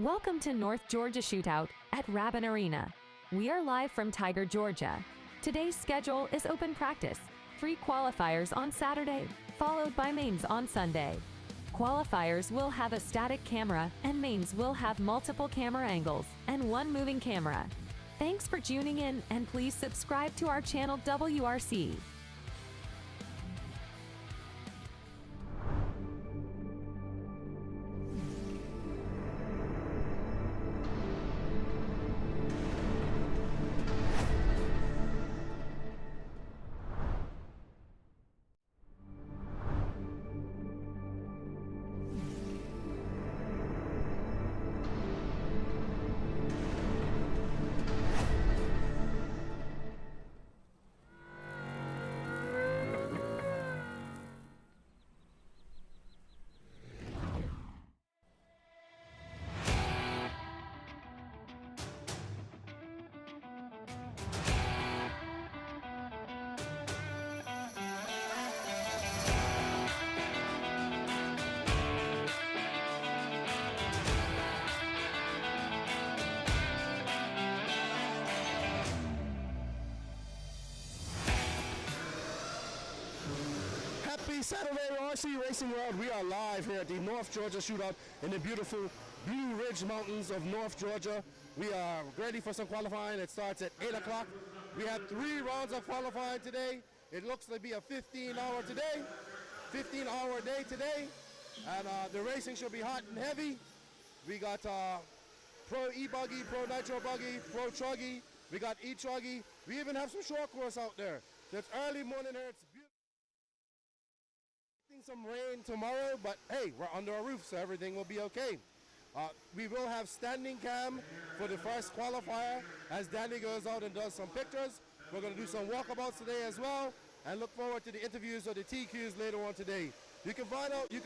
Welcome to North Georgia Shootout at Rabun Arena. We are live from Tiger, Georgia. Today's schedule is open practice, 3 qualifiers on Saturday, followed by mains on Sunday. Qualifiers will have a static camera and mains will have multiple camera angles and 1 moving camera. Thanks for tuning in and please subscribe to our channel WRCE. Happy Saturday, WRCE Racing World. We are live here at the North Georgia Shootout in the beautiful Blue Ridge Mountains of North Georgia. We are ready for some qualifying. It starts at 8 o'clock. We have 3 rounds of qualifying today. It looks to be a 15-hour day today. And the racing should be hot and heavy. We got Pro E-Buggy, Pro Nitro Buggy, Pro Truggy. We got E-Truggy. We even have some short course out there. So it's early morning here. It's beautiful. Some rain tomorrow, but hey, we're under a roof, so everything will be okay. We will have standing cam for the first qualifier as Danny goes out and does some pictures. We're going to do some walkabouts today as well, and look forward to the interviews or the TQs later on today. You can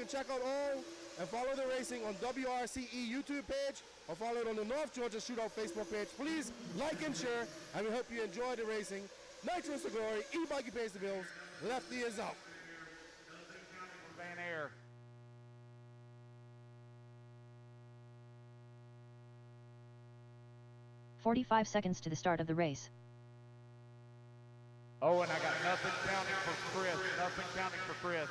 check out all and follow the racing on WRCE YouTube page or follow it on the North Georgia Shootout Facebook page. Please like and share, and we hope you enjoy the racing. Nitro to glory, E-Buggy pays the bills, lefty is out. Van Air. "45 seconds to the start of the race. Oh, and I got nothing counting for Chris. Nothing counting for Chris.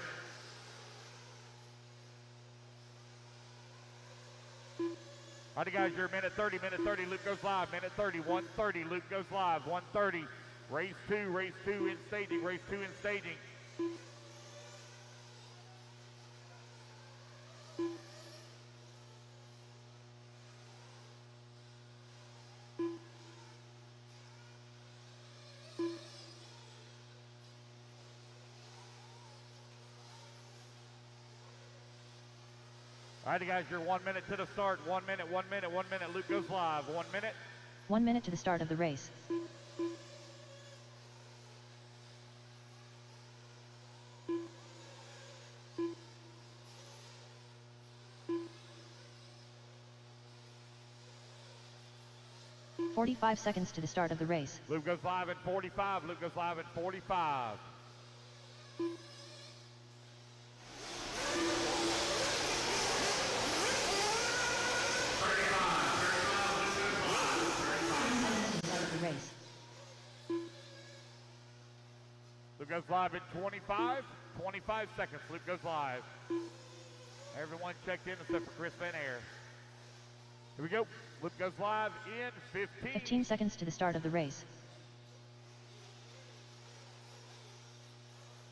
All right, guys, you're minute 30, Luke goes live. Minute 30, 1:30, Luke goes live. 1:30, race 2 in staging, race 2 in staging. All right, guys, you're 1 minute to the start. 1 minute, Luke goes live. 1 minute. 1 minute to the start of the race. "45 seconds to the start of the race. Luke goes live at 45. Luke goes live at 45. Race. Luke goes live at 25. 25 seconds. Luke goes live. Everyone checked in except for Chris Van Air. Here we go. Luke goes live in 15. 15 seconds to the start of the race.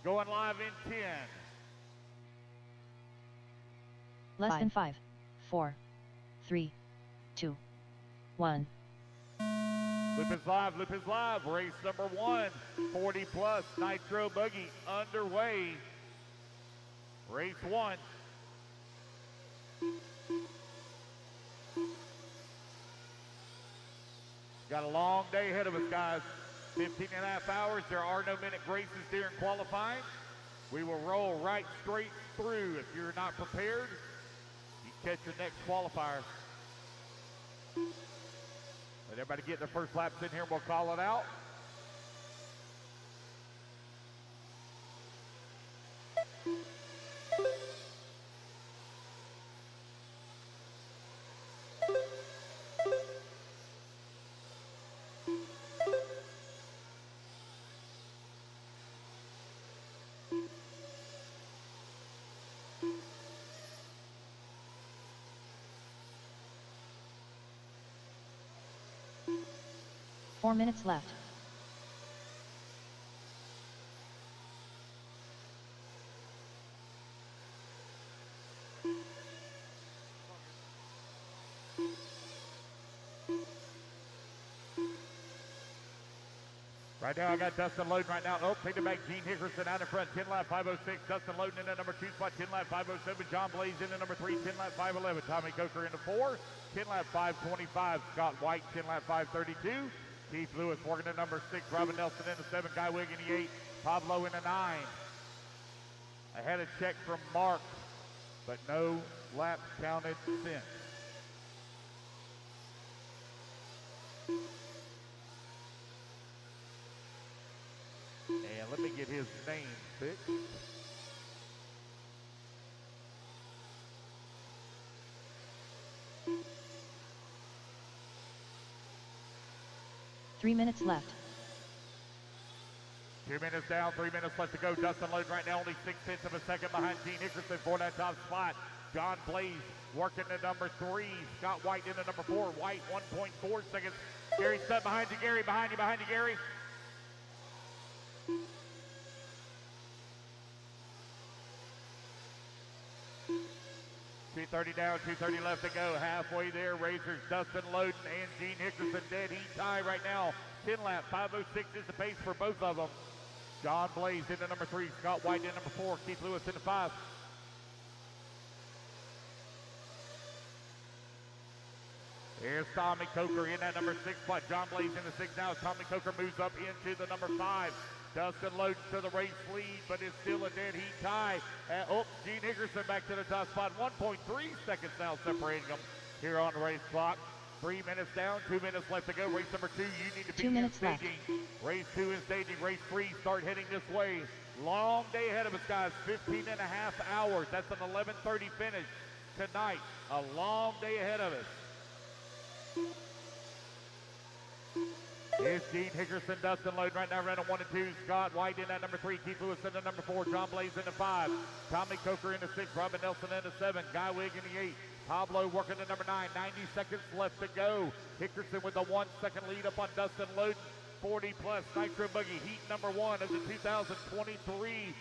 Going live in 10. Less than 5, 4, 3, 2, 1. Loop is live, race number 1, 40 plus Nitro Buggy underway. Race 1. Got a long day ahead of us, guys. 15 and a half hours. There are no minute graces during qualifying. We will roll right straight through. If you're not prepared, you catch your next qualifier. Let everybody get their first laps in here and we'll call it out. 4 minutes left. Right now, I got Dustin loading right now. Oh, take it back. Gene Hickerson out in front. 10 lap 506. Dustin loading in at number 2 spot. 10 lap 507. John Blaze in at number 3. 10 lap 511. Tommy Coker into 4. 10 lap 525. Scott White. 10 lap 532. Keith Lewis working at number 6. Robin Nelson into 7. Guy Wig in the 8. Pablo in the 9. I had a check from Mark, but no laps counted since. And let me get his name fixed. Three minutes left. 2 minutes down, 3 minutes left to go. Dustin loading right now, only 6/10 of a second behind Gene Hickerson for that top spot. John Blaze working at number 3. Scott White into number 4. White 1.4 seconds. Gary Stutt behind you, Gary. Behind you, Gary. 2:30 down, 2:30 left to go. Halfway there, Racers Dustin Loden and Gene Hickerson dead heat tie right now. 10 lap, 5:06 is the pace for both of them. John Blaze into number 3, Scott White into number 4, Keith Lewis into 5. Here's Tommy Coker in that number 6 spot. John Blaze in the 6 now. Tommy Coker moves up into the number 5. Dustin Loden to the race lead, but it's still a dead heat tie. Gene Hickerson back to the top spot. 1.3 seconds now separating them here on the race clock. 3 minutes down, 2 minutes left to go. Race number 2, you need to be 2 minutes staging. Race 2 is staging. Race 3, start heading this way. Long day ahead of us, guys. 15 and a half hours. That's an 11:30 finish tonight. A long day ahead of us. Here's Gene Hickerson, Dustin Loden right now, running 1 and 2. Scott White in at number 3. Keith Lewis in at number 4. John Blaze in at 5. Tommy Coker in at 6. Robin Nelson in at 7. Guy Wig in the 8. Pablo working at number 9. 90 seconds left to go. Hickerson with a 1 second lead up on Dustin Loden. 40 plus Nitro Buggy Heat number 1 of the 2023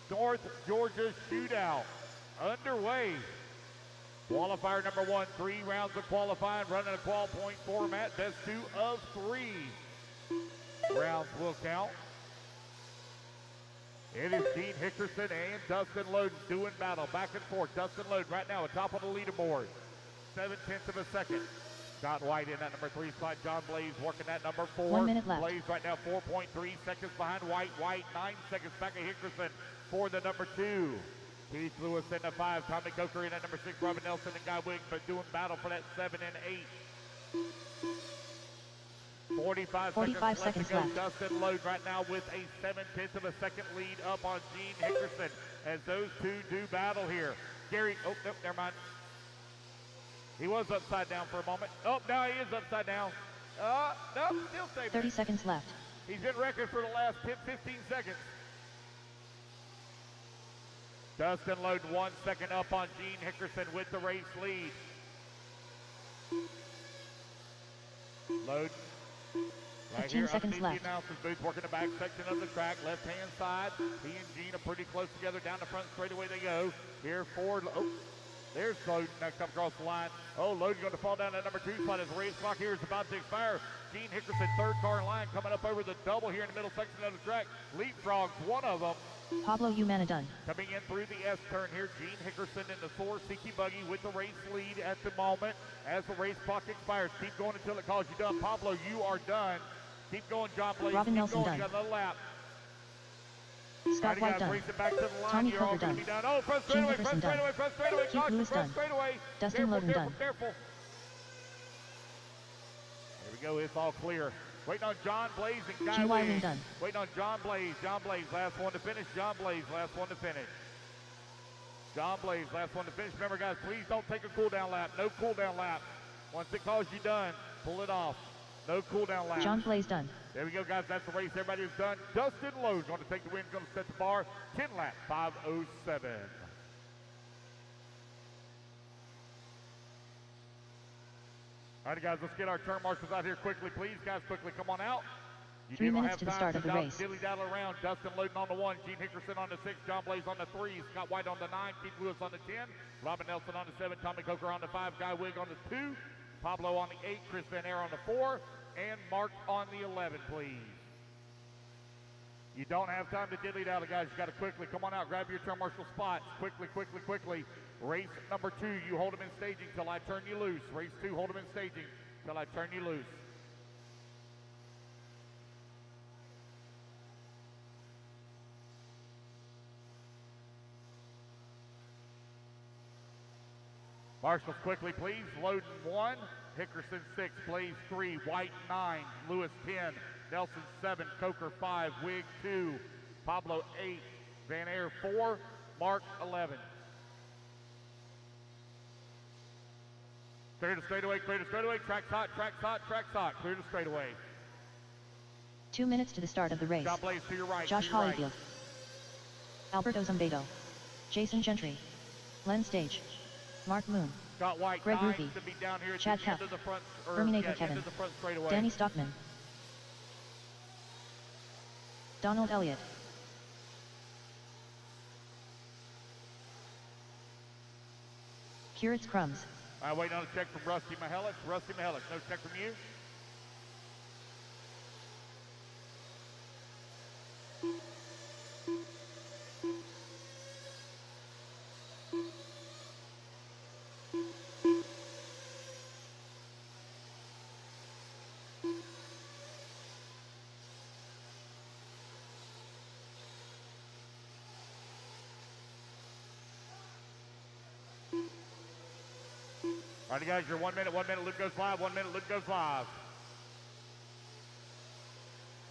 North Georgia Shootout underway. Qualifier number 1, 3 rounds of qualifying, running a qual point format. Best 2 of 3 rounds will count. It is Gene Hickerson and Dustin Loden doing battle back and forth. Dustin Loden right now atop of the leaderboard. 7/10 of a second. Scott White in that number 3 spot. John Blaze working that number 4. 1 minute left. Blaze right now 4.3 seconds behind White. White 9 seconds back of Hickerson for the number 2. Keith Lewis in the 5. Tommy Coker in at number 6. Robin Nelson and Guy Wig, but doing battle for that 7 and 8. 45 seconds left. Dustin Loden right now with a 7/10 of a second lead up on Gene Hickerson as those two do battle here. Gary, oh, nope, never mind. He was upside down for a moment. Oh, now he is upside down. No, still safe. 30 seconds left. He's been wrecking for the last 15 seconds. Dustin Loden 1 second up on Gene Hickerson with the race lead. Loden. Right 15 here, seconds left. The announcer's booth working the back section of the track, left-hand side. He and Gene are pretty close together. Down the front straightaway they go. Here forward. Oh, there's Loden next up across the line. Oh, Loden going to fall down at number 2 spot as the race clock here is about to expire. Gene Hickerson, 3rd car in line, coming up over the double here in the middle section of the track. Leapfrogs, one of them. Pablo Umana Coming in through the S turn here, Gene Hickerson in the 4 E-Buggy with the race lead at the moment as the race clock expires. Keep going until it calls you done. Pablo, you are done. Keep going, John Blaze. Robin Keep Nelson going. done. You got another lap. Scott White done. Race it back to the line. Tommy You're all Coker gonna done. be done. Oh, front Gene straightaway, Hickerson front straightaway, done. front straightaway. Keith Caution, Lewis front done. straightaway. Dustin Loden done. Careful. There we go. It's all clear. Waiting on John Blaze and Guy Wig. done. Waiting on John Blaze. John Blaze, last one to finish. John Blaze, last one to finish. John Blaze, last one to finish. Remember, guys, please don't take a cool-down lap. No cool-down lap. Once it calls you done, pull it off. No cool-down lap. John Blaze done. There we go, guys. That's the race. Everybody is done. Dustin Loden going to take the win. Going to set the bar. 10 lap, 5:07. All right, guys, let's get our turn marshals out here quickly, please. Guys, quickly come on out. 3 minutes to the start of the race. Dilly-dally around. Dustin Loden on the 1, Gene Hickerson on the 6, John Blaze on the 3, Scott White on the 9, Keith Lewis on the 10, Robin Nelson on the 7, Tommy Coker on the 5, Guy Wigg on the 2, Pablo on the 8, Chris Van Air on the 4, and Mark on the 11, please. You don't have time to dilly-dally, guys. You got to quickly come on out, grab your turn marshal spots. Quickly, quickly, quickly. Race number 2, you hold them in staging till I turn you loose. Race 2, hold them in staging till I turn you loose. Marshals quickly, please. Loden 1, Hickerson 6, Blaze 3, White 9, Lewis 10, Nelson 7, Coker 5, Wigg 2, Pablo 8, Van Air 4, Mark 11. Clear to straightaway, clear to straightaway, track's hot, track's hot, track's hot, clear to straightaway. 2 minutes to the start of the race. John Blaze to your right, Josh right. Hollyfield, Alberto Zumbedo, Jason Gentry, Len Stage, Mark Moon, Scott White, Greg 9 Ruthie, to be down here at Chad the end Keff, of the front, Terminator end Kevin, of the front straightaway. Danny Stockman, Donald Elliott, Curitz Crumbs, All right, waiting on a check from Rusty Mihelic. Rusty Mihelic, no check from you? All right, guys, you're 1 minute, loop goes live, 1 minute, loop goes live.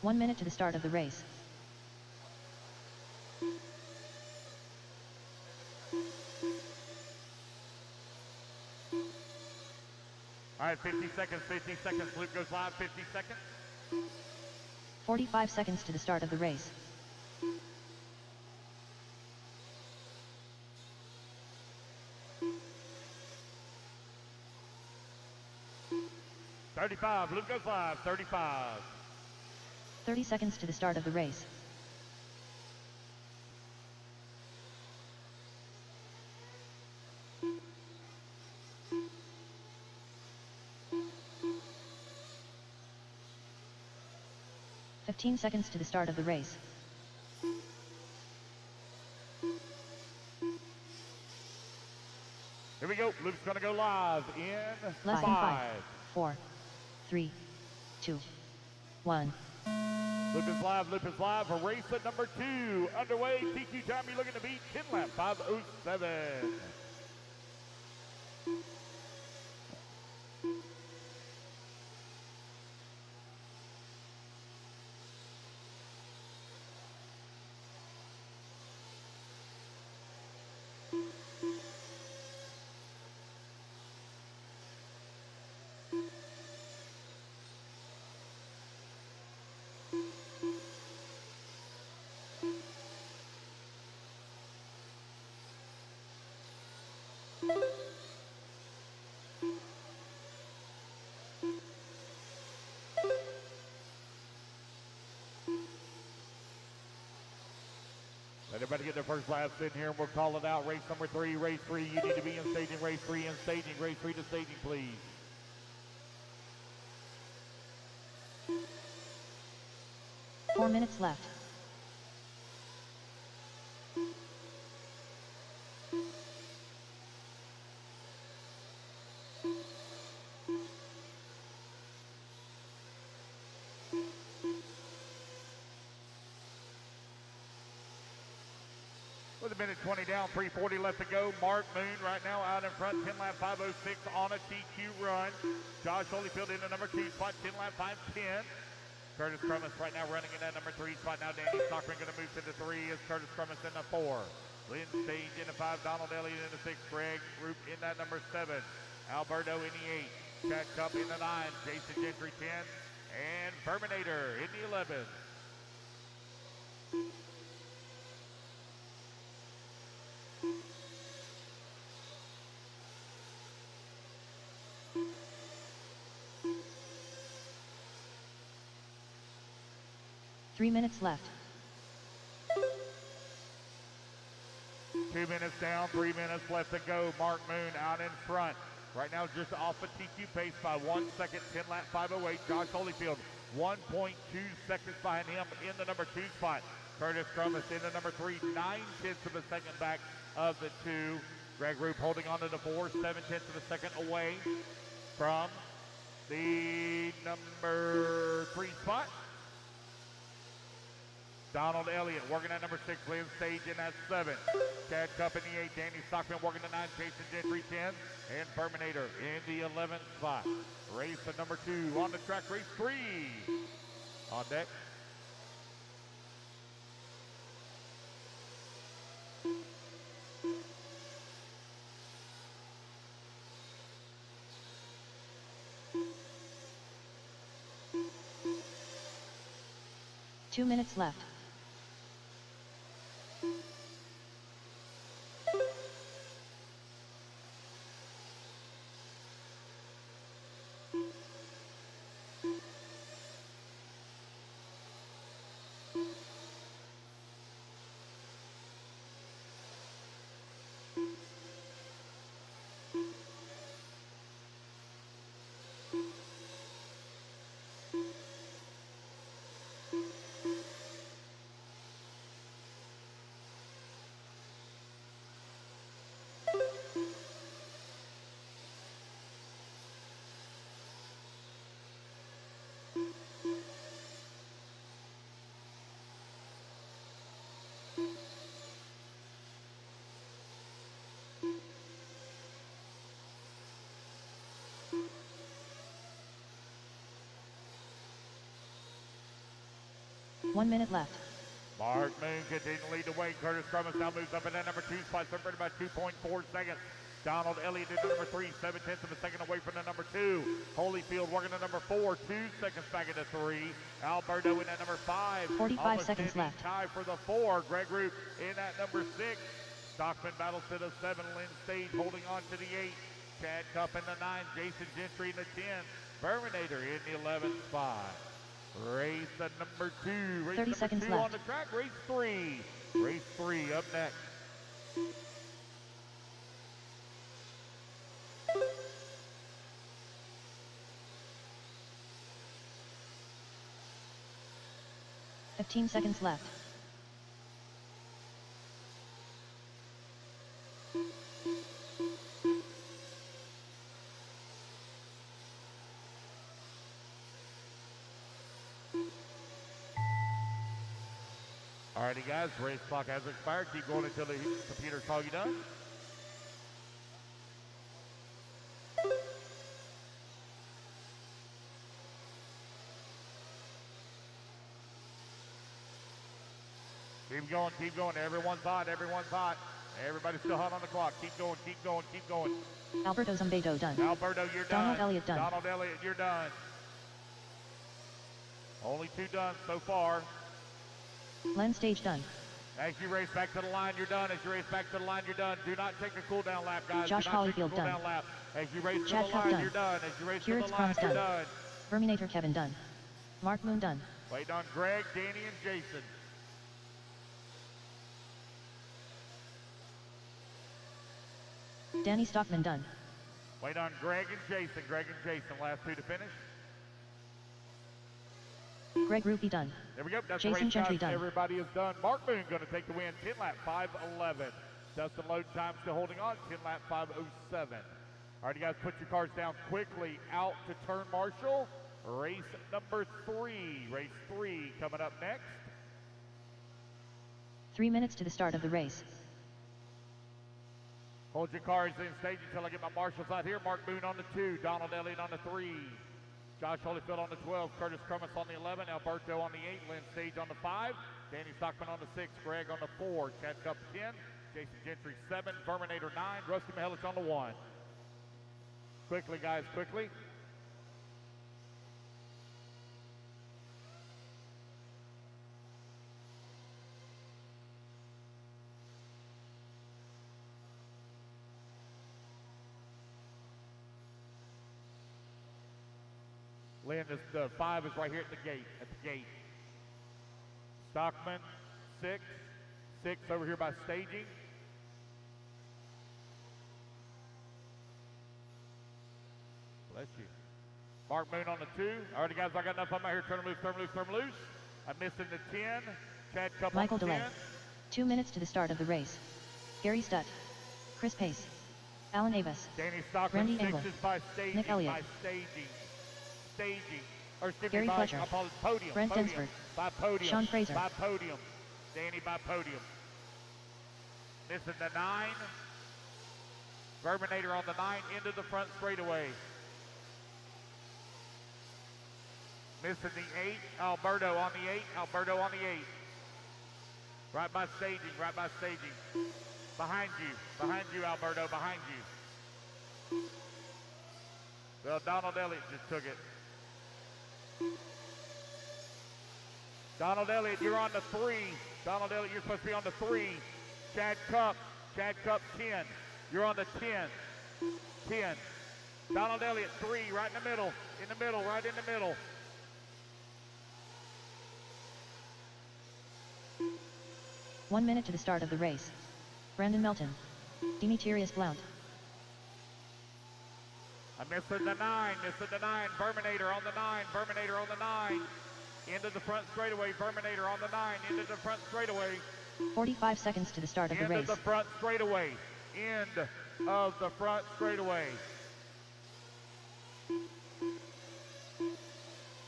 1 minute to the start of the race. All right, 50 seconds, loop goes live, 50 seconds. 45 seconds to the start of the race. 35, loop goes live, 35. 30 seconds to the start of the race. "15 seconds to the start of the race. Here we go, loop's gonna go live in Less than 5, 4, 3, 2, 1. Loop is live for race at number 2. Underway, TQ time you're looking to beat 10 lap 5:07. Let everybody get their first laps in here and we'll call it out. Race number 3, race 3. You need to be in staging. Race 3 in staging. Race 3 to staging, please. "4 minutes left. With a minute 20 down, 3:40 left to go. Mark Moon right now out in front, 10 lap 5:06 on a TQ run. Josh Holyfield in the number 2 spot, 10 lap 5:10. Curtis Crummins right now running in that number 3 spot. Now Danny Stockman going to move to the 3 as Curtis Crummins in the 4. Lynn Stage in the 5, Donald Elliott in the 6, Greg Roop in that number 7. Alberto in the 8, Chad Cup in the 9, Jason Gentry 10, and Terminator in the 11. 3 minutes left. 2 minutes down, 3 minutes left to go. Mark Moon out in front. Right now just off a TQ pace by 1 second, 10 lap 508. Josh Holyfield 1.2 seconds behind him in the number 2 spot. Curtis Crumis in the number 3, 9/10 of a second back of the 2. Greg Roop holding on to the 4, 7/10 of a second away from the number 3 spot. Donald Elliott working at number 6, Lynn Stage in at 7. Chad Cup in the 8, Danny Stockman working the 9, Jason Gentry 10, and Terminator in the 11th spot. Race at number 2 on the track, race 3 on deck. Two minutes left. One minute left. Mark Moon continuing to lead the way. Curtis Crumis now moves up in that number 2 spot, separated by 2.4 seconds. Donald Elliott in the number 3, 7/10 of a second away from the number 2. Holyfield working the number 4, 2 seconds back at the 3. Alberto in that number 5. 45 seconds left. Tie for the 4. Greg Root in that number 6. Stockman battles to the 7. Lynn Stage holding on to the 8. Chad Cup in the 9. Jason Gentry in the 10. Terminator in the 11th spot. Race at number 2. Race 30 number seconds 2 left. on the track. Race 3. Race 3 up next. Fifteen seconds left. Alrighty guys, race clock has expired. Keep going until the computer calls you done. Keep going. Everyone's hot, Everybody's still hot on the clock. Keep going. Alberto Zumbedo done. Alberto, you're done. Donald Elliott done. Donald Elliott, you're done. Only 2 done so far. Len Stage done. As you race back to the line, you're done. Do not take a cool down lap, guys. Josh Holyfield done. Lap. As you race Chad to the Cup line, done. you're done. As you race to Curious the line, you're done. done. Verminator Kevin done. Mark Moon done. Waiting on Greg, Danny, and Jason. Danny Stockman done. Wait on Greg and Jason. Last 2 to finish. Greg Rupee done. There we go. That's Jason the race, Gentry guys. done. Everybody is done. Mark Moon going to take the win. 10 lap 5:11. Dustin load time still holding on. 10 lap 5:07. All right, you guys, put your cars down quickly. Out to turn marshal. Race number 3. Race 3 coming up next. 3 minutes to the start of the race. Hold your cars in stage until I get my marshals out here. Mark Moon on the 2. Donald Elliott on the 3. Josh Holyfield on the 12, Curtis Crumis on the 11, Alberto on the 8, Lynn Stage on the 5, Danny Stockman on the 6, Greg on the 4, Chad Cup 10, Jason Gentry 7, Terminator 9, Rusty Mihelic on the 1. Quickly, guys, quickly. Lynn, the 5 is right here at the gate. Stockman, 6. 6 over here by staging. Bless you. Mark Moon on the 2. All right, guys, I got enough on my here. Turn them loose, turn them loose, turn them loose. I'm missing the 10. Chad Cup Michael on the Delay. 10. 2 minutes to the start of the race. Gary Stutt. Chris Pace. Alan Avis. Danny Stockman, Randy 6 England. is by staging. Nick Elliott. By staging. Staging. Or excuse Gary me, by Fletcher. podium. Brent Podium. Densford. By podium. Sean Fraser. By podium. Danny by podium. Missing the 9. Verminator on the 9 into the front straightaway. Missing the 8. Alberto on the 8. Alberto on the 8. Right by staging. Right by staging. Behind you. Behind you, Alberto. Behind you. Well, Donald Elliott just took it. Donald Elliott, you're on the 3. Donald Elliott, you're supposed to be on the 3. Chad Cup. Chad Cup, 10. You're on the 10. 10. Donald Elliott, 3. Right in the middle. In the middle. Right in the middle. One minute to the start of the race. Brandon Melton. Demetrius Blount. I'm missing the 9. Missing the 9. Verminator on the 9. Verminator on the 9. Into the front straightaway. Verminator on the 9. Into the front straightaway. 45 seconds to the start of the Into race. the front straightaway. End of the front straightaway.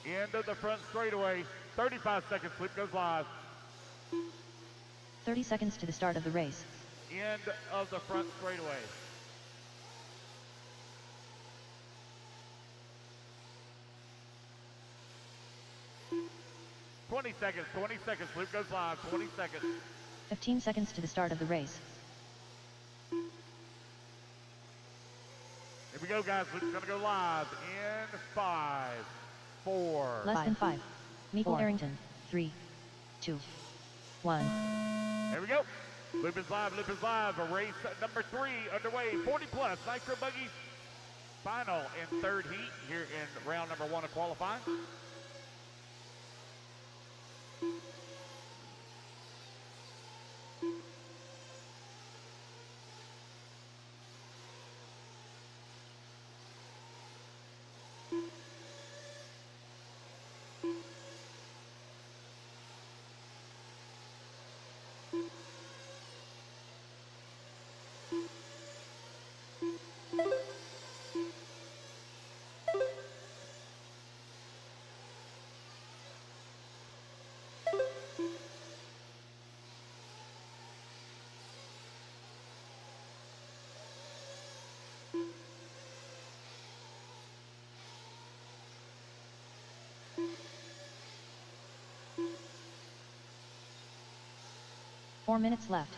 End of the front straightaway. 35 seconds. Slip goes live. 30 seconds to the start of the race. End of the front straightaway. $20 seconds. 20 seconds. Loop goes live. 20 seconds. 15 seconds to the start of the race. Here we go, guys. Loop's gonna go live in 5, 4. Less than 5. Michael 4. Arrington. 3, 2, 1. Here we go. Loop is live. Loop is live. A race number 3 underway. 40 plus Nitro Buggy final in 3rd heat here in round number 1 of qualifying. Four minutes left.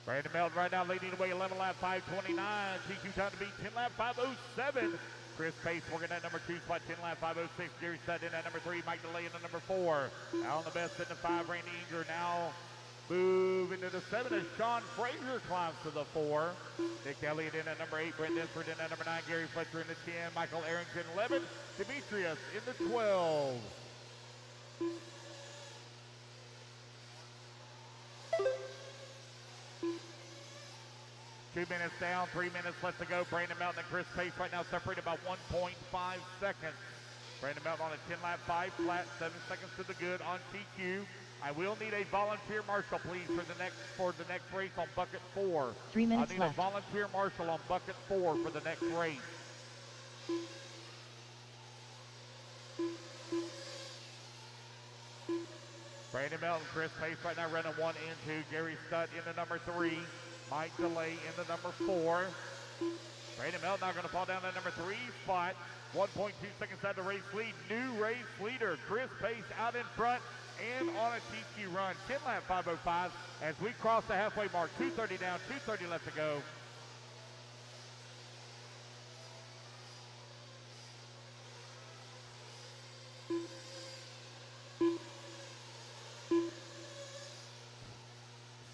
Brandon Melton right now leading away 11 lap 5:29. GQ time to beat 10 lap 5:07. Chris Pace working at number 2 spot 10 lap 5:06. Gary Stutt in at number 3. Mike DeLay in at number 4. Alan the best in the 5. Randy Inger now moving to the 7 as Sean Fraser climbs to the 4. Nick Elliott in at number 8. Brent Densford in at number 9. Gary Fletcher in the 10. Michael Arrington 11. Demetrius in the 12. Two minutes down, 3 minutes left to go. Brandon Melton and Chris Pace right now separated by 1.5 seconds. Brandon Melton on a 10 lap 5 flat, 7 seconds to the good on TQ. I will need a volunteer marshal, please, for the next race on bucket 4. 3 minutes I need left. a volunteer marshal on bucket 4 for the next race. Brandon Melton, Chris Pace right now running 1 and 2. Gary Stutt into number 3. Mike DeLay into number 4. Brandon Melton now going to fall down to number 3 spot. 1.2 seconds out of the race lead. New race leader, Chris Pace out in front and on a TQ run. 10 lap 5:05 as we cross the halfway mark. 2:30 down, 2:30 left to go.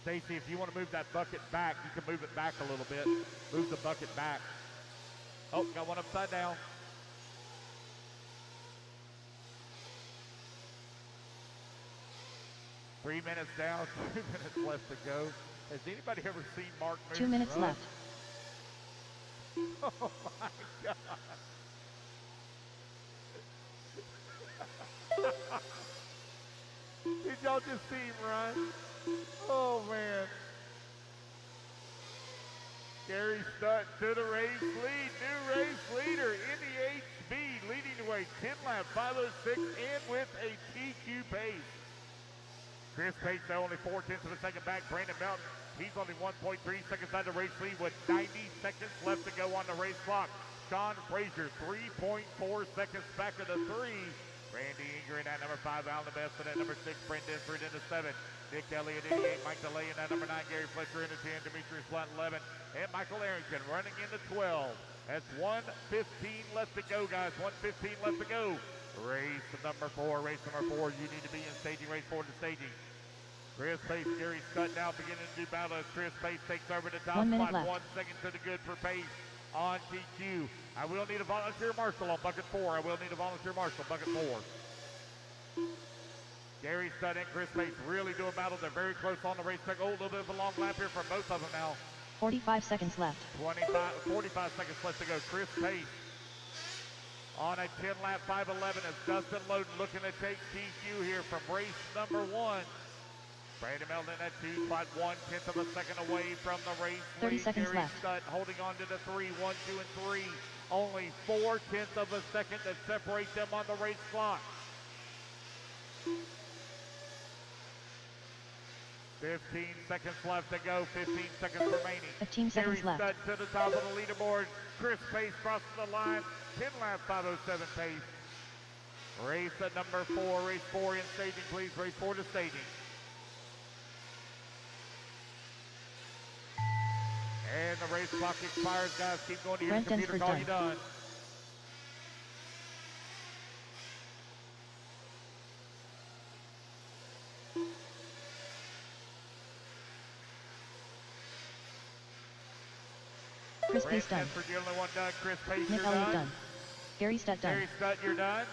Stacy, if you want to move that bucket back, you can move it back a little bit. Move the bucket back. Oh, got one upside down. Three minutes down, 2 minutes left to go. Has anybody ever seen Mark move? 2 minutes left. Oh my God. Did y'all just see him run? Oh man. Gary Stutt to the race lead. New race leader in the HB, leading the way 10 lap 5:06 and with a TQ pace. Chris Pace now only 4/10 of a second back. Brandon Melton, he's only 1.3 seconds on the race lead with 90 seconds left to go on the race clock. Sean Frazier, 3.4 seconds back of the 3. Randy Inger in at number 5, Alan Best in at number 6, Brent Disford in the 7. Nick Elliott in the 8, Mike DeLay in at number 9, Gary Fletcher in the 10, Demetrius Blunt 11, and Michael Arrington running in the 12. That's 1:15 left to go, guys. 1:15 left to go. Race number 4. You need to be in staging. Race 4 to staging. Chris Pace, Gary Stutt now beginning to do battle as Chris Pace takes over the top 1 minute spot. left. 1 second to the good for Pace on TQ. I will need a volunteer marshal on bucket 4. Bucket 4. Gary Stutt and Chris Pace really doing battle. They're very close on the racetrack. Oh, a little bit of a long lap here for both of them now. 45 seconds left. 45 seconds left to go. Chris Pace on a 10 lap 5:11 as Dustin Loden looking to take TQ here from race number 1. Brandon Melton at 2, spot 1/10 of a second away from the race. 30 seconds Gary left. Stutt holding on to the 3, 1, 2, and 3. Only 4/10 of a second that separate them on the race clock. 15 seconds left to go. 15 seconds remaining. 15 seconds Gary left. Stutt to the top of the leaderboard. Chris Pace crosses the line. 10 lap 5:07 pace. Race at number 4. Race 4 in staging, please. Race 4 to staging. And the race clock expires, guys. Keep going to your Brent computer. Densford Call done. you done. Chris Pace done. Densford, you're the only one done. Chris Pace, Nick you're Elliott done. done. Gary Stutt done. Gary Stutt, you're done.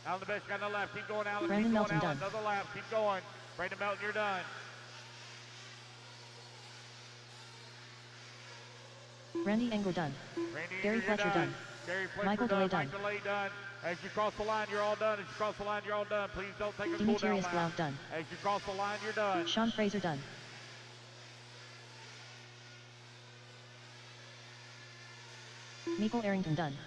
Alan the best got another lap. Keep going, Alan. Brandon Keep going, Melton Alan. done. Another lap. Keep going. Brandon Melton, you're done. Randy Engel done. Randy Gary Inger, you're Fletcher done. Gary Fletcher Michael done. DeLay done. Mike DeLay done. As you cross the line, you're all done. As you cross the line, you're all done. Please don't take a cool down Demetrius lap. Blount done. As you cross the line, you're done. Sean Fraser done. Michael Arrington done.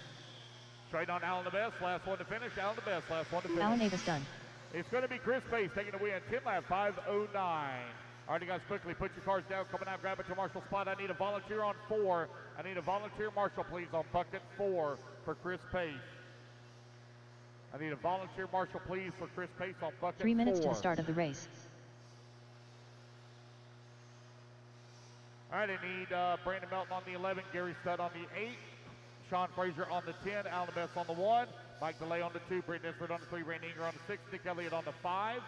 Straight on Alan the best. Last one to finish. Alan the best. Last one to finish. Alan Davis done. It's going to be Chris Pace taking the win. 10 lap 5:09. All right, you guys, quickly put your cars down. Coming out, grab at your marshal spot. I need a volunteer on 4. I need a volunteer marshal, please, on bucket 4 for Chris Pace. I need a volunteer marshal, please, for Chris Pace on bucket 4. 3 minutes to the start of the race. All right, I need Brandon Melton on the 11, Gary Stutt on the 8, Sean Frazier on the 10, Alan Best on the 1, Mike DeLay on the 2, Brent Disford on the 3, Randy Inger on the 6, Nick Elliott on the 5,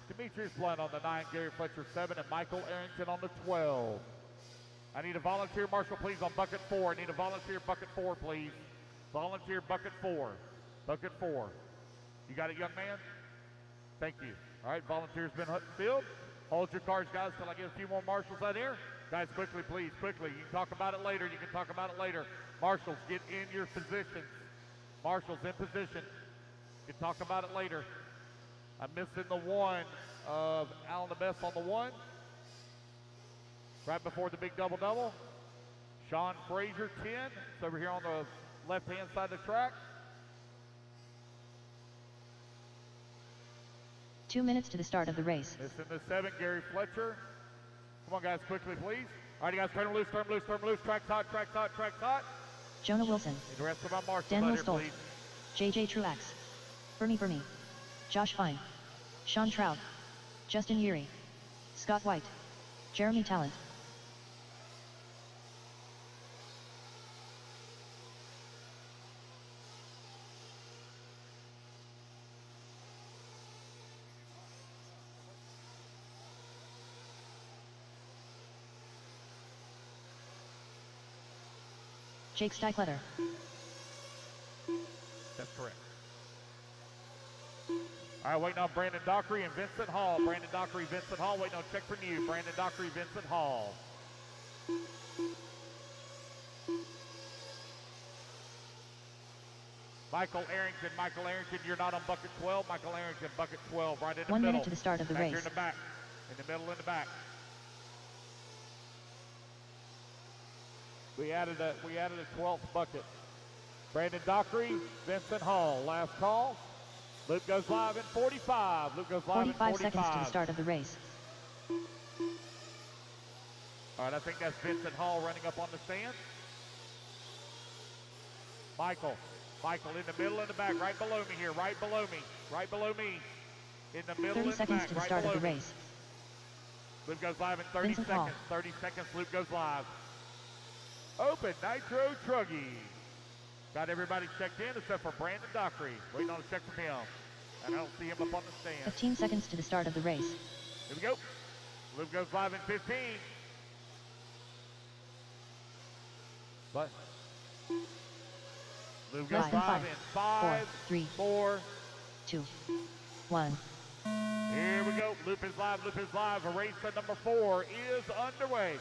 Demetrius Blunt on the 9, Gary Fletcher 7, and Michael Arrington on the 12. I need a volunteer marshal, please, on bucket 4. I need a volunteer bucket 4, please. Volunteer bucket 4. Bucket 4. You got it, young man? Thank you. All right, volunteers been filled. Hold your cards, guys, till I get a few more marshals out here. Guys, quickly, please, quickly. You can talk about it later. You can talk about it later. Marshals, get in your positions. Marshals in position. You can talk about it later. I'm missing the 1 of Alan the Best on the 1. Right before the big double-double. Sean Frazier, 10. It's over here on the left-hand side of the track. 2 minutes to the start of the race. Missing the 7, Gary Fletcher. Come on, guys, quickly, please. All right, you guys, turn them loose, turn them loose, turn them loose. Track's hot, track's hot, track's hot. Jonah Wilson. Need the rest of my marshals Daniel out here, Stolt. please. JJ Truax. Bernie Burney. Josh Fine. Sean Trout. Justin Yeary. Scott White. Jeremy Talent. Jake Steichleather. That's correct. All right, waiting on Brandon Dockery and Vincent Hall. Brandon Dockery, Vincent Hall, waiting on check from you. Brandon Dockery, Vincent Hall. Michael Arrington, you're not on bucket 12. Michael Arrington, bucket 12, right in the 1 middle. minute to the start of the back race. Here in the back, in the middle, in the back. We added a 12th bucket. Brandon Dockery, Vincent Hall, last call. Luke goes live in 45. Luke goes live in 45. 45 seconds to the start of the race. All right, I think that's Vincent Hall running up on the stand. Michael in the middle, in the back, right below me here, right below me. In the middle, 30 in the seconds back, to the right start below of the me. race. Luke goes live in 30 Vincent seconds. Hall. 30 seconds, Luke goes live. Open Nitro Truggy. Got everybody checked in except for Brandon Dockery. Waiting on a check from him. And I don't see him up on the stand. 15 seconds to the start of the race. Here we go. Luke goes live in 15. But Luke goes Less than live 5, in 5, 4, 3, 4. 2, 1. Here we go. Loop is live. Race at number 4 is underway.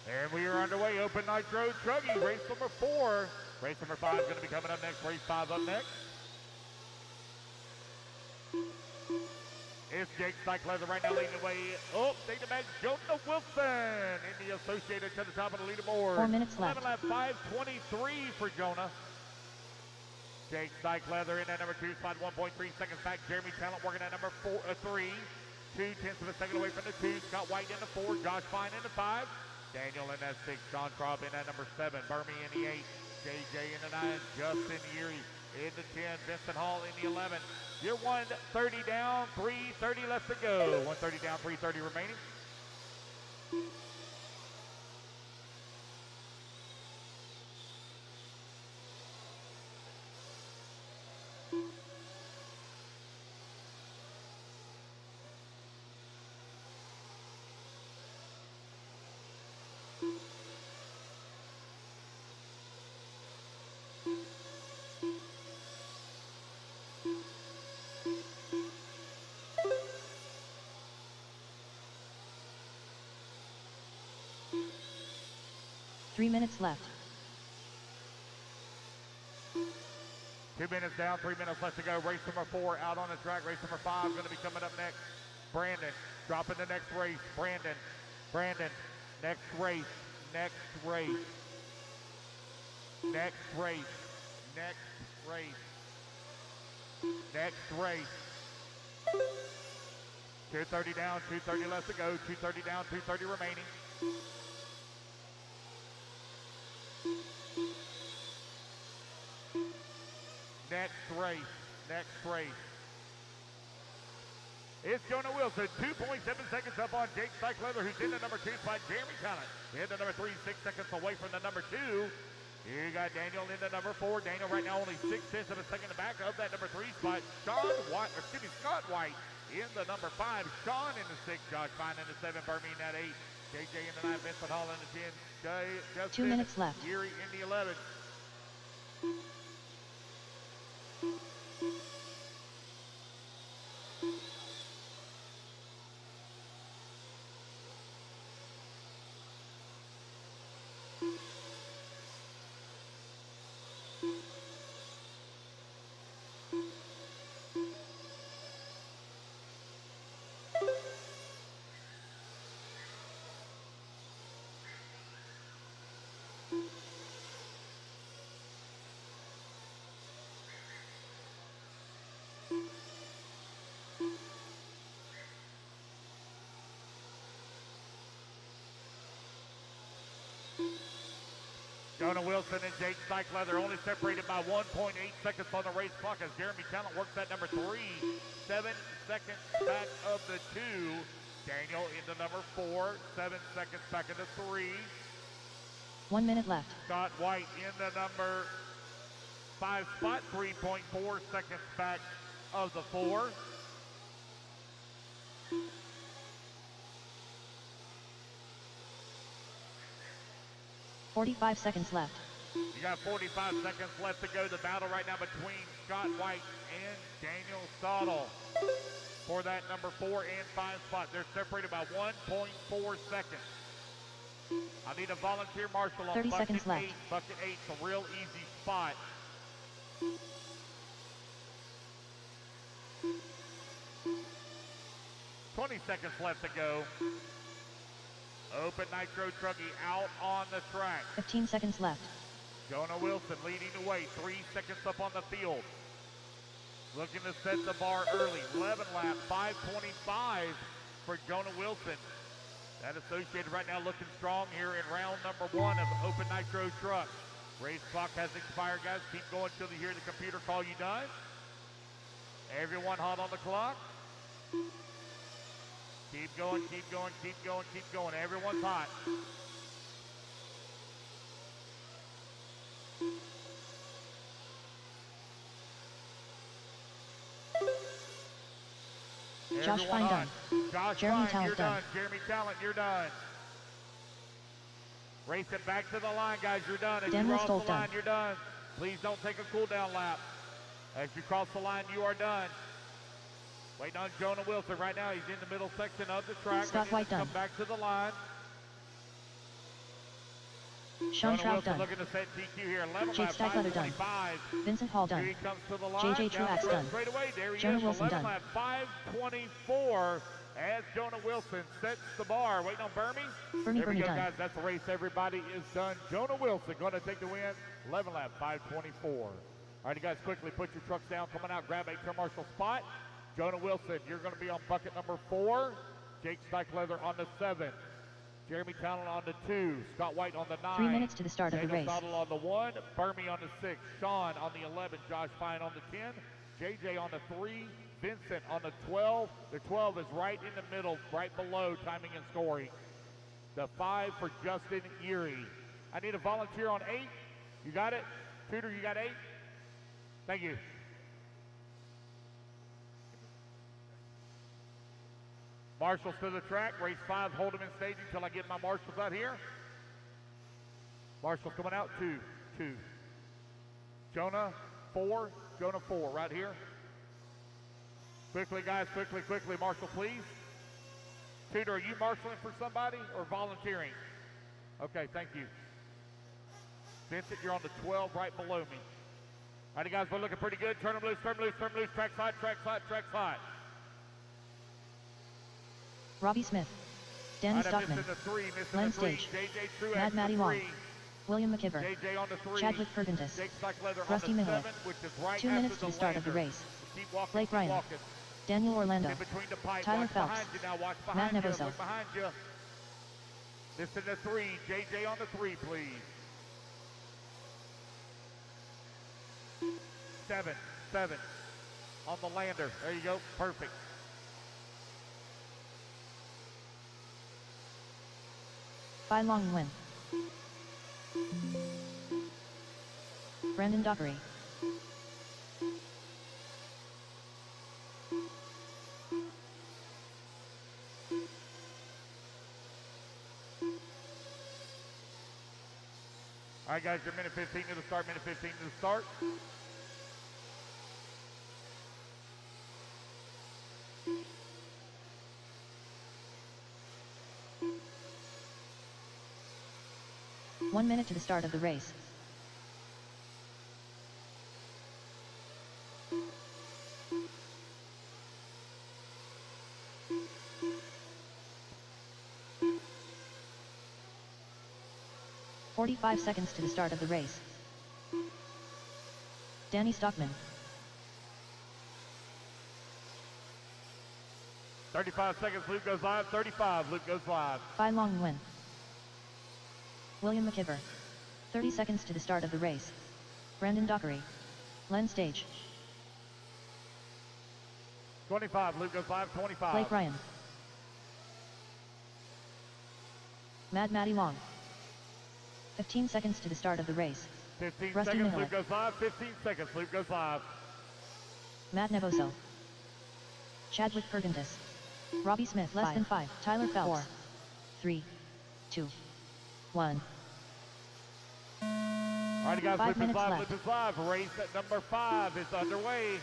And we are underway. Open Nitro Truggy, race number 4. Race number 5 is going to be coming up next. Race 5 up next. It's Jake Steichleather right now leading the way. Oh, taking it back, Jonah Wilson in the Associated to the top of the leaderboard. 4 minutes left. 11 lap 5:23 for Jonah. Jake Steichleather in at number 2, spot 1.3 seconds back. Jeremy Talent working at number 3. 2/10 of a second away from the 2. Scott White in the 4. Josh Fine in the 5. Daniel in that 6. Sean Traub in at number 7. Burmy in the 8. JJ in the 9. Justin Erie in the 10. Vincent Hall in the 11. You're 1:30 down, 3:30 left to go. 1:30 down, 3:30 remaining. Three minutes left. 2 minutes down, 3 minutes left to go. Race number 4 out on the track. Race number 5 going to be coming up next. Brandon dropping the next race. Brandon, next race. Next race. 2:30 down, 2:30 left to go. 2:30 down, 2:30 remaining. Next race. It's Jonah Wilson, 2.7 seconds up on Jake Steichleather, who's in the number 2 spot. Jeremy Talent in the number 3, 6 seconds away from the number 2. Here you got Daniel in the number 4. Daniel right now only 6/10 of a second back of that number 3 spot. Scott White in the number 5. Sean in the 6. Josh Fine in the 7. Burmy in that 8. JJ in the 9. Vincent Hall in the 10. Justin 2 minutes left. Erie in the 11. Jonah Wilson and Jake Steichleather only separated by 1.8 seconds on the race clock as Jeremy Talent works that number 3. 7 seconds back of the 2. Daniel into number 4. 7 seconds back of the 3. 1 minute left. Scott White in the number 5 spot. 3.4 seconds back of the 4. 45 seconds left. You got 45 seconds left to go. The battle right now between Scott White and Daniel Stottle for that number 4 and 5 spot. They're separated by 1.4 seconds. I need a volunteer marshal on 30 bucket seconds left. 8. Bucket 8's a real easy spot. $20 seconds left to go. Open Nitro Truggy out on the track. 15 seconds left. Jonah Wilson leading the way. 3 seconds up on the field. Looking to set the bar early. 11 lap, 5:25 for Jonah Wilson. That associated right now looking strong here in round number 1 of Open Nitro Truck. Race clock has expired, guys. Keep going till you hear the computer call you done. Everyone hot on the clock. Keep going, keep going, keep going, keep going. Everyone's hot. Josh Everyone Fine hot. done. Josh Jeremy Fine, Talent you're done. done. Jeremy Talent, you're done. Race it back to the line, guys. You're done. As Daniel you cross Stoll the line, done. you're done. Please don't take a cool down lap. As you cross the line, you are done. Waiting on Jonah Wilson right now. He's in the middle section of the track. Scott White done. Come back to the line. Sean Jonah Trout Wilson done. looking to set DQ here. 11 Jake lap, Steichleather done. 5:25. Vincent Hall Here done. he comes to the line. JJ Down Truax the road done. straight away. There he Jonah is. Wilson 11 done. lap, 5:24 as Jonah Wilson sets the bar. Waiting on Bernie. Bernie There we go, done. guys. That's the race. Everybody is done. Jonah Wilson going to take the win. 11 lap, 5:24. All right, you guys, quickly put your trucks down. Coming out, grab a commercial spot. Jonah Wilson, you're going to be on bucket number 4. Jake Steichleather on the 7. Jeremy Talent on the 2. Scott White on the 9. 3 minutes to the start of the Daniel race. Stottle on the 1. Burmy on the 6. Sean on the 11. Josh Fine on the 10. JJ on the 3. Vincent on the 12. The 12 is right in the middle, right below timing and scoring. The 5 for Justin Erie. I need a volunteer on 8. You got it? Tudor, you got 8? Thank you. Marshals to the track. Race 5, hold them in staging until I get my marshals out here. Marshals coming out. 2, 2. Jonah, 4. Jonah, 4, right here. Quickly, guys, quickly, quickly. Marshal, please. Tudor, are you marshaling for somebody or volunteering? Okay, thank you. Vincent, you're on the 12 right below me. All right, guys, we're looking pretty good. Turn them loose, turn them loose, turn them loose. Track slide, track slide, track slide. Robbie Smith. Danny Stockman. Len Stage. JJ Truax Mad Matty on the Wong. 3. William McKibber. JJ on the 3. Chadwick Pergentis. Jake Steichleather Rusty on the Mihalik. 7, which is right 2 after minutes to the start of the lander. race. Keep walking, Blake keep Ryan. walking. Daniel Orlando. In between the pipe, Tyler watch Phelps. behind you now, watch Matt behind you, Nevoso. look behind you. This is the 3, JJ on the 3, please. 7, 7 on the lander. There you go, perfect. By long win. Brandon Dockery. All right, guys, you're minute 15 to the start, minute 15 to the start. One minute to the start of the race. "45 seconds to the start of the race. Danny Stockman. 35 seconds, Luke goes live. 35, Luke goes live. By long win. William McKibber. 30 seconds to the start of the race. Brandon Dockery. Len Stage. 25, Luke goes live, 25. Blake Ryan. Maddie Long. 15 seconds to the start of the race. 15 Rusty seconds, Miller. Luke goes live, 15 seconds, Luke goes live. Matt Nevoso. Chadwick Pergentis. Robbie Smith. Less than 5. Tyler Phelps. 4, 3, 2, 1. All right, guys, 5 minutes left. Loop is live. Race at number 5 is underway.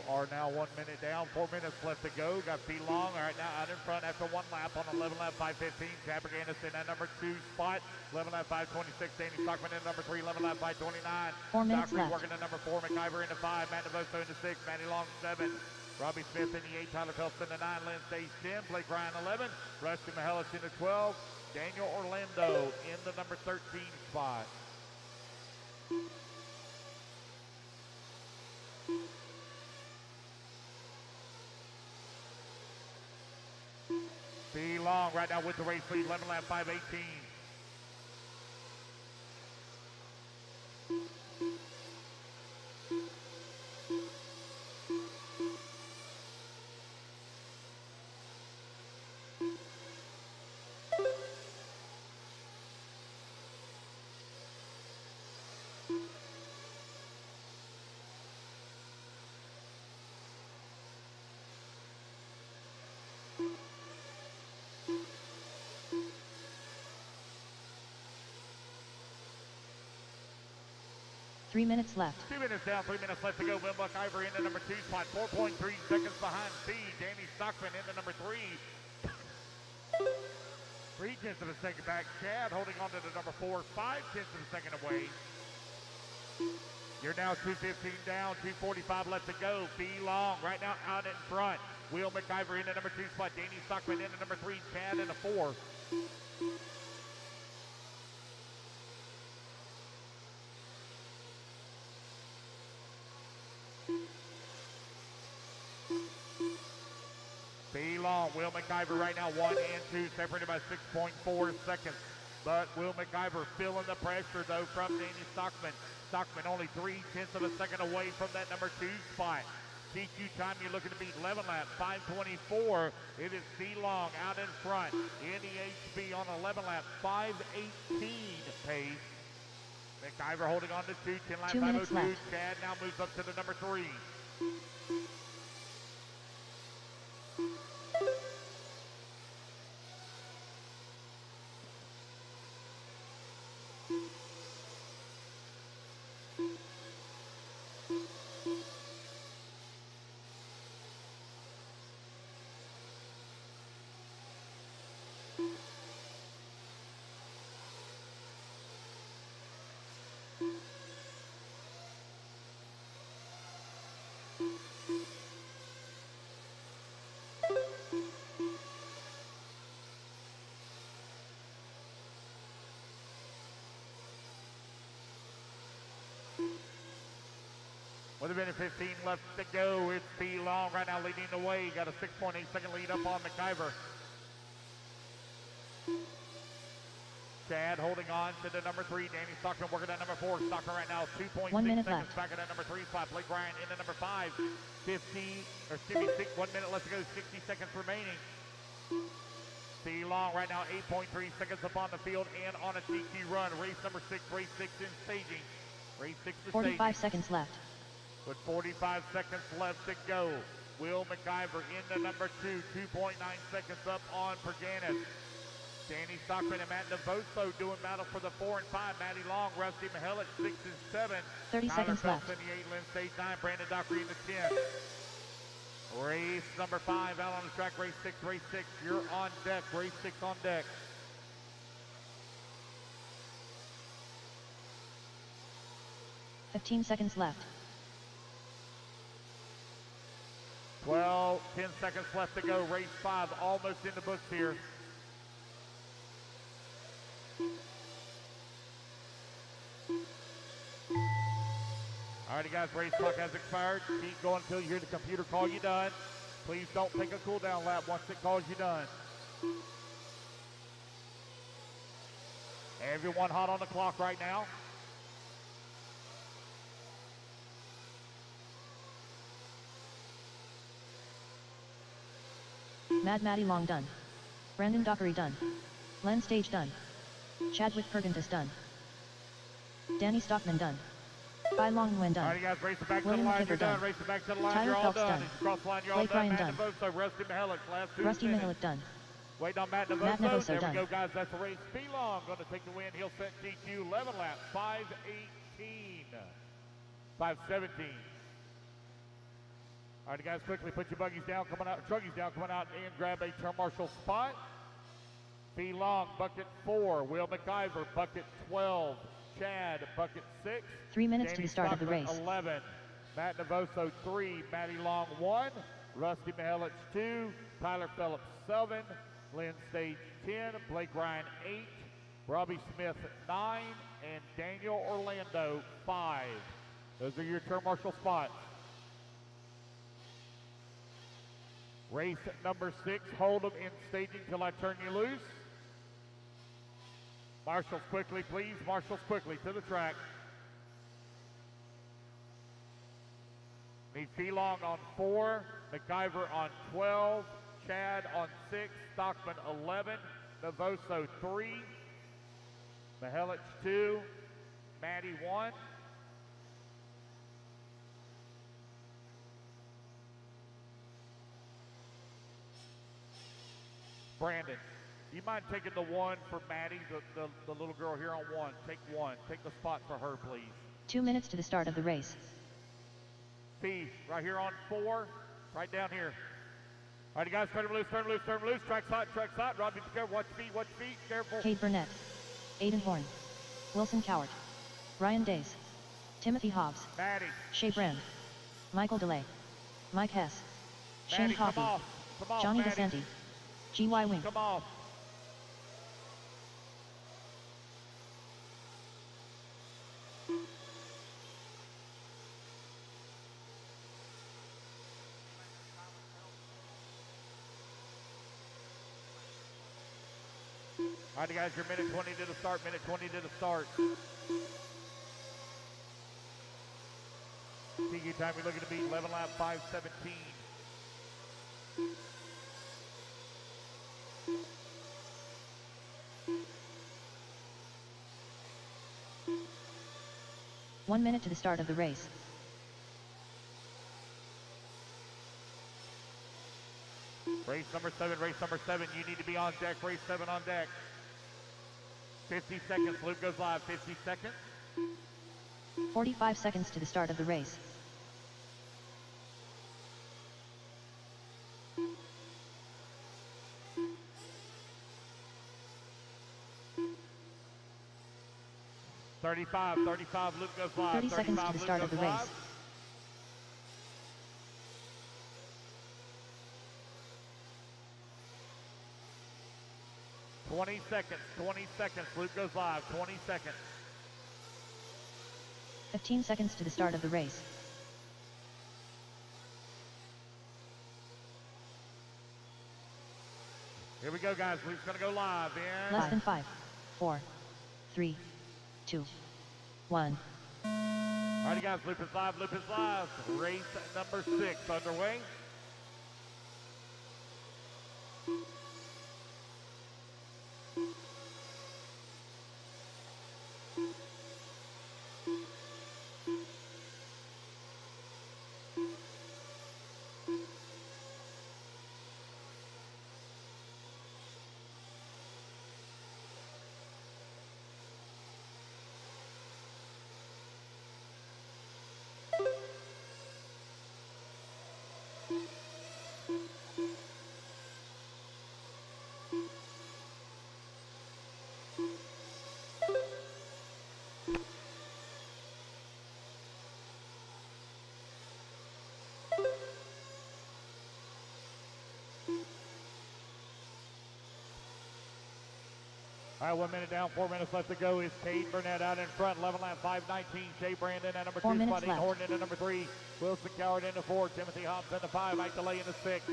Are now 1 minute down, 4 minutes left to go. Got P Long right now out in front after one lap on 11 lap 5:15. Chad Anderson at number 2 spot. 11 lap 5:26. Danny Stockman in number 3. 11 lap 5:29. 4 minutes Dockery left. working at number 4. McIver into 5. Matt Devoso into 6. Matty Long 7. Robbie Smith in the 8. Tyler Phelps in the 9. Lynn Stage 10. Blake Ryan 11. Rusty Mahelis in the 12. Daniel Orlando in the number 13 spot. P Long right now with the race lead, 11 lap 5:18. Three minutes left. 2 minutes down, 3 minutes left to go. Will McIver in the number 2 spot, 4.3 seconds behind C. Danny Stockman in the number 3. 3/10 of a second back. Chad holding on to the number 4, 5/10 of a second away. You're now 2:15 down, 2:45 left to go. B Long right now out in front. Will McIver in the number 2 spot. Danny Stockman in the number 3. Chad in the 4. B Long, Will McIver right now 1 and 2, separated by 6.4 seconds. But Will McIver feeling the pressure though from Danny Stockman. Stockman only 3/10 of a second away from that number 2 spot. CQ time you're looking to beat 11 lap 5:24. It is B Long out in front. NEHB on 11 lap 5:18 pace. McIver holding on to 2, 10 lap 2 minutes 5:02. left. Chad now moves up to the number 3. With a minute 15 left to go, it's B Long right now leading the way. Got a 6.8 second lead up on McIver. Chad holding on to the number 3. Danny Stockman working at number 4. Stockman right now 2.6 seconds left. back at that number 3 spot. Blake Ryan in the number 5. 1 minute left to go, 60 seconds remaining. B Long right now 8.3 seconds up on the field and on a TQ run. Race number 6, race 6 in staging. Race 6 to 45 staging. seconds left. With 45 seconds left to go, Will McIver in the number 2, 2.9 seconds up on Perganis. Danny Stockman and Matt Navoso doing battle for the 4 and 5. Maddie Long, Rusty Mihelich, 6 and 7. 30 Tyler seconds Phelps left. in the 8, Lynn Stage 9, Brandon Dockery in the 10. Race number 5 out on the track, race 6, you're on deck, race 6 on deck. $15 seconds left. 10 seconds left to go, race 5 almost in the books here. Alrighty guys, race clock has expired. Keep going until you hear the computer call you done. Please don't take a cool down lap once it calls you done. Everyone hot on the clock right now. Maddie Long done. Brandon Dockery done. Len Stage done. Chadwick Perkins done. Danny Stockman done. Bai Long Nguyen done. Alright guys, race it back William to the line, McKibber you're done. done. Race it back to the line, Tyler you're all Phelps done. done. As you cross the line, you're all Blake done. Ryan Matt done. Navoso, Rusty Mihelich, last 2 Rusty minutes. Mihelich done. Waiting on Matt Navoso. Matt Navoso There done. we go guys, that's the race. Be Long going to take the win. He'll set GQ 11 laps, 5:18. 5:17. Alright guys, quickly put your buggies down, coming out, truggies down, coming out and grab a turn marshal spot. Be Long, bucket 4. Will McIver, bucket 12. Chad, bucket 6. 3 minutes Danny to the start of the Stockman, race. 11. Matt Navoso, 3. Maddie Long, 1. Rusty Mihelich, 2. Tyler Phillips, 7. Lynn Stage, 10. Blake Ryan, 8. Robbie Smith, 9. And Daniel Orlando, 5. Those are your turn marshal spots. Race number 6, hold them in staging till I turn you loose. Marshals quickly, please. Marshals quickly to the track. Need Long on 4, McIver on 12, Chad on 6, Stockman 11, Navoso 3, Mihelich 2, Maddie 1. Brandon, you mind taking the 1 for Maddie, the little girl here on 1? Take 1. Take the spot for her, please. 2 minutes to the start of the race. Fee, right here on 4, right down here. All right, guys, turn them loose, turn them loose, turn them loose. Track's hot. Robbie, be careful. Watch your feet, careful. Cade Burnett. Aiden Horn. Wilson Cowart. Ryan Days. Timothy Hobbs. Maddie. Shea Brand. Michael DeLay. Mike Hess. Maddie, Shane Coffey. come off, Johnny Maddie. DeSanti. G.Y. Wink. Come off. All right, guys, your minute 20 to the start, minute 20 to the start. TQ time, we're looking to beat 11 lap 5:17. One minute to the start of the race. Race number 7, you need to be on deck, race 7 on deck. 50 seconds, loop goes live, 50 seconds. 45 seconds to the start of the race. Thirty-five, loop goes live. 30 seconds to the start of the race. Twenty seconds, loop goes live, 20 seconds. 15 seconds to the start of the race. Here we go, guys, loop's gonna go live in... Less than 5, 4, 3, 2, 1. Alrighty, guys, loop is live. Race number 6 underway. All right, 1 minute down, 4 minutes left to go. Is Cade Burnett out in front, 11 lap 5:19. Shea Brandon at number 2 spot, Aiden Horton into number 3. Wilson Coward into 4, Timothy Hobbs into 5, Mike DeLay into 6.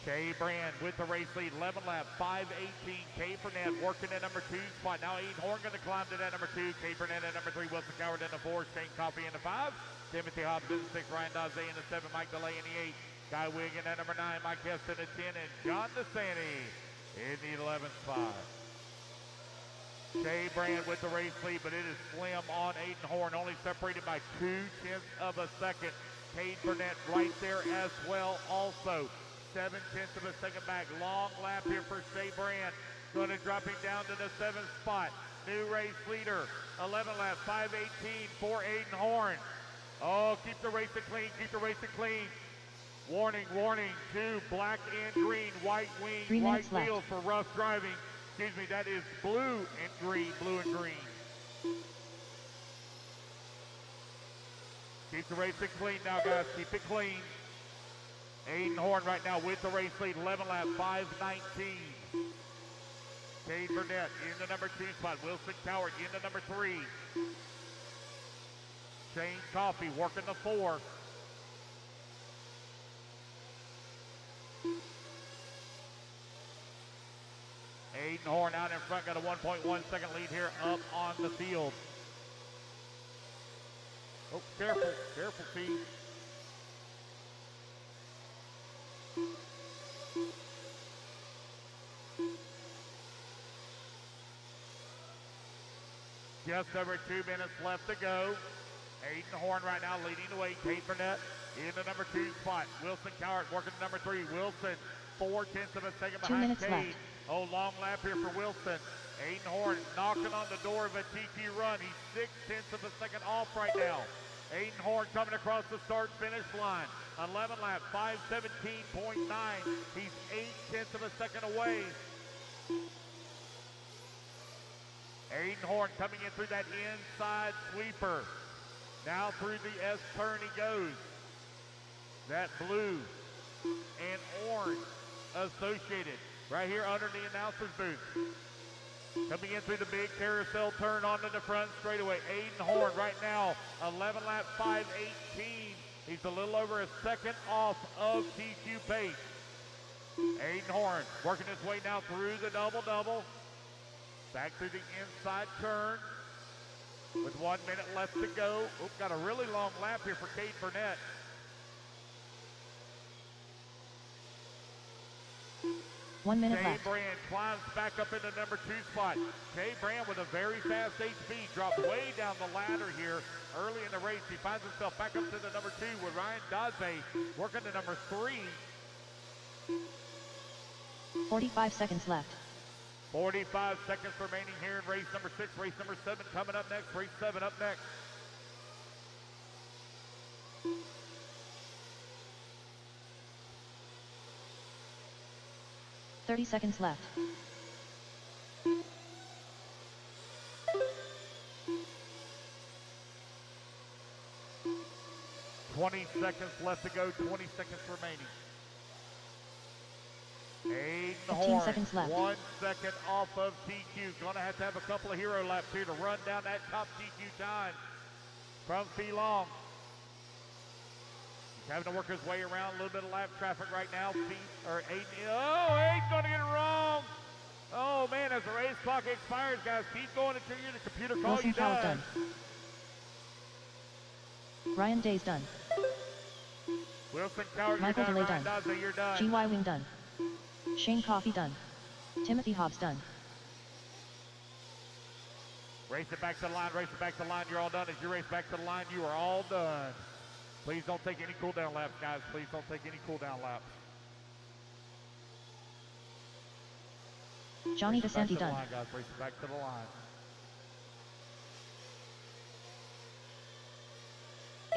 Shea Brand with the race lead, 11 lap 5:18. Cade Burnett working at number 2 spot. Now Aiden Horton going to climb to that number 2. Cade Burnett at number 3, Wilson Coward into 4, Shane Coffey into 5. Timothy Hobbs in the 6, Ryan Daze in the 7, Mike DeLay in the 8, Guy Wiggin at number 9, Mike Heston at 10, and John DeSanti in the 11th spot. Shea Brand with the race lead, but it is slim on Aiden Horn, only separated by 0.2 of a second. Cade Burnett right there as well also. 0.7 of a second back. Long lap here for Shea Brand. Going to drop him down to the 7th spot. New race leader, 11 lap 5:18 for Aiden Horn. Oh, keep the racing clean, keep the racing clean. Warning, warning, 2 black and green, white wing, white wheels for rough driving. Excuse me, that is blue and green, blue and green. Keep the racing clean now, guys, keep it clean. Aiden Horn right now with the race lead, 11 lap 5:19. Cade Burnett in the number 2 spot, Wilson Coward in the number 3. Shane Coffey working the 4. Aiden Horn out in front, got a 1.1 second lead here up on the field. Oh, careful, careful, Steve. Just over 2 minutes left to go. Aiden Horn right now leading the way. Cade Burnett in the number 2 spot. Wilson Coward working the number 3. Wilson 0.4 of a second behind Cade. Oh, long lap here for Wilson. Aiden Horn knocking on the door of a TQ run. He's 0.6 of a second off right now. Aiden Horn coming across the start finish line. 11 lap 5:17.9. He's 0.8 of a second away. Aiden Horn coming in through that inside sweeper. Now through the S turn he goes. That blue and orange associated right here under the announcer's booth. Coming in through the big carousel turn onto the front straightaway. Aiden Horn right now, 11 lap 5:18. He's a little over a second off of TQ pace. Aiden Horn working his way now through the double-double. Back through the inside turn. With 1 minute left to go. Oop, got a really long lap here for Cade Burnett. One minute Shea left. Brand climbs back up into number 2 spot. Shea Brand with a very fast HP, dropped way down the ladder here early in the race. He finds himself back up to the number 2 with Ryan Daze working the number 3. 45 seconds left. 45 seconds remaining here in race number 6. Race number 7 coming up next. Race 7 up next. $30 seconds left. 20 seconds left to go. 20 seconds remaining. Aiden 15 Horn, seconds left. 1 second off of TQ. Gonna have to have a couple of hero laps here to run down that top TQ time from Long. He's having to work his way around a little bit of lap traffic right now. Aiden, oh, Aiden's gonna get it wrong. Oh man, as the race clock expires, guys, keep going until the computer calls you done. Ryan Daze done. Wilson Coward, Michael you're done. DeLay Ryan Daze, you're done. GY Wing done. Shane Coffey done. Timothy Hobbs done. Race it back to the line, race it back to the line. You're all done. As you race back to the line, you are all done. Please don't take any cool down laps, guys. Please don't take any cool down laps. Johnny DeSanti done. Line, guys. Race it back to the line.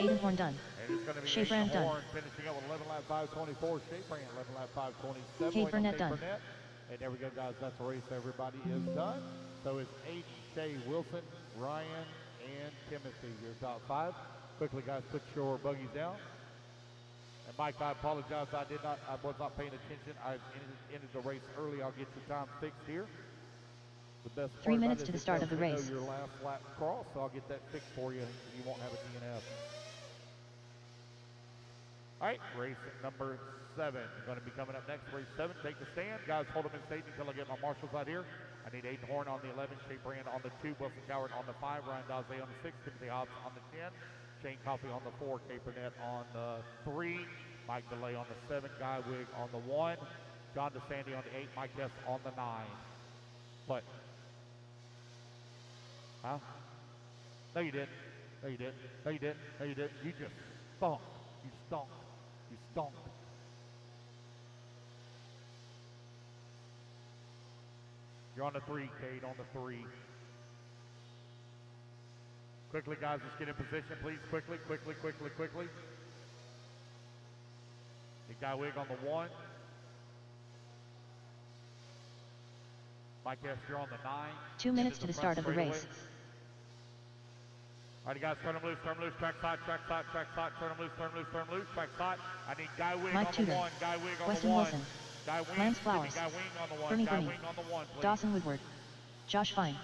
Aiden Horn done. And it's going to be Shea Brand done. Horn finishing up with 11 lap 5:24. Shea Brand 11 lap 5:27. Cade Burnett done. And there we go, guys. That's the race. Everybody is done. So it's Aiden, Shea, Wilson, Ryan, and Timothy. Your top 5. Quickly, guys, put your buggies down. And Mike, I apologize. I was not paying attention. I ended the race early. I'll get your time fixed here. The best 3 part minutes about it to the is start of the it doesn't race. know your last lap cross, so I'll get that fixed for you. You won't have a DNF. All right, race number 7 going to be coming up next. Race 7, take the stand. Guys, hold them in stage until I get my marshals out here. I need Aiden Horn on the 11, Shea Brand on the 2, Wilson Coward on the 5, Ryan Dazay on the 6, Timothy Hobbs on the 10, Shane Coffey on the 4, Kay Burnett on the 3, Mike DeLay on the 7, Guy Wig on the 1, John DeSandy on the 8, Mike Hess on the 9. But, huh? No, you didn't. No, you didn't. No, you didn't. No, you didn't. You just stunk. You stunk. You stunk. You're on the 3, Cade, on the 3. Quickly, guys, let's get in position, please. Quickly, quickly, quickly, quickly. Get Guy Wig on the 1. Mike Hess, you're on the 9. 2 minutes to the start of the race. All right, guys, turn them loose, track side, turn them loose, track side. I need Guy Wig Mike on Tudor, the 1, Guy Wig on Weston the 1. Wilson, Guy Wing, Lance Flowers, Guy Wing on the 1, Bernie Guy Bernie, Wing on the 1, please. Dawson Woodward, Josh Fine,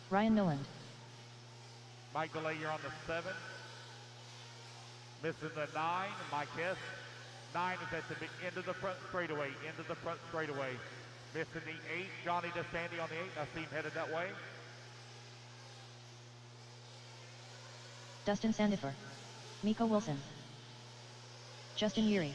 Ryan Noland. Mike DeLay, you're on the 7. Missing the 9, Mike Hess. 9 is at the end of the front straightaway, Missing the 8, Johnny DeSandy on the 8. I see him headed that way. Dustin Sandifer, Miko Wilson, Justin Yuri.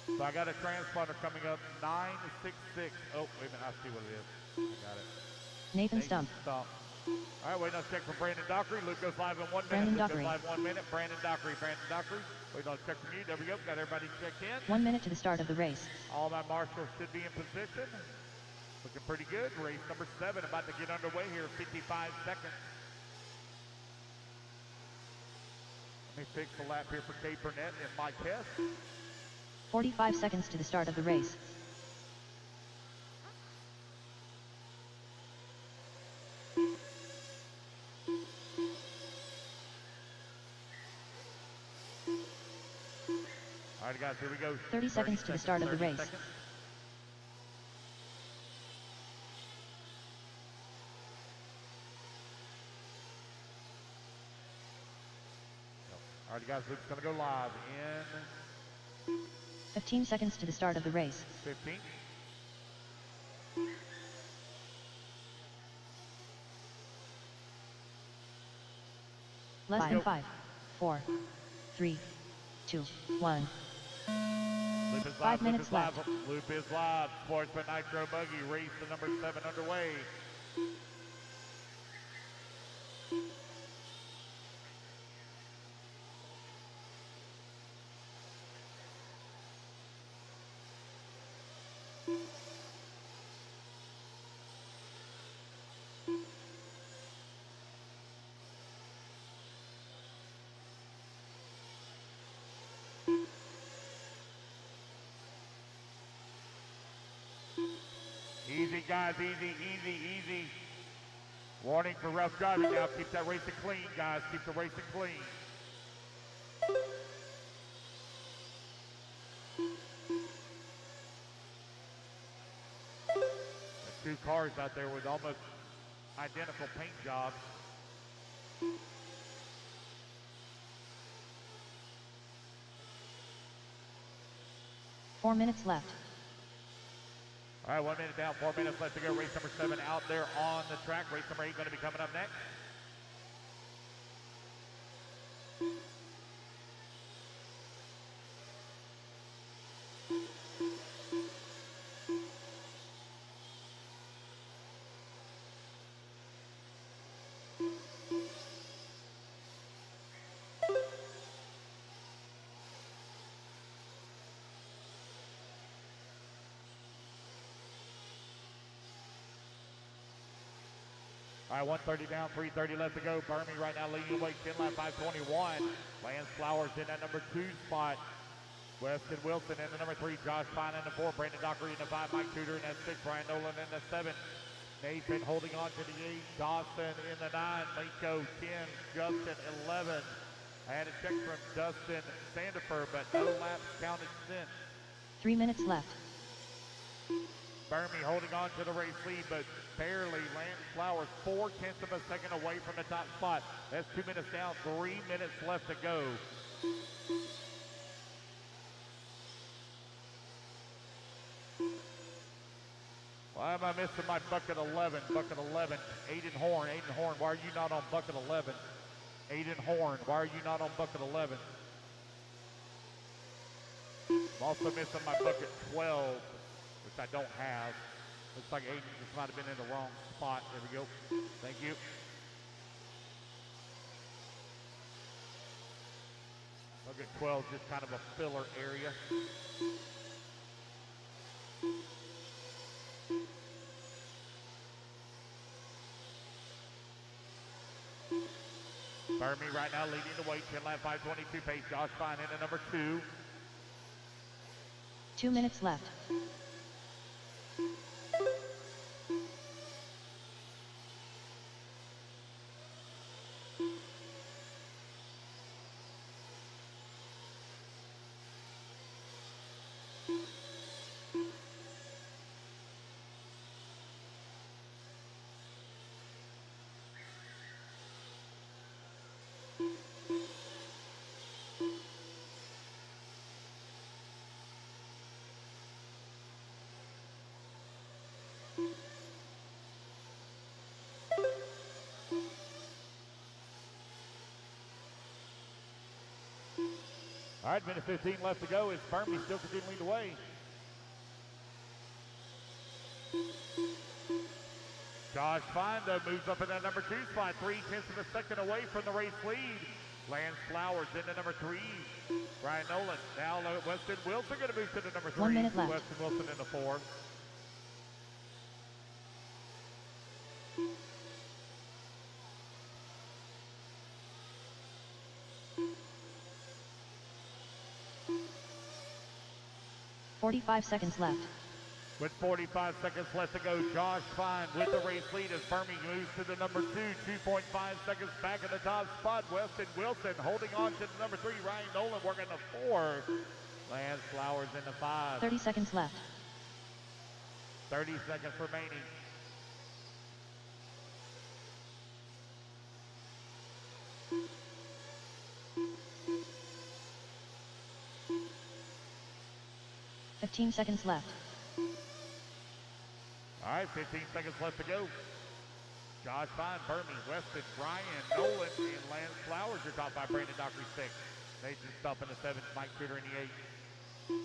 So I got a transponder coming up, 966. Oh, wait a minute, I see what it is. I got it. Nathan Stump. All right, waiting on a check from Brandon Dockery. Luke goes live in 1 minute. Brandon Luke Dockery. goes live 1 minute. Brandon Dockery. Waiting on a check from you. There we go. Got everybody checked in. 1 minute to the start of the race. All my marshals should be in position. Looking pretty good. Race number 7 about to get underway here. 55 seconds. Let me fix the lap here for Kay Burnett and Mike Hess. 45 seconds to the start of the race. All right, guys, here we go. 30 seconds to the start of the race. Seconds. All right, guys, Luke's going to go live in 15 seconds to the start of the race. 15. Less than 5, 4, 3, 2, 1. 5 minutes left. Loop is live. Sportsman Nitro Buggy race to number 7 underway. Easy, guys, easy, easy, easy. Warning for rough driving now. Keep that racing clean, guys. Keep the racing clean. There's 2 cars out there with almost identical paint jobs. Four minutes left. All right, 1 minute down, 4 minutes left to go. Race number 7 out there on the track. Race number 8 going to be coming up next. All right, 130 down, 330 left to go. Burmy right now leading the way, 10 lap, 521. Lance Flowers in that number 2 spot. Weston Wilson in the number 3. Josh Fine in the 4. Brandon Dockery in the 5. Mike Tudor in that 6. Ryan Nolan in the 7. Nathan holding on to the 8. Dawson in the 9. Mako 10. Justin 11. I had a check from Dustin Sandifer, but no laps counted since. 3 minutes left. Burmy holding on to the race lead, but barely. Lance Flowers 0.4 of a second away from the top spot. That's 2 minutes down, 3 minutes left to go. Why am I missing my bucket 11? Bucket 11, Aiden Horn. Aiden Horn, why are you not on bucket 11? Aiden Horn, why are you not on bucket 11? I'm also missing my bucket 12, which I don't have. Looks like Aiden just might have been in the wrong spot. There we go. Thank you. Bucket 12 is just kind of a filler area. Burmy right now leading the way, 10 lap 5:22 pace. Josh Fine in at number 2. 2 minutes left. All right, minute 15 left to go. It's Burmy still continuing the way. Josh Fine, though, moves up in that number 2 spot, 0.3 of a second away from the race lead. Lance Flowers into number 3. Ryan Nolan. Now Weston Wilson going to move to the number 3. 1 minute left. Weston Wilson in the 4. $45 seconds left. With 45 seconds left to go, Josh Fine with the race lead as Burmy moves to the number 2, 2.5 seconds back in the top spot. Weston Wilson holding on to the number 3. Ryan Nolan working the 4. Lance Flowers in the 5. 30 seconds left. 30 seconds remaining. $15 seconds left. All right, 15 seconds left to go. Josh Fine, Burmy, Weston, Ryan, Nolan, and Lance Flowers are top by Brandon Dockery 6. Nathan Stupp in the 7, Mike Shooter in the 8.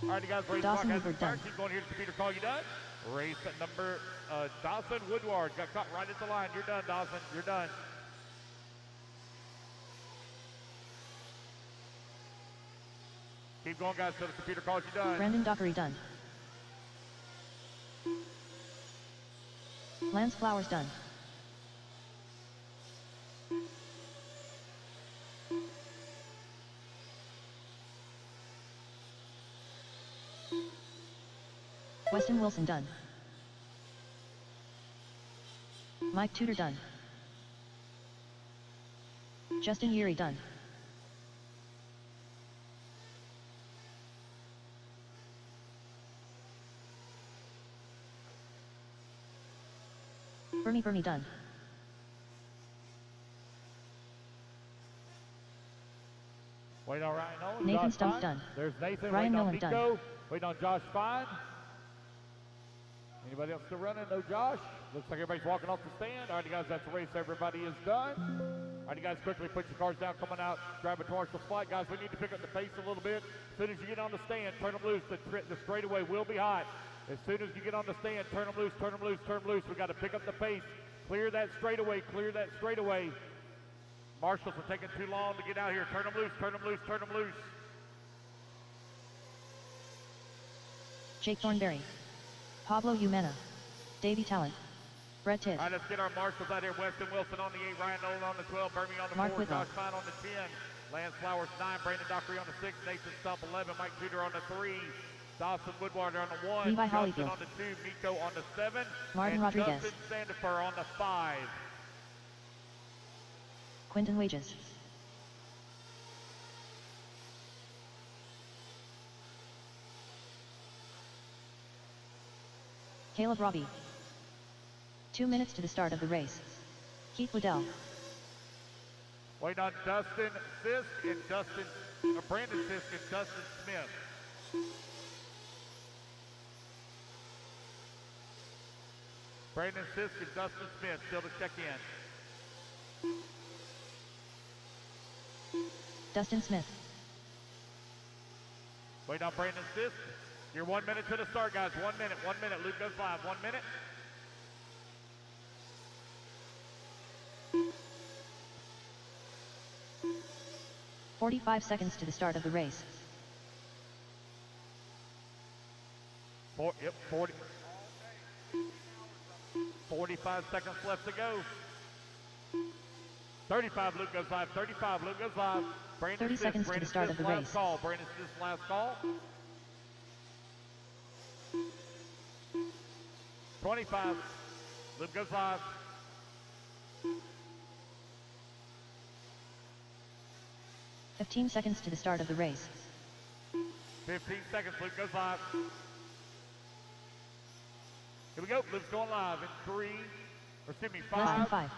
All right, you guys, race clock has started. Keep going here to computer call. You done? Race at number Dawson Woodward got caught right at the line. You're done, Dawson. You're done. Keep going, guys, till the computer calls you done. Brandon Dockery done. Lance Flowers done. Weston Wilson done. Mike Tudor done. Justin Yeary done. Burmy done. Wait on Ryan Nolan. Nathan Josh Stump's Fine. done. There's Nathan. Ryan Waiting on Nolan Nico. done. Waiting on Josh Fine. Anybody else still running? No Josh. Looks like everybody's walking off the stand. All right, you guys, that's the race. Everybody is done. All right, you guys, quickly put your cars down. Coming out, driving towards the flight. Guys, we need to pick up the pace a little bit. As soon as you get on the stand, turn them loose. The straightaway will be hot. As soon as you get on the stand, turn them loose, turn them loose, turn them loose. We got to pick up the pace. Clear that straightaway, clear that straightaway. Marshals are taking too long to get out here. Turn them loose, turn them loose, turn them loose. Jake Thornberry. Pablo Umena. Davey Talent. Brett Titt. All right, let's get our marshals out here. Weston Wilson on the 8, Ryan Nolan on the 12, Burmy on the Mark 4, Whitlock. Josh Fine on the 10, Lance Flowers 9, Brandon Dockery on the 6, Nathan Stupp 11, Mike Tudor on the 3, Dawson Woodwater on the 1. Levi Justin Holyfield. on the 2. Miko on the 7. Martin and Rodriguez. Justin Sandifer on the 5. Quinton Wages. Caleb Robbie. 2 minutes to the start of the race. Keith Liddell. Waiting on Dustin Sisk and Brandon Sisk and Dustin Smith. Brandon Sisk and Dustin Smith still to check in. Dustin Smith. Waiting on Brandon Sisk. You're 1 minute to the start, guys. 1 minute, 1 minute. Luke goes live. 1 minute. "45 seconds to the start of the race. 45 seconds left to go. 35, Luke goes live. 35, Luke goes live. Brandon 30 seconds to the start of the race. Call. Brandon Smith's last call. 25, Luke goes live. 15 seconds to the start of the race. 15 seconds, Luke goes live. Here we go, Luke's going live in 5. Less than 5,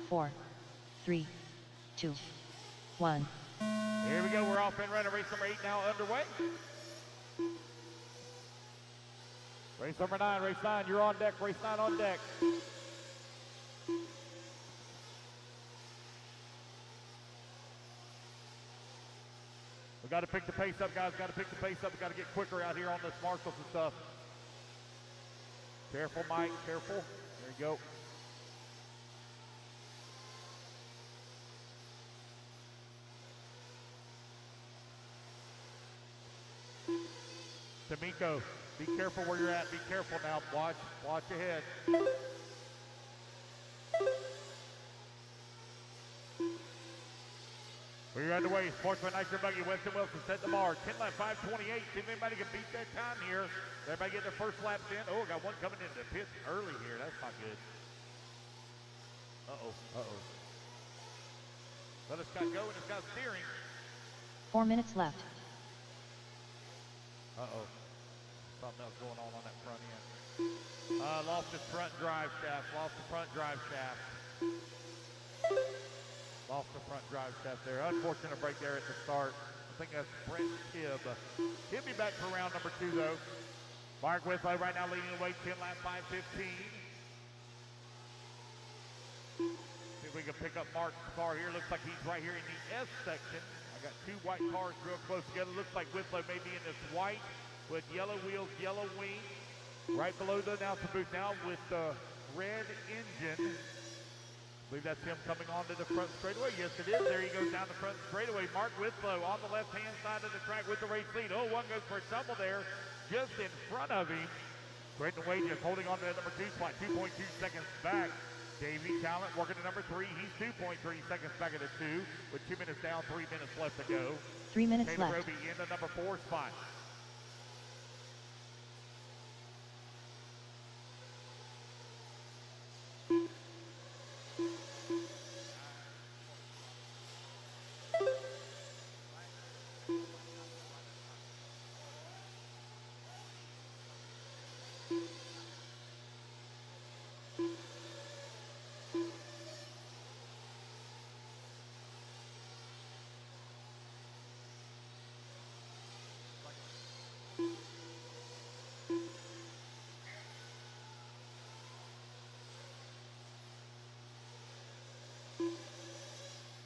4, 3, 2, 1. Here we go, we're off and running. Race number 8 now underway. Race number 9, race 9, you're on deck. Race 9 on deck. We got to pick the pace up, guys. Got to pick the pace up. We got to get quicker out here on this marshals and stuff. Careful, Mike. Careful. There you go. D'Amico, be careful where you're at. Be careful now. Watch ahead. We're underway. Sportsman, Nitro Buggy, Weston Wilson set the bar. 10 lap 5:28. See if anybody can beat that time here. Everybody get their first laps in. Oh, got one coming into the pits early here. That's not good. Uh-oh. But it's got going. It's got steering. 4 minutes left. Uh-oh. Something else going on that front end. Lost his front drive shaft. Lost the front drive shaft. Lost the front drive shaft there. Unfortunate break there at the start. I think that's Brent Tibb. He'll be back for round number 2, though. Mark Whitlow right now leading the way, 10 lap 5:15. See if we can pick up Mark's car here. Looks like he's right here in the S section. I got 2 white cars real close together. Looks like Whitlow may be in this white with yellow wheels, yellow wing. Right below the announcer booth now with the red engine. I believe that's him coming onto the front straightaway. Yes, it is. There he goes down the front straightaway. Mark Whitlow on the left-hand side of the track with the race lead. Oh, one goes for a tumble there just in front of him. Quentin Wages holding on to that number 2 spot, 2.2 seconds back. Davey Talent working to number 3. He's 2.3 seconds back at the 2 with 2 minutes down, 3 minutes left to go. 3 minutes Taylor left. Roby in the number 4 spot.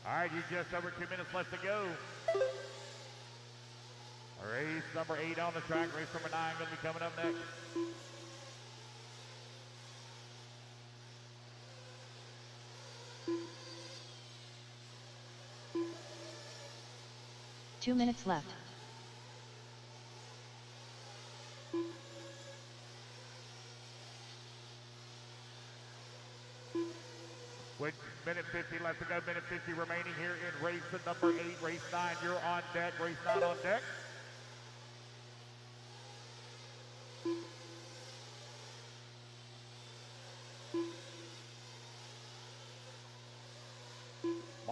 All right, you just over 2 minutes left to go. Race number 8 on the track. Race number 9 going to be coming up next. Two minutes left. With minute 50 left to go, minute 50 remaining here in race number 8, race 9. You're on deck, race 9 on deck.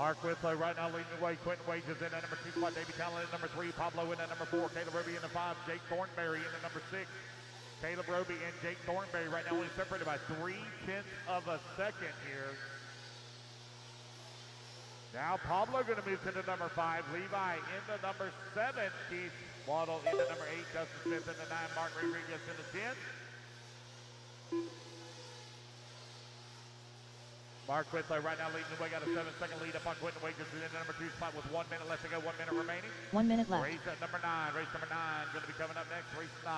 Mark Whitlow right now leading the way. Quentin Wages in at number 2 spot. Davey Talent in number 3. Pablo in at number 4. Caleb Roby in the 5. Jake Thornberry in at number 6. Caleb Roby and Jake Thornberry right now only separated by 0.3 of a second here. Now Pablo going to move to the number 5. Levi in the number 7. Keith Waddle in the number 8. Justin Smith in the 9. Mark Rodriguez in the 10. Mark Whitlow right now leading the way, got a 7-second lead up on Quentin Wages in the number 2 spot with 1 minute left to go, 1 minute remaining. 1 minute left. Race at number 9, race number 9 going to be coming up next, race 9.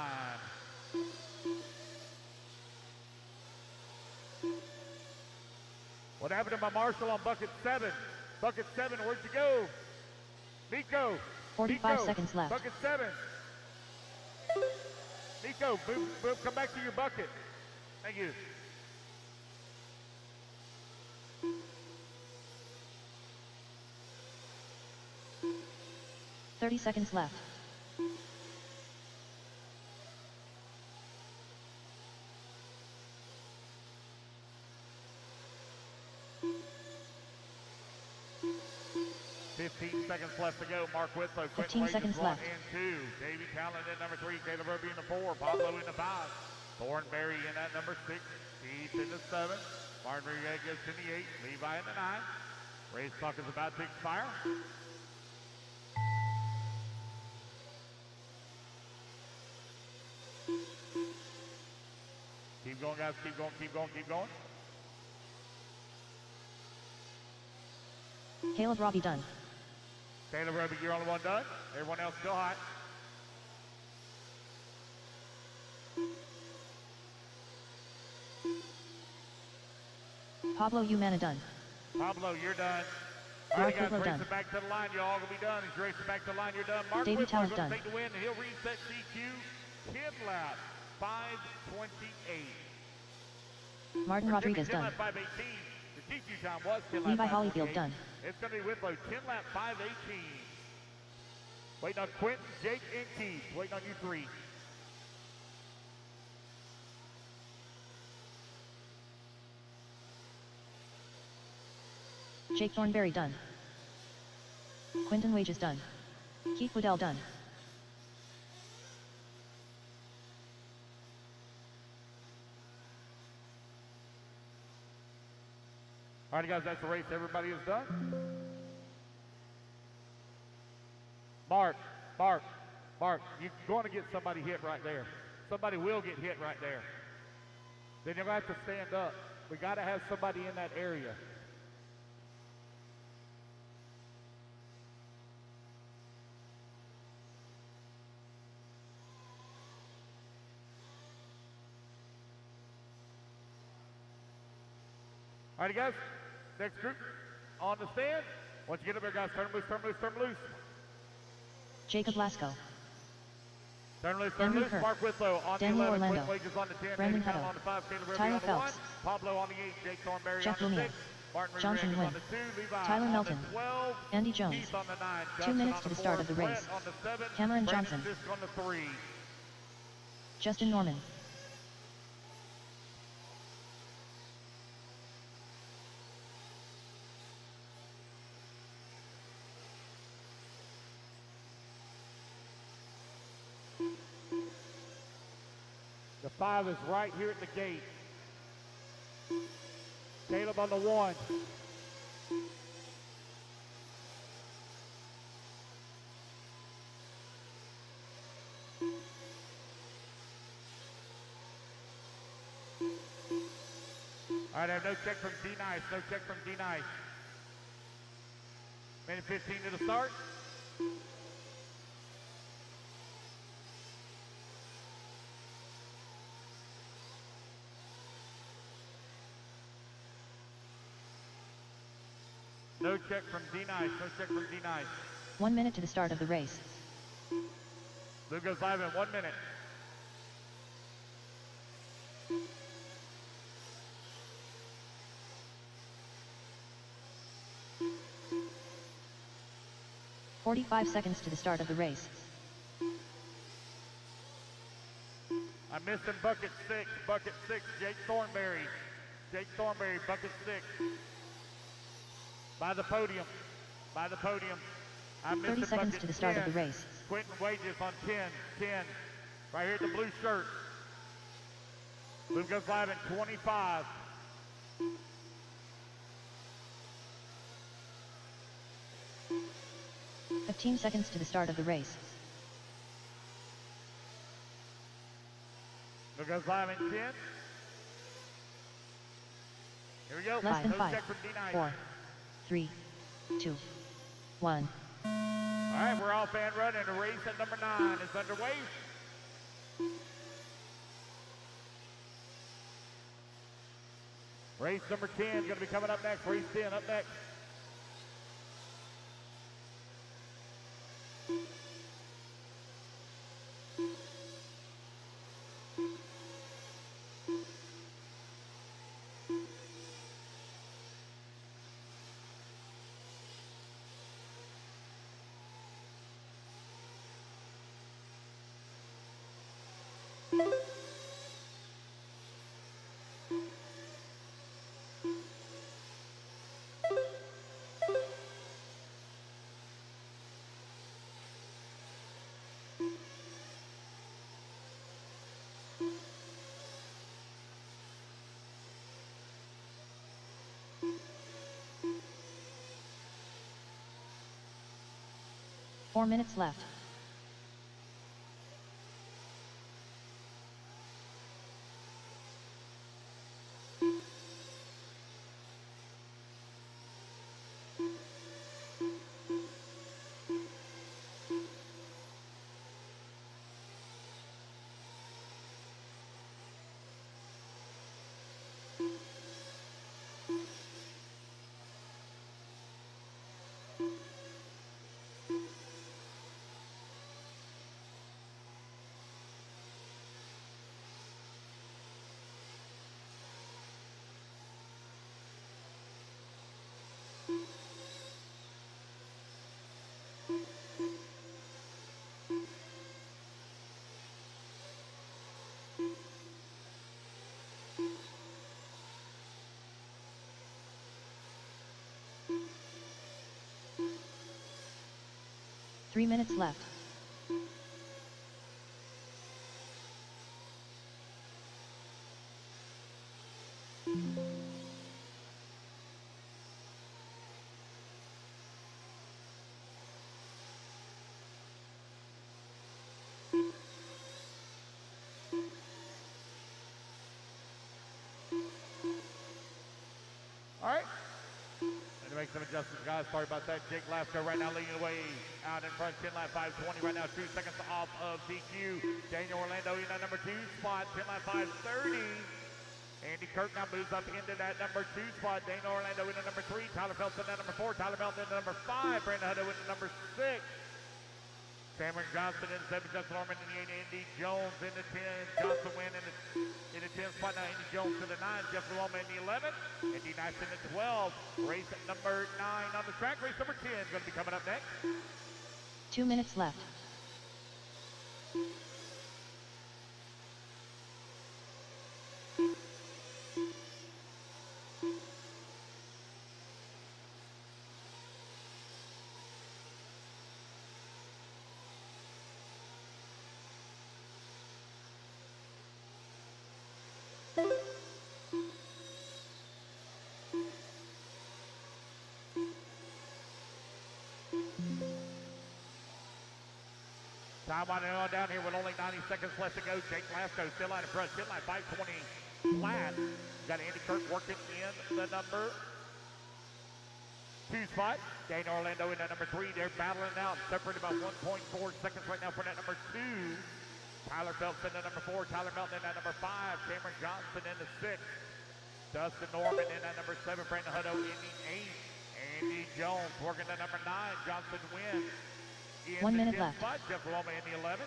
What happened to my marshal on bucket 7? Bucket 7, where'd you go? Nico. 45 seconds left. Bucket 7. Nico, move, come back to your bucket. Thank you. $30 seconds left. $15 seconds left to go. Mark Whitlow, 15 seconds left. 1 and 2. Davey Talent in number 3. Caleb Roby in the 4. Pablo in the 5. Thornberry in at number 6. Keith in the 7. Martin Rodriguez in the 8. Levi in the 9. Race clock is about to expire. Keep going, guys. Keep going, keep going, keep going. Caleb Roby done. Caleb Roby, you're only one done. Everyone else still hot. Pablo Umana done. Pablo, you're done. Mark All right, guys, Whitlow racing done. back to the line. You're all going to be done. He's racing back to the line. You're done. Mark Davey Whitlow Talent going done. to take the win. He'll reset CQ 10 lap, 5:28. Martin Rodriguez done. 5:18. The TQ time was 10 lap, Levi 5:28. Holyfield done. It's going to be Whitlow, 10 lap, 5:18. Waiting on Quentin, Jake, and Keith. Waiting on you 3. Jake Thornberry done. Quentin Wages done. Keith Waddell done. All right, guys, that's the race. Everybody is done. Mark, you're going to get somebody hit right there. Somebody will get hit right there. Then you're going to have to stand up. We got to have somebody in that area. All right, guys, next group on the stand. Once you get up there, guys, turn loose, turn loose, turn loose. Jacob Lasco. Turn loose, turn Andrew loose. Kerr. Mark Whitlow on Daniel the 11, Orlando. Quentin Wages on the 10, Brandon Davey Talent Hutto. on the 5, Caleb Roby Tyler on the Phelps. 1, Pablo on the 8, Jake Thornberry Jeff on the Lumia. 6, Martin Jonathan Rodriguez Wynn. on the 2, Levi Tyler on Melton. the 12, Andy Jones. Keith on the 9, 2 Justin minutes on to the start 4, of the Brett race. on the 7, Cameron Brandon Johnson. Fisk on the 3. Justin Norman. The 5 is right here at the gate. Caleb on the 1. All right, I have no check from D-Nice, no check from D-Nice. Minute 15 to the start. No check from D-Nice, no check from D-Nice. 1 minute to the start of the race. Blue goes live in 1 minute. $45 seconds to the start of the race. I'm missing bucket 6, Jake Thornberry. Jake Thornberry, bucket 6. By the podium. By the podium. 30 seconds to the start of the race. Quentin Wages on 10. 10. Right here at the blue shirt. Blue goes live in 25. $15 seconds to the start of the race. Blue goes live in 10. Here we go. Less than No 5, check from D9. 4, 3, 2, 1. All right, we're off and running. The race at number 9 is underway. Race number 10 is going to be coming up next. Race 10 up next. Four minutes left. Three minutes left. All right. To make some adjustments, guys. Sorry about that. Jake Lasco right now leading the way out in front. 10 lap 5:20 right now. 2 seconds off of DQ. Daniel Orlando in that number 2 spot. 10 lap 5:30. Andy Kirk now moves up into that number 2 spot. Daniel Orlando in the number 3. Tyler Phelps in that number 4. Tyler Melton in the number 5. Brandon Hutto in the number 6. Cameron Johnson in 7. Justin Norman in the 8. Andy Jones in the 10. Johnson win in the 10 spot. Now Andy Jones in the 9. Jeffrey Loma in the 11. Andy Nice in the 12. Race at number 9 on the track. Race number 10 is going to be coming up next. 2 minutes left. Time on down here with only 90 seconds left to go. Jake Lasco still out in front. 10 line 5:20 flat. Got Andy Kirk working in the number 2 spot. Daniel Orlando in that number 3. They're battling out. Separated about 1.4 seconds right now for that number 2. Tyler Phelps in the number 4. Tyler Melton in that number 5. Cameron Johnson in the 6. Dustin Norman in that number 7. Brandon Hutto in the 8. Andy Jones working the number 9. Johnson wins. 1 minute left. Jeff Loma in the 11.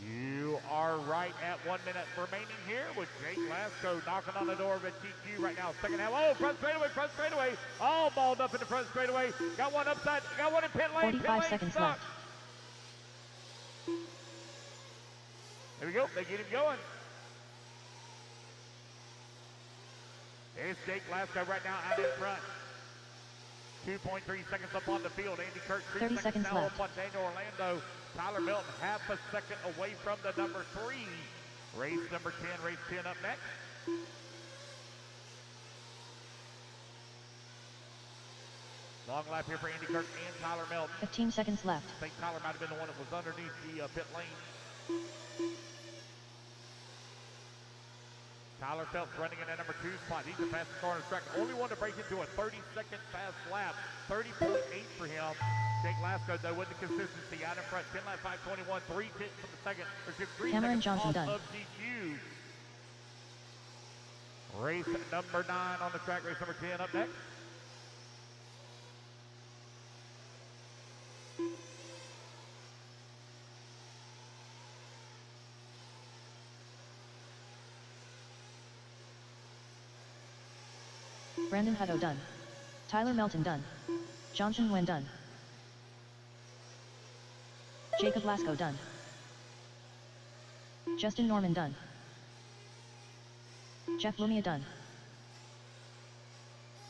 You are right at 1 minute remaining here with Jake Lasco knocking on the door of a TQ right now. Second half. Oh, front straightaway. All balled up in the front straightaway. Got one upside. Got one in pit lane. 45 seconds left. There we go. They get him going. It's Jake Lasco right now out in front. 2.3 seconds up on the field. Andy Kirk, 3 seconds now left. up on Daniel Orlando. Tyler Milton, half a second away from the number 3. Race number 10, race 10 up next. Long lap here for Andy Kirk and Tyler Milton. 15 seconds left. I think Tyler might have been the one that was underneath the pit lane. Tyler Phelps running in at number 2 spot. He's the fastest car on the track. Only one to break into a 30-second fast lap. 30.8 for him. Jake Lasco, though, with the consistency out in front. 10 lap 5:21, 3 tenths from the second. Or 3 Cameron seconds Johnson off done. of GQ. Race number 9 on the track. Race number 10 up next. Brandon Hutto done. Tyler Melton done. Johnson Wen done. Jacob Lasco done. Justin Norman done. Jeff Lumia done.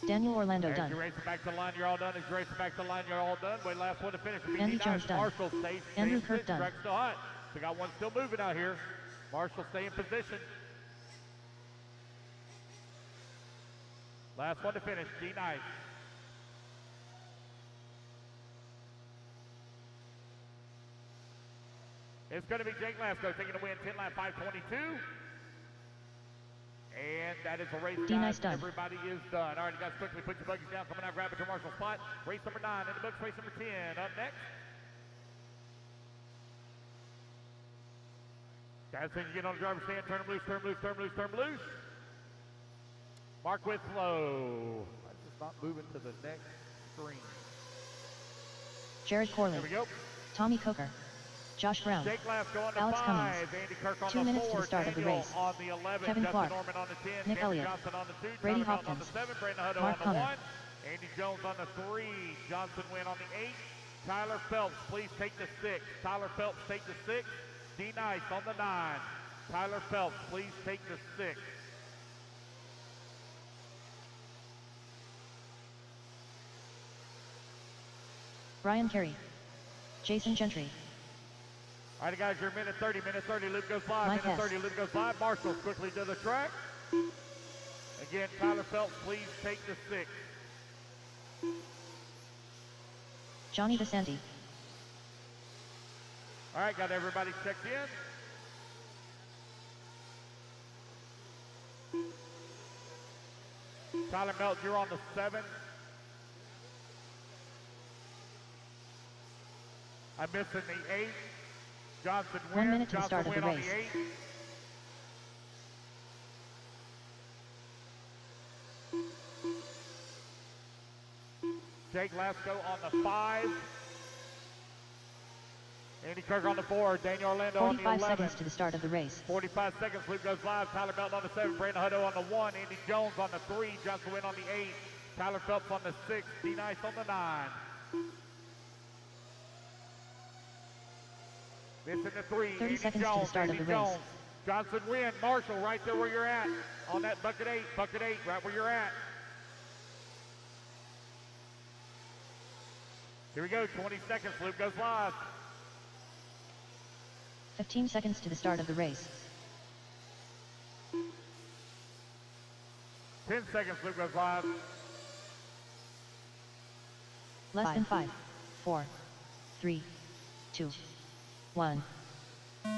Daniel Orlando done. As you're racing back to the line, you're all done. As you're racing back to the line, you're all done. Wait, last one to finish. Andy Jones done. Marshall stays. Andrew Kirk done. Track's still hot. We got one still moving out here. Marshall stay in position. Last one to finish, D-Nice. It's going to be Jake Lasco taking the win, 10 lap 5:22. And that is a race, D-Nice guys. done. Everybody is done. All right, you guys quickly put your buggies down. Coming out, grab it to Marshall spot. Race number 9 in the books, race number 10 up next. Guys, when you get on the driver's stand, turn them loose, turn them loose, turn them loose, turn them loose. Mark Whitlow. That's just not moving to the next screen. Jared Corley. Here we go. Tommy Coker. Josh Brown. Jake Lasco on the Alex 5. Cummings. Andy Kirk on 2 the minutes 4. to the start of the Daniel race. on the 11. Kevin Justin Clark. Norman on the 10. Nick Cameron Elliott. Johnson on the 2. Brady Tyler Melton on the Hopkins. 7. Brandon Hutto Mark on the Hunter. 1. Andy Jones on the 3. Johnson Wynn on the 8. Tyler Phelps, please take the 6. Tyler Phelps, take the 6. D-Nice on the 9. Tyler Phelps, please take the 6. Brian Carey. Jason Gentry. All right, guys, you're minute 30. Minute 30, loop goes live. Mike Minute Hess. 30, loop goes live. Marshall quickly to the track. Again, Tyler Phelps, please take the 6. Johnny DeSanti. All right, got everybody checked in. Tyler Melton, you're on the 7. I'm missing the 8. Johnson 1 Wynn. minute to the start of the Johnson Wynn race. on the 8. Jake Lasco on the 5. Andy Kirk on the 4. Daniel Orlando on the 11. 45 seconds to the start of the race. 45 seconds, loop goes live. Tyler Melton on the 7. Brandon Hutto on the 1. Andy Jones on the 3. Johnson Wynn on the 8. Tyler Phelps on the 6. D-Nice on the 9. Missing the 3. 30 Andy seconds to Jones, the start Andy of the race. Jones. Johnson Wynn, Marshall, right there where you're at. On that bucket 8, right where you're at. Here we go, 20 seconds, loop goes live. 15 seconds to the start of the race. 10 seconds, loop goes live. Less than 5, 4, 3, 2, 1. All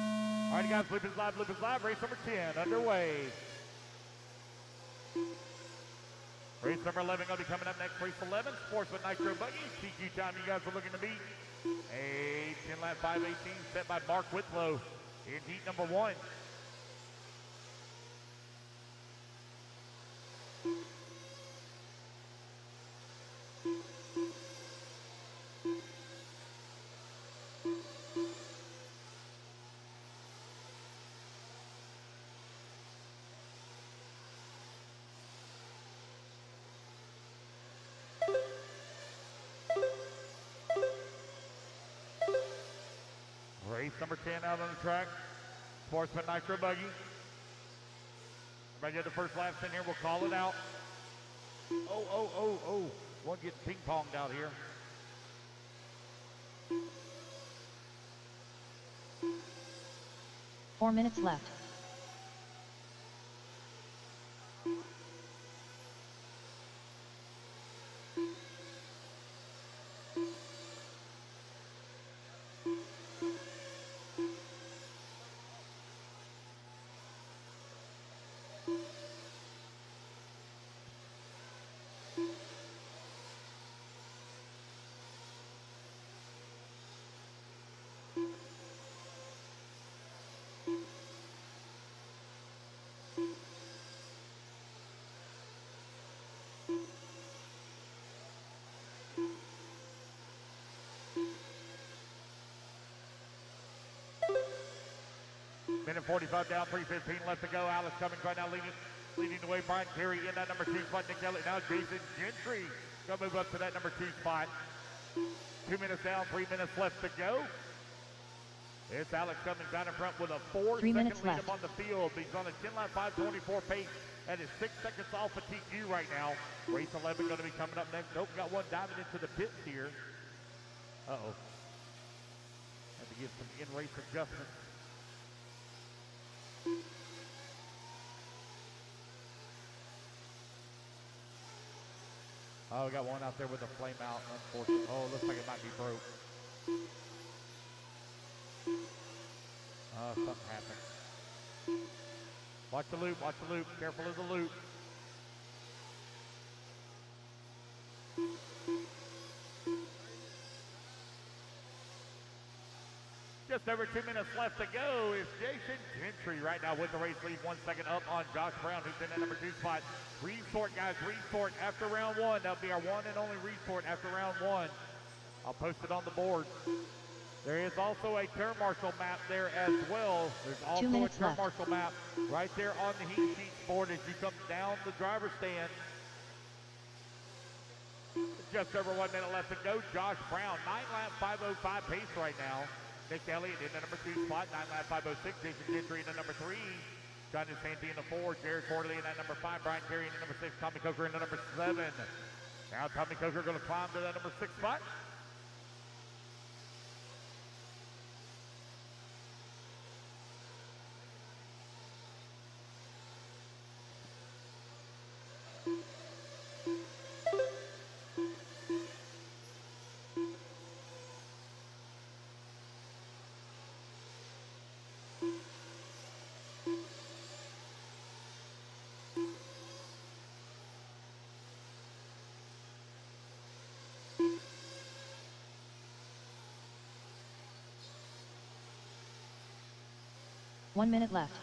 right, guys, loop is live. Race number 10 underway. Race number 11 going to be coming up next. Race 11, Sportsman Nitro Buggy. TQ time you guys are looking to beat. A 10 lap 5:18 set by Mark Whitlow in heat number 1. Race number 10 out on the track. Sportsman Nitro Buggy. Everybody get the first laps in here. We'll call it out. Oh. One gets ping-ponged out here. Four minutes left. Minute 45 down, 3:15 left to go. Alex Cummings right now leading the way. Brian Carey in that number 2 spot. Nick Elliott now. Jason Gentry gonna move up to that number 2 spot. 2 minutes down, 3 minutes left to go. It's Alex Cummings down in front with a 4-second lead up on the field. He's on a 10-lap 5:24 pace. That is 6 seconds off of TQ right now. Race 11 going to be coming up next. Nope, got one diving into the pits here. Uh-oh. Had to give some in-race adjustments. Oh, we got one out there with a flame out, unfortunately. Oh, looks like it might be broke. Oh, something happened. Watch the loop, careful of the loop. Just over 2 minutes left to go. It's Jason Gentry right now with the race lead. 1 second up on Josh Brown, who's in that number 2 spot. Resort, guys, resort after round 1. That'll be our one and only resort after round 1. I'll post it on the board. There is also a turn marshal map there as well. There's also a turn marshal map right there on the heat sheet board as you come down the driver's stand. Just over 1 minute left to go. Josh Brown, 9-lap 5:05 pace right now. Nick Elliott in the number 2 spot, 9-lap 5:06. Jason Gentry in the number 3. John Santy in the 4. Jared Corley in that number 5. Brian Carey in the number 6. Tommy Coker in the number 7. Now Tommy Coker going to climb to that number 6 spot. One minute left.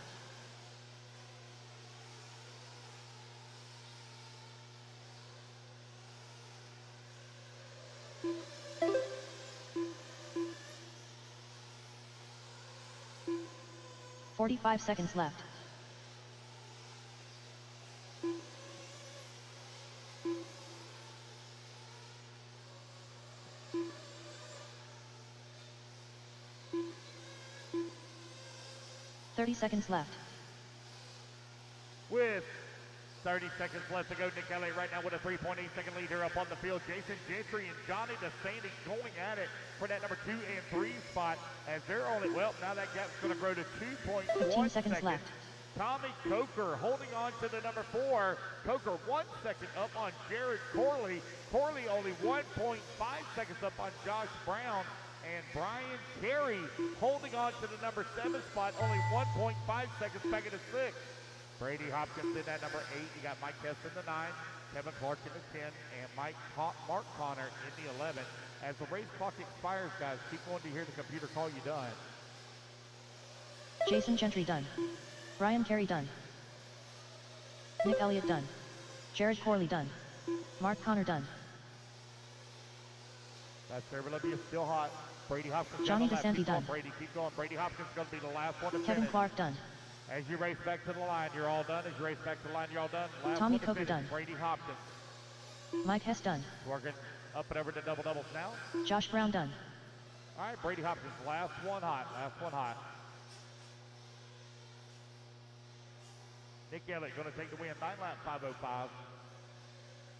"45 seconds left. "30 seconds left. With 30 seconds left to go, Nick Elliott right now with a 3.8-second lead here up on the field. Jason Gentry and Johnny DeSanti going at it for that number 2 and 3 spot as they're only, well, now that gap's going to grow to 2.1 15 seconds left. Tommy Coker holding on to the number 4. Coker 1 second up on Jared Corley. Corley only 1.5 seconds up on Josh Brown. And Brian Carey holding on to the number 7 spot, only 1.5 seconds back into 6. Brady Hopkins in that number 8. You got Mike Hess in the 9, Kevin Clark in the 10, and Mark Connor in the 11. As the race clock expires, guys, keep going to hear the computer call you done. Jason Gentry done. Brian Carey done. Nick Elliott done. Jared Corley done. Mark Connor done. That's Olivia still hot. Brady Hopkins. Johnny DeSanti done. Brady, keep going. Brady Hopkins is going to be the last one to Kevin finish. Clark done. As you race back to the line, you're all done. As you race back to the line, you're all done. Last Tommy one to Coker finish, done. Brady Hopkins. Mike Hess done. Working up and over to double-doubles now. Josh Brown done. All right, Brady Hopkins, last one hot. Last one hot. Nick Elliott going to take the win, 9 lap 5:05.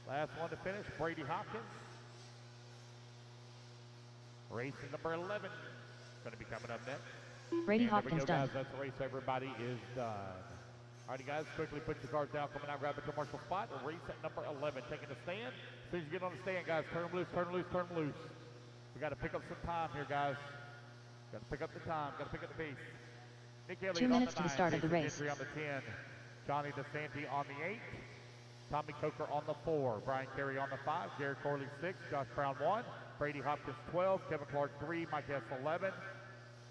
Last one to finish, Brady Hopkins. Racing number 11 going to be coming up next. Brady And Hopkins there we go, done. guys. That's the race. Everybody is done. Alrighty, guys, quickly put your cars down. Coming out, grab a commercial spot. Race at number 11, taking the stand. As soon as you get on the stand, guys, turn them loose, turn them loose, turn them loose. We got to pick up some time here, guys. Got to pick up the time. Got to pick up the pace. Nick Elliott 2 minutes on the 9, to the start of the race. Gentry on the 10. Johnny DeSanti on the 8. Tommy Coker on the 4. Brian Carey on the 5. Jared Corley 6. Josh Brown 1. Brady Hopkins 12. Kevin Clark 3. Mike Hess 11.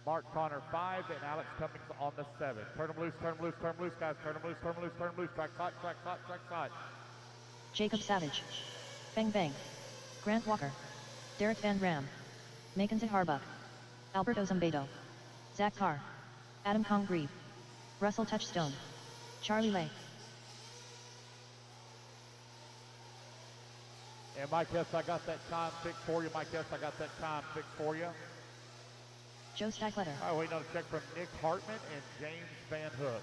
Mark Connor 5, and Alex Cummings on the 7. Turn them loose, turn them loose, turn them loose, guys. Turn them loose, turn them loose, turn them loose. Track hot, track hot, track hot. Jacob Savage. Bang Bang. Grant Walker. Derek Van Ram. Mackenzie Harbuck. Alberto Zumbedo. Zach Carr. Adam Congreve. Russell Touchstone. Charlie Lay. And Mike Hess, I got that time fixed for you. Mike Hess, I got that time fixed for you. Joe Stackletter. All right, waiting on a check from Nick Hartman and James Van Hook.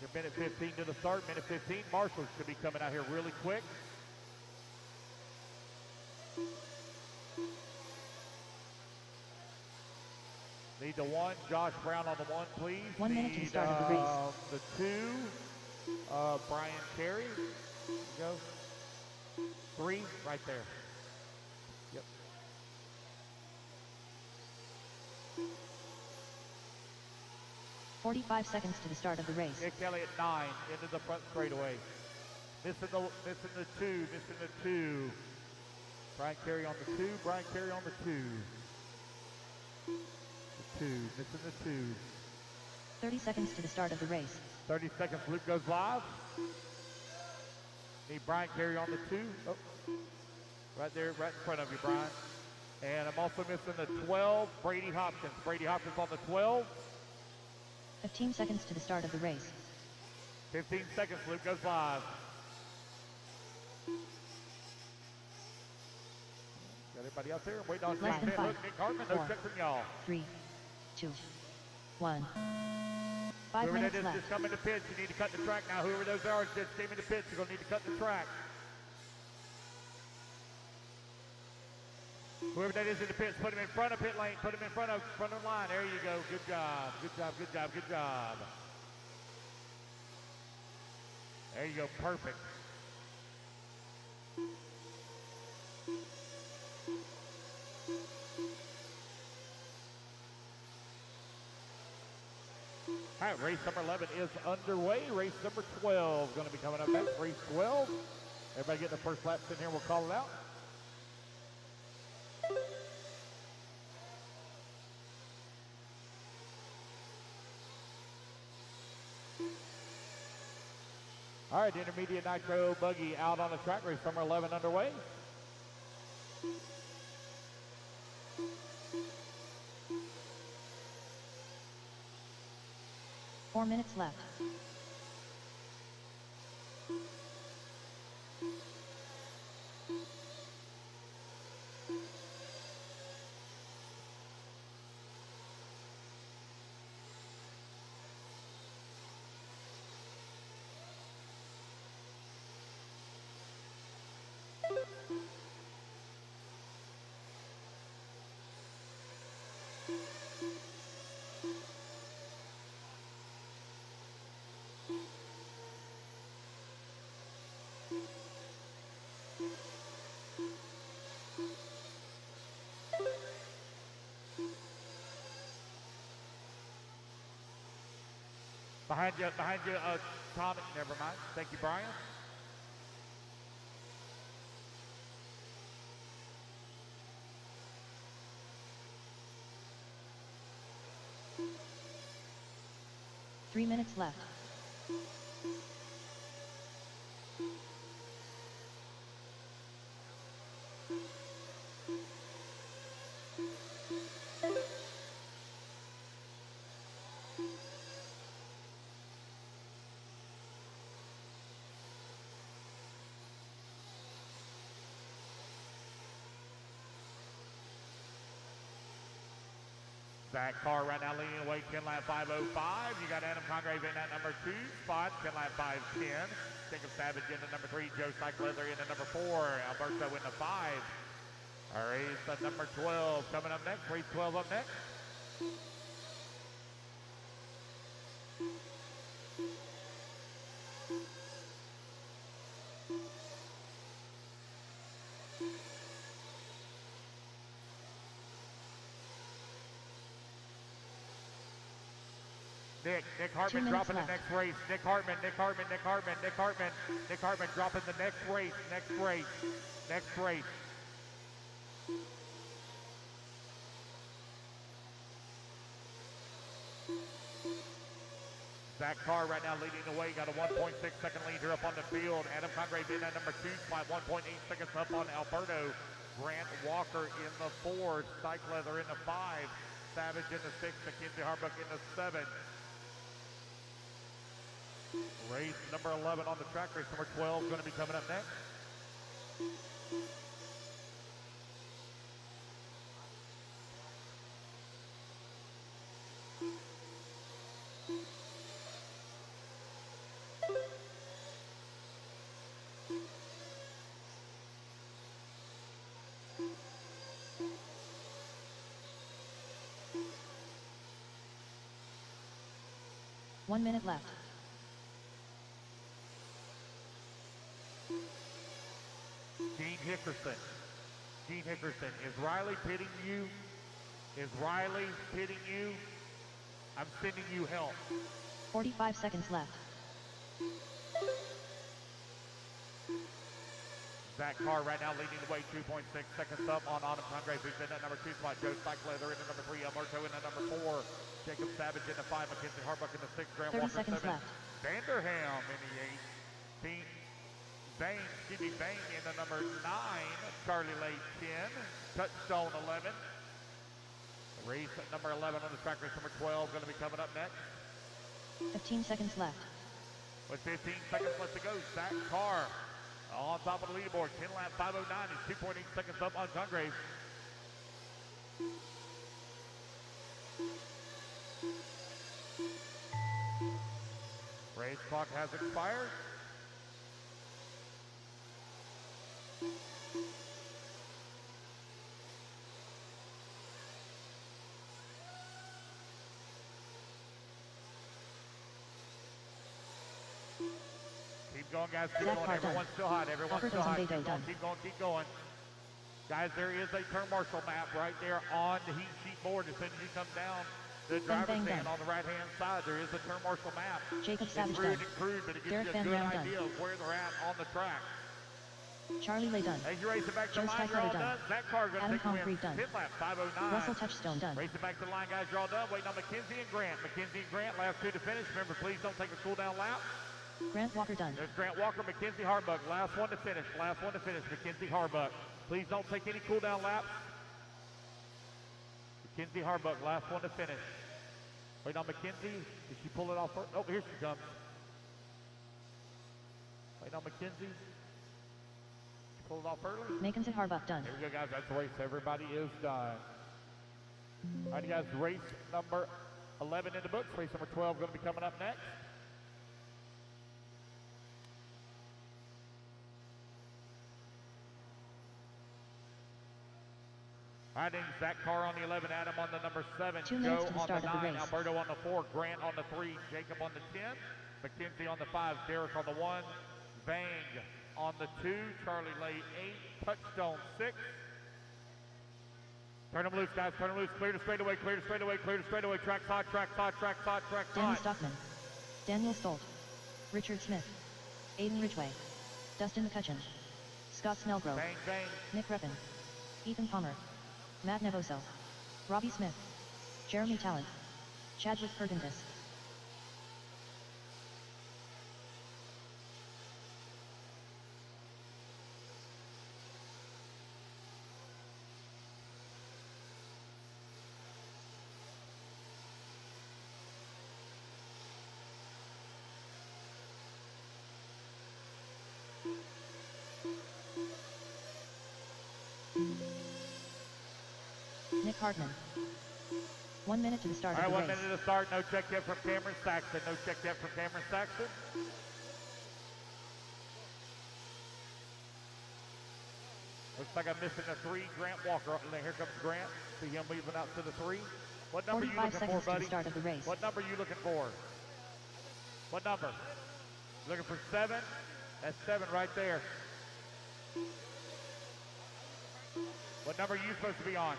Your minute 15 to the start, minute 15. Marshall should be coming out here really quick. Need the 1, Josh Brown on the 1, please. 1 minute to the start of the race. The 2, Brian Carey. There you go. 3, right there. Yep. "45 seconds to the start of the race. Nick Elliott 9 into the front straightaway. Missing the 2. Brian Carey on the 2. Brian Carey on the 2. The 2. Missing the 2. 30 seconds to the start of the race. 30 seconds. Luke goes live. Need Brian Carey on the 2. Oh, right there, right in front of you, Brian. And I'm also missing the 12. Brady Hopkins. Brady Hopkins on the 12. 15 seconds to the start of the race. 15 seconds. Luke goes live. Got everybody out there waiting on Less than 5, Nick Hartman. No 4, check from y'all. 3, 2, 1. 5 Whoever minutes that is left. just coming to pits, you need to cut the track now. Whoever those are just came into pits, you're going to need to cut the track. Whoever that is in the pits, put him in front of pit lane. Put him in front of the line. There you go. Good job. Good job. Good job. Good job. There you go. Perfect. All right, race number 11 is underway. Race number 12 is going to be coming up next. Race 12. Everybody get the first laps in here. We'll call it out. All right, the intermediate Nitro Buggy out on the track. Race number 11 underway. Four minutes left. Behind you, Tom, never mind. Thank you, Brian. Three minutes left. Zach Carr right now leading away, 10 lap 5:05. You got Adam Congrave in at number 2 spot, 10 lap 5:10. Jacob Savage in at number 3, Joe Cycleather in at number 4, Alberto in the 5. Race at number 12 coming up next, race 12 up next. Nick Hartman dropping the next race. Nick Hartman dropping the next race. Zach Carr right now leading the way, got a 1.6 second lead here up on the field. Adam Congrave in at number 2 spot, 1.8 seconds up on Alberto. Grant Walker in the 4, Cycleather in the 5, Savage in the 6, Mackenzie Harbuck in the 7. Race number 11 on the track. Race number 12 is going to be coming up next. One minute left. Gene Hickerson, is Riley pitting you? I'm sending you help. 45 seconds left. Zach Carr right now leading the way, 2.6 seconds up on Adam Congrave, who's in at number 2 spot. Joe Cycleather in at number 3, Alberto in at number 4. Jacob Savage in the 5, Mackenzie Harbuck in the 6, Grant 30 Walker seconds 7. left. Vanderham in the 8. Bang in the number 9, Charlie Lake 10, Touchstone 11. Race at number 11 on the track, race number 12 going to be coming up next. 15 seconds left. With 15 seconds left to go, Zach Carr on top of the leaderboard, 10 lap 5:09, is 2.8 seconds up on Congrave. Race clock has expired. Keep going, guys. Keep going. Everyone's still hot. Keep going. Guys, there is a turn marshal map right there on the heat sheet board. As soon as you come down the driver's stand on the right-hand side, there is a turn marshal map. Jacob Savage done. It's crude, but it gives you a good idea of where they're at on the track. Charlie Lay done. As you race it back to Joe the line, you're all done. Zach Carr going to take the win. Done. Pit lap 5:09. Russell Touchstone done. Race it back to the line, guys. You're all done. Waiting on Mackenzie and Grant. Last 2 to finish. Remember, please don't take a cool-down lap. Grant Walker done. There's Grant Walker, Mackenzie Harbuck. Last one to finish. Mackenzie Harbuck. Please don't take any cool-down laps. Mackenzie Harbuck, last one to finish. Wait on Mackenzie. Did she pull it off first? Oh, here she comes. Wait on Mackenzie. She pulled it off early. Mackenzie Harbuck done. Here we go, guys. That's the race. Everybody is done. All right, guys. Race number 11 in the books. Race number 12 going to be coming up next. All right, Zach Carr on the 11, Adam on the number 7, Joe on the 9, Alberto on the 4, Grant on the 3, Jacob on the 10, Mackenzie on the 5, Derek on the 1, Bang on the 2, Charlie Lay 8, Touchstone 6. Turn them loose, guys, turn them loose, clear the straightaway, track side. Danny Stockman, Daniel Stolt, Richard Smith, Aiden Ridgway, Dustin McCutcheon, Scott Snellgrove, Bang. Nick Reppin, Ethan Palmer, Matt Nevoso, Robbie Smith, Jeremy Talent, Chadwick Perdentis. Nick Hartman, 1 minute to the start All of right, the 1 race. minute to start. No check yet from Cameron Saxton. No check yet from Cameron Saxton. Looks like I'm missing a 3. Grant Walker. Here comes Grant. See him moving out to the 3. What number are you 45 looking seconds for, buddy? to the start of the race. What number are you looking for? What number? Looking for 7? That's 7 right there. What number are you supposed to be on?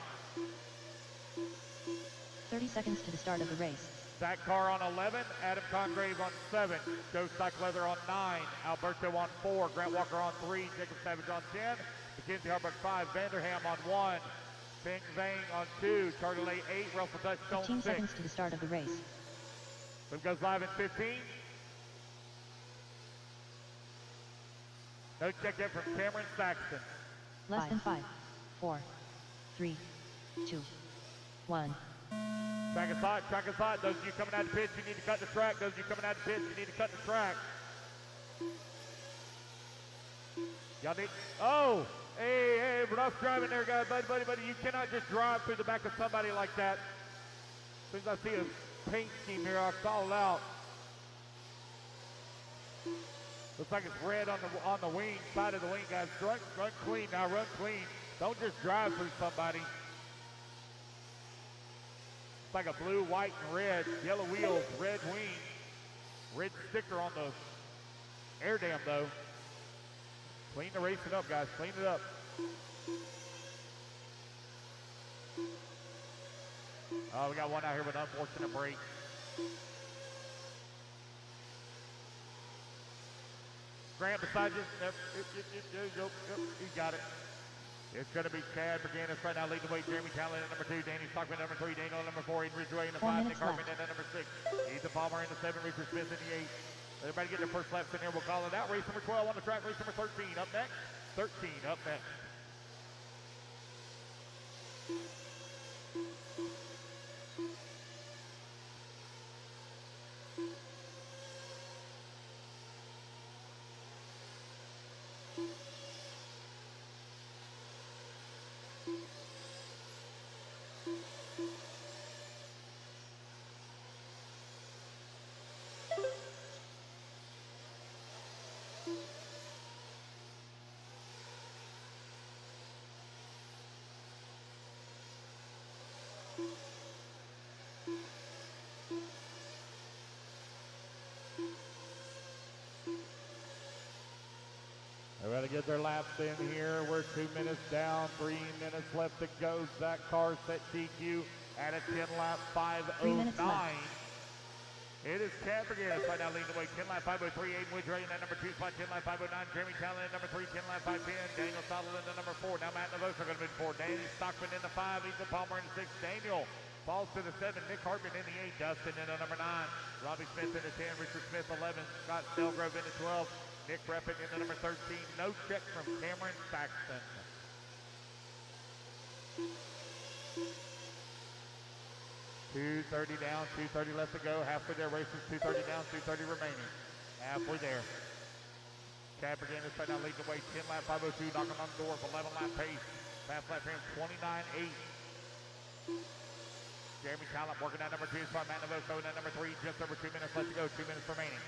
30 seconds to the start of the race. Zach Carr on 11, Adam Congrave on 7, Joe Stockleather on 9, Alberto on 4, Grant Walker on 3, Jacob Savage on 10, Mackenzie Harbuck 5, Vanderham on 1, Bing Vang on 2, Charlie Lay 8, Russell Dutch on 15 6. seconds to the start of the race. So it goes live in 15. No check yet from Cameron Saxton. Less than 5, 4, 3, 2, 1. Track is hot. Those of you coming out of the pits, you need to cut the track. Those of you coming out of the pits, you need to cut the track. Y'all need, oh, hey, rough driving there, guys, buddy. You cannot just drive through the back of somebody like that. As soon as I see a paint scheme here, I'll call it out. Looks like it's red on the wing, side of the wing, guys. Run clean now, run clean. Don't just drive through somebody. It's like a blue, white, and red, yellow wheels, red wing, red sticker on the air dam though. Clean the racing up, guys, clean it up. Oh, we got one out here with an unfortunate break. Grant beside you. Yep, you got it. It's going to be Chad Berganis right now leading the way. Jeremy Callan at number 2. Danny Stockman at number 3. Daniel at number 4. Aiden Ridgway in the 5. Nick Hartman at number 6. Ethan Palmer in the 7. Richard Smith in the 8. Everybody get their first laps in here. We'll call it out. Race number 12 on the track. Race number 13 up next. 13 up next. They're going to get their laps in here. We're 2 minutes down, 3 minutes left to go. Zach Carr set TQ at a 10 lap 5:09. It is Chad Berganis right now leading the way. 10 lap 5:03. Aiden Ridgway in that number 2 spot. 10 lap 5:09. Jeremy Callan in number 3. 10 lap 5:10. Daniel Sutherland in number 4. Now Matt Navosa going to move forward. Danny Stockman in the 5. Ethan Palmer in the 6. Daniel falls to the 7. Nick Hartman in the 8. Dustin in the number 9. Robbie Smith in the 10. Richard Smith 11. Scott Stelgrove in the 12. Nick Reppin in the number 13. No check from Cameron Saxton. .230 down, 2:30 left to go. Halfway there, races 2:30 down, 2:30 remaining. Halfway there. Chad Berganis right now leading the way. 10 lap 5:02, knocking on the door of 11 lap pace. Fast lap time 29.8. Jeremy Callan working at number 2 spot. Matt Navoso in at number 3. Just over 2 minutes left to go. 2 minutes remaining.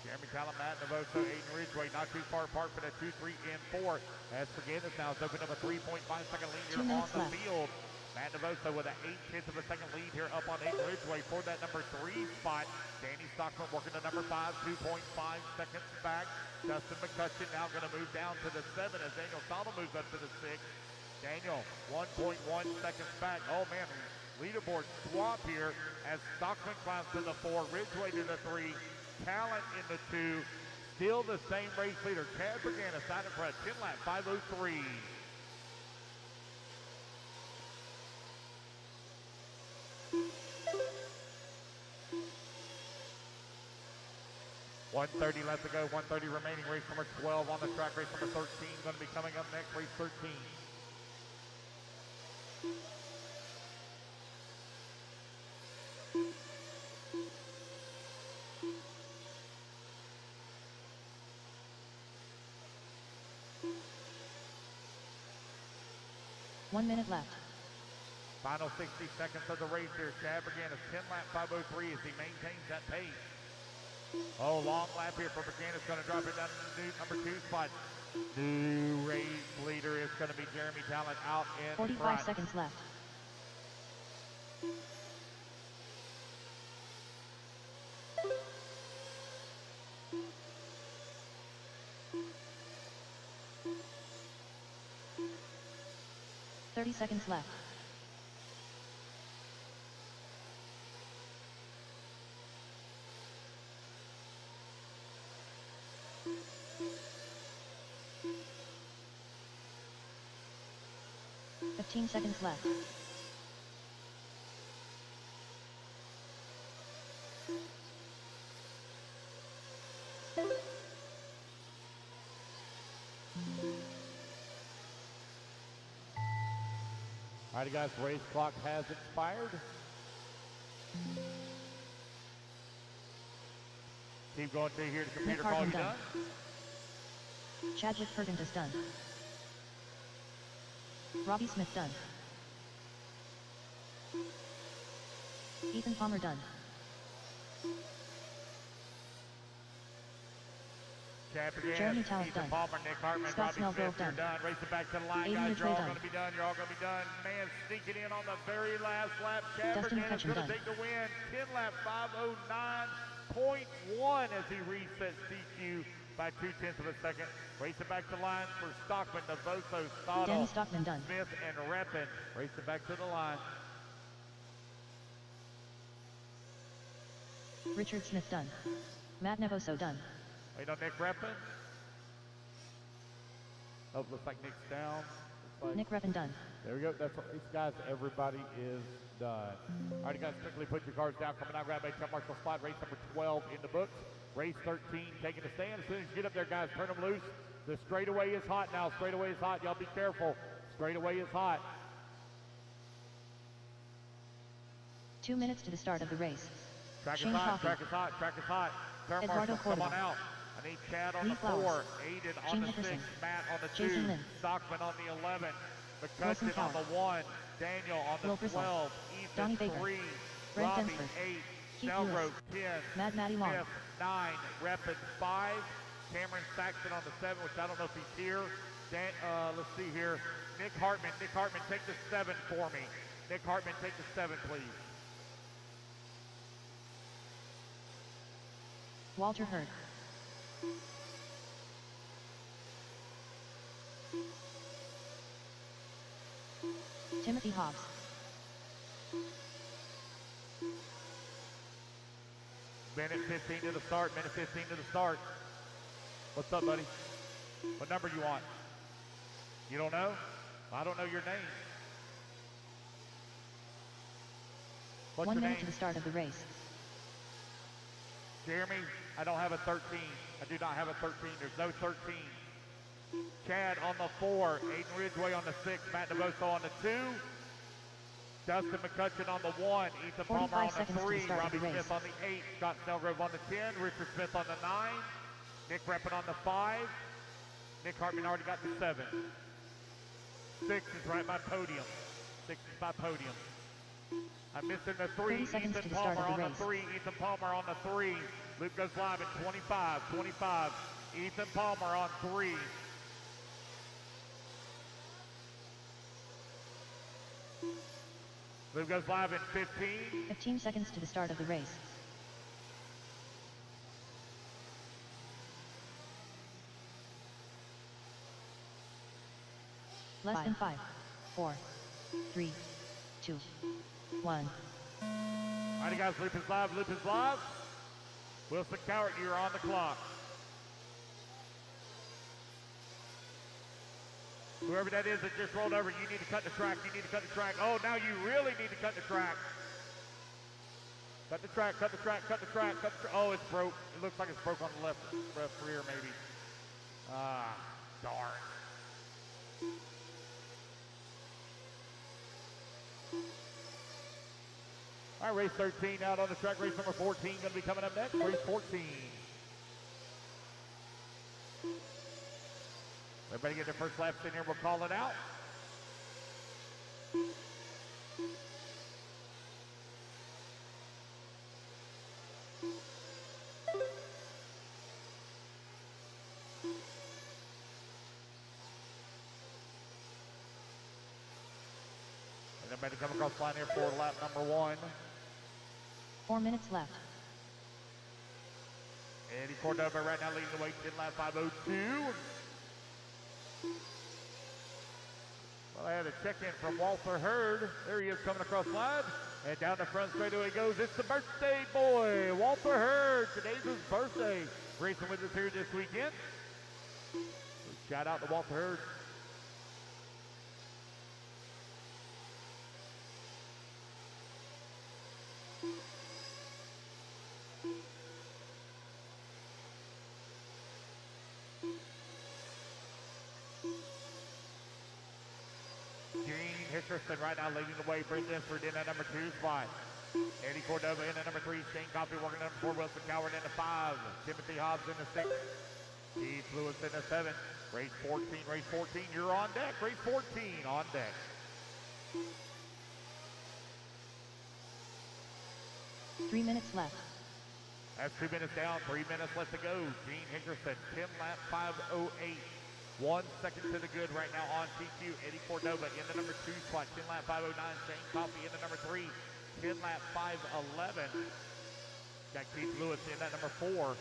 Jeremy Callan, Matt Navoso, Aiden Ridgway, not too far apart for the 2, 3, and 4. As Berganis now has opened up a 3.5-second lead here on the field. Matt Navoso with an 8/10 of a second lead here up on Aiden Ridgway for that number 3 spot. Danny Stockman working to number 5, 2.5 seconds back. Dustin McCutcheon now going to move down to the 7 as Daniel Sala moves up to the 6. Daniel, 1.1 seconds back. Oh man, leaderboard swap here as Stockman climbs to the 4, Ridgway to the 3. Talent in the 2, still the same race leader. Chad Berganis out in front, 10 lap 5:03. .130 left to go, 1:30 remaining. Race number 12 on the track. Race number 13 going to be coming up next. Race 13. 1 minute left. Final 60 seconds of the race here. Chad Berganis, 10 lap 5:03 as he maintains that pace. Oh, long lap here for Berganis, going to drop it down to the number 2 spot. New race leader is going to be Jeremy Talent out in 45 front. seconds left. $30 seconds left. $15 seconds left. Alrighty guys, race clock has expired. Keep going to here to computer call you done. Chadwick Perkins done. Robbie Smith done. Ethan Palmer done. Jeremy Talent Ethan done. Palmer, Nick Hartman, Scott Robbie Smith, Snellgrove you're done. done. Racing back to the line, Aiden guys. You're all Ridgway going to be done. You're all going to be done. Man, sneaking in on the very last lap. Chad Dustin Berganis McCutcheon going to done. take the win. 10 lap 5:09.1 as he resets DQ by 0.2 of a second. Racing back to the line for Stockman, Navoso, Stoddle, Danny Stockman done. Smith, and Reppin. Racing back to the line. Richard Smith done. Matt Nevoso done. Wait on Nick Reppin. Oh, looks like Nick's down. Looks like Nick Reppin done. There we go. That's what these guys, everybody is done. All right, you guys, quickly put your cards down. Coming out, grab a check mark spot. Race number 12 in the books. Race 13 taking the stand. As soon as you get up there, guys, turn them loose. The straightaway is hot now. Straightaway is hot. Y'all be careful. Straightaway is hot. 2 minutes to the start of the race. Track is Shane hot. Coffey. Track is hot. Track is hot. Turn Eduardo marshal, come on Cordova. out. I need Chad on Lee the Flowers. 4, Aiden on Shane the Dickerson. 6, Matt on the Jason 2, Lynn. Stockman on the 11, Wilson McCutcheon on Cowell. the 1, Daniel on the Will Griswold. 12, Donnie Ethan Baker. 3, Brent Robbie Densford. 8, Keith Snellgrove Lewis. 10, Mad Matty Long. Smith 9, Reppin 5, Cameron Saxon on the 7, which I don't know if he's here. Let's see here. Nick Hartman, take the 7 for me. Nick Hartman, take the 7, please. Walter Hurd. Timothy Hobbs. Minute 15 to the start, minute 15 to the start. What's up, buddy? What number you want? You don't know? I don't know your name. What's 1 your minute name? to the start of the race. Jeremy, I don't have a 13. I do not have a 13. There's no 13. Chad on the 4. Aiden Ridgway on the 6. Matt Navoso on the 2. Dustin McCutcheon on the 1. Ethan Palmer 45 on the seconds to 3. the start of Robbie the race. Smith on the 8. Scott Snellgrove on the 10. Richard Smith on the 9. Nick Reppin on the 5. Nick Hartman already got the 7. 6 is right by podium. 6 is by podium. I'm missing the 3. 30 seconds Ethan to the start Palmer of on the the race. 3. Ethan Palmer on the 3. Luke goes live at 25. 25. Ethan Palmer on 3. Luke goes live at 15. 15 seconds to the start of the race. Less than 5, 4, 3, 2, 1. Alrighty guys, Loop is live, Loop is live. Wilson Cowart, you're on the clock. Whoever that is that just rolled over, you need to cut the track, you need to cut the track. Oh, now you really need to cut the track. Cut the track, cut the track, cut the track, cut the track. Oh, it's broke. It looks like it's broke on the left rear maybe. Ah, darn. All right, race 13 out on the track. Race number 14 going to be coming up next. Race 14. Everybody get their first laps in here. We'll call it out. And everybody come across the line here for lap number 1. 4 minutes left. Eddie Cordova right now leading the way, 10 lap 5:02. Well, I had a check-in from Walter Hurd. There he is coming across the line. And down the front straightaway he goes. It's the birthday boy, Walter Hurd. Today's his birthday. Racing with us here this weekend. So shout out to Walter Hurd. Hickerson right now leading the way. Brent Denford in at number 2 spot. Eddie Cordova in at number 3. Shane Coffey working at number 4. Wilson Coward in at 5. Timothy Hobbs in the 6. Keith Lewis in the 7. Race 14. Race 14. You're on deck. Race 14 on deck. Three minutes left. That's 2 minutes down. 3 minutes left to go. Gene Hickerson, 10 lap 5:08. 1 second to the good right now on TQ. Eddie Cordova in the number 2 spot, 10 lap 5:09. Shane Coffey in the number 3, 10 lap 5:11. Got Keith Lewis in at number 4.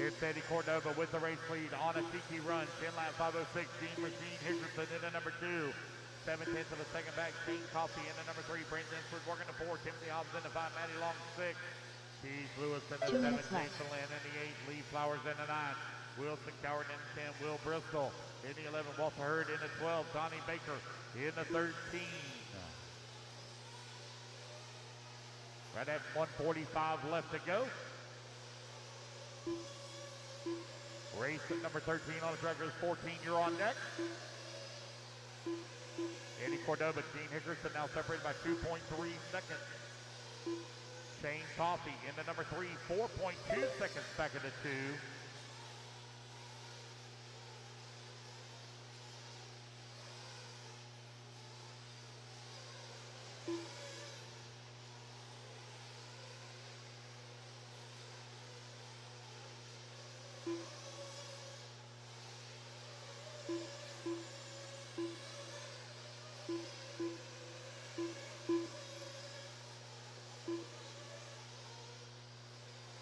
It's Eddie Cordova with the race lead on a tiki run. 10 lap 5:06. Gene Machine Hickerson in the number 2. 7/10 of a second back. Shane Coffey in the number 3. Brent Denford working the 4. Timothy Hobbs in the 5. Matty Long 6. Keith Lewis in the 7. Jason Lynn in the 8. Lee Flowers in the 9. Wilson Coward in the 10. Will Bristol in the 11. Walter Hurd in the 12. Donnie Baker in the 13. Right at 1:45 left to go. Race at number 13 on the track is 14. You're on deck. Eddie Cordova, Gene Hickerson now separated by 2.3 seconds. Shane Coffey in the number 3, 4.2 seconds back of the 2.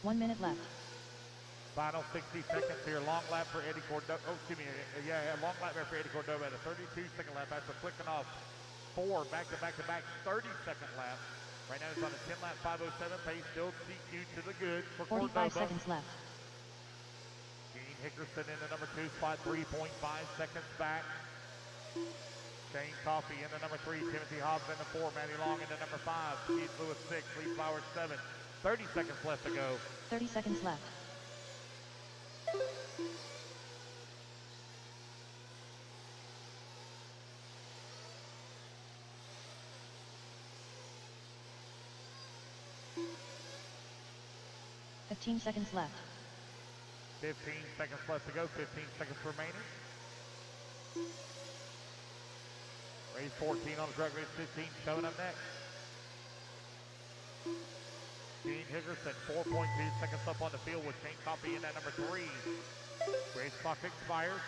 One minute left. Final 60 seconds here. Long lap for Eddie Cordova. Oh, excuse me. Yeah, long lap there for Eddie Cordova at a 32-second lap after flicking off 4 back-to-back 30-second lap. Right now he's on a 10 lap 5:07 pace. Still TQ to the good for 45 Cordova. seconds left. Gene Hickerson in the number 2 spot, 3.5 seconds back. Shane Coffey in the number 3. Timothy Hobbs in the 4. Matty Long in the number 5. Keith Lewis 6. Lee Flowers 7. 30 seconds left to go. 30 seconds left. $15 seconds left. 15 seconds left to go. 15 seconds remaining. Race 14 on the track. Race 15 showing up next. Gene Hickerson, 4.2 seconds up on the field with Shane Coffey in at number 3. Race clock expires.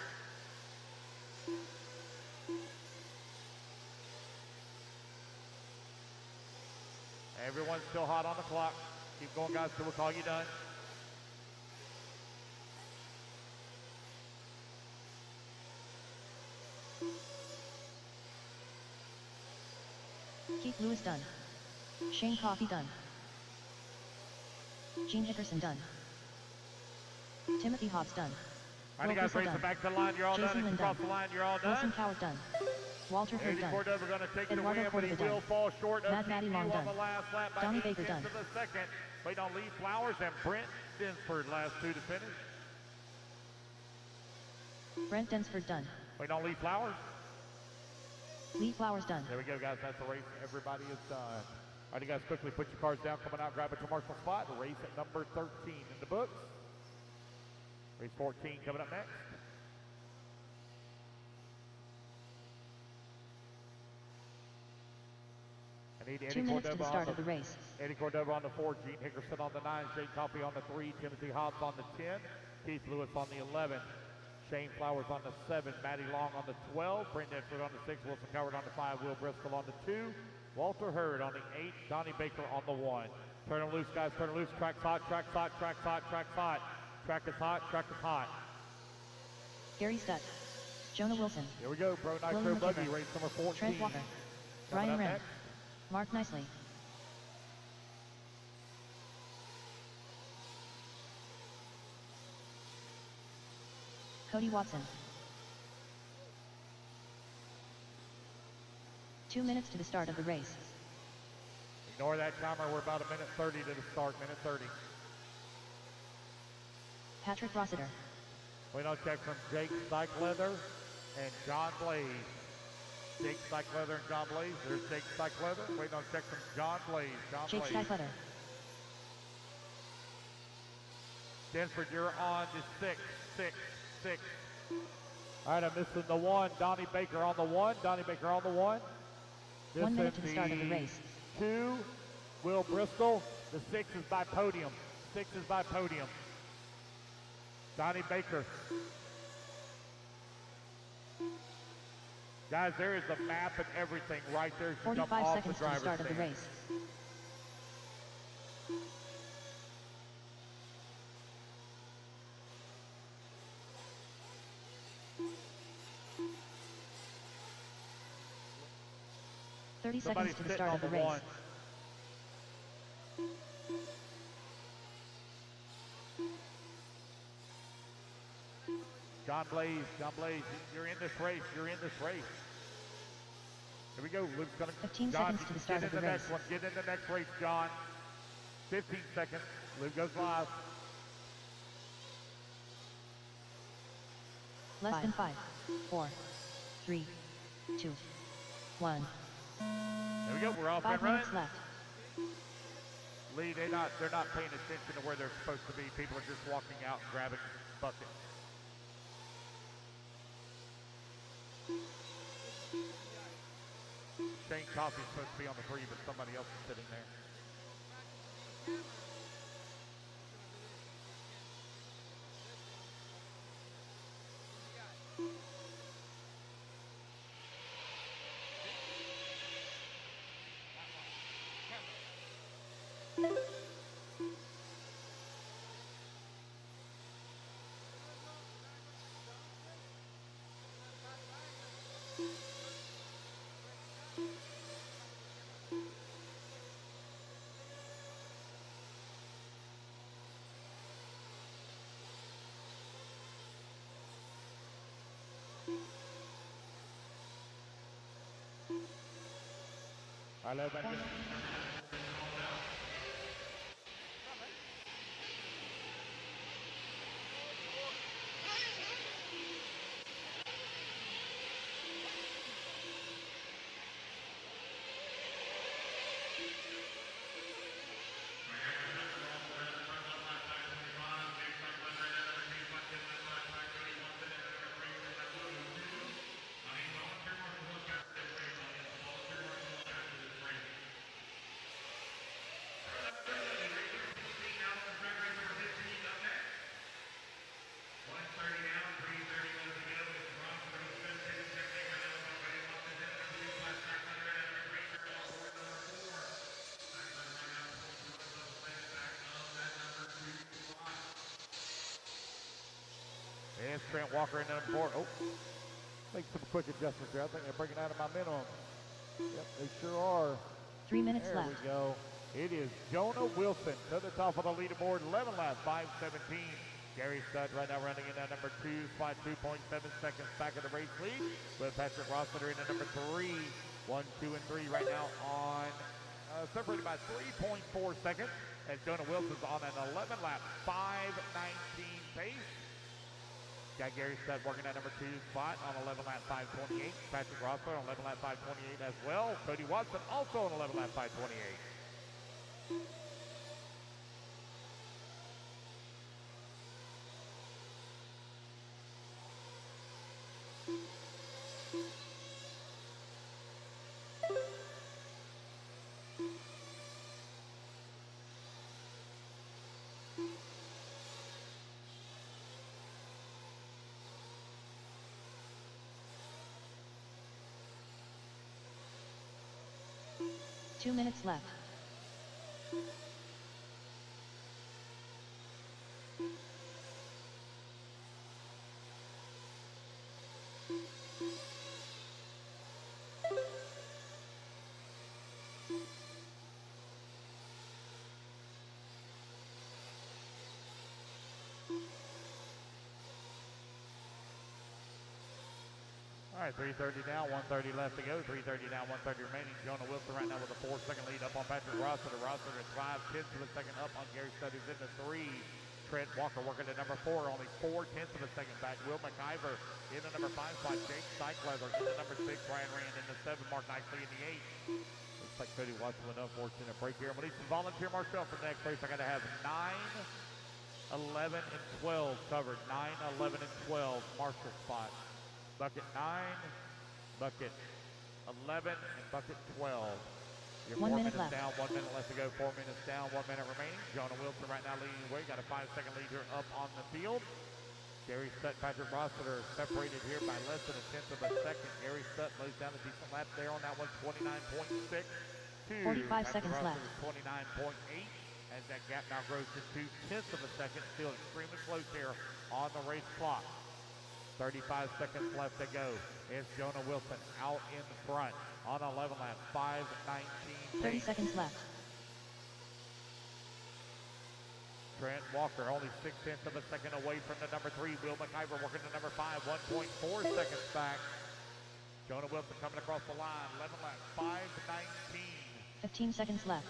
Everyone's still hot on the clock. Keep going, guys, till we call you done. Keith Lewis done. Shane Coffey done. Gene Hickerson done. Timothy Hobbs done. All right, guys, racing back to the line. You're all Jason done. Lynn Across done. the line, you're all done. Wilson Coward done. Walter Hurd Eddie done. Cordova going to take the Eduardo win, but he Cordova will done. fall short of Maddie GQ Long on done. the last lap by Donnie 8 Baker tenths done. of a second. Waiting on Lee Flowers and Brent Dinsford, last two to finish. Brent Densford done. Waiting on Lee Flowers. Lee Flowers done. There we go, guys. That's the race. Everybody is done. All right, you guys, quickly put your cards down. Coming out, grab a commercial spot. Race at number 13 in the books. Race 14 coming up next. I need Eddie 2 minutes to the Cordova start of the race. Eddie Cordova on the 4, Gene Hickerson on the 9, Shane Coffey on the 3, Timothy Hobbs on the 10, Keith Lewis on the 11, Shane Flowers on the 7, Matty Long on the 12, Brent Edford on the 6, Wilson Coward on the 5, Will Bristol on the 2, Walter Hurd on the 8, Donnie Baker on the 1. Turn them loose, guys, turn them loose. Track's hot, track's hot, track's hot, track's hot. Track is hot, track is hot. Gary Stutt. Jonah Wilson. Here we go, Pro Nitro William Buggy, McKibber. race number 14. Trent Walker. Coming Ryan up Ram. next. Mark Nicely. Cody Watson. 2 minutes to the start of the race. Ignore that timer, we're about a minute 30 to the start, minute 30. Patrick Rossiter. We don't check from Jake Cycleather and John Blaze. Jake Cycleather and John Blaze. There's Jake Cycleather. Waiting on check from John Blaze. Jake Cycleather. Denford, you're on to 6, 6, 6. All right, I'm missing the 1. Donnie Baker on the 1. Donnie Baker on the 1. 1 minute to the start of the race. 2, Will Bristol. The 6 is by podium. 6 is by podium. Donnie Baker. Guys, there is a map and everything right there. 45 seconds to the start of the race. Somebody seconds to the start of the race. 1. John Blaze, you're in this race, you're in this race. Here we go, Luke's gonna, 15 John, seconds to the start of the race. Next one. Get in the next race, John. 15 seconds, Luke goes live. Less than 5, 4, 3, 2, 1. There we go, we're off 5 and running. minutes left. Lee, they're not paying attention to where they're supposed to be. People are just walking out and grabbing buckets. Shane Coffey's supposed to be on the 3, but somebody else is sitting there. I love it. There's Trent Walker in number 4. Oh, make some quick adjustments there. I think they're breaking out of my minimum. Yep, they sure are. 3 minutes there left. We go. It is Jonah Wilson to the top of the leaderboard, 11 laps, 5:17. Gary Studd right now running in at number 2 spot, 2.7 seconds back of the race lead, with Patrick Rossiter in at number 3. 1, 2, and 3 right now on separated by 3.4 seconds, as Jonah Wilson's on an 11 lap 5:19 pace. Got Gary Studd working at number 2 spot on 11 lap 5:28. Patrick Rossiter on 11 lap 5:28 as well. Cody Watson also on 11 lap 5:28. Two minutes left. All right, 3:30 now, 1:30 left to go. 3:30 now, 1:30 remaining. Jonah Wilson right now with a 4-second lead up on Patrick Rossiter. Rossiter is 5/10 of a second up on Gary Studd, who's in the 3. Trent Walker working at number 4, only 4/10 of a second back. Will McIver in the number 5 spot. Jake Cycleather in the number 6. Ryan Rand in the 7. Mark Nicely in the 8. Looks like Cody Watson with an unfortunate break here. I'm going to need some volunteer marshal for the next race. I got to have 9, 11, and 12 covered. 9, 11, and 12 marshal spots. Bucket 9, bucket 11, and bucket 12. You're 1 4 minute minutes left. down, 1 minute left to go, 4 minutes down, 1 minute remaining. Jonah Wilson right now leading the way. Got a 5-second lead here up on the field. Gary Stutt, Patrick Rossiter separated here by less than 1/10 of a second. Gary Stutt lays down a decent lap there on that one, 29.6 to 45 Patrick seconds left. Rossiter, 29.8. As that gap now grows to 2/10 of a second. Still extremely close here on the race clock. 35 seconds left to go. It's Jonah Wilson out in front on 11 lap, 5:19. 30 seconds left. Trent Walker only 6/10 of a second away from the number 3. Will McIver working the number 5, 1.4 seconds back. Jonah Wilson coming across the line, 11 lap, 5:19. 15 seconds left.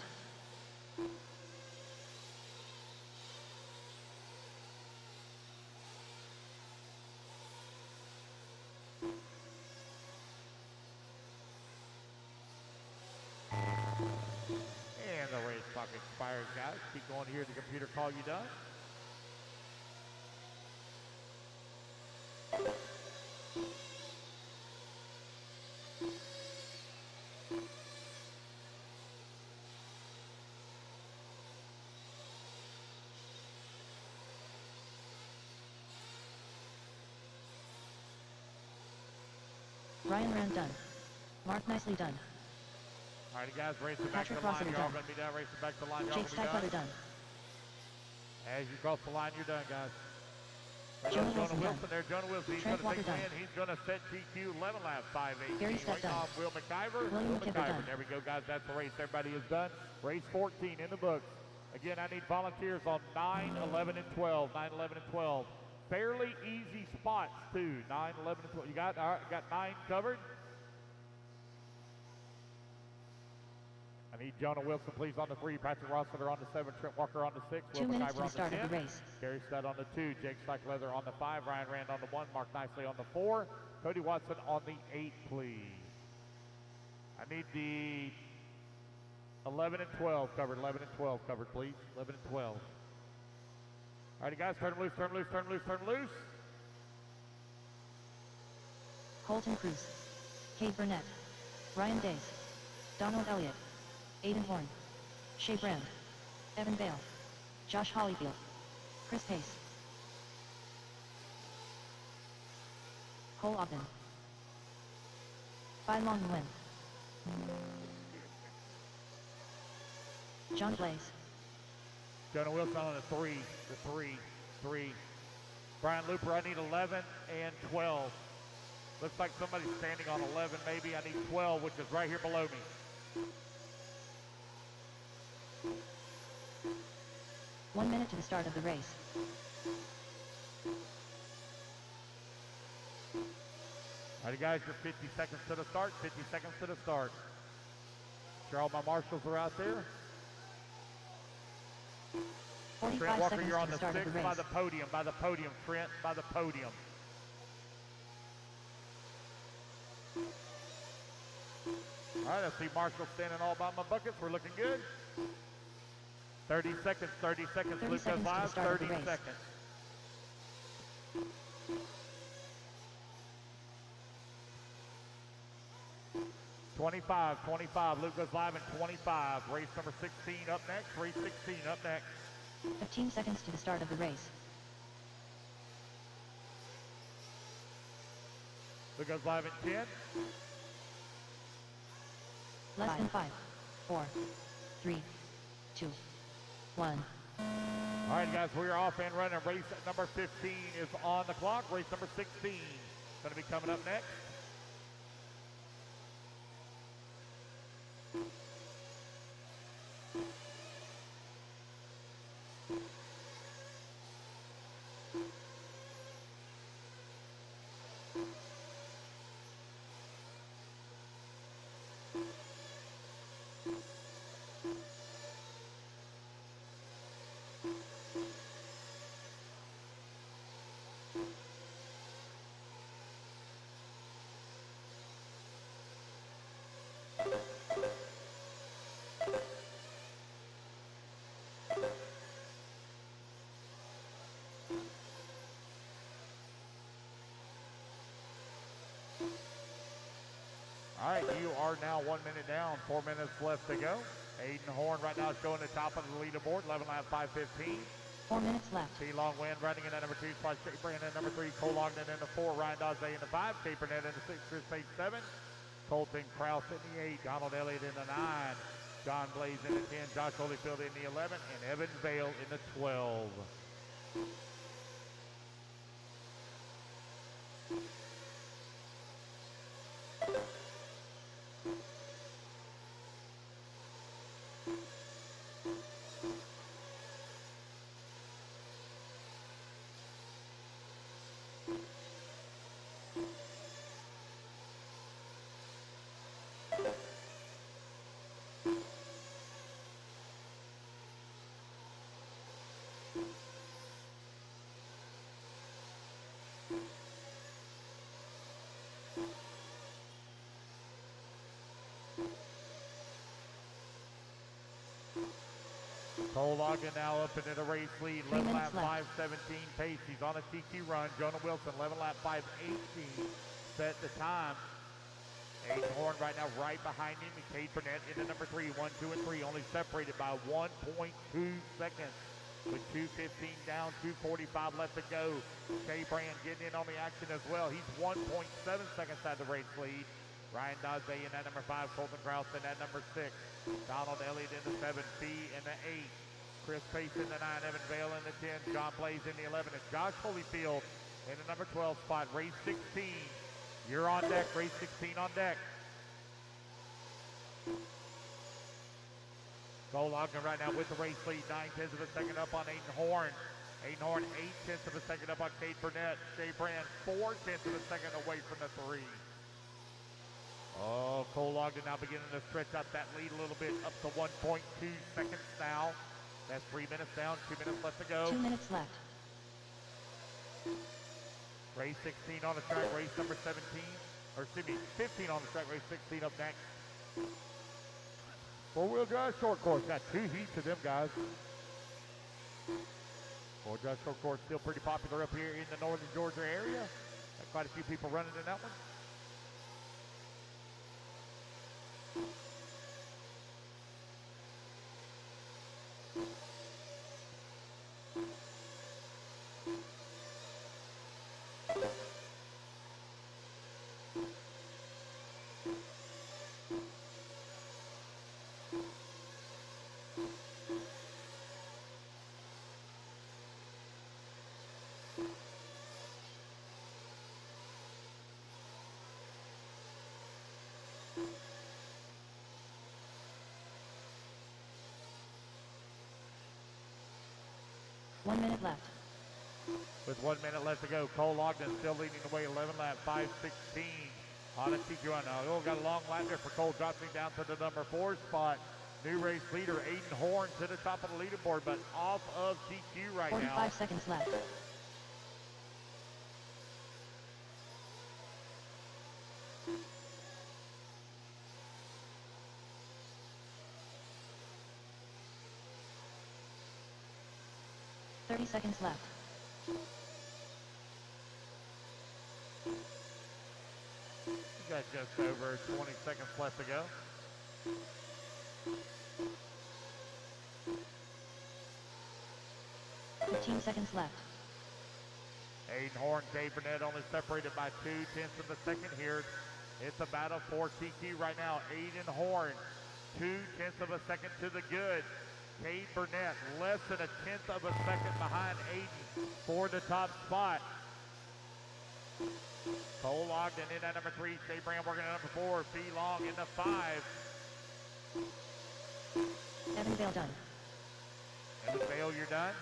And the race clock expires, guys. Keep going here. The computer call you done. Ryan Rand done. Mark Nicely done. All right, guys, racing back to Patrick the line. Rossiter You're all done. going to be done. Racing back to the line. You're all Jake going to be Cycleather done. done. As you cross the line, you're done, guys. Jonah Wilson done. There, Jonah Wilson. He's Trent going to Walker take done. win. He's going to set GQ 11 lap 5:18. Gary Studd Right done. off Will McIver. William Will McIver McIver. done. There we go, guys. That's the race. Everybody is done. Race 14 in the books. Again, I need volunteers on 9, 11, and 12. 9, 11, and 12. Fairly easy spots, too. 9, 11, and 12. You got, all right, got 9 covered. I need Jonah Wilson, please, on the 3. Patrick Rossiter on the 7. Trent Walker on the 6. 2 Will minutes McIver to the on start the of 10. the race. Gary Studd on the 2. Jake Cycleather on the 5. Ryan Rand on the 1. Mark Nicely on the 4. Cody Watson on the 8, please. I need the 11 and 12 covered. 11 and 12 covered, please. 11 and 12. All righty, guys, turn loose, turn loose, turn loose, turn loose. Colton Cruz. Cade Burnett. Ryan Days. Donald Elliott. Aiden Horn. Shea Brand. Evan Bale. Josh Hollyfield. Chris Pace. Cole Ogden. Bai Long Nguyen. John Blaze. Jonah Wilson on the 3. The 3. Brian Looper, I need 11 and 12. Looks like somebody's standing on 11 maybe. I need 12, which is right here below me. 1 minute to the start of the race. All right, guys, you're 50 seconds to the start, 50 seconds to the start. Sure all my marshals are out there. 45 Trent Walker, seconds you're to on the the start of 6 the race. by the podium, Trent, by the podium. All right, I see Marshall standing all by my buckets. We're looking good. 30 seconds, 30 seconds. 30 Luke goes seconds to the live, start of 30 the race. seconds. $25. Luke goes live in 25. Race number 16 up next. Race 16 up next. 15 seconds to the start of the race. Luke goes live in 10. Less than 5, 4, 3, 2, 1. All right, guys, we are off and running. Race number 15 is on the clock. Race number 16 going to be coming up next. All right, you are now 1 minute down, 4 minutes left to go. Aiden Horn right now showing the top of the leaderboard, 11 lap 5:15. 4 minutes left. T. Long Wind running in at number 2 spot, Shea Brand in number 3, Cole Ogden in the 4, Ryan Dodge in the 5, Kate Burnett in the 6, Chris Page 7, Colton Krause in the 8, Donald Elliott in the 9, John Blaze in the 10, Josh Holyfield in the 11, and Evan Vale in the 12. Cole Ogden now up into the race lead, 11 lap 5:17 pace. He's on a TQ run. Jonah Wilson, 11 lap 5:18, set the time. Aiden Horn right now right behind him. And Kate Burnett into number 3, 1, 2, and 3, only separated by 1.2 seconds. With 2:15 down, 2:45 left to go. Shea Brand getting in on the action as well. He's 1.7 seconds out of the race lead. Ryan Dodge in that number 5, Colton Krause in that number 6, Donald Elliott in the 7, B in the 8, Chris Pace in the 9, Evan Vale in the 10, John Blaze in the 11, and Josh Holyfield in the number 12 spot. Race 16, you're on deck. Race 16 on deck. Cole Ogden right now with the race lead, 9/10 of a second up on Aiden Horn. Aiden Horn 8/10 of a second up on Kate Burnett. Shea Brand 4/10 of a second away from the 3. Oh, Cole Ogden now beginning to stretch out that lead a little bit, up to 1.2 seconds now. That's 3 minutes down, 2 minutes left to go. 2 minutes left. Race 16 on the track, race number 17, or excuse me, 15 on the track, race 16 up next. Four-wheel drive short course, got 2 heats of them guys. Four-wheel drive short course still pretty popular up here in the northern Georgia area. Got quite a few people running in that one. One minute left. With 1 minute left to go, Cole Ogden still leading the way, 11 lap 5:16. On a TQ run. Now, got a long lap there for Cole, dropping down to the number 4 spot. New race leader, Aiden Horn, to the top of the leaderboard, but off of TQ right 45 now. 45 seconds left. $30 seconds left. You got just over 20 seconds left to go. $15 seconds left. Aiden Horn, Dave Burnett only separated by 0.2 of a second here. It's a battle for TQ right now. Aiden Horn, 0.2 of a second to the good. Cade Burnett, less than 1/10 of a second behind Aiden for the top spot. Cole Ogden in at number 3. Shea Brand working at number 4. Fee Long in the 5. Evan Vale done. Evan Vale, you're done.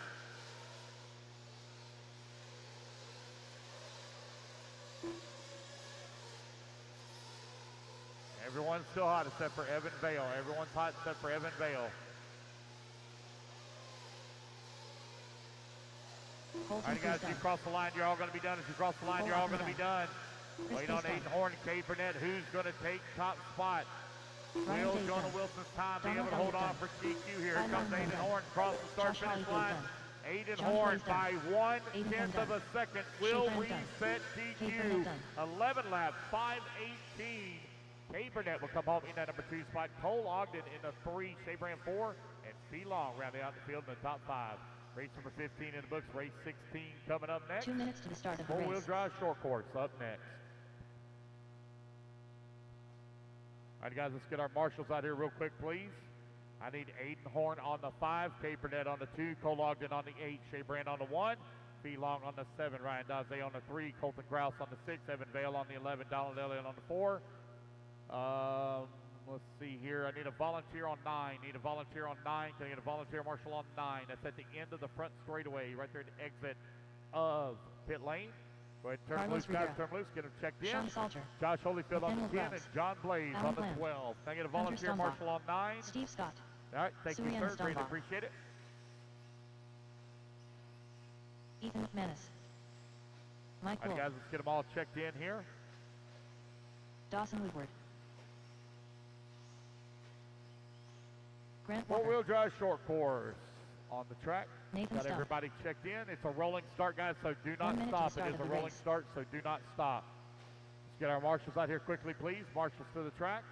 Everyone's still hot except for Evan Vale. Everyone's hot except for Evan Vale. All right, guys, as you cross the line, you're all going to be done. As you cross the line, you're all going to be done. Wait on Aiden Horn and Cade Burnett. Who's going to take top spot? Will Jonah Wilson's time be able to hold on for TQ here? Here comes Aiden Horn across the start-finish line. Aiden Horn by 1/10 of a second will reset TQ. 11 lap, 5:18. Cade Burnett will come home in that number 2 spot. Cole Ogden in the 3, Shea Brand 4, and Fee Long rounding out the field in the top 5. Race number 15 in the books, race 16 coming up next. 2 minutes to the start of the race. Four-wheel drive short course up next. All right, guys, let's get our marshals out here real quick, please. I need Aiden Horn on the 5, Cade Burnett on the 2, Cole Ogden on the 8, Shea Brand on the 1, Fee Long on the 7, Ryan Daze on the 3, Colton Grouse on the 6, Evan Vale on the 11, Donald Elliott on the 4. Let's see here. I need a volunteer on 9. Need a volunteer on 9. Can I get a volunteer marshal on 9? That's at the end of the front straightaway, right there at the exit of pit lane. Go ahead and turn loose, guys. Turn loose. Get them checked in. Sean Salter. Josh Holyfield on the 10 and John Blaze on the 12. Can I get a volunteer marshal on 9? Steve Scott. All right. Thank you, sir. Greatly appreciate it. Ethan McManus. Mike All right, guys. Let's get them all checked in here. Dawson Woodward. Grant Walker. Four-wheel drive short course on the track. Nathan Got Stubb. everybody checked in. It's a rolling start, guys, so do not stop. It is a rolling start, so do not stop. Let's get our marshals out here quickly, please. Marshals to the track.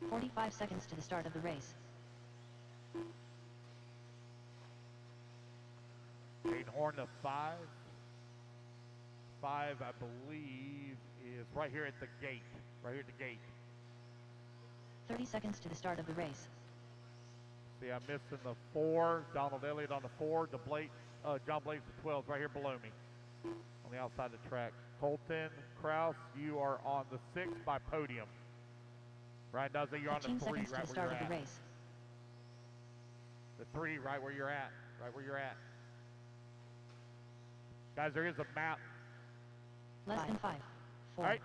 $45 seconds to the start of the race. Aiden Horn to 5. 5, I believe, is right here at the gate. Right here at the gate. 30 seconds to the start of the race. See, I'm missing the 4. Donald Elliott on the 4. John Blaze the 12 right here below me on the outside of the track. Colton Kraus, you are on the 6 by podium. Ryan Daze, you're on the 3 right where you're at. The 3 right where you're at. Right where you're at. Guys, there is a map. Less than 5, 4, right.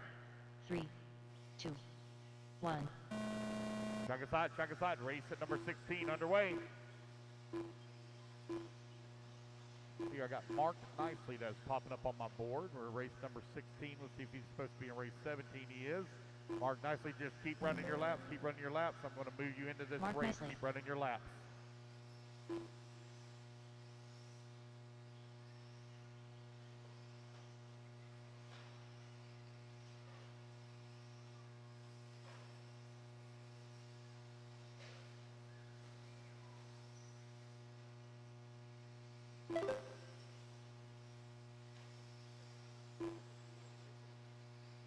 3, 2, 1. Track aside. Race at number 16 underway. See, I got marked nicely that's popping up on my board. We're race number 16. Let's see if he's supposed to be in race 17. He is. Mark nicely. Just keep running your laps. Keep running your laps. I'm going to move you into this race. Keep running your laps.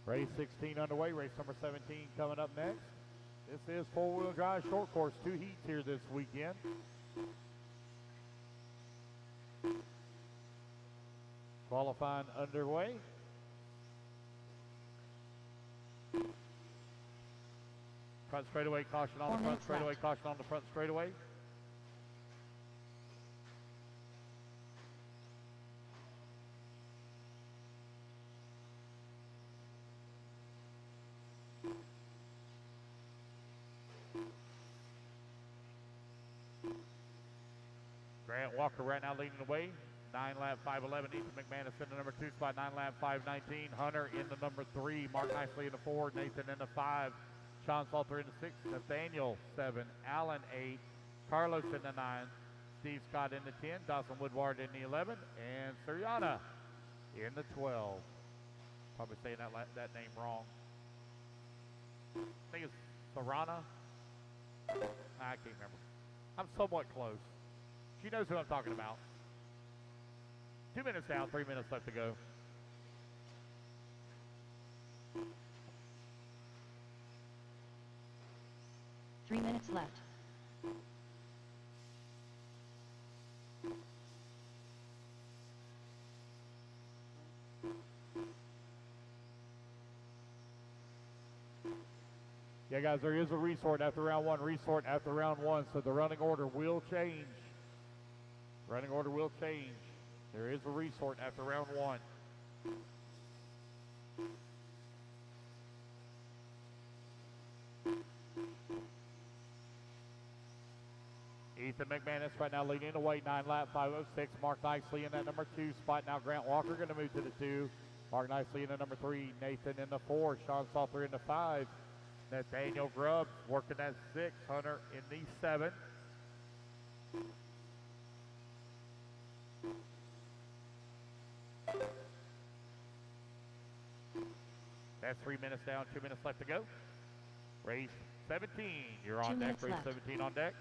Race 16 underway, race number 17 coming up next. This is four-wheel drive short course, 2 heats here this weekend. Qualifying underway. Front straightaway, caution on the front straightaway, caution on the front straightaway. Grant Walker right now leading the way. 9 lap 5:11. Ethan McManus in the number 2 spot. 9 lap 5:19. Hunter in the number 3. Mark Nicely in the 4. Nathan in the 5. Sean Salter in the 6. Nathaniel 7. Allen 8. Carlos in the 9. Steve Scott in the 10. Dawson Woodward in the 11. And Suryana in the 12. Probably saying that name wrong. I think it's Sarana. I can't remember. I'm somewhat close. She knows who I'm talking about. 2 minutes down, 3 minutes left to go. Three minutes left. Yeah, guys, there is a resort after round 1, resort after round 1, so the running order will change. Running order will change. There is a resort after round 1. Ethan McManus right now leading the way, 9 lap 5:06. Mark Nicely in that number 2 spot. Now Grant Walker going to move to the 2. Mark Nicely in the number 3. Nathan in the 4. Sean Salter in the 5. Nathaniel Grubbs working that 6. Hunter in the 7. That's 3 minutes down, 2 minutes left to go. Race 17, you're on deck. Race 17 on deck.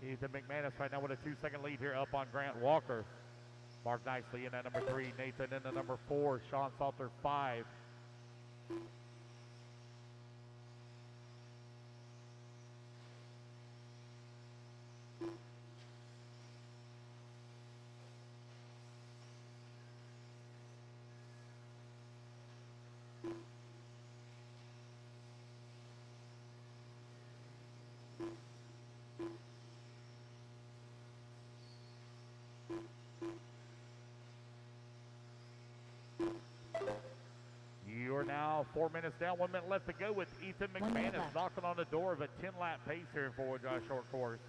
Ethan McManus right now with a 2-second lead here up on Grant Walker. Mark Nicely in that number 3. Nathan in the number 4. Sean Salter 5. You are now 4 minutes down, 1 minute left to go with Ethan McManus knocking on the door of a 10-lap pace here in forward drive short course.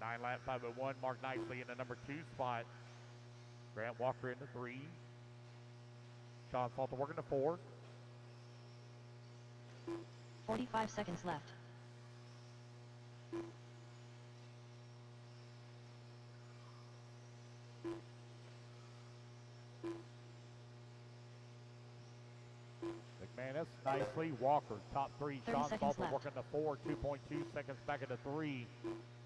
9-lap 5:01. Mark Nicely in the number 2 spot. Grant Walker in the 3. Sean Salter working the 4. 45 seconds left. McManus, Nicely, Walker, top 3. Sean Salter left. working the 4, 2.2 seconds back at the 3.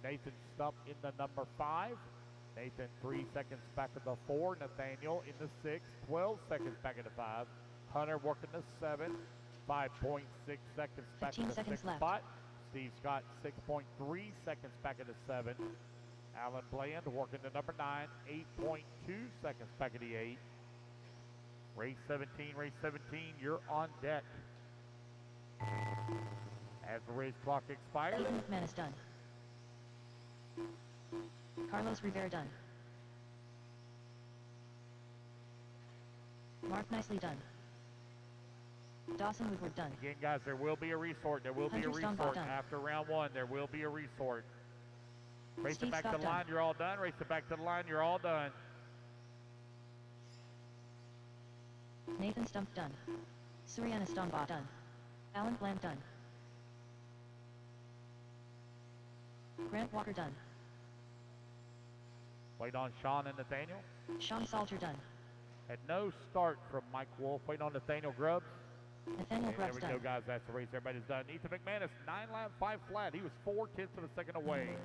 Nathan Stump in the number 5. Nathan 3 seconds back at the 4. Nathaniel in the 6, 12 seconds back at the 5. Hunter working the 7, 5.6 seconds back at the 6th spot. Steve Scott 6.3 seconds back at the 7. Alan Bland working the number 9, 8.2 seconds back at the 8. Race 17, you're on deck. As the race clock expires. Ethan McManus done. Carlos Rivera done. Mark Nicely done. Dawson Woodward done. Again, guys, there will be a resort. There will be a resort after round 1. There will be a resort. Race it back to the line, you're all done. Race it back to the line, you're all done. Nathan Stump done. Suryana Stomba done. Alan Bland done. Grant Walker done. Wait on Sean and Nathaniel. Sean Salter done. Had no start from Mike Wolf. Waiting on Nathaniel Grubbs. Nathaniel Grubbs done. There we go, guys. That's the race. Everybody's done. Ethan McManus, 9 lap 5 flat. He was 4/10 of a second away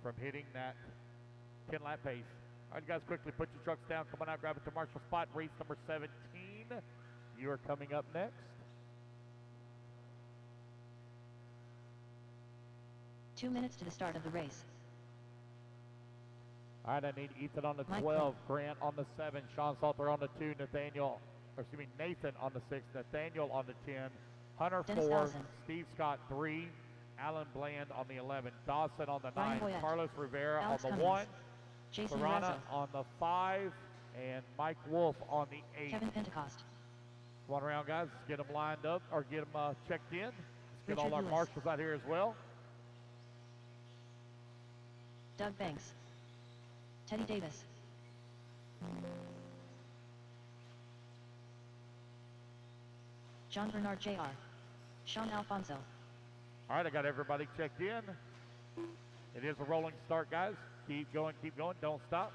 from hitting that 10-lap pace. All right, guys, quickly put your trucks down. Come on out, grab it to Marshall spot. Race number 17. You are coming up next. 2 minutes to the start of the race. All right, I need Ethan on the 12, Grant on the 7, Sean Salter on the 2, Nathan on the 6, Nathaniel on the 10, Hunter 4, Steve Scott 3, Alan Bland on the 11, Dawson on the Ryan 9, Boyette, Carlos Rivera Alex on the Cummings, 1, Jason Serrana Razzo, on the 5, and Mike Wolf on the 8. Kevin Pentecost, One round, guys. Let's get them lined up or get them checked in. Let's get Richard all our Lewis, marshals out here as well. Doug Banks, Teddy Davis, John Bernard Jr., Sean Alfonso, All right, I got everybody checked in. It is a rolling start, guys. Keep going, don't stop.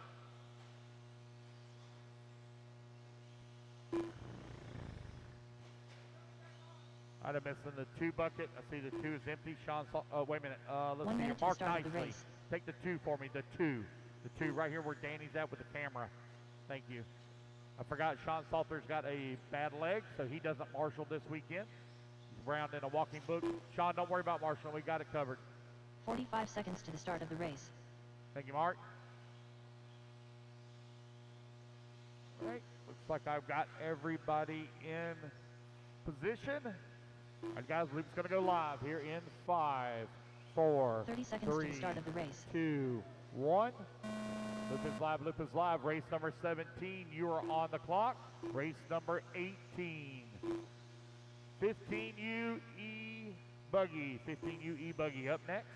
All right, I'm missing the 2 bucket. I see the 2 is empty. Sean, wait a minute. Let's 1 see here. minute to the Mark start of the Nicely. race. Take the 2 for me, the 2. The 2 right here where Danny's at with the camera. Thank you. I forgot Sean Salter's got a bad leg, so he doesn't marshal this weekend. He's round in a walking book. Sean, don't worry about marshaling. We got it covered. 45 seconds to the start of the race. Thank you, Mark. All right, looks like I've got everybody in position. All right, guys, Luke's going to go live here in 5, 4, 30 seconds 3, to the start of the race. 2, 1. Loop is live. Race number 17, you are on the clock. Race number 18. 15U E-Buggy. 15U E-Buggy up next.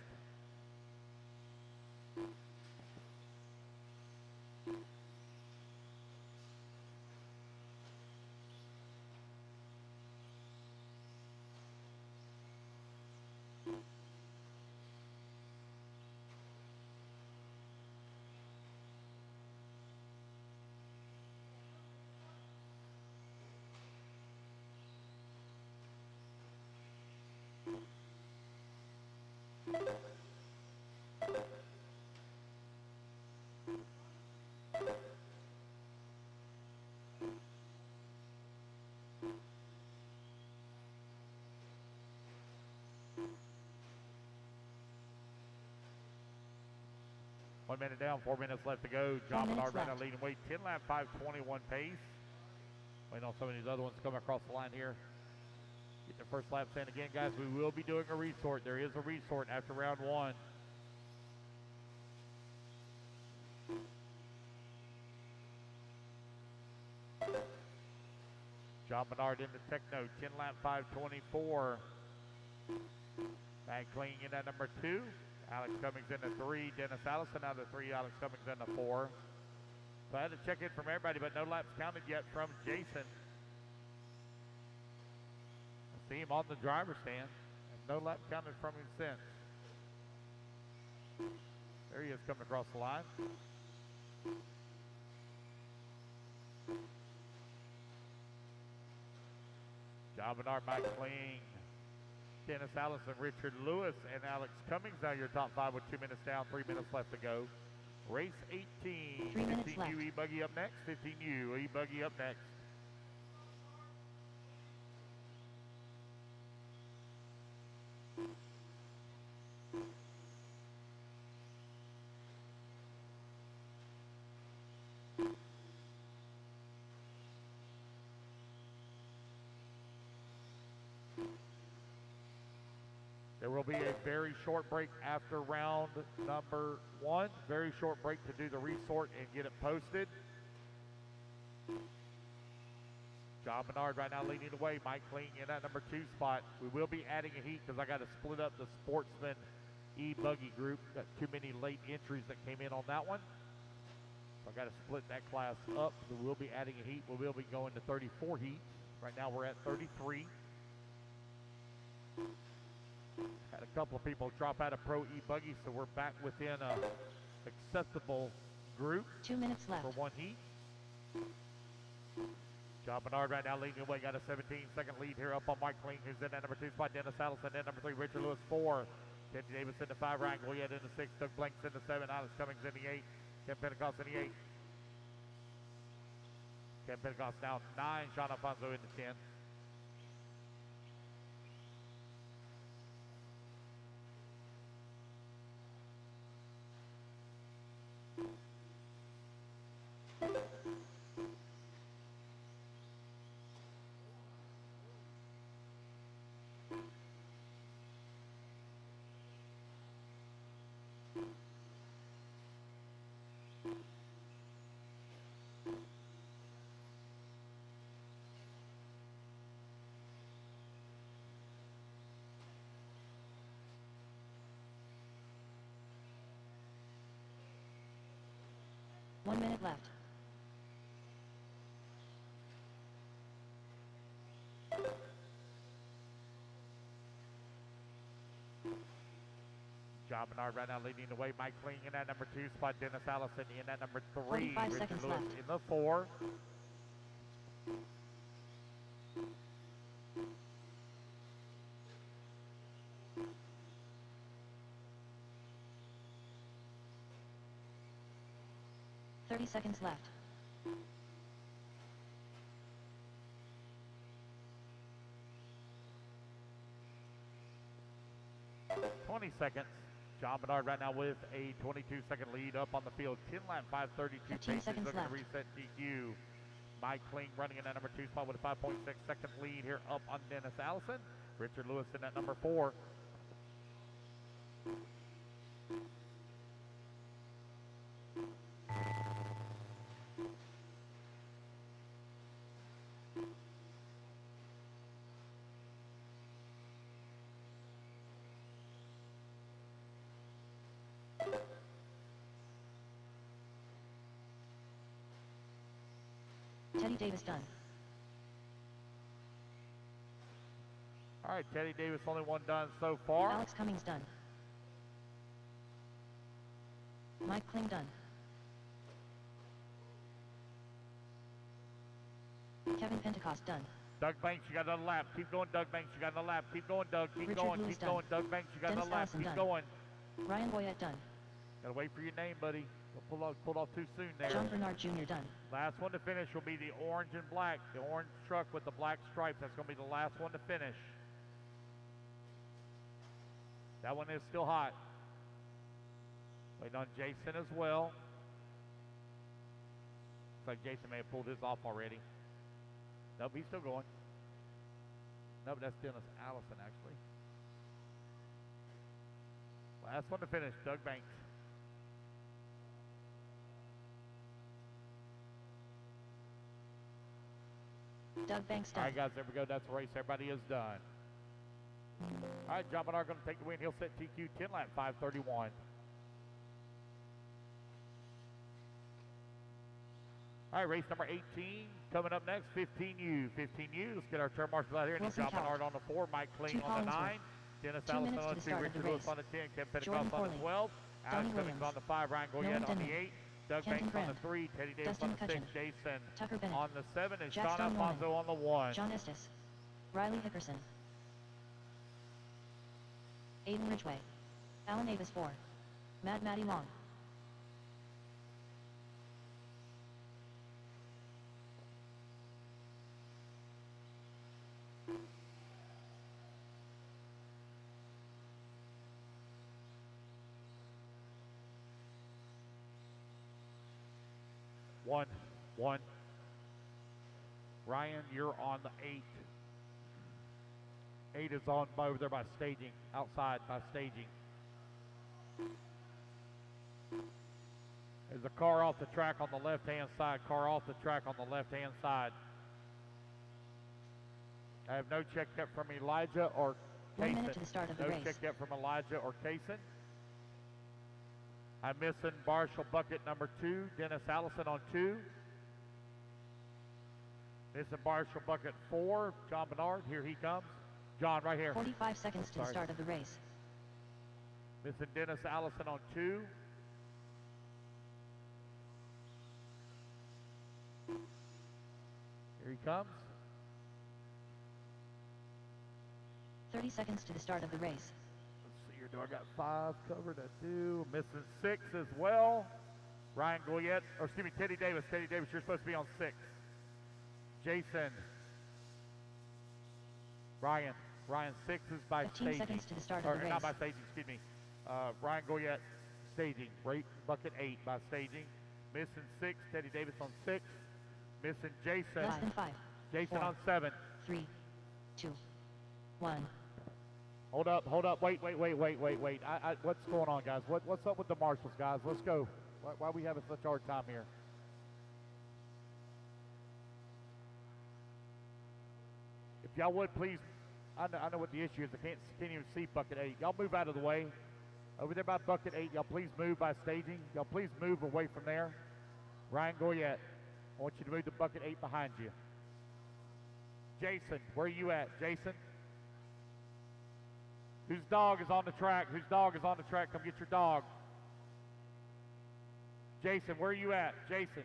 One minute down, 4 minutes left to go. John Bernard right now leading weight, 10 lap, 5:21 pace. Waiting on some of these other ones coming across the line here. Get their first laps in again, guys. We will be doing a resort. There is a resort after round 1. John Bernard into Techno, 10 lap, 5:24. Back clean in at number 2. Alex Cummings in the 3, Dennis Allison out of the 3, Alex Cummings in the 4. So I had to check in from everybody, but no laps counted yet from Jason. I see him on the driver's stand. No lap counted from him since. There he is coming across the line. John Bernard, Mike Kling, Dennis Allison, Richard Lewis, and Alex Cummings now your top 5 with 2 minutes down, 3 minutes left to go. Race 18, 3 minutes 15U left. E-Buggy up next, 15U E-Buggy up next. There will be a very short break after round number 1. Very short break to do the resort and get it posted. John Bernard right now leading the way. Mike Kling in that number 2 spot. We will be adding a heat because I got to split up the Sportsman E-Buggy group. Got too many late entries that came in on that one. So I got to split that class up. So we'll be adding a heat. We will be going to 34 heats. Right now we're at 33. Had a couple of people drop out of Pro E-Buggy, so we're back within a acceptable group. 2 minutes left. For 1 heat. John Bernard right now leading the way. Got a 17-second lead here up on Mike Kling, who's in that number 2 spot. Dennis Allison in number 3. Richard Lewis 4. Teddy Davis in the 5. Ryan Goyette in the 6. Doug Blanks in the 7. Alex Cummings in the 8. Ken Pentecost in the 8. Ken Pentecost now 9. Sean Alfonso in the 10. 1 minute left. John Bernard right now leading the way. Mike Kling in that number 2 spot. Dennis Allison in that number 3. 45 Richard seconds Lewis left. in the 4. Seconds left. 20 seconds. John Bernard right now with a 22-second lead up on the field. 10 lap, 5:32 15 paces. seconds Looking left. to reset DQ. Mike Kling running in that number 2 spot with a 5.6-second lead here up on Dennis Allison. Richard Lewis in that number 4. Teddy Davis done. All right, Teddy Davis only one done so far. Alex Cummings done. Mike Kling done. Kevin Pentecost done. Doug Banks, you got another lap. Keep going, Doug Banks. You got another lap. Keep going, Doug. Keep Richard going. Lewis Keep going, Doug Banks. You got Dennis another lap. Allison Keep done. going. Ryan Boyette done. Gotta wait for your name, buddy. Don't pull off too soon there. John Bernard Jr. done. Last one to finish will be the orange and black. The orange truck with the black stripes. That's going to be the last one to finish. That one is still hot. Waiting on Jason as well. Looks like Jason may have pulled his off already. Nope, he's still going. Nope, that's Dennis Allison, actually. Last one to finish, Doug Banks. Doug Banks All done. right, guys, there we go. That's the race. Everybody is done. All right, John Bernard going to take the win. He'll set TQ 10 lap 5:31. All right, race number 18 coming up next. 15U. 15U. Let's get our turn marshal out here. And Wilson John Couch. Bernard on the 4, Mike Kling 2 on the 9, Collinsworth. Dennis 2 Allison minutes on to the the 2, start of the Richard Lewis race. on the 10, Kevin Jordan Pentecost on the Corley. 12, Alex Donnie Cummings Williams. on the 5, Ryan Nolan Goyette on the Denny. 8, Doug Kenton Banks on the Grant. 3, Teddy Davis Dustin on the 6, McCutcheon. Jason Tucker Bennett. on the 7, and Jack Sean Stone Alfonso Norman. on the 1. John Estes. Riley Hickerson. Aiden Ridgway. Alan Davis 4. Matty Long. One. Ryan, you're on the 8. 8 is on by over there by staging, outside by staging. There's a car off the track on the left-hand side. Car off the track on the left-hand side. I have no check yet from Elijah or 1 Kaysen. minute to the start of the No race. check yet from Elijah or Kaysen. I'm missing Marshall Bucket number 2, Dennis Allison on 2. Missing Marshall Bucket 4, John Bernard. Here he comes. John, right here. 45 seconds to the Sorry. start of the race. Missing Dennis Allison on 2. Here he comes. 30 seconds to the start of the race. Let's see here. Do I got 5 covered? I do. Missing 6 as well. Ryan Goyette, or excuse me, Teddy Davis. Teddy Davis, you're supposed to be on 6. Jason. Ryan 6 is by 15 staging. seconds to the start Or of the not race. by staging, excuse me. Ryan Goyette, staging. Rate Bucket 8 by staging. Missing 6, Teddy Davis on 6. Missing Jason. Less than 5. Jason 4, on 7. 3, 2, 1. Hold up. Wait. What's going on, guys? What's up with the marshals, guys? Let's go. Why are we having such a hard time here? If y'all would please, I know what the issue is. I can't even see Bucket 8. Y'all move out of the way. Over there by Bucket 8, y'all please move by staging. Y'all please move away from there. Ryan Goyette, I want you to move the bucket 8 behind you. Jason, where are you at, Jason? Whose dog is on the track? Whose dog is on the track? Come get your dog. Jason, where are you at? Jason.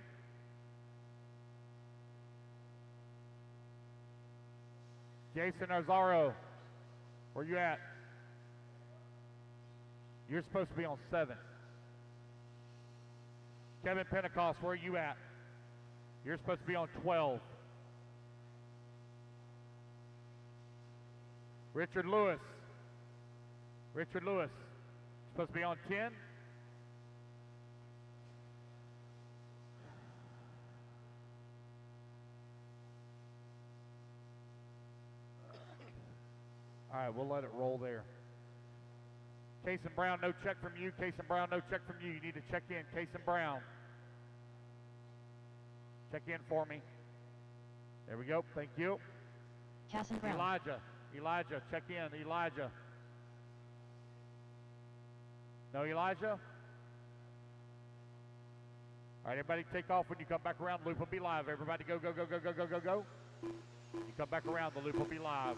Jason Arzaro, where you at? You're supposed to be on 7. Kevin Pentecost, where are you at? You're supposed to be on 12. Richard Lewis. Richard Lewis, supposed to be on 10. All right, we'll let it roll there. Cason Brown, no check from you. Cason Brown, no check from you. You need to check in. Cason Brown. Check in for me. There we go. Thank you. Cason Brown. Elijah, check in. Elijah. No Elijah? All right, everybody take off when you come back around. The loop will be live. Everybody go, go, go, go, go, go, go, go. You come back around, the loop will be live.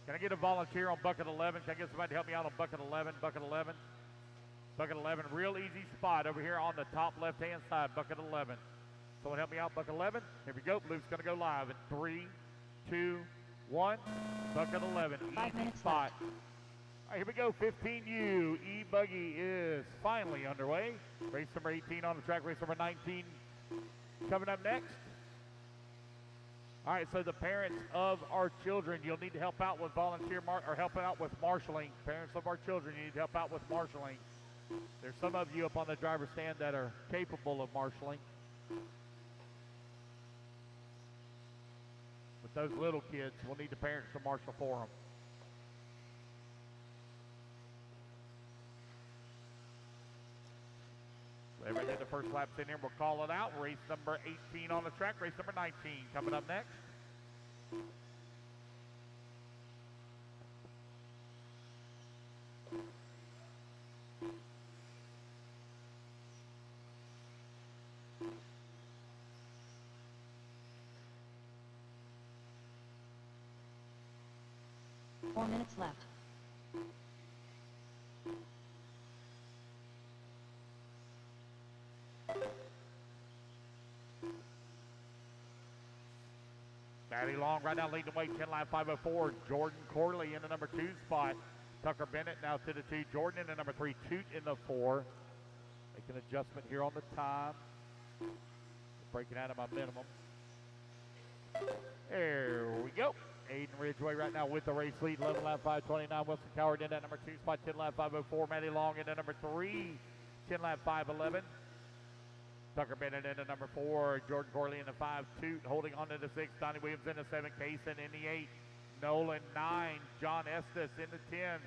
Can I get a volunteer on bucket 11? Can I get somebody to help me out on bucket 11? Bucket 11. Bucket 11, real easy spot over here on the top left-hand side, bucket 11. Someone help me out, bucket 11. Here we go. Loop's going to go live in 3, 2, 1. Bucket 11, 5 easy minutes spot. left. All right, here we go. 15U. E-Buggy is finally underway. Race number 18 on the track. Race number 19 coming up next. All right, so the parents of our children, you'll need to help out with help out with marshaling. Parents of our children, you need to help out with marshaling. There's some of you up on the driver's stand that are capable of marshaling. But those little kids will need the parents to marshal for them. So everybody get the first laps in here. We'll call it out. Race number 18 on the track. Race number 19 coming up next. Four minutes left. Maddie Long right now leading the way, 10 lap 504. Jordan Corley in the number 2 spot. Tucker Bennett now to the 2. Jordan in the number 3. Toot in the 4. Make an adjustment here on the time. Breaking out of my minimum. There we go. Aiden Ridgeway right now with the race lead. 11 lap 529. Wilson Coward in that number 2 spot. 10 lap 504. Maddie Long in the number 3. 10 lap 511. Tucker Bennett in the number 4. Jordan Corley in the 5. Toot holding on to the 6. Donnie Williams in the 7. Cason in the 8. Nolan 9. John Estes in the 10.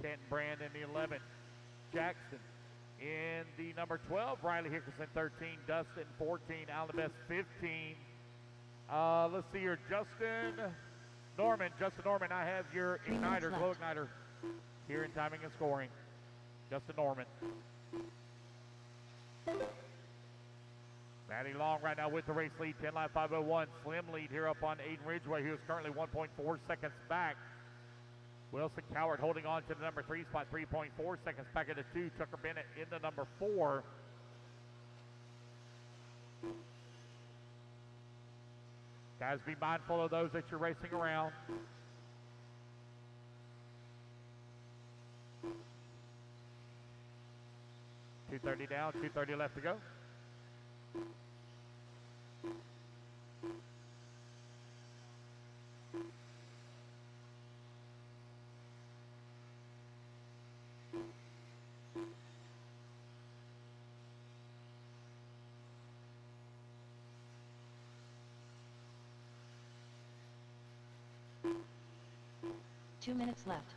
Kenton Brand in the 11. Jackson in the number 12. Riley Hickerson 13. Dustin 14. Alan Best 15. Let's see here. Justin Norman, I have your igniter, glow igniter here in timing and scoring. Justin Norman. Maddie Long right now with the race lead, 10 lap 501. Slim lead here up on Aiden Ridgeway, who is currently 1.4 seconds back. Wilson Coward holding on to the number 3 spot, 3.4 seconds back at the 2. Tucker Bennett in the number 4. Guys, be mindful of those that you're racing around. .230 down, 230 left to go. Two minutes left.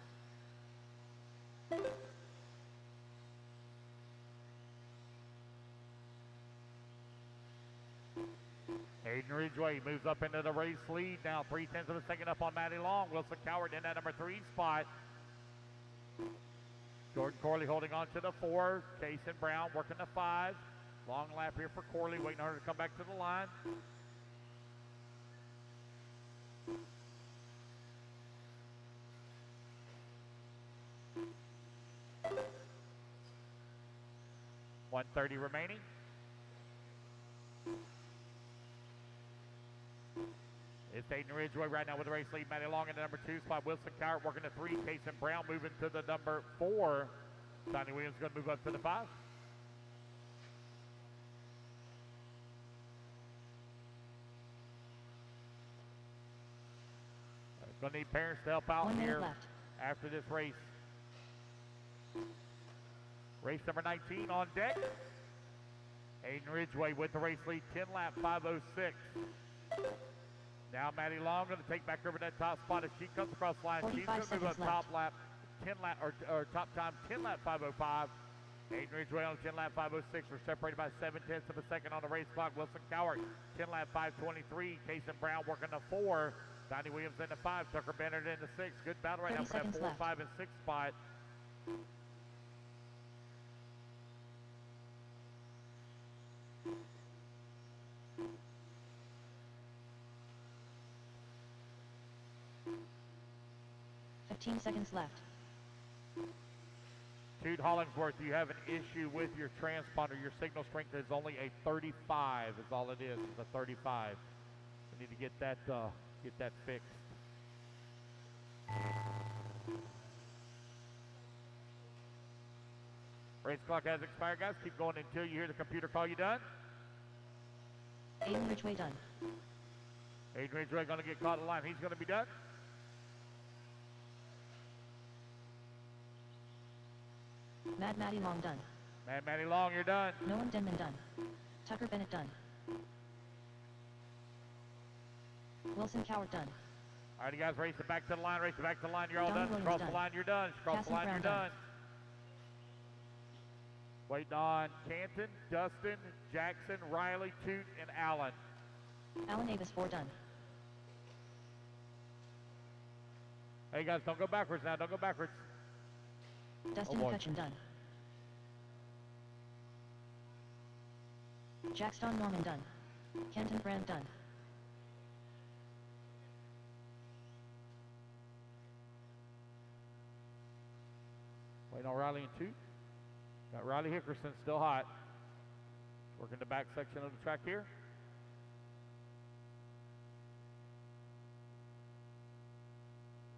Aiden Ridgway moves up into the race lead. Now 3/10 of a second up on Maddie Long. Wilson Coward in that number 3 spot. Jordan Corley holding on to the 4. Kason Brown working the 5. Long lap here for Corley, waiting on her to come back to the line. .130 remaining. It's Aiden Ridgway right now with the race lead. Maddie Long in the number 2 spot. Wilson Cowart working the 3. Kason Brown moving to the number 4. Donnie Williams going to move up to the 5. Going to need parents to help out 1 minute here left. after this race. Race number 19 on deck. Aiden Ridgway with the race lead, 10 lap, 5:06. Now Maddie Long going to take back over that top spot as she comes across the line. She's going to move up top lap, 10 lap or top time, 10 lap 5:05. Aiden Ridgway on 10 lap 5:06. We're separated by 7/10 of a second on the race clock. Wilson Cowart, 10 lap 5:23. Kason Brown working the 4. Donnie Williams in the 5. Tucker Bennett in the 6. Good battle right now for that 4, left. 5, and 6 spot. Seconds left. Jude Hollingsworth, you have an issue with your transponder. Your signal strength is only a 35 is all it is. It's a 35. We need to get that fixed. Race clock has expired, guys. Keep going until you hear the computer call you done. Aiden Ridgway done. Aiden Ridgway going to get caught in line. He's going to be done. Maddie Long done. Maddie Long, you're done. Nolan Denman done. Tucker Bennett done. Wilson Cowart done. All right, you guys, race it back to the line. Race it back to the line. You're all done. Williams Cross done. the line. You're done. Cross the line. Brown You're done. Waiting on Canton, Dustin, Jackson, Riley, Toot, and Allen. Alan Davis 4 done. Hey, guys, don't go backwards now. Don't go backwards. Dustin McCutcheon done. Jackson Norman done. Kenton Brand done. Waiting on Riley and Toot. Got Riley Hickerson still hot. Working the back section of the track here.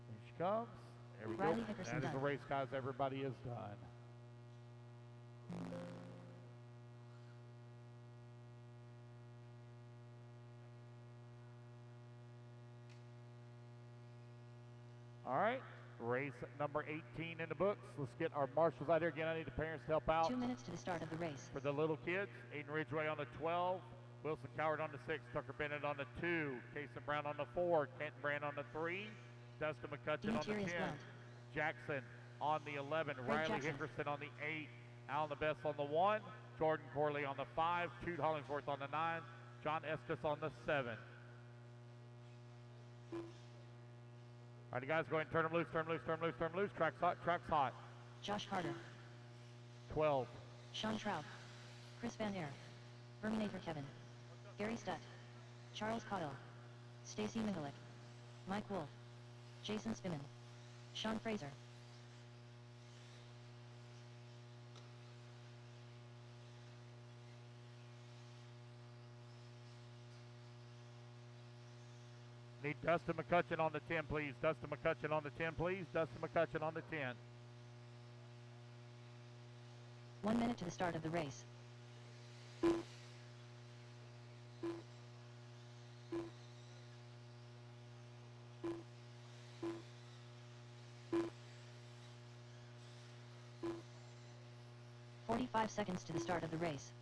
Here she comes. There we Riley go. Hickerson That is done. the race, guys. Everybody is done. All right, race number 18 in the books. Let's get our marshals out here again. I need the parents to help out. 2 minutes to the start of the race. For the little kids, Aiden Ridgway on the 12, Wilson Coward on the 6, Tucker Bennett on the 2, Kason Brown on the 4, Kenton Brand on the 3, Dustin McCutcheon on the 10, Jackson on the 11, Riley Jackson. Hickerson on the 8, Alan the Best on the 1, Jordan Corley on the 5, Jude Hollingsworth on the 9, John Estes on the 7. All right, you guys, go ahead and turn them loose, turn them loose, turn them loose, turn them loose. Track's hot, track's hot. Josh Carter. 12. Sean Trout. Chris Van Air. Verminator Kevin. Gary Stutt. Charles Cotto. Stacy Mingalick. Mike Wolf. Jason Spiman. Sean Fraser. Need Dustin McCutcheon on the 10, please. Dustin McCutcheon on the 10, please. Dustin McCutcheon on the 10. 1 minute to the start of the race. "45 seconds to the start of the race.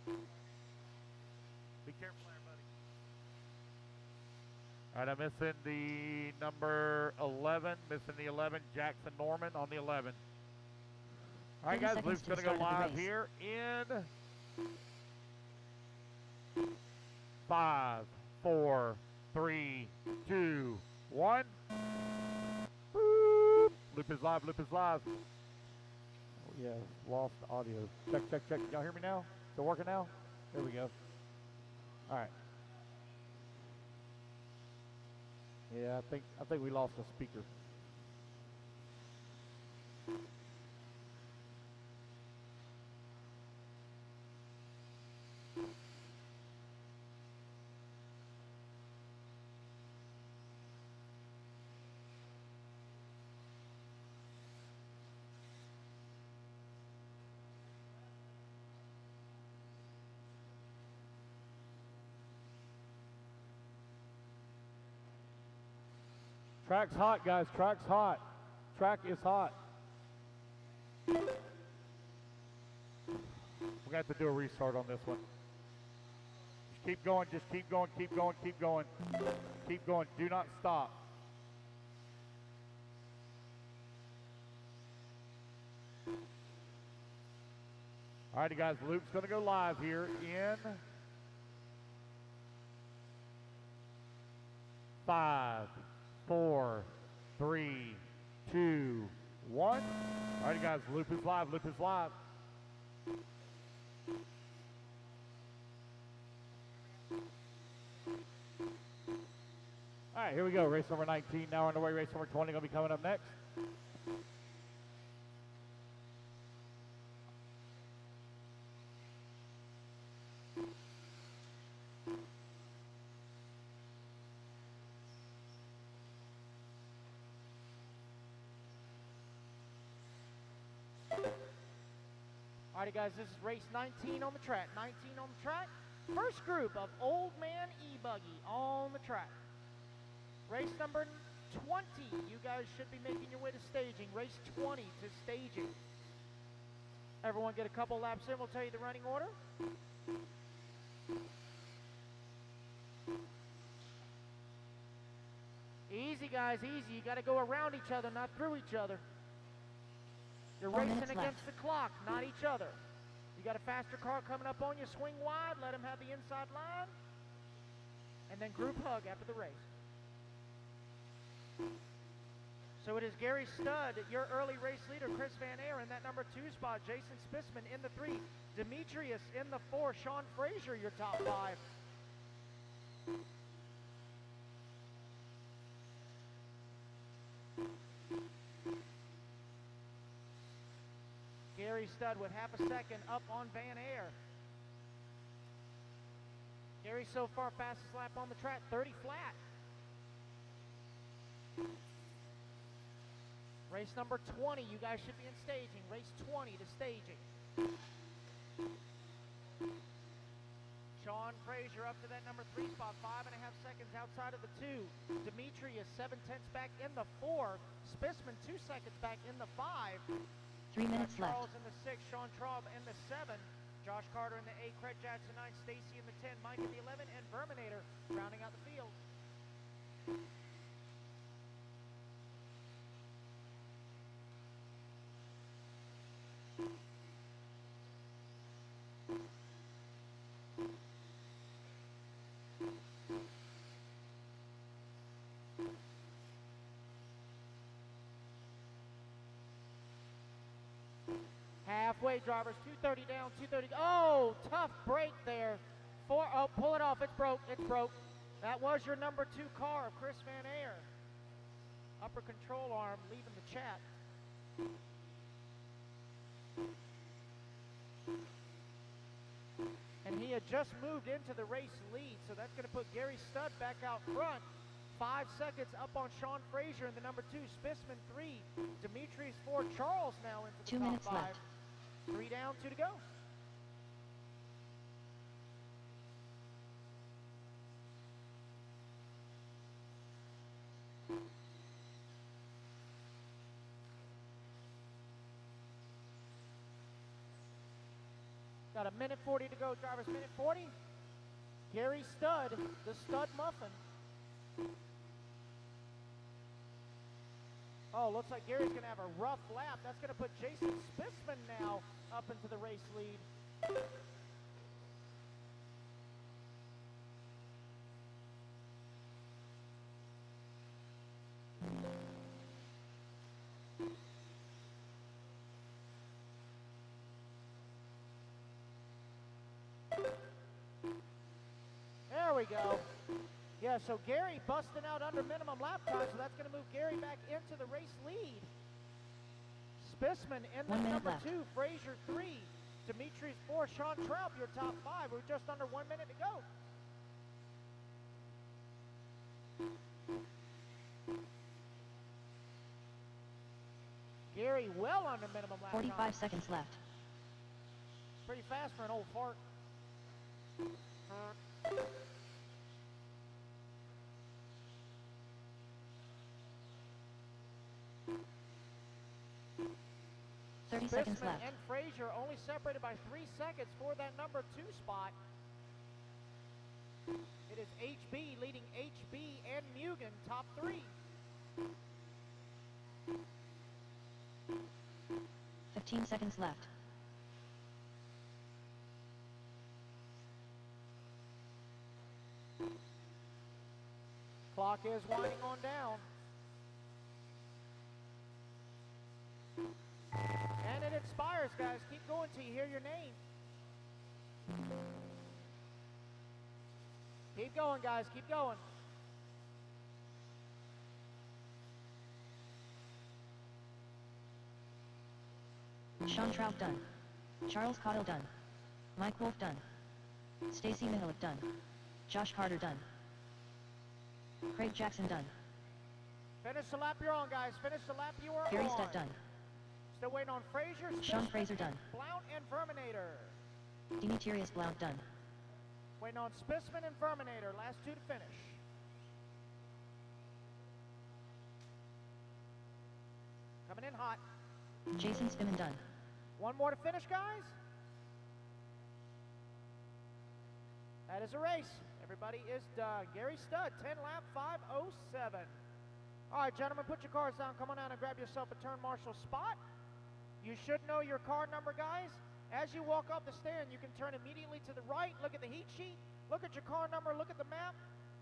Be careful there, buddy. All right, I'm missing the number 11. Missing the 11, Jackson Norman on the 11. All right, 30 guys, Luke's going to go seconds to the start of the live race. here in 5, 4, 3, 2, 1. Boop. Loop is live, loop is live. Oh yeah, lost audio. Check, check, check. Y'all hear me now? Still working now? There we go. All right. Yeah, I think we lost a speaker. Track's hot, guys. Track's hot. Track is hot. We're going to have to do a restart on this one. Just keep going. Just keep going. Keep going. Keep going. Keep going. Do not stop. All righty, guys. Loop's going to go live here in 5, 4, 3, 2, 1. All right, guys, loop is live, loop is live. All right, here we go. Race number 19 now underway. Race number 20 going to be coming up next. Alrighty guys, this is race 19 on the track. 19 on the track. First group of Old Man E-Buggy on the track. Race number 20. You guys should be making your way to staging. Race 20 to staging. Everyone get a couple laps in. We'll tell you the running order. Easy guys, easy. You got to go around each other, not through each other. You're racing against the clock, not each other. You got a faster car coming up on you, swing wide, let him have the inside line, and then group hug after the race. So it is Gary Studd, your early race leader, Chris Van Air in that number 2 spot, Jason Spissman in the 3, Demetrius in the 4, Sean Frazier, your top 5. Gary Studd with half a second up on Van Air. Gary so far fastest lap on the track, 30 flat. Race number 20, you guys should be in staging. Race 20 to staging. Sean Frazier up to that number 3 spot, 5.5 seconds outside of the 2. Demetrius 7/10 back in the 4. Spissman 2 seconds back in the 5. 3 minutes left. Charles in the 6, Sean Traub in the 7, Josh Carter in the 8, Craig Jackson 9, Stacy in the 10, Mike in the 11, and Verminator rounding out the field. Halfway, drivers, 230 down, 230. Oh, tough break there. Oh, pull it off. It's broke. It's broke. That was your number 2 car of Chris Van Air. Upper control arm leaving the chat. And he had just moved into the race lead, so that's going to put Gary Studd back out front. 5 seconds up on Sean Frazier in the number 2, Spissman 3, Demetrius 4, Charles now into the 2 top minutes 5. left. 3 down, 2 to go. Got a minute 40 to go, drivers, minute 40. Gary Studd, the Stud Muffin. Oh, looks like Gary's going to have a rough lap. That's going to put Jason Spissman now up into the race lead. There we go. Yeah, so Gary busting out under minimum lap time, so that's going to move Gary back into the race lead. Spissman in the number 2, Frazier 3, Demetrius 4, Sean Traub, your top 5. We're just under 1 minute to go. Gary well under minimum lap 45 time. seconds left. Pretty fast for an old fart. Seconds left. And Frazier only separated by 3 seconds for that number 2 spot. It is HB leading HB and Mugen top 3. 15 seconds left. Clock is winding on down. And it expires, guys. Keep going till you hear your name. Keep going, guys. Keep going. Sean Traub done. Charles Cottle done. Mike Wolf done. Stacy Mihalik done. Josh Carter done. Craig Jackson done. Finish the lap you're on, guys. Finish the lap you are Gary on. Stutt done. Still waiting on Frazier. Sean Fraser done. Blount and Verminator. Demetrius Blount done. Waiting on Spissman and Verminator. Last 2 to finish. Coming in hot. Jason Spimman done. 1 more to finish, guys. That is a race. Everybody is done. Gary Stutt, 10 lap 5:07. All right, gentlemen, put your cars down. Come on down and grab yourself a turn marshal spot. You should know your car number, guys. As you walk up the stand, you can turn immediately to the right, look at the heat sheet, look at your car number, look at the map,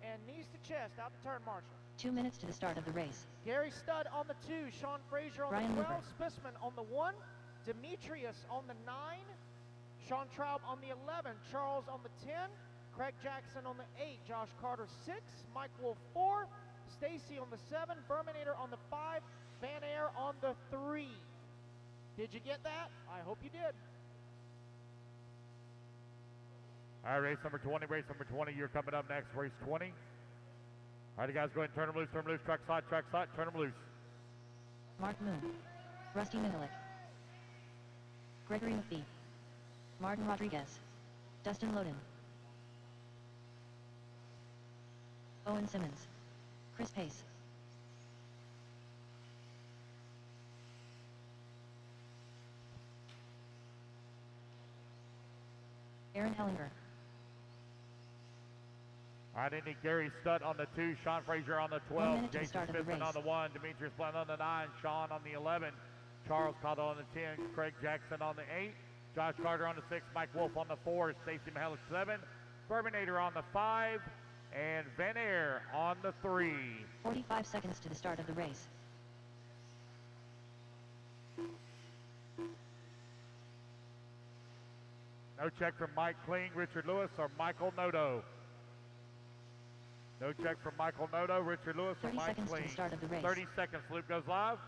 and knees to chest out the turn marshal. 2 minutes to the start of the race. Gary Stutt on the 2, Sean Frazier on Ryan the 12, Luber. Spissman on the 1, Demetrius on the 9, Sean Traub on the 11, Charles on the 10, Craig Jackson on the 8, Josh Carter 6, Mike Wolf 4, Stacy on the 7, Verminator on the 5, Van Air on the 3. Did you get that? I hope you did. All right, race number 20, you're coming up next, race 20. All right, you guys, go ahead and turn them loose, track slide, turn them loose. Mark Moon. Rusty Mihalik. Gregory McPhee. Martin Rodriguez. Dustin Loden. Owen Simmons. Chris Pace. Aaron Hellinger. All right, Indy Gary Stutt on the 2, Sean Frazier on the 12, Jason Spissman on the 1, Demetrius Blount on the 9, Sean on the 11, Charles Cottle on the 10, Craig Jackson on the 8, Josh Carter on the 6, Mike Wolf on the 4, Stacy Mihalik 7, Verminator on the 5, and Van Air on the 3. 45 seconds to the start of the race. No check from Mike Kling, Richard Lewis, or Michael Noto. No check from Michael Noto, Richard Lewis, or 30 Mike seconds Kling. to the start of the race. 30 seconds, loop goes live.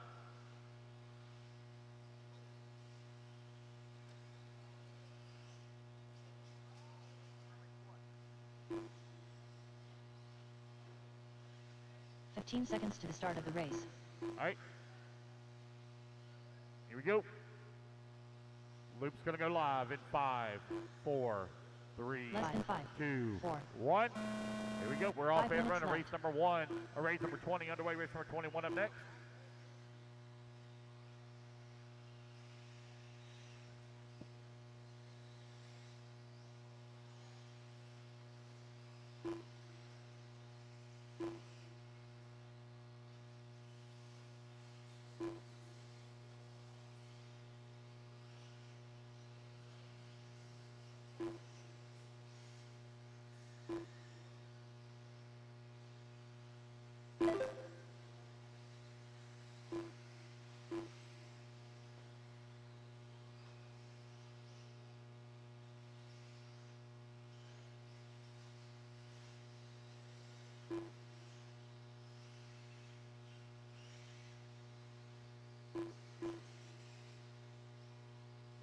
$15 seconds to the start of the race. All right. Here we go. Loop's going to go live in 5, 4, 3, Less than 5, 2, 4. 1. Here we go. We're off 5 and minutes running. left. Race number 1, or race number 20 underway. Race number 21 up next.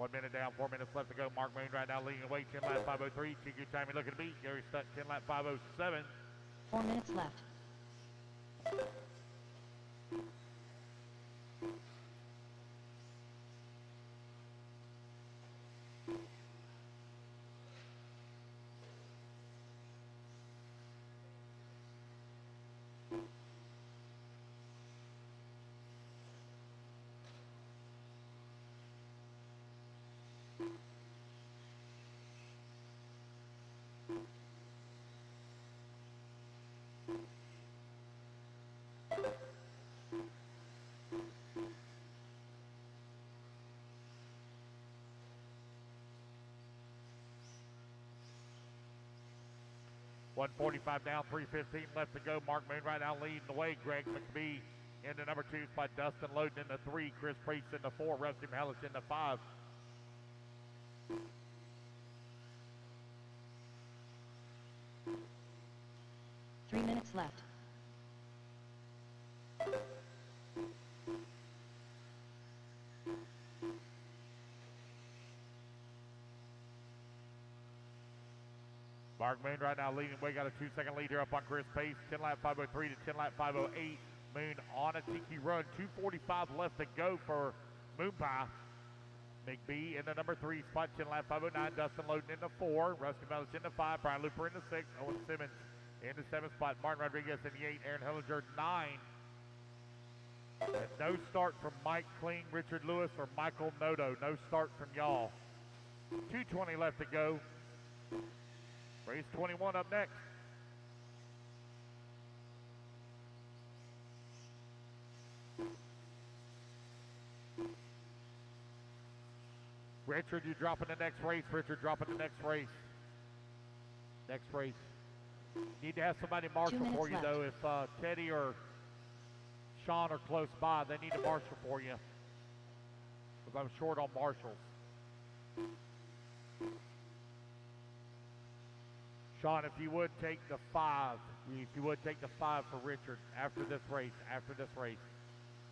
1 minute down, 4 minutes left to go. Mark Moon right now leading the way, 10 lap 503. TQ time you're looking to beat. Gary Stuck, 10 lap 507. 4 minutes left. .145 down, 3:15 left to go. Mark Moon right now leading the way. Greg McBee in the number 2 spot. Dustin Loden in the 3. Chris Priest in the 4. Rusty Hellis in the 5. Three minutes left. Mark Moon right now leading the way. Got a 2-second lead here up on Chris Pace. 10 lap 503 to 10 lap 508. Moon on a tiki run. 2:45 left to go for Moon Pie. McBee in the number 3 spot. 10 lap 509. Dustin Loden in the 4. Rusty Mellis in the 5. Brian Looper in the 6. Owen Simmons in the 7th spot. Martin Rodriguez in the 8. Aaron Hellinger 9. And no start from Mike Kling, Richard Lewis, or Michael Noto. No start from y'all. 2:20 left to go. Race 21 up next. Richard, you dropping the next race. Richard dropping the next race. Next race. Need to have somebody marshal for you, though. If Teddy or Sean are close by, they need to marshal for you. Because I'm short on marshals. Sean, if you would take the 5. If you would take the 5 for Richard after this race.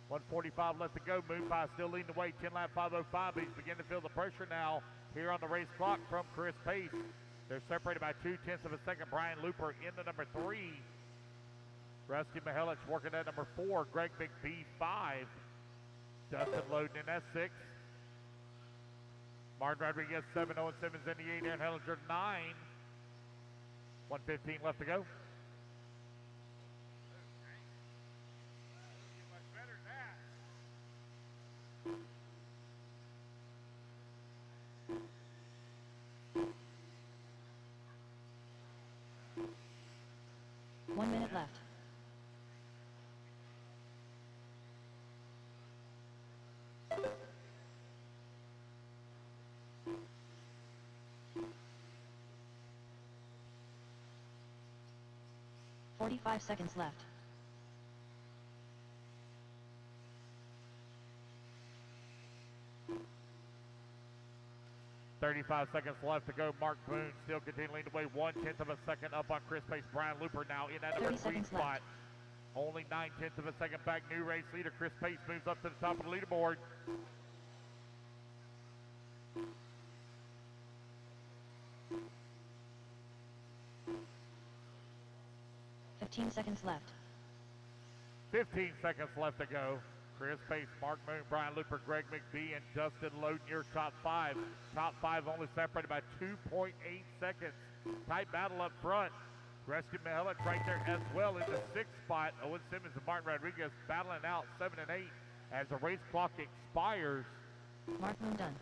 1:45 left to go. Moon Pie still leading the way. 10 lap 505. He's beginning to feel the pressure now here on the race clock from Chris Pace. They're separated by 0.2 of a second. Brian Looper in the number 3. Rusty Mihelich working at number 4. Greg McBee 5. Dustin Loden in that 6. Martin Rodriguez 7. Owen Simmons in the 8. Aaron Hellinger 9. 1:15 left to go. One minute left. .45 seconds left. .35 seconds left to go. Mark Boone still continuing to weigh 1/10 of a second up on Chris Pace. Brian Looper now in that number 3 spot. Left. Only 9/10 of a second back. New race leader Chris Pace moves up to the top of the leaderboard. .15 seconds left. 15 seconds left to go. Chris Pace, Mark Moon, Brian Looper, Greg McBee, and Dustin Loden, your top 5. Top 5 only separated by 2.8 seconds. Tight battle up front. Rusty Mihelich right there as well in the 6th spot. Owen Simmons and Martin Rodriguez battling out 7 and 8 as the race clock expires. Mark Moon done.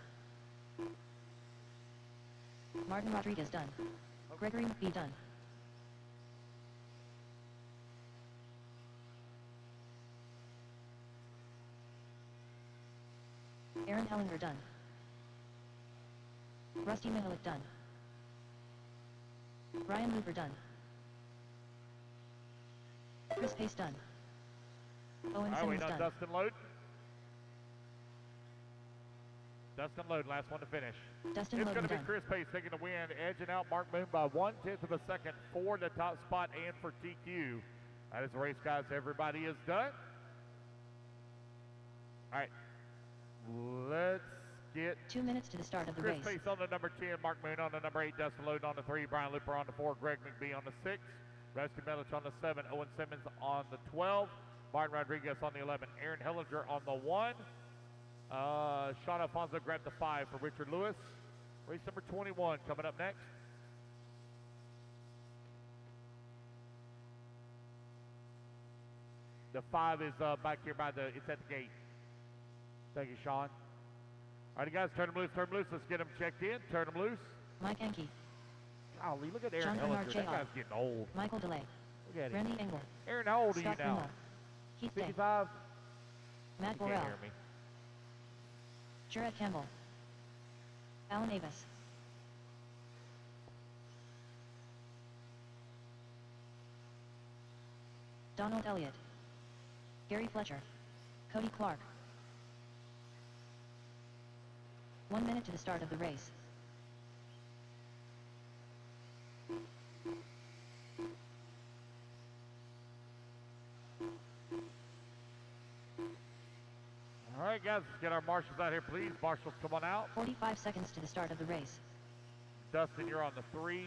Martin Rodriguez done. Gregory McBee done. Aaron Hellinger done. Rusty Mihelich done. Brian Looper done. Chris Pace done. Owen Simmons done. Dustin Loden. Dustin Loden, last one to finish. Dustin It's Loden going to be done. Chris Pace taking the win, edging out Mark Moon by 1/10 of a second for the top spot and for TQ. That is the race, guys. Everybody is done. All right. Let's skid. 2 minutes to the start of the Chris race. Pace on the number 10, Mark Moon on the number 8, Dustin Loden on the 3, Brian Looper on the 4, Greg McBee on the 6, Rusty Melich on the 7, Owen Simmons on the 12, Martin Rodriguez on the 11, Aaron Hellinger on the 1, Sean Alfonso grabbed the 5 for Richard Lewis. Race number 21 coming up next. The 5 is back here it's at the gate. Thank you, Sean. All right, guys, turn them loose, Let's get them checked in. Turn them loose. Mike Enke. Golly, look at Aaron John Bernard Hellinger. That Chayov. guy's getting old. Michael DeLay. Look at him. Randy Engel. Aaron, how old are Scott you now? Kimmel. Keith Day. 55? Matt You can't Borrell. hear me. Jared Campbell. Alan Avis. Donald Elliott. Gary Fletcher. Cody Clark. 1 minute to the start of the race. All right, guys, let's get our marshals out here, please. Marshals, come on out. 45 seconds to the start of the race. Dustin, you're on the 3.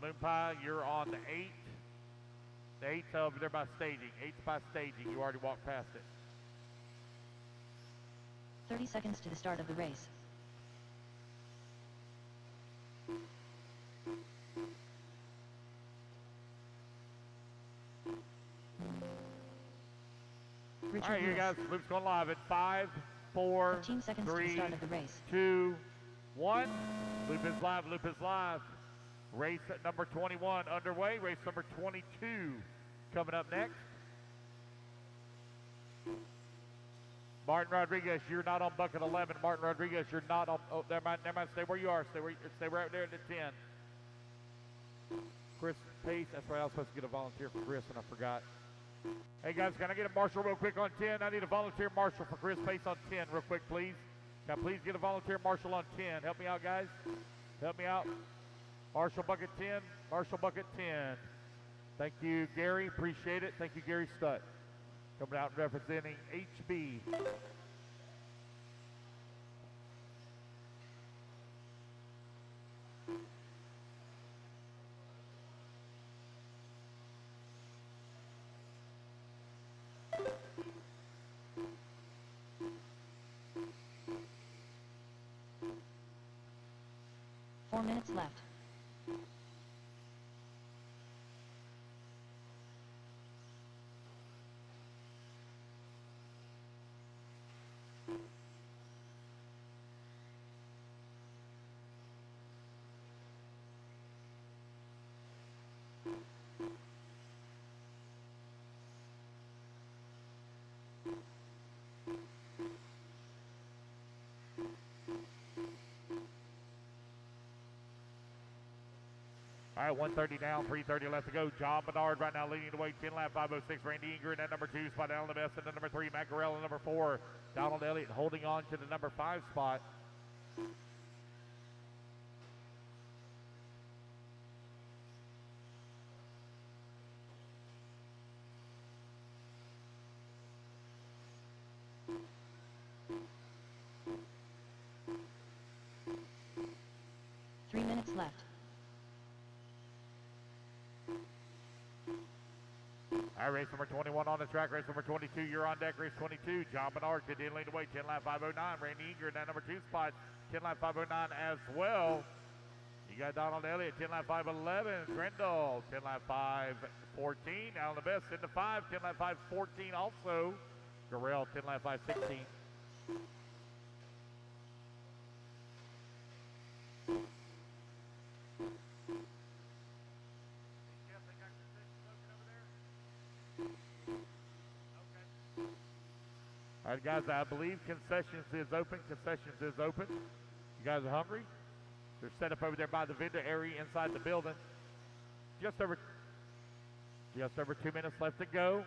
Moon Pie, you're on the 8. The 8's over there by staging. 8's by staging. You already walked past it. 30 seconds to the start of the race. Richard All right, here, Lewis. guys. Loop's going live at 5, 4, 15 seconds to the 3, start of the race. 2, 1. Loop is live. Loop is live. Race at number 21 underway. Race number 22 coming up next. Martin Rodriguez, you're not on bucket 11. Martin Rodriguez, you're not on. Oh, never mind. Stay where you are. Stay right there at the 10. Chris Pace. That's right. I was supposed to get a volunteer for Chris, and I forgot. Hey guys, can I get a marshal real quick on 10? I need a volunteer marshal for Chris Pace on 10 real quick, please. Can I please get a volunteer marshal on 10? Help me out, guys. Help me out. Marshal bucket 10. Marshal bucket 10. Thank you, Gary. Appreciate it. Thank you, Gary Stutt. Coming out and representing HB. Four minutes left. All right, 130 down, 330 left to go. John Bernard right now leading the way, 10 lap, 506. Randy Inger in that number 2 spot, Alan Best in the number 3. Matt Gorell in number 4. Donald Elliott holding on to the number 5 spot. Left. All right, race number 21 on the track. Race number 22, you're on deck. Race 22, John Bernard to the lead away. 10 lap 509. Randy Eager in that number 2 spot. 10 lap 509 as well. You got Donald Elliott, 10 lap 511. Grendel, 10 lap 514. Alan the Best in the 5. 10 lap 514 also. Gorell, 10 lap 516. All right, guys, I believe concessions is open. Concessions is open. You guys are hungry? They're set up over there by the vendor area inside the building. Just over 2 minutes left to go.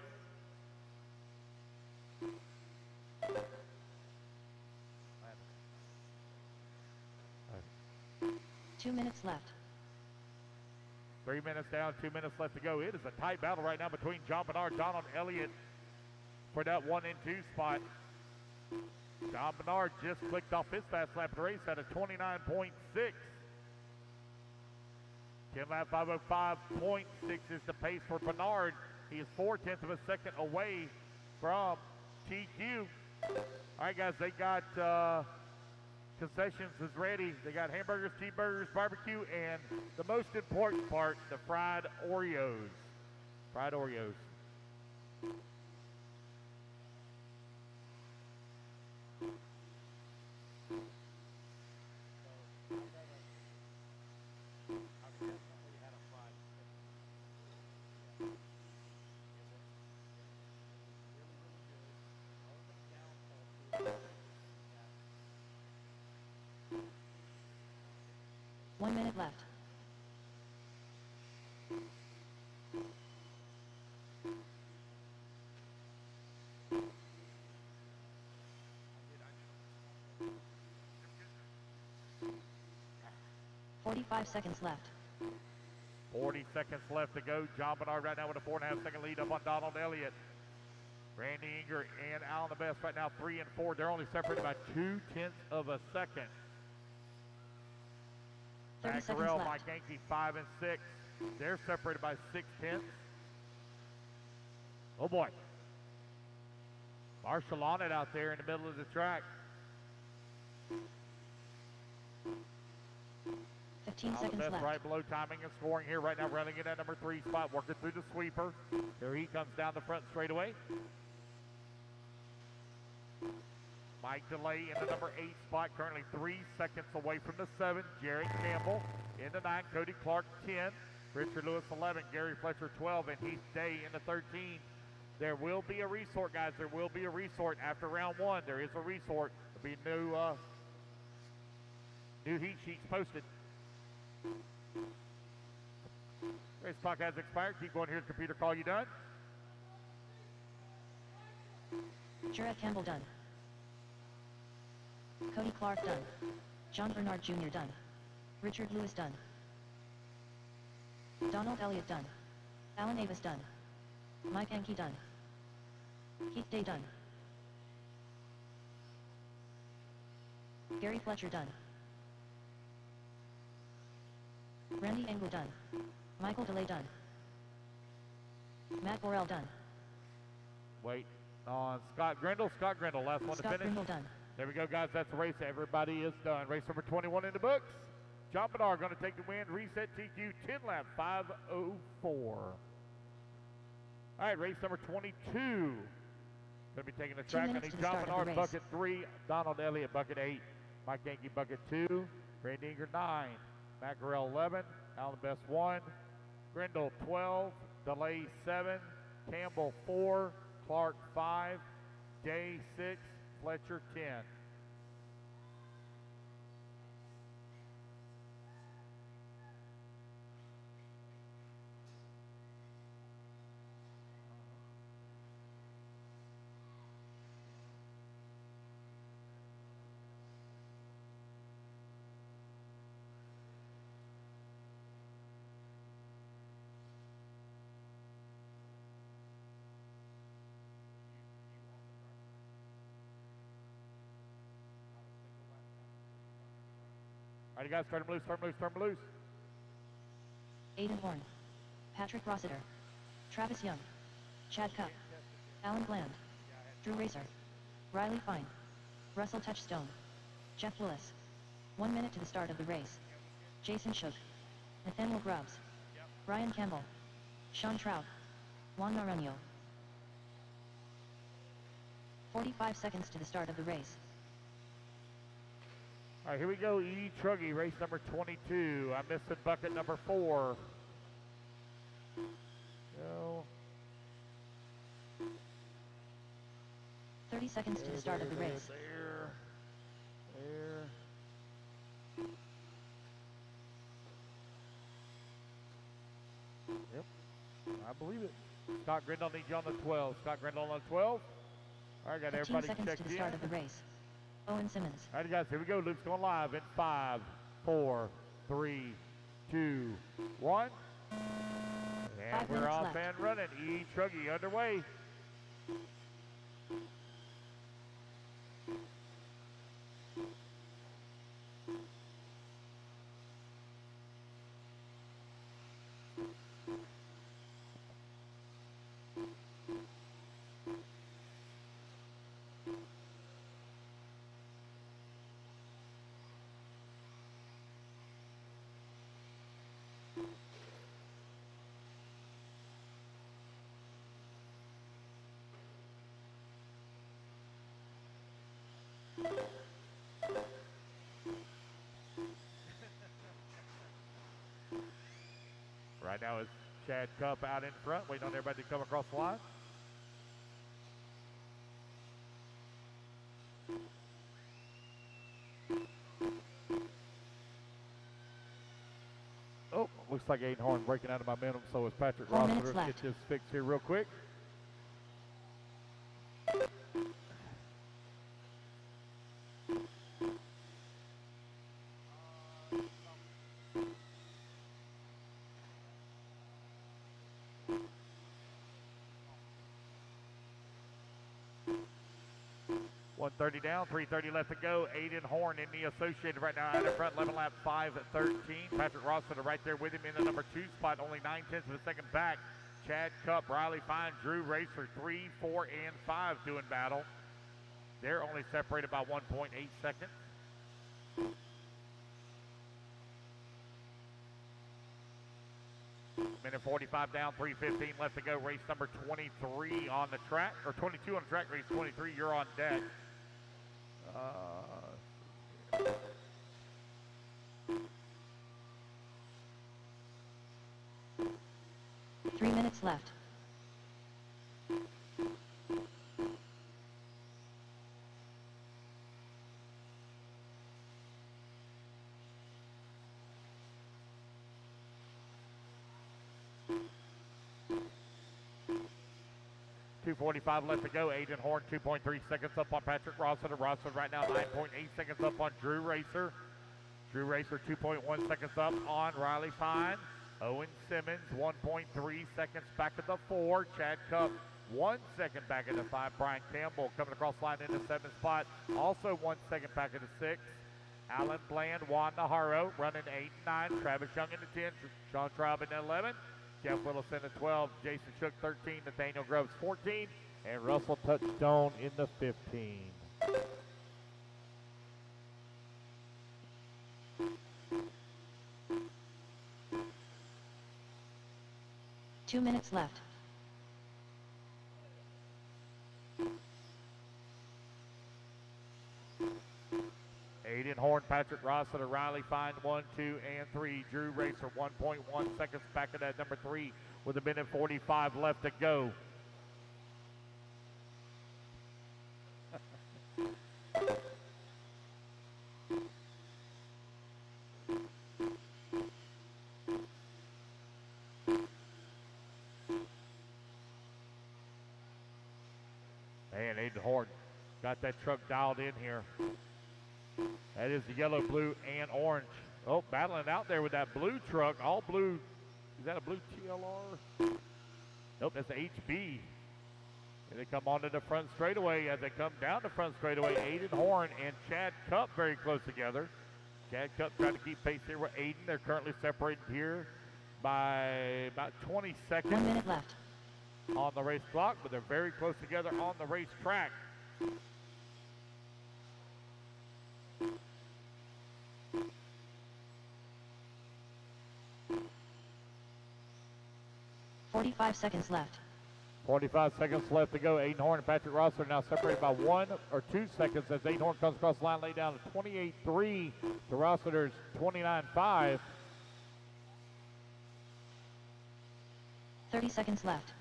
Two minutes left. 3 minutes down, 2 minutes left to go. It is a tight battle right now between John Bernard, Donald Elliott for that 1 and 2 spot. John Bernard just clicked off his fast lap of the race at a 29.6. 10 lap 505.6 is the pace for Bernard. He is 4/10 of a second away from TQ. All right, guys, they got concessions is ready. They got hamburgers, cheeseburgers, barbecue, and the most important part, the fried Oreos. Fried Oreos. One minute left. "45 seconds left. 40 seconds left to go. John Bernard right now with a 4.5 second lead up on Donald Elliott. Randy Inger and Alan the Best right now 3 and 4. They're only separated by 2/10 of a second. 30 seconds Mackerel, left. Mike Yankee 5 and 6. They're separated by 6/10. Oh boy. Marshall on it out there in the middle of the track. 15 Alan the seconds Best left. right below timing and scoring here right now, running in at number 3 spot, working through the sweeper. Here he comes down the front straightaway. Mike DeLay in the number 8 spot, currently 3 seconds away from the 7. Jared Campbell in the 9, Cody Clark 10, Richard Lewis 11, Gary Fletcher 12, and Heath Day in the 13. There will be a resort, guys. There will be a resort after round 1. There is a resort. There'll be new heat sheets posted. Race clock has expired. Keep going. Here's computer call. You done? Jared Campbell done. Cody Clark done. John Bernard Jr. done. Richard Lewis done. Donald Elliott done. Alan Avis done. Mike Yankee done. Heath Day done. Gary Fletcher done. Randy Engel done. Michael DeLay done. Matt Borrell done. Wait on Scott Grindle. Scott Grindle, last one to Scott finish. Grindle done. There we go, guys. That's the race. Everybody is done. Race number 21 in the books. John Bernard going to take the win. Reset TQ 10 lap 504. All right, race number 22. Going to be taking the track. I minutes need to the John start of the Bernard race. bucket 3, Donald Elliott bucket 8, Mike Yankee bucket 2, Randy Inger 9, Mackerel 11, Alan Best 1, Grindle 12, DeLay 7, Campbell 4, Clark 5, Day 6, Fletcher 10. All right, you guys, turn them loose, turn them loose, turn them loose. Aiden Horn. Patrick Rossiter. Travis Young. Chad Cup. Alan Bland. Drew Racer. Riley Fine. Russell Touchstone. Jeff Willis. 1 minute to the start of the race. Jason Shook. Nathaniel Grubbs. Ryan Campbell. Sean Trout. Juan Naranjo. 45 seconds to the start of the race. All right, here we go. E-Truggy, race number 22. I missed it, bucket number 4. Go. 30 seconds to the start of the race. There. Yep, I believe it. Scott Grindle needs you on the 12. Scott Grindle on the 12. All right, got 15 everybody seconds checked to the in. start of the race. Owen Simmons. All right, guys, here we go. Luke's going live in 5, 4, 3, 2, 1. And 5 we're minutes off left. and running. E-Truggy underway. Right now it's Chad Cup out in front, waiting on everybody to come across the line. Oh, looks like Aiden Horn breaking out of momentum, so is Patrick Rossiter. Let's get this fixed here real quick. .130 down, 3:30 left to go. Aiden Horn in the Associated right now out in front, 11 lap 5:13. Patrick Rossiter right there with him in the number 2 spot, only 9/10 of a second back. Chad Cup, Riley Fine, Drew Racer, 3, 4, and 5 doing battle. They're only separated by 1.8 seconds. Minute 45 down, 3:15 left to go. Race number 23 on the track, or 22 on the track. Race 23, you're on deck. 3 minutes left. .245 left to go. Aiden Horn 2.3 seconds up on Patrick Rossiter. Rossiter right now 9.8 seconds up on Drew Racer. Drew Racer 2.1 seconds up on Riley Fine. Owen Simmons 1.3 seconds back at the 4. Chad Cup 1 second back at the 5. Brian Campbell coming across the line in the 7th spot. Also 1 second back at the 6. Alan Bland, Juan Najarro running 8 and 9. Travis Young in the 10. Sean Traub in the 11. Jeff Wilson at 12, Jason Shook 13, Nathaniel Groves 14, and Russell Touchstone in the 15. Two minutes left. Aiden Horn, Patrick Rossiter, Riley Fine 1, 2, and 3. Drew Racer 1.1 seconds back at that number 3 with a minute 45 left to go. Man, Aiden Horn got that truck dialed in here. That is the yellow, blue, and orange. Oh, battling out there with that blue truck. All blue. Is that a blue TLR? Nope, that's the HB. And they come onto the front straightaway. As they come down the front straightaway, Aiden Horn and Chad Cup very close together. Chad Cup trying to keep pace here with Aiden. They're currently separated here by about 20 seconds. 1 minute left on the race clock, but they're very close together on the racetrack. .45 seconds left. 45 seconds left to go. Aiden Horn and Patrick Rossiter now separated by 1 or 2 seconds as Aiden Horn comes across the line, laid down to 28.3 to Rossiter's 29.5. 30 seconds left.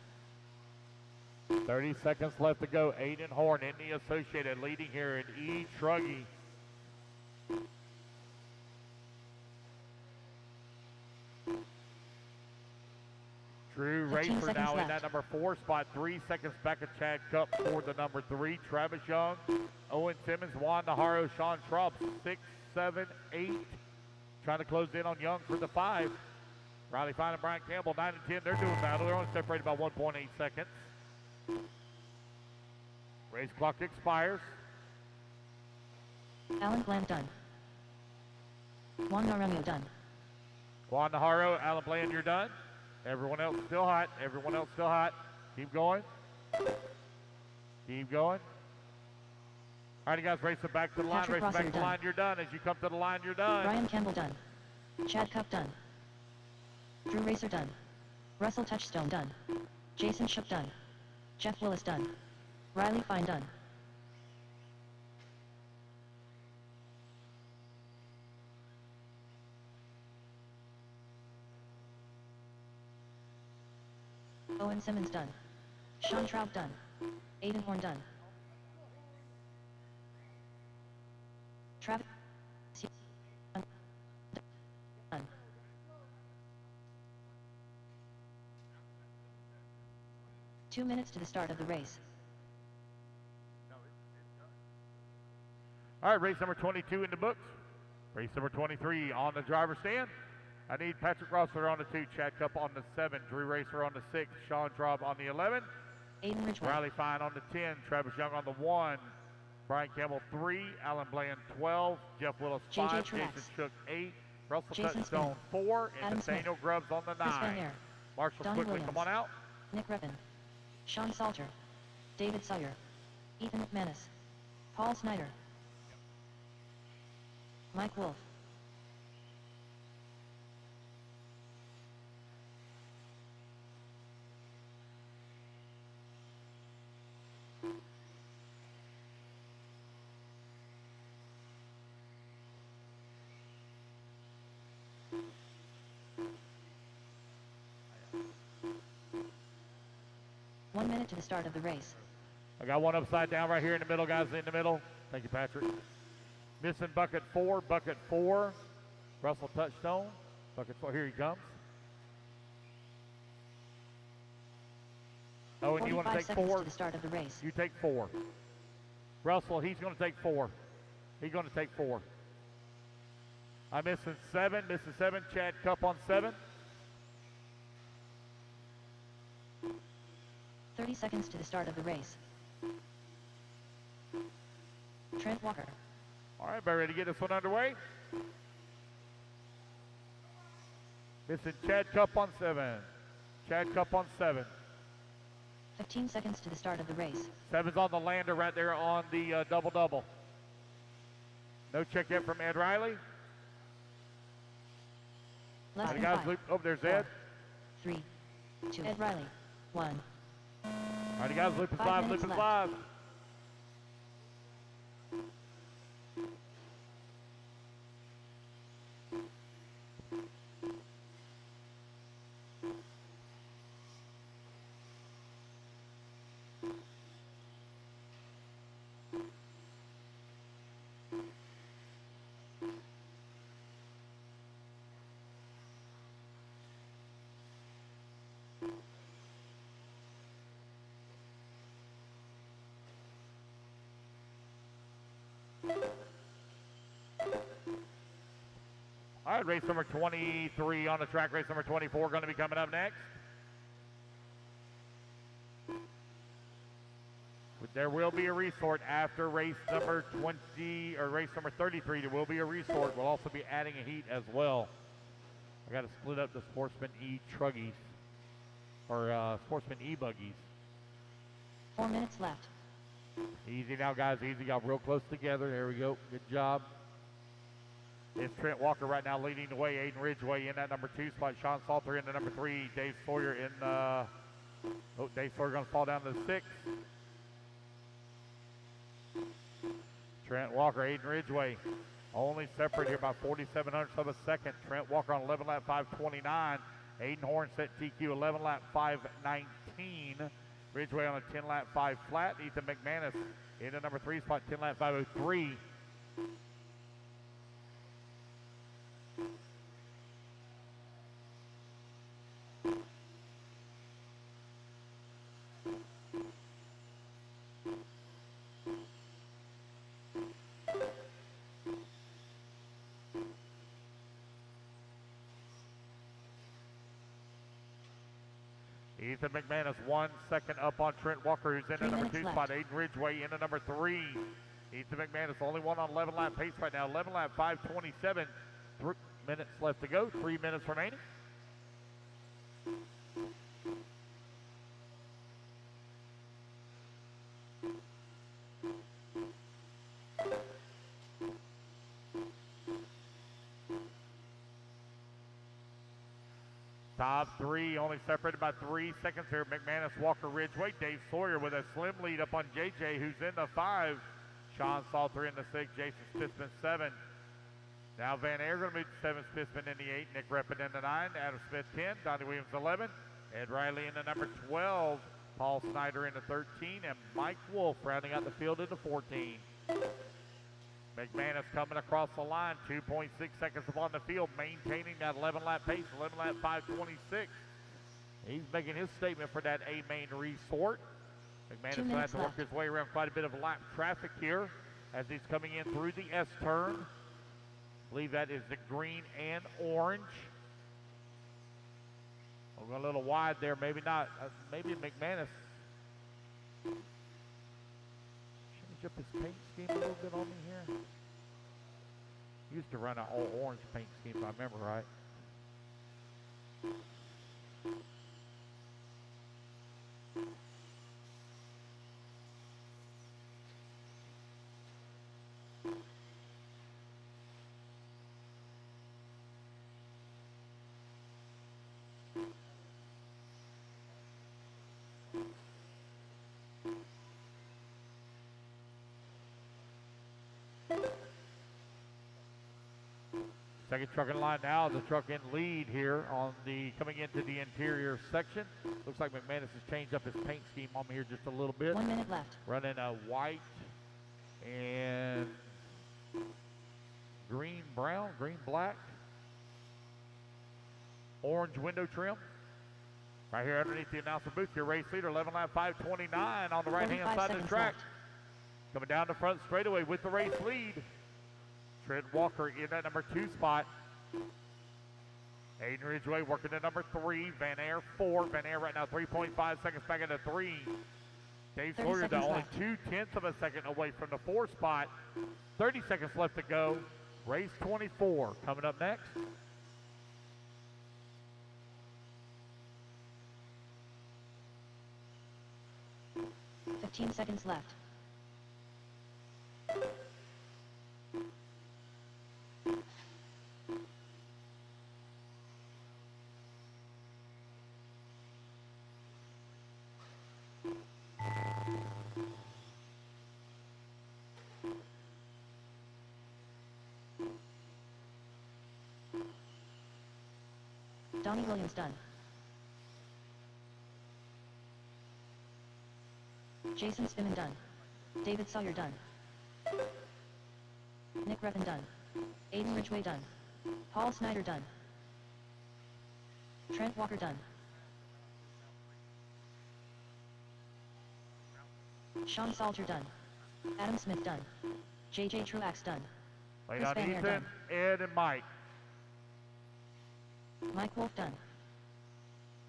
30 seconds left to go. Aiden Horn in the Associated leading here in E-Truggy. Drew Racer now in that number 4 spot, 3 seconds back of Chad Cup for the number 3. Travis Young, Owen Simmons, Juan Najarro, Sean Traub, 6, 7, 8. Trying to close in on Young for the 5. Riley Fine and Brian Campbell, 9 and 10. They're doing battle. They're only separated by 1.8 seconds. Race clock expires. Alan Bland done. Juan Najarro done. Juan Najarro, Alan Bland, you're done. Everyone else still hot. Everyone else still hot. Keep going. Keep going. All right, guys, race it back to the line. Race it back to the line. You're done. As you come to the line, you're done. Brian Campbell done. Chad Cup done. Drew Racer done. Russell Touchstone done. Jason Shook done. Jeff Willis done. Riley Fine done. Owen Simmons done. Sean Traub done. Aiden Horn done. Travis done. Two minutes to the start of the race. All right, race number 22 in the books. Race number 23 on the driver's stand. I need Patrick Rossler on the 2, Chad Cup on the 7, Drew Racer on the 6, Sean Traub on the 11, Aiden Ridgeway. Riley Fine on the 10, Travis Young on the 1, Brian Campbell 3, Alan Bland 12, Jeff Willis 5, Jason Shook 8, Russell Jason Touchstone 4, and Adam Nathaniel Smith. Grubbs on the Chris Van 9. Air. Marshall Donnie quickly, Williams. come on out. Nick Reppin. Sean Salter. David Sawyer. Ethan McManus. Paul Snyder. Mike Wolf. One minute to the start of the race. I got one upside down right here in the middle, guys, in the middle. Thank you, Patrick. Missing bucket 4, Russell Touchstone. Bucket 4, here he comes. Oh, and you want to take 4? To the start of the race. You take 4. Russell, he's going to take 4. He's going to take 4. I'm missing 7, Chad Cup on 7. 30 seconds to the start of the race. Trent Walker. All right, ready to get this one underway. Missing Chad Cup on 7. Chad Cup on 7. 15 seconds to the start of the race. 7's on the lander right there on the double-double. No check yet from Ed Riley. Less than guys 5. loop. Oh, there's 4, Ed. 3, 2. Ed Riley. 1. All right, guys, loop is 5 live, minutes loop is left. live. All right, race number 23 on the track. Race number 24 going to be coming up next. There will be a resort after race number 20 or race number 33. There will be a resort. We'll also be adding a heat as well. I got to split up the Sportsman E-Truggies or Sportsman E-Buggies. 4 minutes left. Easy now, guys. Easy. Got real close together. There we go. Good job. It's Trent Walker right now leading the way. Aiden Ridgeway in that number 2 spot. Sean Salter in the number 3. Dave Sawyer in Dave Sawyer going to fall down to the 6. Trent Walker, Aiden Ridgeway only separate here by 47 of a second. Trent Walker on 11 lap 5:29. Aiden Horn set TQ 11 lap 5:19. Ridgeway on a 10 lap 5 flat. Ethan McManus in the number 3 spot, 10 lap 5:03. Ethan McManus 1 second up on Trent Walker, who's in the number 2 spot. Aiden Ridgeway in the number 3. Ethan McManus only one on 11 lap pace right now. 11 lap 5:27. 3 minutes left to go. 3 minutes remaining. Top 3 only separated by 3 seconds here. McManus, Walker, Ridgeway. Dave Sawyer with a slim lead up on JJ, who's in the 5. Sean Salter in the 6. Jason Spitzman 7. Now Van Air going to move to 7. Spitzman in the 8. Nick Reppin in the 9. Adam Smith 10. Donnie Williams 11. Ed Riley in the number 12. Paul Snyder in the 13. And Mike Wolf rounding out the field in the 14. McManus coming across the line. 2.6 seconds upon the field. Maintaining that 11-lap pace. 11-lap 5:26. He's making his statement for that A main resort. McManus will have to work his way around quite a bit of lap traffic here as he's coming in through the S turn. I believe that is the green and orange. We're going a little wide there. Maybe not. Maybe McManus change up his paint scheme a little bit on me here. He used to run an all orange paint scheme, if I remember right. Second truck in line now, the truck in lead here on the coming into the interior section. Looks like McManus has changed up his paint scheme on me here just a little bit. 1 minute left. Running a white and green brown, green black, orange window trim. Right here underneath the announcer booth, your race leader, 11-lap 5:29 on the right-hand side of the track. Left. Coming down the front straightaway with the race lead. Trent Walker in that number 2 spot. Aiden Ridgway working at number 3. Van Air 4. Van Air right now 3.5 seconds back into 3. Dave Sawyer the only 0.2 of a second away from the 4 spot. 30 seconds left to go. Race 24 coming up next. $15 seconds left. Donnie Williams done. Jason Spiman done. David Sawyer done. Nick Revan done. Aiden Ridgway done. Paul Snyder done. Trent Walker done. Sean Salter done. Adam Smith done. JJ Truax done. Wait on Ethan, Ed, and Mike. Mike Wolf done.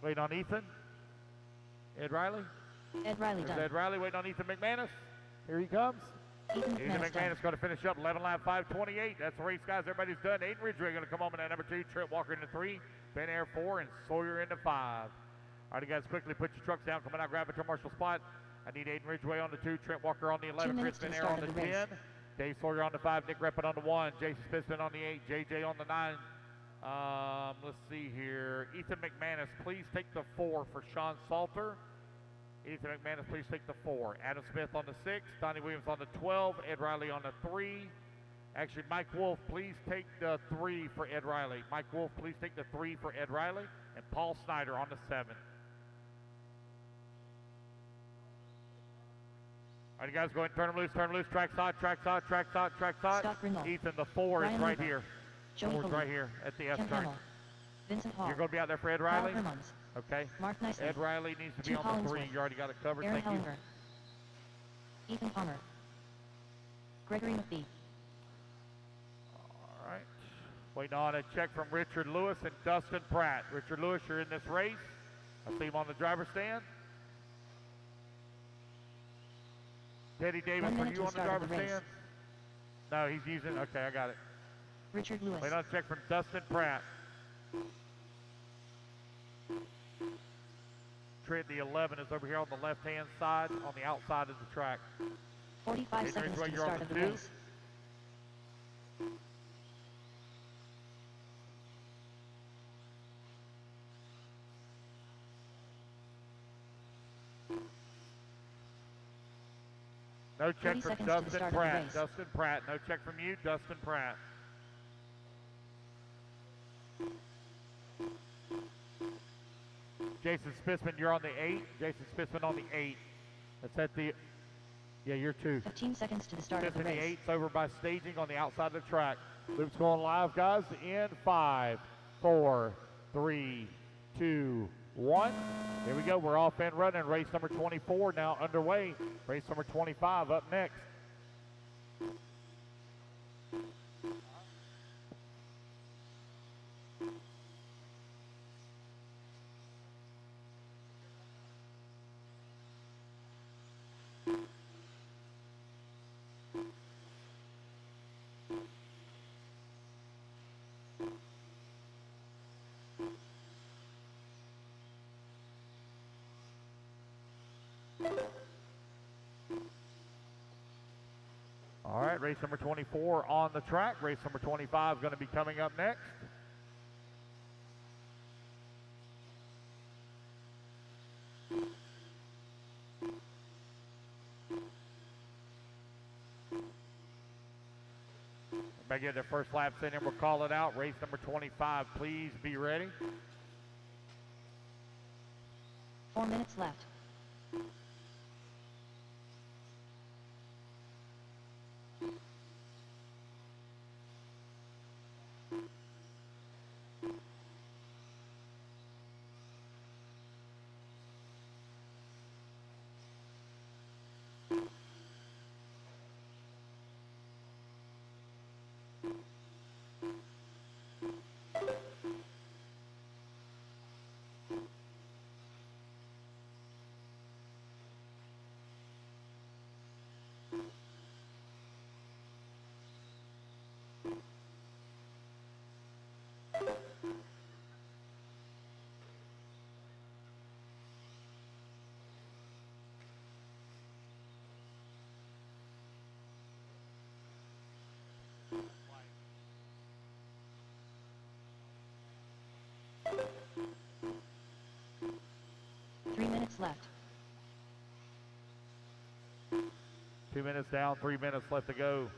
Wait on Ethan. Ed Riley. Ed Riley done. Ed Riley waiting on Ethan McManus. Here he comes. Ethan McManus going to finish up 11-lap 5:28. That's the race, guys. Everybody's done. Aiden Ridgway going to come home in at number 2. Trent Walker into 3. Ben Air 4. And Sawyer into 5. All right, guys, quickly put your trucks down. Come on out, grab a turn marshal spot. I need Aiden Ridgway on the 2. Trent Walker on the 11. Chris Ben Air on the 10. Dave Sawyer on the 5. Nick Reppin on the 1. Jason Spitzman on the 8. JJ on the 9. Let's see here. Ethan McManus, please take the 4 for Sean Salter. Ethan McManus, please take the 4. Adam Smith on the 6. Donnie Williams on the 12. Ed Riley on the 3. Actually, Mike Wolf, please take the 3 for Ed Riley. Mike Wolf, please take the 3 for Ed Riley. And Paul Snyder on the 7. All right, guys, go ahead and turn them loose, track side, track side, track side, track side. Ethan, the 4 is right here. 4 is right here at the S turn. Vincent Hall. You're going to be out there for Ed Riley? Okay. Mark Nice. Ed Riley needs to be on the 3. You already got it covered. Aaron Thank Hellinger. Ethan Palmer. Gregory McBee. All right. Waiting on a check from Richard Lewis and Dustin Pratt. Richard Lewis, you're in this race. I see him on the driver's stand. Teddy Davis, are you on the driver's stand? No, he's using, okay, I got it. Richard Lewis. Wait on a check from Dustin Pratt. Trent, the 11 is over here on the left-hand side, on the outside of the track. 45 seconds to the start of the race. No check from Dustin Pratt. Dustin Pratt. No check from you, Dustin Pratt. Jason Spitzman, you're on the 8. Jason Spitzman on the 8. That's at the, yeah, you're 2. 15 seconds to the start of the Spitzman, the race. 8's over by staging on the outside of the track. Loop's going live, guys, in 5, 4, 3, 2, 1. Here we go. We're off and running. Race number 24 now underway. Race number 25 up next. All right, race number 24 on the track. Race number 25 is going to be coming up next. Everybody get their first laps in and we'll call it out. Race number 25, please be ready. 4 minutes left. Left. 2 minutes down, 3 minutes left to go.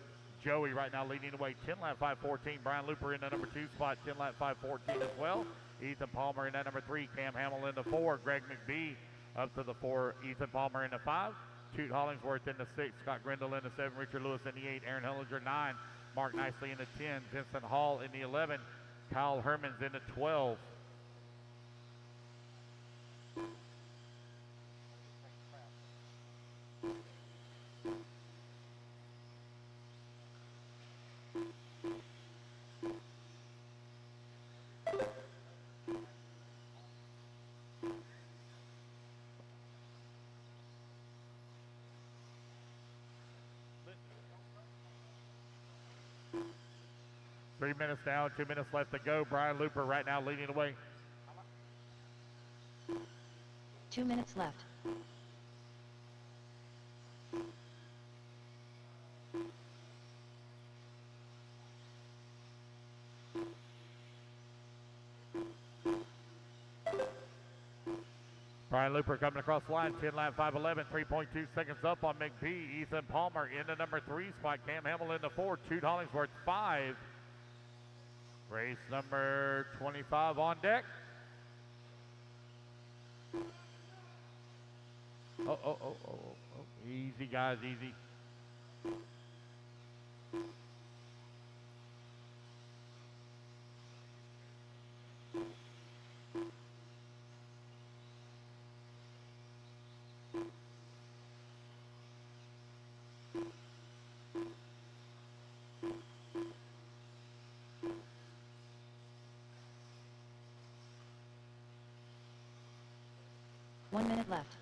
Joey right now leading the way. 10 lap 514. Brian Looper in the number 2 spot. 10 lap 514 as well. Ethan Palmer in that number 3. Cam Hamill in the 4. Greg McBee up to the 4. Ethan Palmer in the 5. Toot Hollingsworth in the 6. Scott Grindle in the 7. Richard Lewis in the 8. Aaron Hillinger 9. Mark Nicely in the 10. Vincent Hall in the 11. Kyle Hermans in the 12. Three minutes down, 2 minutes left to go. Brian Looper right now leading the way. 2 minutes left. Brian Looper coming across the line, 10 lap 511, 3.2 seconds up on McBee. Ethan Palmer in the number 3 spot. Cam Hamill in the 4. Toot Hollingsworth 5. Race number 25 on deck. Oh. Easy, guys, easy. One minute left.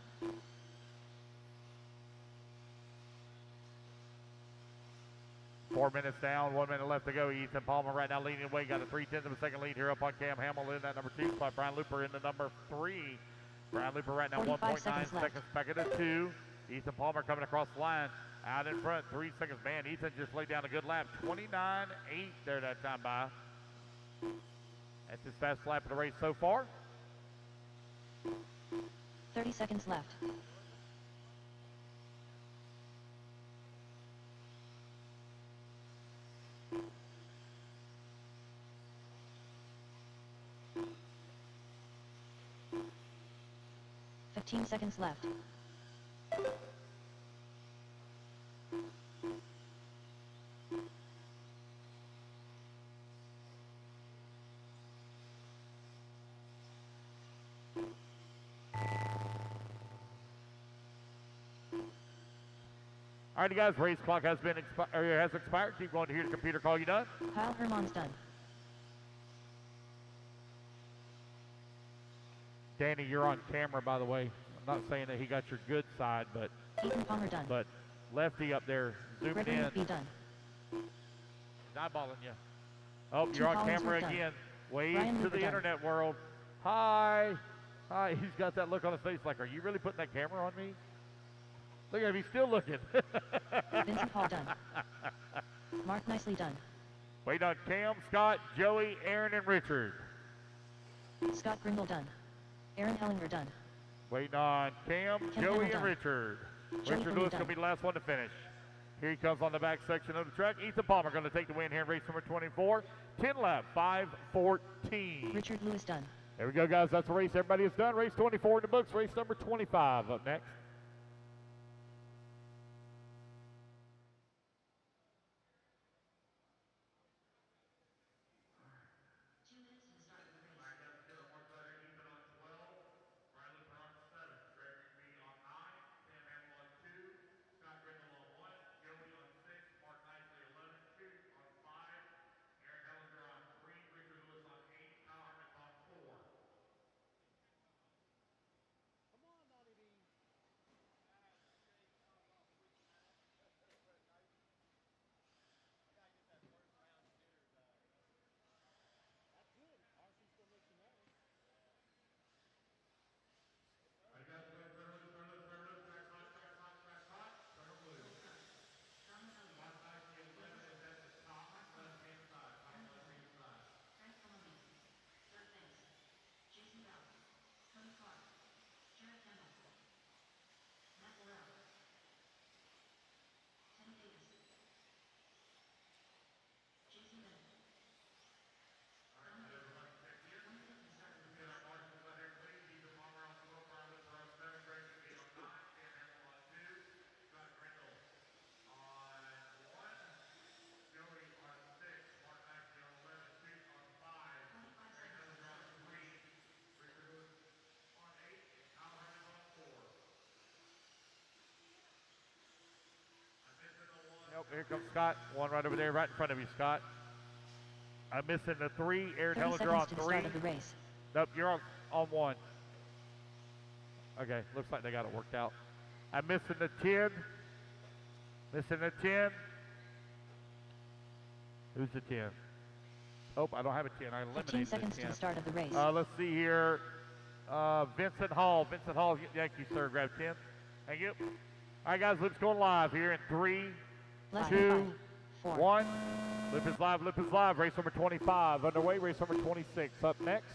Four minutes down, 1 minute left to go. Ethan Palmer right now leading the way. Got a 3/10 of a second lead here up on Cam Hamill in that number 2 spot. Brian Looper in the number 3. Brian Looper right now 1.9 seconds back at the 2. Ethan Palmer coming across the line. Out in front, 3 seconds. Man, Ethan just laid down a good lap. 29.8 there that time by. That's his fastest lap of the race so far. 30 seconds left. 15 seconds left. All right, guys, race clock has expired. Keep going to hear the computer call you done. Kyle Herman's done. Danny, you're on camera, by the way. I'm not saying that he got your good side, but Ethan Palmer done. but Lefty up there zooming Gregory in, B done. eyeballing you. Oh, Two you're on Collins camera work done. again. Wave Brian to Luber the done. internet world. Hi. Hi. He's got that look on his face like, are you really putting that camera on me? Look at him. He's still looking. Vincent Hall done. Mark nicely done. Wait on Cam, Scott, Joey, Aaron, and Richard. Scott Gringle done. Aaron Hellinger done. Waiting on Cam, Ken Joey, Hamill and done. Richard. Joey Richard Boone Lewis done. going to be the last one to finish. Here he comes on the back section of the track. Ethan Palmer going to take the win here in race number 24. 10 lap, 5:14. Richard Lewis done. There we go, guys. That's the race. Everybody is done. Race 24 in the books. Race number 25 up next. Nope, here comes Scott. One right over there, right in front of you, Scott. I'm missing the 3. Aaron 30 Hellinger seconds on to the 3. start of the race. Nope, you're on 1. Okay, looks like they got it worked out. I'm missing the 10. Missing the 10. Who's the 10? Oh, I don't have a 10. I 15 eliminated seconds the to 10. the start of the race. Let's see here. Vincent Hall. Vincent Hall, thank you, sir. Grab 10. Thank you. All right, guys, let's go live here in 3, Less 2, than 5, 4. 1. Lip is live, Lip is live. Race number 25 underway. Race number 26 up next.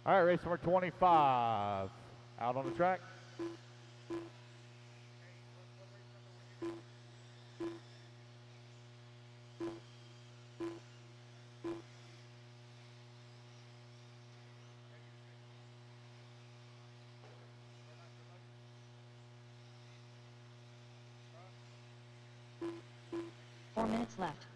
All right, race number 25 out on the track. Four minutes left.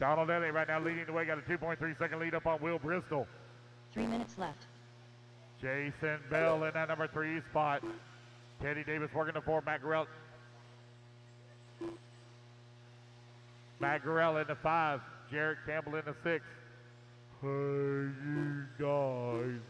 Donald Elliott right now leading the way, got a 2.3 second lead up on Will Bristol. 3 minutes left. Jason Bell in that number 3 spot. Teddy Davis working the 4, Matt Gurrell. Matt Gurrell in the 5, Jarrett Campbell in the 6. Hey, you guys.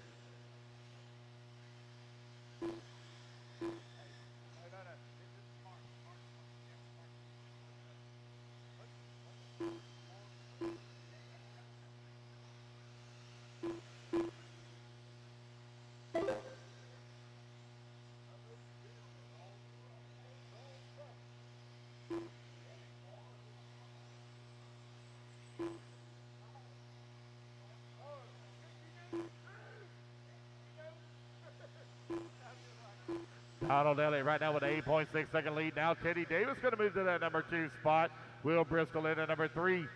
Donald Elliott right now with an 8.6 second lead. Now Teddy Davis going to move to that number 2 spot. Will Bristol in at number 3.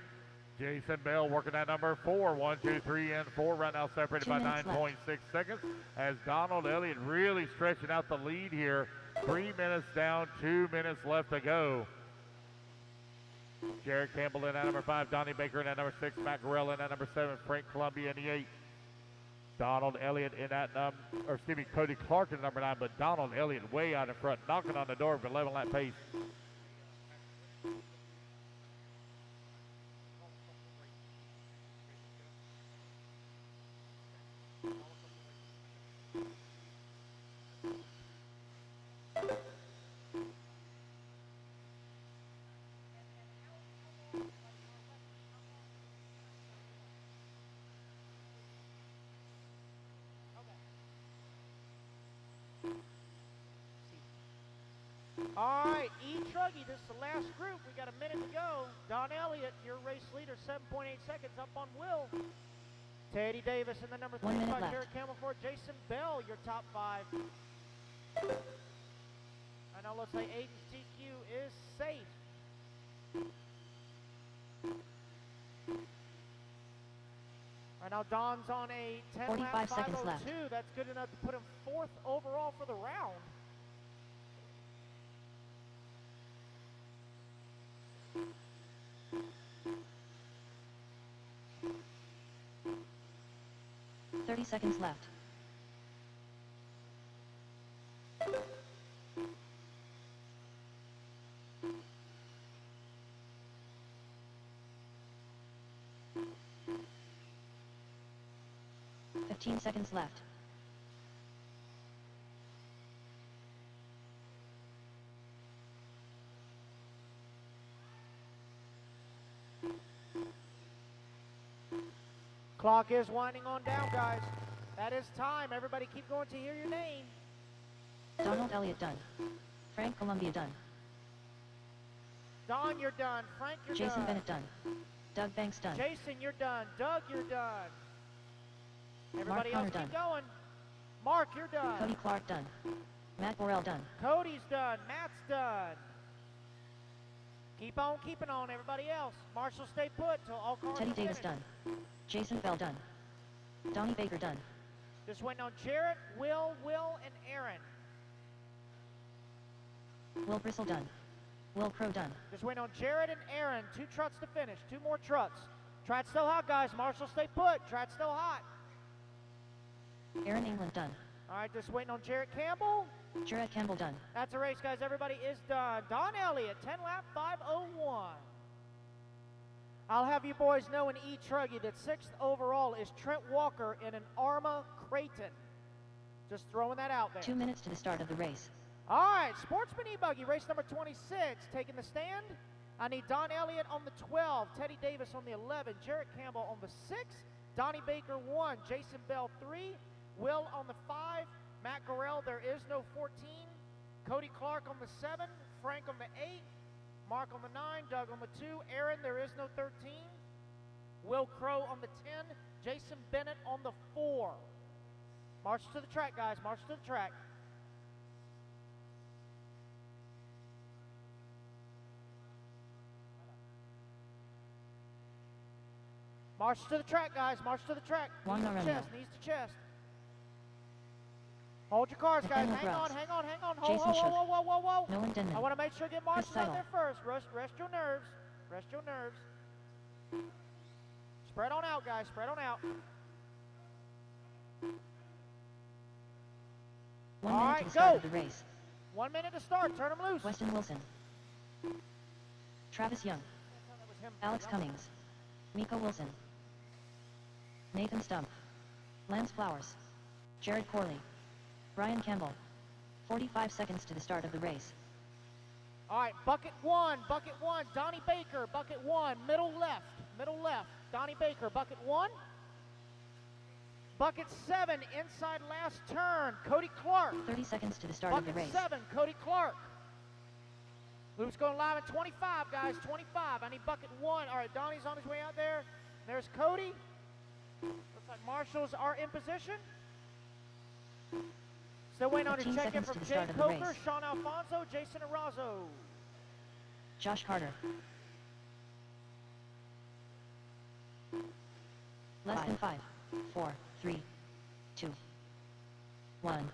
Jason Bell working at number 4. 1, 2, 3, and 4 right now separated by 9.6 seconds. As Donald Elliott really stretching out the lead here. 3 minutes down, 2 minutes left to go. Jared Campbell in at number 5. Donnie Baker in at number 6. Matt Gurrell in at number 7. Frank Columbia in the 8. Donald Elliott in that number, or excuse me, Cody Clark in number 9, but Donald Elliott way out in front, knocking on the door of 11 lap pace. All right, E-Truggy, this is the last group. We got a minute to go. Don Elliott, your race leader, 7.8 seconds up on Will. Teddy Davis in the number 3 spot. Jared Campbell 4. Jason Bell, your top 5. I know, looks like Aiden's TQ is safe. Right now, Don's on a 10 lap 502. That's good enough to put him 4th overall for the round. Seconds left. Fifteen seconds left. Clock is winding on down, guys. That is time. Everybody keep going to hear your name. Donald Elliott done. Frank Columbia done. Don, you're done. Frank, you're Jason done. Bennett done. Doug Banks done. Jason, you're done. Doug, you're done. Everybody Mark else Connor keep going. Mark, you're done. Cody Clark done. Matt Borrell done. Cody's done. Matt's done. Keep on keeping on, everybody else. Marshall, stay put till all cars Teddy are Davis finished. done. Jason Bell done. Donnie Baker done. Just waiting on Jarrett, Will, and Aaron. Will Bristol done. Will Crow done. Just waiting on Jarrett and Aaron. 2 trucks to finish. 2 more trucks. Track's still hot, guys. Marshall, stay put. Track's still hot. Aaron England done. All right, just waiting on Jarrett Campbell. Jarrett Campbell done. That's a race, guys. Everybody is done. Don Elliott, 10 lap 501. I'll have you boys know in E-Truggy that 6th overall is Trent Walker in an Arma Creighton. Just throwing that out there. 2 minutes to the start of the race. All right, Sportsman E-Buggy, race number 26, taking the stand. I need Don Elliott on the 12, Teddy Davis on the 11, Jarrett Campbell on the 6, Donnie Baker 1, Jason Bell 3, Will on the 5, Matt Gurrell, there is no 14, Cody Clark on the 7, Frank on the 8, Mark on the 9, Doug on the 2, Aaron, there is no 13, Will Crow on the 10, Jason Bennett on the 4. March to the track, guys, march to the track. March to the track, guys. March to the track. Juan Knees to Lorenzo. chest. Knees to chest. Hold your cars, guys. Nathaniel Hang on, Gross. hang on, hang on. Jason Whoa, Shook. whoa, whoa, whoa, whoa, whoa. Nolan Denman. I want to make sure get Marshall Chris out there first. Rest your nerves. Rest your nerves. Spread on out, guys. Spread on out. 1 All minute right, to the start go. of the race. 1 minute to start. Turn them loose. Weston Wilson. Travis Young. That was him. Alex Cummings. Miko Wilson. Nathan Stump. Lance Flowers. Jared Corley. Brian Campbell. 45 seconds to the start of the race. All right, bucket one. Donnie Baker, bucket one, middle left. Donnie Baker, bucket one. Bucket 7, inside last turn, Cody Clark. 30 seconds to the start of the race. Bucket 7, Cody Clark. Loop's going live at 25, guys, 25. I need bucket 1. All right, Donnie's on his way out there. There's Cody. Looks like marshals are in position. Still waiting on your 15 check-in seconds from to the Jay start of the Coker, race. Sean Alfonso, Jason Arazo. Josh Carter. Less than 5, 4, 3, 2, 1.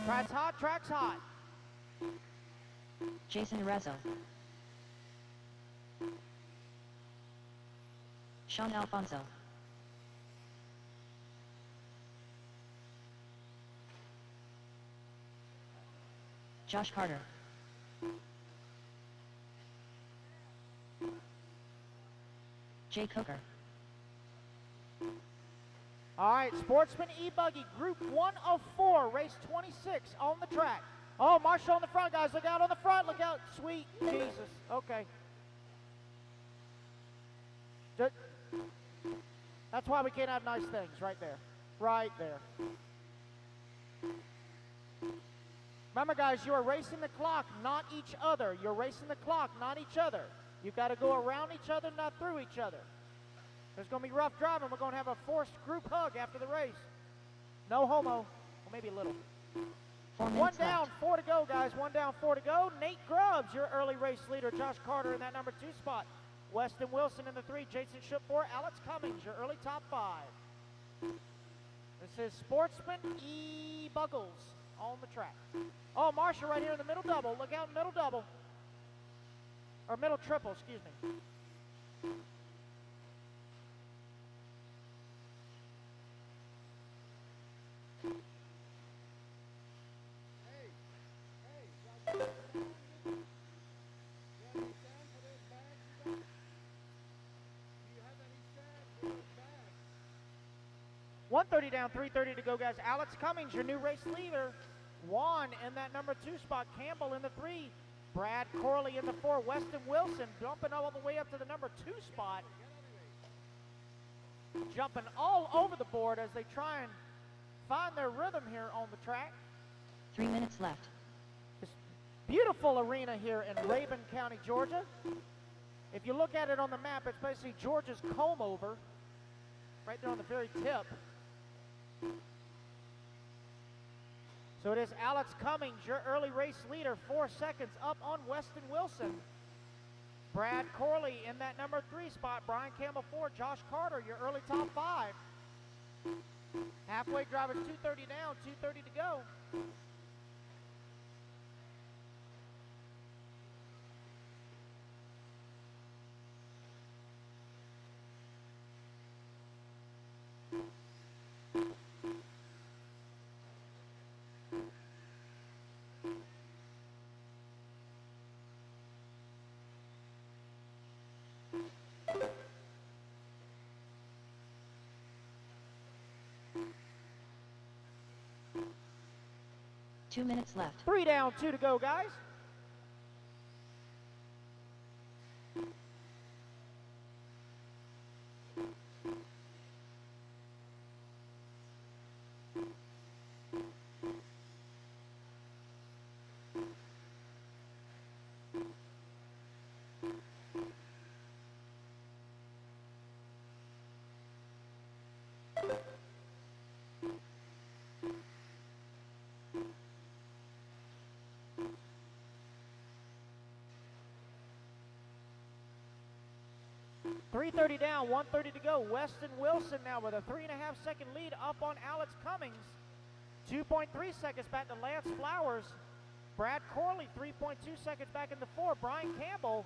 Track's hot. Jason Arazo. Sean Alfonso. Josh Carter. Jay Coker. All right, Sportsman E-Buggy, Group 1 of 4, race 26 on the track. Oh, Marshall on the front, guys. Look out on the front. Look out. Sweet Jesus. Okay. That's why we can't have nice things right there. Right there. Remember, guys, you are racing the clock, not each other. You're racing the clock, not each other. You've got to go around each other, not through each other. There's going to be rough driving. We're going to have a forced group hug after the race. No homo. Well, maybe a little. 4 minutes One down, left. 4 to go, guys. 1 down, 4 to go. Nate Grubbs, your early race leader. Josh Carter in that number 2 spot. Weston Wilson in the 3. Jason Shook 4. Alex Cummings, your early top 5. This is Sportsman E-Buggles on the track. Oh, Marshall right here in the middle double. Look out, middle double. Or middle triple, excuse me. $130 down, $330 to go, guys. Alex Cummings, your new race leader. Juan in that number 2 spot. Campbell in the 3. Brad Corley in the 4. Weston Wilson jumping all the way up to the number 2 spot. Jumping all over the board as they try and find their rhythm here on the track. 3 minutes left. This beautiful arena here in Rabun County, Georgia. If you look at it on the map, it's basically Georgia's comb over. Right there on the very tip. So it is Alex Cummings, your early race leader, 4 seconds up on Weston Wilson. Brad Corley in that number 3 spot. Brian Campbell 4. Josh Carter, your early top 5. Halfway drivers, 230 down, 230 to go. Two minutes left. 3 down, 2 to go, guys. 3:30 down, 1:30 to go. Weston Wilson now with a 3.5 second lead up on Alex Cummings. 2.3 seconds back to Lance Flowers. Brad Corley, 3.2 seconds back in the 4. Brian Campbell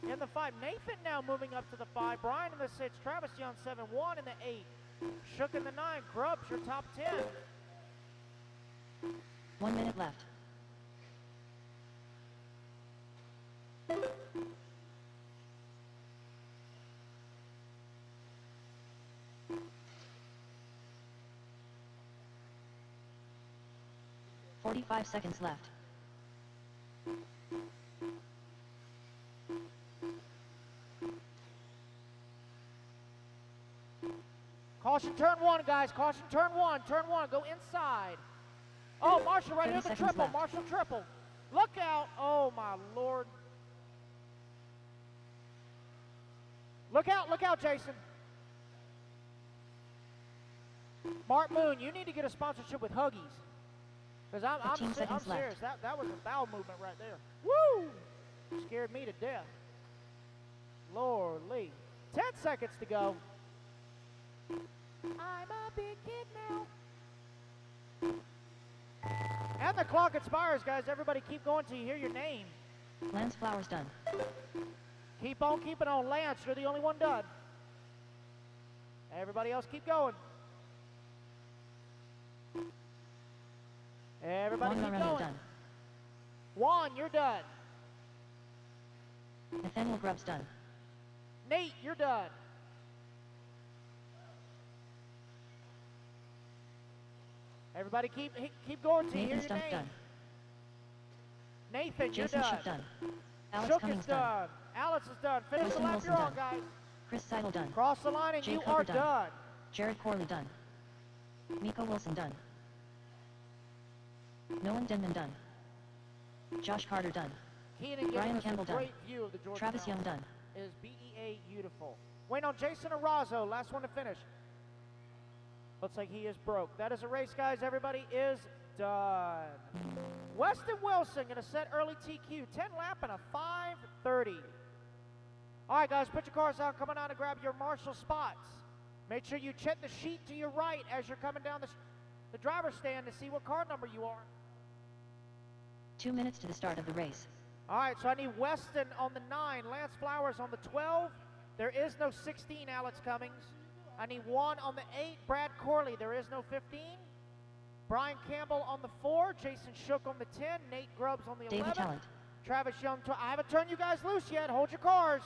in the 5. Nathan now moving up to the 5. Brian in the 6. Travis Young, 7-1 in the 8. Shook in the 9. Grubbs, your top 10. 1 minute left. "45 seconds left. Caution turn 1, guys. Caution turn 1. Turn 1. Go inside. Oh, Marshall right here the triple. Left. Marshall triple. Look out. Oh, my Lord. Look out, Jason. Mark Moon, you need to get a sponsorship with Huggies. Because I'm serious. That was a bowel movement right there. Woo! Scared me to death. Lord Lee. 10 seconds to go. I'm a big kid now. And the clock expires, guys. Everybody keep going till you hear your name. Lance Flowers done. Keep on keeping on, Lance. You're the only one done. Everybody else keep going. Everybody keep going. Done. Juan, you're done. Nathaniel Grubbs done. Nate, you're done. Everybody keep going till you hear Nathan your Stump name. done. Nathan, Jason you're done. Shook done. Alex Shook Cummings is done. Alex is done. Finish Wilson the lap Wilson you're on, done. guys. Chris Seidel done. Cross the line and Jake you Hooker are done. done. Jared Corley done. Miko Wilson done. Nolan Denman done. Josh Carter done. Keenan Brian giving us Campbell a done. great view of the Georgia Travis Young Mountains. done. Is BEA beautiful. Waiting on Jason Arazo, last one to finish. Looks like he is broke. That is a race, guys. Everybody is done. Weston Wilson gonna set early TQ, 10 lap and a 5:30. All right, guys, put your cars out, coming on to grab your marshal spots. Make sure you check the sheet to your right as you're coming down the driver's stand to see what car number you are. 2 minutes to the start of the race. All right, so I need Weston on the 9, Lance Flowers on the 12. There is no 16, Alex Cummings. I need 1 on the 8, Brad Corley. There is no 15. Brian Campbell on the 4, Jason Shook on the 10, Nate Grubbs on the 11. David Talent. Travis Young, I haven't turned you guys loose yet. Hold your cars.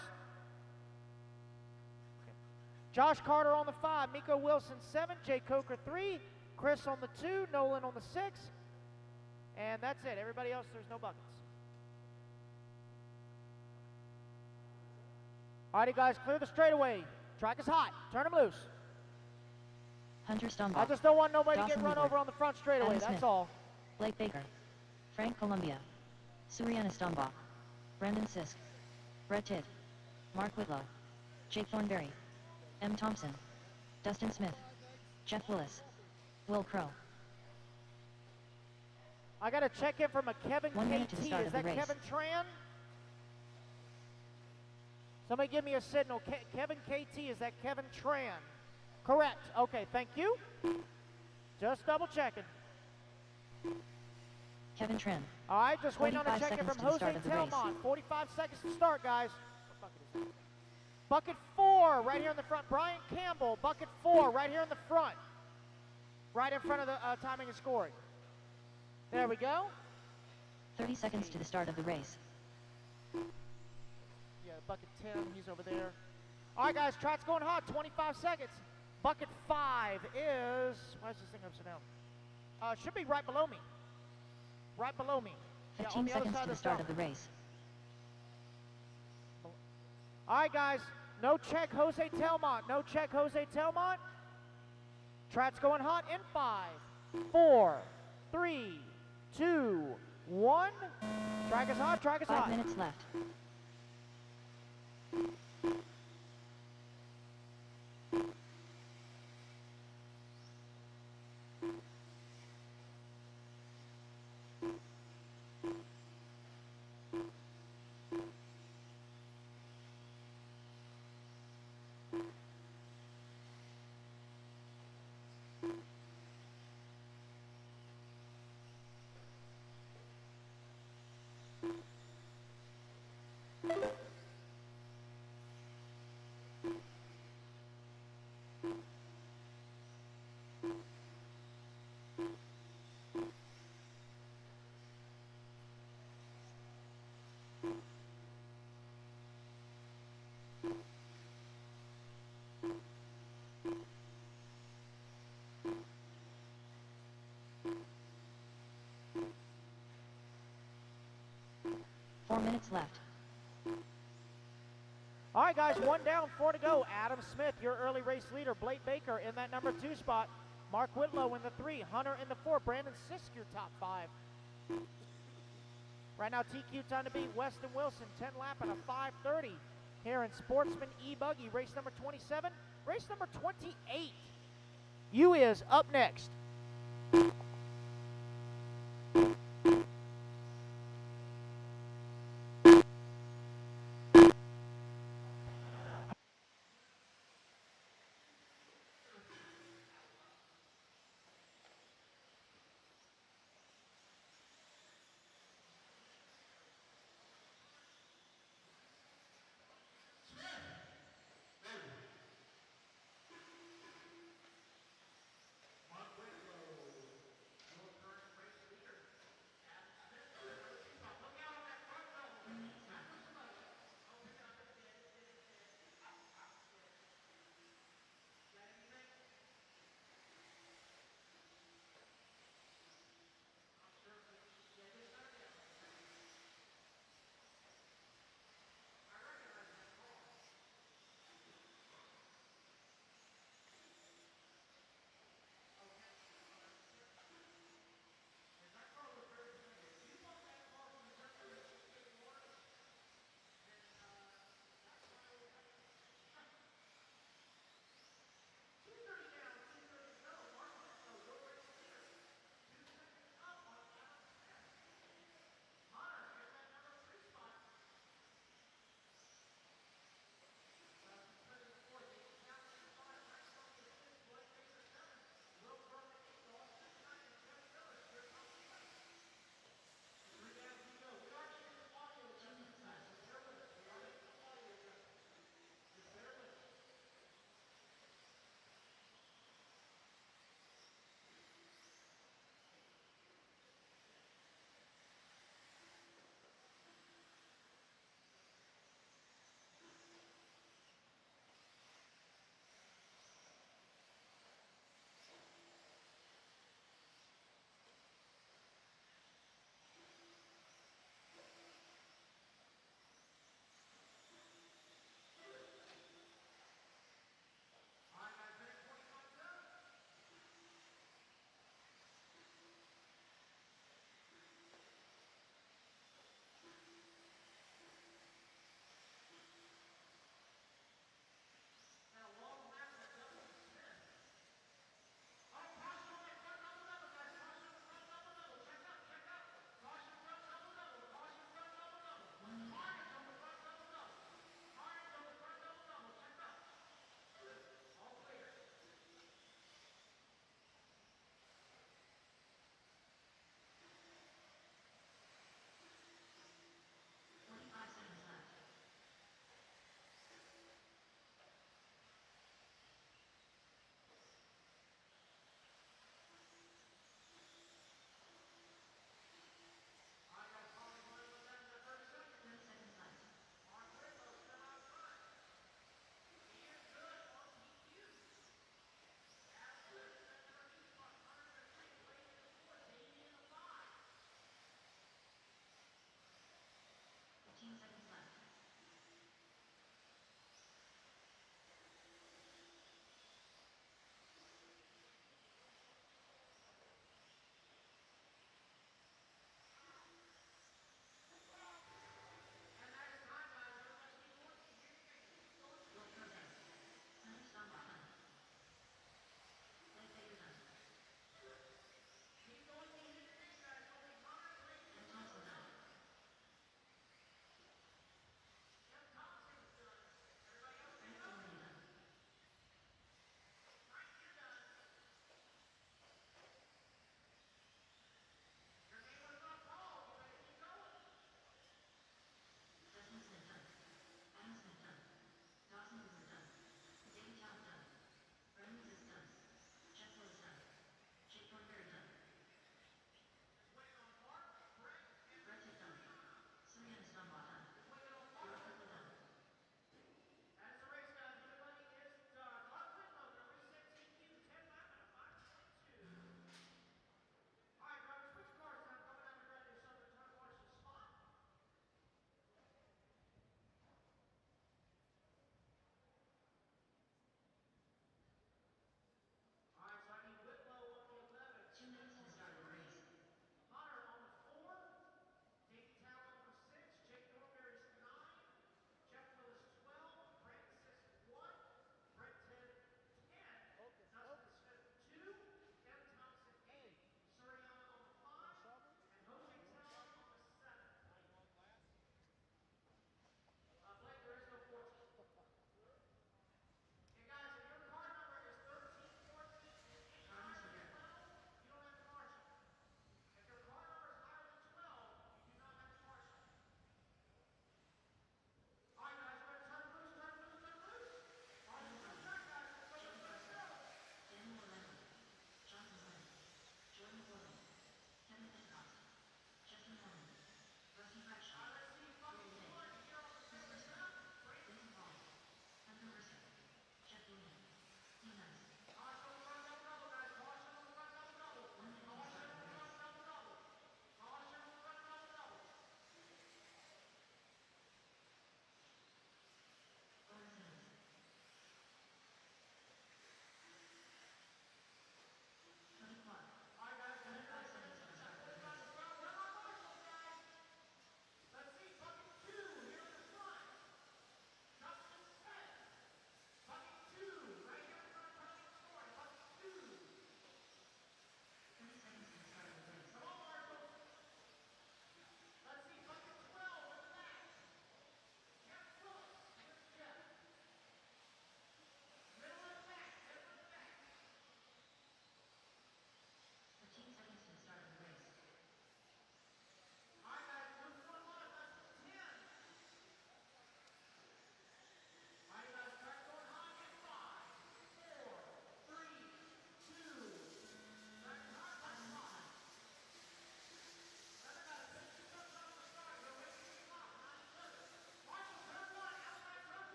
Josh Carter on the 5, Miko Wilson 7, Jay Coker 3, Chris on the 2, Nolan on the 6, and that's it. Everybody else, there's no buckets. Alrighty, guys, clear the straightaway. Track is hot. Turn them loose. Hunter Stumbaugh. I just don't want nobody to Dawson get run Woodward. over on the front straightaway. Adam That's Smith. all. Blake Baker. Frank Columbia. Suriana Stumbaugh. Brandon Sisk. Brett Titt. Mark Whitlow. Jake Thornberry. M. Thompson. Dustin Smith. Jeff Willis. Will Crow. I got to check in from a Kevin 1 minute to the KT. start Is of the that race. Kevin Tran? Somebody give me a signal. Kevin KT, is that Kevin Tran? Correct. Okay, thank you. Just double checking. Kevin Tran. All right, just waiting on a 45 check in seconds from to the Jose start of the race. Telmont. 45 seconds to start, guys. What bucket is that? Bucket 4, right here in the front. Brian Campbell, bucket 4, right here in the front. Right in front of the timing and scoring. There we go. 30 seconds to the start of the race. Yeah, bucket 10, he's over there. All right, guys, track's going hot, 25 seconds. Bucket 5 is, why is this thing upside down? Should be right below me. Right below me. Yeah, on 15 the other seconds side to of the start of stump. the race. All right, guys, no check Jose Telmont. No check Jose Telmont. Track's going hot in 5, 4, 3, 2, 1. Track is hot, track is 5 hot. minutes left. 4 minutes left. All right, guys, 1 down, 4 to go. Adam Smith, your early race leader. Blake Baker in that number 2 spot. Mark Whitlow in the 3. Hunter in the 4. Brandon Sisk, your top 5. Right now, TQ time to beat Weston Wilson, 10 lap and a 5:30 here in Sportsman E-Buggy, race number 27. Race number 28. You is up next.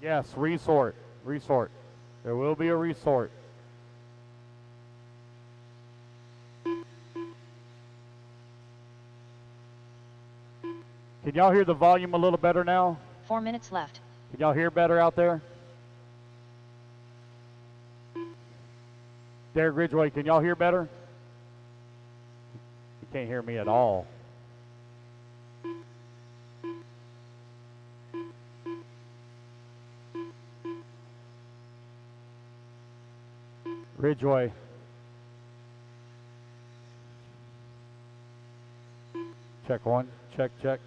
Yes, resort. Resort. There will be a resort. Can y'all hear the volume a little better now? 4 minutes left. Can y'all hear better out there? Derek Ridgway, can y'all hear better? You can't hear me at all. Ridgway. Check one, check. Check.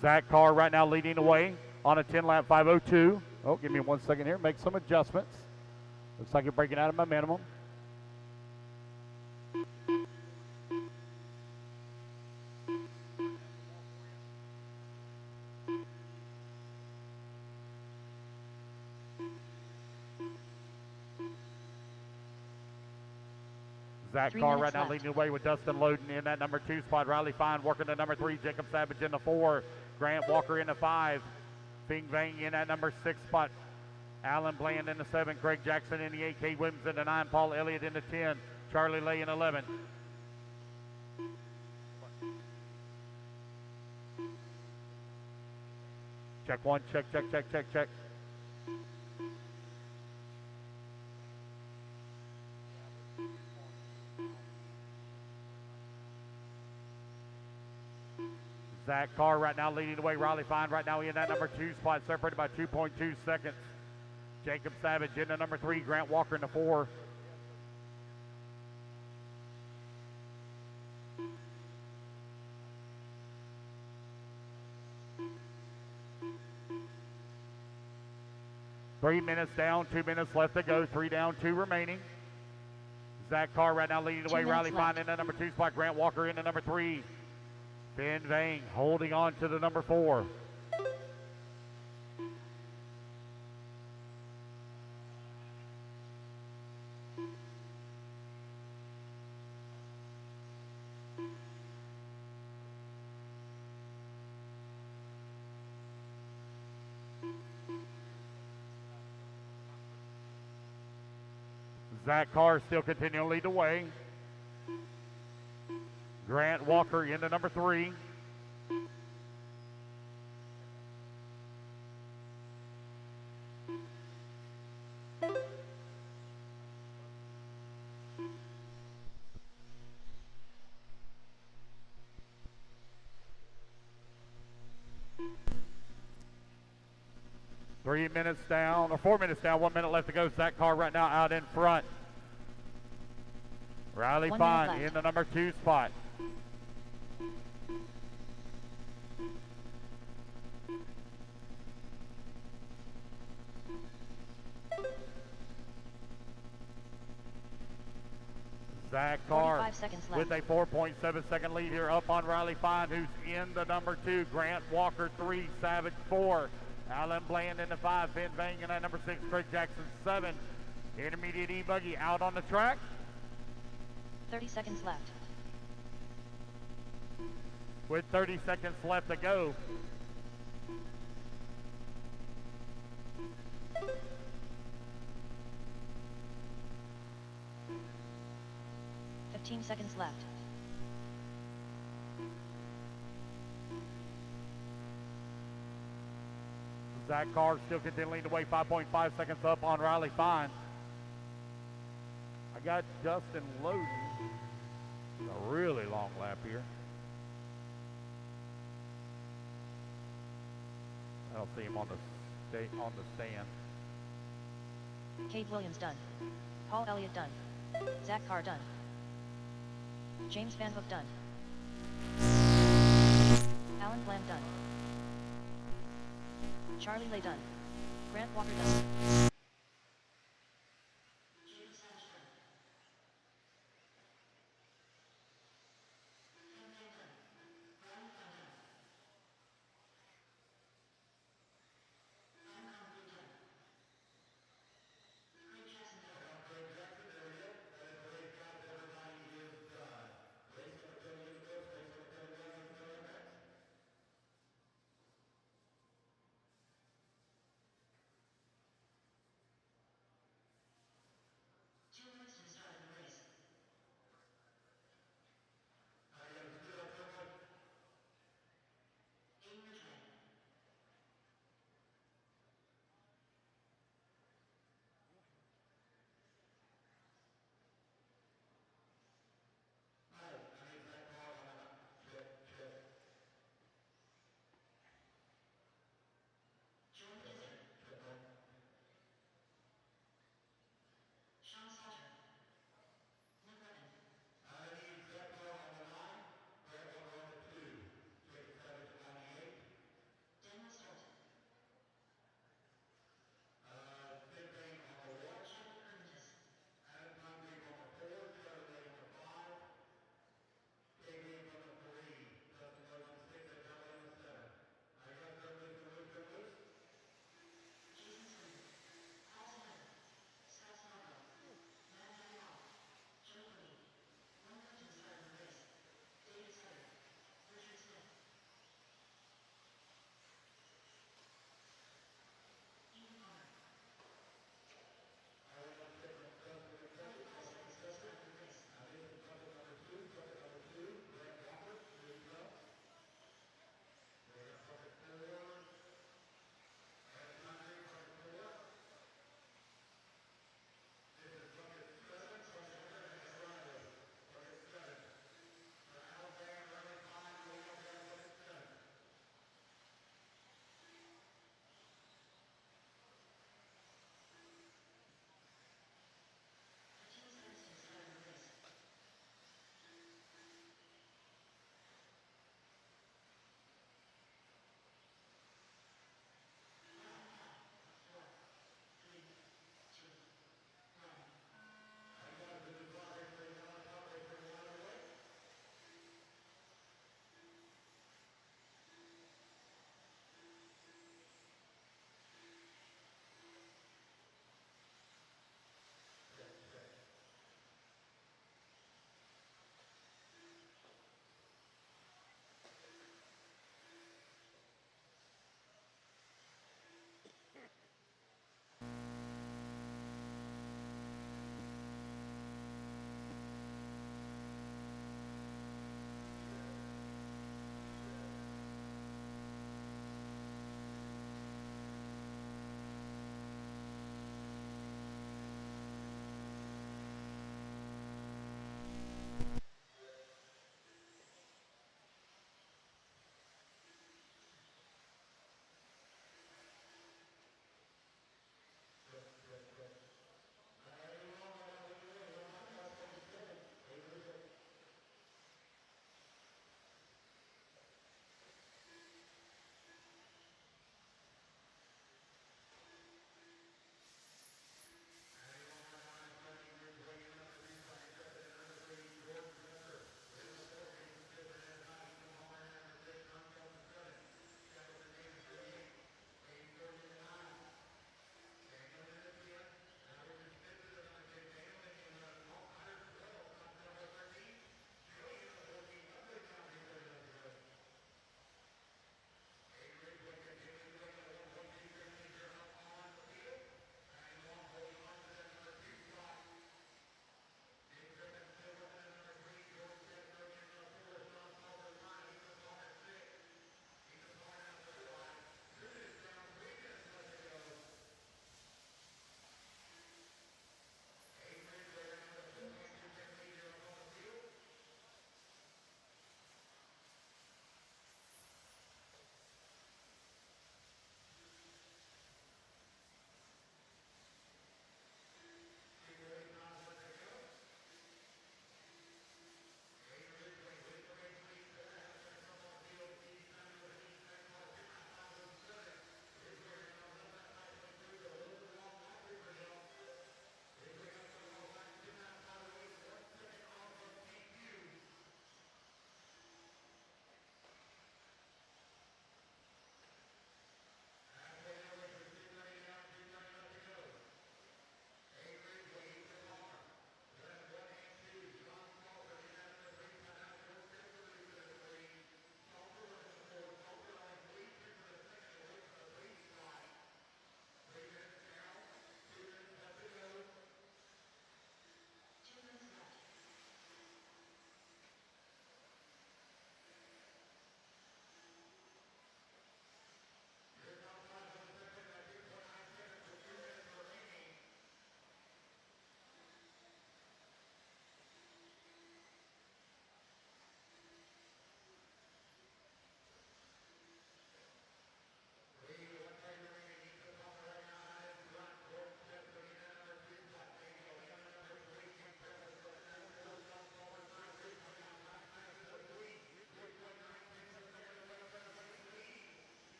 Zach Carr right now leading the way on a 10-lap 5:02. Oh, give me 1 second here. Make some adjustments. Looks like you're breaking out of my minimum. Zach Carr right now leading the way with Dustin Loden in that number 2 spot. Riley Fine working the number 3. Jacob Savage in the 4. Grant Walker in the 5. Bing Vang in that number 6 spot. Alan Bland in the 7. Craig Jackson in the 8. Kate Williams in the 9. Paul Elliott in the 10. Charlie Lay in 11. Check one, check. Zach Carr right now leading the way. Riley Fine right now in that number 2 spot, separated by 2.2 seconds. Jacob Savage in the number 3. Grant Walker in the 4. Three minutes down, 2 minutes left to go. 3 down, 2 remaining. Zach Carr right now leading the way. Riley Fine in the number 2 spot. Grant Walker in the number 3. Ben Vang holding on to the number 4. Zach Carr still continuing to lead the way. Grant Walker into number 3. Three minutes down, or 4 minutes down, 1 minute left to go. Zach Carr right now out in front. Riley Fine in the number 2 spot. Zach Carr with a 4.7 second lead here up on Riley Fine, who's in the number 2. Grant Walker 3, Savage 4. Alan Bland in the 5. Ben Vang in that number 6. Craig Jackson 7. Intermediate E-Buggy out on the track. 30 seconds left. With 30 seconds left to go. Seconds left. Zach Carr still continuing to wait. 5.5 seconds up on Riley Fine. I got Dustin Loden. A really long lap here. I don't see him on the stand. Cade Williams done. Paul Elliott done. Zach Carr done. James Van Hook done. Alan Bland done. Charlie Lay done. Grant Walker done.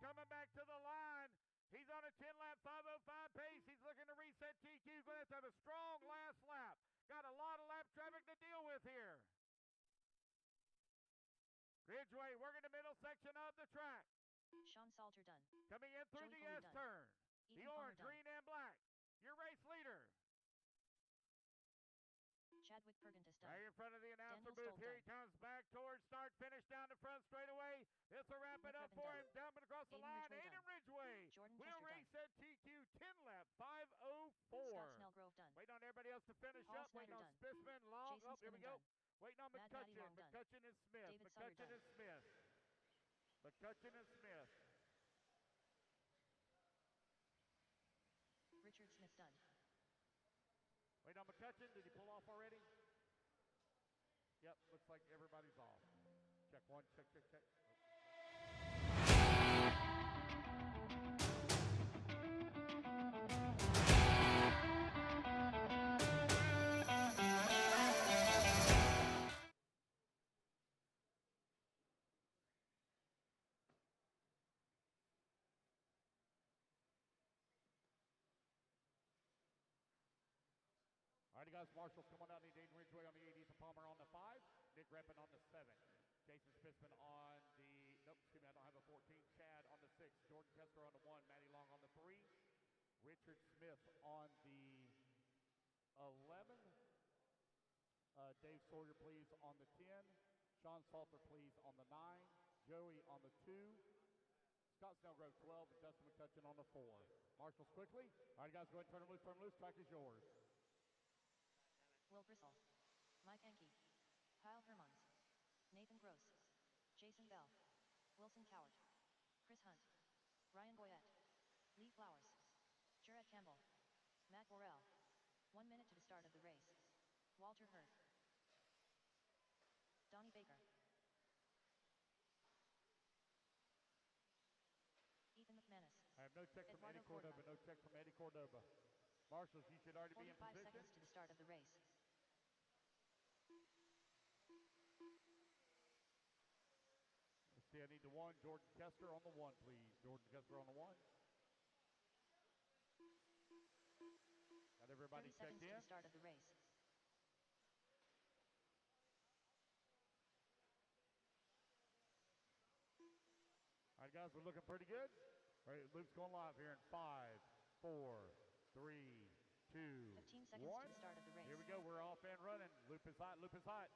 coming back to the line. He's on a 10-lap 5:05 pace. He's looking to reset TQ. Going to have a strong last lap. Got a lot of lap traffic to deal with here. Ridgeway working the middle section of the track. Sean Salter done. Coming in through Joey the Coley S done. turn. Ethan The orange, Palmer green, and black. Your race leader. Chadwick Pergentis done. Right in front of the announcer Daniel booth. Stoll Here he done. comes back towards start finish down the front straightaway. This will wrap it Nick up Revin for done. him. Down across the Aiden line. Ridgway Aiden done. Ridgway. Jordan We'll Kester race done. at TQ 10 lap 5:04. Scott Snellgrove done. Waiting on everybody else to finish Paul up. Snyder Waiting on done. Spissman. Long. Jason Oh, here we Spinnen go. done. Waiting on Matt Matty McCutcheon. Long done. McCutcheon and Smith. David Sutter McCutcheon done. and Smith. McCutcheon and Smith. Richard Smith done. Waiting on McCutcheon. Did he pull off already? Yep, looks like everybody's off. Check one, check. All righty, guys, Marshall's coming out. Need Aiden Ridgeway on the 8, Ethan Palmer on the 5, Nick Reppin on the 7, Jason Spissman on the, nope, excuse me, I don't have a 14, Chad on the 6, Jordan Kester on the 1, Matty Long on the 3, Richard Smith on the 11, Dave Sawyer, please, on the 10, Sean Salter, please, on the 9, Joey on the 2, Scott Snellgrove 12, and Justin McCutcheon on the 4. Marshall's quickly. All right, guys, go ahead and turn them loose. Track is yours. Will Bristol. Mike Enke. Kyle Hermans. Nathan Gross. Jason Bell. Wilson Cowart. Chris Hunt. Ryan Boyette. Lee Flowers. Jarrett Campbell. Matt Borrell. 1 minute to the start of the race. Walter Hurd. Donnie Baker. Ethan McManus. I have no check from Eduardo Eddie Cordova. No check from Eddie Cordova. Marshals, you should already be in 45 position. seconds to the start of the race. Let's see, I need the 1. Jordan Kester on the 1, please. Jordan Kester on the 1. Got everybody 30 seconds checked to in. the start of the race. All right, guys, we're looking pretty good. All right, Luke's going live here in 5, 4, 3, 2, 15 seconds 1. to the start of the race. Here we go. We're off and running. Loop is hot. Loop is hot.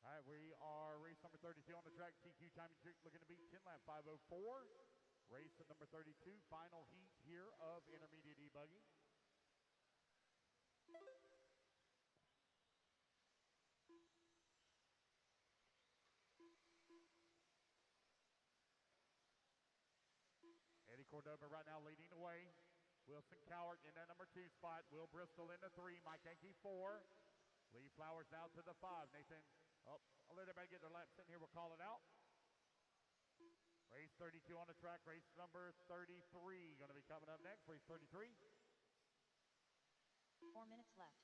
All right, we are race number 32 on the track. TQ time looking to beat 10 lap 5:04. Race at number 32, final heat here of intermediate E-Buggy. Eddie Cordova right now leading the way. Wilson Cowart in that number 2 spot. Will Bristol in the 3. Mike Enke 4. Lee Flowers now to the 5. Nathan, I'll let everybody get their laps in here. We'll call it out. Race 32 on the track. Race number 33 going to be coming up next. Race 33. 4 minutes left.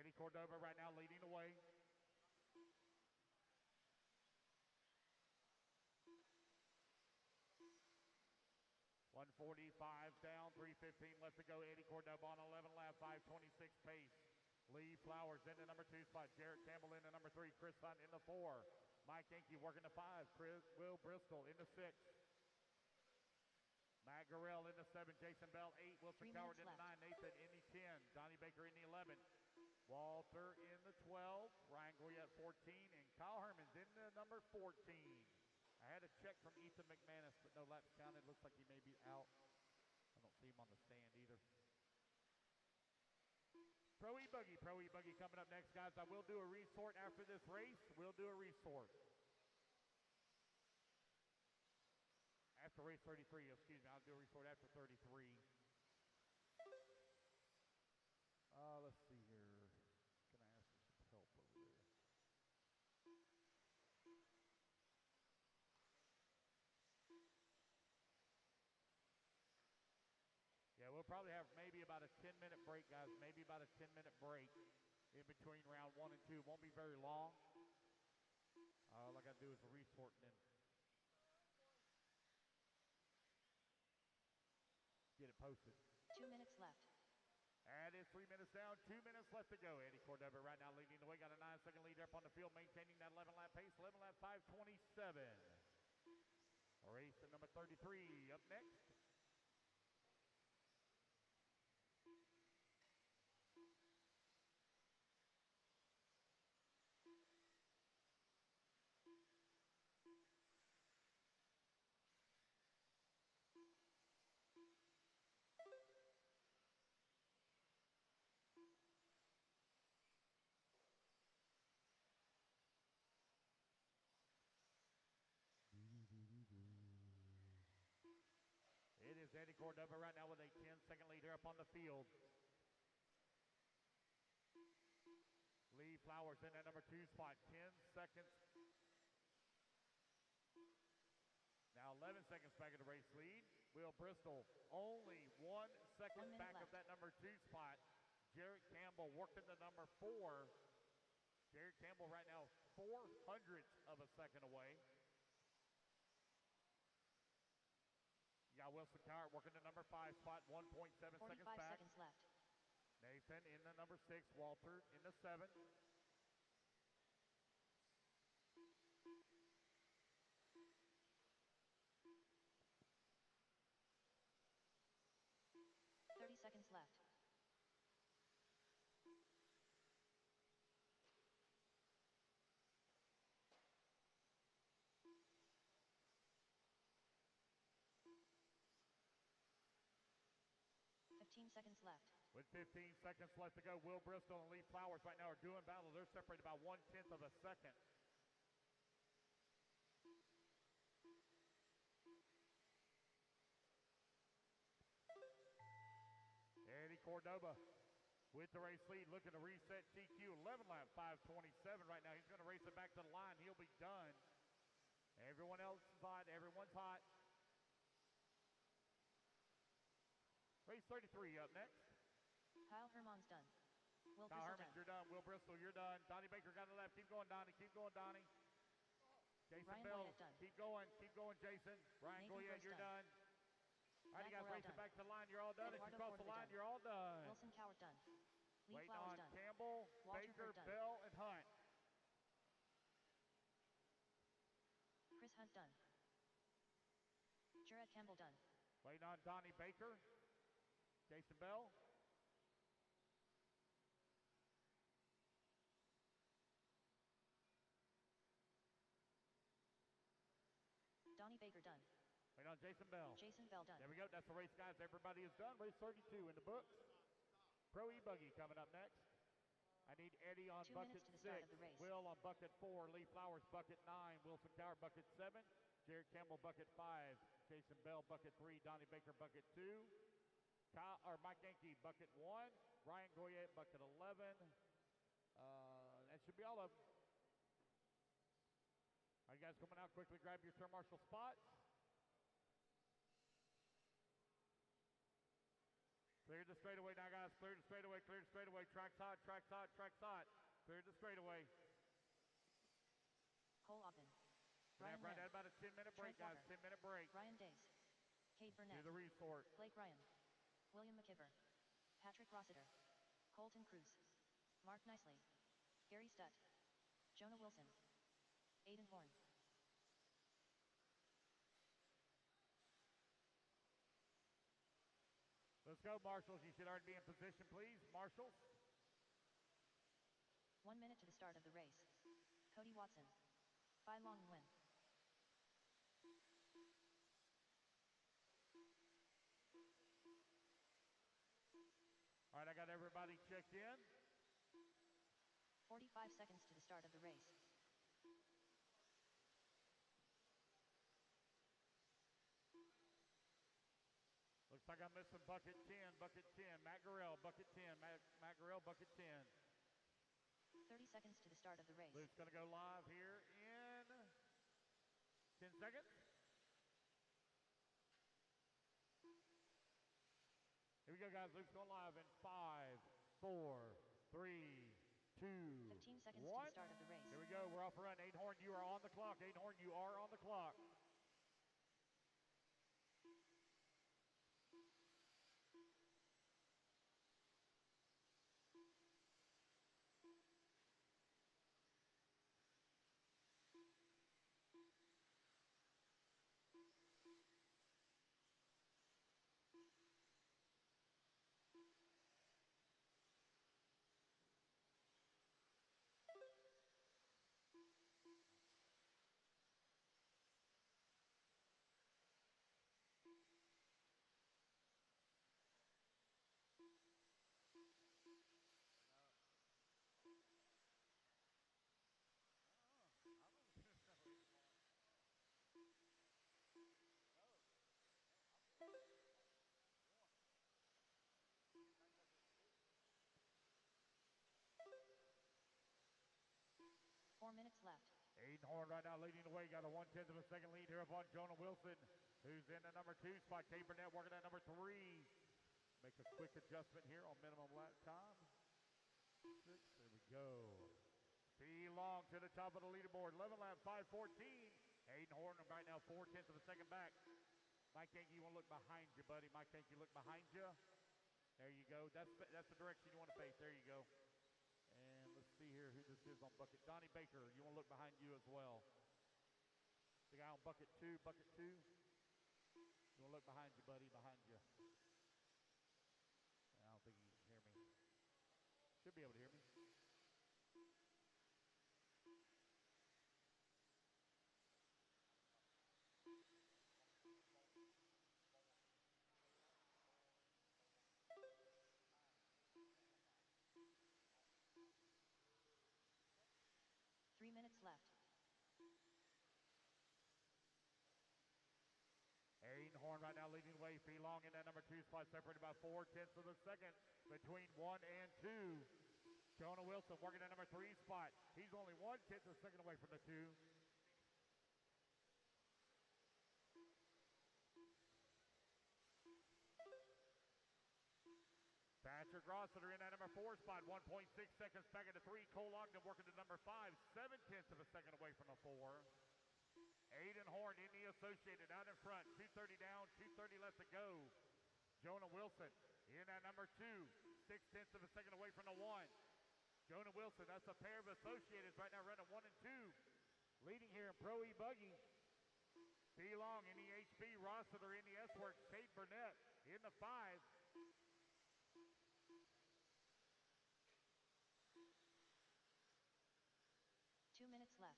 Eddie Cordova right now leading the way. .145 down, 3:15 left to go. Eddie Cordova on 11 lap, 5:26 pace. Lee Flowers in the number 2 spot. Jarrett Campbell in the number 3. Chris Hunt in the 4. Mike Enke working the 5. Will Bristol in the 6. Matt Gurrell in the 7. Jason Bell 8. Wilson Cowart in the 9. Nathan in the 10. Donnie Baker in the 11. Walter in the 12. Ryan Goyette 14. And Kyle Herman's in the number 14. I had a check from Ethan McManus, but no laps counted. Looks like he may be out. I don't see him on the stand either. Pro E-Buggy coming up next, guys. I will do a resort after this race. We'll do a resort. After race 33, excuse me, I'll do a resort after 33. Let's see here. Can I ask for some help over there? Yeah, we'll probably have maybe about a 10-minute break, guys. Maybe about a 10-minute break in between round 1 and 2. Won't be very long. All I got to do is a resort and then get it posted. 2 minutes left. And it's 3 minutes down, 2 minutes left to go. Eddie Cordova right now leading the way. Got a 9-second lead up on the field, maintaining that 11-lap pace. 11 lap 5:27. Race at number 33 up next. It is Eddie Cordova right now with a 10-second lead here up on the field. Lee Flowers in at number 2 spot, 10 seconds. Now 11 seconds back of the race lead. Will Bristol only 1 second back left of that number 2 spot. Jarrett Campbell working the number 4. Jarrett Campbell right now 0.04 of a second away. You got Wilson Cowart working the number 5 spot, 1.7 seconds 45 back. seconds left. Nathan in the number 6, Walter in the 7. Seconds left. Seconds left. With 15 seconds left to go, Will Bristol and Lee Flowers right now are doing battle. They're separated by 1/10 of a second. Eddie Cordova with the race lead, looking to reset TQ. 11 lap 5:27 right now. He's going to race it back to the line. He'll be done. Everyone else is hot. Everyone's hot. Race 33 up next. Kyle Herman's done. Will Kyle Bristol Herman, done. you're done. Will Bristol, you're done. Donnie Baker got to the left. Keep going, Donnie. Keep going, Donnie. Jason Ryan Bell, Goyette done. keep going, Jason. Ryan Nathan Goyette, Gross you're done. done. All right, you Matt guys Burrell race it done. back to the line. You're all done. If you Eduardo cross the Porter line, done. you're all done. Wilson Cowart done. Lee Waiting Flowers on done. Campbell, Walter Baker, Hurd done. Bell, and Hunt. Chris Hunt done. Jarrett Campbell done. Waiting on Donnie Baker, Jason Bell. Donnie Baker done. Waiting on Jason Bell. Jason Bell done. There we go. That's the race, guys. Everybody is done. Race 32 in the books. Pro E-Buggy coming up next. I need Eddie on 2 minutes bucket to the start 6. of the race. Will on bucket 4. Lee Flowers bucket 9. Wilson Cowart bucket 7. Jared Campbell bucket 5. Jason Bell bucket 3. Donnie Baker bucket 2. Mike Yankee bucket 1. Ryan Goyette bucket 11. That should be all of them. All you guys coming out, quickly grab your turn marshal spots. Clear the straightaway now, guys. Clear the straightaway, clear the straightaway. Track's hot, track's hot, track's hot. Clear the straightaway. Cole Ogden. Right Ryan at about a 10-minute break, Trent guys. Walker. 10-minute break. Ryan Days. Kate Do Burnett. the resort. Blake Ryan. William McKibber. Patrick Rossiter. Colton Cruz. Mark Nicely. Gary Stutt. Jonah Wilson. Aiden Horn. Let's go, marshals. You should already be in position, please. Marshals. 1 minute to the start of the race. Cody Watson. Phi Long Nguyen. All right, I got everybody checked in. 45 seconds to the start of the race. Looks like I'm missing bucket 10, Matt Garrell, bucket 10, Matt Garrell, bucket 10. 30 seconds to the start of the race. Luke's gonna go live here in 10 seconds. Here we go, guys. Luke's going live in 5, 4, 3, 2, 15 seconds 1. to the start of the race. Here we go. We're off and run. Aiden Horn, you are on the clock. Aiden Horn, you are on the clock. Four minutes left. Aiden Horn right now leading the way. Got a 1/10 of a second lead here upon Jonah Wilson, who's in the number 2 spot. Kate Burnett working at number 3. Make a quick adjustment here on minimum lap time. 6, there we go. P. Long to the top of the leaderboard. 11 lap, 5:14. Aiden Horn right now 4/10 of a second back. Mike Yankee, you want to look behind you, buddy. Mike Yankee, look behind you. There you go. That's the direction you want to face. There you go. And let's see here who this is on bucket. Donnie Baker, you want to look behind you as well. The guy on bucket 2. You want to look behind you, buddy, behind you. I don't think he can hear me. Should be able to hear me. Three minutes left. Aiden Horn right now leading the way. Fee Long in that number 2 spot, separated by 4/10 of a second between 1 and 2. Jonah Wilson working at number 3 spot. He's only 1/10 of a second away from the 2. Patrick Rossiter in that number 4 spot, 1.6 seconds back at the 3. Cole Ogden working to number 5, 7/10 of a second away from the 4. Aiden Horn in the Associated out in front, 2:30 down, 2:30 left to go. Jonah Wilson in that number 2, 6/10 of a second away from the 1. Jonah Wilson, that's a pair of Associateds right now running 1 and 2. Leading here in Pro E-Buggy. P. Long in the HP, Rossiter in the S-Works, Kate Burnett in the 5. Two minutes left.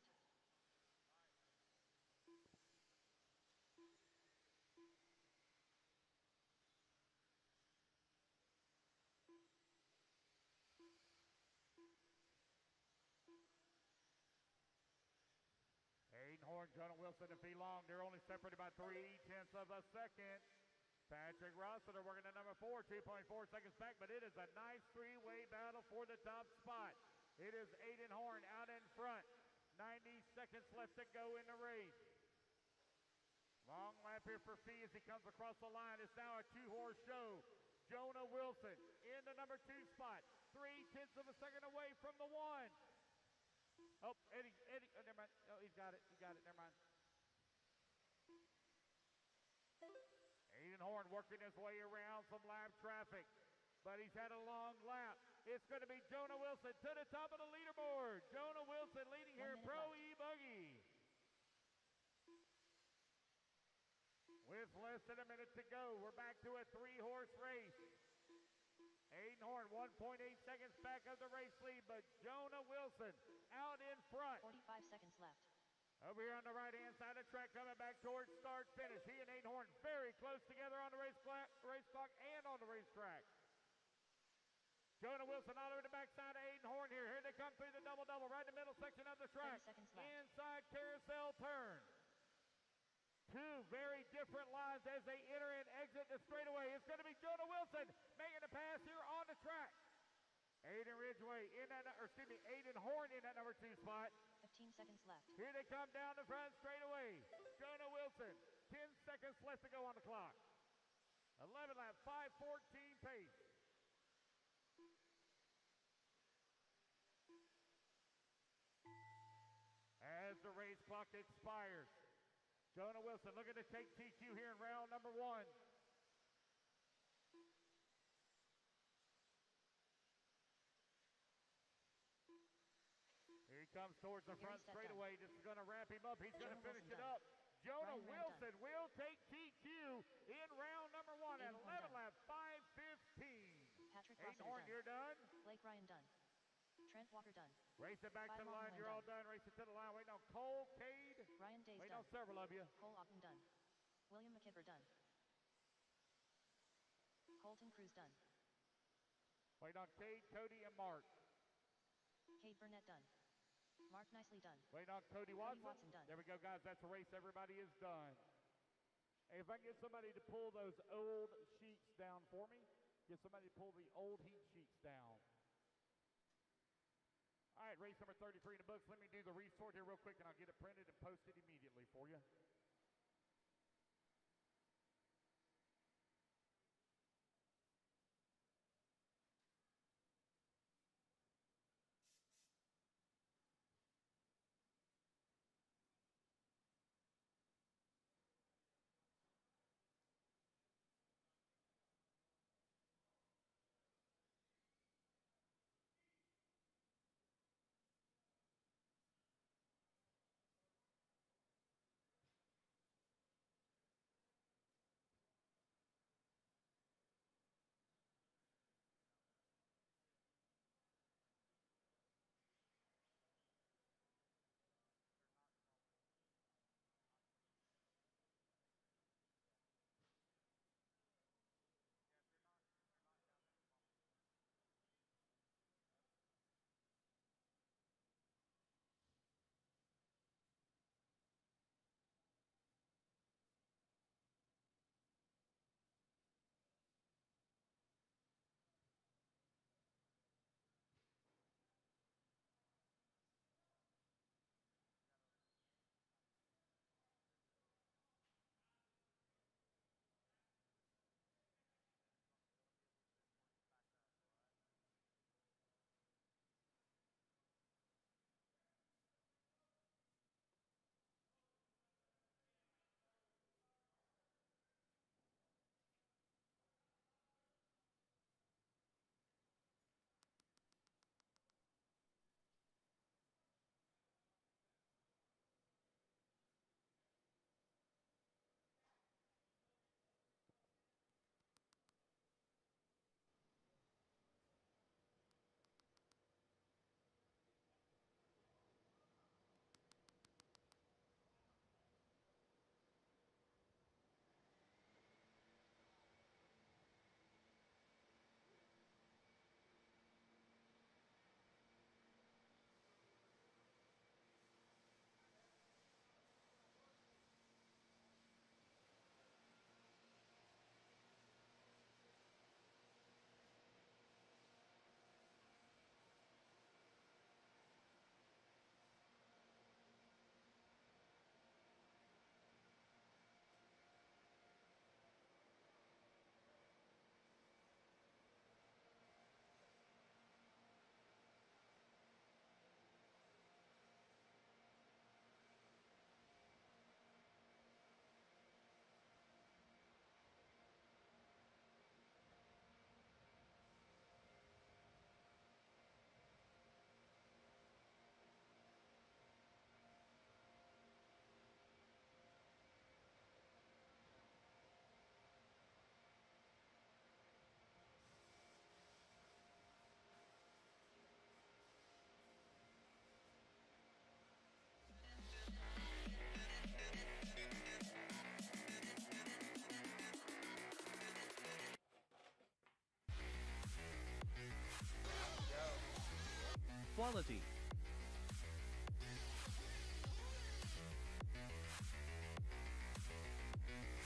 Aiden Horn, Jonah Wilson, and P. Long, they're only separated by 3/10 of a second. Patrick Rossiter working at number 4, 2.4 seconds back, but it is a nice 3-way battle for the top spot. It is Aiden Horn out in front. 90 seconds left to go in the race. Long lap here for Fee as he comes across the line. It's now a 2-horse show. Jonah Wilson in the number 2 spot, 3/10 of a second away from the 1. Oh, Eddie, oh, never mind. Oh, he's got it, never mind. Aiden Horn working his way around some lap traffic, but he's had a long lap. It's going to be Jonah Wilson to the top of the leaderboard. Jonah Wilson leading here in Pro E-Buggy. With less than a minute to go, we're back to a 3-horse race. Aiden Horn, 1.8 seconds back of the race lead, but Jonah Wilson out in front. 45 seconds left. Over here on the right-hand side of the track, coming back towards start finish. He and Aiden Horn very close together on the race clock and on the racetrack. Jonah Wilson all over the backside of Aiden Horn here. Here they come through the double-double right in the middle section of the track. 30 seconds left. Inside carousel turn. Two very different lines as they enter and exit the straightaway. It's going to be Jonah Wilson making the pass here on the track. Aiden Horn in that number 2 spot. 15 seconds left. Here they come down the front straightaway. Jonah Wilson, 10 seconds left to go on the clock. 11 lap, 5:14 pace. As the race clock expires, Jonah Wilson looking to take TQ here in round number 1. Here he comes towards the front straightaway. This is going to ramp him up. He's going to finish it up. Jonah Wilson will take TQ in round number 1 at 11 lap, 5:15. Patrick Aiden Rossiter Horn, done. you're done. Blake Ryan done. Trent Walker done. Race it back to the Long line. Wayne You're all done. done. Race it to the line. Waiting on Cole, Cade. Ryan Days Waiting done. on several of you. Cole Ogden done. William McKibber done. Colton Cruz done. Waiting on Cade, Cody, and Mark. Cade Burnett done. Mark Nicely done. Waiting on Cody Watson. Watson done. There we go, guys. That's a race. Everybody is done. Hey, if I can get somebody to pull those old sheets down for me, get somebody to pull the old heat sheets down. All right, race number 33 in the books. Let me do the resort here real quick, and I'll get it printed and posted immediately for you.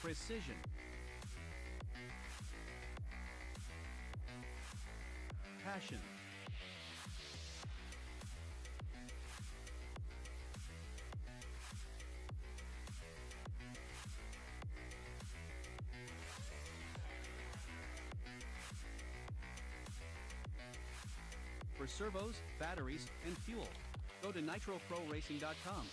precision, passion, for servos, batteries, and fuel, go to nitroproracing.com.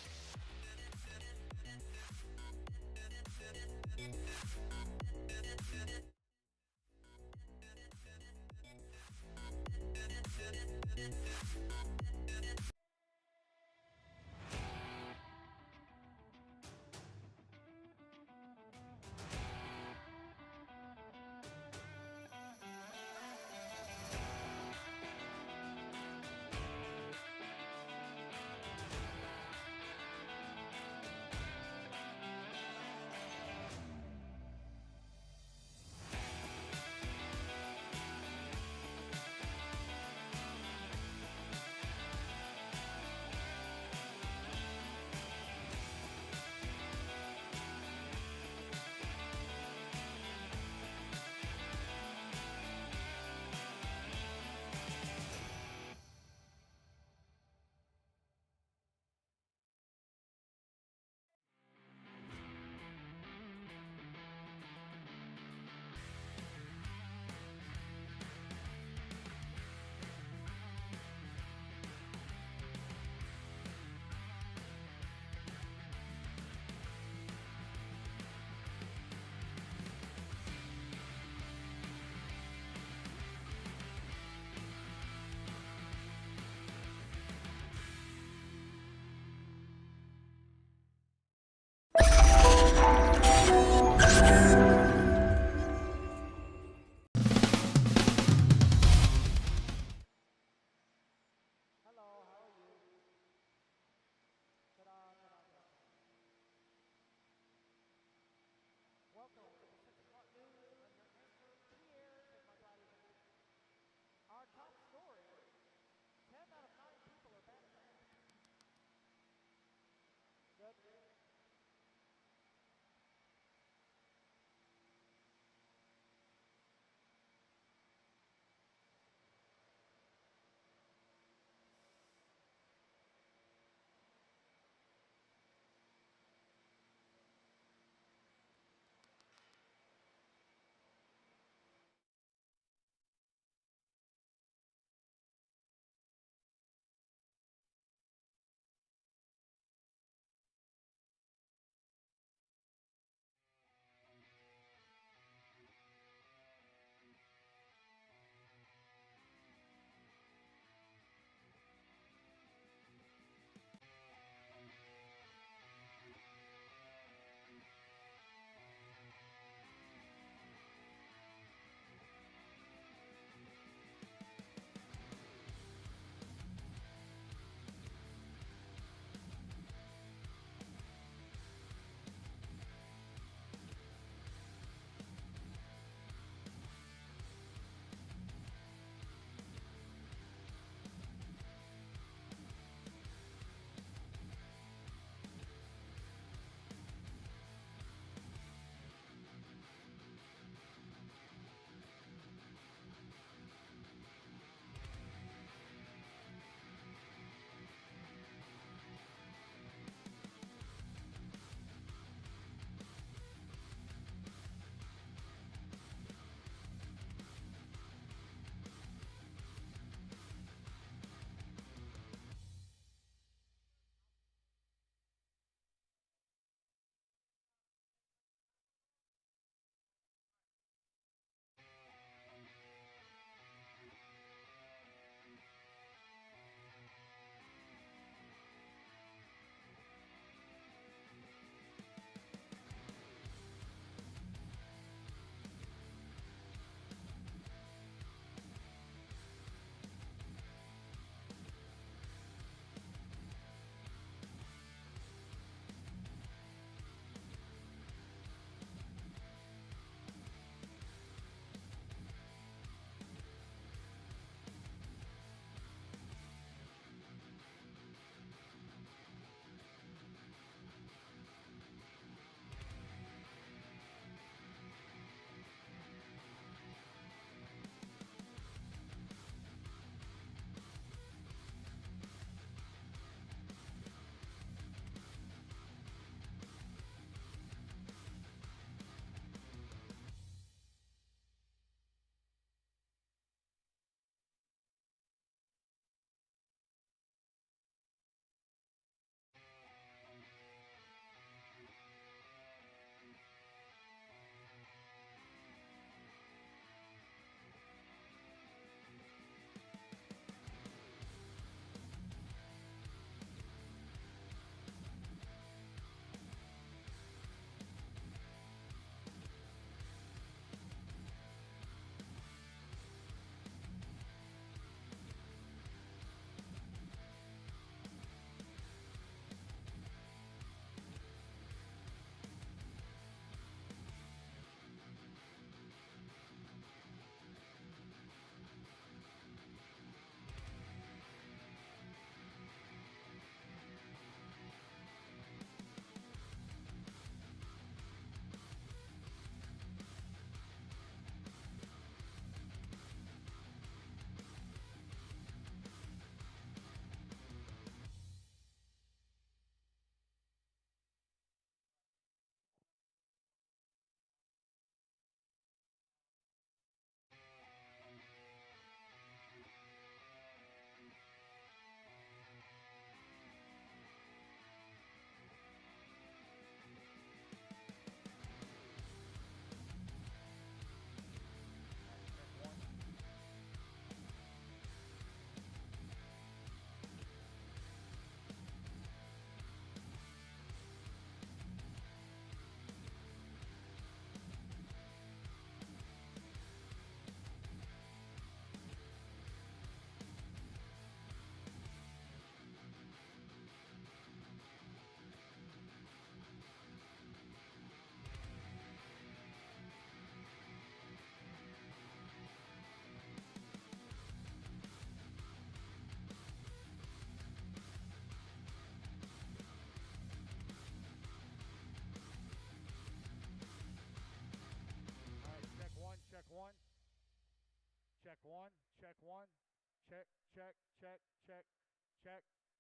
check,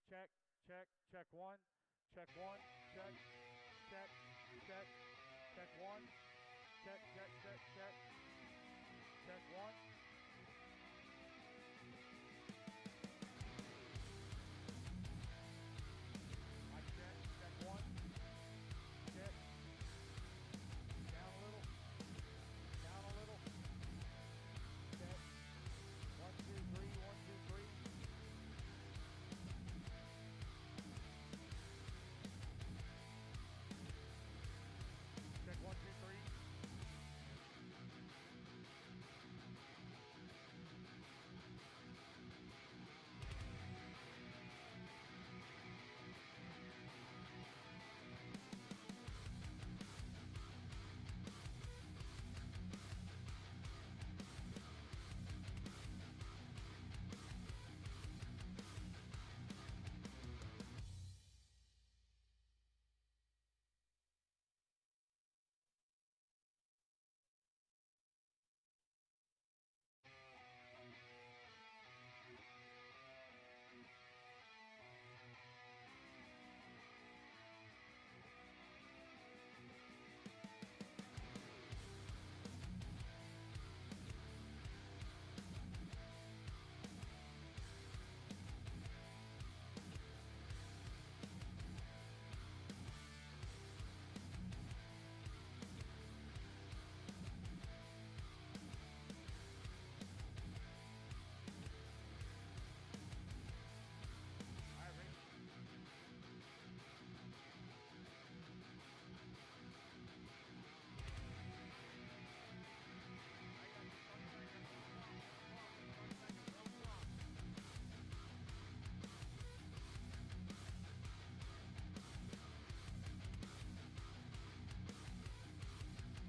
check, check, check one, check, check, check, check, check one, check, check, check, check, check one. Mic check, check one, check, down a little, check, 1, 2, 3, 1, 2, 3. Check 1, 2, 3.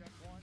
Check one.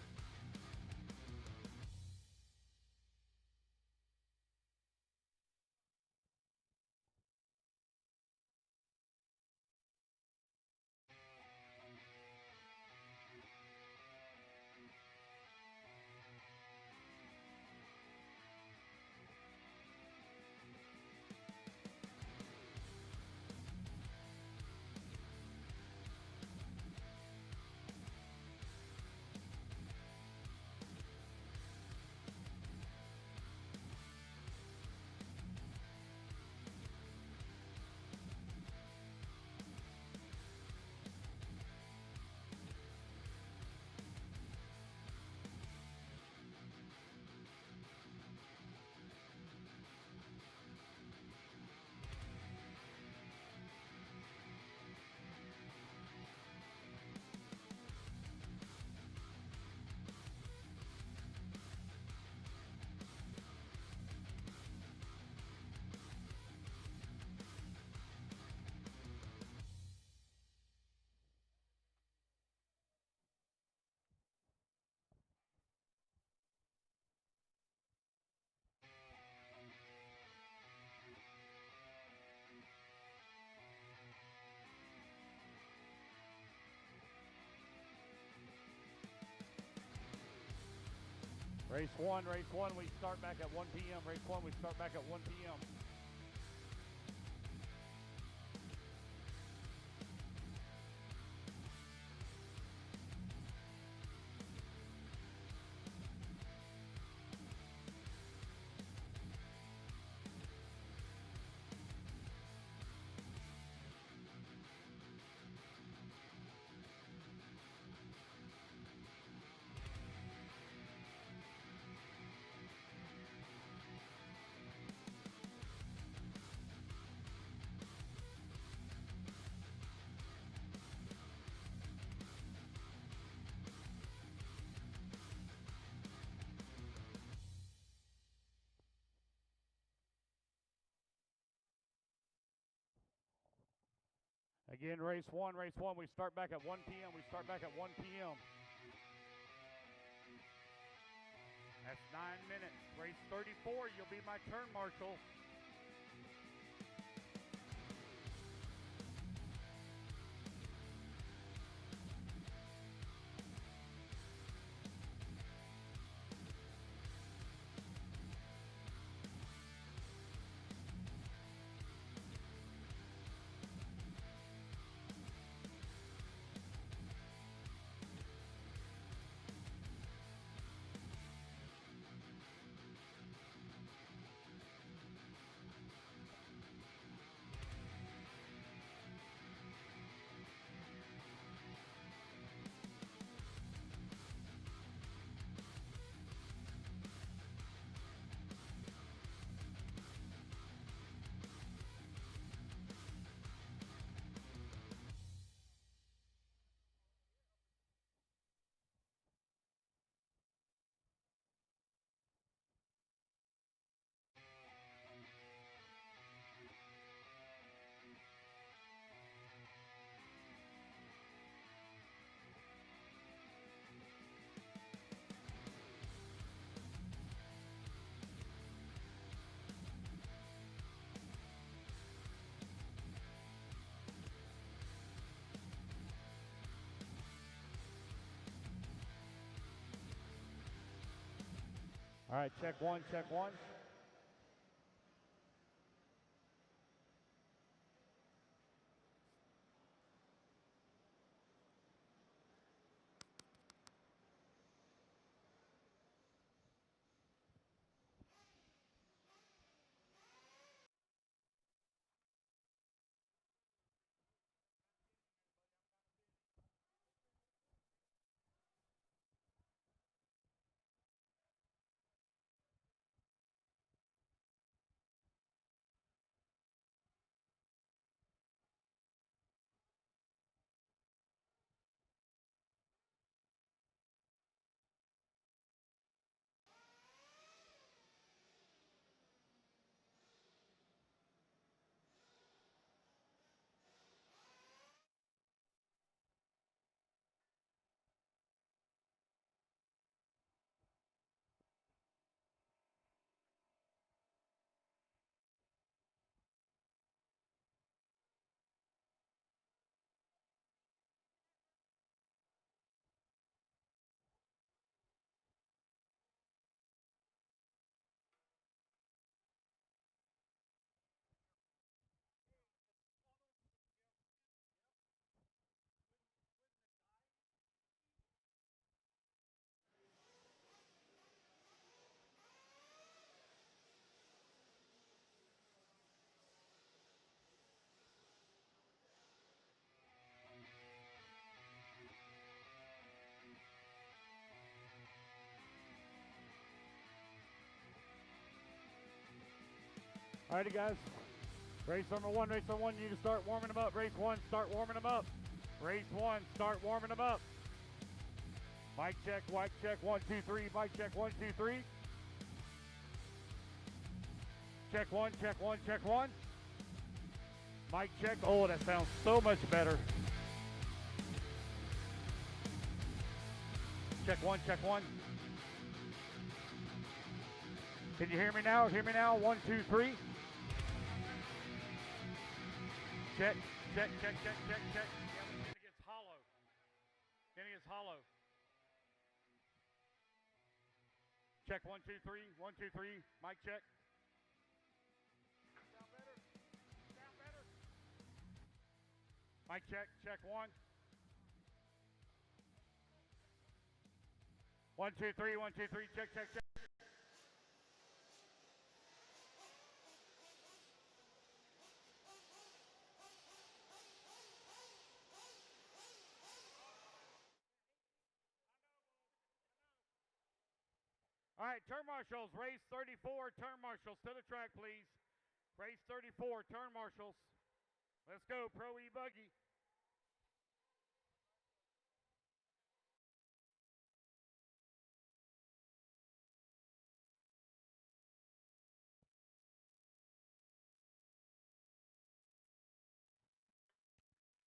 Race one, we start back at 1 p.m. Race one, we start back at 1 p.m. Again, race one, we start back at 1 p.m. We start back at 1 p.m. That's 9 minutes. Race 34, you'll be my turn marshal. All right, check one, check one. All righty, guys. Race number one, you can start warming them up. Race one, start warming them up. Race one, start warming them up. Mic check, 1, 2, 3. Mic check, 1, 2, 3. Check one, check one, check one. Mic check. Oh, that sounds so much better. Check one, check one. Can you hear me now? Hear me now? 1, 2, 3. Check, check, check, check, check, check. Yeah, then it gets hollow. Then it gets hollow. Check 1, 2, 3. 1, 2, 3. Mic check. Sound better? Sound better? Mic check. Check 1. 1, 2, 3. 1, 2, 3. Check, check, check. All right, turn marshals, race 34, turn marshals to the track, please. Race 34, turn marshals. Let's go, Pro E-Buggy.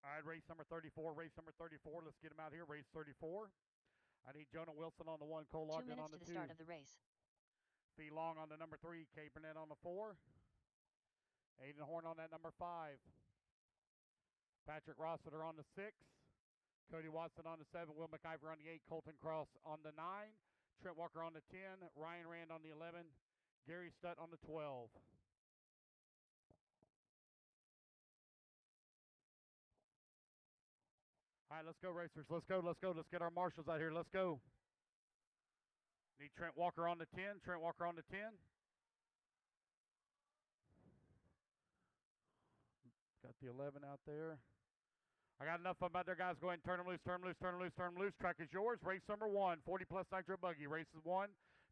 All right, race number 34, let's get him out here, race 34. I need Jonah Wilson on the 1, Cole 2 Ogden on minutes the 2. to the start of the race. Fee Long on the number 3, Kay Burnett on the 4. Aiden Horn on that number 5. Patrick Rossiter on the 6. Cody Watson on the 7. Will McIver on the 8. Colton Cross on the 9. Trent Walker on the 10. Ryan Rand on the 11. Gary Stutt on the 12. All right, let's go, racers. Let's go, let's go. Let's get our marshals out here. Let's go. Need Trent Walker on the 10. Trent Walker on the 10. Got the 11 out there. I got enough of them out there, guys. Go ahead and turn them loose, turn them loose, turn them loose, turn them loose. Track is yours. Race number 1, 40-plus Nitro Buggy. Race is 1.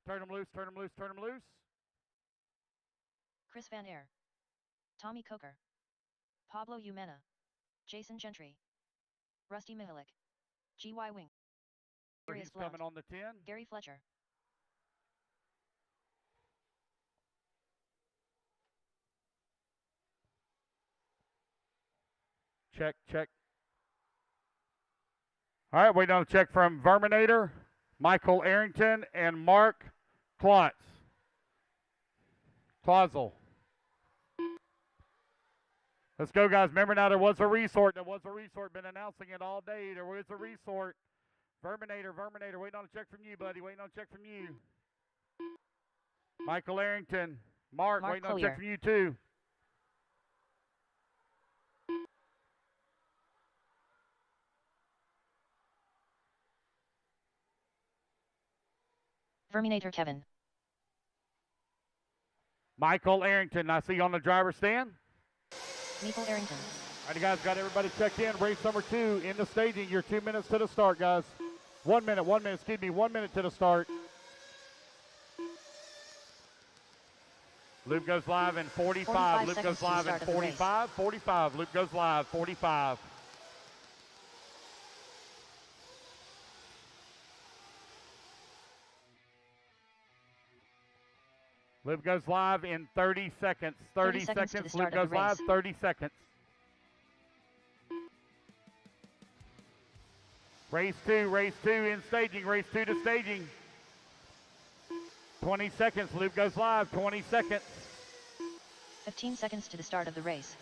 Turn them loose, turn them loose, turn them loose. Chris Van Air. Tommy Coker. Pablo Umena. Jason Gentry. Rusty Mihalik. G.Y. Wing. He's coming on the 10. Gary Fletcher. Check, check. All right, waiting on a check from Verminator, Michael Arrington, and Mark Klotz. Clausel. Let's go, guys. Remember now, there was a resort. Been announcing it all day. There was a resort. Verminator. Waiting on a check from you, buddy. Waiting on a check from you. Michael Arrington. Mark waiting on Collier. check from you too. Verminator Kevin. Michael Arrington, I see you on the driver's stand. Michael Arrington. All right, guys, got everybody checked in. Race number 2 in the staging. You're 2 minutes to the start, guys. 1 minute, 1 minute, excuse me, 1 minute to the start. Loop goes live in 45. Loop goes live in 45. 45. Loop goes live, 45. Loop goes live in 30 seconds. 30 seconds. Loop goes live, 30 seconds. Race 2 in staging. Race 2 to staging. 20 seconds. Loop goes live, 20 seconds. 15 seconds to the start of the race.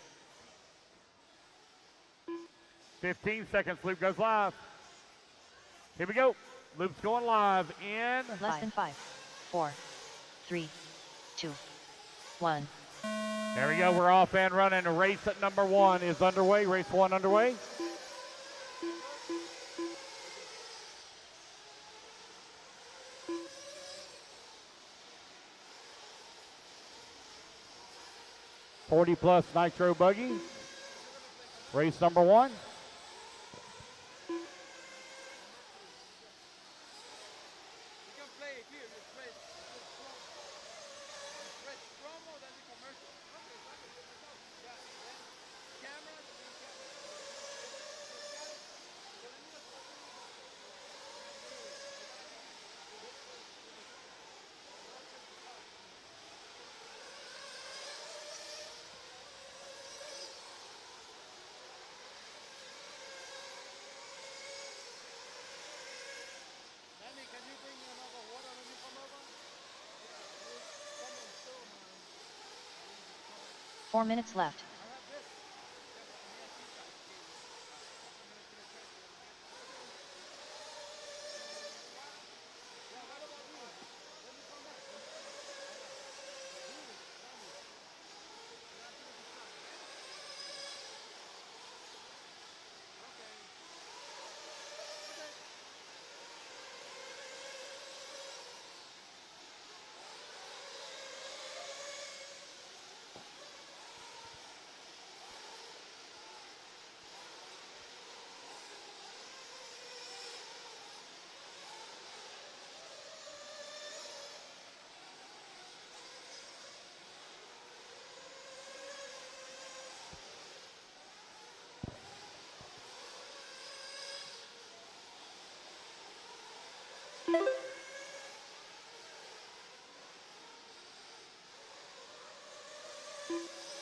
15 seconds. Loop goes live. Here we go. Loop's going live in less than 5, 4, 3, 2, 1. There we go. We're off and running. Race at number 1 is underway. Race 1 underway. +40 Nitro Buggy. Race number 1. Can you bring me another water when you come over? 4 minutes left.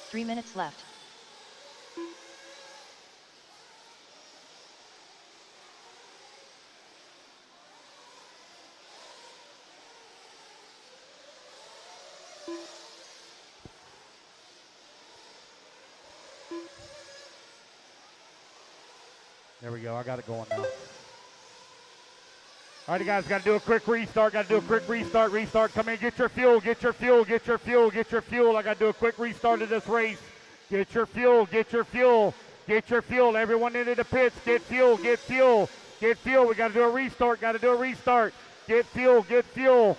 Three minutes left. There we go. I got it going now. All right, guys, got to do a quick restart. Got to do a quick restart. Restart. Come in, get your fuel. Get your fuel. Get your fuel. Get your fuel. I got to do a quick restart of this race. Get your fuel. Get your fuel. Get your fuel. Everyone into the pits. Get fuel. Get fuel. Get fuel. We got to do a restart. Got to do a restart. Get fuel. Get fuel.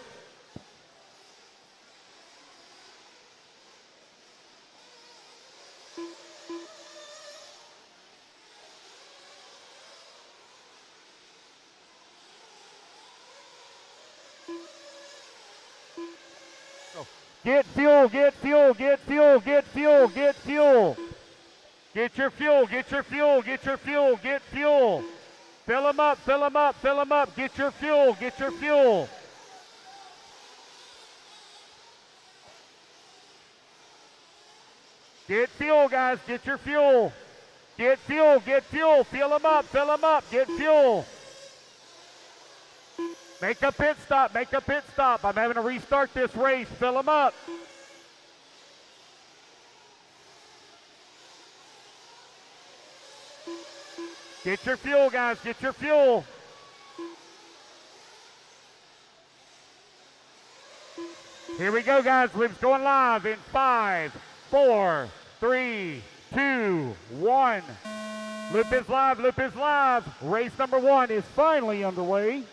Get fuel, get fuel, get fuel, get fuel, get fuel. Get your fuel, get your fuel, get your fuel, get fuel. Fill them up, fill them up, fill them up. Get your fuel, get your fuel. Get fuel, guys, get your fuel. Get fuel, get fuel. Fill them up, get fuel. Make a pit stop, make a pit stop. I'm having to restart this race. Fill them up. Get your fuel, guys, get your fuel. Here we go, guys. Loop's going live in 5, 4, 3, 2, 1. Loop is live, loop is live. Race number 1 is finally underway.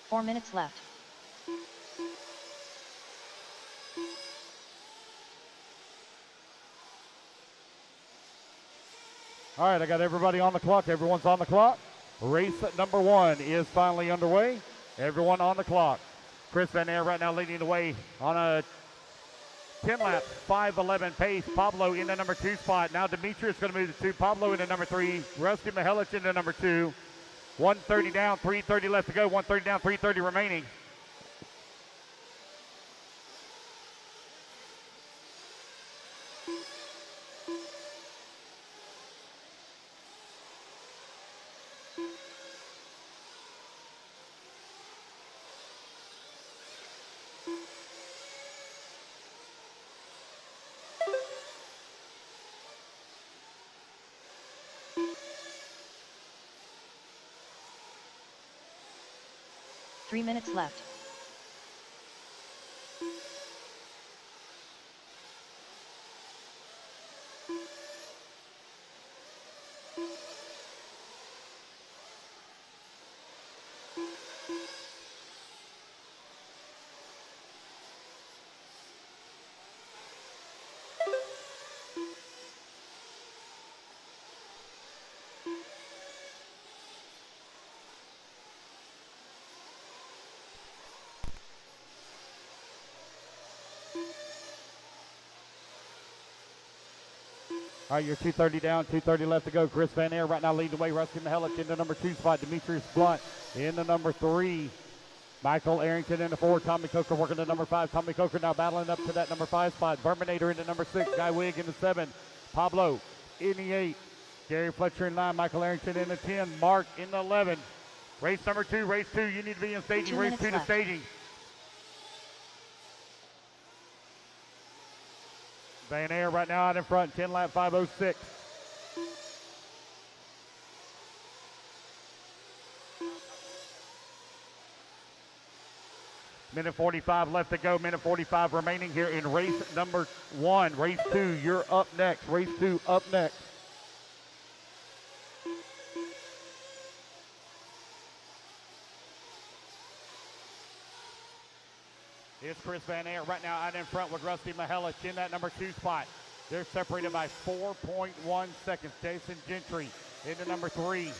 Four minutes left. All right, I got everybody on the clock. Everyone's on the clock. Race number 1 is finally underway. Everyone on the clock. Chris Van Air right now leading the way on a 10-lap, 5:11 pace. Pablo in the number 2 spot. Now Demetrius going to move to 2. Pablo in the number 3. Rusty Mihelic in the number 2. 130 down, 330 left to go. 130 down, 330 remaining. Three minutes left. All right, you're 230 down, 230 left to go. Chris Van Air right now leading the way. Rusty Mihelic in the number 2 spot. Demetrius Blunt in the number 3. Michael Arrington in the 4. Tommy Coker working the number 5. Tommy Coker now battling up to that number 5 spot. Verminator in the number 6. Guy Wig in the 7. Pablo in the 8. Gary Fletcher in 9. Michael Arrington in the 10. Mark in the 11. Race number 2, race 2. You need to be in staging. Race 2 to staging. Van Air right now out in front, 10-lap 5:06. Minute 45 left to go, minute 45 remaining here in race number 1. Race 2, you're up next. Race 2 up next. It's Chris Van Air right now out in front with Rusty Mihelic in that number 2 spot. They're separated by 4.1 seconds. Jason Gentry in the number 3.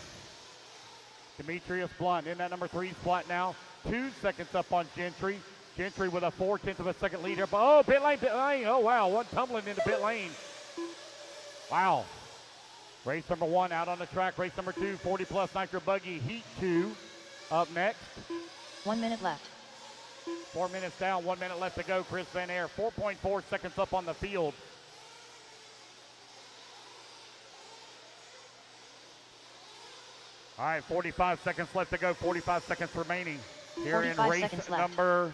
Demetrius Blunt in that number 3 spot now. 2 seconds up on Gentry. Gentry with a 4/10 of a second lead here. Oh, pit lane, pit lane. Oh, wow, one tumbling into pit lane. Wow. Race number 1 out on the track. Race number 2, 40-plus Nitro Buggy Heat 2 up next. 1 minute left. 4 minutes down, 1 minute left to go. Chris Van Air, 4.4 seconds up on the field. All right, 45 seconds left to go, 45 seconds remaining here in race number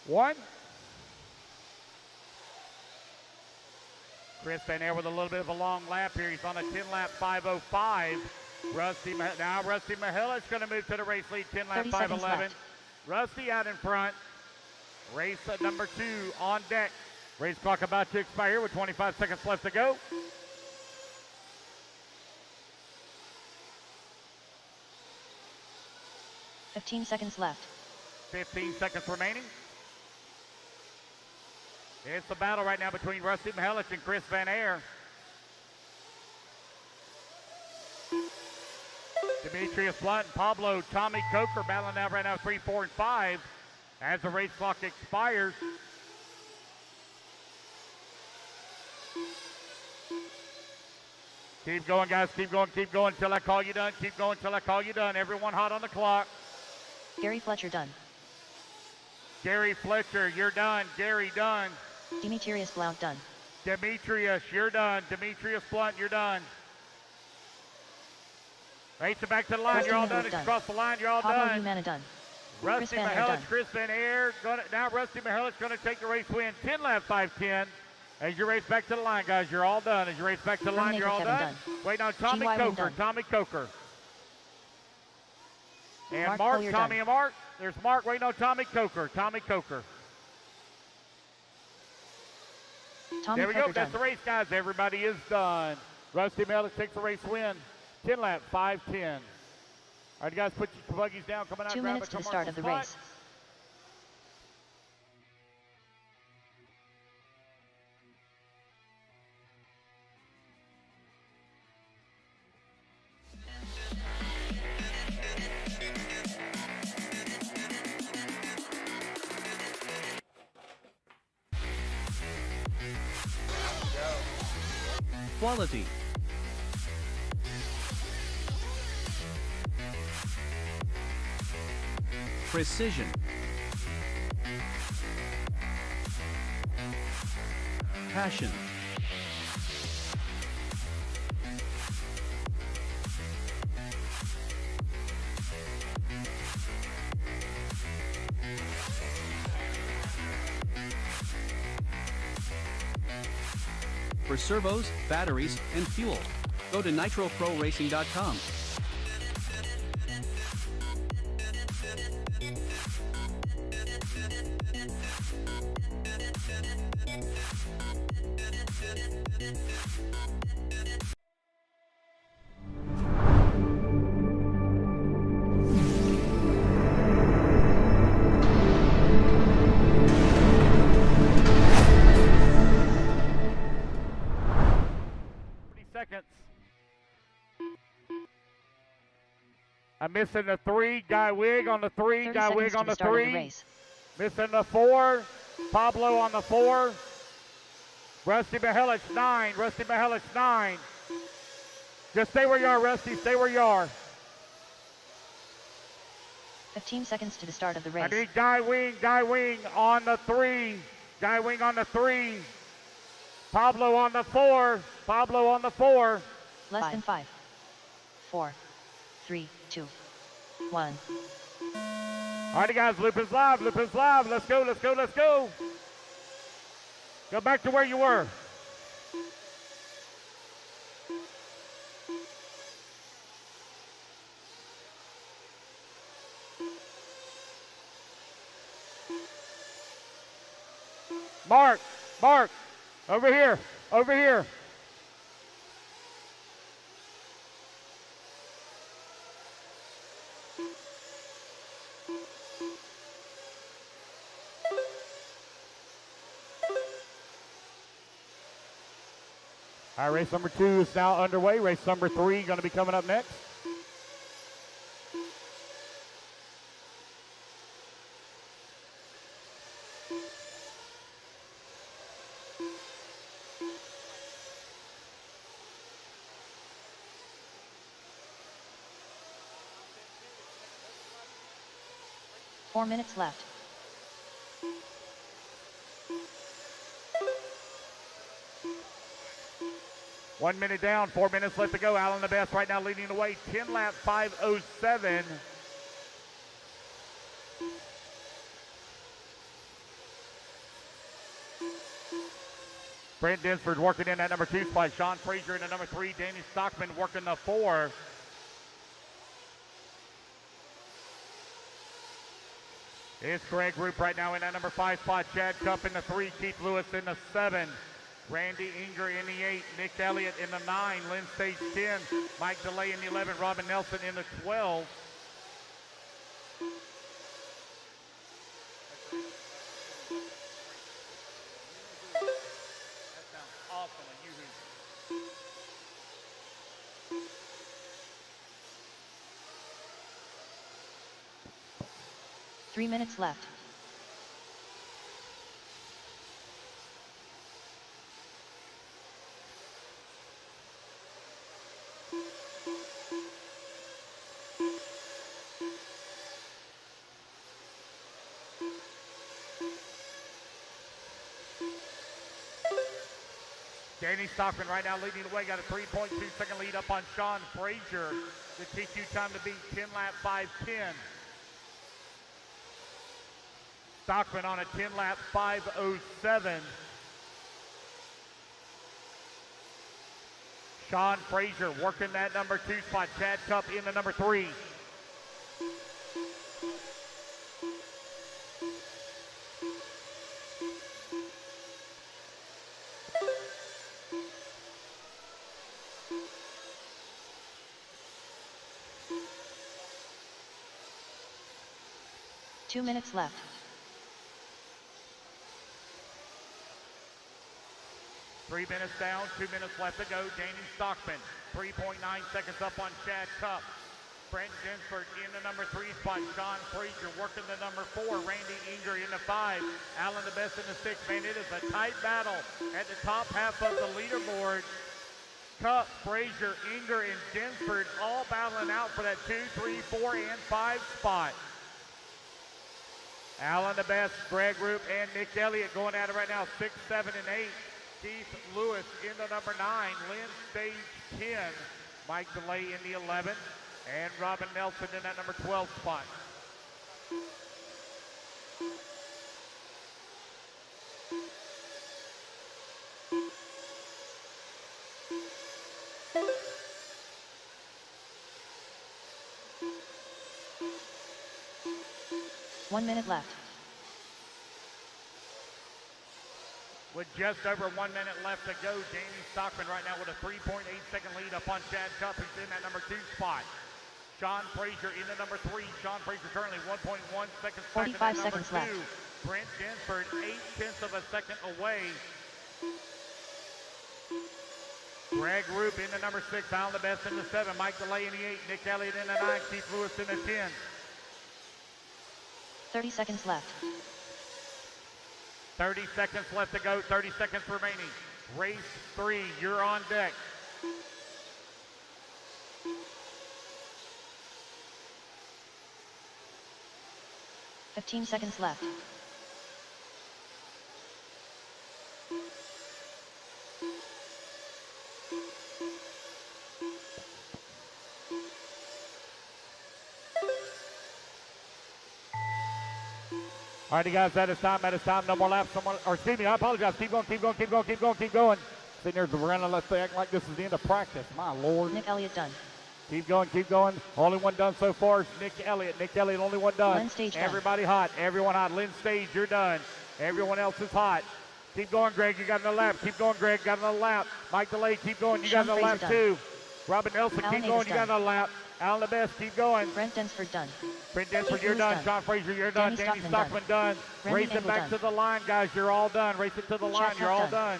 1. Chris Van Air with a little bit of a long lap here. He's on a 10-lap 5:05. Rusty Mihelic's going to move to the race lead, 10-lap 5:11. Rusty out in front. Race number 2 on deck. Race clock about to expire with 25 seconds left to go. $15 seconds left. 15 seconds remaining. It's a battle right now between Rusty Mihelich and Chris Van Air. Demetrius Blunt and Pablo Tommy Coker battling out right now 3, 4, and 5 as the race clock expires. Keep going, guys. Keep going until I call you done. Keep going until I call you done. Everyone hot on the clock. Gary Fletcher done. Gary Fletcher, you're done. Gary done. Demetrius Blount done. Demetrius, you're done. Demetrius Blunt, you're done. Racing back to the line. Rusty You're all Mihelich done. done. Across the line. You're all Pablo done. Umana done. Rusty Chris Van Air Mihelich, done. Chris Van Air. Now Rusty Mihelich going to take the race win. 10 laps, 5-10. As you race back to the line, guys, you're all done. As you race back to the line, you're all Kevin done. done. Waiting on Tommy GY1 Coker. done. Tommy Coker. And Mark Mark, Collier Tommy done. and Mark. There's Mark waiting on Tommy Coker. Tommy Coker. Tommy There we Coker go. That's done. the race, guys. Everybody is done. Rusty Mihelich takes the race win. 10 laps, 5-10. All right, guys, put your buggies down. Coming out. 2 grab minutes a to the start of the commercial race. spot. Quality. Precision. Passion. For servos, batteries, and fuel, go to nitroproracing.com. Seconds. I'm missing the 3. Guy Wig on the 3. 30 Guy seconds Wig to on the the start of the 3. race. Missing the 4. Pablo on the 4. Rusty Mihelich 9. Rusty Mihelich 9. Just stay where you are, Rusty. Stay where you are. 15 seconds to the start of the I race. need Guy Wing on the 3. Guy Wing on the 3. Pablo on the 4. Pablo on the 4. Less than 5, 4, 3, 2, 1. All right, guys, loop is live. Loop is live. Let's go, let's go, let's go. Go back to where you were. Mark, over here, over here. All right, race number 2 is now underway. Race number 3 going to be coming up next. Four minutes left. One minute down, 4 minutes left to go. Alan the best right now leading the way. 10 lap, 5:07. Brent Dinsford working in that number 2 spot. Sean Frazier in the number 3. Danny Stockman working the 4. It's Greg Roop right now in that number 5 spot. Chad Cup in the 3. Keith Lewis in the 7. Randy Inger in the 8. Nick Elliott in the 9. Lynn Stage 10. Mike DeLay in the 11. Robin Nelson in the 12. 3 minutes left. Danny Stockman right now leading the way, got a 3.2 second lead up on Sean Frazier. The TQ time to beat 10 lap 5:10. Stockman on a 10 lap 5:07. Sean Frazier working that number 2 spot. Chad Cup in the number 3. Two minutes left. Three minutes down, 2 minutes left to go. Danny Stockman, 3.9 seconds up on Chad Cup. Brent Dinsford in the number 3 spot. Sean Frazier working the number 4. Randy Inger in the 5. Allen the best in the 6. Man, it is a tight battle at the top half of the leaderboard. Cup, Frazier, Inger, and Dinsford all battling out for that 2, 3, 4, and 5 spot. Allen the best, Greg Roop, and Nick Elliott going at it right now. 6, 7, and 8. Keith Lewis in the number 9. Lynn Stage 10. Mike DeLay in the 11. And Robin Nelson in that number 12 spot. One minute left. With just over 1 minute left to go, Danny Stockman right now with a 3.8 second lead up on Chad Cup, who's in that number 2 spot. Sean Frazier in the number 3. Sean Frazier currently 1.1 seconds back in that number 2. Left. Brent Dinsford 0.8 of a second away. Greg Roop in the number 6. Allen the best in the 7. Mike DeLay in the 8. Nick Elliott in the 9. Keith Lewis in the 10. 30 seconds left. 30 seconds left to go, 30 seconds remaining. Race 3, you're on deck. $15 seconds left. All right, guys, that is time. No more laps. Excuse me, I apologize. Keep going. Sitting there, we're gonna let's act like this is the end of practice. My Lord. Nick Elliott done. Keep going. Only one done so far is Nick Elliott. Only one done. Lynn Stage Everybody hot. Everyone hot. Lynn Stage, you're done. Everyone else is hot. Keep going, Greg. You got another lap. Keep going, Greg. Got another lap. Mike DeLay, keep going. You got another lap too. Robin Nelson, keep going. You got another lap. Allen the best, keep going. Brent Dinsford done. Brent Dinsford, you're done. Sean Frazier, you're done. Danny Stockman done. Race it back to the line, guys. You're all done. Race it to the line. You're all done.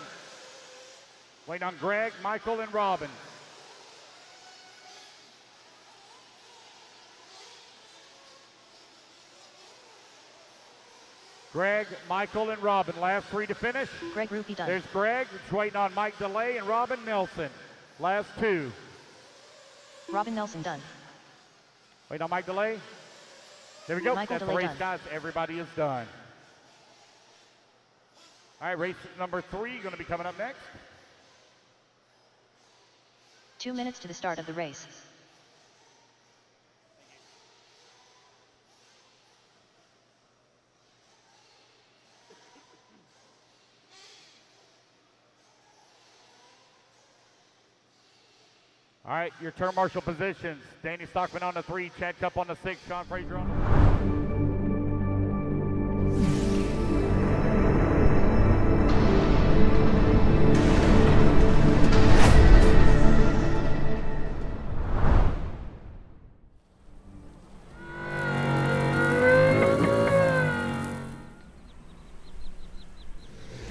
Waiting on Greg, Michael, and Robin. Greg, Michael, and Robin. Last 3 to finish. Greg Rupee done. There's Greg. It's waiting on Mike DeLay and Robin Nelson. Last 2. Robin Nelson done. Wait on Mike DeLay. There we go. Michael That's the DeLay race, guys. Everybody is done. All right, race number 3 going to be coming up next. 2 minutes to the start of the race. All right, your turn marshal positions. Danny Stockman on the 3, Chad Cup on the 6, Sean Frazier on the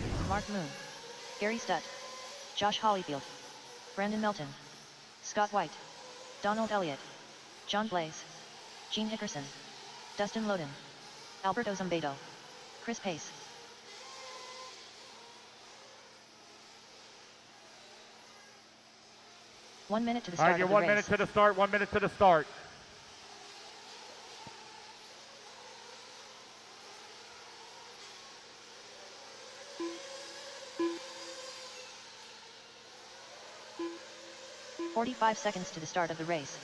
4. Mark Moon. Gary Stutt. Josh Hollyfield. Brandon Melton. Scott White, Donald Elliott, John Blaze, Gene Hickerson, Dustin Loden, Alberto Zumbedo. Chris Pace. One minute to the All start right, you're of the 1 race. minute to the start, 1 minute to the start. "45 seconds to the start of the race.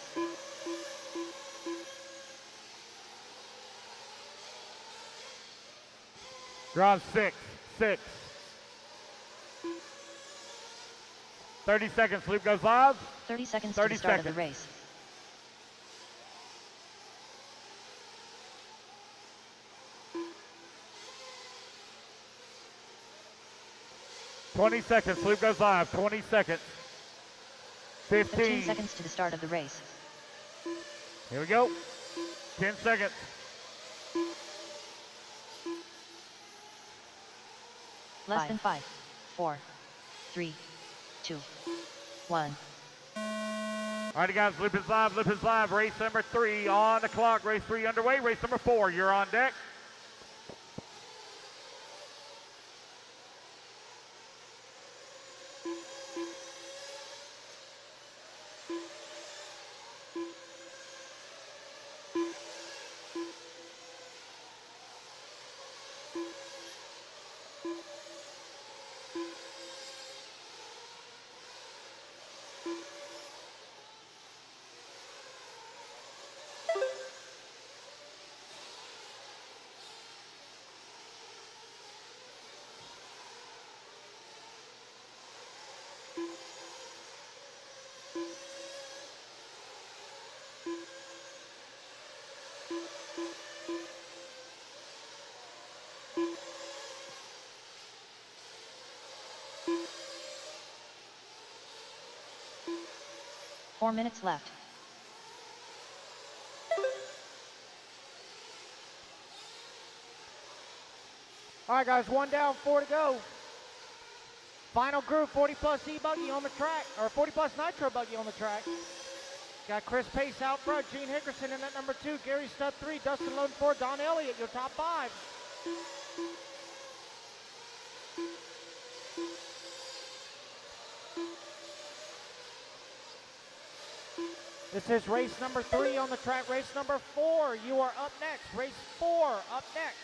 You're on 6, 6. 30 seconds, loop goes live. 30 seconds 30 to the start of seconds. the race. "20 seconds, loop goes live, 20 seconds. 15 15. seconds to the start of the race. Here we go. 10 seconds. Less than 5, 4, 3, 2, 1. All right, guys, loop is live, loop is live. Race number 3 on the clock. Race 3 underway. Race number 4, you're on deck. Four minutes left. All right, guys, 1 down, 4 to go. Final group, 40 plus E-Buggy on the track, or 40 plus Nitro Buggy on the track. Got Chris Pace out front, Gene Hickerson in that number 2, Gary Stud 3, Dustin Loden 4, Don Elliott, your top 5. This is race number 3 on the track. Race number 4, you are up next. Race 4, up next.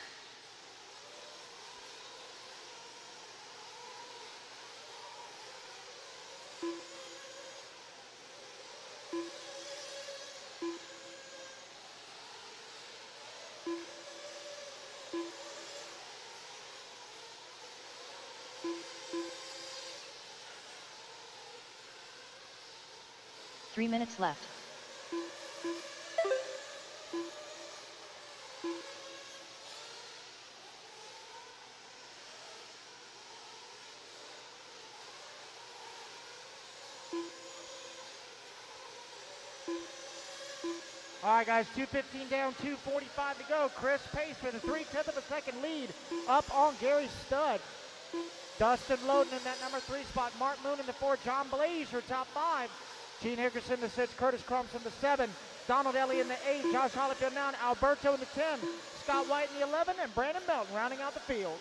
Three minutes left. All right, guys, 2:15 down, 2:45 to go. Chris Pace with a 3/10 of a second lead up on Gary Stud. Dustin Loden in that number 3 spot. Mark Moon in the 4. John Blaze, your top 5. Gene Hickerson in the 6. Curtis Crumps in the 7. Donald Ellie in the 8. Josh Hollifield 9. Alberto in the 10. Scott White in the 11. And Brandon Melton rounding out the field.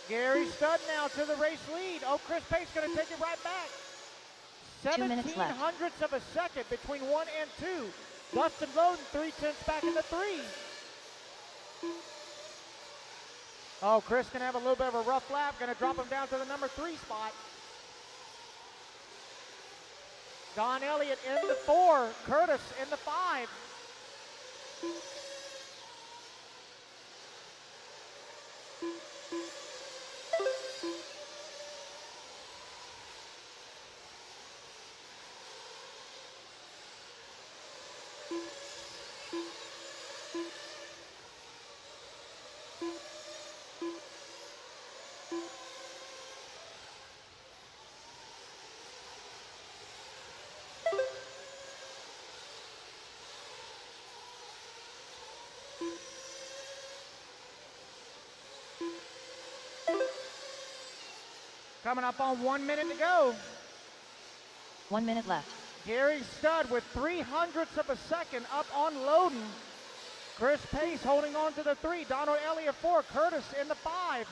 Gary Stud now to the race lead. Oh, Chris Pace going to take it right back. 2 minutes left. 0.17 of a second between 1 and 2. Dustin Loden 3/10 back in the 3. Oh, Chris going to have a little bit of a rough lap. Going to drop him down to the number 3 spot. Don Elliott in the 4. Curtis in the 5. Coming up on 1 minute to go. 1 minute left. Gary Studd with 0.03 of a second up on Loden. Chris Pace holding on to the 3. Donald Elliott 4. Curtis in the 5.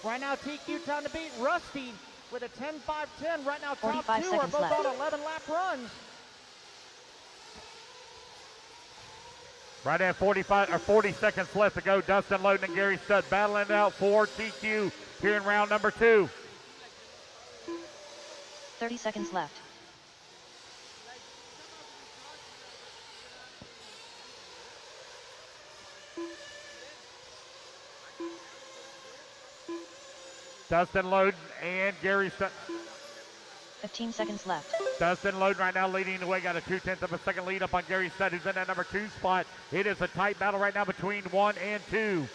Right now TQ time to beat. Rusty with a 10.5.10. Right now top 2 are both left. on 11 lap runs. Right at 40 seconds left to go. Dustin Loden and Gary Studd battling it out for TQ here in round number 2. 30 seconds left. Dustin Loden and Gary Studd. 15 seconds left. Dustin Loden right now leading the way, got a 0.2 of a second lead up on Gary Studd, who's in that number 2 spot. It is a tight battle right now between 1 and 2.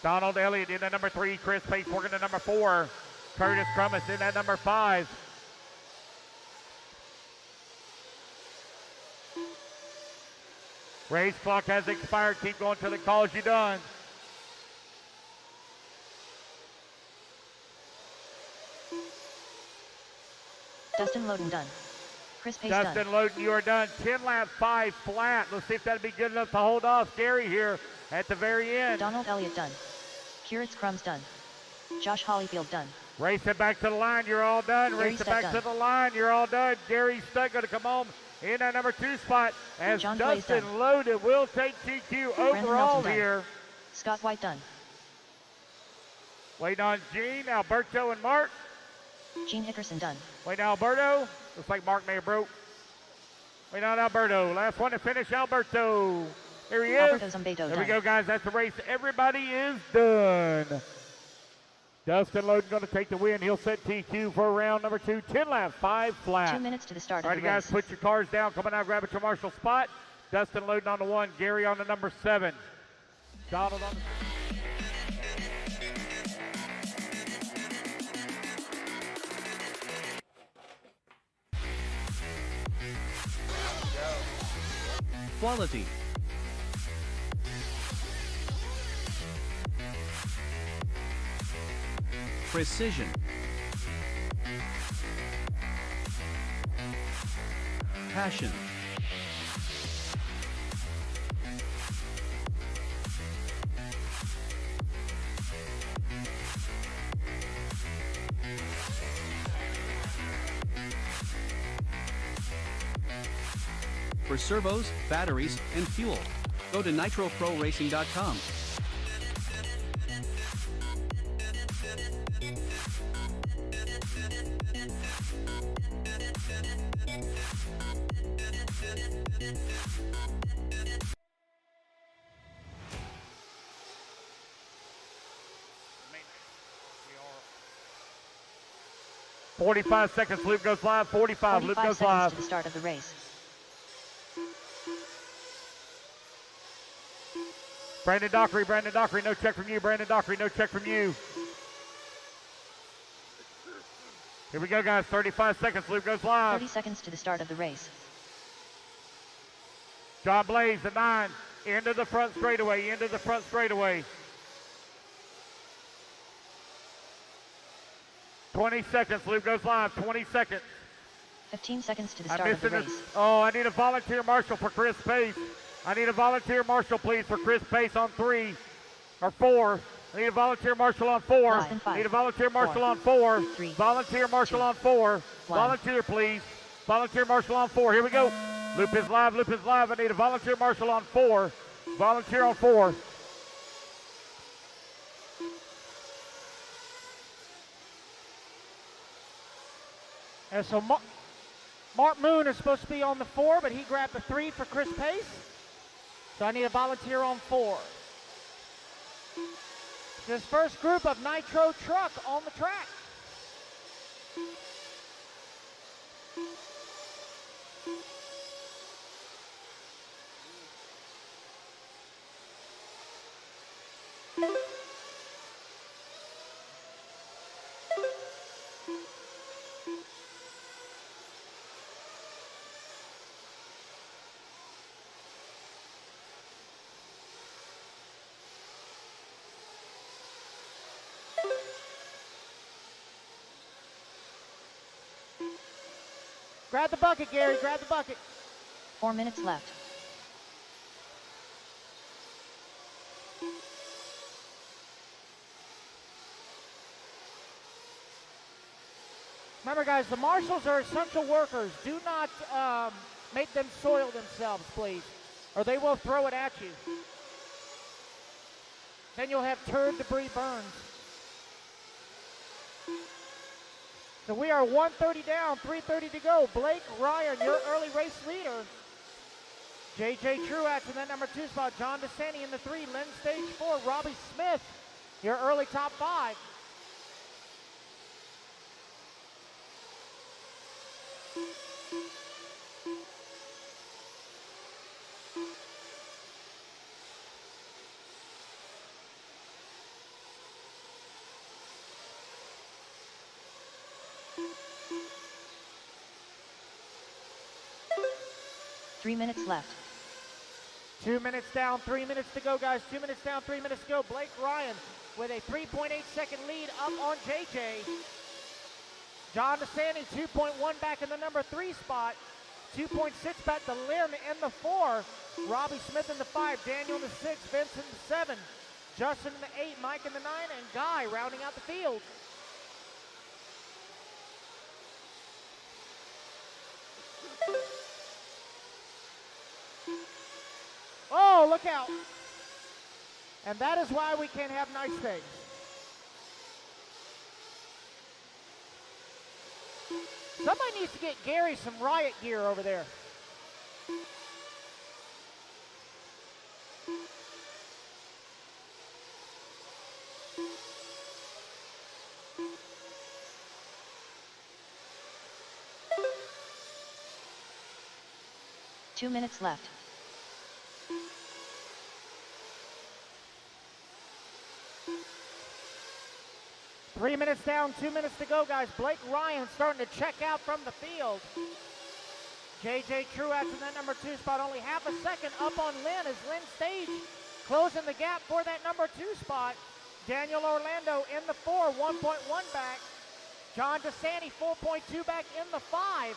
Donald Elliott in that number 3. Chris Pace working at number 4. Curtis Crummas in that number 5. Race clock has expired. Keep going till it calls you done. Dustin Loden done. Chris Pace Dustin done. Loden, you are done. 10 lap 5 flat. Let's see if that'll be good enough to hold off Gary here at the very end. Donald Elliott done. Kuritz Crumbs done. Josh Hollyfield done. Race it back to the line. You're all done. Gary Race it Studd back done. to the line. You're all done. Gary Studd going to come home in that number 2 spot as John Dustin Blaze Loden will take TQ overall Melton done. here. Scott White done. Waiting on Gene, Alberto, and Mark. Gene Hickerson done. Waiting on Alberto. Looks like Mark may have broke. Waiting on Alberto. Last one to finish, Alberto. Here he is. Alberto Zumbeto There done. we go, guys. That's the race. Everybody is done. Dustin Loden going to take the win. He'll set TQ for round number 2. 10 laps, 5 flat. 2 minutes to the start All of right, the guys, race. put your cars down. Coming out, grab at your marshal spot. Dustin Loden on the 1, Gary on the number 7. Donald on the... Quality. Precision. Passion. For servos, batteries, and fuel, go to nitroproracing.com. We are 45 seconds, loop goes live. 45, loop 45 goes seconds live. to the start of the race. Brandon Dockery, no check from you. Brandon Dockery, no check from you. Here we go, guys. 35 seconds, loop goes live. 30 seconds to the start of the race. John Blaze, the 9, into the front straightaway, 20 seconds, loop goes live, 20 seconds. 15 seconds to the start of the race. Oh, I need a volunteer marshal for Chris Pace. I need a volunteer marshal, please, for Chris Pace on 3 or 4. I need a volunteer marshal on 4. Less than 5. Need a volunteer marshal on 4. 3. Volunteer marshal on 4. 1. Volunteer, please. Volunteer marshal on 4. Here we go. Loop is live. I need a volunteer marshal on 4. Volunteer on 4. And so Mark Moon is supposed to be on the 4, but he grabbed the 3 for Chris Pace. So I need a volunteer on 4. This first group of Nitro truck on the track. Grab the bucket, Gary, grab the bucket. 4 minutes left. Remember, guys, the marshals are essential workers. Do not make them soil themselves, please, or they will throw it at you. Then you'll have turd debris burns. So we are 130 down, 3:30 to go. Blake Ryan, your early race leader. JJ Truax in that number 2 spot. John DeSanti in the 3. Lynn stage 4. Robbie Smith, your early top 5. Three minutes left. 2 minutes down, 3 minutes to go, guys. 2 minutes down, 3 minutes to go. Blake Ryan with a 3.8-second lead up on JJ. John DeSanti, 2.1 back in the number 3 spot. 2.6 back to Lynn in the 4. Robbie Smith in the 5. Daniel in the 6. Vince in the 7. Justin in the 8. Mike in the 9. And Guy rounding out the field. Oh, look out. And that is why we can't have nice things. Somebody needs to get Gary some riot gear over there. Two minutes left. Three minutes down, 2 minutes to go, guys. Blake Ryan starting to check out from the field. JJ Truax in that number 2 spot, only half a second up on Lynn as Lynn Stage closing the gap for that number 2 spot. Daniel Orlando in the 4, 1.1 back. John DeSanti, 4.2 back in the 5.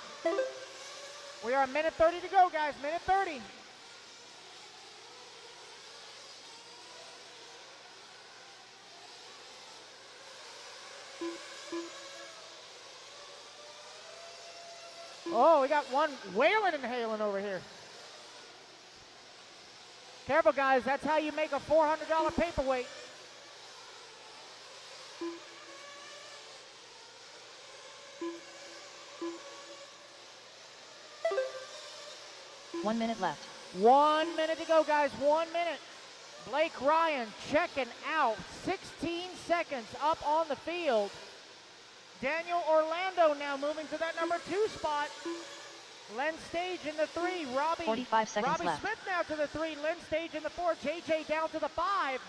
We are a minute 30 to go, guys, minute 30. Oh, we got one wailing and hailing over here. Careful, guys. That's how you make a $400 paperweight. One minute left. 1 minute to go, guys. 1 minute. Blake Ryan checking out. 16 seconds up on the field. Daniel Orlando now moving to that number 2 spot. Len Stage in the 3. 45 seconds Robbie left. Smith now to the 3. Len Stage in the 4. JJ down to the 5.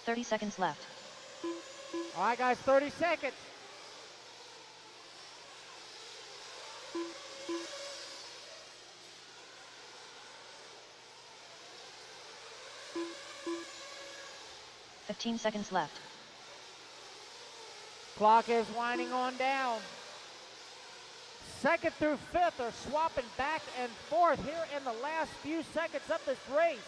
$30 seconds left. All right, guys, 30 seconds. $15 seconds left. Clock is winding on down. Second through fifth are swapping back and forth here in the last few seconds of this race.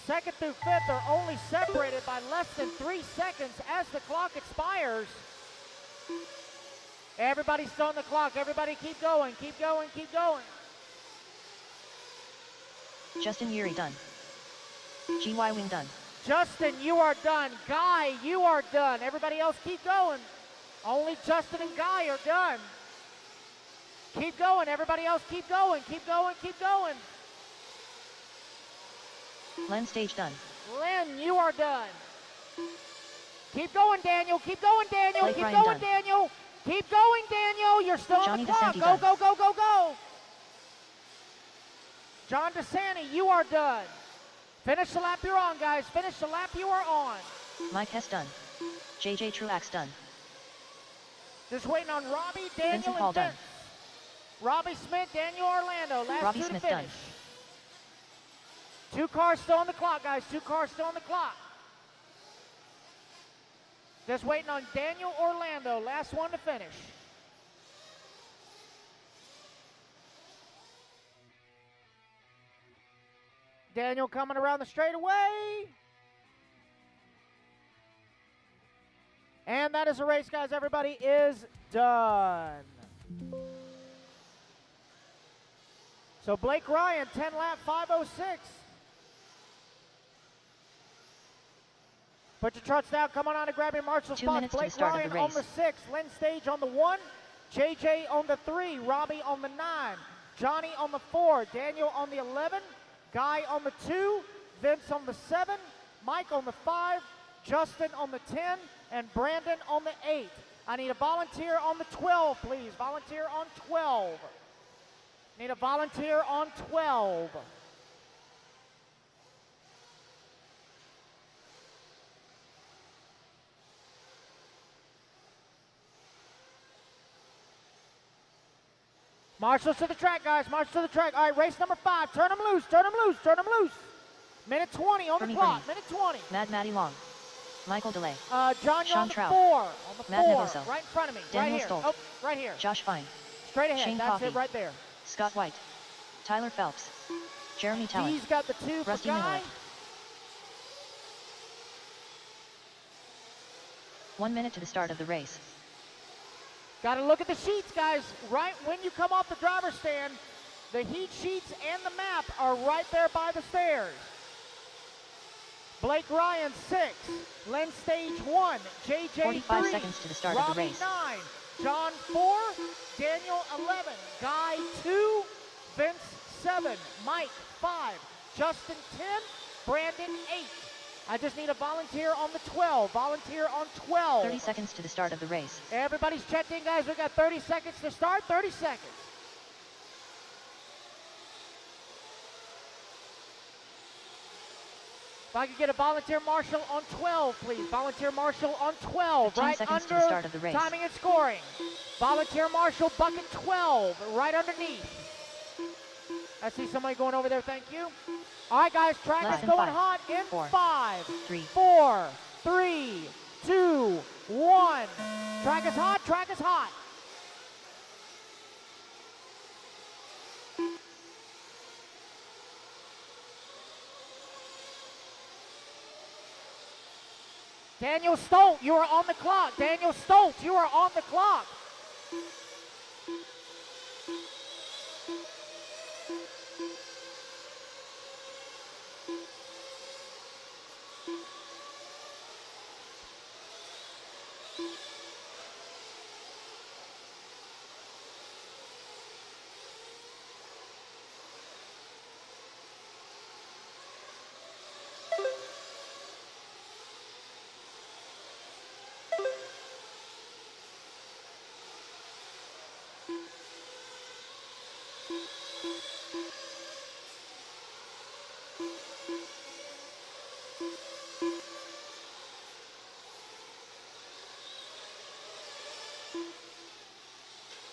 Second through fifth are only separated by less than 3 seconds as the clock expires. Everybody's still on the clock. Everybody keep going, keep going, keep going. Justin Yuri done. GY Wing done. Justin, you are done. Guy, you are done. Everybody else keep going. Only Justin and Guy are done. Keep going. Everybody else keep going. Keep going. Keep going. Len Stage done. Len, you are done. Keep going, Daniel. Keep going, Daniel. Blake Keep Ryan going, done. Daniel. Keep going, Daniel. You're still Johnny on the clock. DeSanti Go, done. go, go, go, go. John DeSanti, you are done. Finish the lap you're on, guys. Finish the lap you are on. Mike Hess done. JJ Truax done. Just waiting on Robbie, Daniel, Vincent and Paul done. Vince. Robbie Smith, Daniel Orlando. Last Robbie two Smith to done. finish. 2 cars still on the clock, guys. 2 cars still on the clock. Just waiting on Daniel Orlando, last one to finish. Daniel coming around the straightaway. And that is the race, guys. Everybody is done. So Blake Ryan, 10 lap, 5:06. Put your trucks down. Come on to grab your marshal 2 spots. minutes to the Blake start of Ryan the on race. the 6, Lynn Stage on the 1, JJ on the 3, Robbie on the 9, Johnny on the 4, Daniel on the 11, Guy on the 2, Vince on the 7, Mike on the 5, Justin on the 10, and Brandon on the 8. I need a volunteer on the 12, please. Volunteer on 12. Need a volunteer on 12. Marshals to the track, guys. Marshals to the track. All right, race number 5. Turn them loose. Turn them loose. Turn them loose. Minute 20 on the clock. Minute 20. Maddie Long. Michael DeLay. John, you're on the Trout. 4. On the Matt 4. Nevoso. Right in front of me. Daniel right here. Stolt. Oh, right here. Josh Fine. Straight ahead. Shane That's Coffey. it right there. Scott White. Tyler Phelps. Jeremy Talent. He's got the 2 for Rusty Guy. Miller. 1 minute to the start of the race. Got to look at the sheets, guys. Right when you come off the driver's stand, the heat sheets and the map are right there by the stairs. Blake Ryan, 6. Len Stage, 1. JJ, 45 3. seconds to the start Robbie, of the race. 9. John, 4. Daniel, 11. Guy, 2. Vince, 7. Mike, 5. Justin, 10. Brandon, 8. I just need a volunteer on the 12. Volunteer on 12. 30 seconds to the start of the race. Everybody's checked in, guys. We got 30 seconds to start. 30 seconds. If I could get a volunteer marshal on 12, please. Volunteer marshal on 12. 15 Right seconds under to the start of the race. timing and scoring. Volunteer marshal bucket 12. Right underneath. I see somebody going over there. Thank you. All right, guys. Track Less is than going 5, hot in 4, 5, 3, 4, 3, 2, 1. Track is hot. Track is hot. Daniel Stolt, you are on the clock. Daniel Stolt, you are on the clock.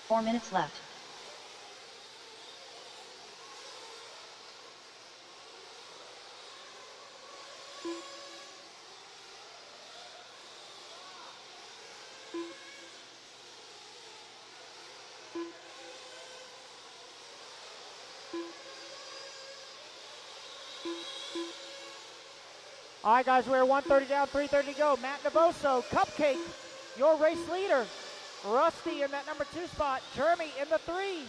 Four minutes left. All right, guys, we're 1:30 down, 3:30 to go. Matt Nevoso, Cupcake, your race leader. Rusty in that number 2 spot. Jeremy in the 3.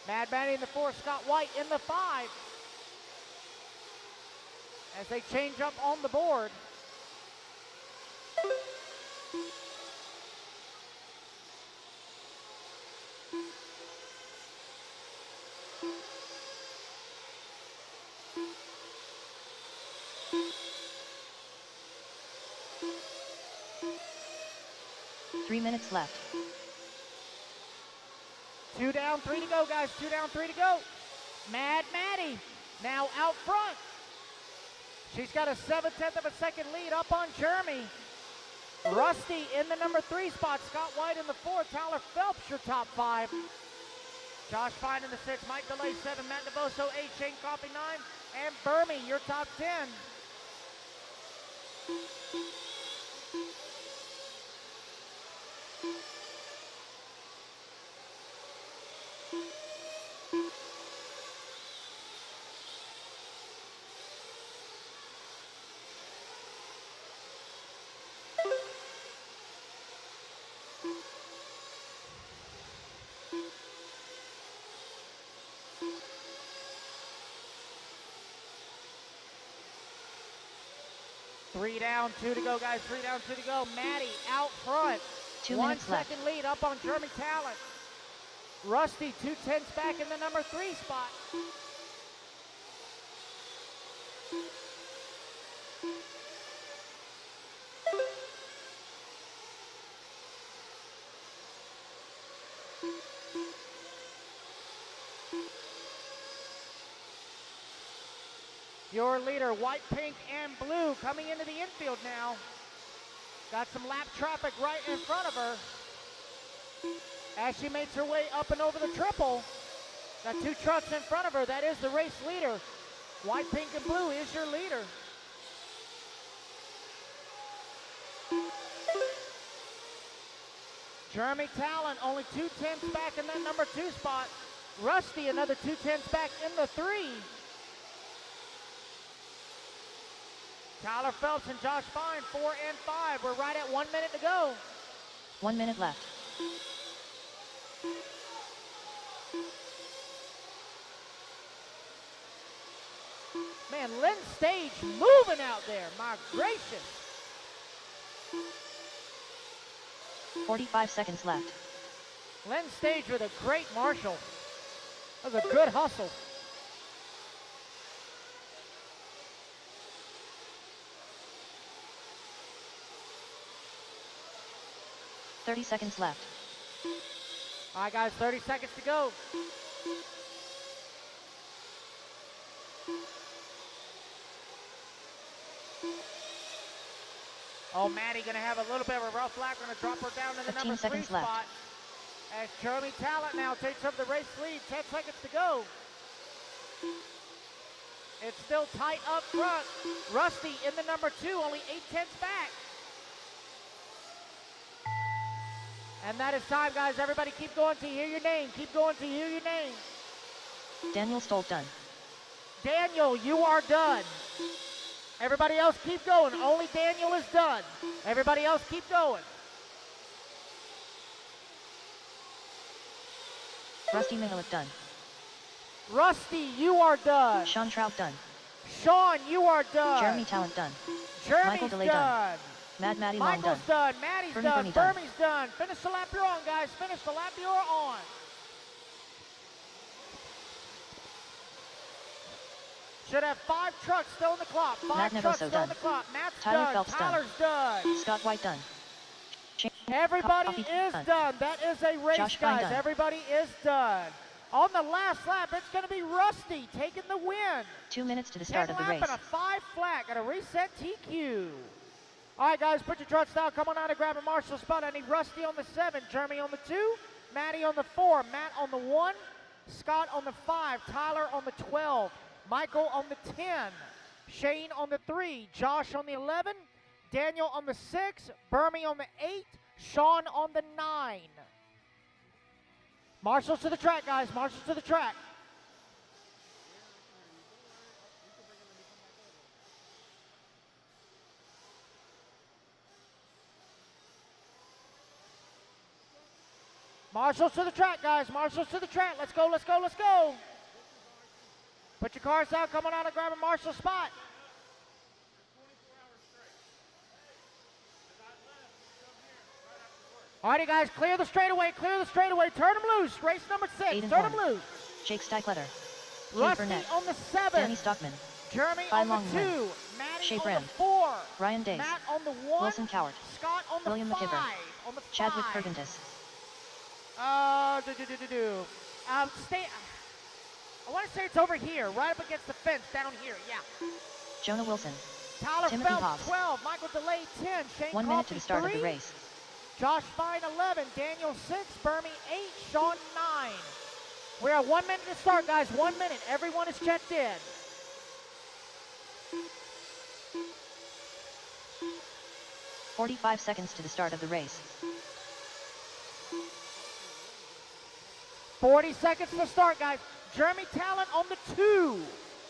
Mad Manny in the 4. Scott White in the 5. As they change up on the board. Three minutes left. 2 down, 3 to go, guys. 2 down, 3 to go. Mad Maddie now out front. She's got a 7/10 of a second lead up on Jeremy. Rusty in the number 3 spot. Scott White in the 4. Tyler Phelps, your top 5. Josh Fine in the 6. Mike DeLay 7. Matt Nevoso 8. Shane Coffey 9. and Burmy, your top 10. Three down, 2 to go, guys. 3 down, 2 to go. Maddie out front. 2 1 minutes left. second lead up on Jeremy Talent. Rusty 2/10 back in the number 3 spot. Your leader, white, pink, and blue, coming into the infield now. Got some lap traffic right in front of her. As she makes her way up and over the triple. Got 2 trucks in front of her. That is the race leader. White, pink, and blue is your leader. Jeremy Talent, only 2/10 back in that number 2 spot. Rusty, another 2/10 back in the 3. Tyler Phelps and Josh Fine, 4 and 5. We're right at 1 minute to go. 1 minute left. Man, Lynn Stage moving out there. My gracious. 45 seconds left. Lynn Stage with a great marshal. That was a good hustle. $30 seconds left. All right, guys, 30 seconds to go. Oh, Maddie gonna have a little bit of a rough lap. Gonna drop her down to the 15 number 3 seconds spot. left. As Jeremy Talent now takes up the race lead. 10 seconds to go. It's still tight up front. Rusty in the number 2, only 8/10 back. And that is time, guys. Everybody keep going to hear your name. Keep going to hear your name. Daniel Stoll done. Daniel, you are done. Everybody else keep going. Only Daniel is done. Everybody else keep going. Rusty Mihalik done. Rusty, you are done. Sean Trout done. Sean, you are done. Jeremy Talent done. Jeremy's Michael DeLay done. Mad Maddie Long Michael's done. done. Maddie's Bernie done. Bernie done. Burmy's done. Finish the lap you're on, guys. Finish the lap you're on. Should have 5 trucks still in the clock. 5 Matt trucks Nevoso still in done. the clock. Matt's Tyler done. Phelps done. Tyler's done. Scott White done. Everybody Coffee is done. done. That is a race, Josh Fine guys. done. Everybody is done. On the last lap, it's going to be Rusty taking the win. 2 minutes to the start of the 10 race. lap and a 5 flat. Got to reset TQ. All right, guys, put your trucks down. Come on out and grab a marshal spot. I need Rusty on the 7, Jeremy on the 2, Maddie on the 4, Matt on the 1, Scott on the 5, Tyler on the 12, Michael on the 10, Shane on the 3, Josh on the 11, Daniel on the 6, Burmy on the 8, Sean on the 9. Marshals to the track, guys. Marshals to the track. Marshals to the track, guys. Marshals to the track. Let's go, let's go, let's go. Put your cars down. Come on out and grab a marshal spot. Alrighty, guys, clear the straightaway, clear the straightaway. Turn them loose. Race number 6. Aiden Turn Horn. them loose. Jake Steikletter. Jay Rusty Burnett. on the 7. Danny Stockman. Jeremy Fine on the Longman. 2. Maddie Shea on Brand. the 4. Ryan Days. Matt on the 1. Wilson Cowart. Scott on the William 5. McKibber. On the 5. Chadwick Fergentis. Stay. I want to say it's over here, right up against the fence, down here. Yeah. Jonah Wilson. Tyler Timothy Phelps, Hobbs. 12. Michael DeLay, 10. Shane 1 minute to Coffey, the start 3. of the race. Josh Fine, 11. Daniel, 6. Burmy, 8. Sean, 9. We're at 1 minute to start, guys. 1 minute. Everyone is checked in. 45 seconds to the start of the race. 40 seconds to start, guys. Jeremy Talent on the 2.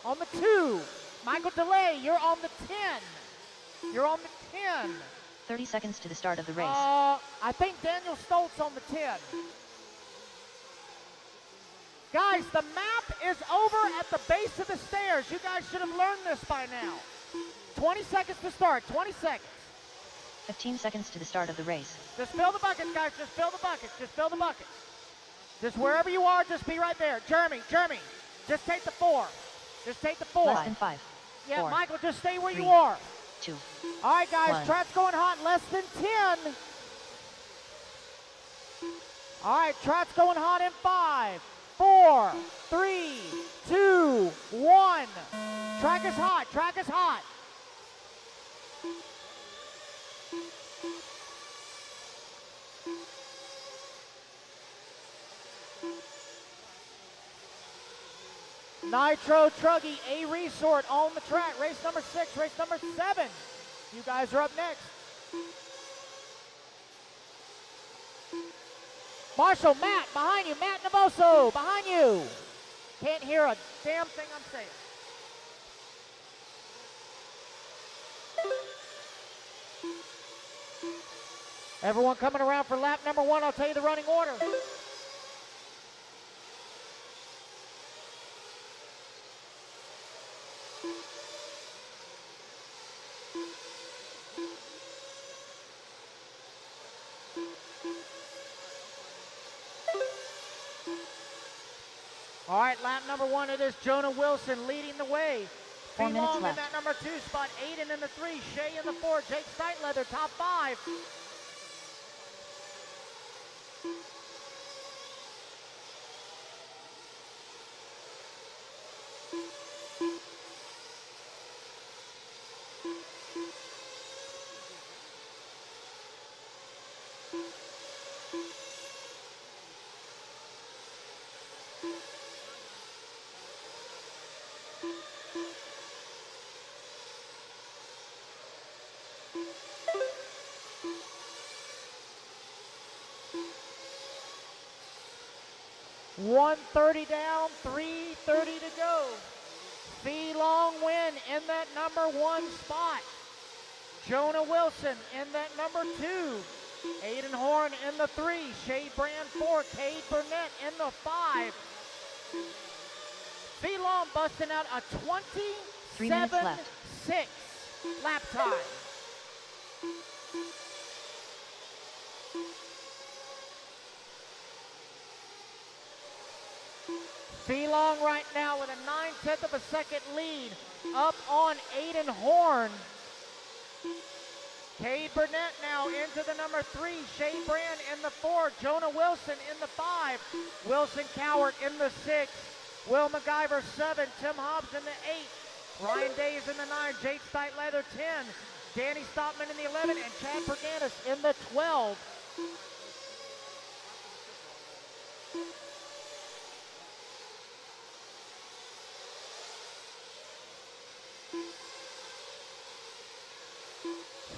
On the 2. Michael DeLay, you're on the 10. You're on the 10. 30 seconds to the start of the race. I think Daniel Stoltz on the 10. Guys, the map is over at the base of the stairs. You guys should have learned this by now. 20 seconds to start. 20 seconds. 15 seconds to the start of the race. Just fill the buckets, guys. Just fill the buckets. Just fill the buckets. Just wherever you are, just be right there. Jeremy, just take the 4. Just take the 4. Less than 5. Yeah, 4, Michael, just stay where 3, you are. 2. All right, guys, 1. track's going hot. Less than 10. All right, track's going hot in 5, 4, 3, 2, 1. Track is hot. Track is hot. Nitro Truggy A Resort on the track. Race number 6, race number 7. You guys are up next. Marshall, Matt, behind you. Matt Navoso, behind you. Can't hear a damn thing I'm saying. Everyone coming around for lap number 1. I'll tell you the running order. All right, lap number 1, it is Jonah Wilson leading the way. 4 minutes Long left. in that number 2 spot, Aiden in the 3, Shay in the 4, Jake Steitleather, top 5. .130 down, 3:30 to go. Fee Long win in that number 1 spot. Jonah Wilson in that number 2. Aiden Horn in the 3. Shay Brand 4. Cade Burnett in the 5. Fee Long busting out a 3 minutes left. 27.6 lap time. Fee Long right now with a 9/10 of a second lead up on Aiden Horn. Cade Burnett now into the number 3. Shay Brand in the 4. Jonah Wilson in the 5. Wilson Cowart in the 6. Will MacGyver 7. Tim Hobbs in the 8. Ryan Days in the 9. Jake Steitleather 10. Danny Stopman in the 11. And Chad Perganis in the 12.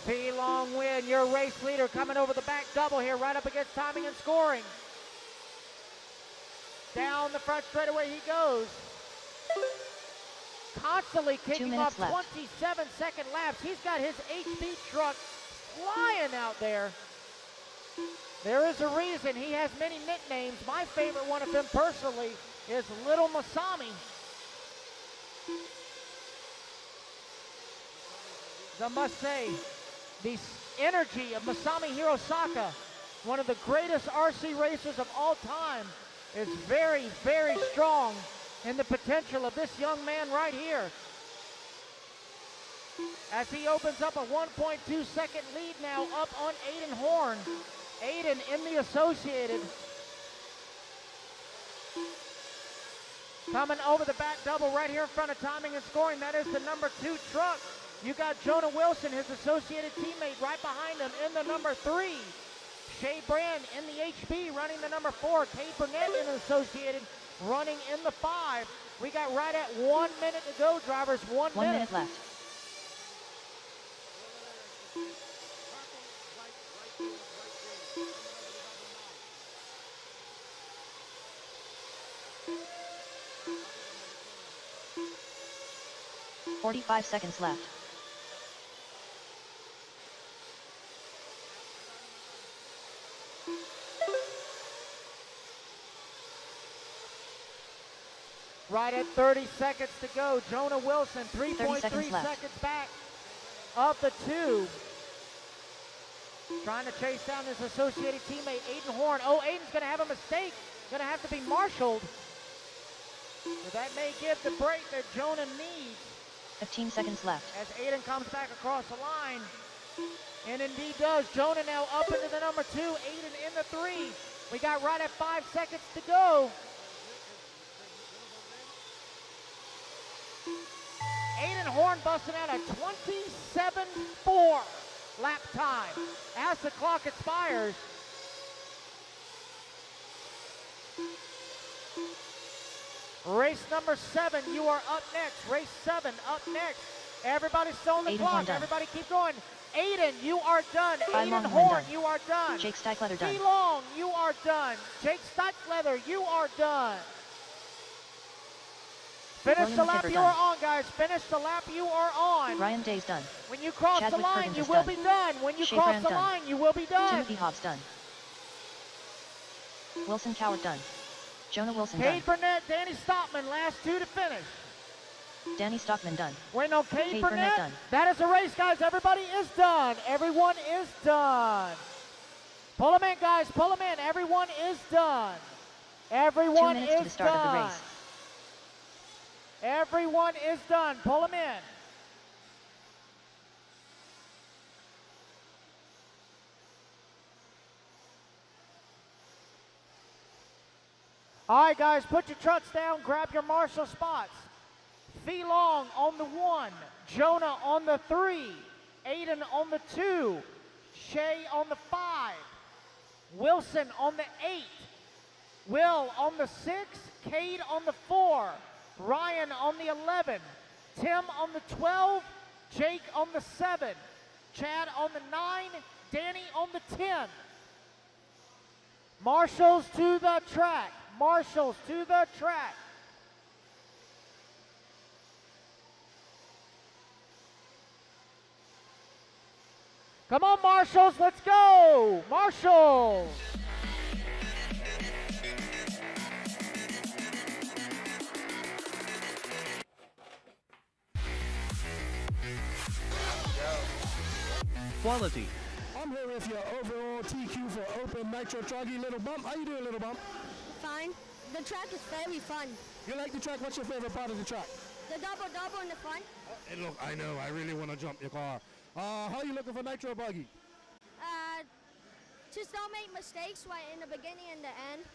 Fee Long win, your race leader coming over the back double here, right up against timing and scoring. Down the front straightaway he goes. Constantly kicking off 27-second laps. He's got his HB truck flying out there. There is a reason he has many nicknames. My favorite one of him personally is Little Masami. I must say, the energy of Masami Hirosaka, one of the greatest RC racers of all time, is very, very strong in the potential of this young man right here. As he opens up a 1.2 second lead now up on Aiden Horn. Aiden in the Associated. Coming over the back double right here in front of timing and scoring. That is the number 2 truck. You got Jonah Wilson, his Associated teammate, right behind him in the number 3. Shay Brand in the HB running the number 4. Cade Burnett in the Associated running in the 5. We got right at 1 minute to go, drivers. 1 minute. 1 minute left. 45 seconds left. Right at 30 seconds to go. Jonah Wilson, 3.3 seconds seconds back of the two. Trying to chase down his associated teammate, Aiden Horn. Oh, Aiden's going to have a mistake. Going to have to be marshaled. So that may give the break that Jonah needs. 15 seconds left. As Aiden comes back across the line. And indeed does. Jonah now up into the number 2. Aiden in the 3. We got right at 5 seconds to go. Aiden Horn busting out a 27.4 lap time as the clock expires. Race number 7, you are up next. Race 7, up next. Everybody still on the clock. Everybody keep going. Aiden, you are done. Aiden Horn, you are done. Jake Steichleather done. T. Long, you are done. Jake Steichleather, you are done. Finish the lap you are on, guys. Finish the lap you are on. Ryan Day's done. When you cross the line, you will be done. When you Shea cross Graham the done. line, you will be done. Timothy Hobbs done. Wilson Coward done. Jonah Wilson Cade done. Burnett, Danny Stockman, last two to finish. Danny Stockman done. Wait, no, Cade Burnett done. That is a race, guys. Everybody is done. Everyone is done. Pull them in, guys. Pull them in. Everyone is done. Everyone 2 minutes is to the start done. of the race. Everyone is done. Pull them in. All right, guys, put your trucks down. Grab your marshal spots. Fee Long on the 1. Jonah on the 3. Aiden on the 2. Shea on the 5. Wilson on the 8. Will on the 6. Cade on the 4. Ryan on the 11, Tim on the 12, Jake on the 7, Chad on the 9, Danny on the 10. Marshals to the track, marshals to the track. Come on, marshals, let's go, marshals. Quality. I'm here with your overall TQ for Open Nitro Truggy Little Bump. How you doing, Little Bump? Fine. The track is very fun. You like the track? What's your favorite part of the track? The double in the front. Hey, look, I know. I really want to jump your car. How are you looking for Nitro Buggy? Just don't make mistakes right in the beginning and the end.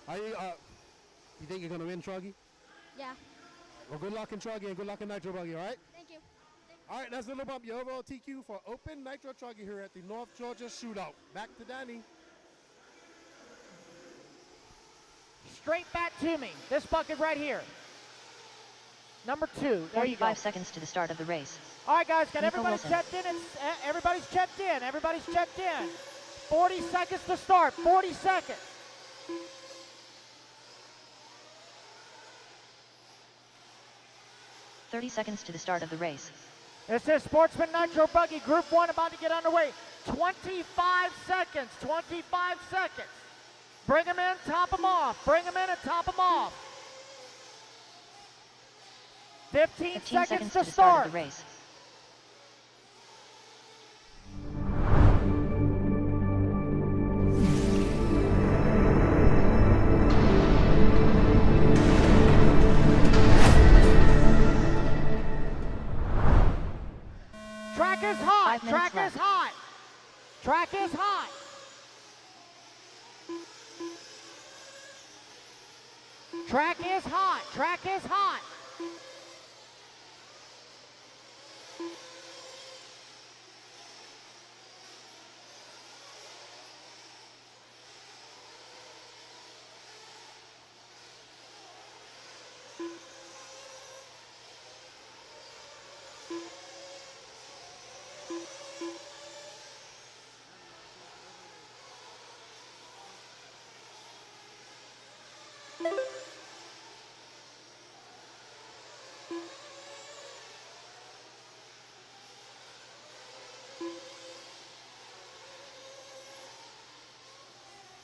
Are you, you think you're going to win Truggy? Yeah. Well, good luck in Truggy and good luck in Nitro Buggy, all right? Thank you. All right, that's Little Bump, your overall TQ for Open Nitro Truggy here at the North Georgia Shootout. Back to Danny. Straight back to me. This bucket right here. Number 2. There you go. 45 seconds to the start of the race. All right, guys, got Nico everybody Wilson. checked in. Everybody's checked in. Everybody's checked in. 40 seconds to start. 40 seconds. .30 seconds to the start of the race. This is Sportsman Nitro Buggy Group 1 about to get underway. 25 seconds. 25 seconds. Bring them in, top them off. Bring them in and top them off. 15 seconds to the start of the race. Track is hot. 5 minutes Track left. is hot. Track is hot. Track is hot. Track is hot.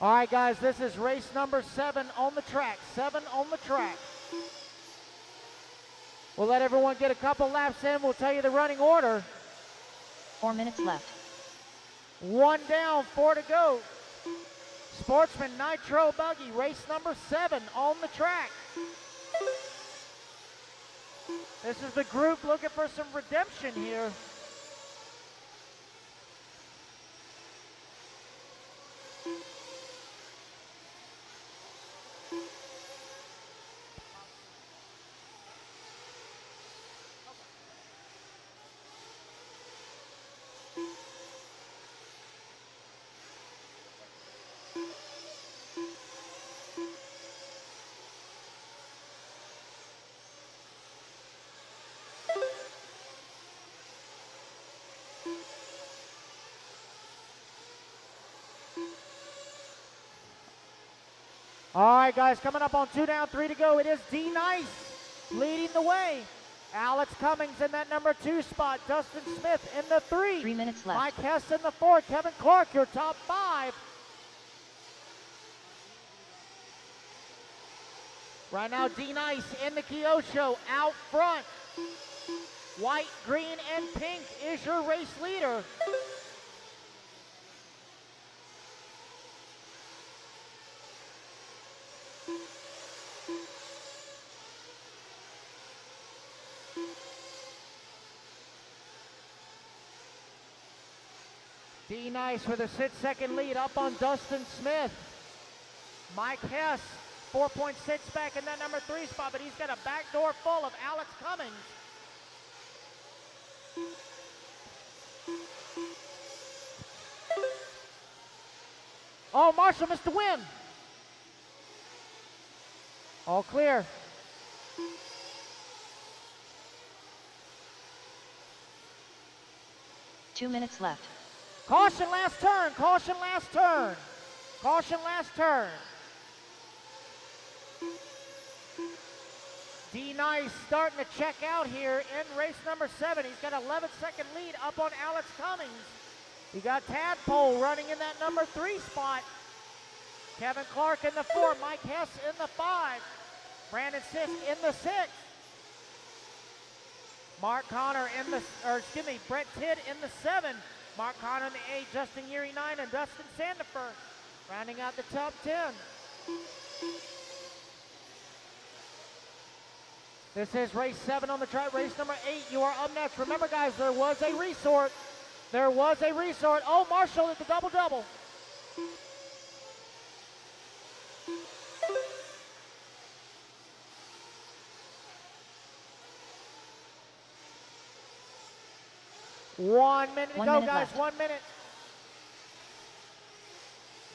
All right, guys, this is race number 7 on the track. 7 on the track. We'll let everyone get a couple laps in. We'll tell you the running order. 4 minutes left. 1 down, 4 to go. Sportsman Nitro Buggy, race number 7 on the track. This is the group looking for some redemption here. All right, guys, coming up on 2 down, 3 to go. It is D-Nice leading the way. Alex Cummings in that number 2 spot. Dustin Smith in the 3. 3 minutes left. Mike Hess in the 4. Kevin Clark, your top 5. Right now, D-Nice in the Kyosho out front. White, green, and pink is your race leader. D-Nice with a 6-second lead up on Dustin Smith. Mike Hess, 4.6 back in that number 3 spot, but he's got a back door full of Alex Cummings. Oh, Marshall missed the win. All clear. Two minutes left. Caution last turn, caution last turn. Caution last turn. D-Nice starting to check out here in race number 7. He's got an 11-second lead up on Alex Cummings. You got Tadpole running in that number 3 spot. Kevin Clark in the 4, Mike Hess in the 5, Brandon Sisk in the 6. Mark Connor in the, Brett Tidd in the 7. Mark Connor in the 8, Justin Geary 9, and Dustin Sandifer rounding out the top 10. This is race 7 on the track, race number 8. You are up next. Remember, guys, there was a resort. There was a resort. Oh, Marshall at the double-double. One minute to go, guys. Left. 1 minute.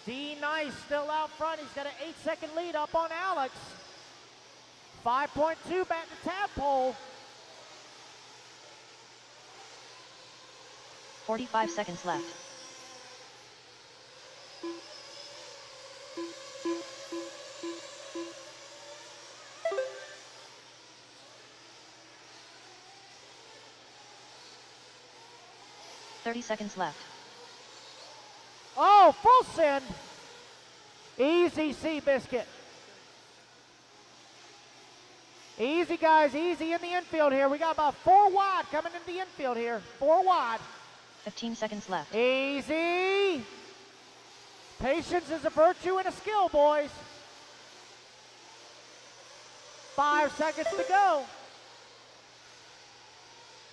D-Nice still out front. He's got an 8-second lead up on Alex. 5.2 back to Tadpole. 45 seconds left. $30 seconds left. Oh, full send. Easy, Seabiscuit. Easy, guys, easy in the infield here. We got about 4 wide coming into the infield here. 4 wide. 15 seconds left. Easy. Patience is a virtue and a skill, boys. 5 seconds to go.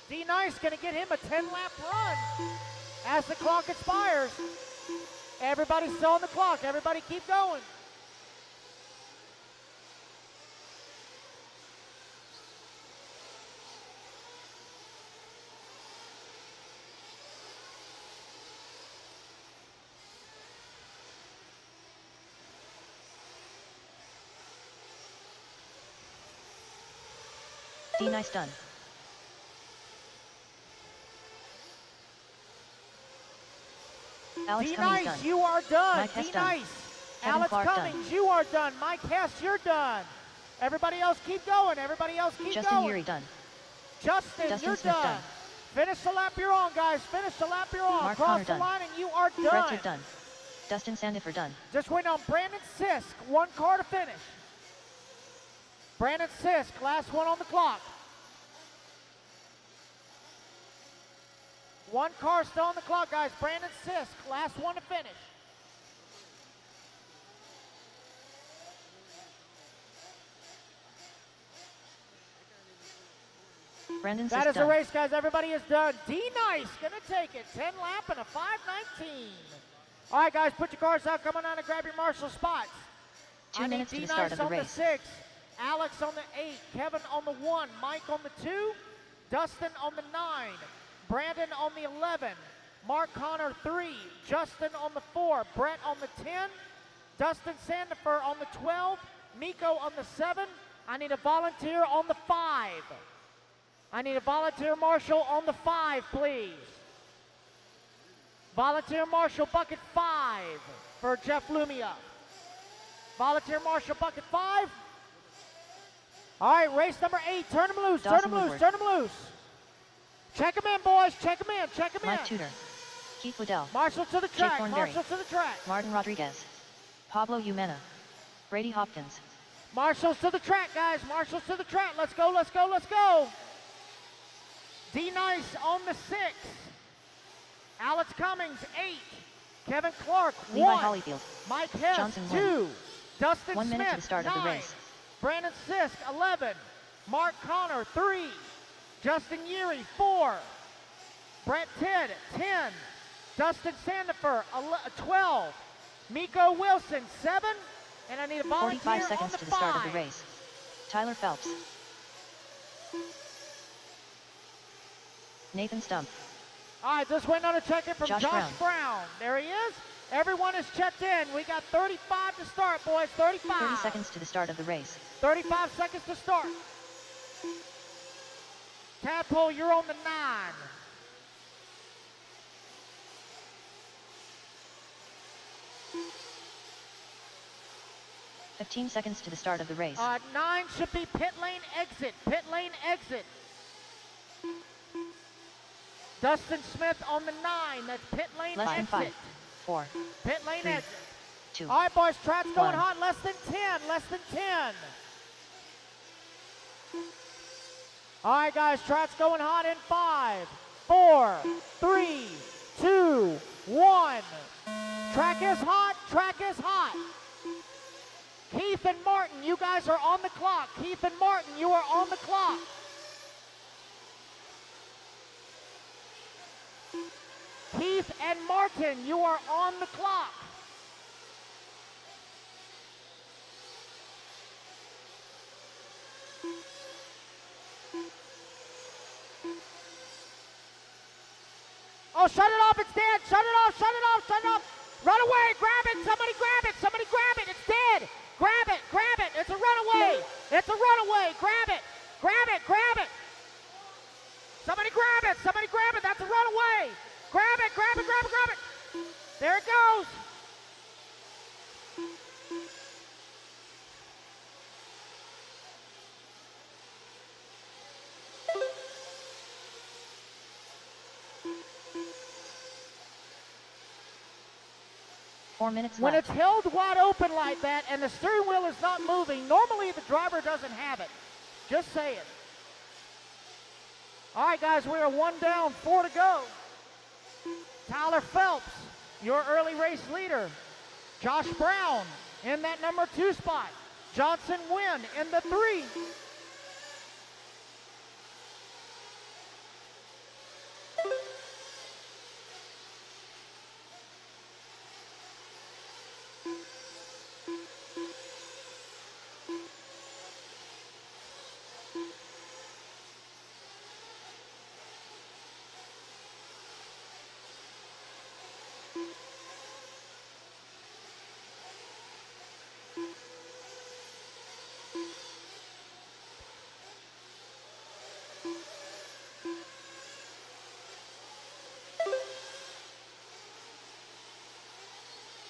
D-Nice gonna get him a 10-lap run as the clock expires. Everybody's still on the clock. Everybody keep going. D-Nice done. Alex Cummings done. D-Nice, you are done. Mike Hess done. D-Nice. Kevin Alex Clark Cummings, done. you are done. Mike Hess, you're done. Everybody else keep going. Everybody else keep Justin going. Geary done. Justin, Dustin you're Smith done. done. Finish the lap you're on, guys. Finish the lap you're on. Mark Cross Connor the done. line and you are done. Brett Tidd done. Dustin Sandifer done. Just waiting on Brandon Sisk, 1 car to finish. Brandon Sisk, last one on the clock. 1 car still on the clock, guys. Brandon Sisk, last one to finish. Brandon That Sisk is the done. race, guys. Everybody is done. D-Nice gonna take it. 10 lap and a 5:19. All right, guys, put your cars out. Come on down and grab your marshal spots. 2 minutes to the D-Nice start of the on race. the 6, Alex on the 8, Kevin on the 1, Mike on the 2, Dustin on the 9, Brandon on the 11, Mark Connor 3, Justin on the 4, Brett on the 10, Dustin Sandifer on the 12, Miko on the 7. I need a volunteer on the 5. I need a volunteer marshal on the 5, please. Volunteer marshal bucket 5 for Jeff Lumia. Volunteer marshal bucket 5. All right, race number 8. Turn them loose, turn Dawson them loose, Woodward. turn them loose. Check them in, boys. Check them in, check them in. Mike Tudor. Keith Liddell. Marshal to the track, Thornberry. marshal to the track. Martin Rodriguez. Pablo Umena. Brady Hopkins. Marshals to the track, guys. Marshals to the track. Let's go, let's go, let's go. D-Nice on the 6. Alex Cummings, 8. Kevin Clark, Levi 1. Hollyfield. Mike Hess, Johnson, 2. Dustin 1 minute Smith, to the start 9. of the race. Brandon Sisk, 11. Mark Connor, 3. Justin Yeary, 4. Brett Tidd, 10. Dustin Sandifer, 12. Miko Wilson, 7. And I need a volunteer 45 on seconds the to the start of 5. the race. Tyler Phelps. Nathan Stump. All right, just waiting on a check-in from Josh Josh Brown. There he is. Everyone is checked in. We got 35 to start, boys. 35. 30 seconds to the start of the race. 35 seconds to start. Tadpole, you're on the 9. $15 seconds to the start of the race. 9 should be pit lane exit. Pit lane exit. Dustin Smith on the 9. That's pit lane Less than exit. 5, 4, Pit lane 3, exit. 2. All right, boys, track's going 1. hot. Less than 10. Less than 10. All right, guys, track's going hot in 5, 4, 3, 2, 1. Track is hot. Track is hot. Keith and Martin, you guys are on the clock. Keith and Martin, you are on the clock. Keith and Martin, you are on the clock. Oh, shut it off, it's dead. Shut it off, shut it off, shut it off. Run away, grab it, somebody grab it, somebody grab it, it's dead. Grab it, it's a runaway. It's a runaway, grab it, grab it, grab it. Somebody grab it, that's a runaway. Grab it, grab it, grab it, grab it. There it goes. Four minutes When left. it's held wide open like that and the steering wheel is not moving, normally the driver doesn't have it. Just saying. All right, guys, we are 1 down, 4 to go. Tyler Phelps, your early race leader. Josh Brown in that number 2 spot. Johnson Wynn in the 3.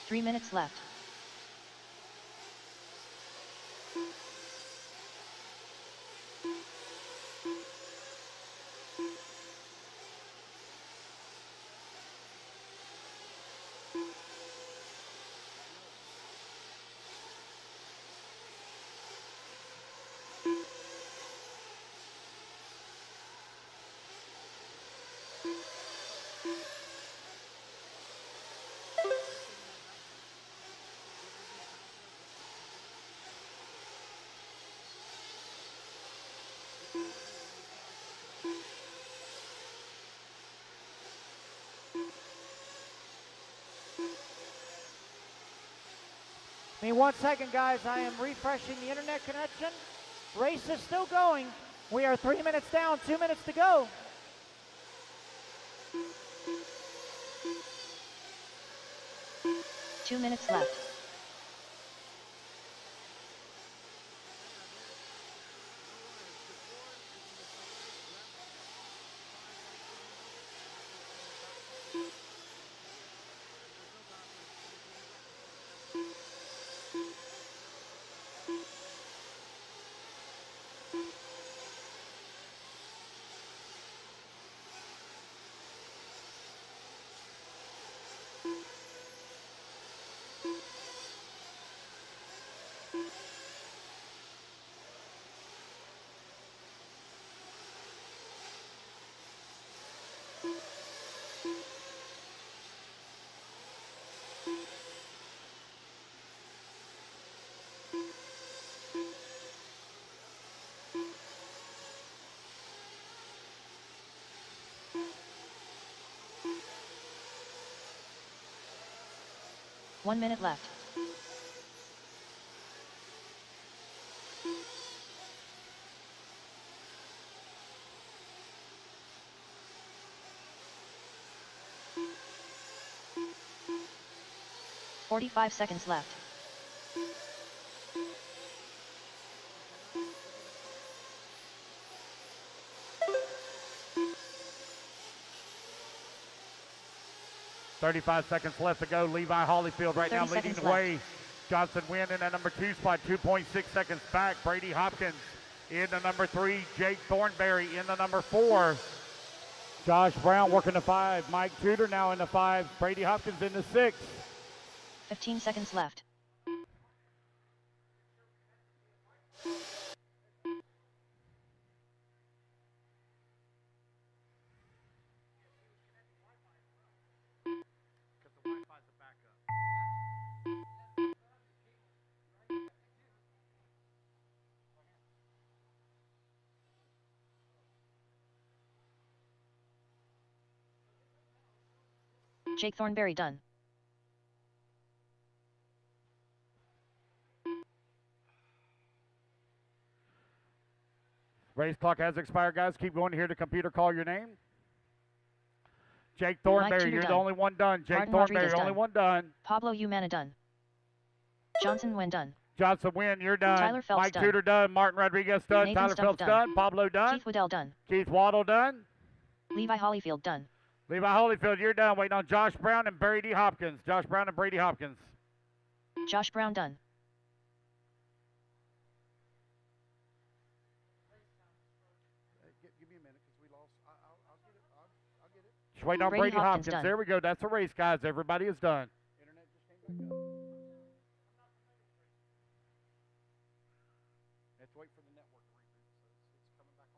Three minutes left. Give me 1 second, guys. I am refreshing the internet connection. Race is still going. We are 3 minutes down, 2 minutes to go. Two minutes left. One minute left. "45 seconds left. "35 seconds left to go. Levi Holyfield right now leading the way. Johnson Wynn in that number 2 spot, 2.6 seconds back. Brady Hopkins in the number 3. Jake Thornberry in the number 4. Josh Brown working the 5. Mike Tudor now in the 5. Brady Hopkins in the 6. 15 seconds left. Jake Thornberry done. Race clock has expired, guys. Keep going to hear the computer call your name. Jake Thornberry, you're the only one done. Jake Thornberry, only one done. Pablo Umana done. Johnson Wynn done. Johnson Wynn, you're done. Tyler Phelps Mike done. Tudor done. Martin Rodriguez done. Nathan Tyler Stumpf Phelps done. Pablo done. Keith Waddell done. Keith Waddle done. Levi Holyfield done. Levi Holyfield, you're done. Waiting on Josh Brown and Brady Hopkins. Josh Brown and Brady Hopkins. Josh Brown done. Give me a minute because we lost. I'll get it. I'll get it. Just waiting on Brady Hopkins. There we go. That's the race, guys. Everybody is done. Internet just came back up. Let's wait for the network to reboot, so it's coming back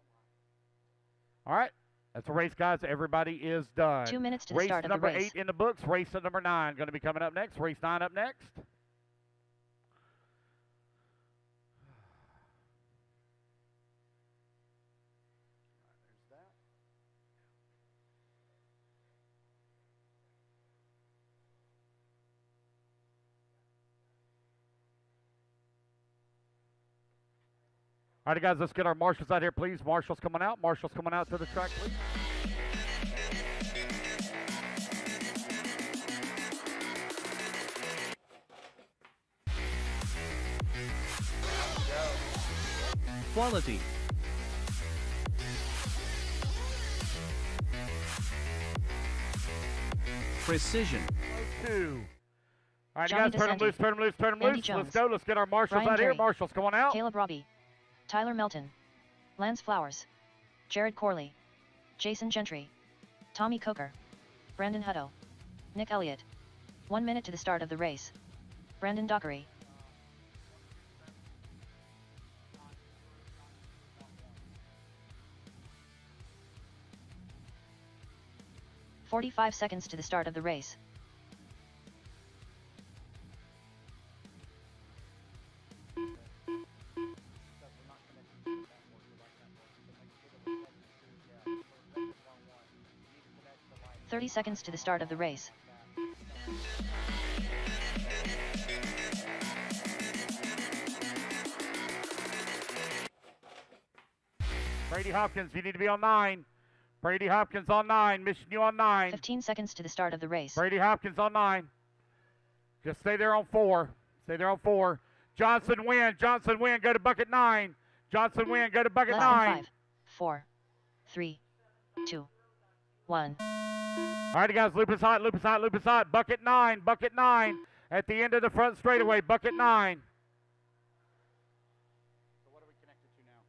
online. All right. That's the race, guys. Everybody is done. 2 minutes to the start of the race. Race race. number 8 in the books. Race number 9 going to be coming up next. Race 9 up next. There's that. All right, guys, let's get our marshals out here, please. Marshals coming out. Marshals coming out to the track, please. Quality. Precision. 2. All right, Johnny guys, turn them loose, turn them loose, turn them Andy loose. Jones. Let's go. Let's get our marshals Brian out here. Carey. Marshals going out. Caleb Robbie. Tyler Melton. Lance Flowers. Jared Corley. Jason Gentry. Tommy Coker. Brandon Hutto. Nick Elliott. 1 minute to the start of the race. Brandon Dockery. "45 seconds to the start of the race. "30 seconds to the start of the race. Brady Hopkins, you need to be on 9. Brady Hopkins on 9. Mission you on 9. 15 seconds to the start of the race. Brady Hopkins on 9. Just stay there on 4. Stay there on 4. Johnson win. Johnson win. Go to bucket 9. Johnson win. Go to bucket Less 9. than 5, 4, 3, 2, 1. All right, guys. Loop is hot. Loop is hot. Loop is hot. Bucket 9. Bucket 9. At the end of the front straightaway. Bucket 9. So what are we connected to now?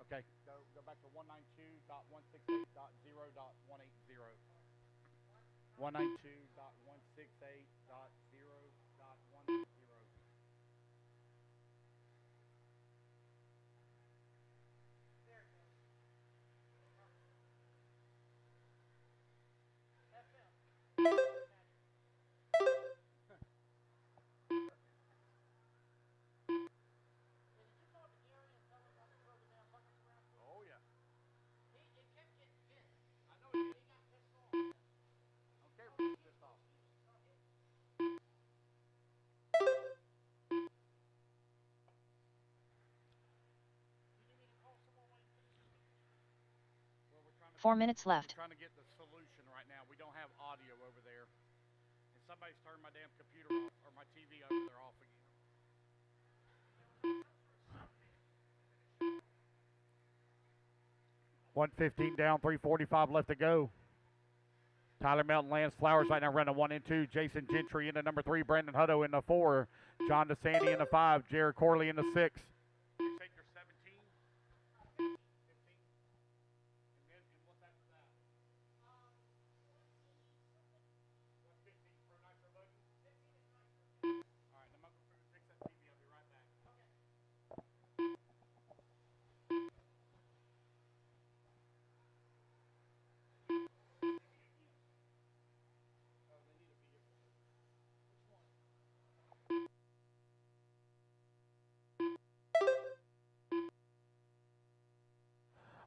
Okay. Go back to 192.168.0.180. 192.168.0.180. Oh, yeah. I know he got pissed off. I don't care if he's pissed off. Well, 4 minutes left. We're trying to get the solution right now. We don't have audio over there. And somebody's turned my damn computer off, or my TV over there off again. 1:15 down, 3:45 left to go. Tyler Melton, Lance Flowers right now running 1 and 2. Jason Gentry in the number 3. Brandon Hutto in the 4. John DeSandy in the 5. Jared Corley in the 6. You take your 17, 15, and then what's after that? 1:15 for Nitro Buggy? 15 is Nitro. All right, I'm going to fix that TV. I'll be right back. Okay.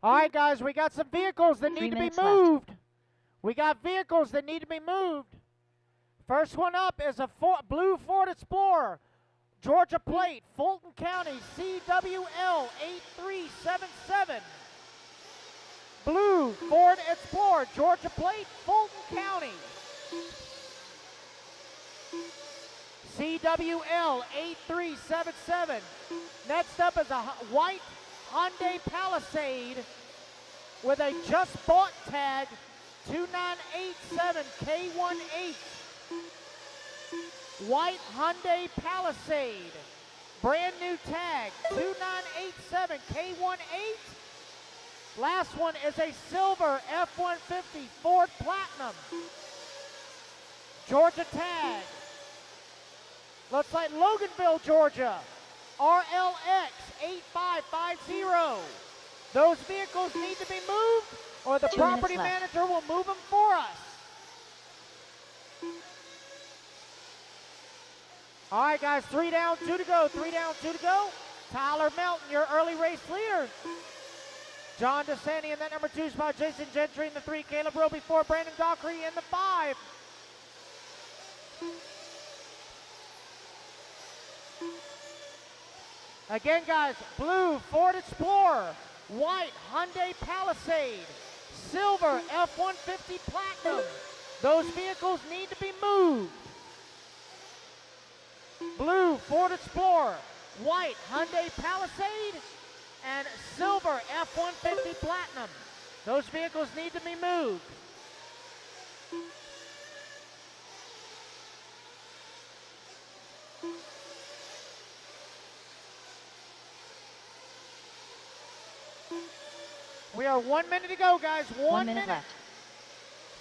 All right, guys, we got some vehicles that need to be moved. We got vehicles that need to be moved. First one up is a blue Ford Explorer, Georgia plate, Fulton County, CWL 8377. Blue Ford Explorer, Georgia plate, Fulton County. CWL 8377. Next up is a white Hyundai Palisade with a just bought tag 2987 K18. White Hyundai Palisade, brand new tag 2987 K18. Last one is a silver F-150 Ford Platinum, Georgia tag. Looks like Loganville, Georgia. RLX 8550. Those vehicles need to be moved, or the 2 property minutes left. manager will move them for us. All right, guys, 3 down, 2 to go. 3 down, 2 to go. Tyler Melton, your early race leader. John DeSanti in that number 2 spot. Jason Gentry in the 3. Caleb Roby 4. Brandon Dockery in the 5. Again, guys, blue Ford Explorer, white Hyundai Palisade, silver F-150 Platinum. Those vehicles need to be moved. Blue Ford Explorer, white Hyundai Palisade, and silver F-150 Platinum. Those vehicles need to be moved. We are 1 minute to go, guys. 1 minute left.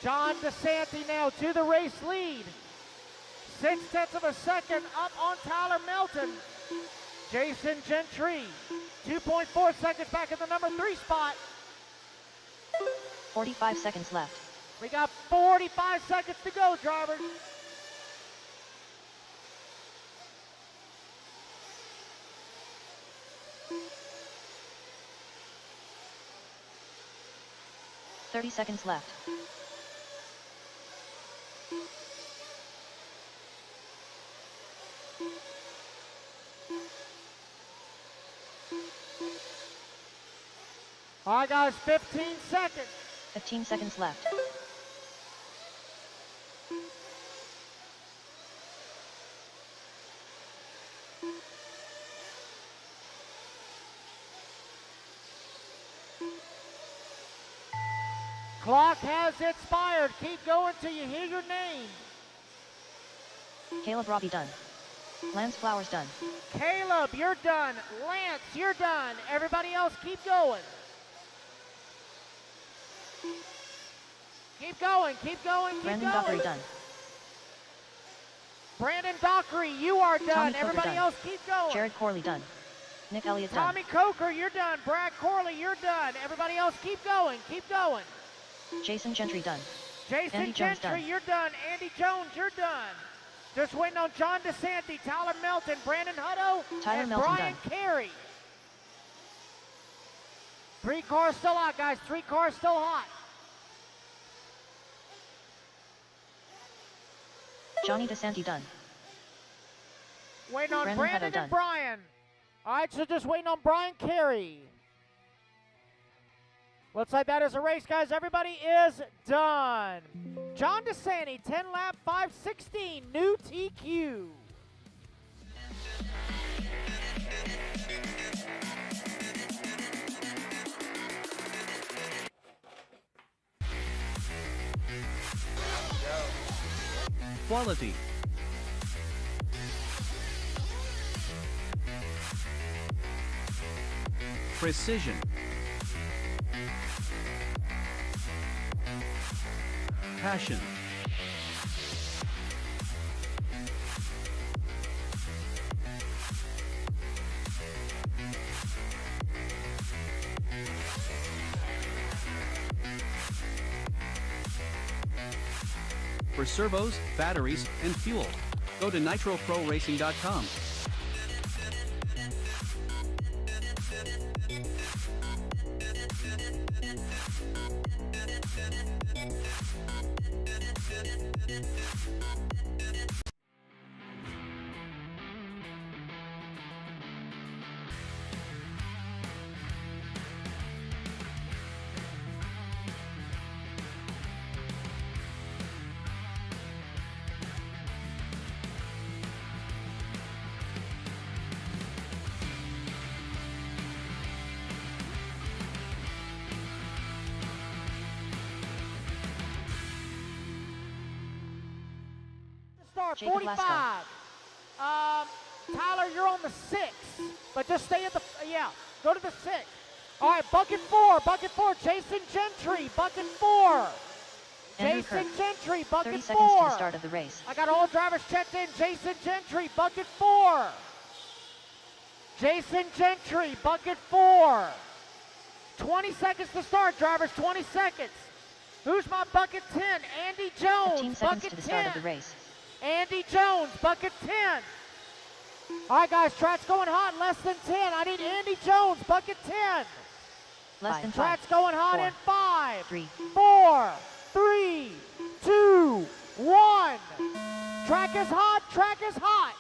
John DeSanti now to the race lead. 0.6 of a second up on Tyler Melton. Jason Gentry, 2.4 seconds back at the number 3 spot. 45 seconds left. We got 45 seconds to go, drivers. Thirty seconds left. All right, guys, 15 seconds. 15 seconds left. Clock has expired. Keep going till you hear your name. Caleb Robbie done. Lance Flowers done. Caleb, you're done. Lance, you're done. Everybody else, keep going. Keep going, keep going, keep Brandon going. Dockery done. Brandon Dockery, you are done. Tommy Coker Everybody done. else, keep going. Jared Corley done. Nick Elliott done. Tommy Coker, you're done. Brad Corley, you're done. Everybody else, keep going, keep going. Jason Gentry done. Jason Andy Jones Gentry, done. you're done. Andy Jones, you're done. Just waiting on John DeSanti, Tyler Melton, Brandon Hutto, Tyler and Melton Brian done. Carey. 3 cars still hot, guys. 3 cars still hot. Johnny DeSanti done. Waiting on Brandon Brandon Hutto done. and Brian. All right, so just waiting on Brian Carey. Looks like that is a race, guys. Everybody is done. John DeSanti, 10 lap, 5:16, new TQ. Quality. Precision. Passion. For servos, batteries, and fuel, go to nitroproracing.com. Start, Jacob 45. Tyler, you're on the 6, but just stay at the, go to the 6. All right, bucket 4, Jason Gentry, bucket 4. Andrew Jason Kirk. Gentry, 30 bucket seconds to 4. the start of the race. I got all drivers checked in. Jason Gentry, bucket 4. Jason Gentry, bucket 4. 20 seconds to start, drivers, 20 seconds. Who's my bucket 10? Andy 15 Jones, seconds bucket to the 10. start of the race. Andy Jones, bucket 10. All right, guys, track's going hot, less than 10. I need Andy Jones, bucket 10. Less than 5. Track's going hot 4, in 5, 3, 4, 3, 2, 1. Track is hot, track is hot.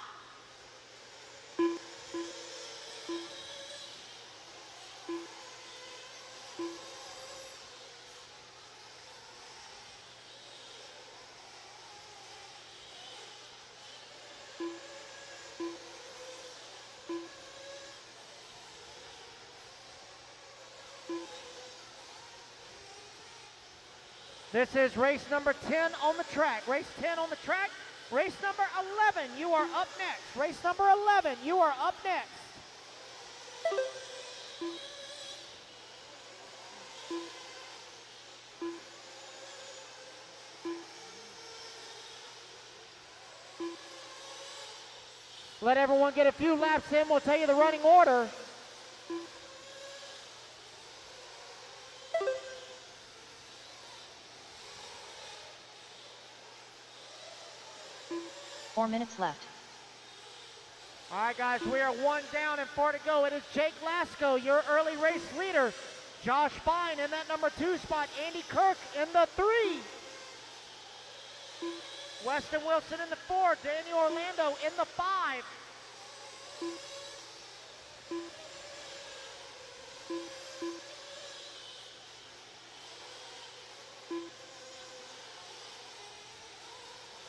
This is race number 10 on the track. Race 10 on the track. Race number 11, you are up next. Race number 11, you are up next. Let everyone get a few laps in. We'll tell you the running order. Four minutes left. All right, guys, we are 1 down and 4 to go. It is Jake Lasco, your early race leader. Josh Fine in that number 2 spot. Andy Kirk in the 3. Weston Wilson in the 4. Daniel Orlando in the 5.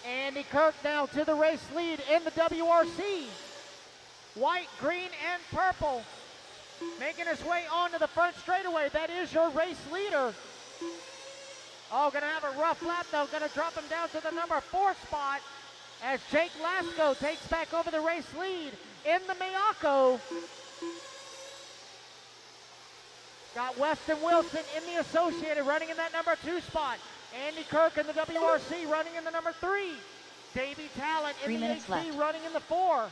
Andy Kirk now to the race lead in the WRC. White, green, and purple. Making his way onto the front straightaway. That is your race leader. Oh, gonna have a rough lap though. Gonna drop him down to the number 4 spot as Jake Lasko takes back over the race lead in the Miyako. Got Weston Wilson in the Associated running in that number 2 spot. Andy Kirk in the WRC running in the number 3. Davey Talent in the HP running in the 4.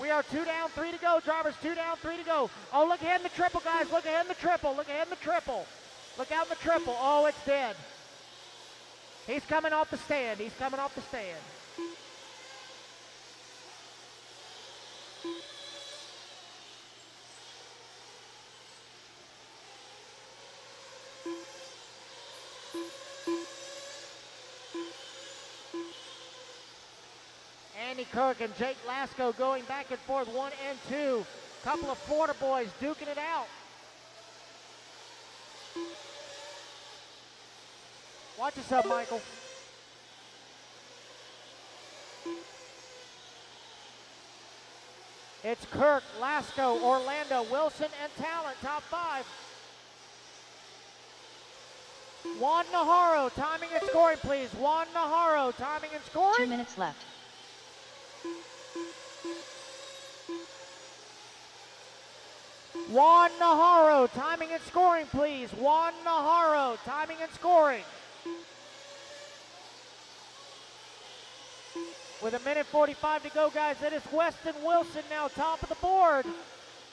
We are 2 down, 3 to go. Drivers 2 down, 3 to go. Oh, look ahead in the triple, guys. Look ahead in the triple. Look ahead in the triple. Look out in the triple. Oh, it's dead. He's coming off the stand. He's coming off the stand. Andy Kirk and Jake Lasko going back and forth, 1 and 2. Couple of Florida boys duking it out. Watch yourself, Michael. It's Kirk, Lasko, Orlando, Wilson, and Talent, top 5. Juan Najarro, timing and scoring, please. Juan Najarro, timing and scoring. 2 minutes left. Juan Najarro, timing and scoring, please. Juan Najarro, timing and scoring. With 1:45 to go, guys, it is Weston Wilson now top of the board.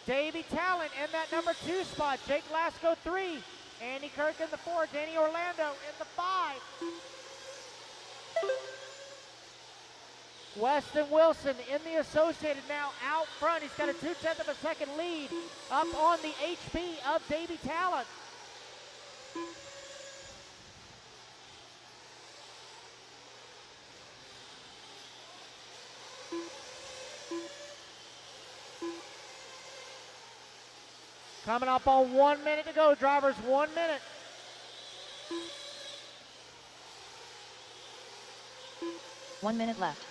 Davey Talent in that number 2 spot. Jake Lasko 3. Andy Kirk in the 4. Danny Orlando in the 5. Weston Wilson in the Associated now out front. He's got a 0.2 of a second lead up on the HP of Davey Talent. Coming up on 1 minute to go, drivers, 1 minute. One minute left.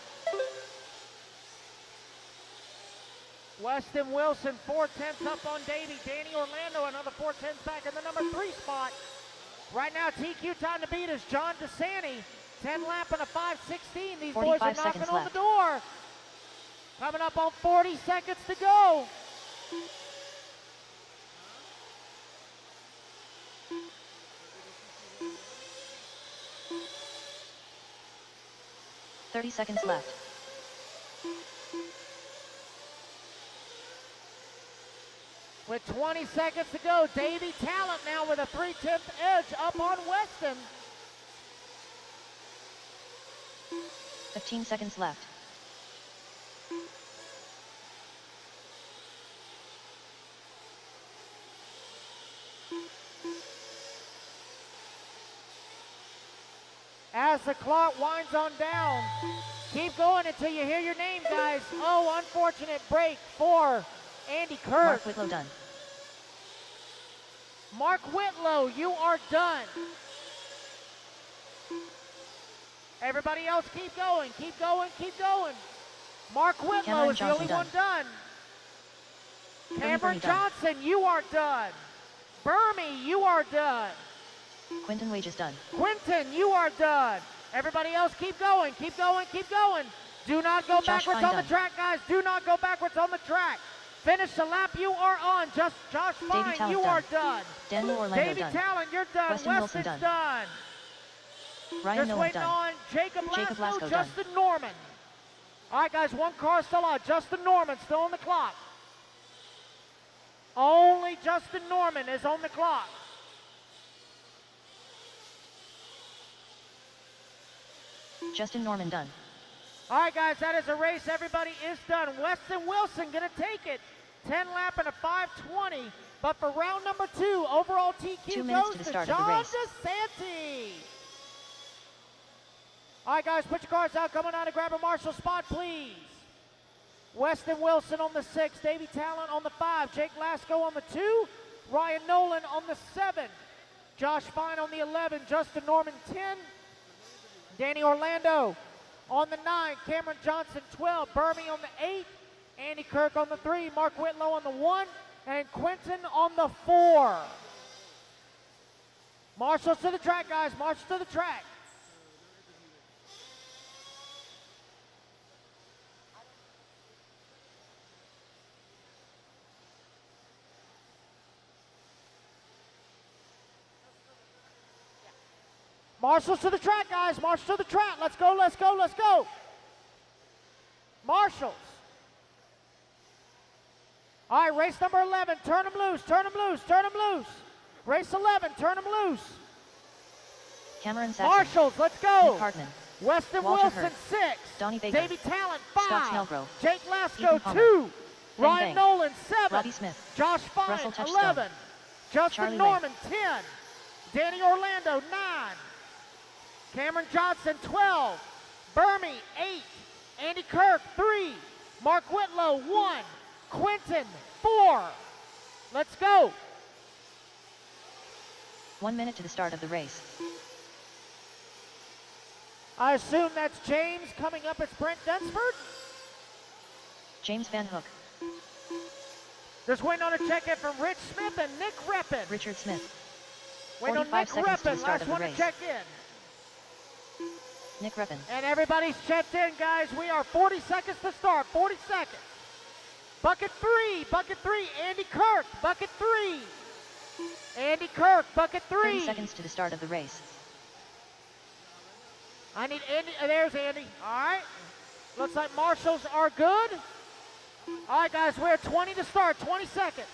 Weston Wilson, 4/10 up on Davey. Danny Orlando, another 4/10 back in the number 3 spot. Right now, TQ time to beat is John DeSanti. 10 lap and a 5:16. These boys are knocking on the door. Coming up on 40 seconds to go. $30 seconds left. With 20 seconds to go, Davey Talent now with a 3/10 edge up on Weston. 15 seconds left. As the clock winds on down, keep going until you hear your name, guys. Oh, unfortunate break for Andy Kirk. Mark Whitlow done. Mark Whitlow, you are done. Everybody else keep going, keep going, keep going. Mark Whitlow is the only one done. Cameron Johnson, you are done. Burmy, you are done. Quinton Wage is done. Quinton, you are done. Everybody else keep going, keep going, keep going. Do not go backwards on the track, guys. Do not go backwards on the track. Finish the lap you are on. Just Josh Fine, you are done. Daniel Orlando Davey Talent, you're done. Weston's done. Ryan Just Miller waiting done. on Jacob Lasko, done. Justin Norman. All right, guys, one car still out. Justin Norman still on the clock. Only Justin Norman is on the clock. Justin Norman done. All right, guys, that is a race. Everybody is done. Weston Wilson gonna take it. 10 lap and a 5:20. But for round number 2, overall TQ 2 minutes goes to the to start of the John race. DeSanti. All right, guys, put your cars out. Coming on to grab a marshal spot, please. Weston Wilson on the 6, Davey Talent on the 5, Jake Lasko on the 2, Ryan Nolan on the 7, Josh Fine on the 11, Justin Norman 10, Danny Orlando on the 9, Cameron Johnson 12, Burmy on the 8, Andy Kirk on the 3, Mark Whitlow on the 1, and Quentin on the 4. Marshals to the track, guys. Marshals to the track. Marshals to the track, guys. Marshals to the track. Let's go, let's go, let's go. Marshals. All right, race number 11. Turn them loose, turn them loose, turn them loose. Race 11, turn them loose. Cameron Saxon. Marshals, let's go. Nick Hartman. Weston Walter Wilson, Hurd. 6. Donnie Baker. Davey Talent, 5. Scott Snellgrove. Jake Lasco, Ethan Palmer. 2. Bang Ryan Bang. Nolan, 7. Robbie Smith. Josh Fine, Russell Touchstone. 11. Justin Charlie Norman, 10. Danny Orlando, 9. Cameron Johnson, 12. Burmy, 8. Andy Kirk, 3. Mark Whitlow, 1. Quentin, 4. Let's go. 1 minute to the start of the race. I assume that's James. Coming up, it's Brent Dunsford. James Van Hook. Just waiting on a check-in from Rich Smith and Nick Reppin. Richard Smith. Waiting on 45 Nick seconds to the Reppin. start Last of the one to race. check in. Nick Reppin. And everybody's checked in, guys. We are 40 seconds to start. 40 seconds. Bucket 3. Bucket 3. Andy Kirk. Bucket 3. Andy Kirk. Bucket 3. 30 seconds to the start of the race. I need Andy. There's Andy. All right. Looks like marshals are good. All right, guys. We're at 20 to start. 20 seconds.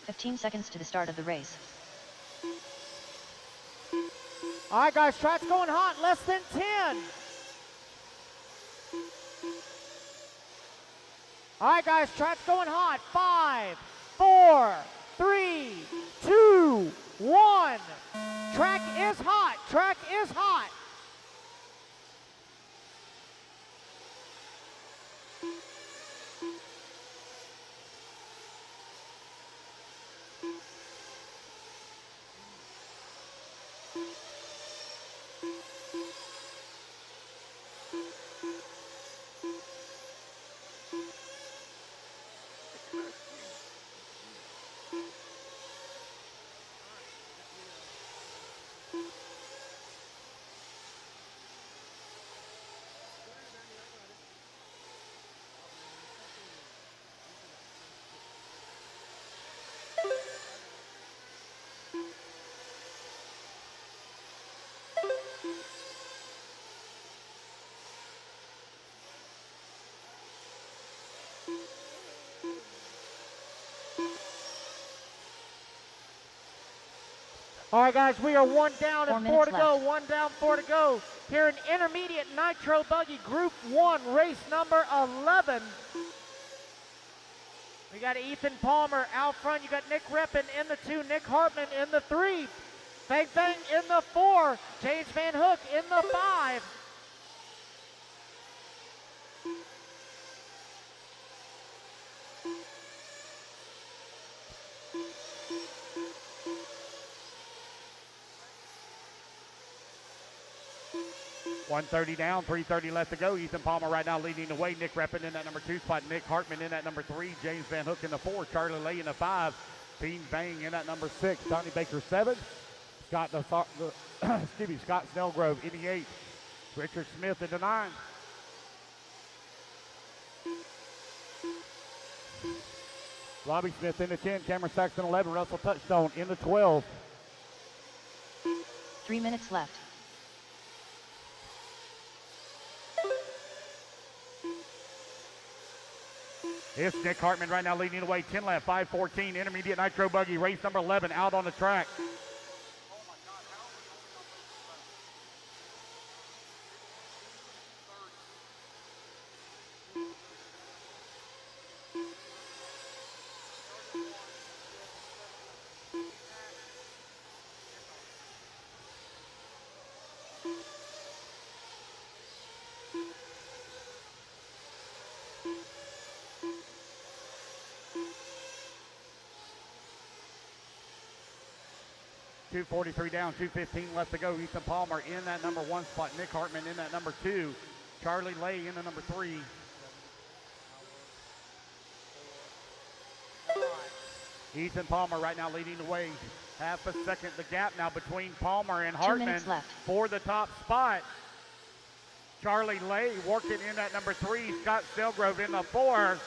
15 seconds to the start of the race. All right, guys. Track's going hot. Less than 10. All right, guys. Track's going hot. 5, 4, 3, 2, 1. Track is hot. Track is hot. All right, guys, we are 1 down 4 and 4 minutes to go. left. 1 down, 4 to go. Here in intermediate Nitro Buggy Group 1, race number 11. We got Ethan Palmer out front. You got Nick Reppin in the 2, Nick Hartman in the 3, Bang Bang in the 4, James Van Hook in the 5. .130 down, 3:30 left to go. Ethan Palmer right now leading the way. Nick Reppin in that number 2 spot. Nick Hartman in that number 3. James Van Hook in the 4. Charlie Lay in the 5. Bean Bang in that number 6. Donnie Baker 7. Scott Snellgrove in the 8. Richard Smith in the 9. Robbie Smith in the 10. Cameron Saxon 11. Russell Touchstone in the 12. 3 minutes left. It's Nick Hartman right now leading the way. 10 left, 5:14. Intermediate Nitro Buggy, race number 11, out on the track. 2:43 down, 2:15 left to go. Ethan Palmer in that number 1 spot. Nick Hartman in that number 2. Charlie Lay in the number 3. Ethan Palmer right now leading the way. Half a second the gap now between Palmer and 2 Hartman minutes left. for the top spot. Charlie Lay working in that number 3. Scott Stelgrove in the 4.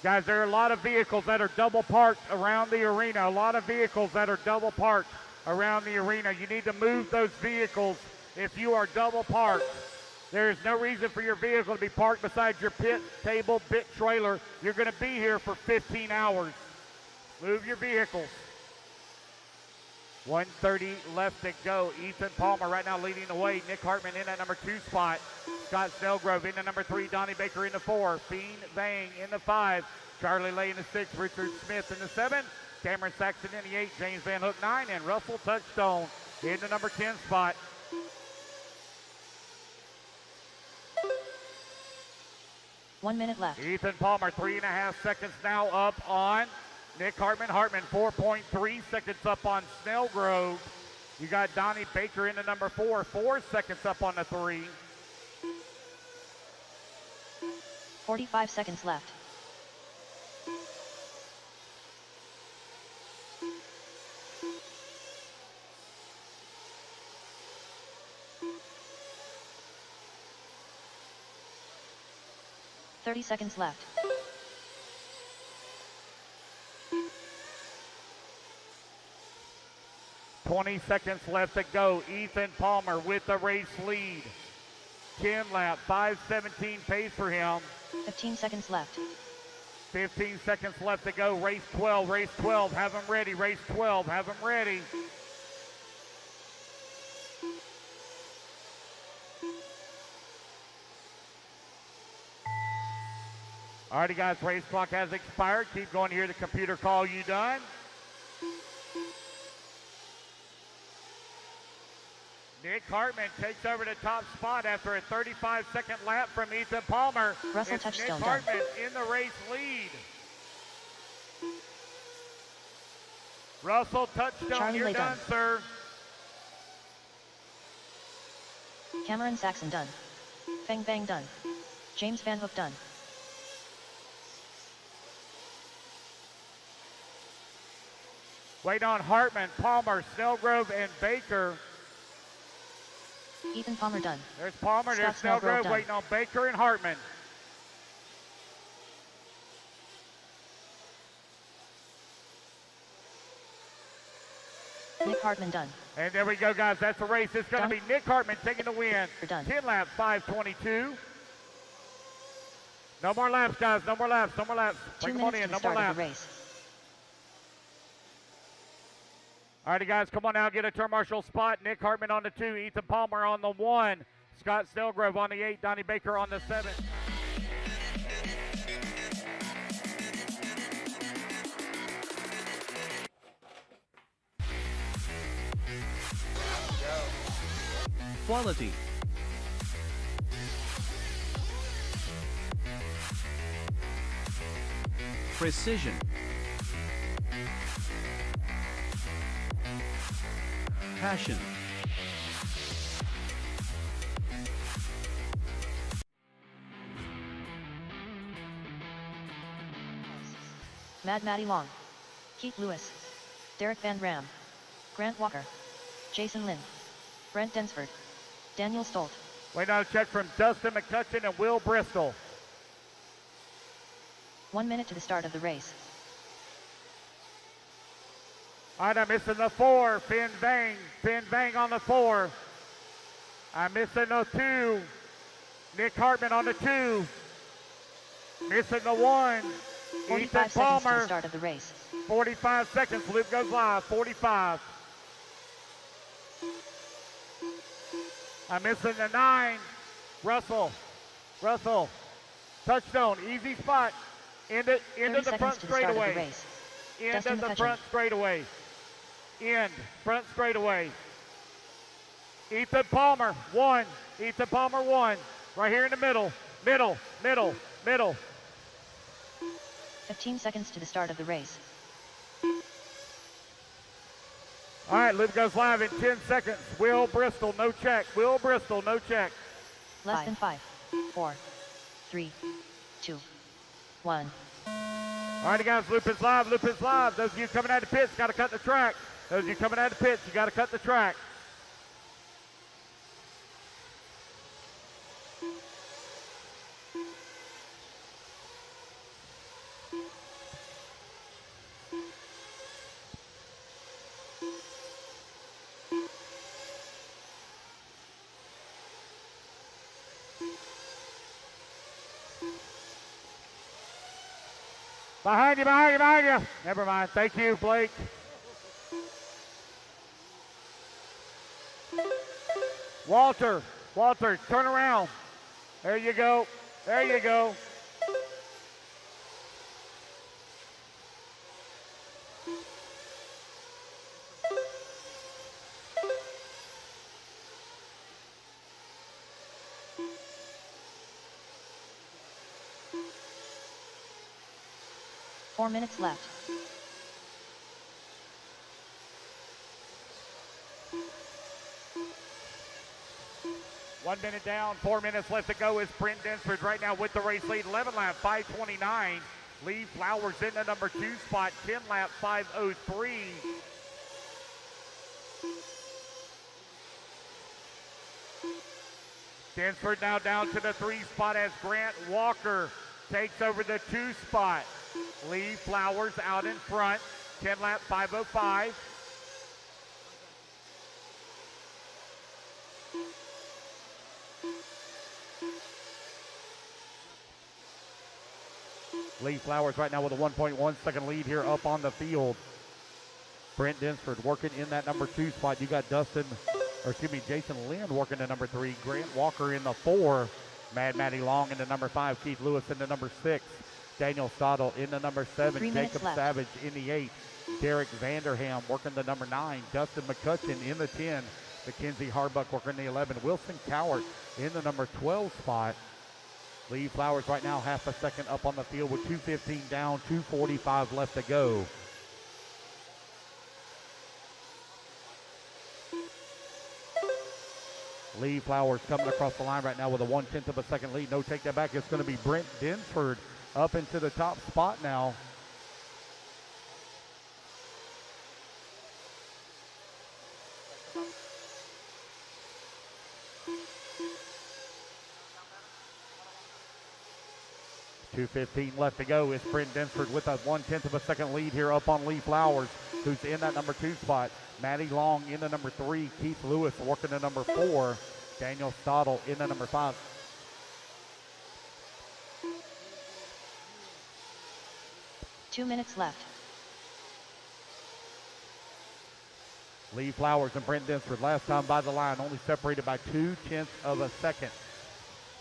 Guys, there are a lot of vehicles that are double parked around the arena. A lot of vehicles that are double parked around the arena. You need to move those vehicles if you are double parked. There is no reason for your vehicle to be parked beside your pit table, pit trailer. You're going to be here for 15 hours. Move your vehicles. 1:30 left to go. Ethan Palmer right now leading the way. Nick Hartman in that number 2 spot. Scott Stelgrove in the number 3. Donnie Baker in the 4. Fiend Vang in the 5. Charlie Lay in the 6. Richard Smith in the 7. Cameron Saxon in the 8. James Van Hook 9. And Russell Touchstone in the number 10 spot. One minute left. Ethan Palmer, 3.5 seconds now up on Nick Hartman. Hartman, 4.3 seconds up on Snellgrove. You got Donnie Baker in the number 4, 4 seconds up on the 3. 45 seconds left. $30 seconds left. $20 seconds left to go. Ethan Palmer with the race lead. 10 lap, 5:17 pace for him. 15 seconds left. 15 seconds left to go. Race 12, race 12, have them ready. Race 12, have them ready. Alrighty guys, race clock has expired. Keep going here, the computer call you done. Nick Hartman takes over the top spot after a 35-second lap from Ethan Palmer. Russell It's Touchstone Nick Hartman in the race lead. Russell Touchstone, Charlie you're Lay done, sir. Cameron Saxon done. Feng Bang done. James Van Hook done. Wait on Hartman, Palmer, Snellgrove, and Baker. Ethan Palmer done. There's Palmer, there's Scott Snellgrove, done. waiting on Baker and Hartman. Nick Hartman done. And there we go, guys. That's the race. It's going to be Nick Hartman taking the win. We're done. 10 laps, 5:22. No more laps, guys. No more laps. No more laps. 2 Bring them on minutes in. to the No more start laps. of the race. All righty, guys. Come on now. Get a turn marshal spot. Nick Hartman on the 2. Ethan Palmer on the 1. Scott Stelgrove on the 8. Donnie Baker on the 7. Quality. Precision. Passion. Mad Matty Long. Keith Lewis. Derek Van Ram. Grant Walker. Jason Lynn. Brent Densford. Daniel Stolt. Wait on a check from Dustin McCutcheon and Will Bristol. 1 minute to the start of the race. All right, I'm missing the 4. Finn Vang. Finn Vang on the 4. I'm missing the 2. Nick Hartman on the 2. Missing the 1. 45 Ethan seconds to the Palmer. start of the race. 45 seconds. Loop goes live. 45. I'm missing the 9. Russell. Touchstone. Easy spot. Into 30 the front seconds to the start of the straightaway. race. End Dustin of the McCutcheon. front straightaway. End. Front straightaway. Ethan Palmer, 1. Ethan Palmer, 1. Right here in the middle. Middle. 15 seconds to the start of the race. All right, loop goes live in 10 seconds. Will Bristol, no check. Less than 5, 4, 3, 2, 1. All right, guys, loop is live. Those of you coming out of the pits, got to cut the track. You got to cut the track. Behind you. Never mind. Thank you, Blake. Walter, turn around. There you go. 4 minutes left. One minute down, 4 minutes left to go is Brent Densford right now with the race lead. 11 lap, 5:29. Lee Flowers in the number 2 spot, 10 lap, 5:03. Densford now down to the 3 spot as Grant Walker takes over the 2 spot. Lee Flowers out in front, 10 lap, 5:05. Lee Flowers right now with a 1.1 second lead here up on the field. Brent Densford working in that number 2 spot. You got Jason Lynn working the number 3. Grant Walker in the 4. Matty Long in the number 5. Keith Lewis in the number 6. Daniel Stottle in the number 7. Jacob Savage in the 8. Derek Vanderham working the number 9. Dustin McCutcheon in the 10. Mackenzie Harbuck working the 11. Wilson Cowart in the number 12 spot. Lee Flowers right now half a second up on the field with 2:15 down, 2:45 left to go. Lee Flowers coming across the line right now with a 1/10 of a second lead. No take that back. It's going to be Brent Densford up into the top spot now. .215 left to go. It's Brent Densford with a 1/10 of a second lead here up on Lee Flowers, who's in that number 2 spot. Matty Long in the number 3. Keith Lewis working the number 4. Daniel Stottle in the number 5. Two minutes left. Lee Flowers and Brent Densford last time by the line, only separated by 2/10 of a second.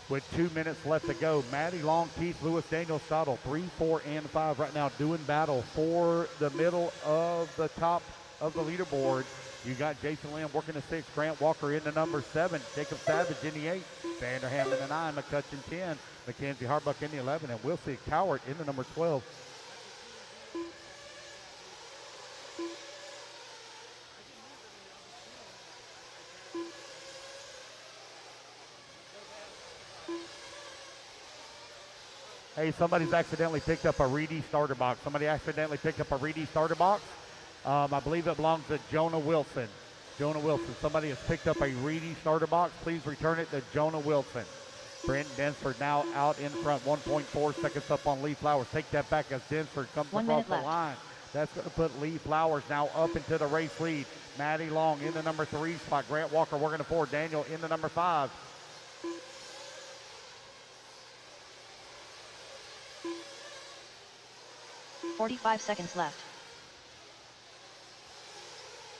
With 2 minutes left to go, Matty Long, Keith Lewis, Daniel Stottle, 3, 4, and 5 right now doing battle for the middle of the top of the leaderboard. You got Jason Lamb working the 6, Grant Walker in the number 7, Jacob Savage in the 8, Vanderham in the 9, McCutcheon 10, Mackenzie Harbuck in the 11, and Wilson Cowart in the number 12. Hey, somebody's accidentally picked up a Reedy starter box. I believe it belongs to Jonah Wilson. Somebody has picked up a Reedy starter box. Please return it to Jonah Wilson. Brent Densford now out in front. 1.4 seconds up on Lee Flowers. Take that back as Densford comes across the line. That's going to put Lee Flowers now up into the race lead. Matty Long in the number 3 spot. Grant Walker working the 4. Daniel in the number 5. .45 seconds left.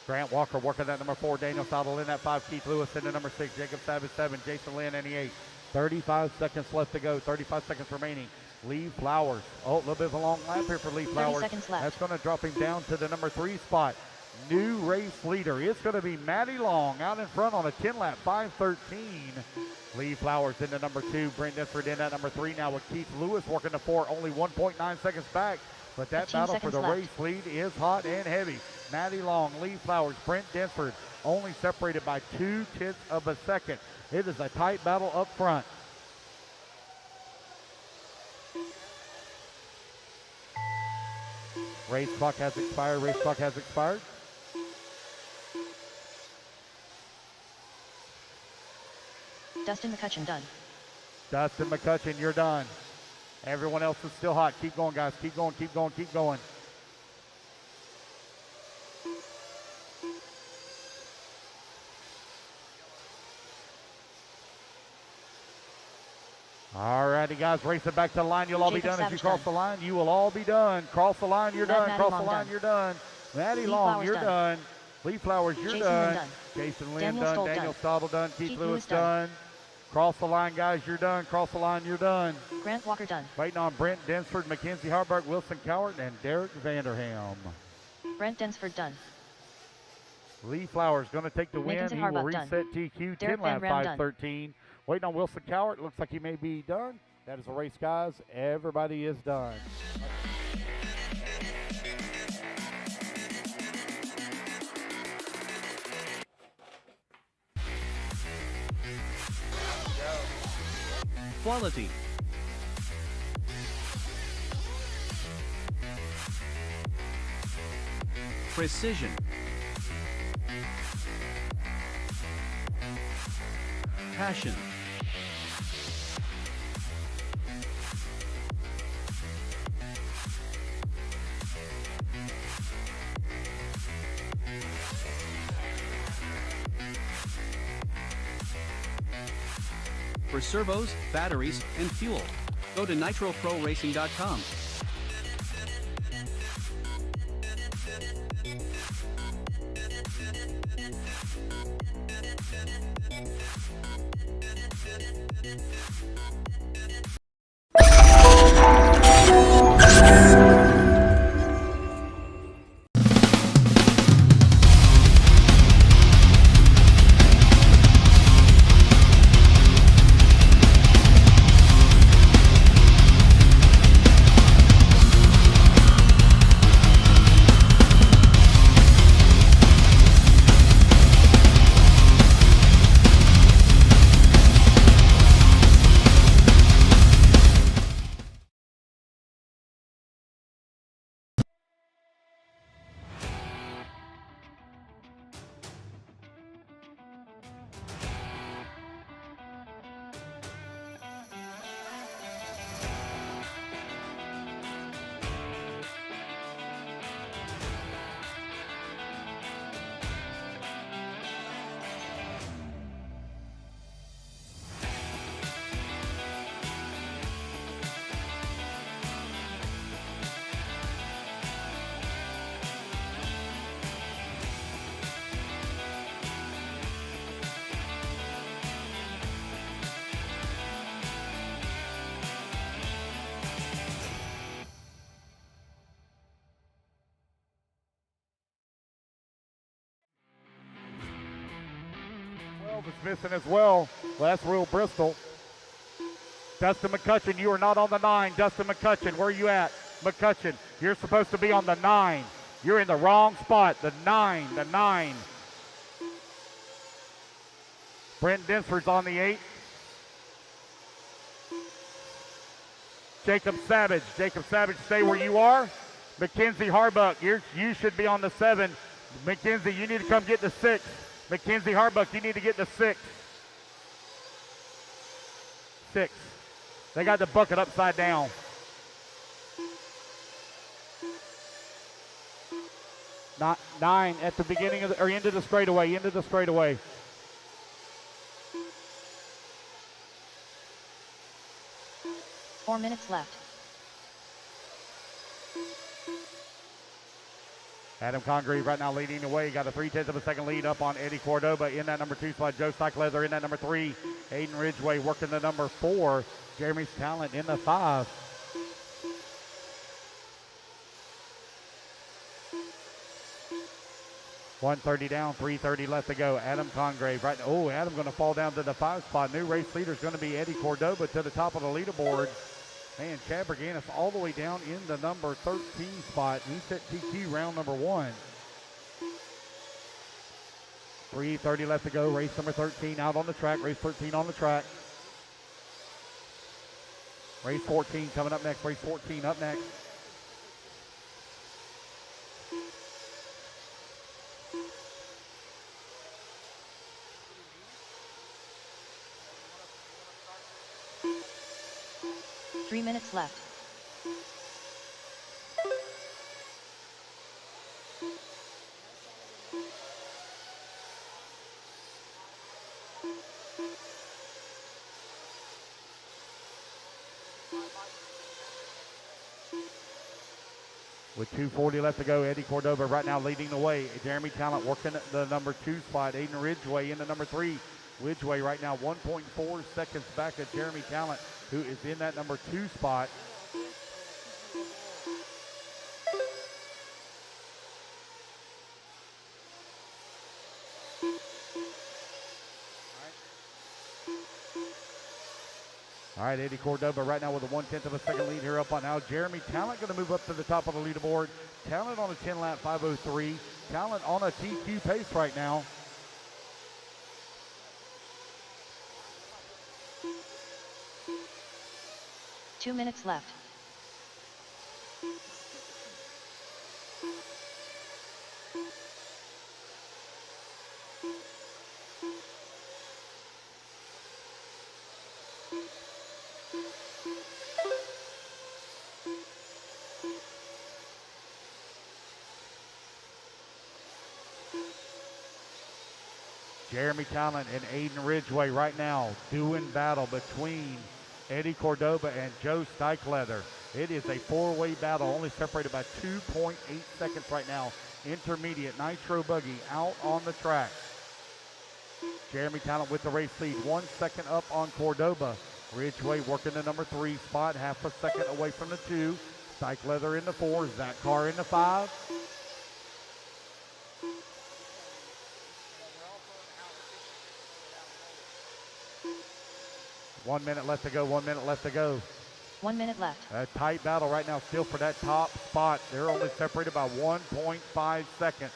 Grant Walker working that number 4. Daniel Stottle in that 5. Keith Lewis in the number 6. Jacob Savage 7. Jason Lynn in the 8. 35 seconds left to go. 35 seconds remaining. Lee Flowers. Oh, a little bit of a long lap here for Lee Flowers. 30 seconds left. That's going to drop him down to the number 3 spot. new race leader. It's going to be Maddie Long out in front on a 10-lap 5:13. Lee Flowers into number 2. Brent Desford in at number 3 now with Keith Lewis working the 4, only 1.9 seconds back. But that battle for the race lead is hot and heavy. Maddie Long, Lee Flowers, Brent Desford only separated by 0.2 of a second. It is a tight battle up front. Race clock has expired. Race clock has expired. Dustin McCutcheon done. Dustin McCutcheon, you're done. Everyone else is still hot. Keep going, guys. Keep going, keep going, keep going. All righty, guys, racing back to the line. You'll all be done as you cross the line. You will all be done. Cross the line, you're done. Cross the line, you're done. Maddie Long, you're done. Lee Flowers, you're done. Jason Lynn done. Daniel Stottle done. Keith Lewis done. Cross the line, guys, you're done. Cross the line, you're done. Grant Walker done. Waiting on Brent Densford, Mackenzie Harburg, Wilson Cowart, and Derek Vanderham. Brent Densford done. Lee Flowers going to take the win. Mackenzie He will Harbuck reset done. TQ, Derek 10 lap Van Ram 5:13. Waiting on Wilson Cowart. Looks like he may be done. That is a race, guys. Everybody is done. Quality. Precision. Passion. For servos, batteries, and fuel, go to nitroproracing.com. Is missing as well. Well, that's real Bristol. Dustin McCutcheon, you are not on the 9. Dustin McCutcheon, where are you at? McCutcheon, you're supposed to be on the 9. You're in the wrong spot. The 9. Brent Densford's on the 8. Jacob Savage, stay where you are. Mackenzie Harbuck, you should be on the 7. Mackenzie, you need to come get the 6. Mackenzie Harbuck, you need to get the 6. 6. They got the bucket upside down. Not 9 at the beginning of or into the straightaway. Four minutes left. Adam Congreve right now leading the way. Got a 0.3 of a second lead up on Eddie Cordoba in that number 2 slot. Joe Stockleather in that number 3. Aiden Ridgway working the number 4. Jeremy Talent in the 5. 1:30 down, 3:30 left to go. Adam Congrave right now. Oh, Adam going to fall down to the 5 spot. New race leader is going to be Eddie Cordova to the top of the leaderboard. Man, Chad Berganis all the way down in the number 13 spot. He set TQ round number 1. 3:30 left to go. Race number 13 out on the track. Race 13 on the track. Race 14 coming up next. Race 14 up next. Three minutes left. With 2:40 left to go, Eddie Cordova right now leading the way. Jeremy Talent working at the number 2 spot. Aiden Ridgway in the number 3. Ridgway right now 1.4 seconds back at Jeremy Talent, who is in that number 2 spot. All right, Eddie Cordova right now with a 1/10 of a second lead here up on now. Jeremy Talent going to move up to the top of the leaderboard. Talent on a 10-lap 5:03. Talent on a TQ pace right now. Two minutes left. Jeremy Talent and Aiden Ridgway right now doing battle between Eddie Cordova and Joe Steichleather. It is a 4-way battle, only separated by 2.8 seconds right now. Intermediate Nitro Buggy out on the track. Jeremy Talent with the race lead, 1 second up on Cordova. Ridgway working the number 3 spot, half a second away from the 2. Steichleather in the 4, Zach Carr in the 5. One minute left to go, 1 minute left to go. 1 minute left. A tight battle right now still for that top spot. They're only separated by 1.5 seconds.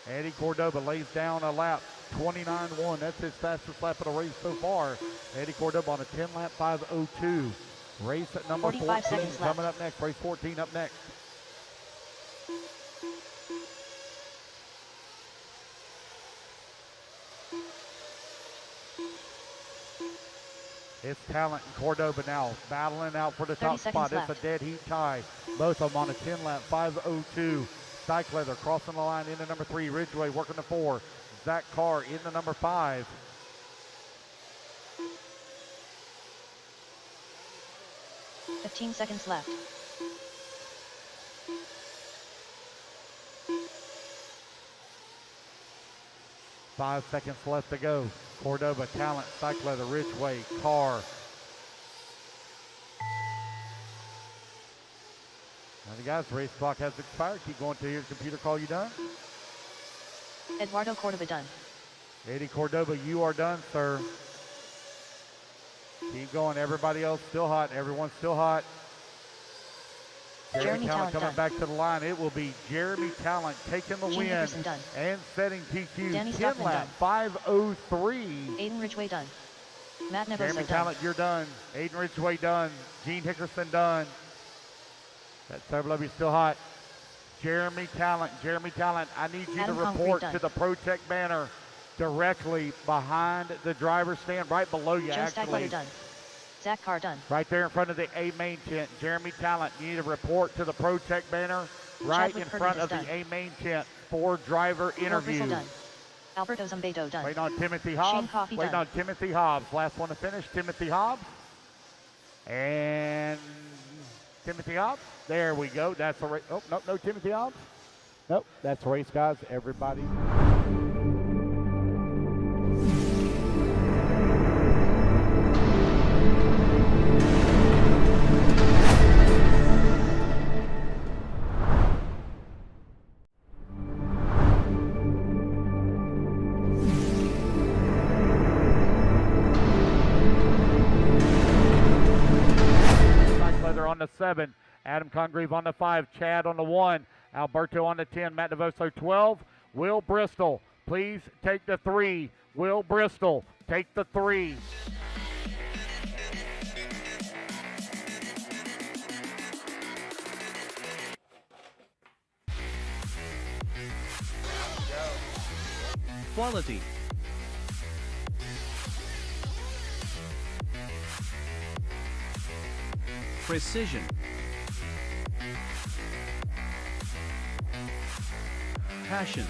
Eddie Cordova lays down a lap, 29.1. That's his fastest lap of the race so far. Eddie Cordova on a 10-lap 5:02. Race at number 14 coming up next. Race 14 up next. It's Talent and Cordova now battling out for the top spot. It's a dead heat tie. Both of them on a 10-lap 5:02. Steichleather crossing the line into number 3. Ridgway working the 4. Zach Carr in the number 5. $15 seconds left. Five seconds left to go. Cordova, Talent, Steichleather, Ridgway, Carr. Now the guys, race clock has expired. Keep going till your computer call you done. Eduardo Cordova done. Eddie Cordova, you are done, sir. Keep going. Everybody else still hot. Everyone's still hot. Jeremy Talent coming back to the line. It will be Jeremy Talent taking the win and setting TQ. 10-lap 5:03. Aiden Ridgway done. Matt Nevoso Jeremy Talent, you're done. Aiden Ridgway done. Gene Hickerson done. That WRCE still hot. Jeremy Talent, I need you to report to the ProTech banner directly behind the driver's stand, right below you, actually. Done. Zach Carr done. Right there in front of the A main tent. Jeremy Talent, you need to report to the ProTech banner right in front of the A main tent for driver interview. Done. Alberto Zumbedo done. Waiting on Timothy Hobbs. Waiting on Timothy Hobbs. Last one to finish, Timothy Hobbs. And Timothy Hobbs. There we go. That's a race. Oh, no, Timothy Hobbs. Nope, that's a race, guys. Everybody. on the 7, Adam Congreve on the 5, Chad on the 1, Alberto on the 10, Matt DeVoso 12, Will Bristol, please take the 3. Will Bristol, take the 3. Quality. Precision. Passion.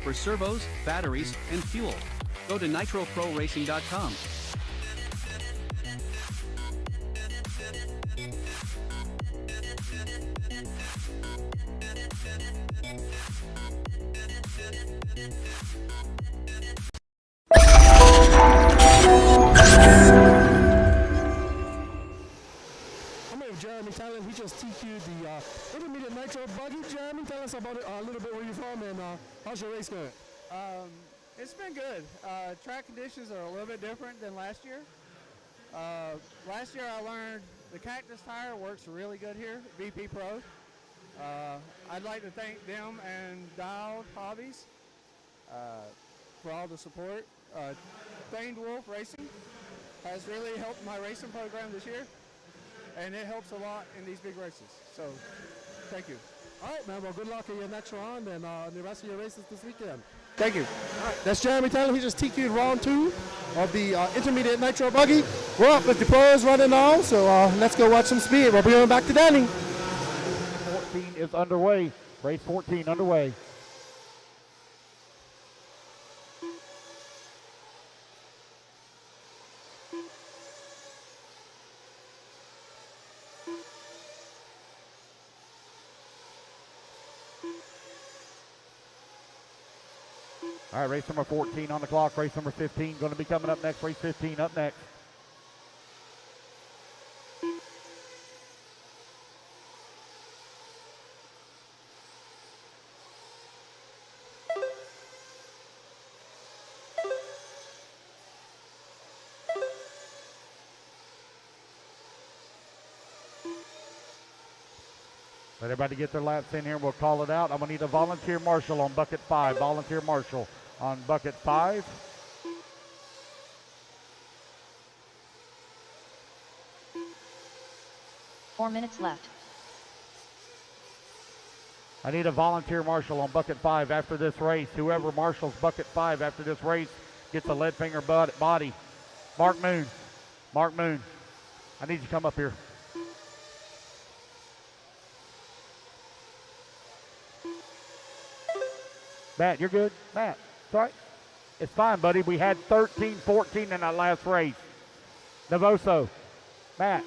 For servos, batteries, and fuel, go to nitroproracing.com. I'm here with Jeremy Talent. He just TQ'd the intermediate Nitro Buggy. Jeremy, tell us about it a little bit, where you're from, and how's your race going? It's been good. Track conditions are a little bit different than last year. Last year I learned the cactus tire works really good here, VP Pro. I'd like to thank them and Dialed Hobbies for all the support. Famed Wolf Racing has really helped my racing program this year, and it helps a lot in these big races. So, thank you. All right, man. Well, good luck in your next round and the rest of your races this weekend. Thank you. All right, that's Jeremy Talent. He just TQ'd round 2 of the intermediate Nitro Buggy. We're up with the pros running now, so let's go watch some speed. We'll be going back to Danny. 14 is underway. Race 14 underway. All right, race number 14 on the clock. Race number 15 going to be coming up next. Race 15 up next. Let everybody get their laps in here. We'll call it out. I'm going to need a volunteer marshal on bucket 5. Volunteer marshal on bucket 5. Four minutes left. I need a volunteer marshal on bucket 5 after this race. Whoever marshals bucket 5 after this race gets a lead finger body. Mark Moon. Mark Moon. I need you to come up here. Matt, you're good? Matt, sorry. It's fine, buddy. We had 13-14 in that last race. Navoso, Matt,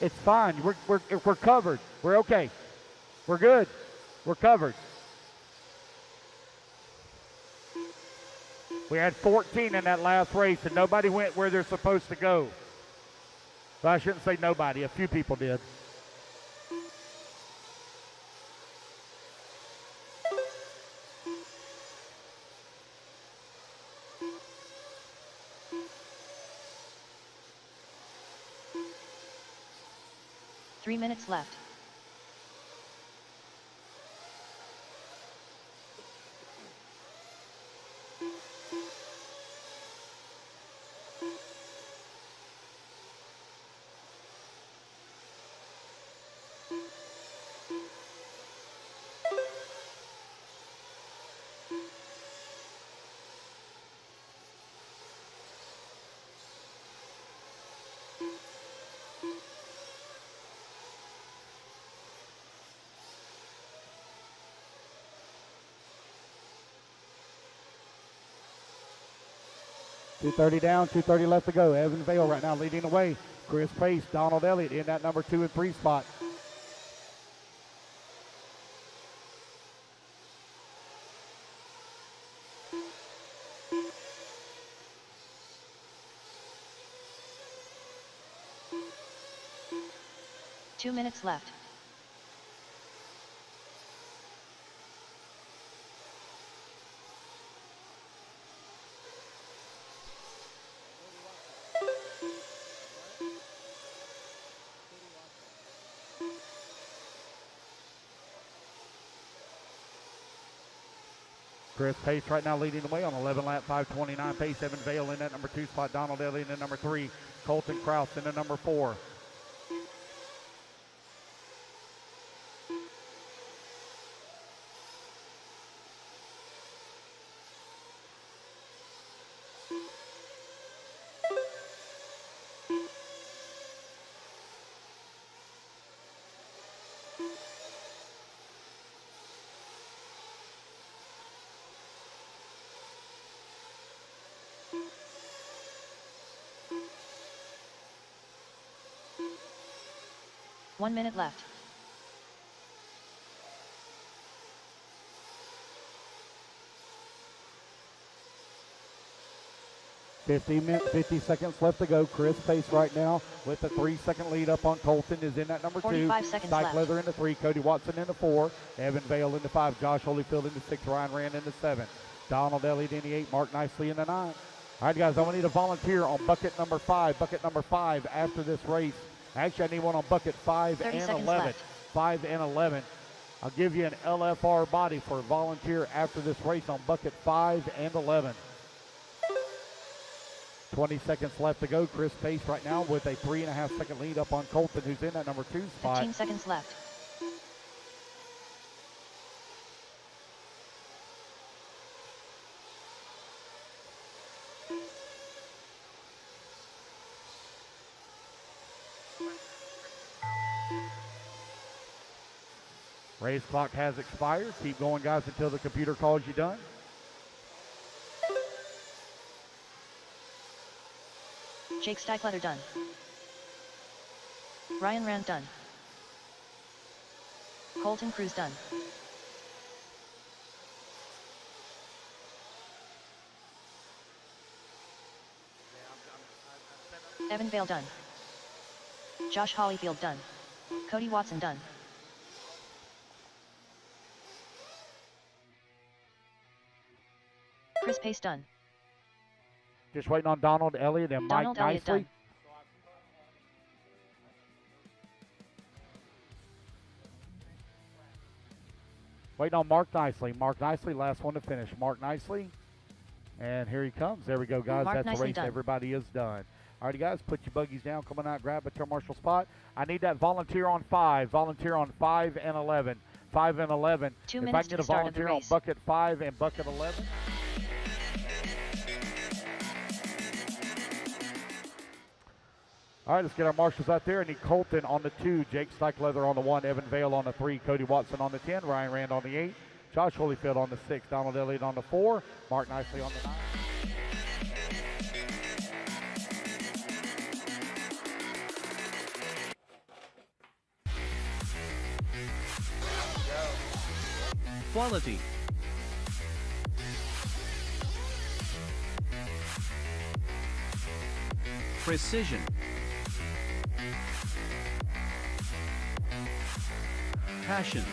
it's fine. We're covered. We're okay. We're good. We're covered. We had 14 in that last race, and nobody went where they're supposed to go. Well, I shouldn't say nobody. A few people did. Three minutes left. .230 down, 230 left to go. Evan Vale right now leading the way. Chris Pace, Donald Elliott in that number 2 and 3 spot. 2 minutes left. Chris Pace right now leading the way on 11 lap, 5:29 pace. Evan Vale in that number 2 spot. Donald Elliott in the number 3. Colton Kraus in the number 4. One minute left. Minutes, 50 seconds left to go. Chris Pace right now with a 3-second lead up on Colton is in that number 2. 45 seconds Dyke left. Leather in the 3. Cody Watson in the 4. Evan Vale in the 5. Josh Holyfield in the 6. Ryan Rand in the 7. Donald Elliott in the 8. Mark Nicely in the 9. All right, guys, I'm going to need a volunteer on bucket number 5. Bucket number 5 after this race. Actually, I need one on bucket 5 and 11. Left. 5 and 11. I'll give you an LFR body for a volunteer after this race on bucket 5 and 11. 20 seconds left to go. Chris Pace right now with a 3.5-second lead up on Colton, who's in that number 2 spot. 15 seconds left. Race clock has expired. Keep going, guys, until the computer calls you done. Jake Steichleather done. Ryan Rand done. Colton Cruz done. Evan Vale done. Josh Holyfield done. Cody Watson done. Chris Pace done. Just waiting on Donald Elliott and Donald Mike Elliott Nicely. done. Waiting on Mark Nicely. Mark Nicely, last one to finish. Mark Nicely. And here he comes. There we go, guys. Mark That's the Nicely race. done. Everybody is done. All right, guys, put your buggies down. Come on out, grab a turn marshal spot. I need that volunteer on 5. Volunteer on 5 and 11. 5 and 11. 2 If I minutes can get to a the start of the volunteer on race. bucket 5 and bucket 11. All right, let's get our marshals out there. I need Colton on the 2, Jake Steichleather on the 1, Evan Vale on the 3, Cody Watson on the 10, Ryan Rand on the 8, Josh Holyfield on the 6, Donald Elliott on the 4, Mark Nicely on the 9. Quality. Precision. Passion.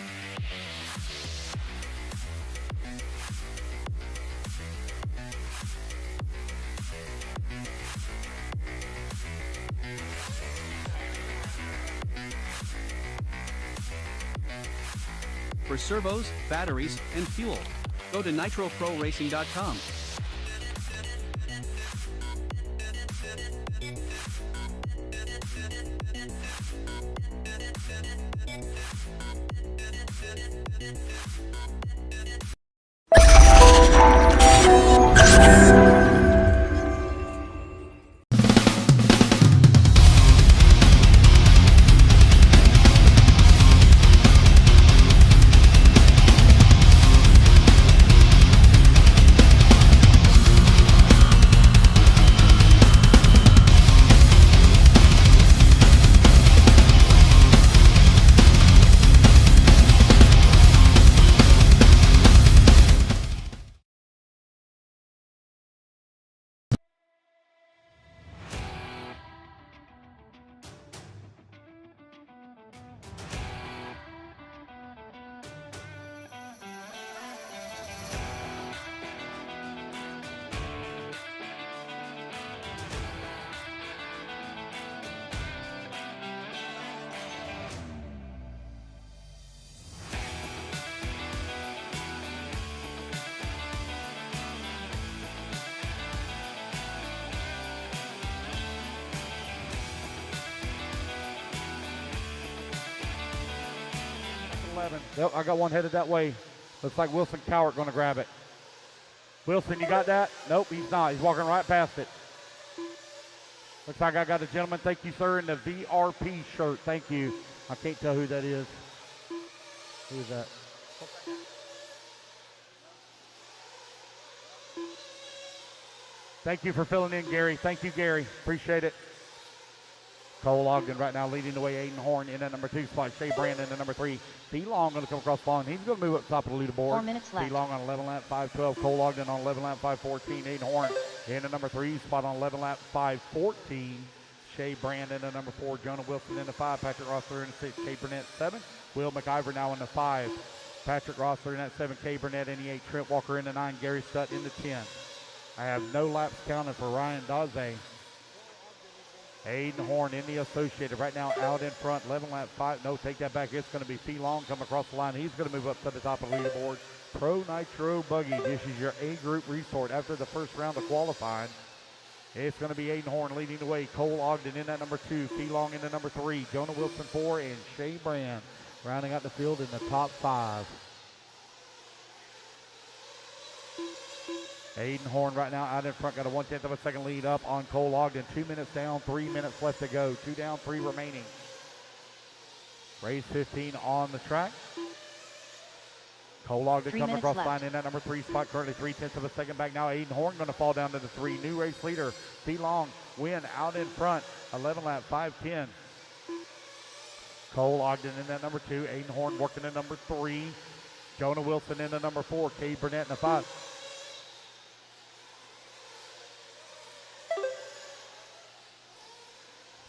For servos, batteries, and fuel, go to nitroproracing.com. 11. Yep, I got one headed that way. Looks like Wilson Cowart going to grab it. Wilson, you got that? Nope, he's not. He's walking right past it. Looks like I got a gentleman, thank you, sir, in the VRP shirt. Thank you. I can't tell who that is. Who is that? Thank you for filling in, Gary. Thank you, Gary. Appreciate it. Cole Ogden right now leading the way. Aiden Horn in at number 2 spot. Shea Brandon at number 3. B Long going to come across the line. He's going to move up top of the leaderboard. 4 minutes left. B Long on 11 lap 5:12. Cole Ogden on 11 lap 5:14. Aiden Horn in at number 3 spot on 11 lap 5:14. Shea Brandon at number 4. Jonah Wilson in the 5. Patrick Rossler in the 6. K Burnett 7. Will McIver now in the 5. Patrick Rossler in that 7. K Burnett in the 8. Trent Walker in the 9. Gary Stutt in the 10. I have no laps counted for Ryan Daze. Aiden Horn in the Associated right now out in front. 11 lap 5. No, take that back. It's going to be Fee Long come across the line. He's going to move up to the top of the leaderboard. Pro Nitro Buggy. This is your A group resort after the first round of qualifying. It's going to be Aiden Horn leading the way. Cole Ogden in that number 2. Fee Long in the number 3. Jonah Wilson 4 and Shea Brand rounding out the field in the top 5. Aiden Horn right now out in front, got a 1/10 of a second lead up on Cole Ogden. 2 minutes down, 3 minutes left to go. 2 down, 3 remaining. Race 15 on the track. Cole Ogden coming across the line in that number 3 spot, currently 3/10 of a second back now. Aiden Horn going to fall down to the 3. New race leader, Fee Long, win out in front, 11 lap 5:10. Cole Ogden in that number 2. Aiden Horn working in number 3. Jonah Wilson in the number 4. K Burnett in the 5.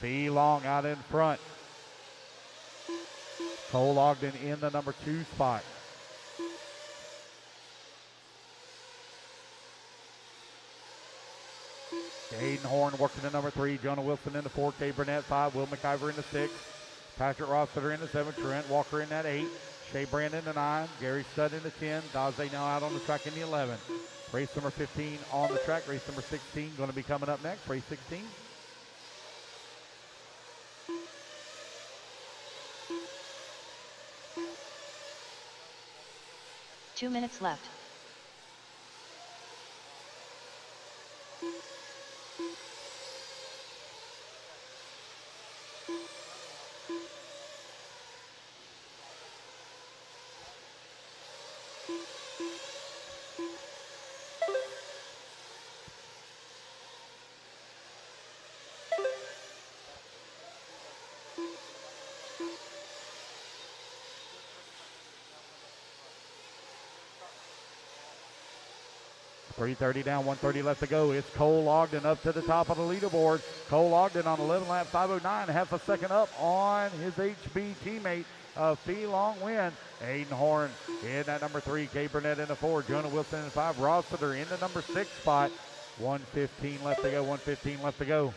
Fee Long out in front. Cole Ogden in the number 2 spot. Aiden Horn working in number 3. Jonah Wilson in the 4. K Burnett 5. Will McIver in the 6. Patrick Rossiter in the 7. Trent Walker in that 8. Shea Brandon in the 9. Gary Studd in the 10. Daze now out on the track in the 11. Race number 15 on the track. Race number 16 going to be coming up next. Race 16. Two minutes left. .330 down, 130 left to go. It's Cole Ogden up to the top of the leaderboard. Cole Ogden on 11 lap 5:09, half a second up on his HB teammate. Fee Long win. Aiden Horn in that number 3. K Burnett in the 4. Jonah Wilson in the 5. Rossiter in the number 6 spot. 1:15 left to go. 1:15 left to go.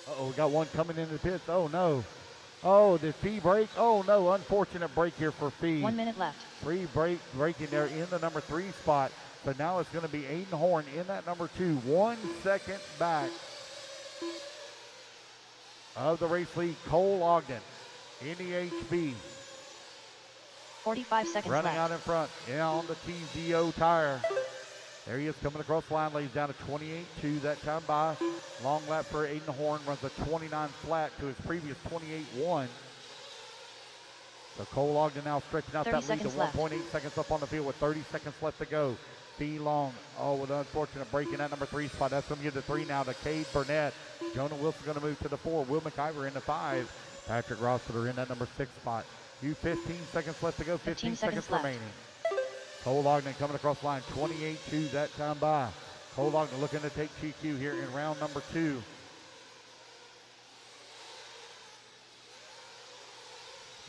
Uh-oh, we got one coming into the pits. Oh, no. Oh, did Fee break? Oh, no. Unfortunate break here for Fee. 1 minute left. Free breaking there in the number 3 spot. But now it's going to be Aiden Horn in that number 2. 1 second back of the race lead. Cole Ogden in the HB. 45 seconds running left. Out in front. Yeah, on the TZO tire. There he is coming across the line. Lays down a 28.2 that time by. Long lap for Aiden Horn. Runs a 29 flat to his previous 28.1. So Cole Ogden now stretching out that lead to 1.8 seconds up on the field with 30 seconds left to go. Fee Long, with an unfortunate break in that number 3 spot. That's going to give the 3 now to Cade Burnett. Jonah Wilson going to move to the 4. Will McIver in the 5. Patrick Rossiter in that number 6 spot. 15 seconds left to go. 15 seconds remaining. Cole Ogden coming across the line. 28.2 that time by. Cole Ogden looking to take GQ here in round number 2.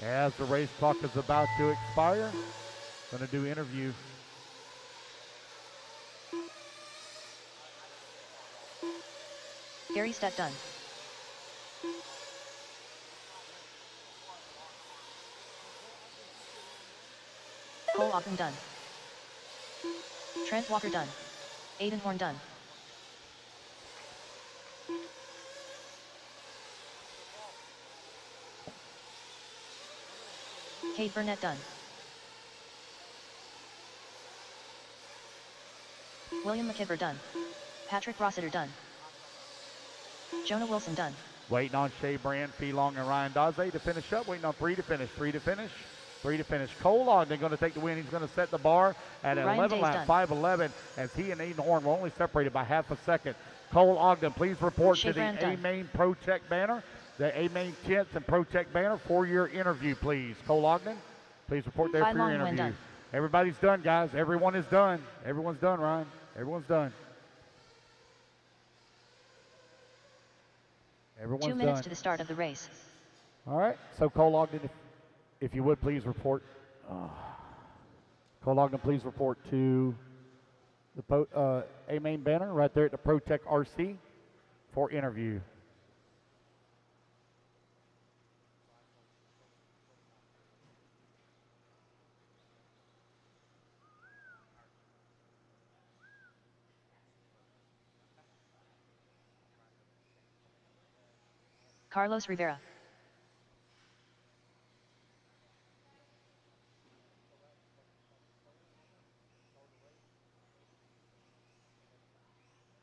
As the race clock is about to expire, going to do interview. Gary Stutt done. Cole Ogden done. Trent Walker done. Aiden Horn done. Kate Burnett done. William McKibber done. Patrick Rossiter done. Jonah Wilson done. Waiting on Shea Brand, Fee Long, and Ryan Daze to finish up. Waiting on 3 to finish, 3 to finish, 3 to finish. Cole Ogden going to take the win. He's going to set the bar at an 11 lap, 5:11, as he and Aiden Horn were only separated by half a second. Cole Ogden, please report to the A-Main Pro Tech banner, the A-Main Tents and Pro Tech banner for your interview, please. Cole Ogden, please report there for your interview. Everybody's done, guys. Everyone is done. Everyone's done, Ryan. Everyone's done. Everyone's 2 minutes done. to the start of the race. All right, so Cole Ogden, if you would please report. Cole Ogden, please report to the A-Main banner right there at the Pro Tech RC for interview. Carlos Rivera.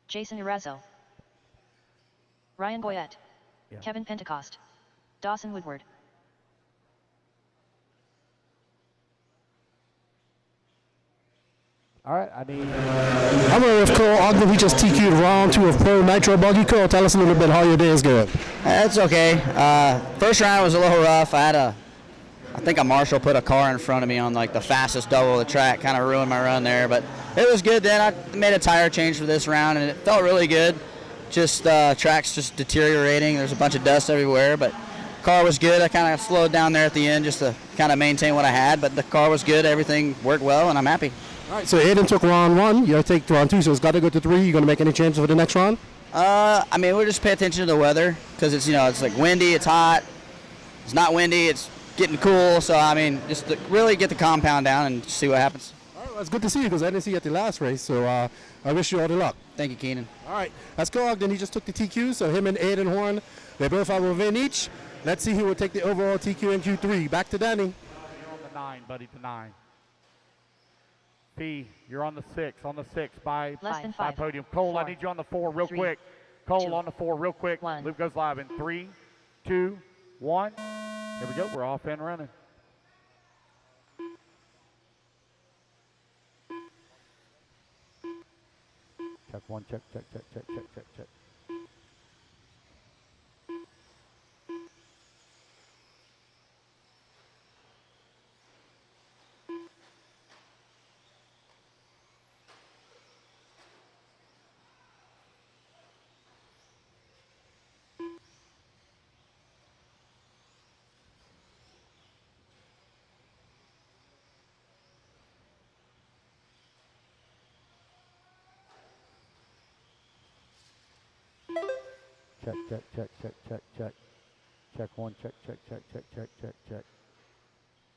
Jason Erazo. Ryan Boyette. Kevin Pentecost. Dawson Woodward. All right, I need... I'm here with Cole Ogden. We just TQ'd round 2 of Pro Nitro Buggy. Cole, tell us a little bit how your day is going. That's okay. First round was a little rough. I think a Marshall put a car in front of me on like the fastest double of the track, kind of ruined my run there. But it was good then. I made a tire change for this round, and it felt really good. Just track's just deteriorating. There's a bunch of dust everywhere, but car was good. I kind of slowed down there at the end just to kind of maintain what I had, but the car was good. Everything worked well, and I'm happy. All right, so Aiden took round 1. You got to take round 2, so it's got to go to 3. You going to make any changes for the next round? I mean, we'll just pay attention to the weather because it's, it's like windy, it's hot. It's not windy, it's getting cool. So, I mean, just to really get the compound down and see what happens. All right, well, it's good to see you because I didn't see you at the last race. So I wish you all the luck. Thank you, Keenan. All right, that's Cole Ogden. He just took the TQ, so him and Aiden Horn, they both have a win each. Let's see who will take the overall TQ and Q3. Back to Danny. You're on the 9, buddy, the 9. P, you're on the 6, by podium. Cole, 4, I need you on the 4 real 3, quick. Cole 2, on the 4 real quick. 1. Loop goes live in 3, 2, 1. Here we go, we're off and running. Check 1, check. 1, check.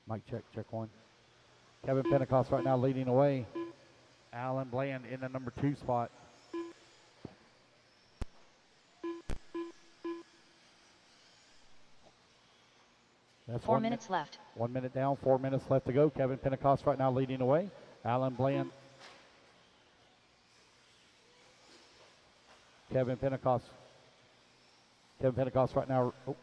Mike, check 1. Kevin Pentecost right now leading away. Alan Bland in the number 2 spot. That's 4 minutes left. 1 minute down, 4 minutes left to go. Kevin Pentecost right now leading away. Alan Bland. Kevin Pentecost right now. Oh.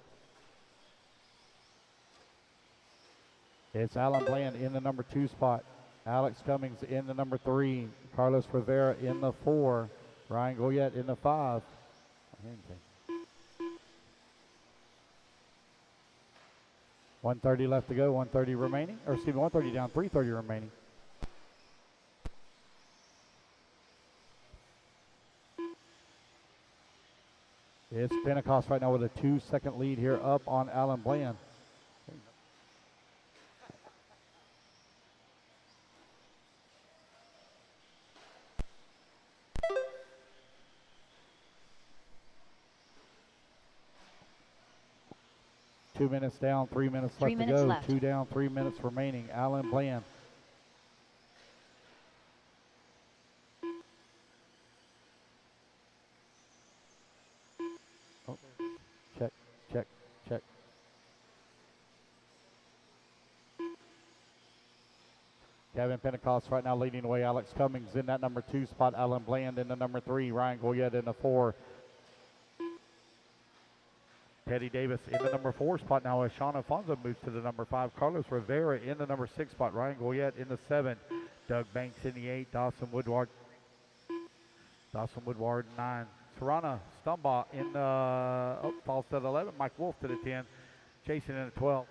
It's Alan Bland in the number 2 spot. Alex Cummings in the number 3. Carlos Rivera in the 4. Ryan Goyette in the 5. 1:30 left to go, 1:30 remaining. Or excuse me, 1:30 down, 3:30 remaining. It's Pentecost right now with a 2-second lead here up on Alan Bland. Two minutes down, 3 minutes left to go. 2 down, 3 minutes remaining. Alan Bland. Oh. Check. Kevin Pentecost right now leading the way. Alex Cummings in that number 2 spot. Alan Bland in the number 3. Ryan Goyette in the 4. Teddy Davis in the number 4 spot now as Sean Alfonso moves to the number 5. Carlos Rivera in the number 6 spot. Ryan Goyette in the 7. Doug Banks in the 8. Dawson Woodward 9. Serrana Stumbaugh in the, falls to the 11. Mike Wolf to the 10. Jason in the 12.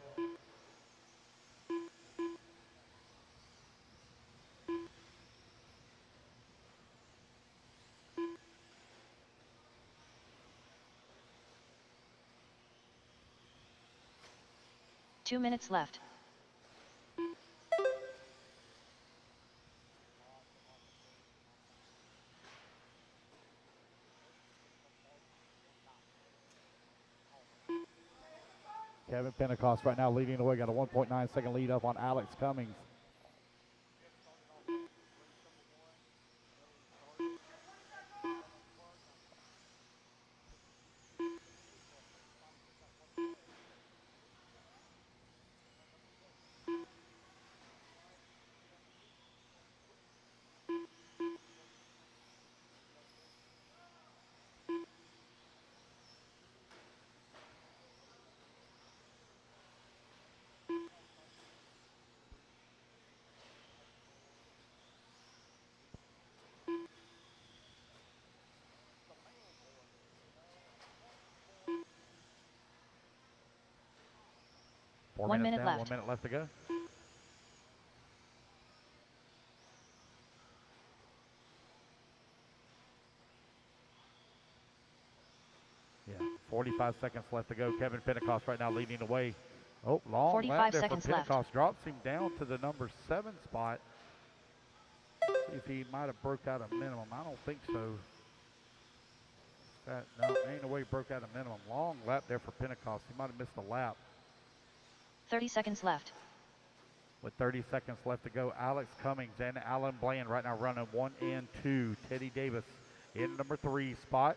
Two minutes left. Kevin Pentecost right now leading the way. Got a 1.9 second lead up on Alex Cummings. One minute left. 1 minute left to go. Yeah, 45 seconds left to go. Kevin Pentecost right now leading the way. Oh, long 45 lap there for seconds Pentecost. left. Drops him down to the number 7 spot. See if he might have broke out a minimum. I don't think so. No, ain't no way he broke out a minimum. Long lap there for Pentecost. He might have missed a lap. 30 seconds left. With 30 seconds left to go, Alex Cummings and Alan Bland right now running 1 and 2. Teddy Davis in number 3 spot.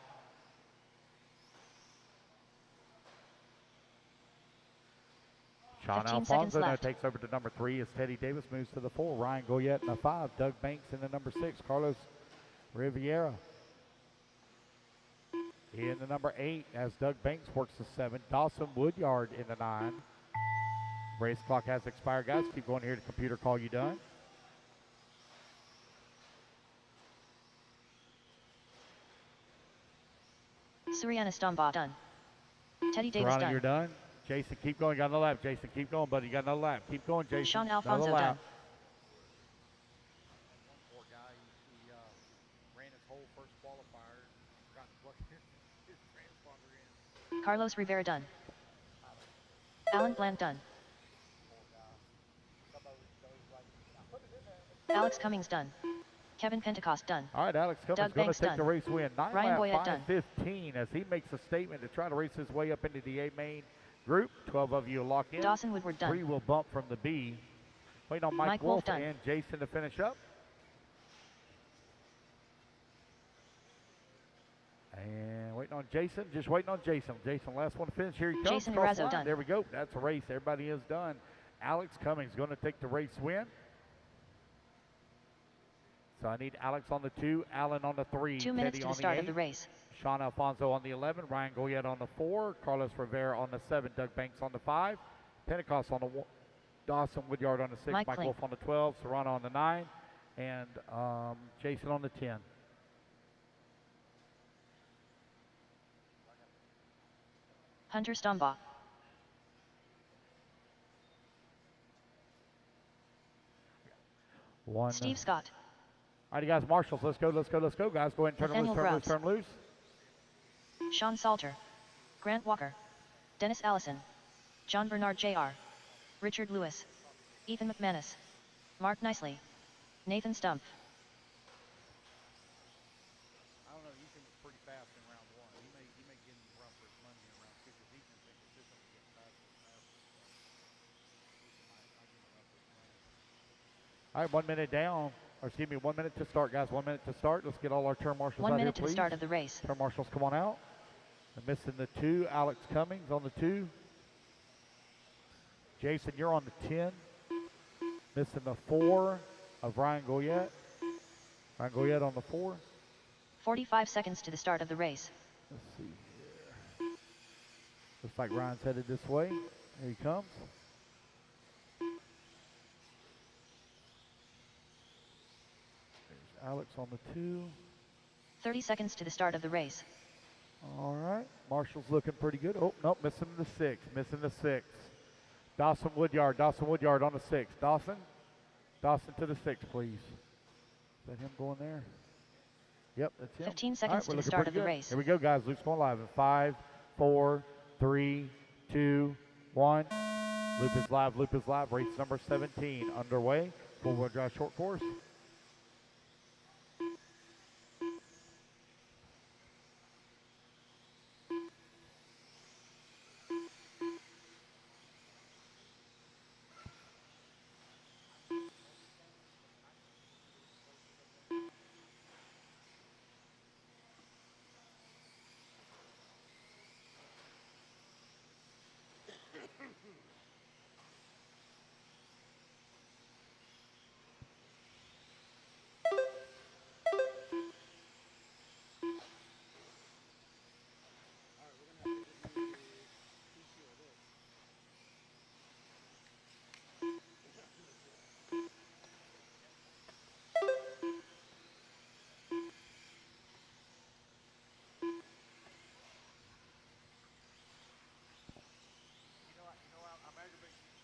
Sean 15 seconds Alfonso now left. takes over to number 3 as Teddy Davis moves to the 4. Ryan Goyette in the 5. Doug Banks in the number 6. Carlos Riviera in the number 8 as Doug Banks works the 7. Dawson Woodyard in the 9. Race clock has expired, guys. Keep going here to computer call you done. Suriana Stumbaugh done. Teddy Davis Serrano, done. you're done. Jason, keep going. You got another lap. Jason, keep going, buddy. You got another lap. Keep going, Jason. Sean Another Alfonso lap. done. Poor guy. He ran his whole first qualifier. Got to plug his transponder in. Carlos Rivera done. Alan Bland done. Alex Cummings done. Kevin Pentecost done. All right, Alex Cummings Doug going Banks to take done. the race win. 9 Ryan lap, Goyette done. 5:15 as he makes a statement to try to race his way up into the A main group. 12 of you lock in. Dawson Woodward done. 3 will bump from the B. Waiting on Mike Wolf done. and Jason to finish up. And waiting on Jason. Just waiting on Jason. Jason, last one to finish. Here he comes. Jason Cross Erazo line. done. There we go. That's a race. Everybody is done. Alex Cummings going to take the race win. So I need Alex on the 2, Alan on the 3, 2 minutes Teddy to on the start the 8, of the race. Sean Alfonso on the 11, Ryan Goyette on the 4, Carlos Rivera on the 7, Doug Banks on the 5, Pentecost on the 1, Dawson Woodyard on the 6, Mike Mike Klink. Wolf on the 12, Serrano on the 9, and Jason on the 10. Hunter Stumbaugh. One. Steve Scott. All right, guys, marshals, let's go, guys. Go ahead and turn them Nathaniel loose, Grubbs. turn loose. Sean Salter. Grant Walker. Dennis Allison. John Bernard Jr. Richard Lewis. Ethan McManus. Mark Nicely. Nathan Stumpf. I don't know, you think it's pretty fast in round 1. He may get him run for his money in round 2 because he's been consistently getting faster and faster. All right, 1 minute down. Or excuse me, 1 minute to start, guys. 1 minute to start. Let's get all our turn marshals 1 out minute here, to the please. start of the race. Turn marshals, come on out. They're missing the 2. Alex Cummings on the 2. Jason, you're on the 10. Missing the 4. of Ryan Goyette. Ryan Goyette on the 4. 45 seconds to the start of the race. Let's see here. Looks like Ryan's headed this way. Here he comes. There's Alex on the 2. 30 seconds to the start of the race. All right. Marshall's looking pretty good. Oh, nope, missing the 6. Missing the 6. Dawson Woodyard on the 6. Dawson to the 6, please. Is that him going there? Yep, that's him. 15 seconds to the start of the race. Here we go, guys. Luke's going live in 5, 4, 3, 2, 1. Loop is live. Race number 17 underway. Four-wheel drive short course.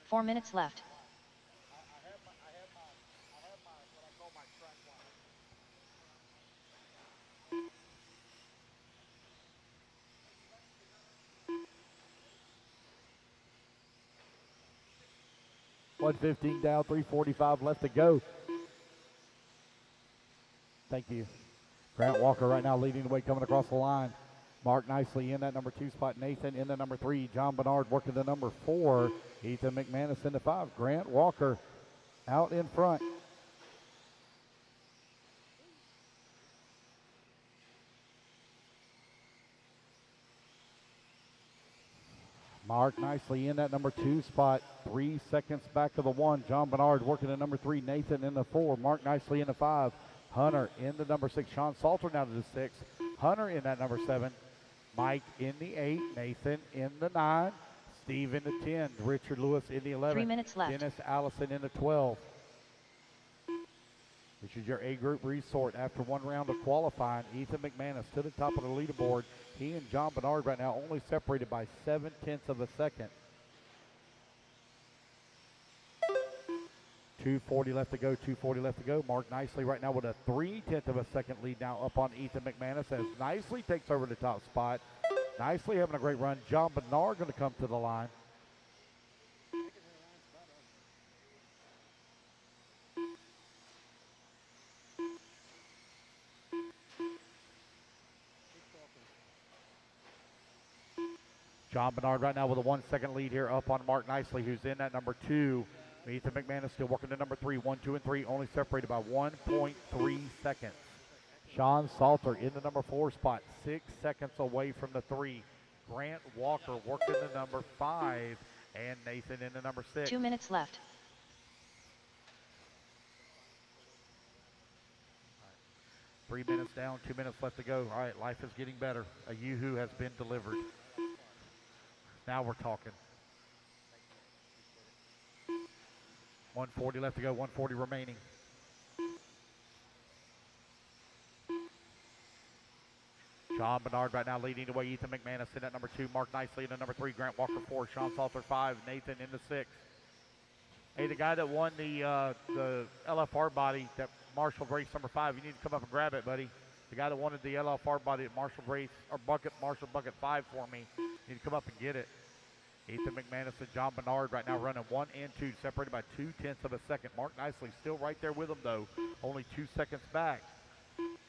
Four minutes left. $115 down, $345 left to go. Thank you. Grant Walker right now leading the way, coming across the line. Mark nicely in that number 2 spot. Nathan in the number 3. John Bernard working the number 4. Ethan McManus in the 5. Grant Walker out in front. Mark nicely in that number 2 spot. 3 seconds back of the 1. John Bernard working the number 3. Nathan in the 4. Mark nicely in the 5. Hunter in the number 6. Sean Salter now to the 6. Hunter in that number 7. Mike in the 8. Nathan in the 9. Steve in the 10. Richard Lewis in the 11. 3 minutes left. Dennis Allison in the 12. This is your A group resort after one round of qualifying. Ethan McManus to the top of the leaderboard. He and John Bernard right now only separated by 0.7 of a second. 2:40 left to go, 2:40 left to go. Mark nicely right now with a 0.3 of a second lead now up on Ethan McManus as nicely takes over the top spot. Nicely having a great run. John Bernard going to come to the line. John Bernard right now with a 1 second lead here up on Mark Nicely, who's in that number 2. Ethan McManus still working the number 3. 1, 2, and 3, only separated by 1.3 seconds. Sean Salter in the number 4 spot, 6 seconds away from the 3. Grant Walker working the number 5, and Nathan in the number 6. 2 minutes left. All right. 3 minutes down, 2 minutes left to go. All right, life is getting better. A Yoo-hoo has been delivered. Now we're talking. 140 left to go, 140 remaining. John Bernard right now leading the way. Ethan McManus in at number 2. Mark Nicely in the number 3. Grant Walker 4. Sean Salter 5. Nathan in the 6. Hey, the guy that won the LFR body that Marshall race number 5, you need to come up and grab it, buddy. The guy that wanted the LFR body at Marshall race, or Marshall bucket 5 for me, you need to come up and get it. Ethan McManus and John Bernard right now running 1 and 2, separated by 0.2 of a second. Mark Nicely still right there with them, though, only 2 seconds back.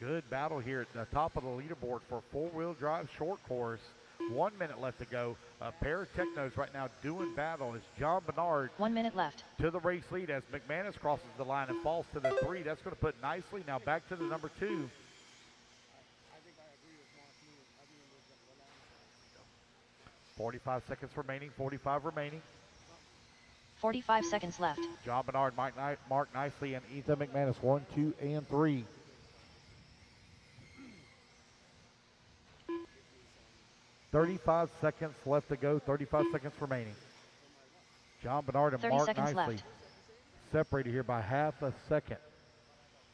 Good battle here at the top of the leaderboard for a 4-wheel drive short course. 1 minute left to go. A pair of technos right now doing battle as John Bernard 1 minute left to the race lead as McManus crosses the line and falls to the 3. That's going to put Nicely now back to the number 2. 45 seconds remaining, 45 remaining. 45 seconds left. John Bernard, Mark Nicely, and Ethan McManus, 1, 2, and 3. $35 seconds left to go, 35 seconds remaining. John Bernard and 30 Mark seconds Nicely left. separated here by half a second.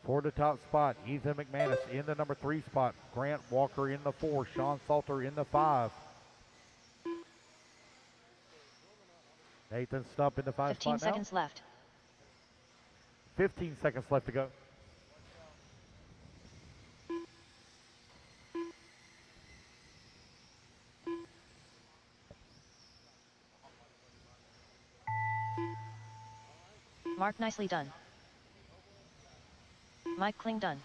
For the top spot, Ethan McManus in the number 3 spot. Grant Walker in the 4. Sean Salter in the 5. Nathan Stump in the 5 spot 15 seconds left. 15 seconds left to go. Mark Nicely done. Mike Kling done.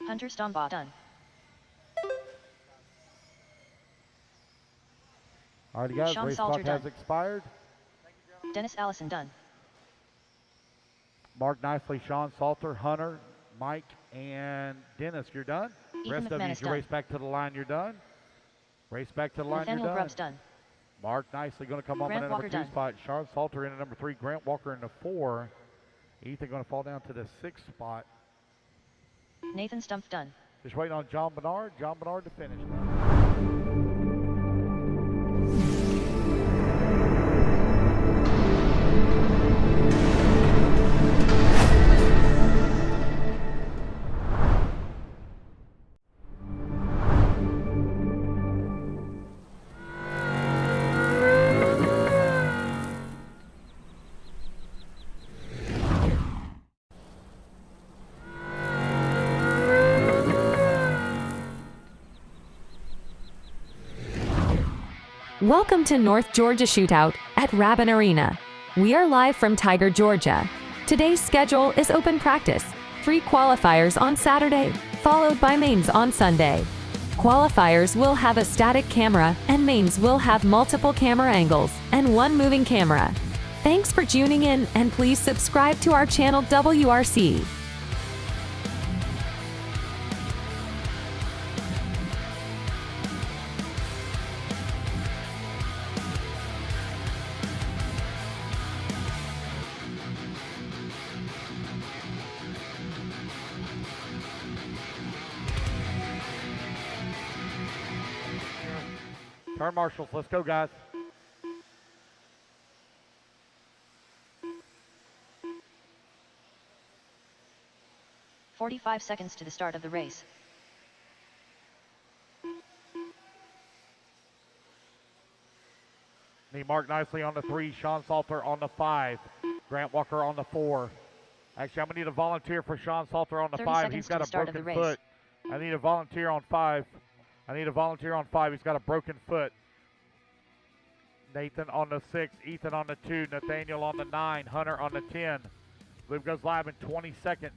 Hunter Stombaugh done. All right, guys, Sean race Salter clock has done. expired. Dennis Allison done. Mark Nicely, Sean Salter, Hunter, Mike, and Dennis, you're done. Ethan Rest of you, McManus as you done. race back to the line, you're done. Race back to the line, Nathaniel you're done. Grubbs done. Mark Nicely going to come on Grant in the number Walker 2 done. spot. Sean Salter in the number 3. Grant Walker in the 4. Ethan going to fall down to the 6th spot. Nathan Stumpf done. Just waiting on John Bernard to finish. Welcome to North Georgia Shootout at Rabun Arena. We are live from Tiger, Georgia. Today's schedule is open practice, 3 qualifiers on Saturday, followed by mains on Sunday. Qualifiers will have a static camera and mains will have multiple camera angles and 1 moving camera. Thanks for tuning in and please subscribe to our channel WRCE. Turn marshals, let's go, guys. "45 seconds to the start of the race. Need Mark Nicely on the 3, Sean Salter on the 5, Grant Walker on the 4. Actually, I'm going to need a volunteer for Sean Salter on the 30 5. seconds He's to got the a start of the broken race. foot. I need a volunteer on 5. I need a volunteer on 5. He's got a broken foot. Nathan on the 6, Ethan on the 2, Nathaniel on the 9, Hunter on the 10. Loop goes live in 20 seconds.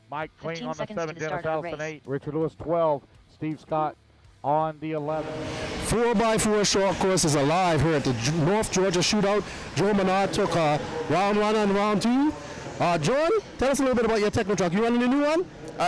Mike Kling 15 on the seconds to 7, the Dennis start of the Allison race. 8, Richard Lewis 12, Steve Scott on the 11. 4x4 short course is alive here at the North Georgia Shootout. Joe Menard took round 1 and round 2. John, tell us a little bit about your techno truck. You running the new one?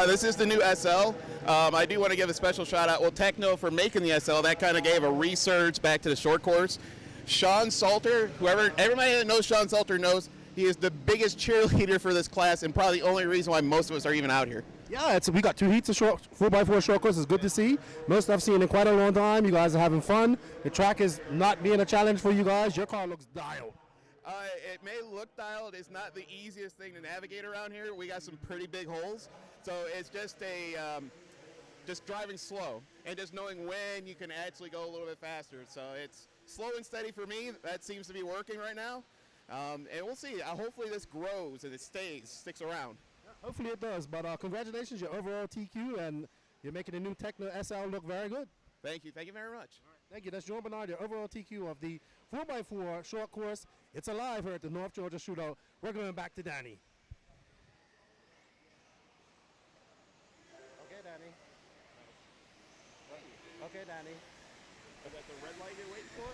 This is the new SL. I do want to give a special shout out. Well, Techno for making the SL. That kind of gave a resurge back to the short course. Sean Salter, everybody that knows Sean Salter knows he is the biggest cheerleader for this class and probably the only reason why most of us are even out here. Yeah, we got 2 heats of 4x4 short course. It's good to see. Most I've seen in quite a long time. You guys are having fun. The track is not being a challenge for you guys. Your car looks dialed. It may look dialed. It's not the easiest thing to navigate around here. We got some pretty big holes. So it's just just driving slow and just knowing when you can actually go a little bit faster. So it's slow and steady for me. That seems to be working right now. And we'll see. Hopefully this grows and it sticks around. Hopefully it does. But congratulations, your overall TQ, and you're making the new Techno SL look very good. Thank you. Thank you very much. Thank you. That's Joe Bernard, your overall TQ of the 4x4 short course. It's alive here at the North Georgia Shootout. We're going back to Danny. Okay, Danny. Okay, Danny. Is that the red light you're waiting for?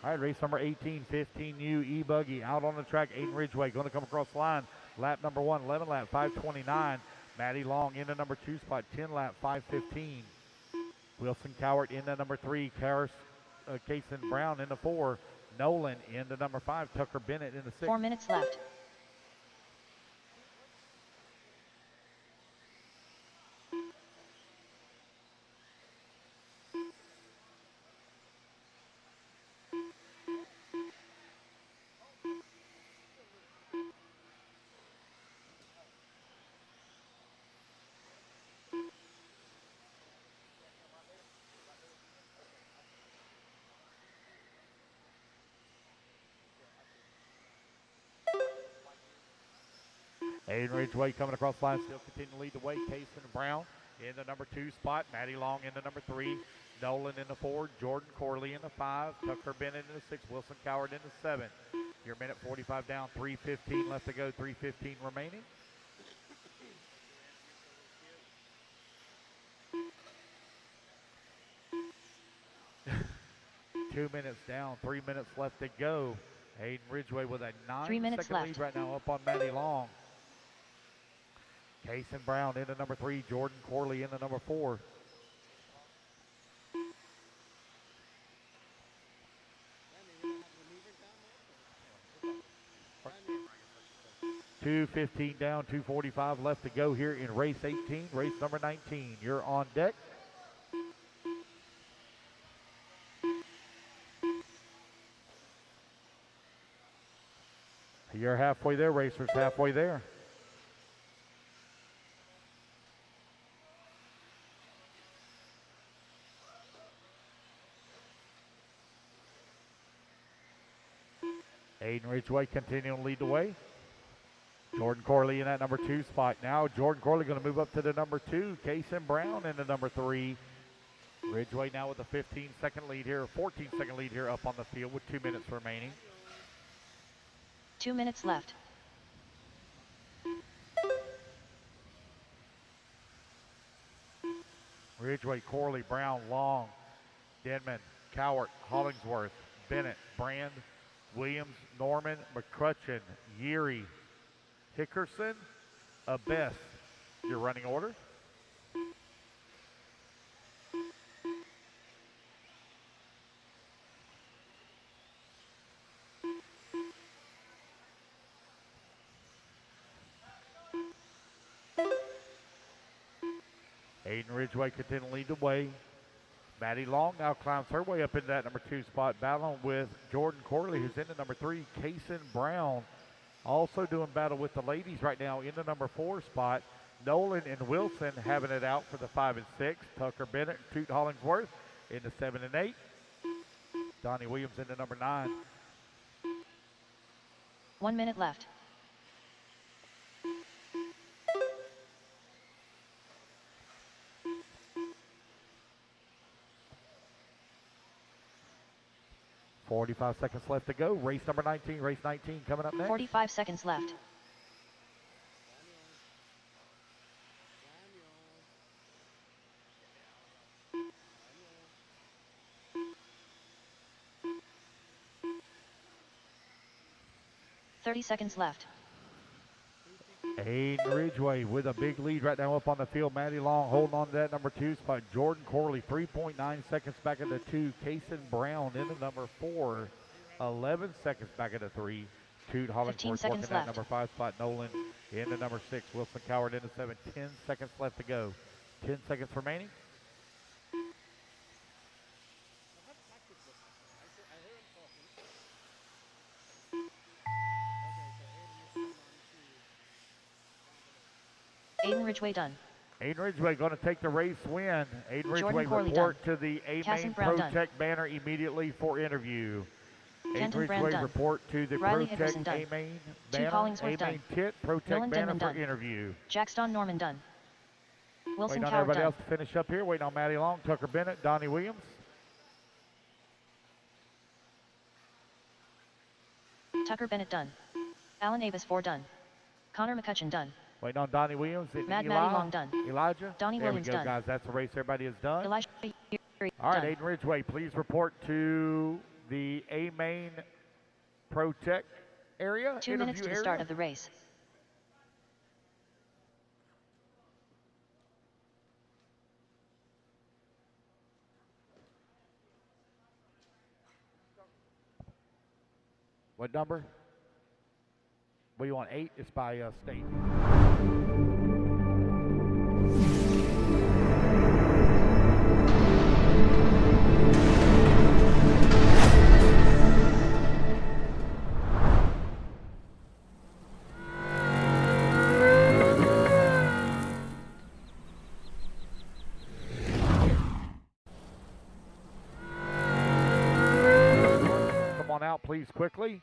All right, race number 18, 15U E-Buggy out on the track. Aiden Ridgeway going to come across the line. Lap number 1, 11 lap, 5:29. Maddie Long in the number 2 spot, 10 lap, 5:15. Wilson Cowart in the number 3. Kason Brown in the 4. Nolan in the number 5. Tucker Bennett in the 6. 4 minutes left. Aiden Ridgeway coming across the line, still continuing to lead the way. Kason Brown in the number 2 spot. Maddie Long in the number 3. Nolan in the 4. Jordan Corley in the 5. Tucker Bennett in the 6. Wilson Coward in the 7. Your minute 45 down, 3:15 left to go, 3:15 remaining. Two minutes down, 3 minutes left to go. Aiden Ridgeway with a 9-second lead right now up on Maddie Long. Kason Brown in the number 3. Jordan Corley in the number 4. $2:15 down, 2:45 left to go here in race 18, race number 19. You're on deck. You're halfway there, racers, halfway there. Aiden Ridgeway continuing to lead the way. Jordan Corley in that number 2 spot. Now Jordan Corley going to move up to the number 2. Kason Brown in the number 3. Ridgeway now with a 15-second lead here, 14-second lead here up on the field with 2 minutes remaining. 2 minutes left. Ridgeway, Corley, Brown, Long, Denman, Cowart, Hollingsworth, Bennett, Brand, Williams, Norman, McCutcheon, Yeary, Hickerson, Abess. Your running order. Aiden Ridgeway continuing to lead the way. Maddie Long now climbs her way up into that number 2 spot, battling with Jordan Corley, who's in the number 3. Kason Brown also doing battle with the ladies right now in the number 4 spot. Nolan and Wilson having it out for the 5 and 6. Tucker Bennett, Toot Hollingsworth in the 7 and 8. Donnie Williams in the number 9. 1 minute left. .45 seconds left to go. Race number 19, race 19 coming up next. 45 seconds left. .30 seconds left. Aiden Ridgeway with a big lead right now up on the field. Maddie Long holding on to that number 2 spot. Jordan Corley 3.9 seconds back at the 2. Kason Brown in the number 4. 11 seconds back at the 3. Toot Hollingsworth working that number 5 spot. Nolan in the number 6. Wilson Coward in the 7. 10 seconds left to go. 10 seconds remaining. Aiden Ridgeway done. Aiden Ridgeway going to take the race win. Aiden Ridgeway report to the A-Main ProTech banner immediately for interview. Aiden Ridgeway report to the ProTech A-Main banner, A-Main Tit ProTech banner for interview. Jackson Norman done. Wilson Waiting on Coward everybody done. else to finish up here. Waiting on Maddie Long, Tucker Bennett, Donnie Williams. Tucker Bennett done. Alan Avis 4 done. Connor McCutcheon done. Waiting on Donnie Williams and Maddie Long done. Elijah. Donnie there Williams we go, done. guys. That's the race everybody has done. Elijah All right, done. Aiden Ridgeway, please report to the A-Main ProTech area. 2 minutes to the start of the race. What number? What do you want? 8? It's by state. Come on out, please, quickly.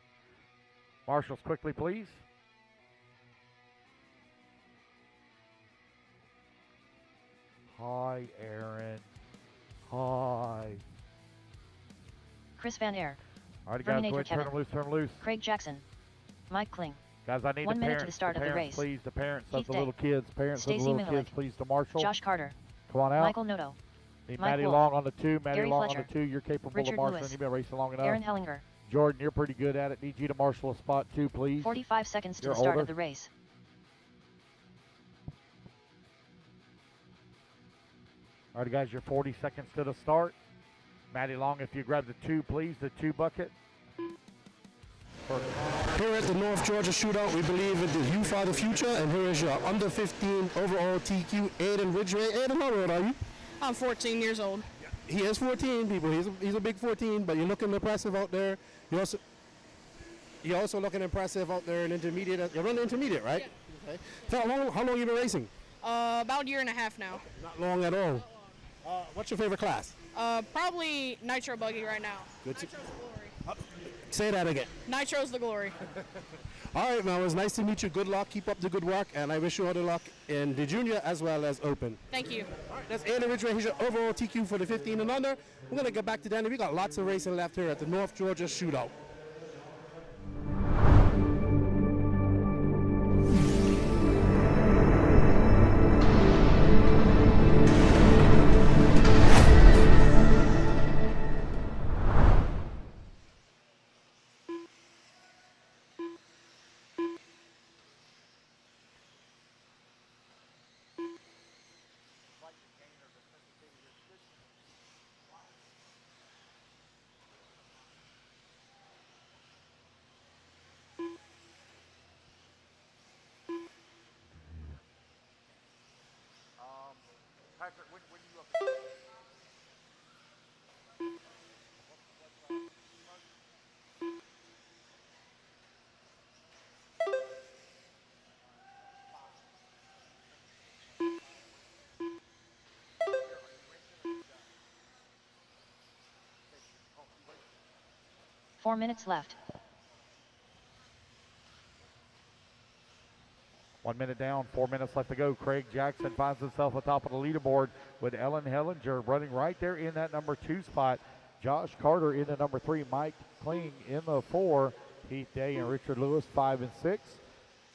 Marshals, quickly, please. Hi, Aaron. Hi. Chris Van Air. All right, guys, go ahead, turn them loose, turn them loose. Craig Jackson. Mike Kling. Guys, I need 1 the minute parents, to the start of the race. Please, the parents Keith of the Day. little kids, parents Stacey of the little Mihalik. kids, please, to Marshall. Josh Carter. Come on out. Michael Noto. Need Mike Maddie Wolf. Long on the 2, Maddie Gary Long Fletcher. on the 2. You're capable Richard of marshalling. Lewis. You've been racing long enough. Aaron Hellinger. Jordan, you're pretty good at it. Need you to marshal a spot 2, please. 45 seconds to You're the start older. of the race. All right, guys, you're 40 seconds to the start. Maddie Long, if you grab the 2, please, the 2 bucket. Here at the North Georgia Shootout, we believe in the youth are the future, and here is your under 15 overall TQ, Aiden Ridgway. Aiden, how old are you? I'm 14 years old. He is 14, people. He's a big 14, but you're looking impressive out there. You're also looking impressive out there in intermediate. You're running intermediate, right? Yeah. Okay. So how long you been racing? About a year and a half now. Not long at all. What's your favorite class? Probably Nitro Buggy right now. Good to- Nitro's the glory. Say that again. Nitro's the glory. All right, man. It was nice to meet you. Good luck. Keep up the good work, and I wish you all the luck in the junior as well as open. Thank you. All right, that's Aiden Ridgway. Here's your overall TQ for the 15 and under. We're going to get back to Danny. We got lots of racing left here at the North Georgia Shootout. Patrick, when you up? Four minutes left. 1 minute down, 4 minutes left to go. Craig Jackson finds himself atop of the leaderboard with Ellen Hellinger running right there in that number 2 spot. Josh Carter in the number 3. Mike Kling in the 4. Heath Day and Richard Lewis 5 and 6.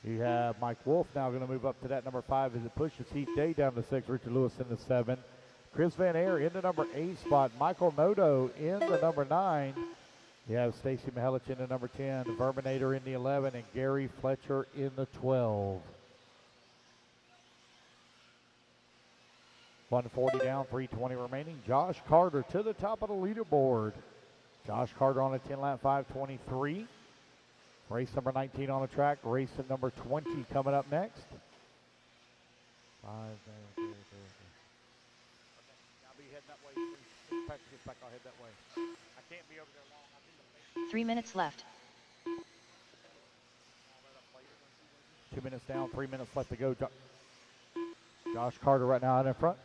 You have Mike Wolf now going to move up to that number 5 as it pushes Heath Day down to 6. Richard Lewis in the 7. Chris Van Air in the number 8 spot. Michael Noto in the number 9. You have Stacy Mihelich in the number 10. Verminator in the 11. And Gary Fletcher in the 12. 140 down, 320 remaining. Josh Carter to the top of the leaderboard. Josh Carter on a 10-lap 5:23. Race number 19 on the track. Race number 20 coming up next. I'll be heading that way. Patrick gets back, I'll head that way. I can't be over there long. 3 minutes left. 2 minutes down, 3 minutes left to go. Josh Carter right now out in front.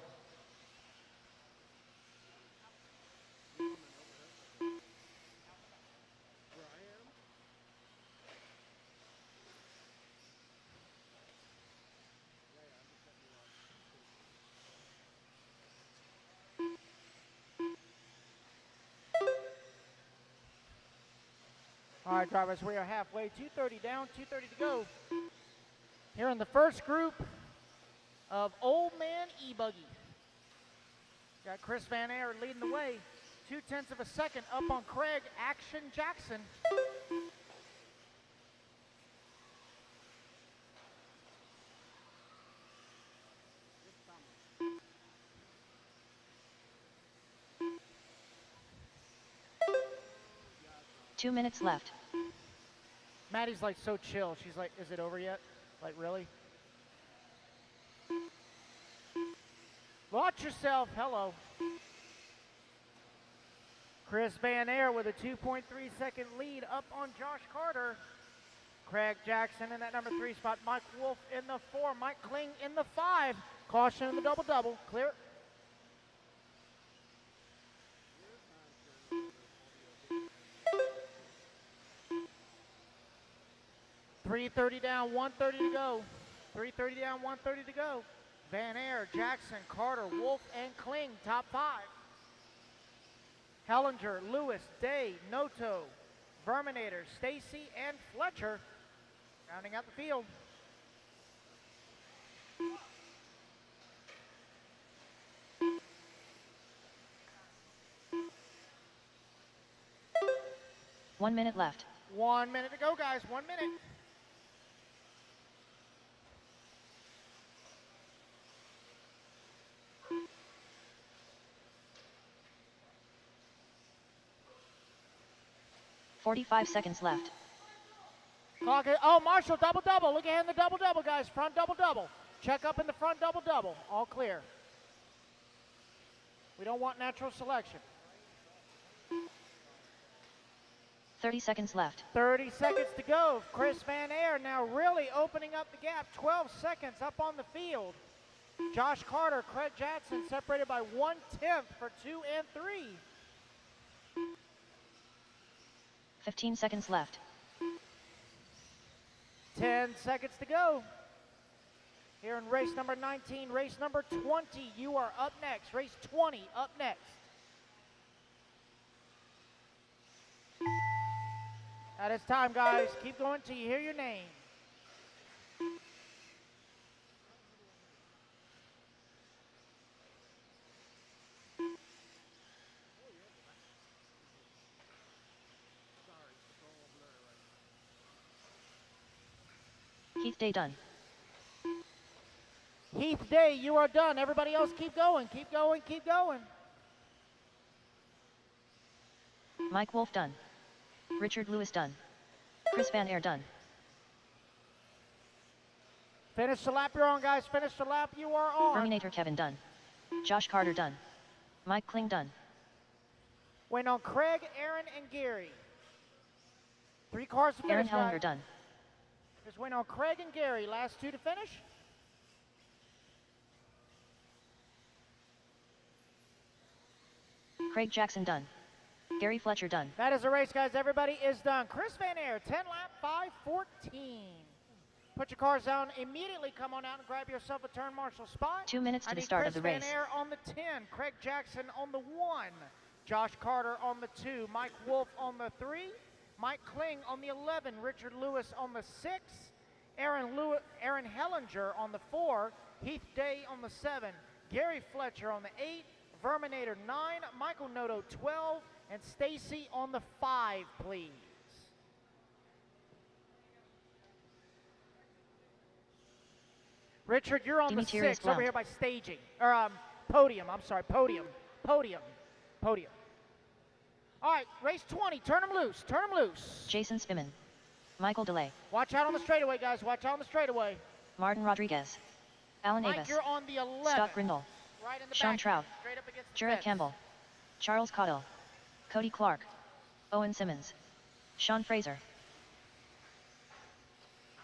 All right, drivers, we are halfway. 2:30 down, 2:30 to go. Here in the first group of Old Man E-Buggy. Got Chris Van Air leading the way. 0.2 of a second up on Craig Action Jackson. Two minutes left. Maddie's like so chill. She's like, is it over yet? Like, really? Watch yourself. Hello. Chris Van Air with a 2.3 second lead up on Josh Carter. Craig Jackson in that number 3 spot. Mike Wolf in the 4. Mike Kling in the 5. Caution in the double-double. Clear. .330 down, 130 to go. 330 down, 130 to go. Van Air, Jackson, Carter, Wolf, and Kling, top 5. Hellinger, Lewis, Day, Noto, Verminator, Stacy, and Fletcher rounding out the field. One minute left. 1 minute to go, guys. 1 minute. .45 seconds left. Clock it. Oh, Marshall, double-double. Look ahead in the double-double, guys. Front double-double. Check up in the front double-double. All clear. We don't want natural selection. 30 seconds left. 30 seconds to go. Chris Van Air now really opening up the gap. 12 seconds up on the field. Josh Carter, Craig Jackson separated by 1/10 for 2 and 3. 15 seconds left. 10 seconds to go. Here in race number 19, race number 20, you are up next. Race 20 up next. That is time, guys. Keep going till you hear your name. Heath Day done. Heath Day, you are done. Everybody else keep going, keep going, keep going. Mike Wolf done. Richard Lewis done. Chris Van Air done. Finish the lap you're on, guys. Finish the lap you are on. Terminator Kevin done. Josh Carter done. Mike Kling done. Win on Craig, Aaron, and Gary. 3 cars to finish, Aaron guys. Hellinger done. Just win on Craig and Gary. Last 2 to finish. Craig Jackson done. Gary Fletcher done. That is the race, guys. Everybody is done. Chris Van Air, 10 lap, 5:14. Put your cars down. Immediately come on out and grab yourself a turn marshal spot. 2 minutes to the start of the race. Chris Van Air on the 10. Craig Jackson on the 1. Josh Carter on the 2. Mike Wolf on the 3. Mike Kling on the 11. Richard Lewis on the 6. Aaron Hellinger on the 4. Heath Day on the 7. Gary Fletcher on the 8. Verminator 9. Michael Noto 12. And Stacy on the 5, please. Richard, you're on the 6 over here by staging. Or podium, I'm sorry, podium. All right, race 20, turn them loose, turn them loose. Jason Spiman. Michael DeLay. Watch out on the straightaway, guys, watch out on the straightaway. Martin Rodriguez. Alan Mike, Avis. you're on the 11. Scott Grindle. Right in the Sean back, Trout. straight up against the Jarrett fence. Campbell. Charles Caudill. Cody Clark. Owen Simmons. Sean Fraser.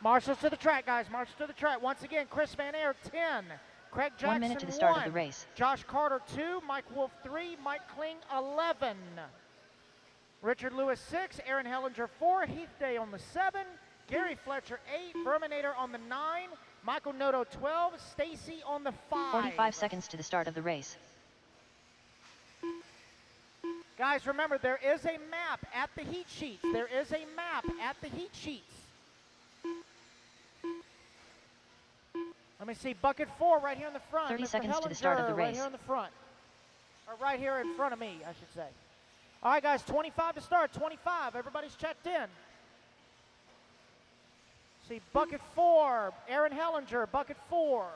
Marshals to the track, guys, marshals to the track. Once again, Chris Van Air, 10. Craig Jackson, 1 minute to the start 1. of the race. Josh Carter, 2. Mike Wolf, 3. Mike Kling, 11. Richard Lewis, 6. Aaron Hellinger, 4. Heath Day on the 7. Gary Fletcher, 8. Verminator on the 9. Michael Noto, 12. Stacy on the 5. 45 seconds to the start of the race. Guys, remember, there is a map at the heat sheets. There is a map at the heat sheets. Let me see, bucket 4 right here in the front. 30 Mr. seconds Hellinger, to the start of the right race. here in the front. Or right here in front of me, I should say. All right, guys, 25 to start, 25. Everybody's checked in. See, bucket 4, Aaron Hellinger, bucket 4.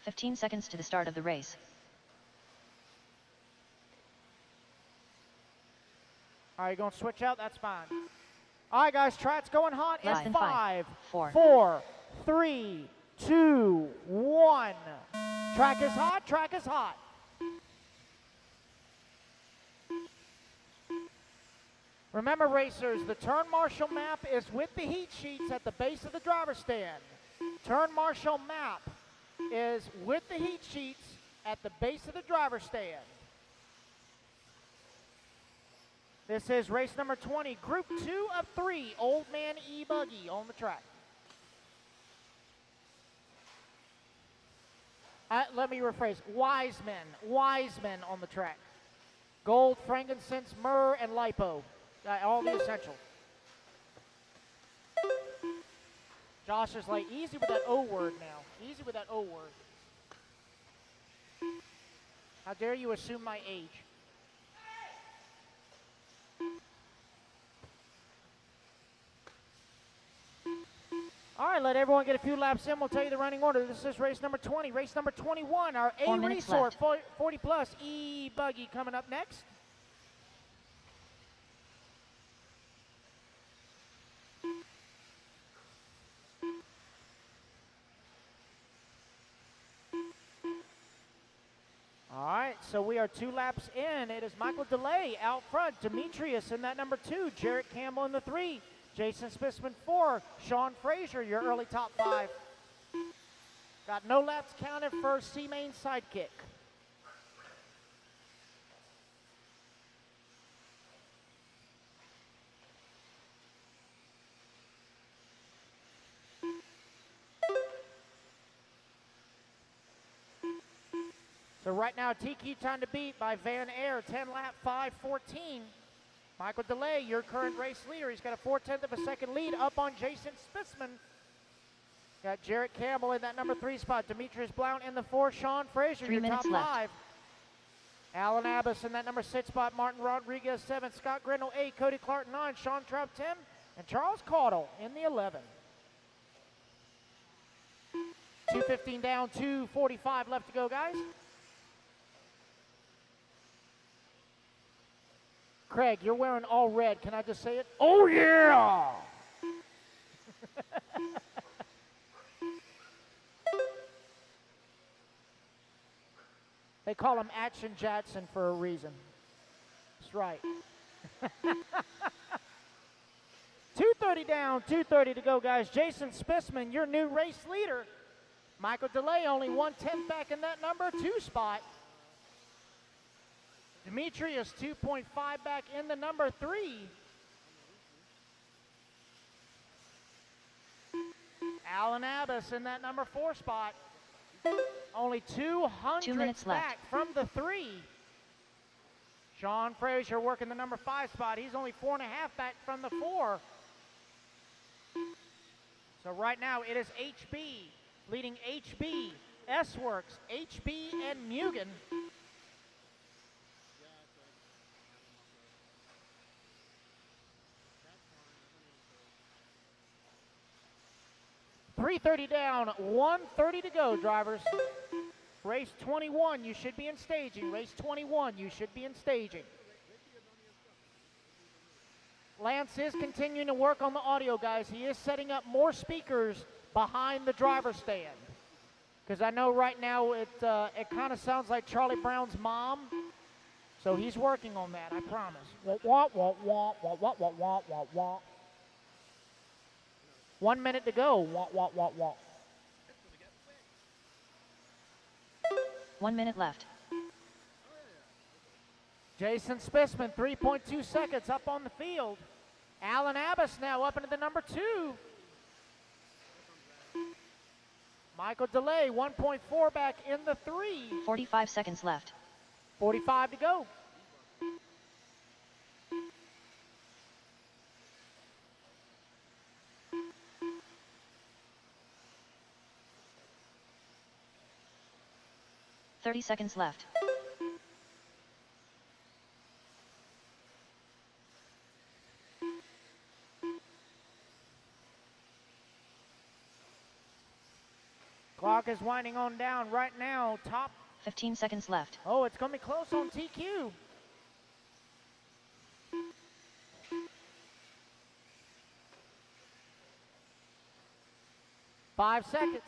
15 seconds to the start of the race. All right, you're going to switch out? That's fine. All right, guys, track's going hot in Less than 5, 4, 4, 3, 2, 1. Track is hot, track is hot. Remember, racers, the turn marshal map is with the heat sheets at the base of the driver's stand. Turn marshal map is with the heat sheets at the base of the driver's stand. This is race number 20, group 2 of 3, Old Man E-Buggy on the track. Let me rephrase, wise men on the track. Gold, frankincense, myrrh, and lipo. All the essentials. Josh is like, easy with that O word now. Easy with that O word. How dare you assume my age? All right, let everyone get a few laps in. We'll tell you the running order. This is race number 20. Race number 21, our 4 minutes A-Resort left. 40 plus E-Buggy coming up next. All right, so we are 2 laps in. It is Michael DeLay out front, Demetrius in that number 2, Jarrett Campbell in the 3, Jason Spissman 4, Sean Frazier, your early top 5. Got no laps counted for C-Main sidekick. So right now, TQ time to beat by Van Air, 10 lap 5:14. Michael DeLay, your current race leader. He's got a 4/10 of a second lead up on Jason Spissman. Got Jarrett Campbell in that number 3 spot. Demetrius Blount in the 4. Sean Frazier, 3 your top minutes left. 5. Alan Abbas in that number 6 spot. Martin Rodriguez 7. Scott Grindle 8. Cody Clark 9. Sean Traub 10. And Charles Caudle in the 11. 2:15 down, 2:45 left to go, guys. Craig, you're wearing all red. Can I just say it? Oh, yeah! They call him Action Jackson for a reason. That's right. 2:30 down, 2:30 to go, guys. Jason Spissman, your new race leader. Michael DeLay, only 1/10 back in that number 2 spot. Demetrius 2.5 back in the number 3. Alan Abbas in that number 4 spot. Only 200 2 minutes left. back from the 3. Sean Frazier working the number 5 spot. He's only 4.5 back from the 4. So right now it is HB leading HB, S-Works, HB, and Mugen. .330 down, 1:30 to go, drivers. Race 21, you should be in staging. Race 21, you should be in staging. Lance is continuing to work on the audio, guys. He is setting up more speakers behind the driver's stand. Because I know right now it kind of sounds like Charlie Brown's mom. So he's working on that, I promise. Wah, wah, wah, wah, wah, wah, wah, wah, wah, wah. 1 minute to go. Wah, wah, wah, wah. 1 minute left. Jason Spissman, 3.2 seconds up on the field. Alan Abbas now up into the number 2. Michael DeLay, 1.4 back in the 3. 45 seconds left. 45 to go. .30 seconds left. Clock is winding on down right now. Top. 15 seconds left. Oh, it's going to be close on TQ. 5 seconds.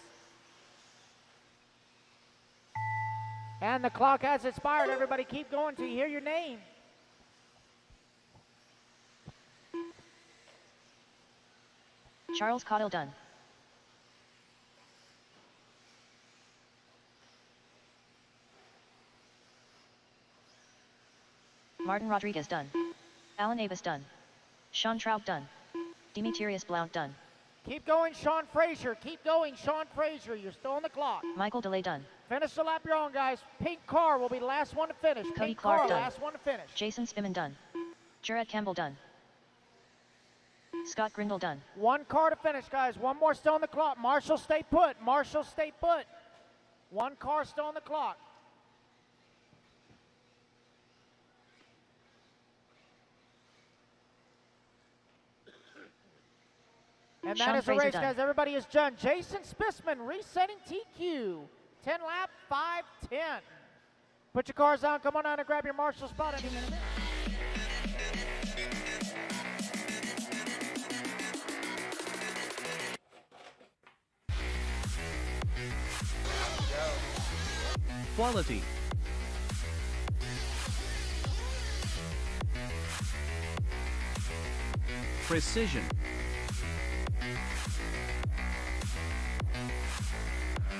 And the clock has expired. Everybody keep going till you hear your name. Charles Caudill done. Martin Rodriguez done. Alan Avis done. Sean Traub done. Demetrius Blount done. Keep going, Sean Frazier. Keep going, Sean Frazier. You're still on the clock. Michael DeLay done. Finish the lap you're on, guys. Pink car will be the last one to finish. Cody Pink Clark car, done. last one to finish. Jason Spiman done. Jared Campbell done. Scott Grindle done. 1 car to finish, guys. 1 more still on the clock. Marshall, stay put. Marshall, stay put. 1 car still on the clock. And Sean that is the Fraser race, done. guys. Everybody is done. Jason Spisman resetting TQ. 10 lap, 5:10. Put your cars on. Come on out and grab your Marshall spot any minute. Quality. Precision.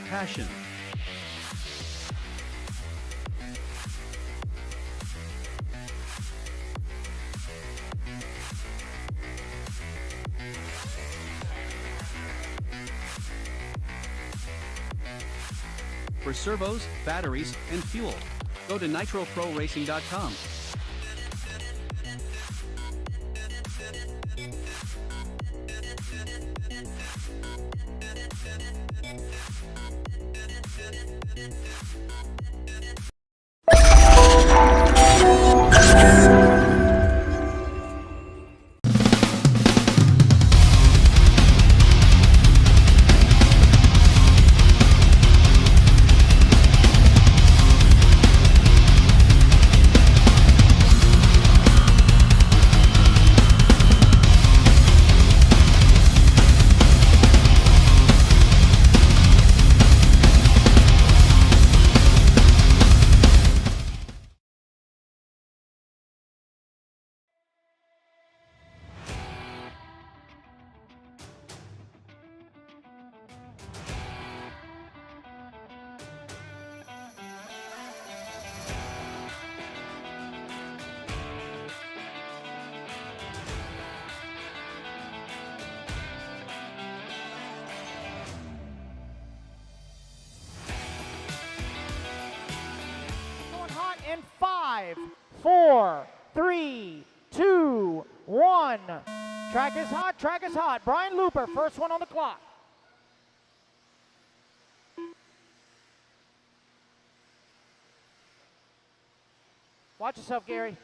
Passion. For servos, batteries, and fuel, go to nitroproracing.com. In 5, 4, 3, 2, 1. Track is hot, track is hot. Brian Looper, first one on the clock. Watch yourself, Gary.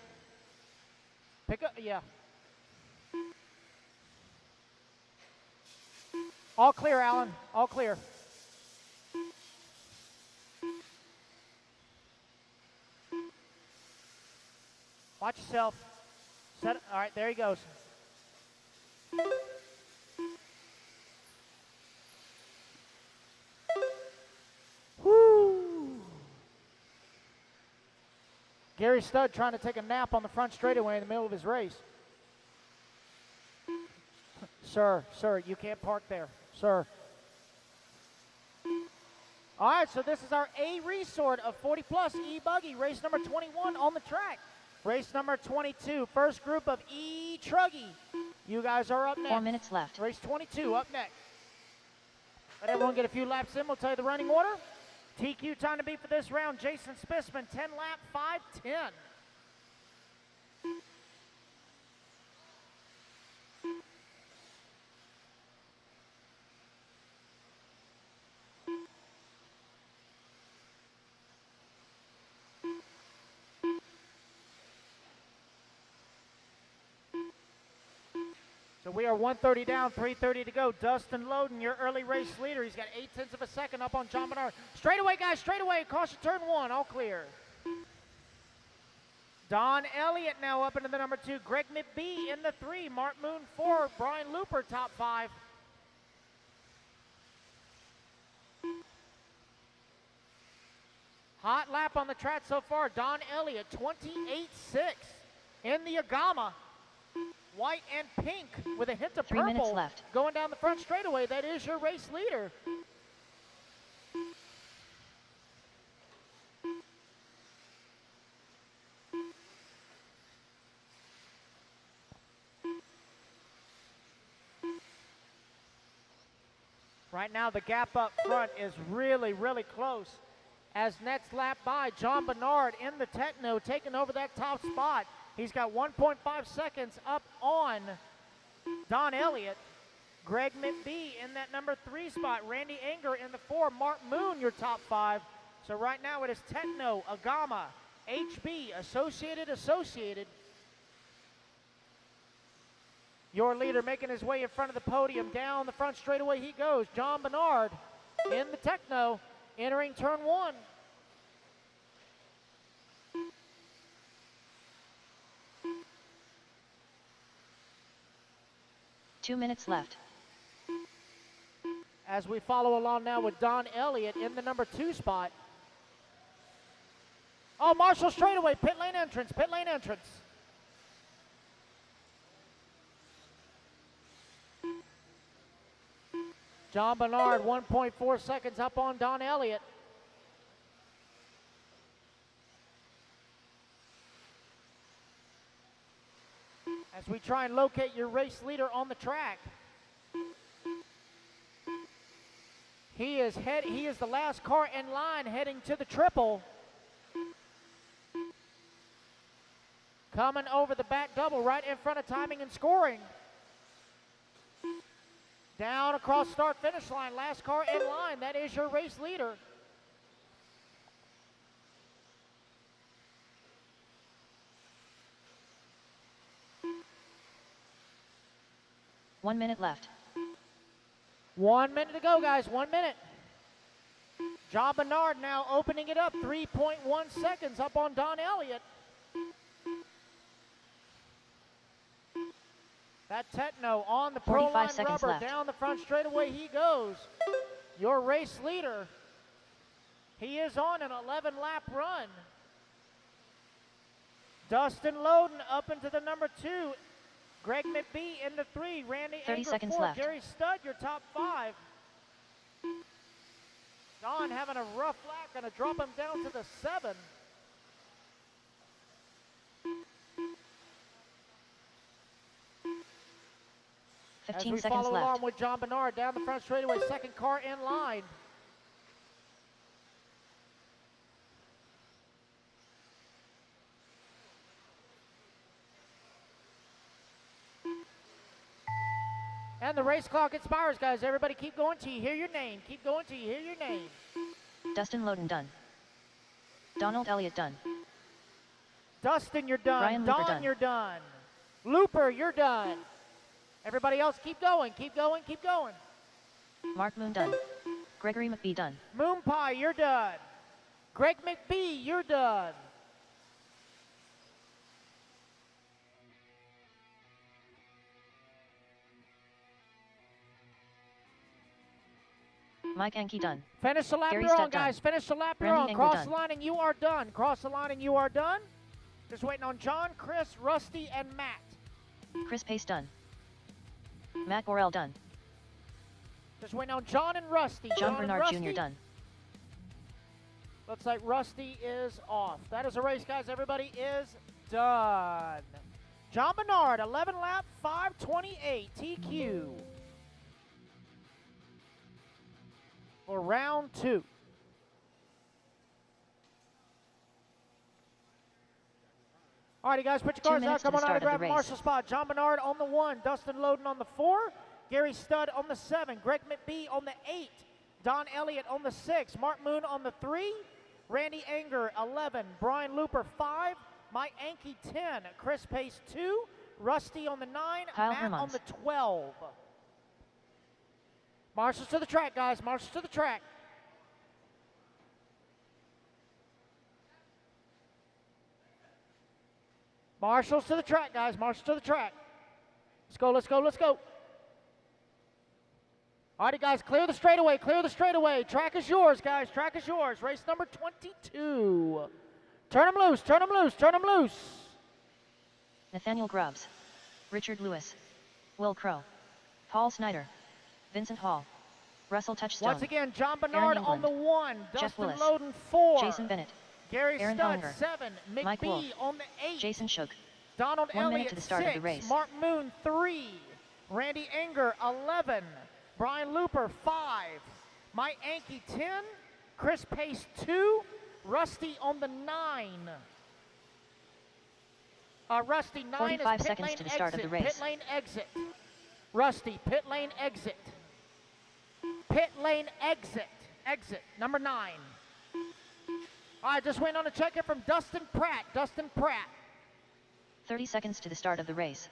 Pick up, yeah. All clear, Alan, all clear. Watch yourself. Set it. All right, there he goes. Woo! Gary Studd trying to take a nap on the front straightaway in the middle of his race. Sir, you can't park there, sir. All right, so this is our A resort of 40 plus E-Buggy, race number 21 on the track. Race number 22, first group of E-Truggy. You guys are up next. 4 minutes left. Race 22 up next. Let everyone get a few laps in. We'll tell you the running order. TQ time to beat for this round. Jason Spisman, 10 lap, 5:10. So we are 130 down, 3:30 to go. Dustin Loden, your early race leader. He's got 0.8 of a second up on John Bernard. Straight away, guys, straight away. Caution turn 1, all clear. Don Elliott now up into the number 2. Greg McBee in the 3. Mark Moon 4. Brian Looper top 5. Hot lap on the track so far. Don Elliott, 28.6 in the Agama. White and pink with a hint of 3 minutes purple left. going down the front straightaway. That is your race leader. Right now, the gap up front is really, really close. As next lap by, John Bernard in the Techno taking over that top spot. He's got 1.5 seconds up on Don Elliott. Greg McBee in that number 3 spot. Randy Anger in the 4. Mark Moon, your top 5. So right now it is Techno, Agama, HB, Associated. Your leader making his way in front of the podium. Down the front straightaway he goes. John Bernard in the Techno, entering turn 1. Two minutes left. As we follow along now with Don Elliott in the number 2 spot. Oh, Marshall straightaway, pit lane entrance. John Bernard, 1.4 seconds up on Don Elliott. As we try and locate your race leader on the track. He is the last car in line heading to the triple. Coming over the back double right in front of timing and scoring. Down across start finish line, last car in line. That is your race leader. One minute left. 1 minute to go, guys. 1 minute. John Bernard now opening it up. 3.1 seconds up on Don Elliott. That Techno on the pro line rubber. Left. Down the front straightaway he goes. Your race leader. He is on an 11-lap run. Dustin Loden up into the number 2. Greg McBee in the 3. Randy 30 Anger seconds 4. left. Gary Studd, your top 5. Don having a rough lap, going to drop him down to the 7. As we follow along with John Bernard down the front straightaway, second car in line. And the race clock expires, guys. Everybody keep going till you hear your name. Keep going till you hear your name. Dustin Loden done. Donald Elliott done. Dustin, you're done. Brian Don, Looper done. You're done. Looper, you're done. Everybody else, keep going, keep going, keep going. Mark Moon done. Gregory McBee done. Moon Pie, you're done. Greg McBee, you're done. Mike Anke done. Finish the lap Gary you're on, Studd guys. done. Finish the lap you're Randy on. Anger Cross done. the line and you are done. Cross the line and you are done. Just waiting on John, Chris, Rusty, and Matt. Chris Pace done. Matt Borrell done. Just waiting on John and Rusty. John and Bernard Rusty. Jr. done. Looks like Rusty is off. That is a race, guys. Everybody is done. John Bernard, 11 lap, 5:28 TQ for round 2. Alrighty, guys, put your 2 cars out. minutes to Come the on out start and of the grab a race. marshal spot. John Bernard on the 1, Dustin Loden on the 4, Gary Studd on the 7, Greg McBee on the 8, Don Elliott on the 6, Mark Moon on the 3, Randy Anger 11, Brian Looper 5, Mike Anke 10, Chris Pace 2, Rusty on the 9, Kyle Matt on Hermans. the 12. Marshals to the track, guys. Marshals to the track. Marshals to the track, guys. Marshals to the track. Let's go, let's go, let's go. All righty, guys, clear the straightaway, clear the straightaway. Track is yours, guys, track is yours. Race number 22. Turn them loose, turn them loose, turn them loose. Nathaniel Grubbs, Richard Lewis, Will Crow, Paul Snyder, Vincent Hall, Russell Touchstone. Once again, John Bernard on the 1, Jeff Dustin Willis, Loden 4, Jason Bennett, Gary Aaron Studd Hollinger, 7, Mike McBee Wolf, on the 8, Jason Shook, Donald 1 minute Elliott to the start 6, of the race. Mark Moon 3, Randy Enger 11, Brian Looper 5, Mike Anke 10, Chris Pace 2, Rusty on the 9. Rusty 9 is 45 pit seconds lane to the start exit, of the race. pit lane exit. Rusty, pit lane exit. Pit lane exit, exit, number 9. All right, just waiting on a check-in from Dustin Pratt, 30 seconds to the start of the race.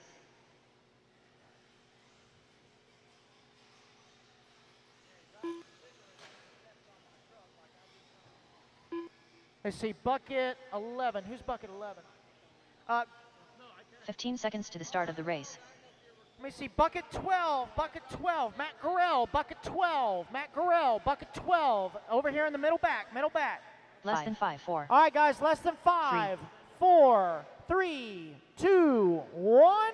Let's see, bucket 11. Who's bucket 11? 15 seconds to the start of the race. Let me see, bucket 12, Matt Gorell, bucket 12, Matt Gorell, bucket 12. Over here in the middle back. Less than 5, 4. All right, guys, less than 5, 4, 3, 2, 1.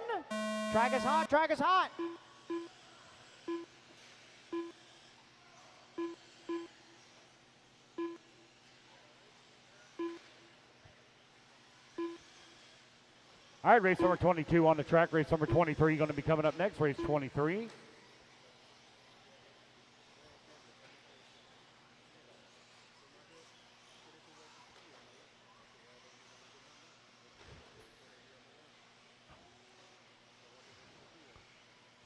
Track is hot, track is hot. All right, race number 22 on the track. Race number 23 going to be coming up next. Race 23.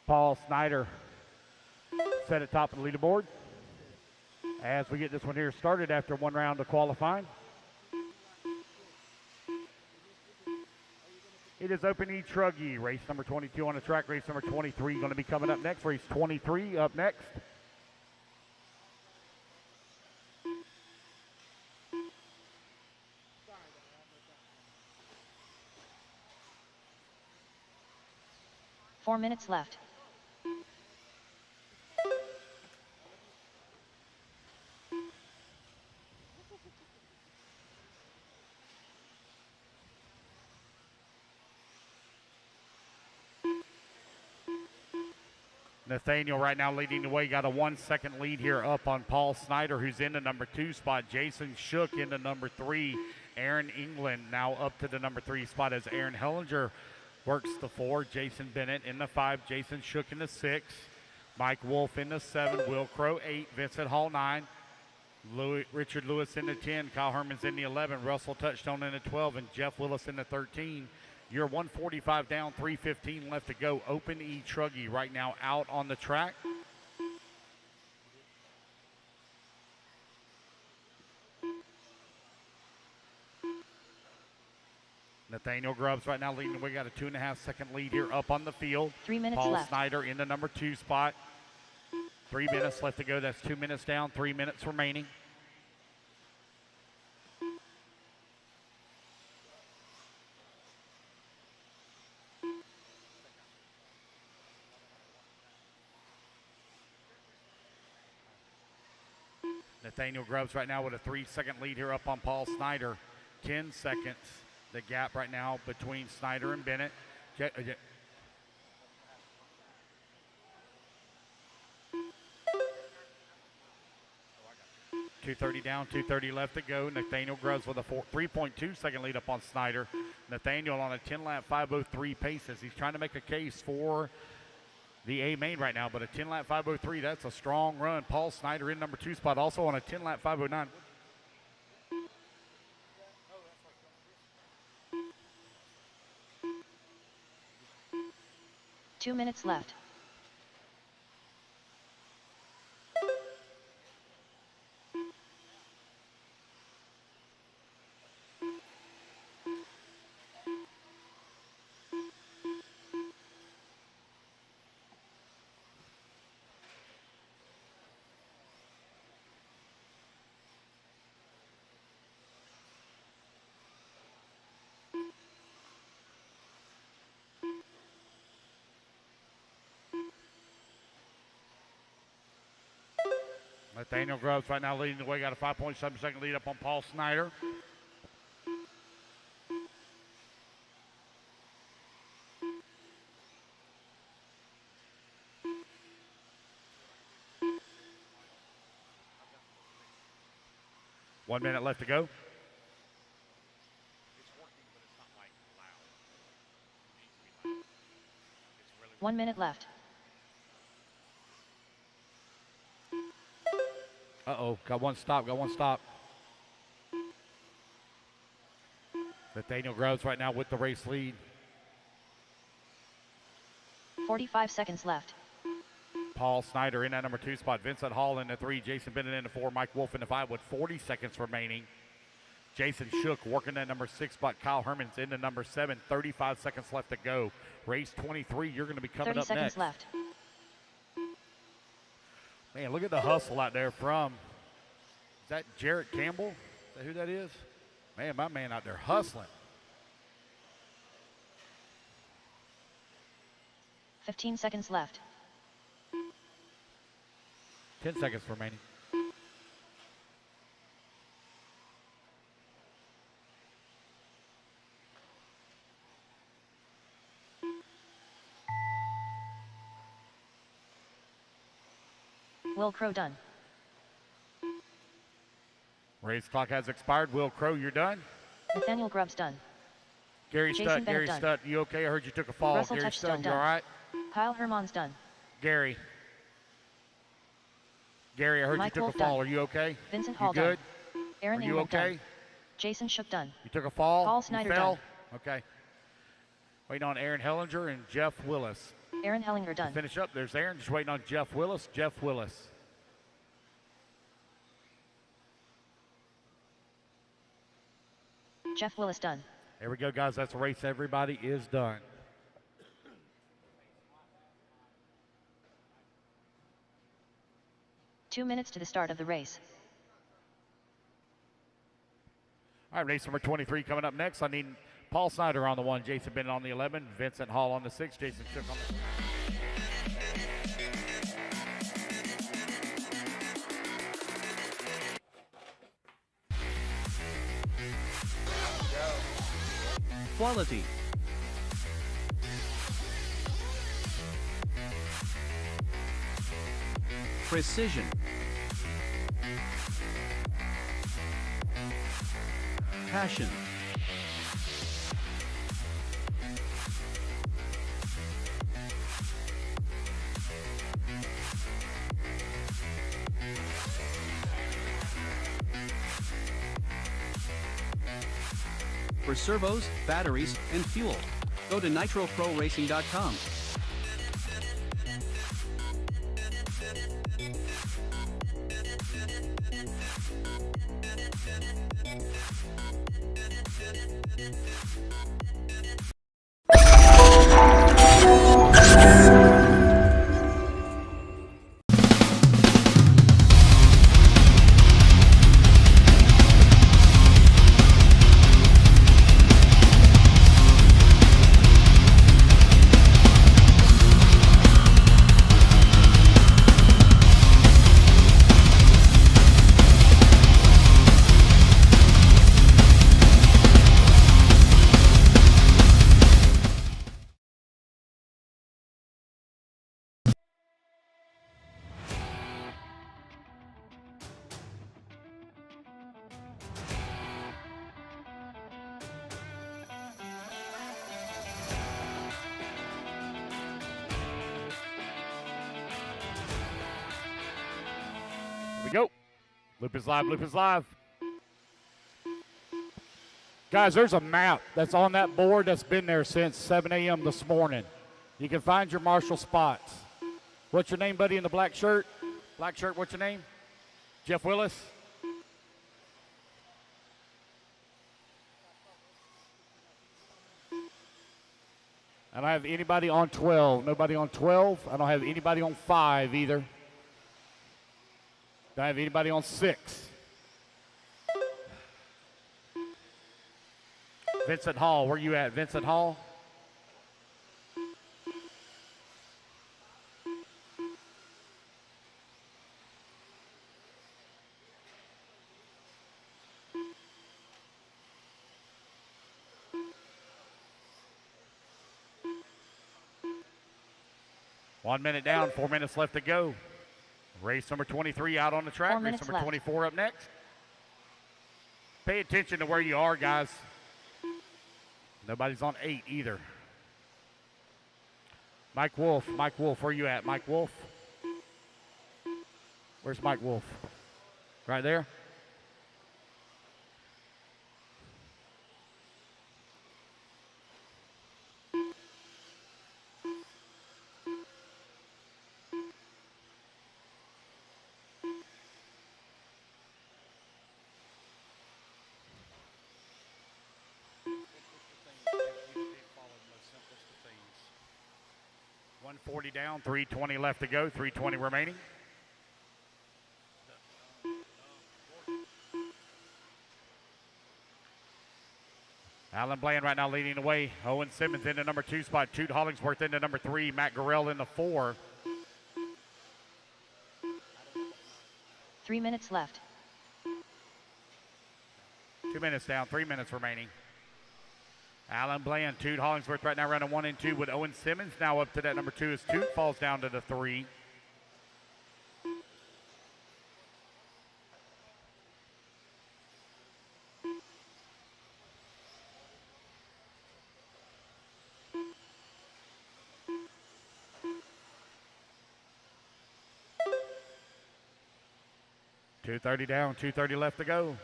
Paul Snyder set at top of the leaderboard as we get this one here started after one round of qualifying. It is open E-Truggy, race number 22 on the track. Race number 23 going to be coming up next. Race 23 up next. Four minutes left. Nathaniel right now leading the way. Got a 1 second lead here up on Paul Snyder, who's in the number 2 spot. Jason Shook in the number 3. Aaron England now up to the number 3 spot as Aaron Hellinger works the 4. Jason Bennett in the 5. Jason Shook in the 6. Mike Wolf in the 7. Will Crow 8. Vincent Hall 9. Richard Lewis in the 10. Kyle Herman's in the 11. Russell Touchstone in the 12. And Jeff Willis in the 13. You're 145 down, 3:15 left to go. Open E-Truggy right now out on the track. Nathaniel Grubbs right now leading the way. Got a 2.5 second lead here up on the field. 3 minutes Paul left. Snyder in the number 2 spot. 3 minutes left to go. That's 2 minutes down, 3 minutes remaining. Nathaniel Grubbs right now with a 3 second lead here up on Paul Snyder. 10 seconds, the gap right now between Snyder and Bennett. 2:30 down, 2:30 left to go. Nathaniel Grubbs with a 3.2 second lead up on Snyder. Nathaniel on a 10-lap 5:03 pace as he's trying to make a case for the A main right now, but a 10-lap 5:03, that's a strong run. Paul Snyder in number 2 spot, also on a 10-lap 5:09. Two minutes left. Nathaniel Grubbs right now leading the way. Got a 5.7-second lead up on Paul Snyder. One minute left to go. 1 minute left. Uh-oh, got one stop. Nathaniel Grubbs right now with the race lead. 45 seconds left. Paul Snyder in that number 2 spot. Vincent Hall in the 3. Jason Bennett in the 4. Mike Wolf in the 5 with 40 seconds remaining. Jason Shook working that number 6 spot. Kyle Herman's in the number 7. 35 seconds left to go. Race 23, you're going to be coming 30 up seconds next. left. Man, look at the hustle out there from, is that Jarrett Campbell? Is that who that is? Man, my man out there hustling. 15 seconds left. 10 seconds remaining. Will Crow done. Race clock has expired. Will Crow, you're done. Nathaniel Grubbs done. Gary Jason Stutt, Bennett Gary done. Stutt, you okay? I heard you took a fall. Russell Gary Touchstone Stutt, you done. all right? Kyle Herman's done. Gary, I heard Mike you took Wolf a fall. done. Are you okay? Vincent You Hall done. good? Aaron Are you England okay? done. Jason Shook done. You took a fall? Paul You Snyder fell? done. Okay. Waiting on Aaron Hellinger and Jeff Willis. Aaron Hellinger done. Finish up. There's Aaron. Just waiting on Jeff Willis. Jeff Willis. Jeff Willis done. There we go, guys. That's a race. Everybody is done. Two minutes to the start of the race. All right, race number 23 coming up next. I need Paul Snyder on the 1, Jason Bennett on the 11, Vincent Hall on the 6, Jason Shook on the Quality. Precision. Passion. For servos, batteries, and fuel, go to nitroproracing.com. Go. Loop is live, loop is live. Guys, there's a map that's on that board that's been there since 7 a.m. this morning. You can find your marshal spots. What's your name, buddy, in the black shirt? Black shirt, what's your name? Jeff Willis? I don't have anybody on 12. Nobody on 12. I don't have anybody on 5 either. Don't have anybody on 6. Vincent Hall, where you at, Vincent Hall? 1 minute down, 4 minutes left to go. Race number 23 out on the track. 4 Race minutes number left. 24 up next. Pay attention to where you are, guys. Nobody's on 8 either. Mike Wolf, where you at? Mike Wolf? Where's Mike Wolf? Right there? $140 down, 320 left to go, 320 remaining. Alan Bland right now leading the way. Owen Simmons into number 2 spot. Toot Hollingsworth into number 3. Matt Gorell in the 4. 3 minutes left. 2 minutes down, 3 minutes remaining. Alan Bland, Toot Hollingsworth right now running 1 and 2 with Owen Simmons now up to that number 2 as Toot falls down to the 3. $230 down, $230 left to go.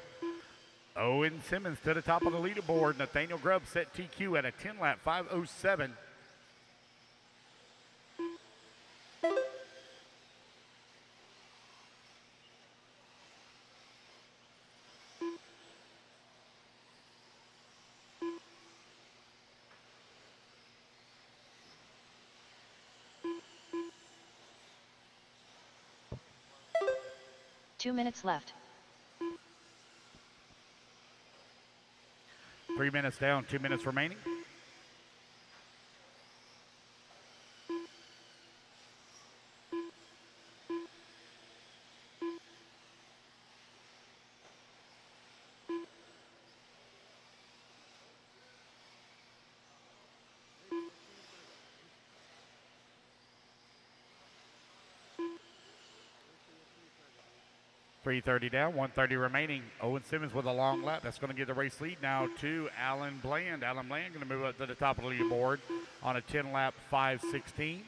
Owen Simmons to the top of the leaderboard. Nathaniel Grubb set TQ at a 10-lap 5:07. Two minutes left. 3 minutes down, 2 minutes remaining. $330 down, $130 remaining. Owen Simmons with a long lap. That's going to give the race lead now to Alan Bland. Alan Bland going to move up to the top of the leaderboard on a 10-lap 5:16.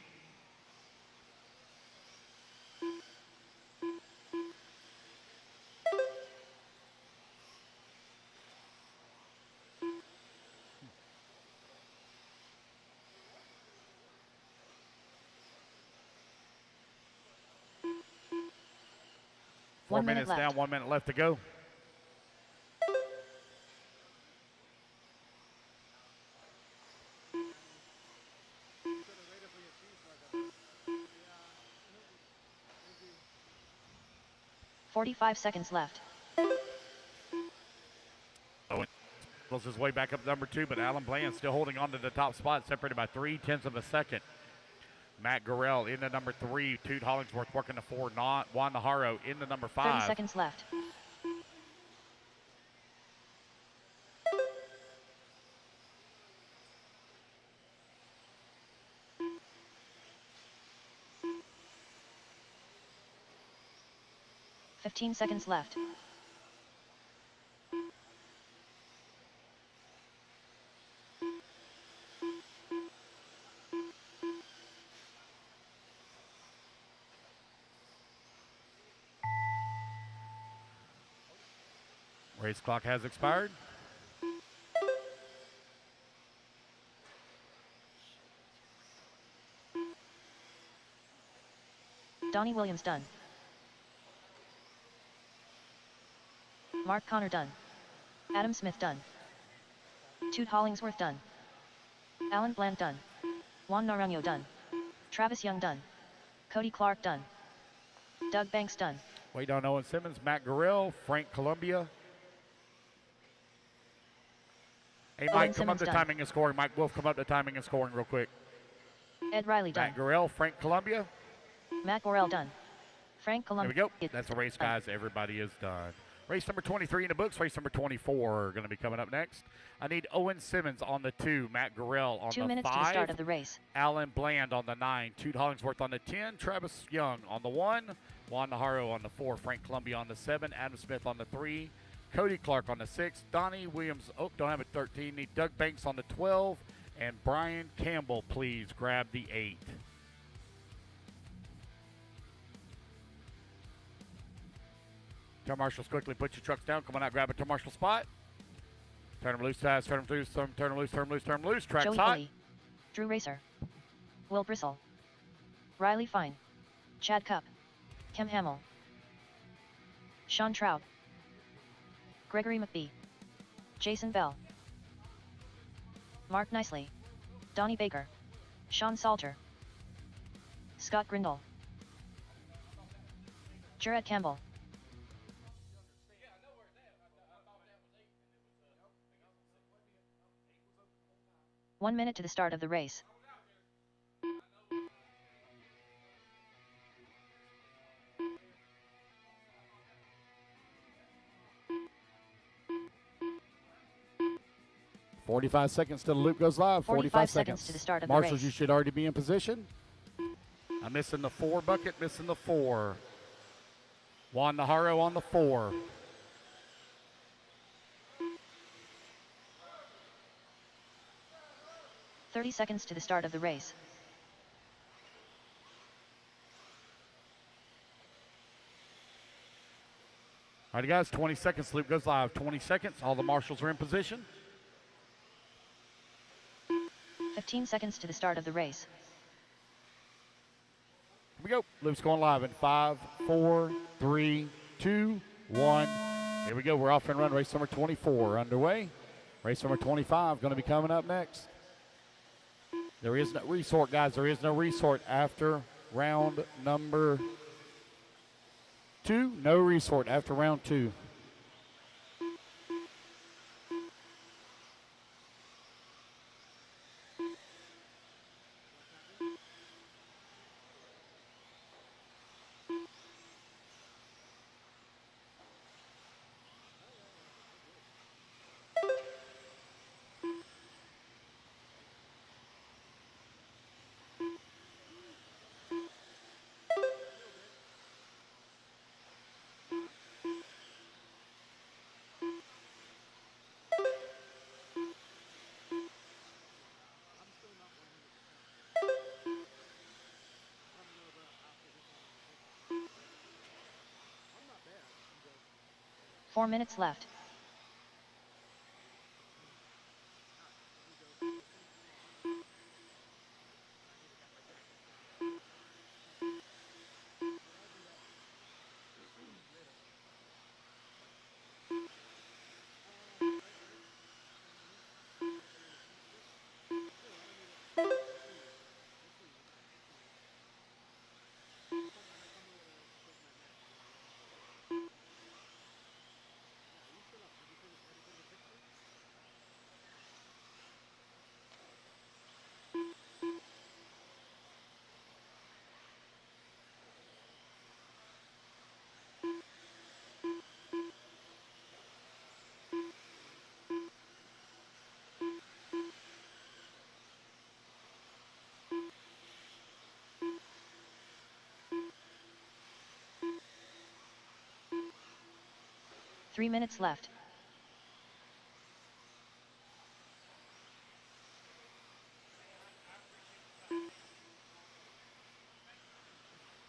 Four minutes down, 1 minute left to go. $45 left. Owen pulls his way back up to number 2, but Alan Bland still holding on to the top spot, separated by 0.3 of a second. Matt Gorell into number 3. Toot Hollingsworth working the 4. Juan Najarro into number 5. 30 seconds left. $15 seconds left. Race clock has expired. Donnie Williams done. Mark Connor done. Adam Smith done. Toot Hollingsworth done. Alan Bland done. Juan Naranjo done. Travis Young done. Cody Clark done. Doug Banks done. Wait on Owen Simmons, Matt Gorell, Frank Columbia. Hey, Mike, come up to timing and scoring. Mike Wolf, come up to timing and scoring real quick. Ed Riley done. Matt Gorell, Frank Columbia. Matt Gorell done. Frank Columbia. There we go. That's the race, guys. Everybody is done. Race number 23 in the books. Race number 24 going to be coming up next. I need Owen Simmons on the 2, Matt Gurrell on 2 the 5. 2 minutes to the start of the race. Alan Bland on the 9, Toot Hollingsworth on the 10, Travis Young on the 1, Juan Najarro on the 4, Frank Columbia on the 7, Adam Smith on the 3, Cody Clark on the 6, Donnie Williams, don't have it, 13, need Doug Banks on the 12, and Brian Campbell, please grab the 8. Turn marshals quickly, put your trucks down, come on out, grab a turn marshal spot. Turn them loose fast, turn them loose, turn them loose, turn them loose, turn them loose, track's Joey hot. Kelly, Drew Racer, Will Bristle, Riley Fine, Chad Cup, Kim Hamill, Sean Traub, Gregory McBee, Jason Bell, Mark Nicely, Donnie Baker, Sean Salter, Scott Grindle, Jared Campbell. One minute to the start of the race. $45 seconds till the loop goes live. 45 seconds to the start of the Marshals, race. you should already be in position. I'm missing the 4 bucket, missing the 4. Juan Najarro on the 4. $30 seconds to the start of the race. All right, guys, 20 seconds. Loop goes live. 20 seconds. All the marshals are in position. 15 seconds to the start of the race. Here we go. Loop's going live in 5, 4, 3, 2, 1. Here we go. We're off and run. Race number 24 underway. Race number 25 going to be coming up next. There is no resort, guys. There is no resort after round number 2. No resort after round 2. Four minutes left. Three minutes left.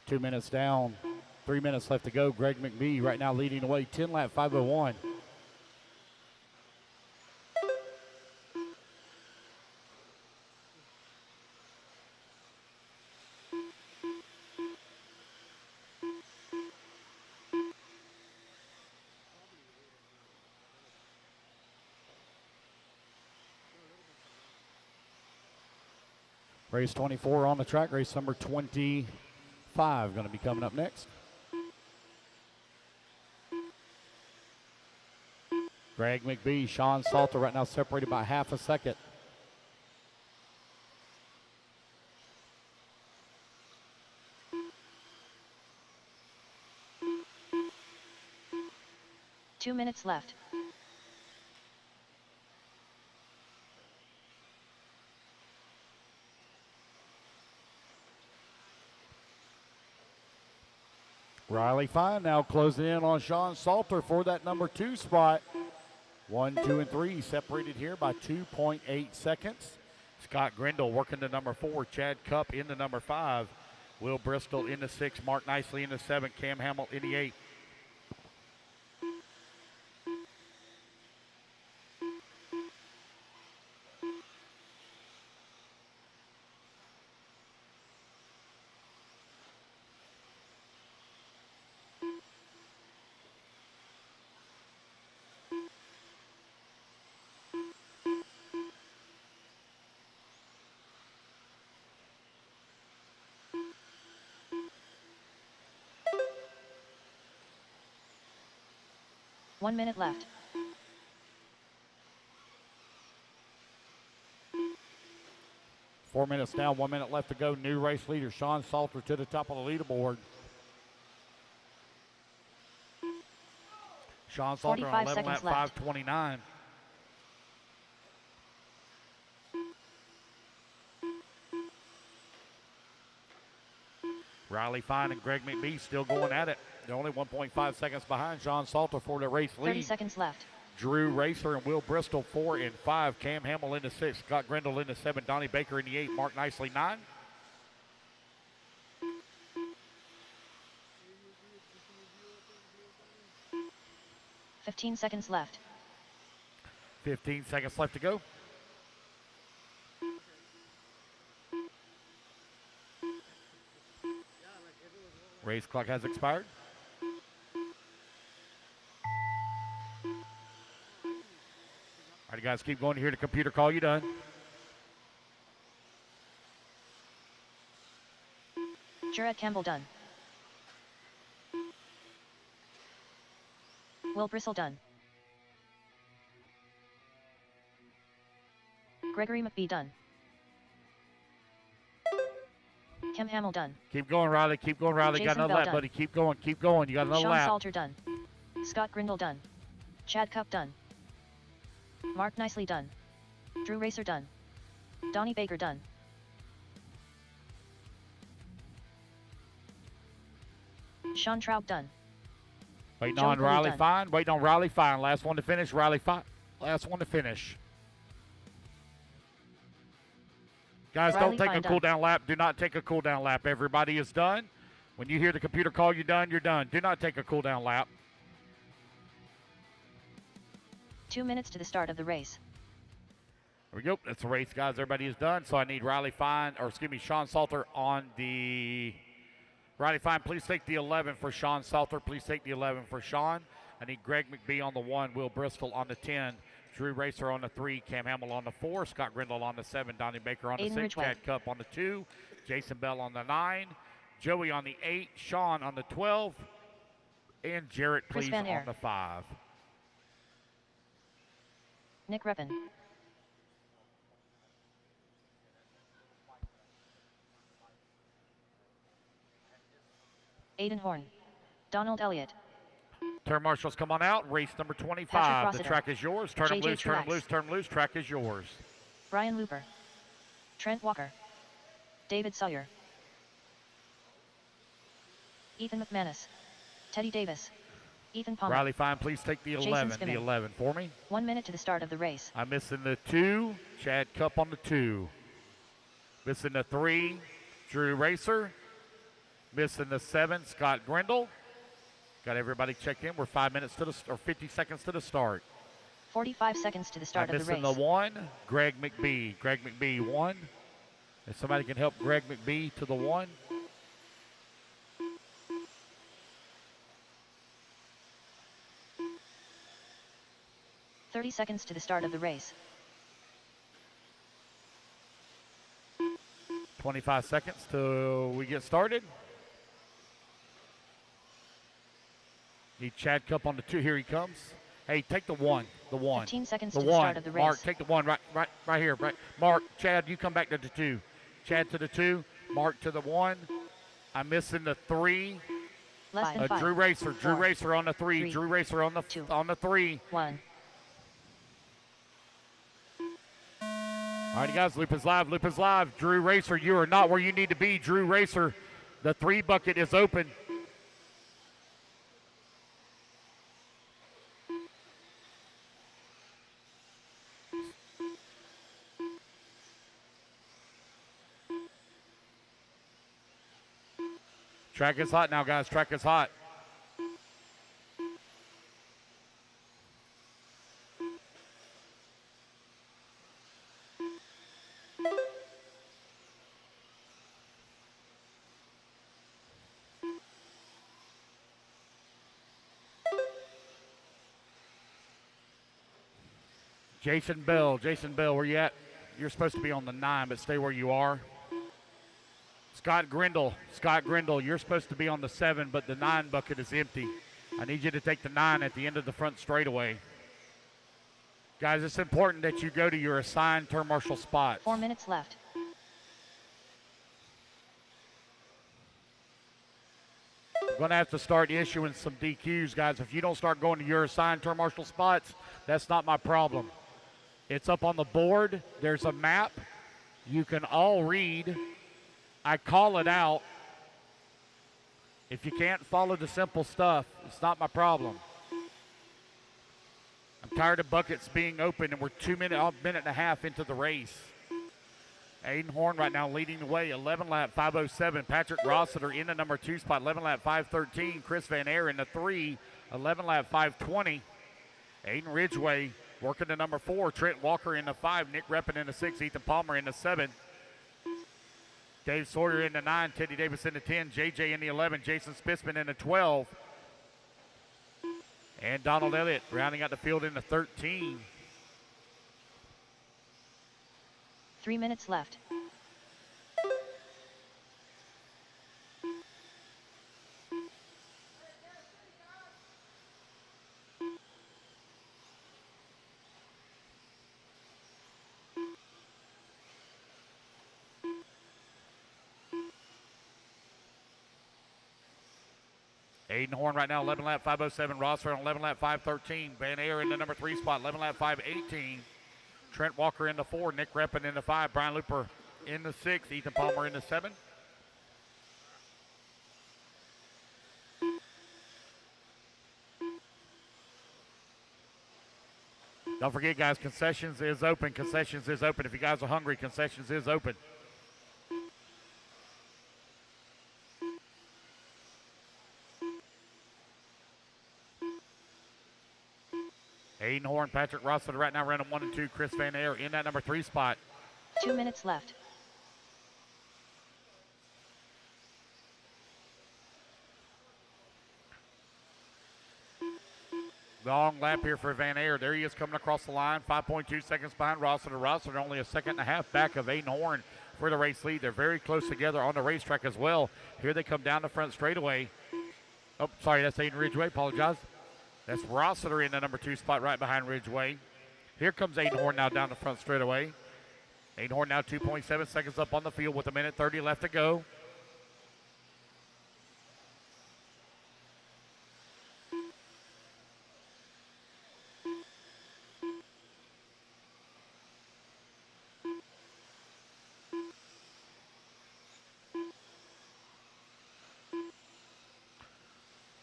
Two minutes down. 3 minutes left to go. Greg McBee right now leading away. 10 lap 5:01. Race 24 on the track. Race number 25 going to be coming up next. Greg McBee, Sean Salter right now separated by half a second. 2 minutes left. Riley Fine now closing in on Sean Salter for that number 2 spot. 1, 2, and 3 separated here by 2.8 seconds. Scott Grindle working the number 4. Chad Cup in the number 5. Will Bristol in the 6. Mark Nicely in the 7. Cam Hamill in the 8. One minute left. Four minutes down, 1 minute left to go. New race leader Sean Salter to the top of the leaderboard. Sean Salter on 11 lap 5:29. Riley Fine and Greg McBee still going at it. They're only 1.5 seconds behind Sean Salter for the race lead. 30 seconds left. Drew Racer and Will Bristol 4 and 5. Cam Hamill in the 6. Scott Grindle in the 7. Donnie Baker in the 8. Mark Nicely 9. $15 seconds left. 15 seconds left to go. Race clock has expired. All right, guys, keep going to hear the computer call you done. Jared Campbell done. Will Bristol done. Gregory McBee done. Cam Hamill done. Keep going, Riley. Keep going, Riley. Jason Got another Bell lap, done. buddy. Keep going. Keep going. You got another Sean lap. Salter done. Scott Grindle done. Chad Cup done. Mark Nicely done. Drew Racer done. Donnie Baker done. Sean Trout done. Waiting Joey on Cooley Riley done. Fine. Waiting on Riley Fine. Last one to finish. Riley Fine. Last one to finish. Guys, Riley don't take Fine a done. cool down lap. Do not take a cool down lap. Everybody is done. When you hear the computer call you done, you're done. Do not take a cool down lap. 2 minutes to the start of the race. There we go. That's the race, guys. Everybody is done. So I need Riley Fine, or excuse me, Sean Salter on the... Riley Fine, please take the 11 for Sean Salter. Please take the 11 for Sean. I need Greg McBee on the 1, Will Bristol on the 10, Drew Racer on the 3, Cam Hamill on the 4, Scott Grindle on the 7, Donnie Baker on the Aiden 6, Ridgeway. Chad Cup on the 2, Jason Bell on the 9, Joey on the 8, Sean on the 12, and Jarrett, Chris please, Van Air. on the 5. Nick Reppin. Aiden Horn. Donald Elliott. Turn marshals, come on out. Race number 25. The Rossiter. track is yours. Turn them JJ loose, turn them Truax. loose, turn them loose. Track is yours. Brian Looper. Trent Walker. David Sawyer. Ethan McManus. Teddy Davis. Ethan Palmer. Riley Fine, please take the Jason 11. The Skimming. 11 for me. 1 minute to the start of the race. I'm missing the 2, Chad Cup on the 2. Missing the 3, Drew Racer. Missing the 7, Scott Grindle. Got everybody checked in. We're 5 minutes to the, or 50 seconds to the start. 45 seconds to the start I'm of the missing race. the 1, Greg McBee. Greg McBee 1. If somebody can help Greg McBee to the 1. $30 seconds to the start of the race. 25 seconds till we get started. Need Chad Cup on the 2. Here he comes. Hey, take the 1. The 1. 15 seconds The to the 1. start of the race. Mark, take the 1 right here. Right. Mark, Chad, you come back to the 2. Chad to the 2. Mark to the 1. I'm missing the 3. Less than 5. Drew Racer. Drew 4, Racer on the 3. 3, Drew Racer on the 2, on the 3. 1. All right, guys, loop is live. Loop is live. Drew Racer, you are not where you need to be. Drew Racer, the 3 bucket is open. Track is hot now, guys. Track is hot. Jason Bell, where you at? You're supposed to be on the 9, but stay where you are. Scott Grindle, you're supposed to be on the 7, but the 9 bucket is empty. I need you to take the 9 at the end of the front straightaway. Guys, it's important that you go to your assigned turn marshal spots. 4 minutes left. I'm going to have to start issuing some DQs, guys. If you don't start going to your assigned turn marshal spots, that's not my problem. It's up on the board. There's a map. You can all read. I call it out. If you can't follow the simple stuff, it's not my problem. I'm tired of buckets being open, and we're a minute and a half into the race. Aiden Horn right now leading the way, 11 lap 5:07. Patrick Rossiter in the number 2 spot, 11 lap 5:13. Chris Van Air in the 3, 11 lap 5:20. Aiden Ridgway working the number 4. Trent Walker in the 5. Nick Reppin in the 6. Ethan Palmer in the 7. Dave Sawyer in the 9. Teddy Davis in the 10. JJ in the 11. Jason Spitzman in the 12. And Donald Elliott rounding out the field in the 13. 3 minutes left. Aiden Horn right now, 11 lap 5:07. Rossiter on 11 lap 5:13. Van Air in the number 3 spot, 11 lap 5:18. Trent Walker in the 4. Nick Reppin in the 5. Brian Looper in the 6. Ethan Palmer in the 7. Don't forget, guys, concessions is open. Concessions is open. If you guys are hungry, concessions is open. Aiden Horn, Patrick Rossiter right now running 1 and 2. Chris Van Air in that number 3 spot. 2 minutes left. Long lap here for Van Air. There he is coming across the line. 5.2 seconds behind Rossiter. Rossiter only a second and a half back of Aiden Horn for the race lead. They're very close together on the racetrack as well. Here they come down the front straightaway. Oh, sorry, that's Aiden Ridgway. Apologize. That's Rossiter in the number 2 spot right behind Ridgway. Here comes Aiden Horn now down the front straightaway. Aiden Horn now 2.7 seconds up on the field with 1:30 left to go.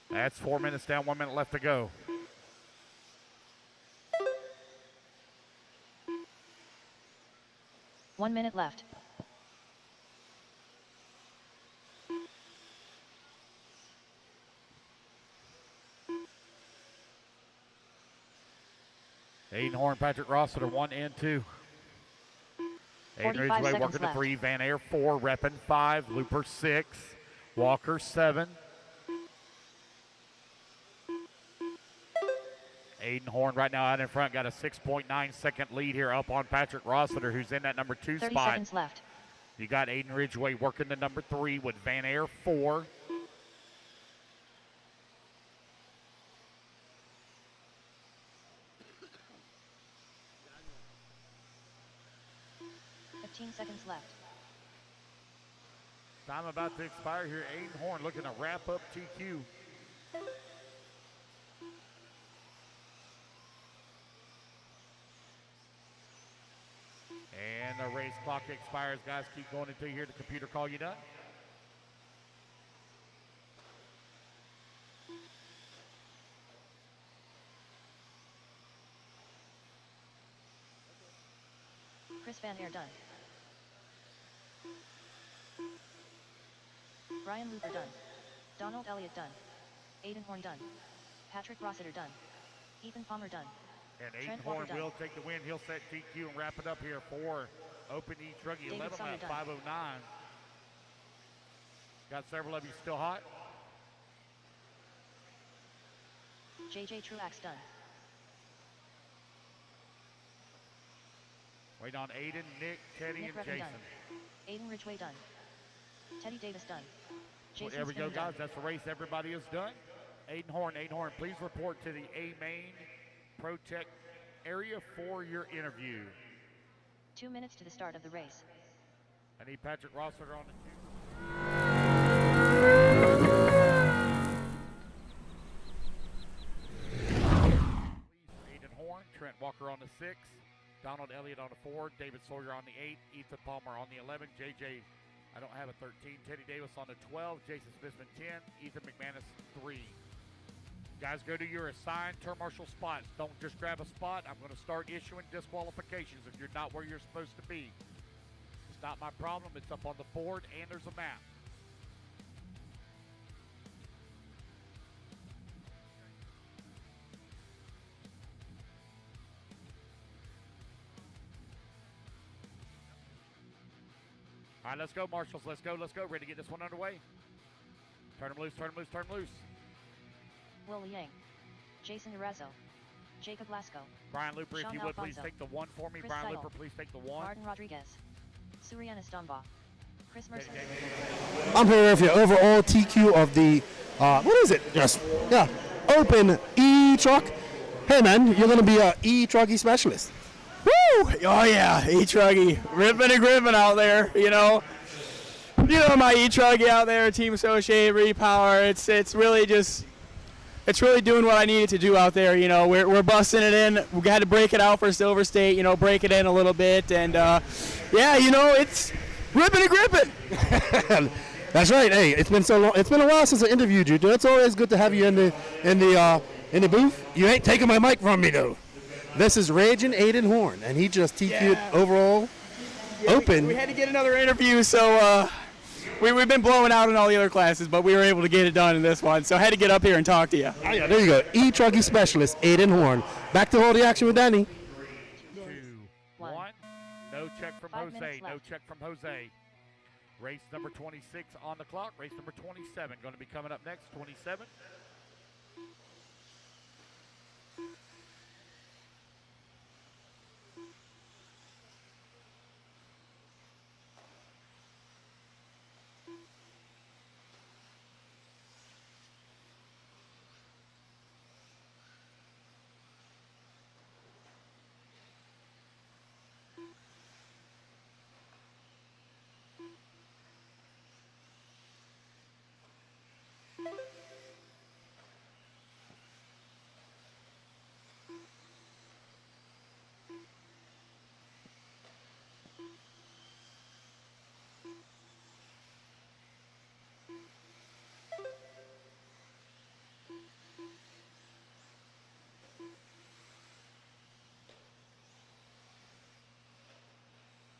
That's 4 minutes down, 1 minute left to go. One minute left. Aiden Horn, Patrick Rossiter, 1 and 2. Aiden Ridgway working the 3, Van Air 4, Reppin 5, Looper 6, Walker 7. Aiden Horn right now out in front, got a 6.9 second lead here up on Patrick Rossiter, who's in that number 2 30 spot. seconds left. You got Aiden Ridgway working the number 3 with Van Air 4. Seconds left. Time about to expire here. Aiden Horn looking to wrap up TQ. And the race clock expires, guys. Keep going until you hear the computer call you done. Chris Van Air done. Brian Looper done. Donald Elliott done. Aiden Horn done. Patrick Rossiter done. Ethan Palmer done. And Trent Aiden Walker Horn done. will take the win. He'll set TQ and wrap it up here for Open E-Truggy. David 11 Sumner at done. 5:09. Got several of you still hot. JJ Truax done. Wait on Aiden, Nick, Teddy, Nick and Revan Jason. done. Aiden Ridgway done. Teddy Davis done. Well, Jason there we go, Spinney guys. done. That's the race. Everybody is done. Aiden Horn, please report to the A main Pro Tech area for your interview. 2 minutes to the start of the race. I need Patrick Rossiter on the two. Aiden Horn, Trent Walker on the 6, Donald Elliott on the 4, David Sawyer on the 8, Ethan Palmer on the 11, JJ, I don't have a 13, Teddy Davis on the 12, Jason Smithman 10, Ethan McManus 3. Guys, go to your assigned turn marshal spots. Don't just grab a spot. I'm going to start issuing disqualifications if you're not where you're supposed to be. It's not my problem. It's up on the board, and there's a map. All right, let's go, Marshals. Let's go. Ready to get this one underway? Turn them loose, turn them loose, turn them loose. Will Yang. Jason Erazo. Jacob Lasco. Brian Looper, Sean if you would, please Alfonso. take the 1 for me. Chris Brian Seidel. Looper, please take the 1. Martin Rodriguez. Suriana Stombaugh. Chris Mercer. I'm here with your overall TQ of the, what is it? Open E-Truck. Hey man, you're gonna be a E-Truggy specialist. Woo! Oh yeah, E-Truggy, ripping and gripping out there. You know my E-Truggy out there, Team Associated Repower. It's really just, it's really doing what I needed to do out there. You know, we're busting it in. We had to break it out for Silver State. You know, break it in a little bit, and yeah, you know, it's ripping and gripping. That's right. Hey, it's been so long. It's been a while since I interviewed you. It's always good to have you in the booth. You ain't taking my mic from me though. This is Raging Aiden Horn, and he just TQ'd overall open. We had to get another interview, so we've been blowing out in all the other classes, but we were able to get it done in this one. So I had to get up here and talk to you. Oh, yeah, there you go. E-Truggy specialist Aiden Horn. Back to hold the action with Danny. 2, 1. No check from 5 Jose. minutes No left. check from Jose. Race number 26 on the clock. Race number 27 going to be coming up next. 27.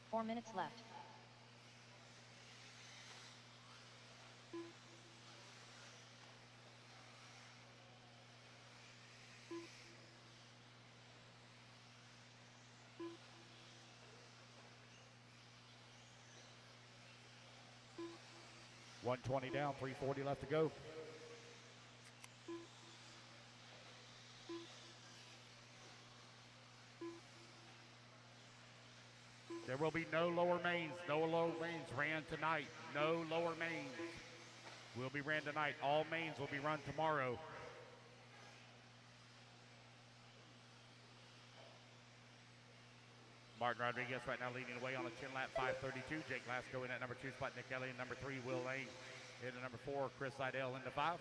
Four minutes left. $120 down, $340 left to go. There will be no lower mains. No lower mains ran tonight. No lower mains will be ran tonight. All mains will be run tomorrow. Martin Rodriguez right now leading away on a 10-lap 5:32. Jake Lasco in at number 2 spot. Nick Kelly in number 3. Will Lane in at number 4. Chris Seidel in the 5.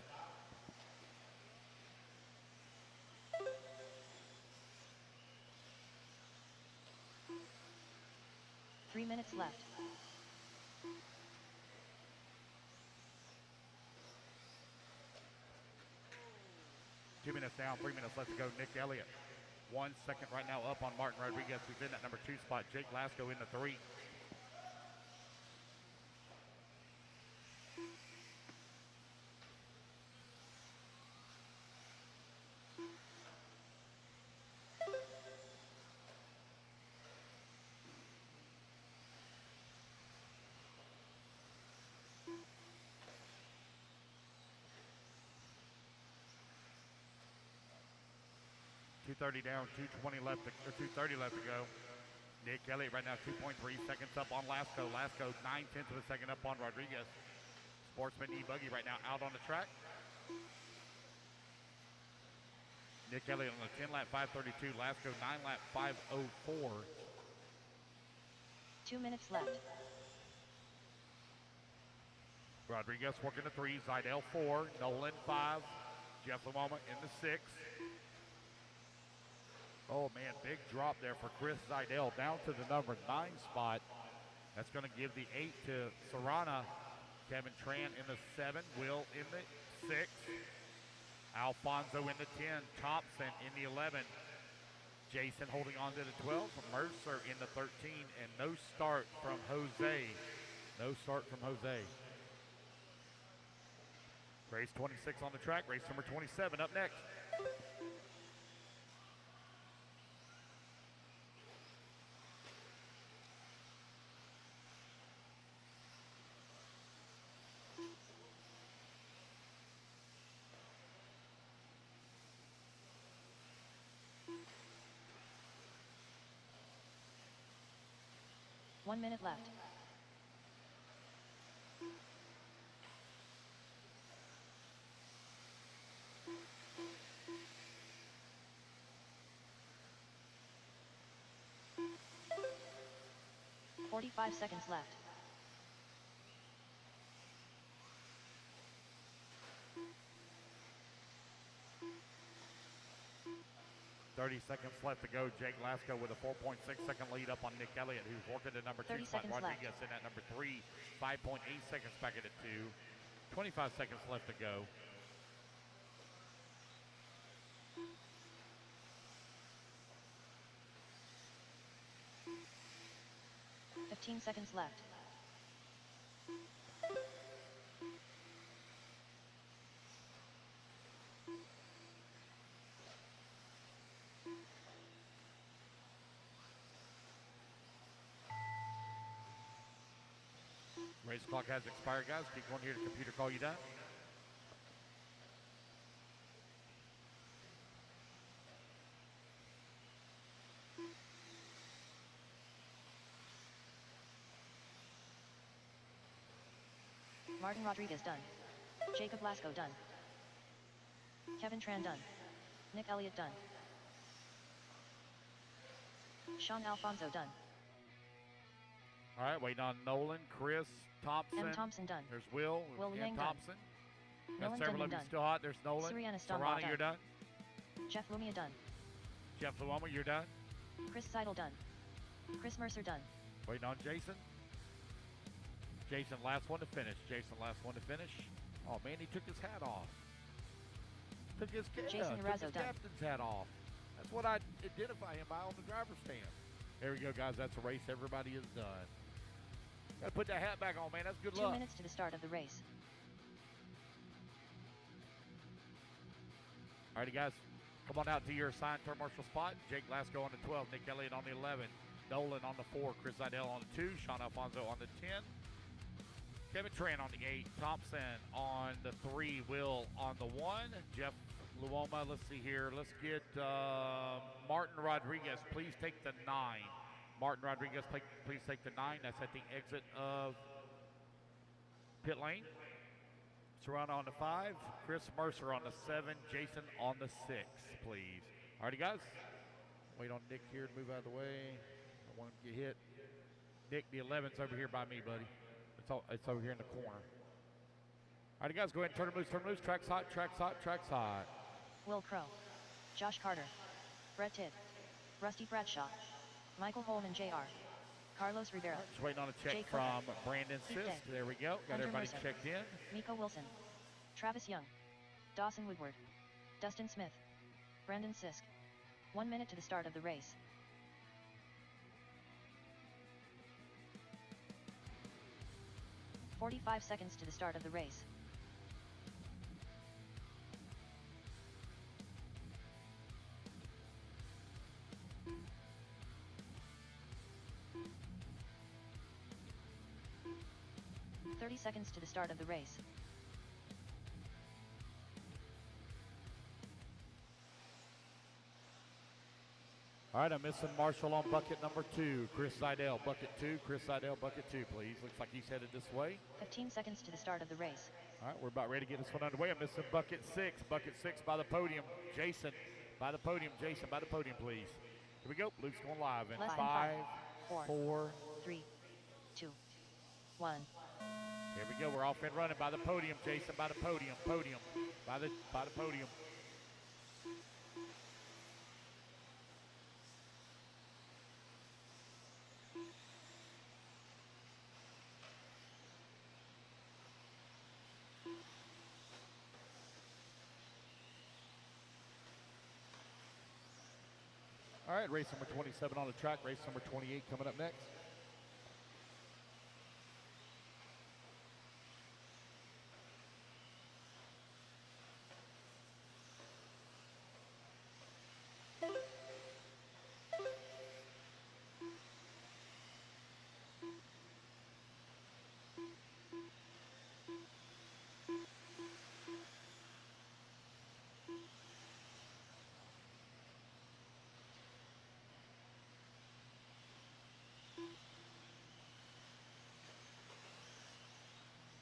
3 minutes left. Two minutes down, 3 minutes left to go. Nick Elliott, 1 second right now up on Martin Rodriguez, who's in that number 2 spot. Jake Lasco in the 3. .230 down, 2:20 left, or 2:30 left to go. Nick Elliott right now 2.3 seconds up on Lasco. Lasco 9/10 of a second up on Rodriguez. Sportsman E-Buggy right now out on the track. Nick Elliott on the 10 lap 5:32. Lasco 9 lap 5:04. 2 minutes left. Rodriguez working the 3, Zidell 4, Nolan 5, Jeff Luoma in the 6. Oh man, big drop there for Chris Zidell down to the number 9 spot. That's going to give the 8 to Serrana. Kevin Tran in the 7, Will in the 6, Alfonso in the 10, Thompson in the 11, Jason holding on to the 12, Mercer in the 13, and no start from Jose. No start from Jose. Race 26 on the track, race number 27 up next. One minute left. .45 seconds left. 30 seconds left to go. Jake Lasco with a 4.6 second lead up on Nick Elliott, who's working the number 2 spot. Rodriguez in at number 3, 5.8 seconds back at 2. 25 seconds left to go. .15 seconds left. Race clock has expired, guys. Keep going here to computer call you done. Martin Rodriguez done. Jacob Lasco done. Kevin Tran done. Nick Elliott done. Sean Alfonso done. All right, waiting on Nolan, Chris, Thompson. M. Thompson done. There's Will and Thompson. Got several of you still hot. There's Nolan. Serrana, you're done. Jeff Lumia done. Jeff Luoma, you're done. Chris Seidel done. Chris Mercer done. Waiting on Jason. Jason, last one to finish. Jason, last one to finish. Oh man, he took his hat off. Took his captain's hat off. That's what I identify him by on the driver's stand. There we go, guys. That's a race. Everybody is done. Got to put that hat back on, man. That's good luck. 2 minutes to the start of the race. All righty, guys. Come on out to your assigned turn marshal spot. Jake Lasco on the 12. Nick Elliott on the 11. Nolan on the 4. Chris Zidell on the 2. Sean Alfonso on the 10. Kevin Tran on the 8. Thompson on the 3. Will on the 1. Jeff Luoma, let's see here. Let's get Martin Rodriguez. Please take the 9. Martin Rodriguez, please take the 9. That's at the exit of pit lane. Serrano on the 5. Chris Mercer on the 7. Jason on the 6, please. All righty, guys. Wait on Nick here to move out of the way. I don't want him to get hit. Nick, the 11's over here by me, buddy. It's over here in the corner. All righty, guys, go ahead and turn them loose. Track's hot, track's hot, track's hot. Will Crow. Josh Carter. Brett Tidd. Rusty Bradshaw. Michael Holman Jr. Carlos Rivera. Just waiting on a check Jay from Coker. Brandon Heat Sisk. Day. There we go. Got Hunter everybody Mercer. checked in. Miko Wilson. Travis Young. Dawson Woodward. Dustin Smith. Brandon Sisk. 1 minute to the start of the race. "45 seconds to the start of the race. "30 seconds to the start of the race. All right, I'm missing Marshall on bucket number 2. Chris Seidel, bucket 2. Chris Seidel, bucket 2, please. Looks like he's headed this way. 15 seconds to the start of the race. All right, we're about ready to get this one underway. I'm missing bucket 6. Bucket 6 by the podium. Jason by the podium. Jason by the podium, please. Here we go. Luke's going live in Less than 5, 4, 4, 3, 2, 1. Here we go. We're off and running by the podium. Jason by the podium. Podium by the podium. All right, race number 27 on the track. Race number 28 coming up next.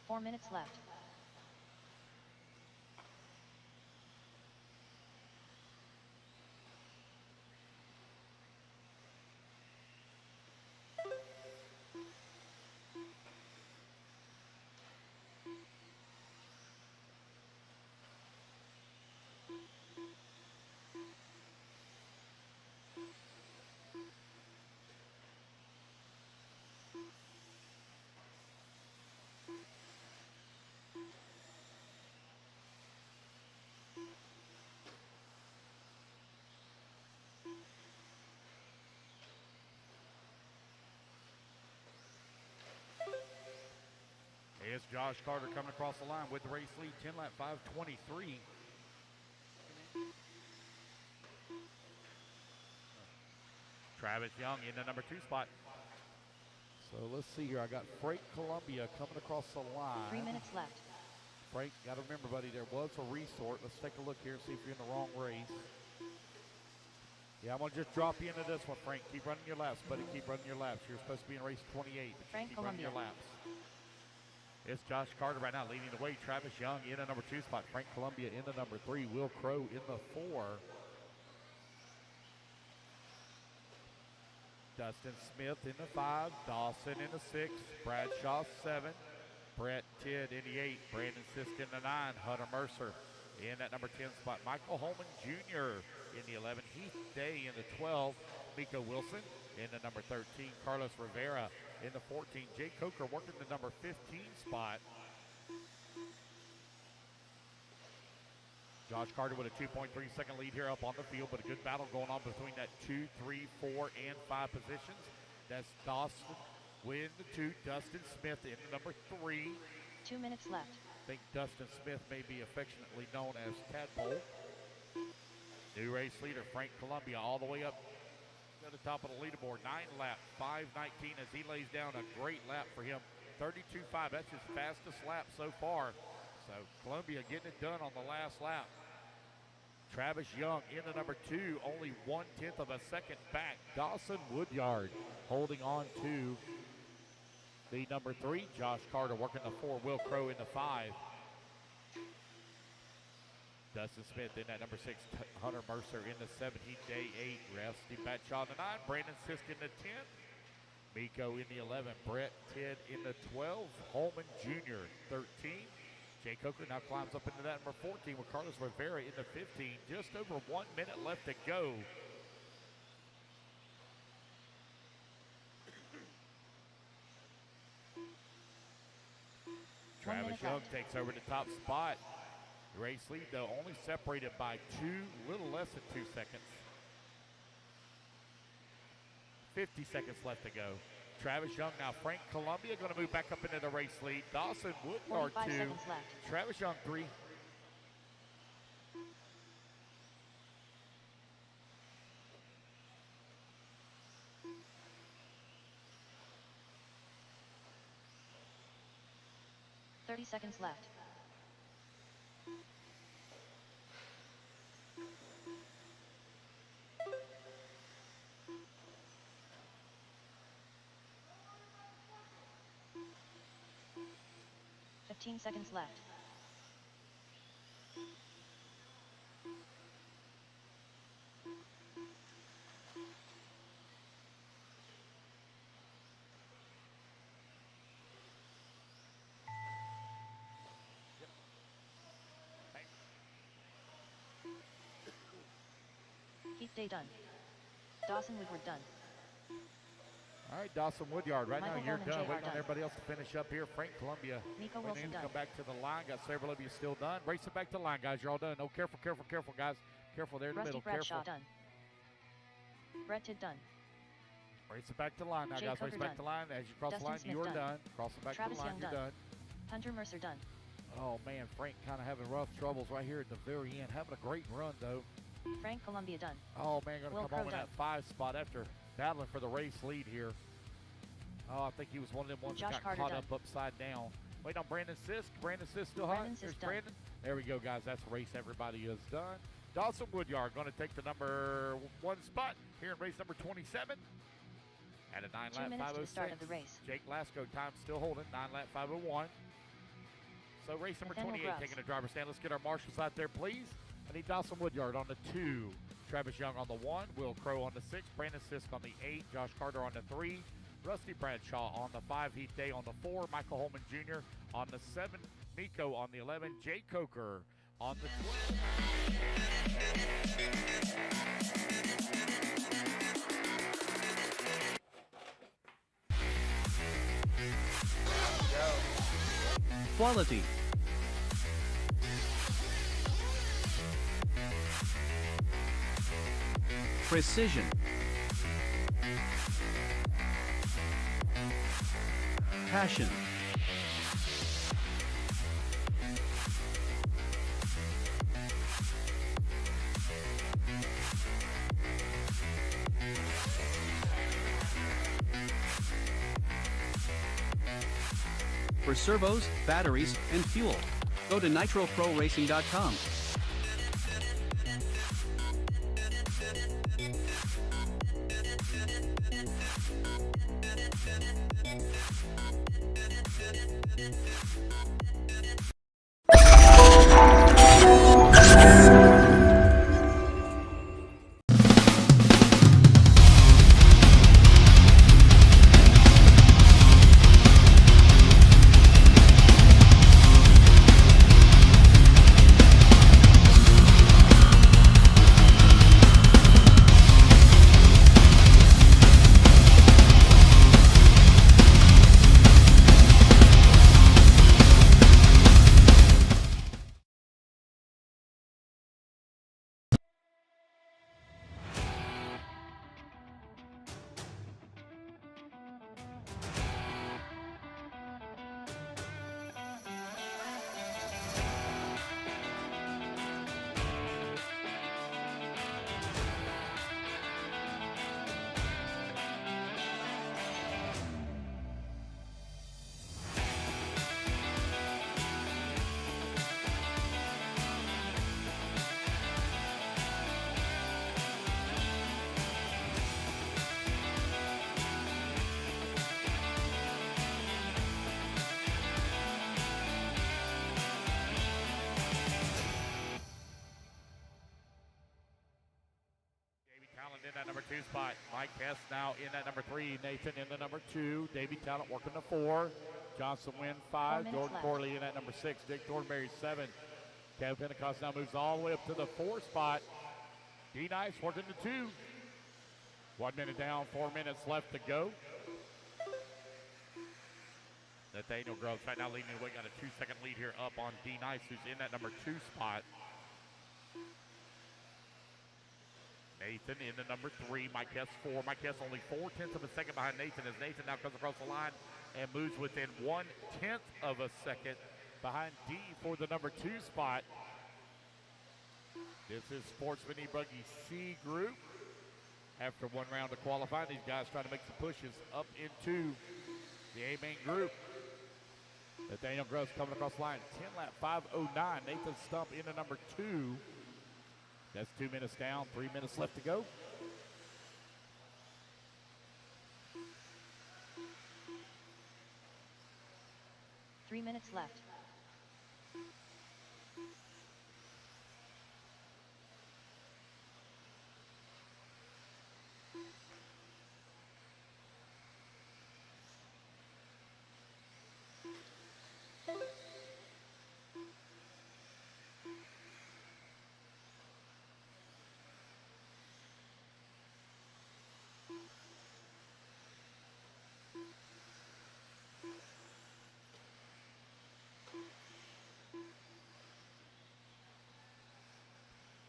Four minutes left. It's Josh Carter coming across the line with the race lead, 10 lap 5:23. Travis Young in the number 2 spot. So let's see here. I got Frank Columbia coming across the line. 3 minutes left. Frank, got to remember, buddy, there was a resort. Let's take a look here and see if you're in the wrong race. Yeah, I'm going to just drop you into this one, Frank. Keep running your laps, buddy. Keep running your laps. You're supposed to be in race 28. But Frank keep running your laps. It's Josh Carter right now leading the way. Travis Young in the number 2 spot. Frank Columbia in the number 3. Will Crow in the 4. Dustin Smith in the 5. Dawson in the 6. Bradshaw 7. Brett Tidd in the 8. Brandon Sisk in the 9. Hunter Mercer in that number 10 spot. Michael Holman Jr. in the 11. Heath Day in the 12. Miko Wilson in the number 13. Carlos Rivera in the 14. Jay Coker working the number 15 spot. Josh Carter with a 2.3 second lead here up on the field, but a good battle going on between that 2, 3, 4, and 5 positions. That's Dawson with the 2. Dustin Smith in the number 3. 2 minutes left. I think Dustin Smith may be affectionately known as Tadpole. New race leader Frank Columbia all the way up to the top of the leaderboard. 9 lap, 5:19 as he lays down a great lap for him. 32.5, that's his fastest lap so far. So Columbia getting it done on the last lap. Travis Young in the number 2, only 1/10 of a second back. Dawson Woodyard holding on to the number 3. Josh Carter working the 4. Will Crow in the 5. Dustin Smith in that number 6. Hunter Mercer in the 7. Heath Day 8. Rusty Batshaw in the 9. Brandon Sisk in the 10. Miko in the 11. Brett Tidd in the 12. Holman Jr. 13. Jay Coker now climbs up into that number 14 with Carlos Rivera in the 15. Just over 1 minute left to go. minute Young left. takes over the top spot. The race lead, though, only separated by little less than 2 seconds. 50 seconds left to go. Travis Young, now Frank Columbia going to move back up into the race lead. Dawson Woodyard 45 2. seconds left. Travis Young 3. Seconds left. Seconds left. Heat day done. Dawson Woodward done. All right, Dawson Woodyard, right Michael now you're Bowman, done. JR Waiting on done. everybody else to finish up here. Frank Columbia Nico waiting Wilson to done. come back to the line. Got several of you still done. Racing back to the line, guys. You're all done. Oh, careful, careful, careful, guys. Careful there in the Rusty middle. Bradshaw Careful. done. Brett Tidd done. Racing back to the line now, Jay guys. Coker Racing back done. to the line. As you cross Dustin the line, Smith you're done. done. Crossing back Travis to the line, Young you're done. done. Hunter Mercer done. Oh, man, Frank kind of having rough troubles right here at the very end. Having a great run, though. Frank Columbia done. Oh, man, going to Will come Crow home in done. that 5 spot after battling for the race lead here. Oh, I think he was one of them ones Josh that got Carter caught done. up upside down. Wait on Brandon Sisk. Brandon Sisk still hot. Brandon Sisk There's done. Brandon. There we go, guys. That's a race everybody is done. Dawson Woodyard going to take the number 1 spot here in race number 27 at a 9 2 lap minutes to the 506. start of the race. Jake Lasco time still holding 9 lap 501. So race number Nathaniel 28 Grubbs. taking a driver's stand. Let's get our marshals out there, please. I need Dawson Woodyard on the 2. Travis Young on the 1. Will Crow on the 6. Brandon Sisk on the 8. Josh Carter on the 3. Rusty Bradshaw on the 5. Heat Day on the 4. Michael Holman Jr. on the 7. Miko on the 11. Jay Coker on the 12. Quality. Precision. Passion. For servos, batteries, and fuel, go to nitroproracing.com. In that number 2 spot. Mike Hess now in that number 3. Nathan in the number 2. Davey Talent working the 4. Johnson Wynn 5. Jordan left. Corley in that number 6. Dick Thornberry 7. Kevin Pentecost now moves all the way up to the 4 spot. D Nice working the 2. 1 minute down, 4 minutes left to go. Nathaniel Groves right now leading the way, got a 2-second lead here up on D Nice, who's in that number 2 spot. Nathan in the number 3, Mike Hess 4. Mike Hess only 0.4 of a second behind Nathan, as Nathan now comes across the line and moves within 1/10 of a second behind D for the number 2 spot. This is Sportsman E-Buggy C group. After one round of qualifying, these guys trying to make some pushes up into the A main group. Nathaniel Groves coming across the line, 10 lap 5:09. Nathan Stump into number 2. That's 2 minutes down, 3 minutes left to go. Three minutes left.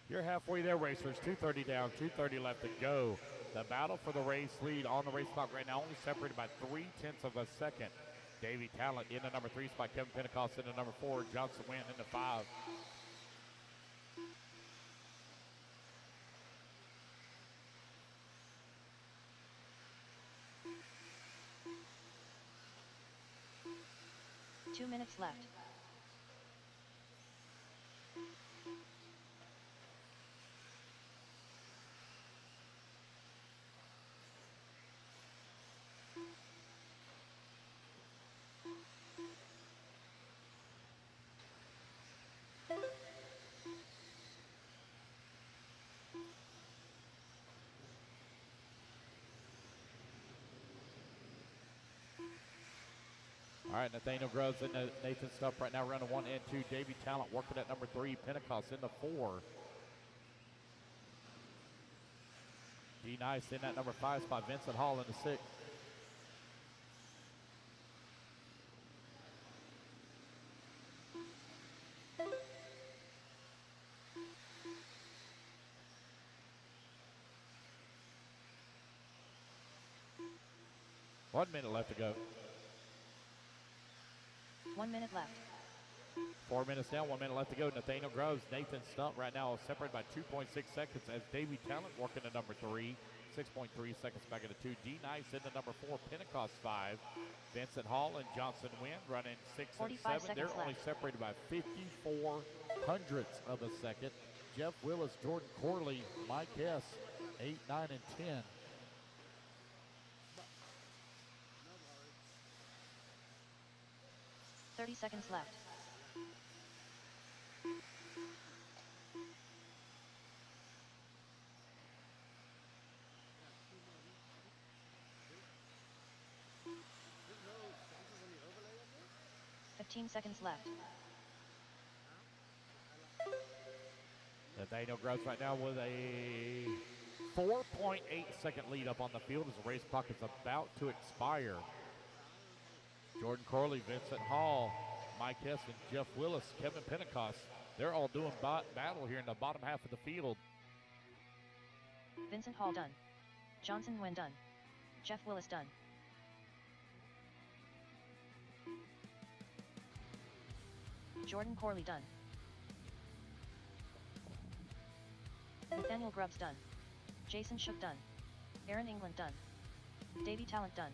You're halfway there, racers. 2:30 down, 2:30 left to go. The battle for the race lead on the race clock right now, only separated by 0.3 of a second. Davey Talent in the number 3 spot. Kevin Pentecost in the number 4. Johnson Wynn in the 5. Two minutes left. All right, Nathaniel Groves and Nathan Stump right now running 1 and 2. Davey Talent working at number 3. Pentecost in the 4. D Nice in that number 5 spot. Vincent Hall in the 6. One minute left to go. 1 minute left. 4 minutes down, 1 minute left to go. Nathaniel Groves, Nathan Stump right now separated by 2.6 seconds as Davey Talent working at number 3. 6.3 seconds back at the 2. D Nice in the number 4. Pentecost 5. Vincent Hall and Johnson Wynn running 6 and 7. They're only separated by 54 hundredths of a second. Jeff Willis, Jordan Corley, Mike Hess, 8, 9, and 10. Thirty seconds left. Fifteen seconds left. Nathaniel Groves right now with a 4.8 second lead up on the field as the race clock is about to expire. Jordan Corley, Vincent Hall, Mike Hess, and Jeff Willis, Kevin Pentecost, they're all doing battle here in the bottom half of the field. Vincent Hall done. Johnson Wynn done. Jeff Willis done. Jordan Corley done. Nathaniel Grubbs done. Jason Shook done. Aaron England done. Davey Talent done.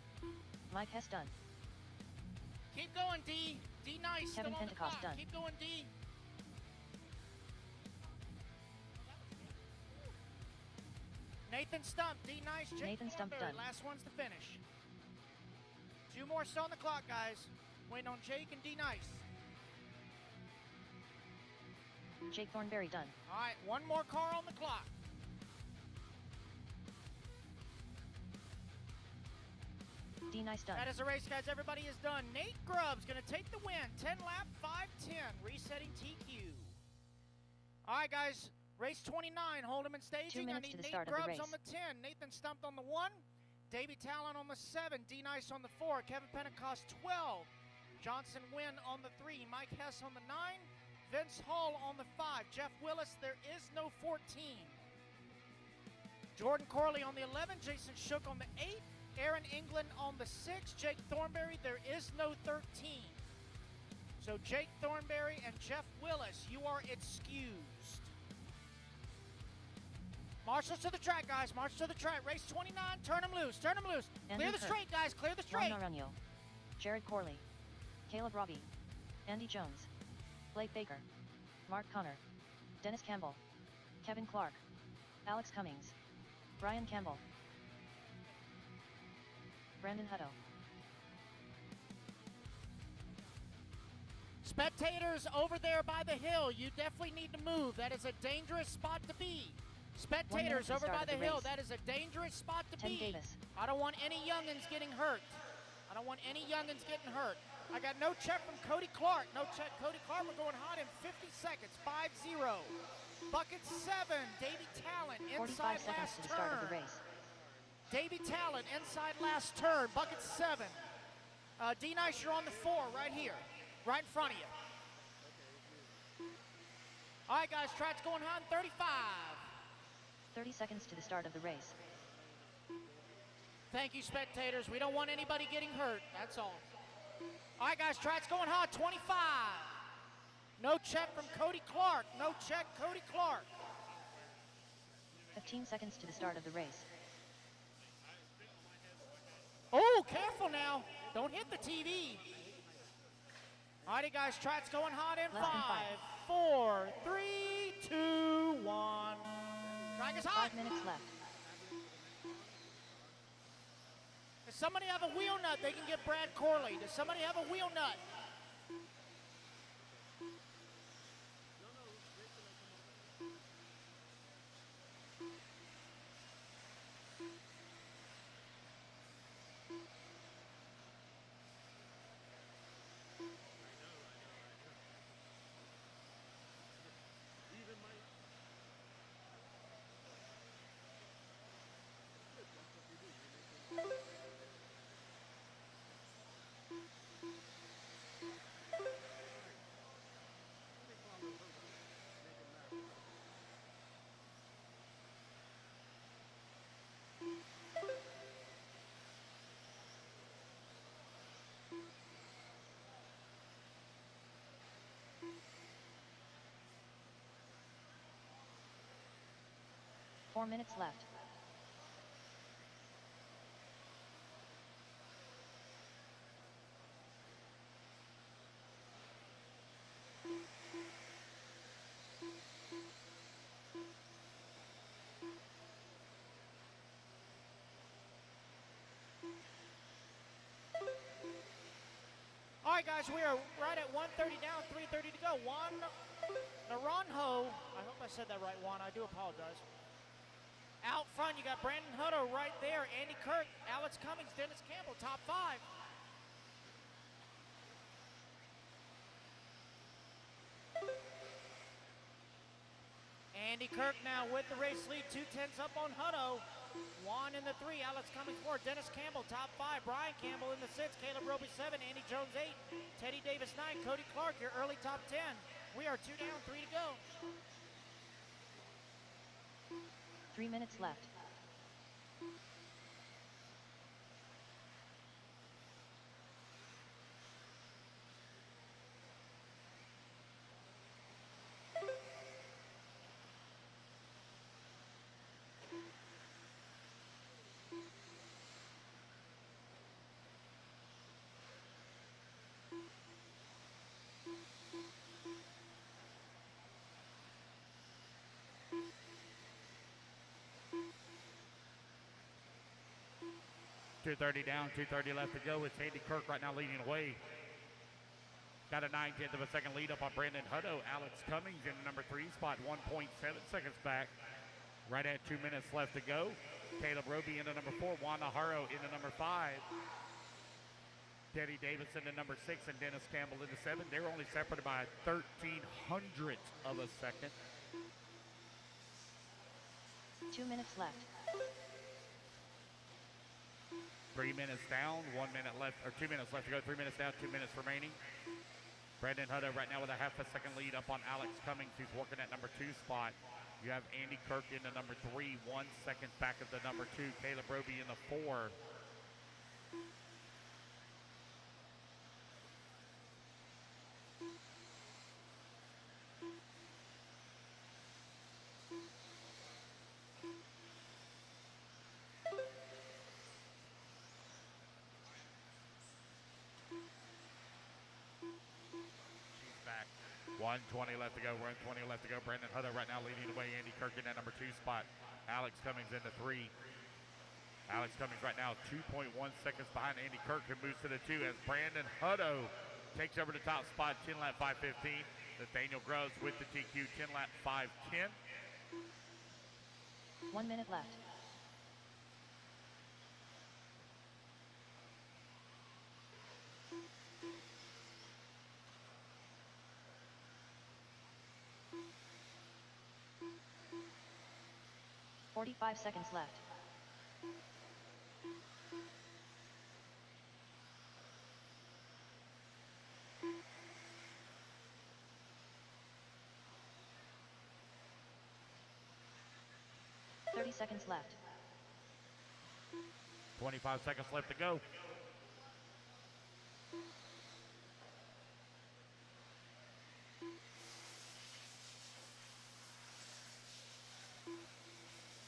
Mike Hess done. Keep going, D. D Nice. Kevin still on the Pentecost clock. done. Keep going, D. Nathan Stump, D Nice, Jake Nathan Stump Thornberry. done. Last one's to finish. 2 more still on the clock, guys. Waiting on Jake and D Nice. Jake Thornberry done. All right, 1 more car on the clock. D Nice done. That is the race, guys. Everybody is done. Nate Grubbs going to take the win. 10 lap, 5:10, resetting TQ. All right, guys. Race 29, Hold'em and 2 staging. I minutes need to the Nate start of the Grubbs race. on the 10. Nathan Stumped on the 1. Davey Talent on the 7. D Nice on the 4. Kevin Pentecost 12. Johnson Wynn on the 3, Mike Hess on the 9, Vince Hall on the 5, Jeff Willis, there is no 14. Jordan Corley on the 11, Jason Shook on the 8, Aaron England on the 6, Jake Thornberry, there is no 13. So Jake Thornberry and Jeff Willis, you are excused. Marshals to the track, guys. March to the track. Race 29. Turn them loose. Turn them loose. Clear the straight, guys. Clear the straight. Ron Naranjo, Jared Corley, Caleb Robbie, Andy Jones, Blake Baker, Mark Connor, Dennis Campbell, Kevin Clark, Alex Cummings, Brian Campbell, Brandon Hutto. Spectators over there by the hill, you definitely need to move. That is a dangerous spot to be. Spectators over by the hill, that is a dangerous spot to be. Davis. I don't want any youngins getting hurt. I don't want any youngins getting hurt. I got no check from Cody Clark. No check. Cody Clark, we're going hot in 50 seconds. 5-0. Bucket 7. Davey Talent inside last to the turn. Start of the race. Davey Talent inside last turn. Bucket 7. D Nice, you're on the 4 right here. Right in front of you. All right, guys, track's going hot in 35. 30 seconds to the start of the race. Thank you, spectators. We don't want anybody getting hurt. That's all. All right, guys, track's going hot. 25. No check from Cody Clark. No check, Cody Clark. 15 seconds to the start of the race. Oh, careful now. Don't hit the TV. All righty, guys, track's going hot in 5, 4, 3, 2, 1. Track is hot. 5 minutes left. Does somebody have a wheel nut? They can get Brad Corley. Does somebody have a wheel nut? Four minutes left. All right, guys, we are right at 1:30 down, 3:30 to go. Juan Naranjo, I hope I said that right, Juan. I do apologize. Out front, you got Brandon Hutto right there. Andy Kirk, Alex Cummings, Dennis Campbell, top 5. Andy Kirk now with the race lead, 2/10 up on Hutto. Juan in the 3, Alex Cummings 4, Dennis Campbell top 5, Brian Campbell in the 6, Caleb Roby 7, Andy Jones 8, Teddy Davis 9, Cody Clark, your early top 10. We are 2 down, 3 to go. 3 minutes left. .230 down, 2:30 left to go. It's Andy Kirk right now leading away. Got a 9/10 of a second lead up on Brandon Hutto. Alex Cummings in the number 3 spot, 1.7 seconds back. Right at 2 minutes left to go. Caleb Roby into number 4, Juan Naranjo into number 5. Teddy Davis into number 6 and Dennis Campbell into 7. They're only separated by 1/1300th of a second. 2 minutes left. 3 minutes down, 1 minute left, or 2 minutes left to go. 3 minutes down, 2 minutes remaining. Brandon Hutto right now with a half a second lead up on Alex Cummings, who's working at number 2 spot. You have Andy Kirk in the number 3, 1 second back of the number 2. Caleb Roby in the 4. She's back. 1:20 left to go. 1:20 left to go. Brandon Hutto right now leading the way. Andy Kirk in that number 2 spot. Alex Cummings in the 3. Alex Cummings right now 2.1 seconds behind Andy Kirk, who moves to the 2 as Brandon Hutto takes over the top spot. 10 lap 5:15. Nathaniel Groves with the TQ. 10 lap 5:10. 1 minute left. "45 seconds left. "30 seconds left. 25 seconds left to go.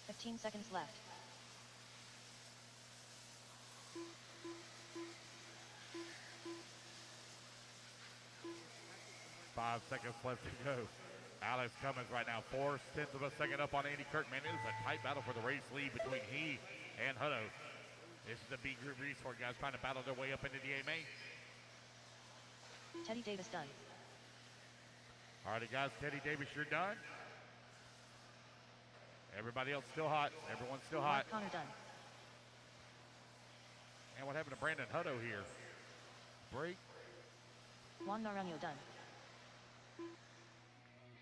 "15 seconds left. 5 seconds left to go. Alex Cummings right now 4/10 of a second up on Andy Kirk. Man, it is a tight battle for the race lead between he and Hutto. This is the B group resort guys trying to battle their way up into the AMA. Teddy Davis done. Alrighty guys, Teddy Davis, you're done. Everybody else still hot. Everyone's still hot. Mark Connor done. And what happened to Brandon Hutto here? Break. Juan Naranjo done.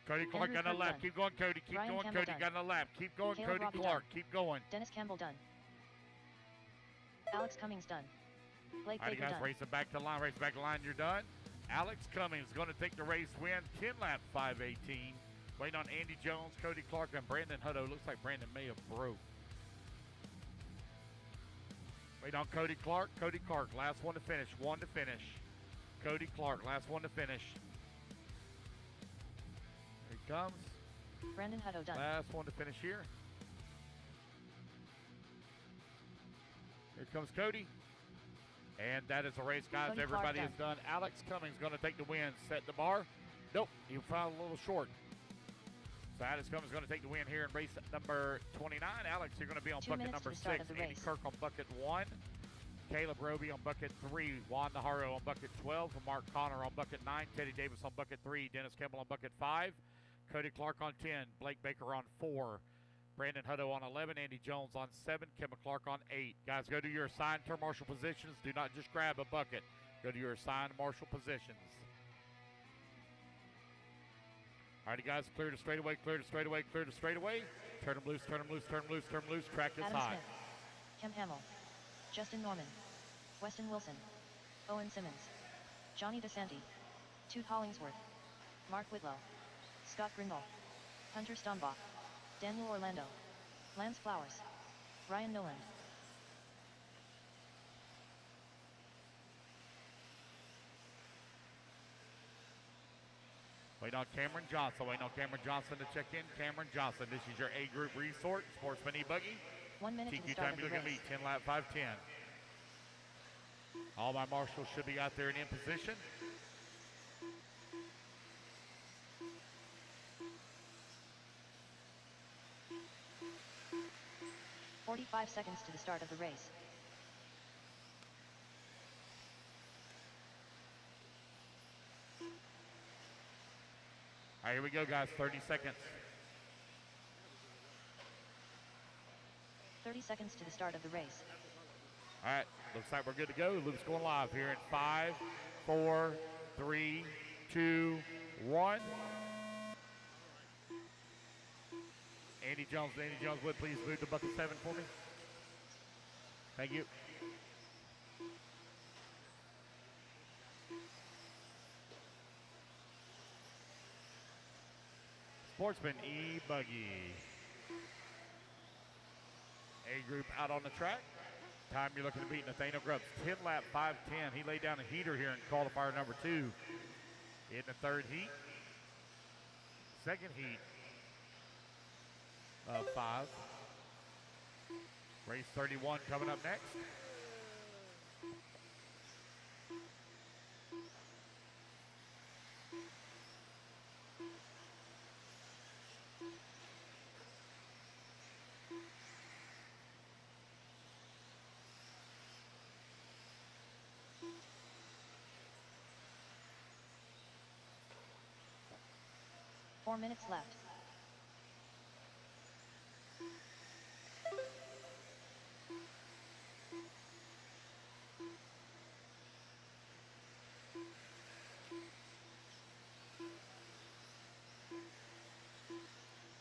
Cody Clark Andrew on the Kirk left. done. Keep going, Cody. Keep Ryan going, Campbell Cody. done. Got on the left. Keep going, Caleb Cody Robbie Clark. done. Keep going. Dennis Campbell done. Alex Cummings done. Blake All right, Baker guys, done. racing back to the line. Racing back to the line. You're done. Alex Cummings going to take the race win. 10 lap 5:18. Waiting on Andy Jones, Cody Clark, and Brandon Hutto. Looks like Brandon may have broke. Waiting on Cody Clark. Cody Clark, last one to finish. One to finish. Cody Clark, last one to finish. Here he comes. Brandon Hutto done. Last one to finish here. Here comes Cody. And that is the race, guys. Cody Everybody Clark is done. Alex Cummings going to take the win. Set the bar. Nope, he found a little short. So Alex Cummings going to take the win here in race number 29. Alex, you're going to be on 2 bucket minutes to number the start 6. of the Andy race. Kirk on bucket 1. Caleb Roby on bucket 3. Juan Najarro on bucket 12. Mark Connor on bucket 9. Teddy Davis on bucket 3. Dennis Campbell on bucket 5. Cody Clark on 10. Blake Baker on 4. Brandon Hutto on 11. Andy Jones on 7. Kevin Clark on 8. Guys, go to your assigned turn marshal positions. Do not just grab a bucket. Go to your assigned marshal positions. Alrighty, guys, clear to straightaway, clear to straightaway, clear to straightaway. Turn them loose, turn them loose, turn them loose, turn them loose. Track is Adam high. Smith. Kem Hamill. Justin Norman. Weston Wilson. Owen Simmons. Johnny DeSanti. Toot Hollingsworth. Mark Whitlow. Scott Grindal. Hunter Stombach. Daniel Orlando. Lance Flowers. Ryan Noland. Waiting on Cameron Johnson. Waiting on Cameron Johnson to check in. Cameron Johnson, this is your A group resort. Sportsman E-Buggy. 1 minute to the TQ start time of you're the looking race. to meet 10 lap 5:10. All my marshals should be out there and in position. "45 seconds to the start of the race. All right, here we go, guys. 30 seconds. 30 seconds to the start of the race. All right, looks like we're good to go. Luke's going live here in 5, 4, 3, 2, 1. Andy Jones, would please move to bucket 7 for me? Thank you. Sportsman E-Buggy. A group out on the track. Time you're looking to beat Nathaniel Grubbs, 10 lap 5:10. He laid down a heater here in qualifier number 2 in the third heat. Second heat of 5. Race 31 coming up next. Four minutes left.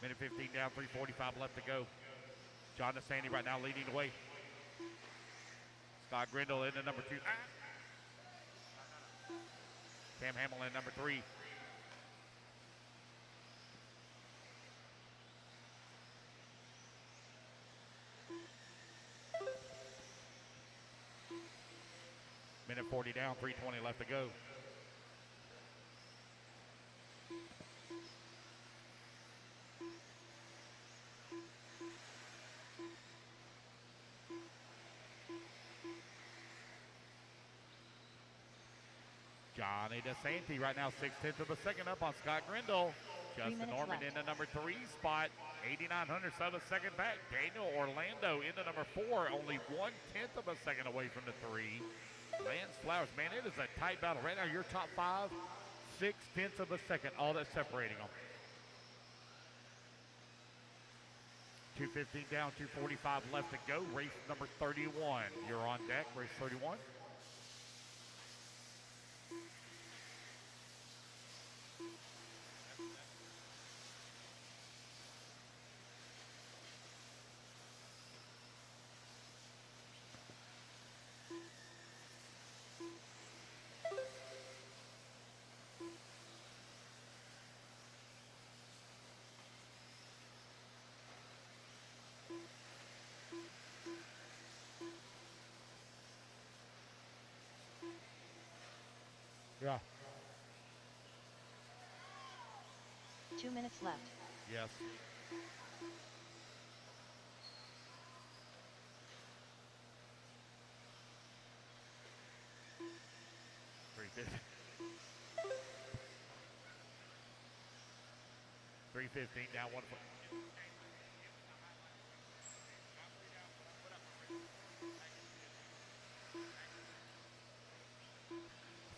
Minute 15 down, 3:45 left to go. John DeSandy right now leading the way. Scott Grindle into number 2. Cam Hamill in number 3. Minute 40 down, 3:20 left to go. Johnny DeSanti right now 6/10 of a second up on Scott Grindle. Justin Norman left. in the number 3 spot. 89 of a second back. Daniel Orlando into number 4. Only 1/10 of a second away from the 3. Lance Flowers, man, it is a tight battle. Right now, your top 5, 6/10 of a second, all that's separating them. 2:15 down, 2:45 left to go. Race number 31. You're on deck, race 31. Yeah. 2 minutes left. Yes. $3.15 down 1 foot.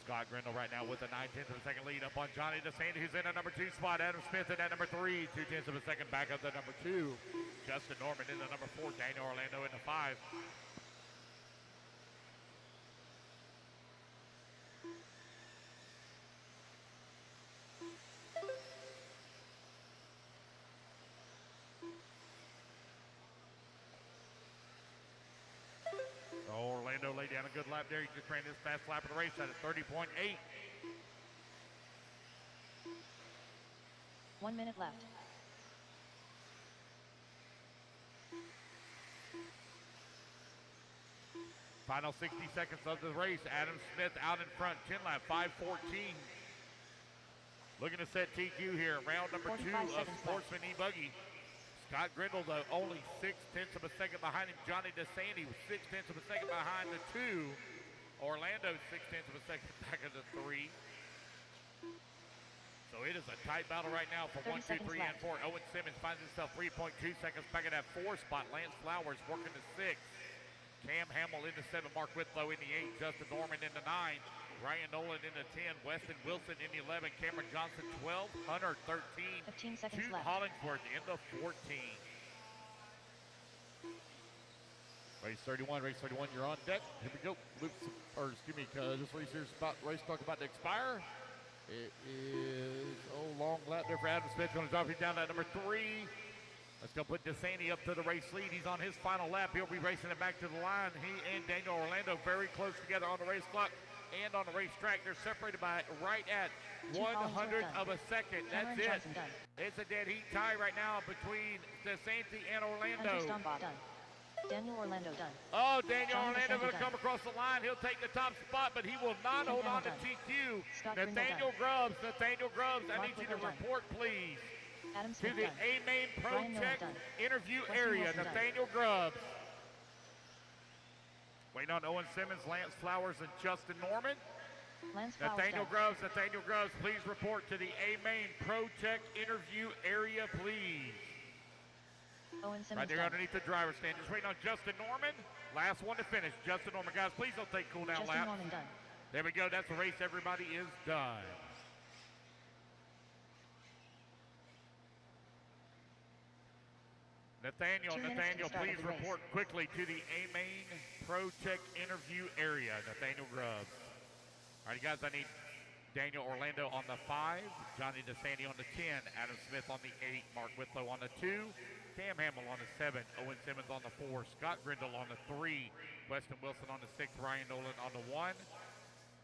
Scott Grindle right now with a 9/10 of a second lead up on Johnny DeSanti, who's in at number 2 spot. Adam Smith in at number 3, 2/10 of a second back up to number 2. Justin Norman in the number 4, Daniel Orlando in the 5. Orlando laid down a good lap there. He just ran his fast lap of the race at a 30.8. 1 minute left. Final 60 seconds of the race. Adam Smith out in front, 10 lap, 5:14. Looking to set TQ here. Round number 2 of Sportsman E-Buggy. Scott Grindle, though, only 6/10 of a second behind him. Johnny DeSanti was 6/10 of a second behind the 2. Orlando 6/10 of a second back of the 3. So it is a tight battle right now for 1, 2, 3, and 4. Owen Simmons finds himself 3.2 seconds back at that 4 spot. Lance Flowers working to 6. Cam Hamill into 7. Mark Whitlow in the 8. Justin Norman in the 9. Ryan Nolan in the 10. Weston Wilson in the 11. Cameron Johnson 12. Hunter 13. 15 seconds Jude left. Hollingsworth in the 14. Race 31, you're on deck. Here we go. This race here's race talk about to expire. It is, long lap there for Adam Smith. Going to drop him down at number 3. Let's go put DeSanti up to the race lead. He's on his final lap. He'll be racing it back to the line. He and Daniel Orlando very close together on the race clock. and on the racetrack. They're separated by right at 2 100 Hollingsworth of a second. Cameron That's it. Johnson done. It's a dead heat tie right now between DeSanti and Hunter Orlando. Stombaugh done. Daniel Orlando done. Oh, Daniel Johnny Orlando DeSanti going to done. come across the line. He'll take the top spot, but he will not Tim hold on to Hamilton. TQ. Scott Nathaniel Grindle Grubbs, I Mark need you to Whitlow done. report, please, Adam to Smith the done. A-Main Pro Brian Miller Check done. interview Weston area. Wilson done. Nathaniel Grubbs. Waiting on Owen Simmons, Lance Flowers, and Justin Norman. Lance Flowers Nathaniel done. Grubbs, please report to the A-Main Pro Check interview area, please. Owen Simmons Right there done. underneath the driver's stand. Just waiting on Justin Norman. Last one to finish. Justin Norman. Guys, please don't take cool down Justin laps. Norman done. There we go. That's the race. Everybody is done. Nathaniel, 2 minutes to the start please of the race. report quickly to the A-Main Pro Tech interview area. Nathaniel Grubbs. All right, guys, I need Daniel Orlando on the 5, Johnny DeSanti on the 10, Adam Smith on the 8, Mark Whitlow on the 2, Cam Hamill on the 7, Owen Simmons on the 4, Scott Grindle on the 3, Weston Wilson on the 6, Ryan Nolan on the 1,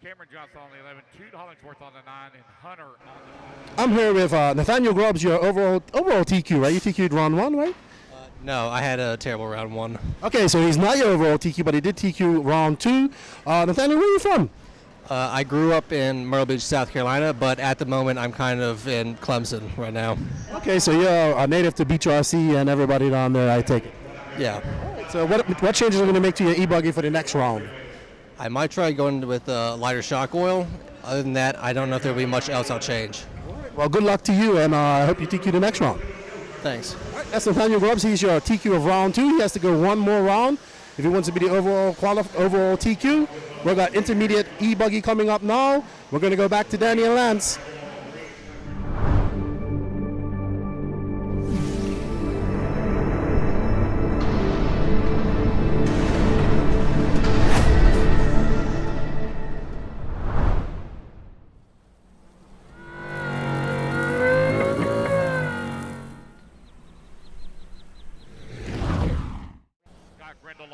Cameron Johnson on the 11, Jude Hollingsworth on the 9, and Hunter on the I'm here with Nathaniel Grubbs, your overall TQ, right? You TQ'd round 1, right? No, I had a terrible round 1. Okay, so he's not your overall TQ, but he did TQ round 2. Nathaniel, where are you from? I grew up in Myrtle Beach, South Carolina, but at the moment I'm kind of in Clemson right now. Okay, so you're a native to WRCE and everybody down there, I take it. Yeah. So what changes are you going to make to your E-Buggy for the next round? I might try going with lighter shock oil. Other than that, I don't know if there'll be much else I'll change. Well, good luck to you, and I hope you TQ the next round. Thanks. All right, that's Nathaniel Grubbs. He's your TQ of round 2. He has to go one more round if he wants to be the overall TQ. We've got intermediate E-Buggy coming up now. We're going to go back to Daniel Lance.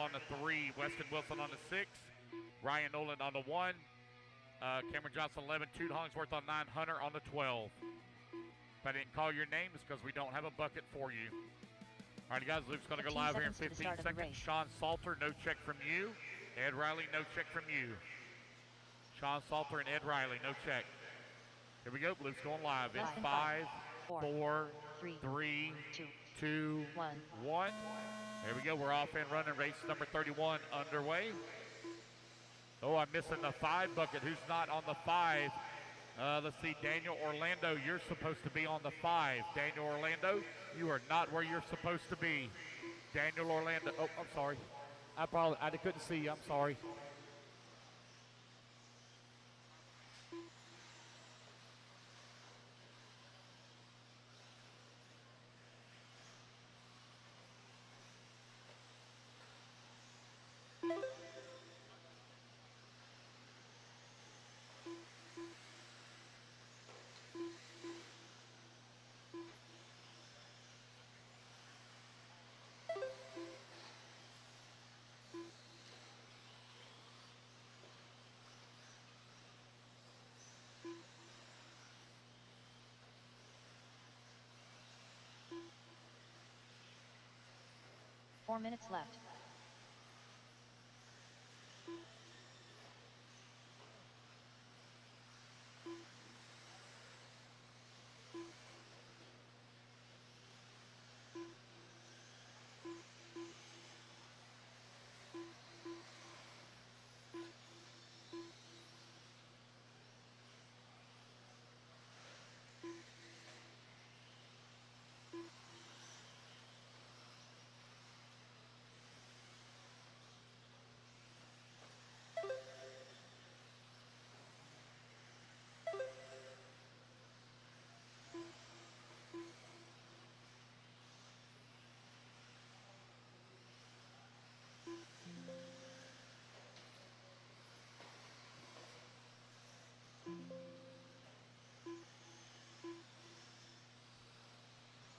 on the 3, Weston Wilson on the 6, Ryan Nolan on the 1, Cameron Johnson 11, Jude Hollingsworth on 9, Hunter on the 12. If I didn't call your name, it's because we don't have a bucket for you. All right, guys, Luke's going to go live here in 15 seconds. Sean Salter, no check from you. Ed Riley, no check from you. Sean Salter and Ed Riley, no check. Here we go. Luke's going live in 5, 4, 3, 2, 1. There we go. We're off and running. Race number 31 underway. Oh, I'm missing the 5 bucket. Who's not on the 5? Let's see. Daniel Orlando, you're supposed to be on the 5. Daniel Orlando, you are not where you're supposed to be. Daniel Orlando. Oh, I'm sorry. I couldn't see you. I'm sorry. Four minutes left.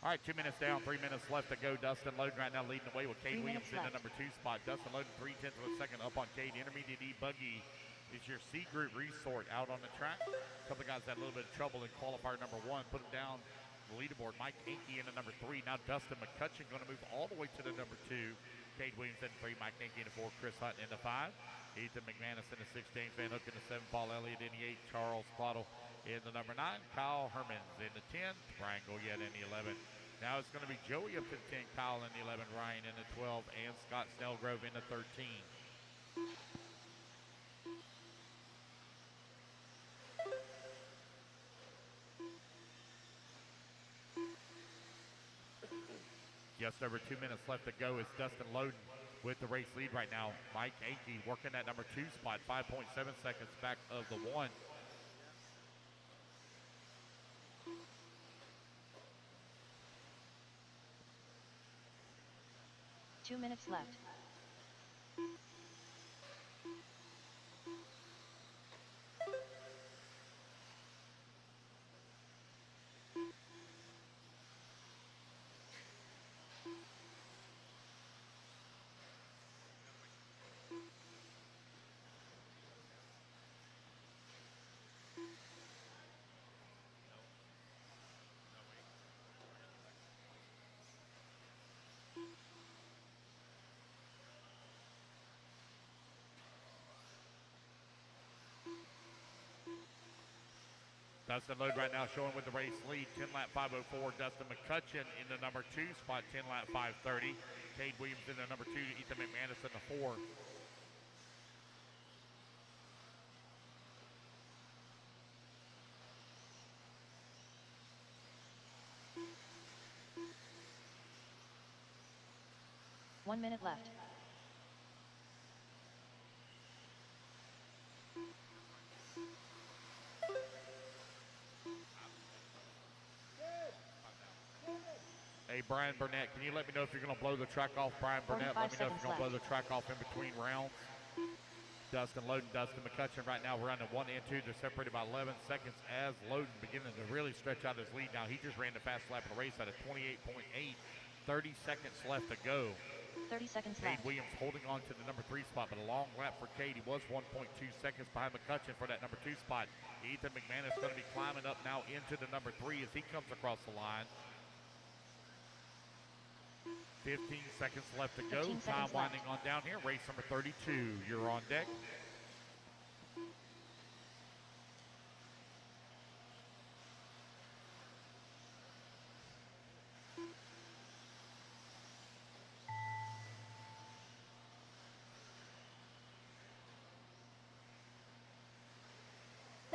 All right, 2 minutes down, 3 minutes left to go. Dustin Loden right now leading the way with Cade Williams in the number 2 spot. Dustin Loden 3/10 of a second up on Cade. Intermediate E-Buggy is your C group resort out on the track. A couple of guys had a little bit of trouble in qualifier number 1, put them down the leaderboard. Mike Enke into number 3. Now Dustin McCutcheon going to move all the way to the number 2. Cade Williams in 3, Mike Enke in 4, Chris Hunt in 5. Ethan McManus in 6, James Van Hook in 7, Paul Elliott in 8, Charles Clottle in the number 9, Kyle Hermans in 10, Brian Goyette in 11. Now it's going to be Joey up to 10, Kyle in 11, Ryan in 12, and Scott Snellgrove in 13. Just over 2 minutes left to go as Dustin Loden with the race lead right now. Mike Enke working that number 2 spot, 5.7 seconds back of the 1. Two minutes left. Dustin Loden right now showing with the race lead, 10 lap 5:04. Dustin McCutcheon in the number 2 spot, 10 lap 5:30. Cade Williams in the number 2, Ethan McManus in the 4. One minute left. Hey, Brian Burnett, can you let me know if you're going to blow the track off? Brian Burnett, let me know if you're going to blow the track off in between rounds. Dustin Loden, Dustin McCutcheon right now running 1 and 2. They're separated by 11 seconds as Loden beginning to really stretch out his lead now. He just ran the fast lap of the race at a 28.8. 30 seconds left to go. 30 seconds Cade left. Williams holding on to the number 3 spot, but a long lap for Cade. He was 1.2 seconds behind McCutcheon for that number 2 spot. Ethan McManus going to be climbing up now into the number 3 as he comes across the line. 15 seconds left to go. Time winding on down here. Race number 32. You're on deck.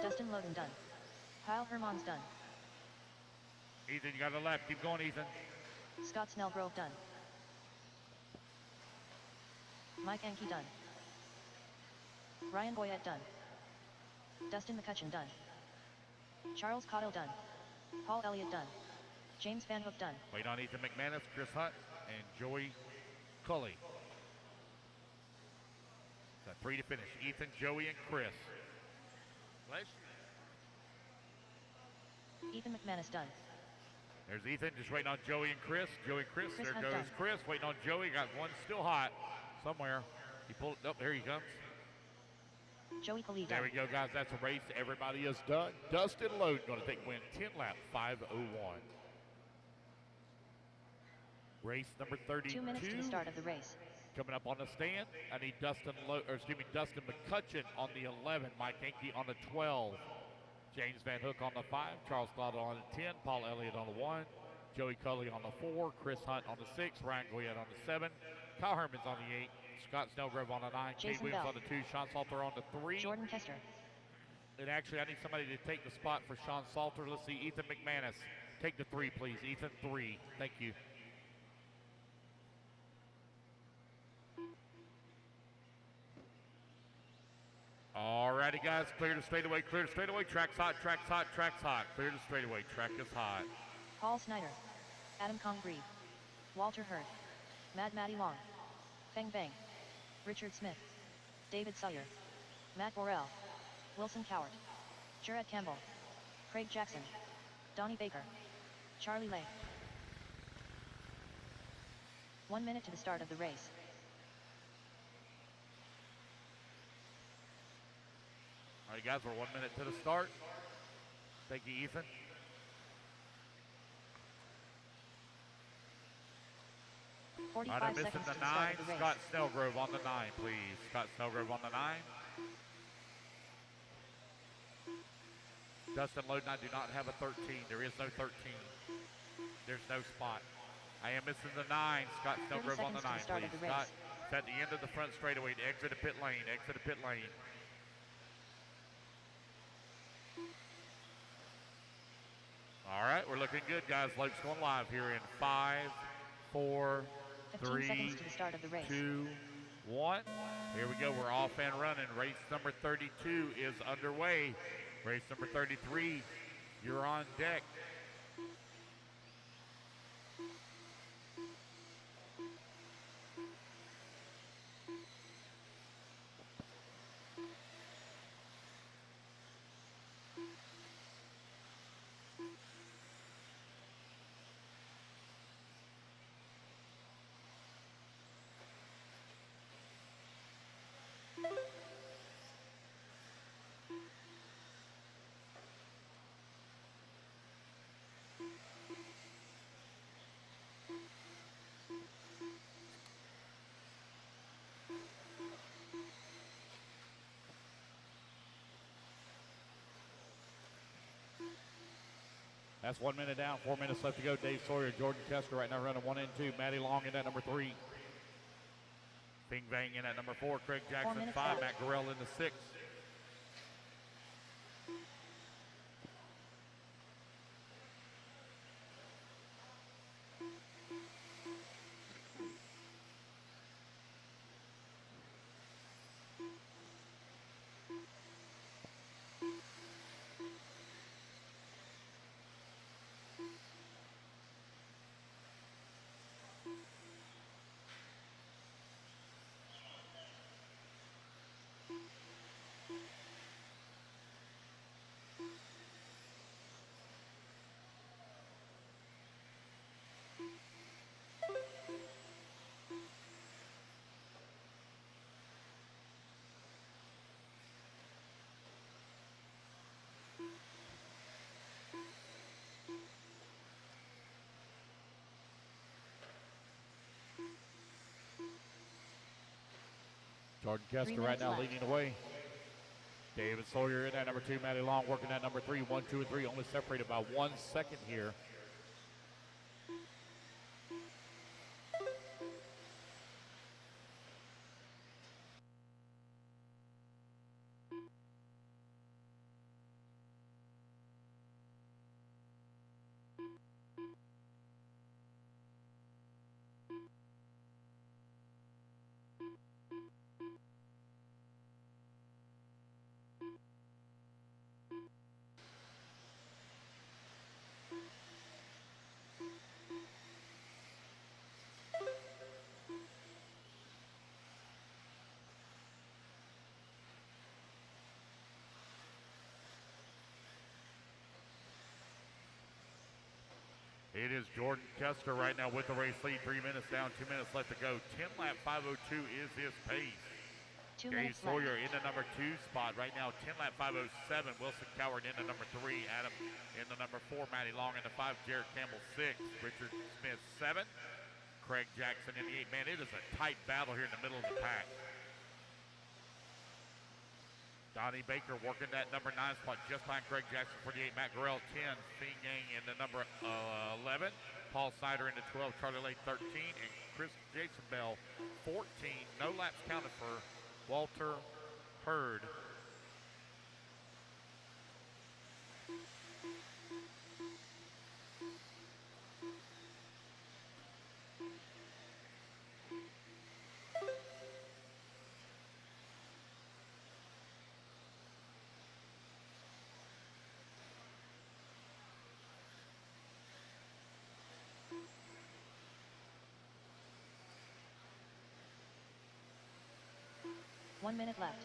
Dustin Loden done. Kyle Hermans done. Ethan, you got a lap. Keep going, Ethan. Scott Snellgrove done. Mike Enke done. Ryan Goyette done. Dustin McCutcheon done. Charles Cottle done. Paul Elliott done. James Van Hook done. Wait on Ethan McManus, Chris Hunt, and Joey Cully. Got 3 to finish. Ethan, Joey, and Chris. Ethan McManus done. There's Ethan, just waiting on Joey and Chris. Joey and Chris, Chris there Hunt goes done. Chris, waiting on Joey. Got one still hot somewhere. He pulled it up, there he comes. Joey Cully There done. we go, guys, that's a race. Everybody is done. Dustin Loden going to take win 10 lap 5:01. Race number 32. 2 minutes to the start of the race. Coming up on the stand, I need Dustin McCutcheon on the 11, Mike Enke on the 12, James Van Hook on the 5, Charles Clottle on the 10, Paul Elliott on the 1, Joey Cully on the 4, Chris Hunt on the 6, Ryan Goyette on the 7, Kyle Hermans on the 8, Scott Snellgrove on the 9, Cade Jason Williams Bell. on the 2, Sean Salter on the 3. Jordan Kester. And actually, I need somebody to take the spot for Sean Salter. Let's see, Ethan McManus. Take the 3, please. Ethan, 3. Thank you. Alrighty, guys, clear the straightaway, clear the straightaway. Track's hot, track's hot, track's hot. Clear the straightaway, track is hot. Paul Snyder. Adam Congreve. Walter Hurd. Mad Matty Long. Feng Bang. Richard Smith. David Sawyer. Matt Borrell. Wilson Cowart. Jared Campbell. Craig Jackson. Donnie Baker. Charlie Lay. 1 minute to the start of the race. All right, guys, we're 1 minute to the start. Thank you, Ethan. All right, I'm missing the 9. Scott Snellgrove on the 9, please. Scott Snellgrove on the 9. Dustin Loden, I do not have a 13. There is no 13. There's no spot. I am missing the 9. Scott Snellgrove on the 9, please. Scott, it's at the end of the front straightaway to exit a pit lane. Exit a pit lane. All right, we're looking good, guys. Lope's going live here in 5, 4, 3, 2, 1. Here we go. We're off and running. Race number 32 is underway. Race number 33, you're on deck. That's 1 minute down, 4 minutes left to go. Dave Sawyer, Jordan Kester right now running 1 and 2. Matty Long in at number 3. Bing Bang in at number 4. Craig Jackson 5. Matt Gorell in the 6. Jordan Kester right now leading the way. David Sawyer in at number 2. Matty Long working at number 3. 1, 2, and 3 only separated by 1 second here. It is Jordan Kester right now with the race lead. 3 minutes down, 2 minutes left to go. 10 lap 5:02 is his pace. Dave Sawyer in the number 2 spot right now. 10 lap 5:07. Wilson Coward in the number 3. Adam in the number 4. Matty Long in the 5. Jared Campbell 6. Richard Smith 7. Craig Jackson in the 8. Man, it is a tight battle here in the middle of the pack. Donnie Baker working that number 9 spot just behind Craig Jackson for the 8. Matt Gorell 10. Fing Yang in the number 11. Paul Sider in the 12. Charlie Lake 13. And Jason Bell 14. No laps counted for Walter Hurd. One minute left.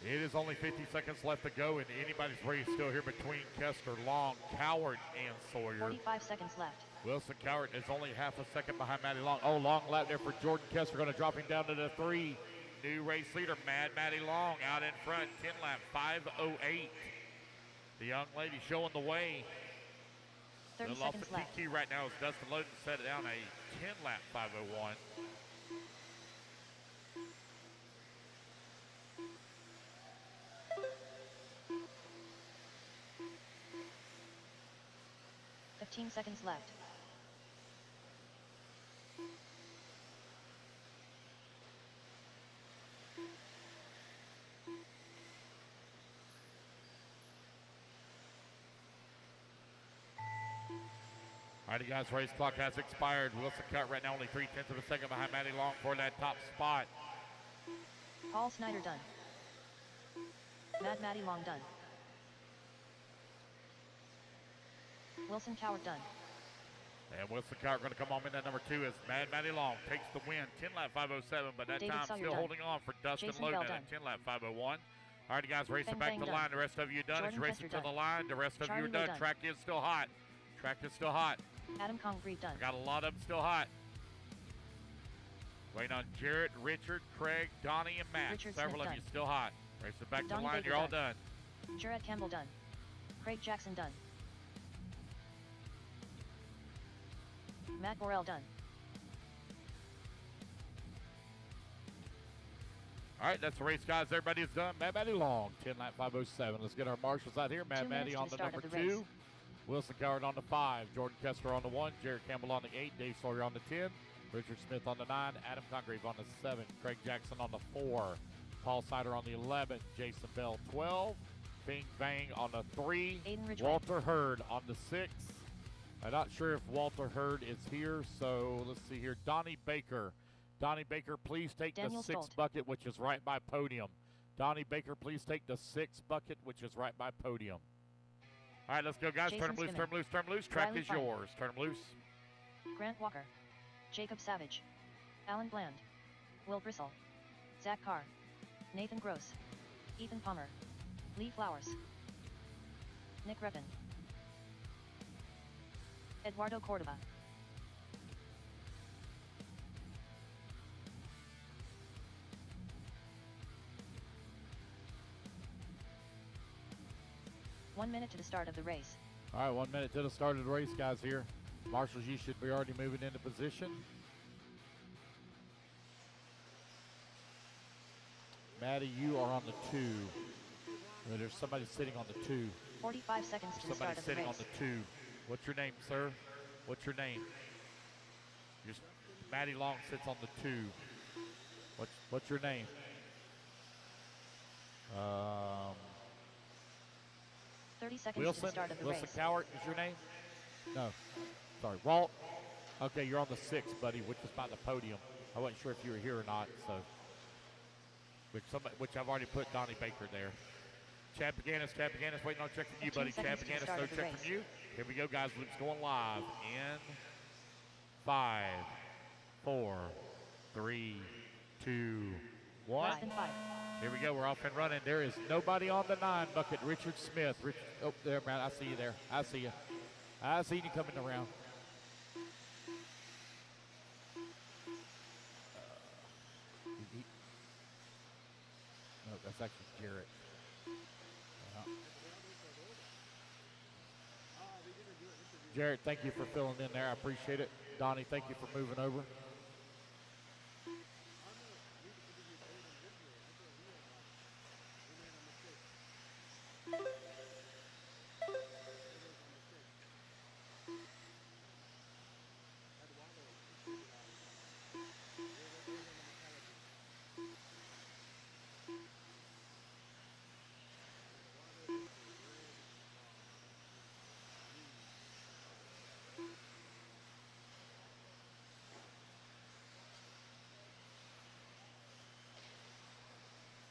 It is only 50 seconds left to go, and anybody's race still here between Kester, Long, Coward, and Sawyer. 45 seconds left. Wilson Cowart is only half a second behind Matty Long. Oh, long lap there for Jordan Kessler, going to drop him down to the 3. New race leader, Matty Long, out in front, 10 lap, 5:08. The young lady showing the way. 30 Little off seconds the left. TT right now is Dustin Loden set it down a 10 lap, 5:01. Seconds left. Alrighty, guys, race clock has expired. Wilson Cowart right now only 3/10 of a second behind Matty Long for that top spot. Paul Snyder done. Matty Long done. Wilson Cowart done. And Wilson Cowart going to come on in at number 2 as Matty Long takes the win. 10 lap 5:07, but that David time Sawyer still done. holding on for Dustin Jason Bell Loden done. at 10 lap 5:01. Alrighty, guys, racing Bang back Bang to the done. line. The rest of you done. Jordan It's racing Kessler to the done. line. The rest of Charlie you are Lee done. done. Track is still hot. Track is still hot. Adam Congreve done. Got a lot of them still hot. Waiting on Jarrett, Richard, Craig, Donnie, and Matt. Richard Several Smith of you done. still hot. Racing back to the Donnie line. Baker You're all done. done. Jarrett Campbell done. Craig Jackson done. Matt Borrell done. All right, that's the race, guys. Everybody's done. Matty Long, 10 lap 5:07. Let's get our marshals out here. 2 Matty minutes to on the the start number of the 2. race. Wilson Cowart on the 5. Jordan Kessler on the 1. Jared Campbell on the 8. Dave Sawyer on the 10. Richard Smith on the 9. Adam Congreve on the 7. Craig Jackson on the 4. Paul Sider on the 11. Jason Bell 12. Bing Bang on the 3. Aiden Ridgway. Walter Hurd on the 6. I'm not sure if Walter Hurd is here, so let's see here. Donnie Baker. Donnie Baker, please take Daniel the 6 Stolt. bucket, which is right by podium. Donnie Baker, please take the 6 bucket, which is right by podium. All right, let's go, guys. Jason Turn them loose, Skinner. turn them loose, turn them loose. Track Riley is Fine. yours. Turn them loose. Grant Walker. Jacob Savage. Alan Bland. Will Bristol. Zach Carr. Nathan Gross. Ethan Palmer. Lee Flowers. Nick Reppin. Eduardo Cordova. One minute to the start of the race. All right, 1 minute to the start of the race, guys, here. Marshals, you should be already moving into position. Maddie, you are on the 2. There's somebody sitting on the 2. 45 seconds to the Somebody start of the sitting on race. the 2. What's your name, sir? What's your name? Matty Long sits on the 2. What's your name? 30 seconds to Wilson? the start of the Wilson race. Cowart is your name? No. Sorry, Walt. Okay, you're on the 6, buddy, which is by the podium. I wasn't sure if you were here or not, so. Which I've already put Donnie Baker there. Chad Paganis, waiting on a check from you, 15 buddy. Chad seconds to the Paganis, start no of the check race. from you. Here we go, guys. Loop's going live in 5, 4, 3, 2, 1. Less than 5. Here we go. We're off and running. There is nobody on the 9 bucket. Richard Smith. Oh, there, man. I see you there. I see you. I see you coming around. No, that's actually Jarrett. Jarrett, thank you for filling in there. I appreciate it. Donnie, thank you for moving over.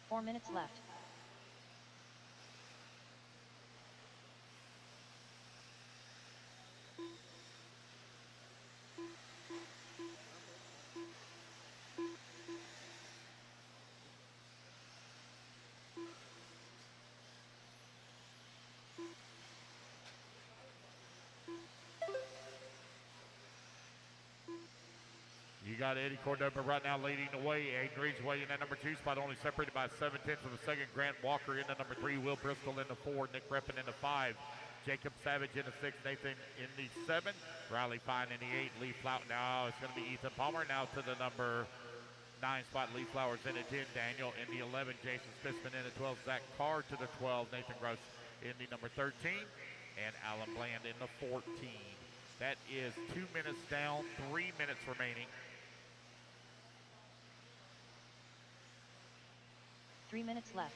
Four minutes left. You got Eddie Cordova right now leading the way. Aiden Ridgeway in that number 2 spot, only separated by 7/10 of a second. Grant Walker in the number 3. Will Bristol in the 4. Nick Reppin in the 5. Jacob Savage in the 6. Nathan in the 7. Riley Fine in the 8. Lee Flout. Now it's going to be Ethan Palmer. Now to the number 9 spot. Lee Flowers in the 10. Daniel in the 11. Jason Spitzman in the 12. Zach Carr to the 12. Nathan Gross in the number 13. And Alan Bland in the 14. That is 2 minutes down, 3 minutes remaining. 3 minutes left.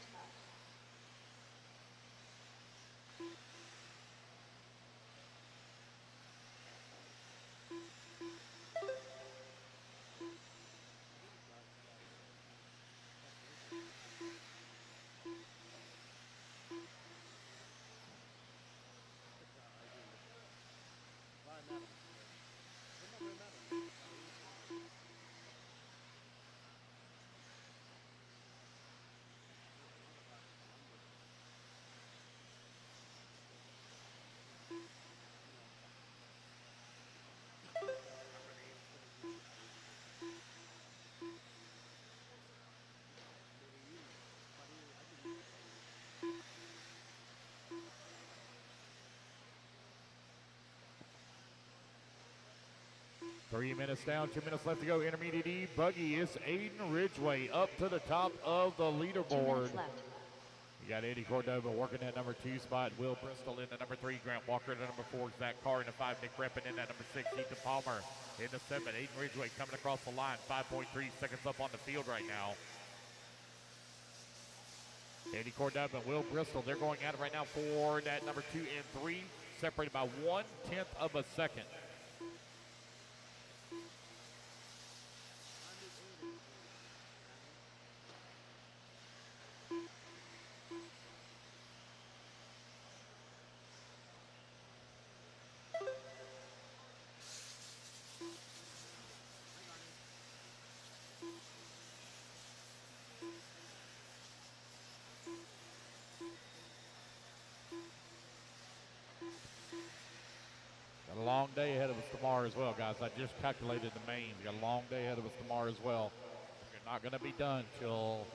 Three minutes down, 2 minutes left to go. Intermediate E-Buggy is Aiden Ridgeway up to the top of the 2 leaderboard. minutes left. You got Eddie Cordova working that number 2 spot. Will Bristol in the number 3. Grant Walker in the number 4. Zach Carr in the 5. Nick Reppin in that number 6. Ethan Palmer in the 7. Aiden Ridgeway coming across the line. 5.3 seconds up on the field right now. Eddie Cordova and Will Bristol, they're going at it right now for that number 2 and 3, separated by 1/10 of a second. Got a long day ahead of us tomorrow as well, guys. I just calculated the mains. Got a long day ahead of us tomorrow as well. We're not going to be done till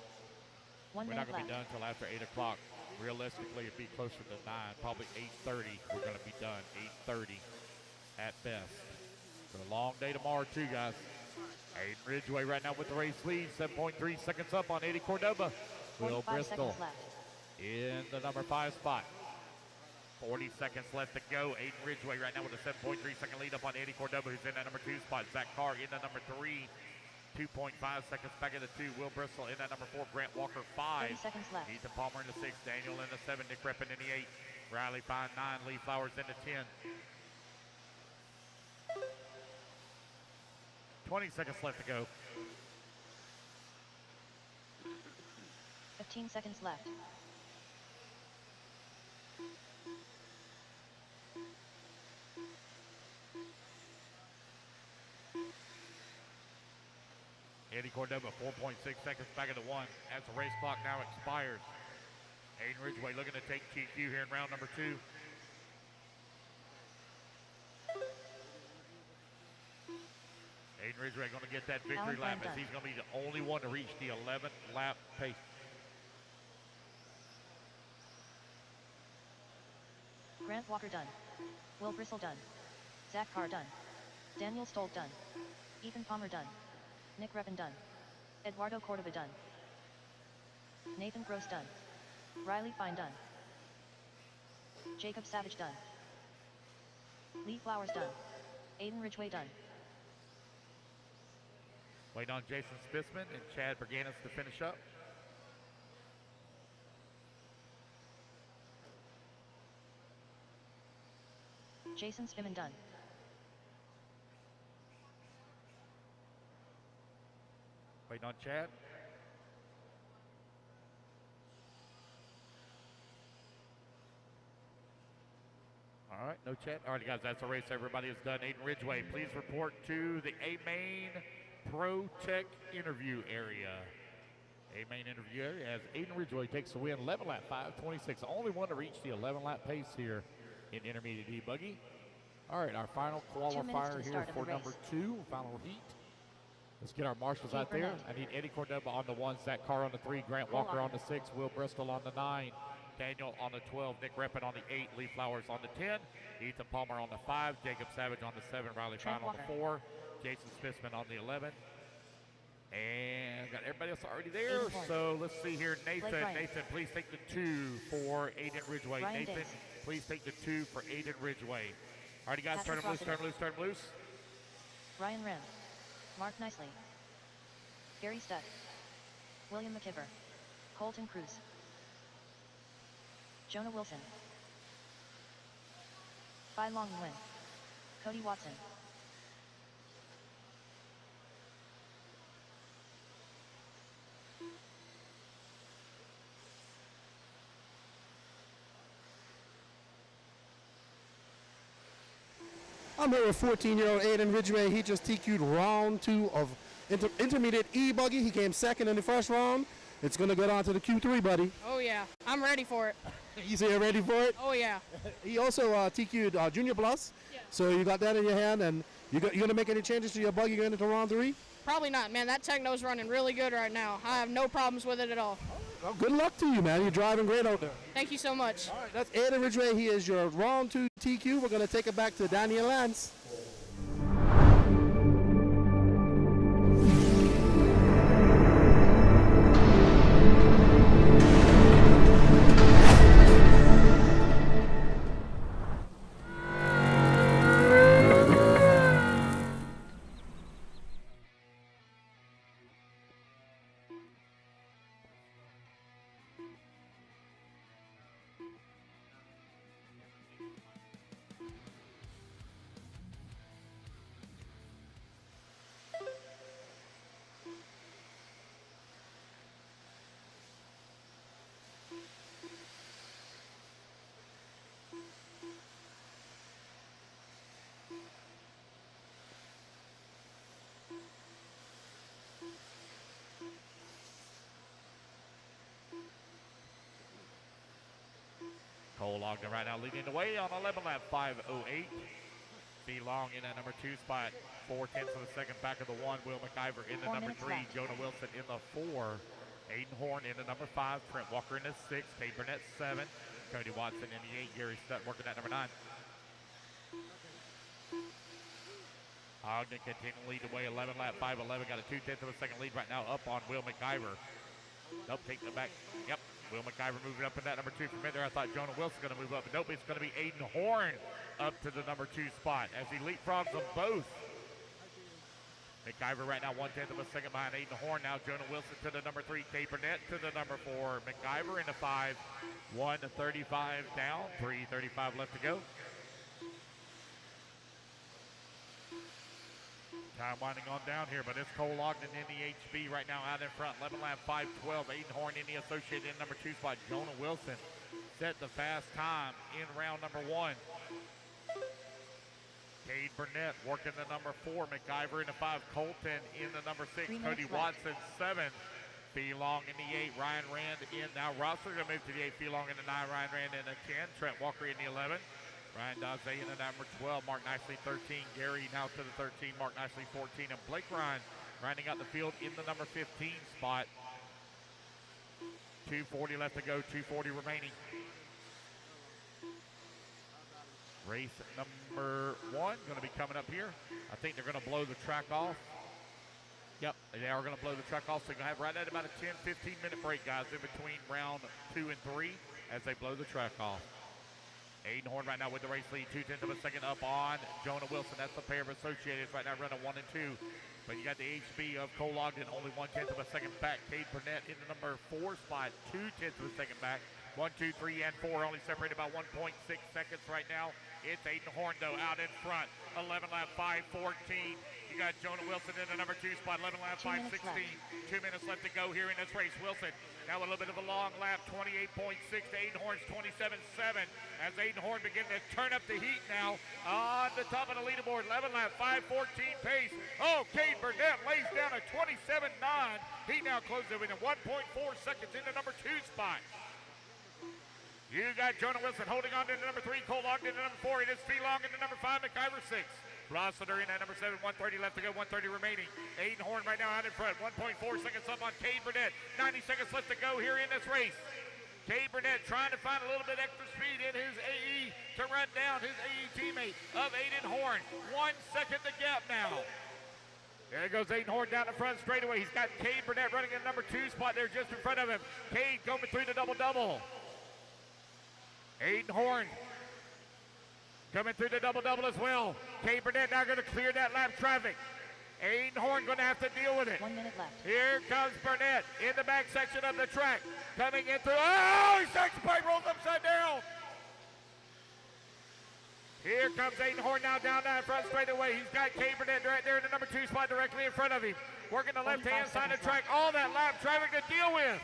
We're not going to be done till after 8 o'clock. Realistically, it'd be closer to 9, probably 8:30. We're going to be done 8:30 at best. It's a long day tomorrow too, guys. Aiden Ridgeway right now with the race lead, 7.3 seconds up on Eddie Cordova. Will 45 Bristol seconds left. in the number 5 spot. 40 seconds left to go. Aiden Ridgeway right now with a 7.3 second lead up on Eddie Cordova, who's in that number 2 spot. Zach Carr in the number 3. 2.5 seconds back at the 2. Will Bristol in that number 4. Grant Walker 5. 30 seconds left. Ethan Palmer in the 6. Daniel in the 7. Nick Reppin in the 8. Riley Fine 9. Lee Flowers in the 10. 20 seconds left to go. 15 seconds left. Eddie Cordova 4.6 seconds back at the 1 as the race clock now expires. Aiden Ridgeway looking to take TQ here in round number 2. Aiden Ridgeway going to get that victory lap as he's going to be the only one to reach the 11th lap pace. Grant Walker done. Will Bristol done. Zach Carr done. Daniel Stoll done. Ethan Palmer done. Nick Reppin done. Eduardo Cordova done. Nathan Gross done. Riley Fine done. Jacob Savage done. Lee Flowers done. Aiden Ridgeway done. Waiting on Jason Spitzman and Chad Berganis to finish up. Jason Spitzman done. Waiting on Chad. All right, no Chad. All right, guys, that's the race. Everybody is done. Aiden Ridgeway, please report to the A-Main Pro Tech interview area. A-Main interview area as Aiden Ridgeway takes the win. 11 lap 5:26. Only one to reach the 11 lap pace here in intermediate E-Buggy. All right, our final qualifier here for number 2, final heat. Let's get our marshals Kate out there. Burnett. I need Eddie Cordoba on the 1, Zach Carr on the 3, Grant Cole Walker on Lockett. the 6, Will Bristol on the 9, Daniel on the 12, Nick Reppin on the 8, Lee Flowers on the 10, Ethan Palmer on the 5, Jacob Savage on the 7, Riley Trent Fine on the Walker. 4, Jason Smithman on the 11. And got everybody else already there. Aiden Horn. So let's see here. Nathan, Blake Ryan. Nathan, please take the 2 for Aiden Ridgeway. Ryan Nathan, Diggs. please take the 2 for Aiden Ridgeway. All right, guys, turn Patrick them loose, turn Rocket. them loose, turn them loose. Ryan Rand. Mark Nicely. Gary Stutt. William McKibber. Colton Cruz. Jonah Wilson. Bai Long Nguyen. Cody Watson. I'm here with 14-year-old Aiden Ridgway. He just TQ'd round 2 of intermediate E-Buggy. He came second in the first round. It's going to go down to the Q3, buddy. Oh yeah, I'm ready for it. You say you're ready for it? Oh yeah. He also TQ'd Junior Plus. Yeah. So you got that in your hand, and you going to make any changes to your buggy going into round 3? Probably not, man. That Techno's running really good right now. I have no problems with it at all. Well, good luck to you, man. You're driving great out there. Thank you so much. All right, that's Aiden Ridgway. He is your round 2 TQ. We're going to take it back to Daniel Lance. Cole Ogden right now leading the way on 11 lap 5:08. B Long in that number 2 spot. 4/10 of a second back of the 1. Will McIver in the 4 number minutes 3. left. Jonah Wilson in the 4. Aiden Horn in the number 5. Trent Walker in the 6. Kate Burnett 7. Cody Watson in the 8. Gary Stutt working at number 9. Ogden continuing to lead the way. 11 lap 5:11. Got a 2/10 of a second lead right now up on Will McIver. Nope, taking it back. Yep. Will McIver moving up in that number 2 from in there. I thought Jonah Wilson's going to move up, but nope, it's going to be Aiden Horn up to the number 2 spot as he leapfrogs them both. McIver right now 1/10 of a second behind Aiden Horn. Now Jonah Wilson to the number 3. Kate Burnett to the number 4. McIver in the 5. 1:35 down. 3:35 left to go. Time winding on down here, but it's Cole Ogden in the HB right now out in front. 11 lap 5:12. Aiden Horn in the associated in number 2 spot. Jonah Wilson set the fast time in round number 1. Cade Burnett working the number 4. McIver in the 5. Colton in the number 6. 3 Cody minutes left. Watson 7. Fee Long in the 8. Ryan Rand in. Now Rosser going to move to the 8. Fee Long in the 9. Ryan Rand in the 10. Trent Walker in the 11. Ryan Dazay in the number 12, Mark Nicely 13, Gary now to the 13, Mark Nicely 14, and Blake Ryan rounding out the field in the number 15 spot. 2:40 left to go, 2:40 remaining. Race number 1 going to be coming up here. I think they're going to blow the track off. Yep, they are going to blow the track off, so you're going to have right at about a 10-15 minute break, guys, in between round 2 and 3 as they blow the track off. Aiden Horn right now with the race lead, 2/10 of a second up on Jonah Wilson. That's the pair of associated right now running 1 and 2. But you got the HB of Cole Ogden, only 1/10 of a second back. Cade Burnett in the number 4 spot, 2/10 of a second back. 1, 2, 3, and 4 only separated by 1.6 seconds right now. It's Aiden Horn though out in front. 11 lap 5:14. You got Jonah Wilson in the number 2 spot. 11 lap 5:16. 2 minutes left to go here in this race. Wilson now a little bit of a long lap. 28.6 to Aiden Horn's 27.7. As Aiden Horn begins to turn up the heat now on the top of the leaderboard. 11 lap 5:14 pace. Oh, Cade Burnett lays down a 27.9. He now closes it within 1.4 seconds in the number 2 spot. You got Jonah Wilson holding on to the number 3, Cole Ogden in the number 4. It is Fee Long in the number 5, McIver 6. Blossom Arena, number 7, 130 left to go, 130 remaining. Aiden Horn right now out in front, 1.4 seconds up on Cade Burnett. 90 seconds left to go here in this race. Cade Burnett trying to find a little bit extra speed in his AE to run down his AE teammate of Aiden Horn. 1 second to gap now. There goes Aiden Horn down the front straightaway. He's got Cade Burnett running in the number 2 spot there just in front of him. Cade going through the double-double. Aiden Horn coming through the double-double as well. Cade Burnett now going to clear that lap traffic. Aiden Horn going to have to deal with it. 1 minute left. Here comes Burnett in the back section of the track. Coming in through, oh, he takes the pipe, rolls upside down. Here comes Aiden Horn now down that front straightaway. He's got Cade Burnett right there in the number 2 spot directly in front of him. Working the left-hand side of the track. All that lap traffic to deal with.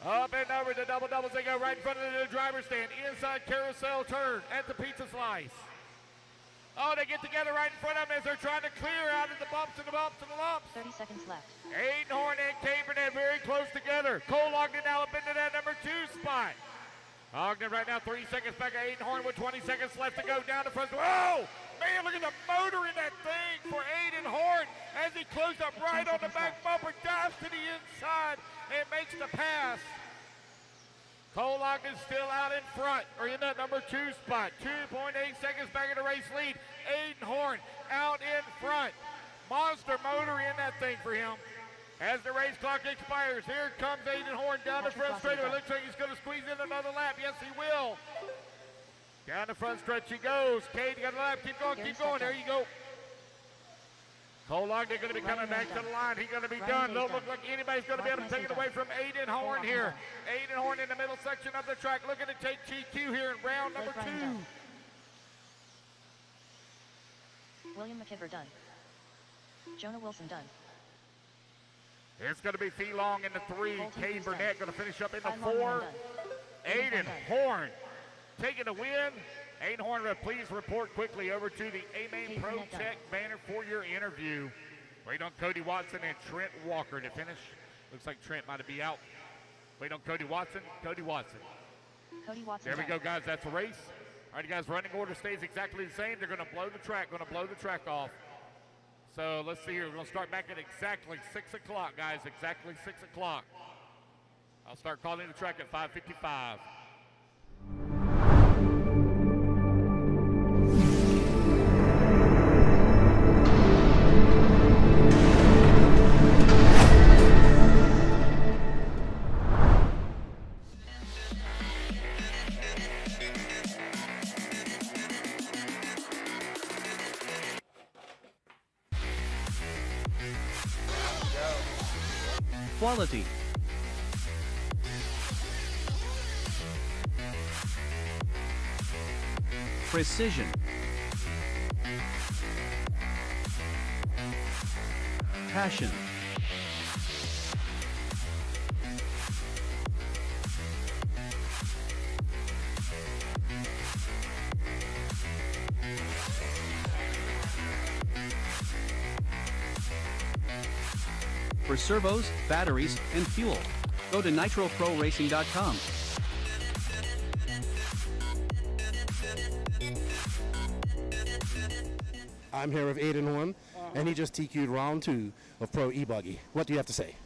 Up and over the double-doubles. They go right in front of the driver's stand. Inside carousel turn at the pizza slice. Oh, they get together right in front of them as they're trying to clear out of the bumps and the bumps and the lumps. 30 seconds left. Aiden Horn and Cade Burnett very close together. Cole Ogden now up into that number 2 spot. Ogden right now 3 seconds back of Aiden Horn with 20 seconds left to go down the front. Whoa! Man, look at the motor in that thing for Aiden Horn as he closed up right on the back bumper, dives to the inside and makes the pass. Cole Ogden still out in front, or in that number 2 spot. 2.8 seconds back in the race lead. Aiden Horn out in front. Monster motor in that thing for him. As the race clock expires, here comes Aiden Horn down the front straightaway. Looks like he's going to squeeze in another lap. Yes, he will. Down the front stretch he goes. Cade, you got a lap. Keep going, keep going. There you go. Cole Ogden going to be coming back to the line. He's going to be done. Don't look like anybody's going to be able to take it away from Aiden Horn here. Aiden Horn in the middle section of the track looking to take TQ here in round number 2. William McKibber done. Jonah Wilson done. It's going to be Fee Long in the 3. Cade Burnett going to finish up in the 4. Aiden Horn taking the win. Aiden Horn, please report quickly over to the A-Main Pro Tech banner for your interview. Wait on Cody Watson and Trent Walker to finish. Looks like Trent might be out. Wait on Cody Watson. Cody Watson. Cody Watson. There we go, guys. That's a race. All right, guys. Running order stays exactly the same. They're going to blow the track. Off. So let's see here. We're going to start back at exactly 6 o'clock, guys. Exactly 6 o'clock. I'll start calling the track at 5:55. Quality. Precision. Passion. For servos, batteries, and fuel, go to nitroproracing.com. I'm here with Aiden Horn, and he just TQ'd round 2 of Pro E-Buggy. What do you have to say?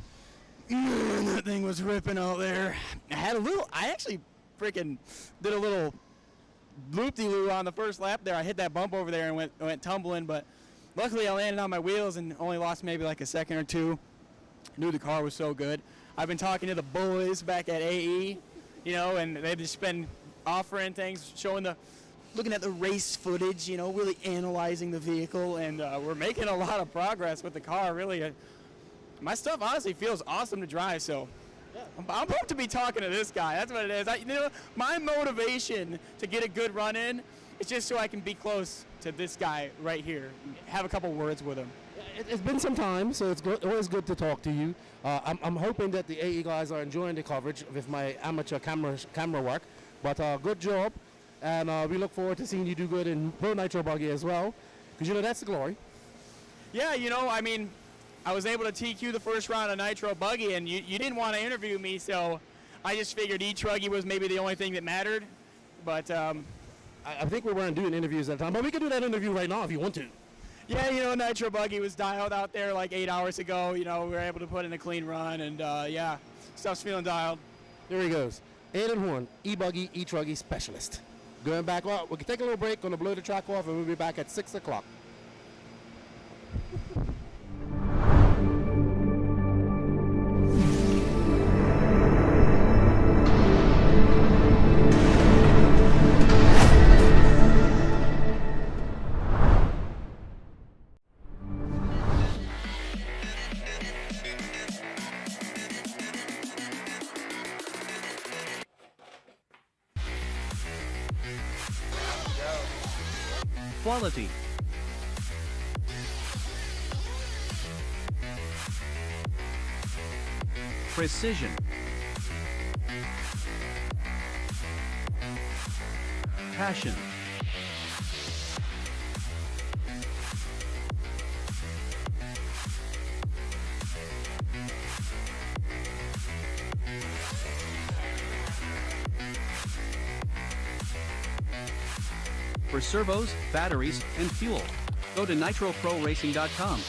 Man, that thing was ripping out there. I actually freaking did a little loop-de-loo on the first lap there. I hit that bump over there and went tumbling, but luckily I landed on my wheels and only lost maybe like a second or 2. Knew the car was so good. I've been talking to the boys back at AE, and they've just been offering things, looking at the race footage, really analyzing the vehicle, and we're making a lot of progress with the car, really. My stuff honestly feels awesome to drive, so I'm pumped to be talking to this guy. That's what it is. My motivation to get a good run in is just so I can be close to this guy right here, have a couple words with him. It's been some time, so it's always good to talk to you. I'm hoping that the AE guys are enjoying the coverage with my amateur camera work, but good job, and we look forward to seeing you do good in Pro Nitro Buggy as well, because that's the glory. Yeah, I was able to TQ the first round of Nitro Buggy, and you didn't want to interview me, so I just figured E-Truggy was maybe the only thing that mattered, but I think we weren't doing interviews at the time, but we can do that interview right now if you want to. Yeah, you know, Nitro Buggy was dialed out there like 8 hours ago. You know, we were able to put in a clean run, and yeah, stuff's feeling dialed. Here he goes. Aiden Horn, E-Buggy, E-Truggy specialist. Going back, well, we can take a little break, going to blow the track off, and we'll be back at 6 o'clock. Quality. Precision. Passion. For servos, batteries, and fuel, go to nitroproracing.com.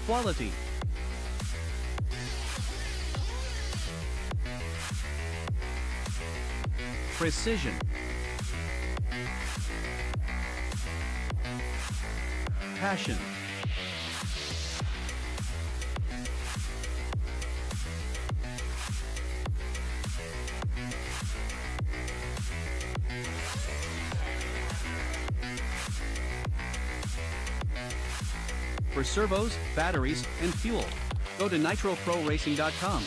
Quality. Precision. Passion. For servos, batteries, and fuel, go to nitroproracing.com.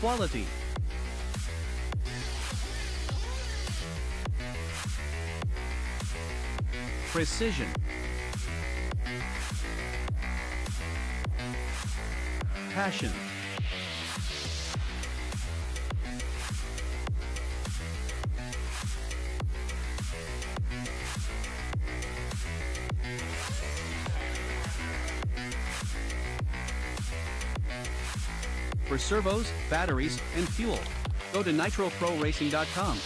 Quality. Precision. Passion. For servos, batteries, and fuel, go to nitroproracing.com.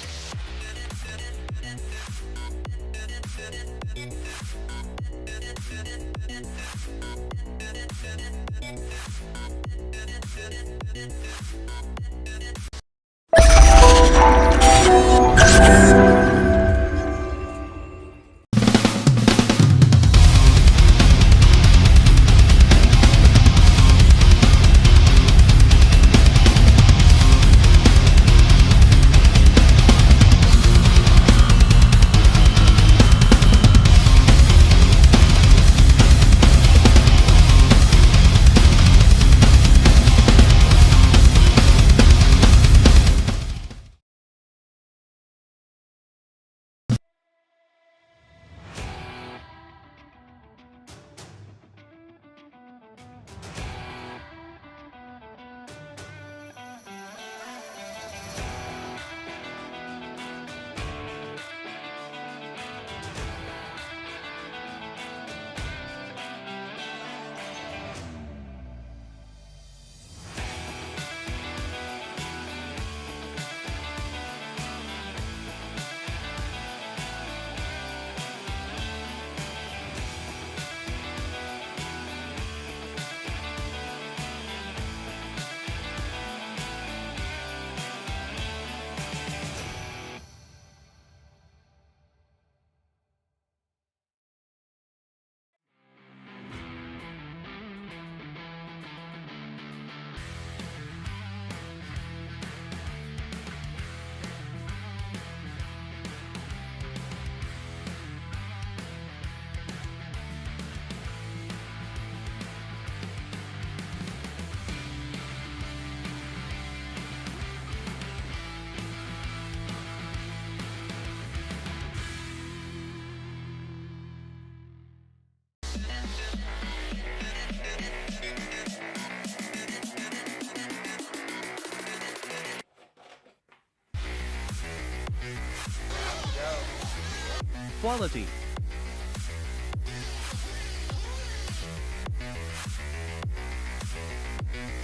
Quality.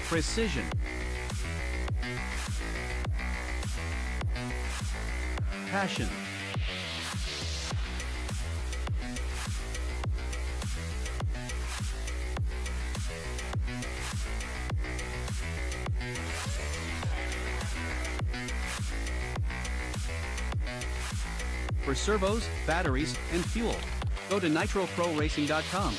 Precision. Passion. For servos, batteries, and fuel, go to nitroproracing.com.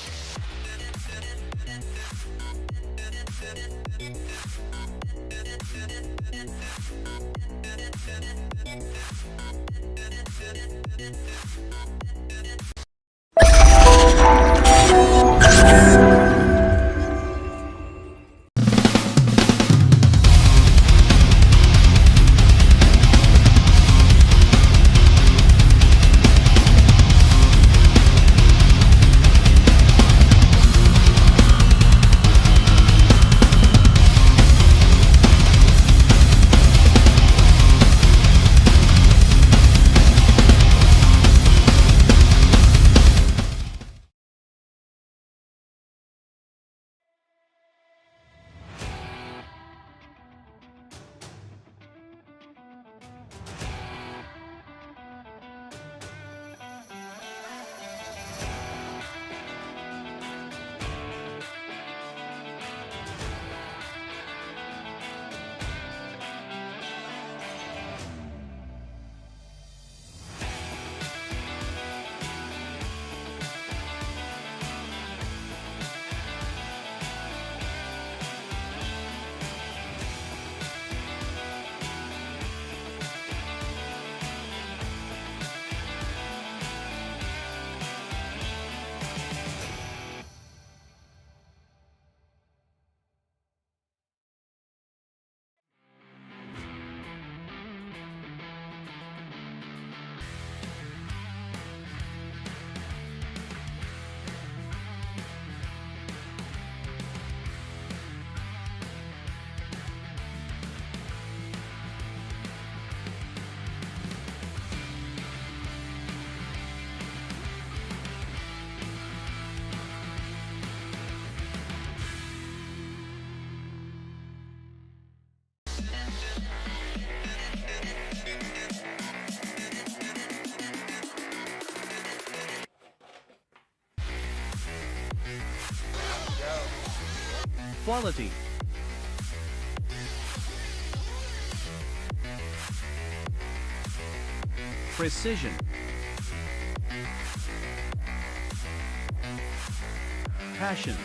Quality. Precision. Passion.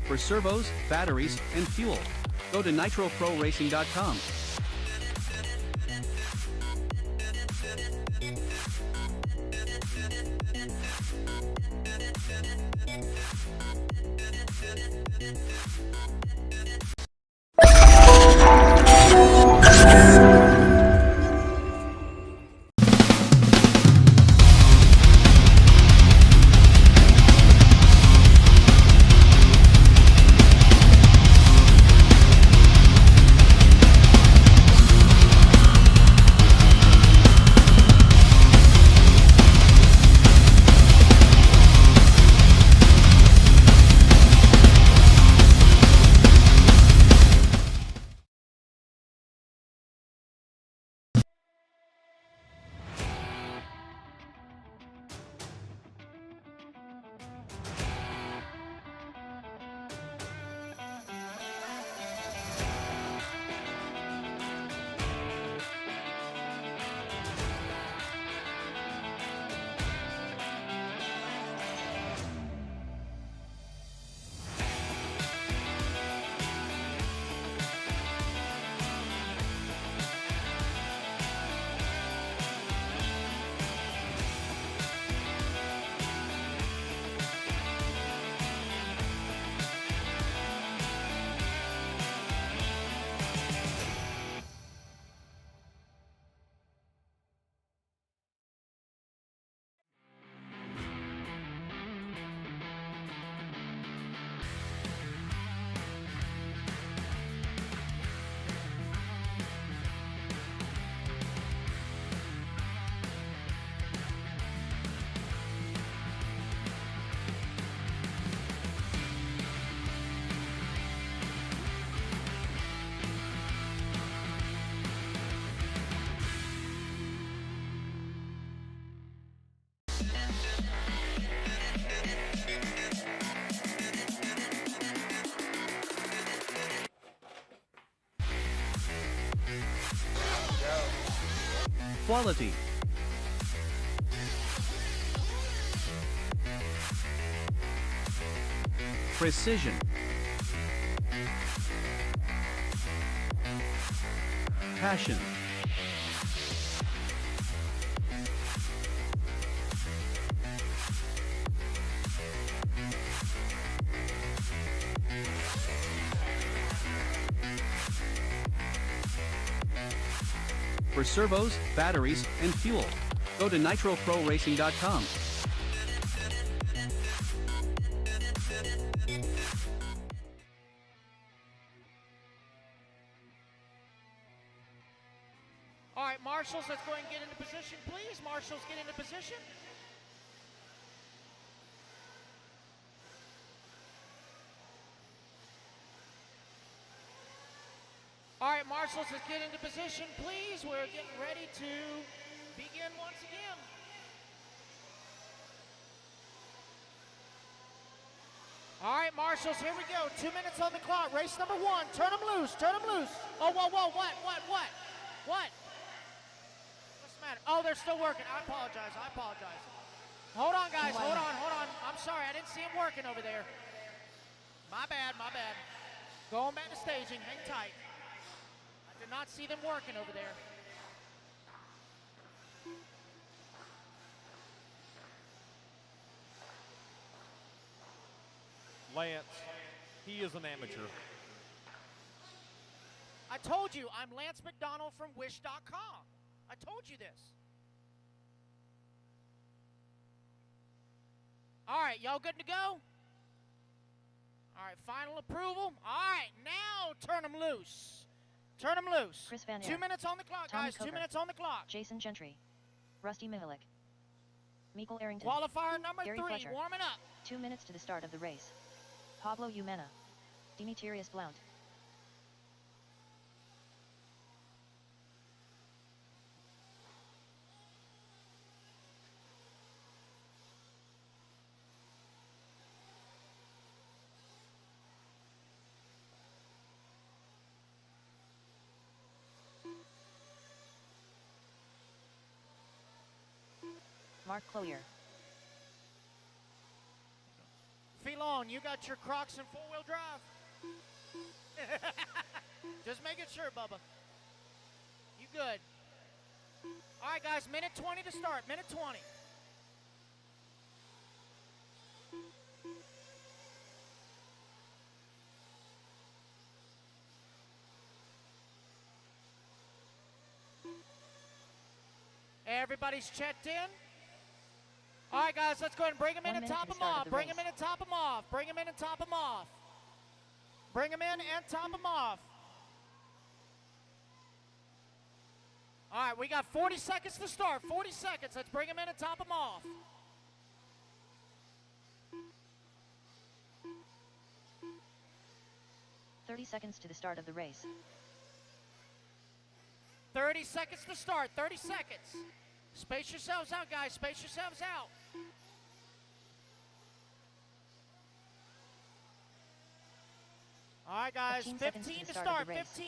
For servos, batteries, and fuel, go to nitroproracing.com. Quality. Precision. Passion. For servos, batteries, and fuel, go to nitroproracing.com. All right, marshals, let's go ahead and get into position, please. Marshals, get into position. All right, marshals, let's get into position, please. We're getting ready to begin once again. All right, marshals, here we go. 2 minutes on the clock. Race number 1. Turn them loose. Turn them loose. Oh, whoa, whoa, what? What's the matter? Oh, they're still working. I apologize. Hold on, guys. Hold on. I'm sorry. I didn't see them working over there. My bad. Going back to staging. Hang tight. Did not see them working over there. Lance, he is an amateur. I told you, I'm Lance McDonald from Wish.com. I told you this. All right, y'all good to go? All right, final approval. All right, now turn them loose. Turn them loose. Chris Van 2 minutes on the clock, Tommy guys. Coker, 2 minutes on the clock. Jason Gentry. Rusty Mihalik. Mikkel Arrington. Qualifier number Gary 3, Fletcher. warming up. 2 minutes to the start of the race. Pablo Umena. Demetrius Blount. Mark Cloyer. Felon, you got your Crocs in four-wheel drive? Just making sure, Bubba. You good. All right, guys, minute 20 to start, minute 20. Everybody's checked in. All right, guys, let's go ahead and bring them in and top them off. Bring them in and top them off. Bring them in and top them off. Bring them in and top them off. All right, we got 40 seconds to start. 40 seconds. Let's bring them in and top them off. "30 seconds to the start of the race. 30 seconds to start. 30 seconds. Space yourselves out, guys. Space yourselves out. All right, guys. 15 to start. 15.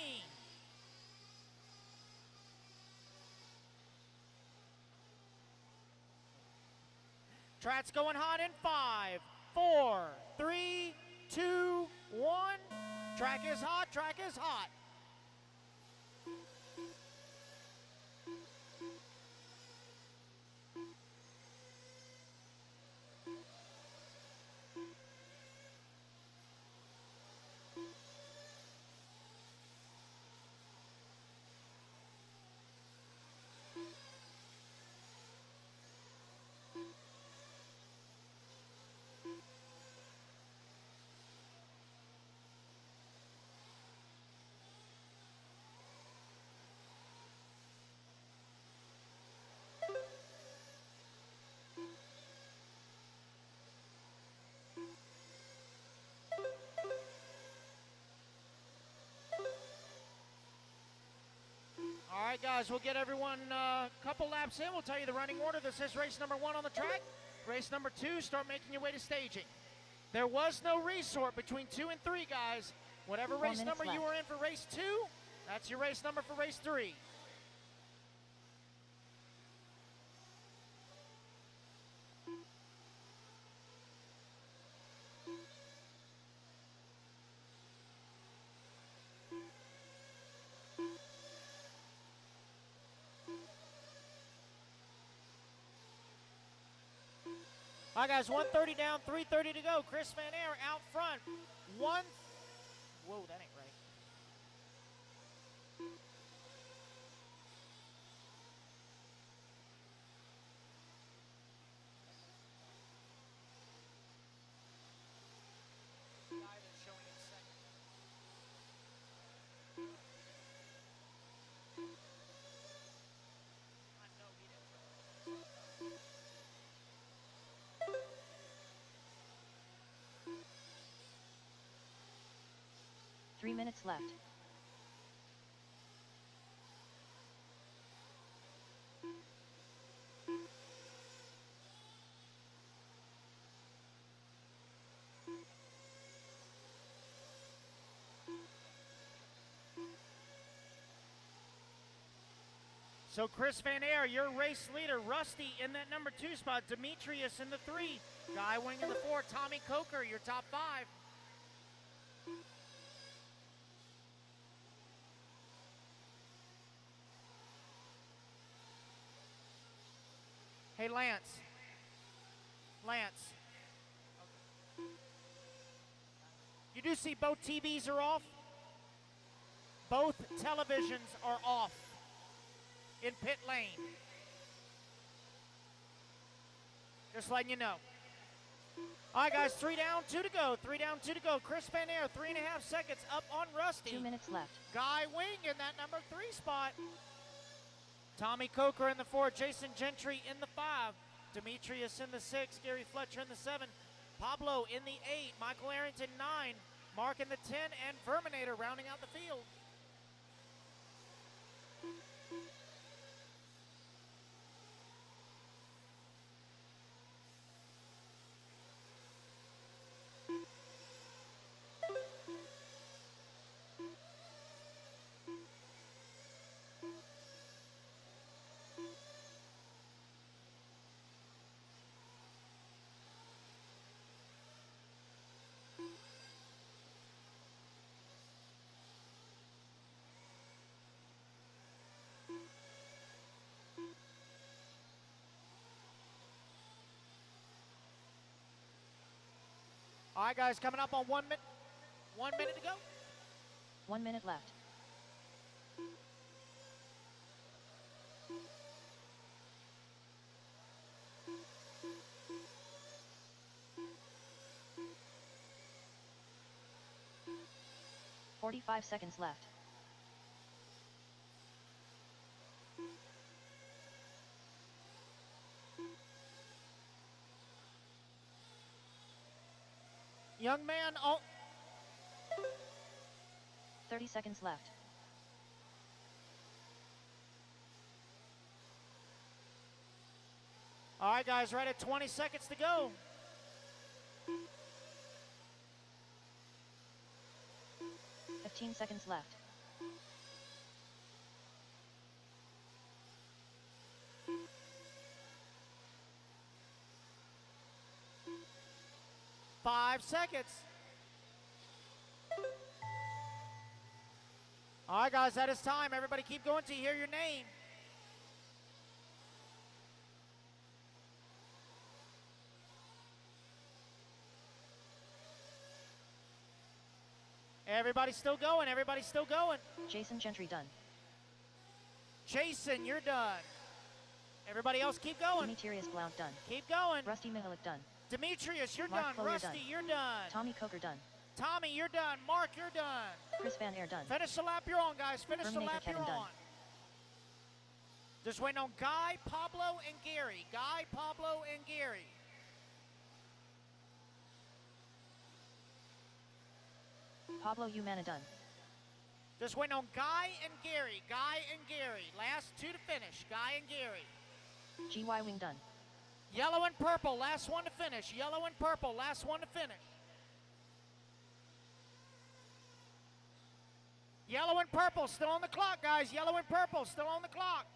Track's going hot in 5, 4, 3, 2, 1. Track is hot. Track is hot. All right, guys, we'll get everyone a couple laps in. We'll tell you the running order. This is race number 1 on the track. Race number 2, start making your way to staging. There was no resort between 2 and 3, guys. Whatever race number you were in for race 2, that's your race number for race 3. All right, guys, 130 down, 330 to go. Chris Van Air out front. Whoa, that ain't right. Three minutes left. So Chris Van Air, your race leader. Rusty in that number 2 spot. Demetrius in the 3. Guy Wing in the 4. Tommy Coker, your top 5. Hey, Lance. You do see both TVs are off? Both televisions are off in pit lane. Just letting you know. All right, guys, 3 down, 2 to go. 3 down, 2 to go. Chris Van Air, 3.5 seconds up on Rusty. 2 minutes left. Guy Wing in that number 3 spot. Tommy Coker in the 4, Jason Gentry in the 5, Demetrius in the 6, Gary Fletcher in the 7, Pablo in the 8, Michael Arrington 9, Mark in the 10, and Verminator rounding out the field. All right, guys, coming up on 1 minute. 1 minute to go. 1 minute left. "45 seconds left. Young man, oh. 30 seconds left. All right, guys, right at 20 seconds to go. "15 seconds left. Five seconds. All right, guys, that is time. Everybody keep going till you hear your name. Everybody's still going. Everybody's still going. Jason Gentry done. Jason, you're done. Everybody else keep going. Demetrius Blount done. Keep going. Rusty Mihalik done. Demetrius, you're Mark done. Collier Rusty, done. you're done. Tommy Coker done. Tommy, you're done. Mark, you're done. Chris Van Air done. Finish the lap you're on, guys. Finish the Terminator lap you're Kevin done. on. Just waiting on Guy, Pablo, and Gary. Guy, Pablo, and Gary. Pablo Umana done. Just waiting on Guy and Gary. Guy and Gary. Last two to finish. Guy and Gary. GY Wing done. Yellow and purple. Last one to finish. Yellow and purple. Last one to finish. Yellow and purple. Still on the clock, guys. Yellow and purple. Still on the clock.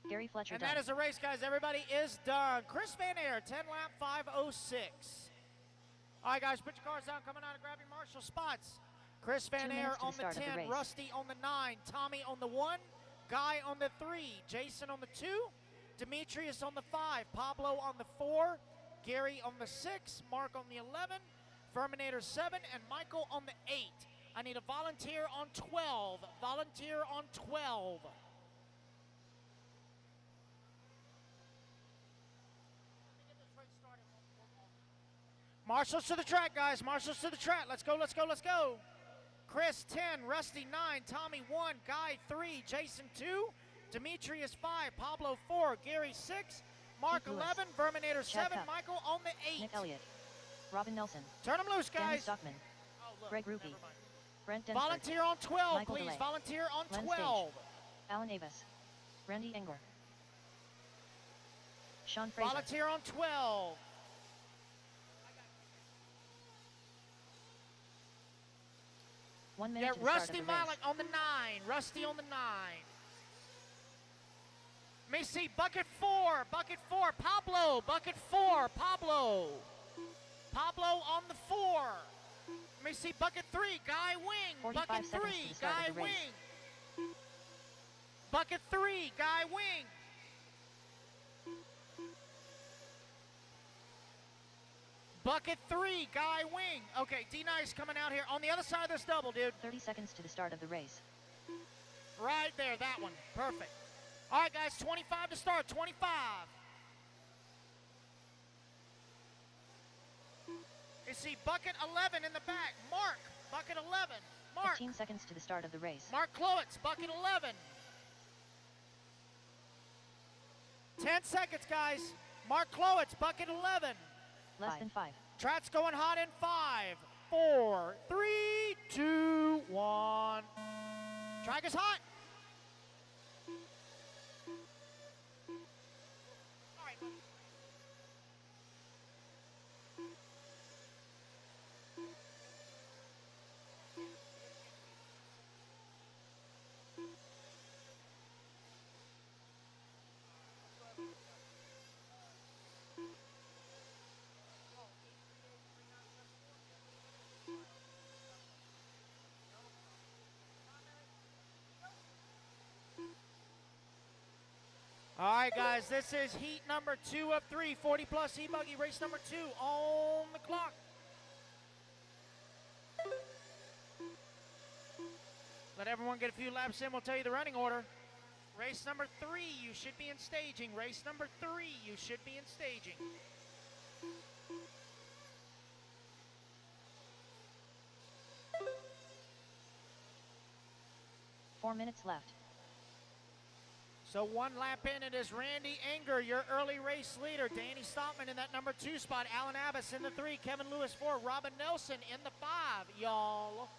Gary Fletcher And done. that is a race, guys. Everybody is done. Chris Van Air, 10 lap 5:06. All right, guys, put your cars down. Coming out and grab your marshal spots. Chris Van 2 Air minutes to on the the start of the 10, race. Rusty on the 9, Tommy on the 1, Guy on the 3, Jason on the 2, Demetrius on the 5, Pablo on the 4, Gary on the 6, Mark on the 11, Verminator 7, and Michael on the 8. I need a volunteer on 12. Volunteer on 12. Marshals to the track, guys. Marshals to the track. Let's go, let's go, let's go. Chris, 10. Rusty, 9. Tommy, 1. Guy, 3. Jason, 2. Demetrius, 5. Pablo, 4. Gary, 6. Mark, Pete Lewis. 11. Verminator, Chad 7. Cup. Michael on the 8. Nick Elliott. Robin Nelson. Turn them loose, Danny guys. Stockman. Oh, look, Greg never Rupi. mind. Brent Densford. Volunteer on 12, Michael please. DeLay. Volunteer on Len 12. Stage. Alan Avis. Randy Engler. Sean Fraser. Volunteer on 12. One minute Yeah, to the start Rusty of the race. Malik on the 9. Rusty on the 9. Let me see, bucket 4. Bucket 4. Pablo. Bucket 4. Pablo. Pablo on the 4. Let me see, bucket 3. Guy Wing. 45 Bucket seconds 3. to the start Guy of the race. Wing. Bucket 3. Guy Wing. Bucket 3, Guy Wing. Okay, D-Nice coming out here on the other side of this double, dude. 30 seconds to the start of the race. Right there, that one. Perfect. All right, guys, 25 to start, 25. You see bucket 11 in the back. Mark, bucket 11. Mark. 15 seconds to the start of the race. Mark Klowitz, bucket 11. 10 seconds, guys. Mark Klowitz, bucket 11. Less than 5. Track's going hot in 5, 4, 3, 2, 1. Track is hot. All right. All right, guys, this is heat number 2 of 3, 40-plus E-Buggy, race number 2 on the clock. Let everyone get a few laps in. We'll tell you the running order. Race number 3, you should be in staging. Race number 3, you should be in staging. Four minutes left. So 1 lap in, it is Randy Anger, your early race leader. Danny Stockman in that number 2 spot. Alan Abbas in the 3. Kevin Lewis 4. Robin Nelson in the 5, y'all.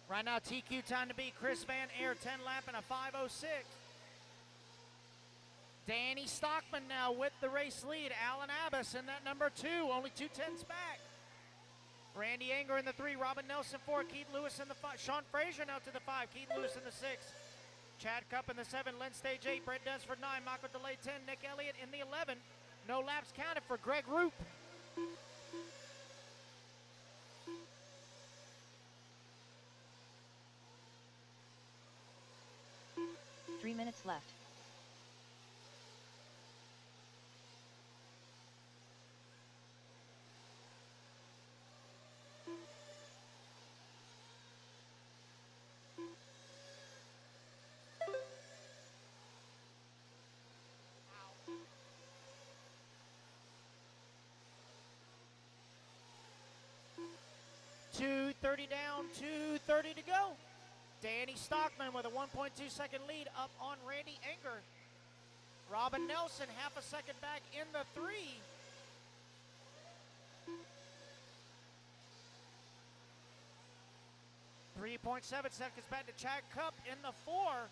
Right now, TQ time to beat Chris Van Air, 10 lap and a 5:06. Danny Stockman now with the race lead. Alan Abbas in that number 2, only 2 tenths back. Randy Anger in the 3, Robin Nelson 4, Keith Lewis in the 5, Sean Frazier now to the 5, Keith Lewis in the 6, Chad Cup in the 7, Lynn Stage 8, Brett Dunsford 9, Michael DeLay 10, Nick Elliott in the 11. No laps counted for Greg Roop. Three minutes left. .230 down, 2:30 to go. Danny Stockman with a 1.2-second lead up on Randy Anger. Robin Nelson half a second back in the 3. .7 seconds back to Chad Cup in the 4.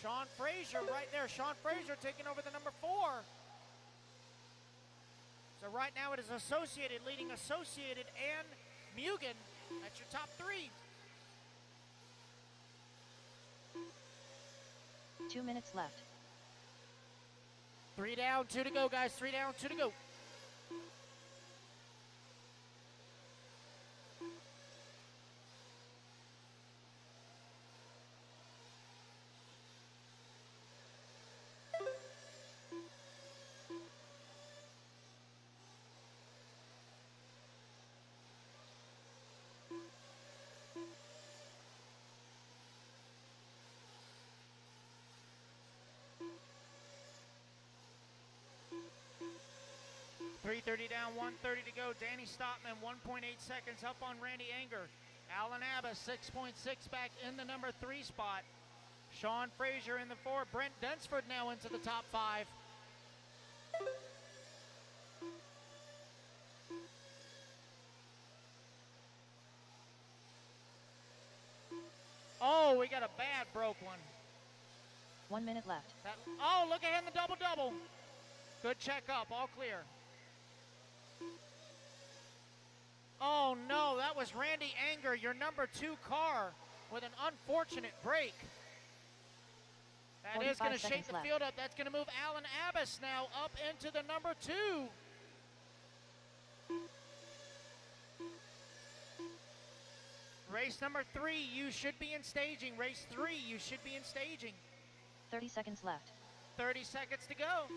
Sean Frazier right there. Sean Frazier taking over the number 4. So right now it is Associated leading Associated and Mugen. That's your top 3. 2 minutes left. 3 down, 2 to go, guys. 3 down, 2 to go. .330 down, 1:30 to go. Danny Stockman, 1.8 seconds up on Randy Anger. Alan Abbas, 6.6 back in the number 3 spot. Sean Frazier in the 4. Brent Dunsford now into the top 5. Oh, we got a bad broke one. 1 minute left. Oh, look ahead in the double-double. Good check up, all clear. Oh no, that was Randy Anger, your number 2 car, with an unfortunate break. That is going to shake the field up. That's going to move Alan Abbas now up into the number 2. Race number 3, you should be in staging. Race 3, you should be in staging. 30 seconds left. 30 seconds to go.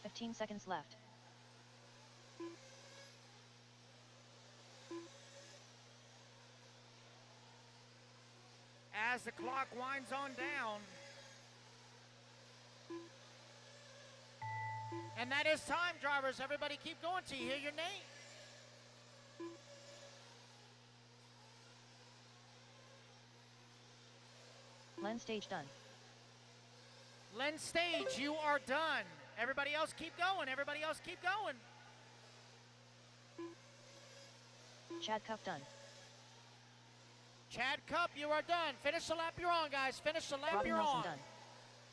Fifteen seconds left. as the clock winds on down. And that is time, drivers. Everybody keep going till you hear your name. Lens stage done. Lens stage, you are done. Everybody else keep going. Everybody else keep going. Chad Cup done. Chad Cup, you are done. Finish the lap you're on, guys. Finish the lap Robin you're Nelson on. done.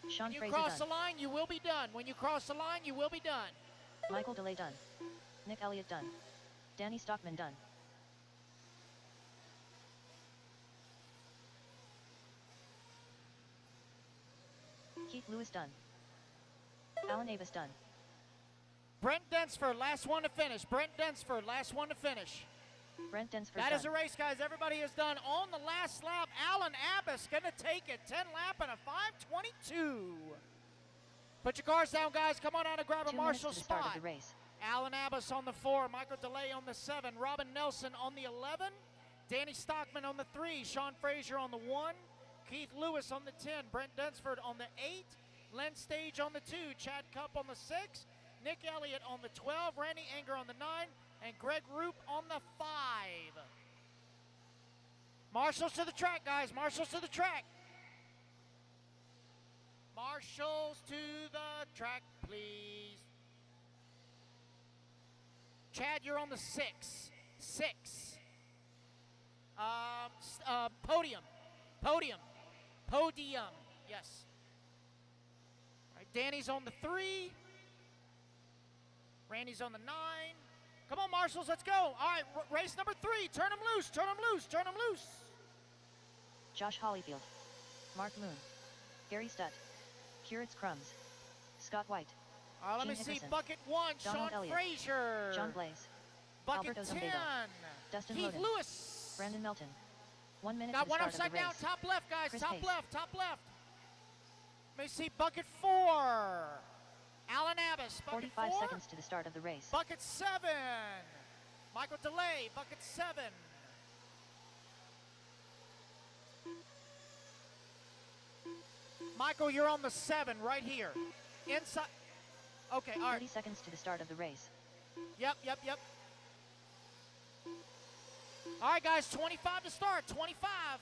Sean When you Fraser cross done. the line, you will be done. When you cross the line, you will be done. Michael DeLay done. Nick Elliott done. Danny Stockman done. Keith Lewis done. Alan Avis done. Brent Densford, last one to finish. Brent Densford, last one to finish. Brent Densford That done. is a race, guys. Everybody is done. On the last lap, Alan Abbas going to take it. 10 lap and a 5:22. Put your cars down, guys. Come on out and grab a 2 minutes marshal to the start spot. of the race. Alan Abbas on the 4, Michael DeLay on the 7, Robin Nelson on the 11, Danny Stockman on the 3, Sean Fraser on the 1, Keith Lewis on the 10, Brent Dunsford on the 8, Len Stage on the 2, Chad Cup on the 6, Nick Elliott on the 12, Randy Anger on the 9, and Greg Roop on the 5. Marshals to the track, guys. Marshals to the track. Marshals to the track, please. Chad, you're on the 6. 6. Podium. Podium. Podium. Yes. All right, Danny's on the 3. Randy's on the 9. Come on, Marshals, let's go. All right, race number 3. Turn them loose. Turn them loose. Turn them loose. Josh Hollyfield. Mark Moon. Gary Stutt. Kuritz Crumbs. Scott White. All right, let me Gene see. Henderson. Bucket 1, Donald Sean Elliott. Frazier. John Blaze. Bucket Alberto 10. Zumbedo. Dustin Keith Loden. Lewis. Brandon Melton. 1 minute Got to the one start of upside the down. race. Top left, guys. Chris Top Pace. left. Top left. Let me see. Bucket 4. Alan Abbas. Bucket 45 4. seconds to the start of the race. Bucket 7. Michael DeLay. Bucket 7. Michael, you're on the 7 right here. Inside. Okay, all right. 30 seconds to the start of the race. Yep. All right, guys, 25 to start. 25.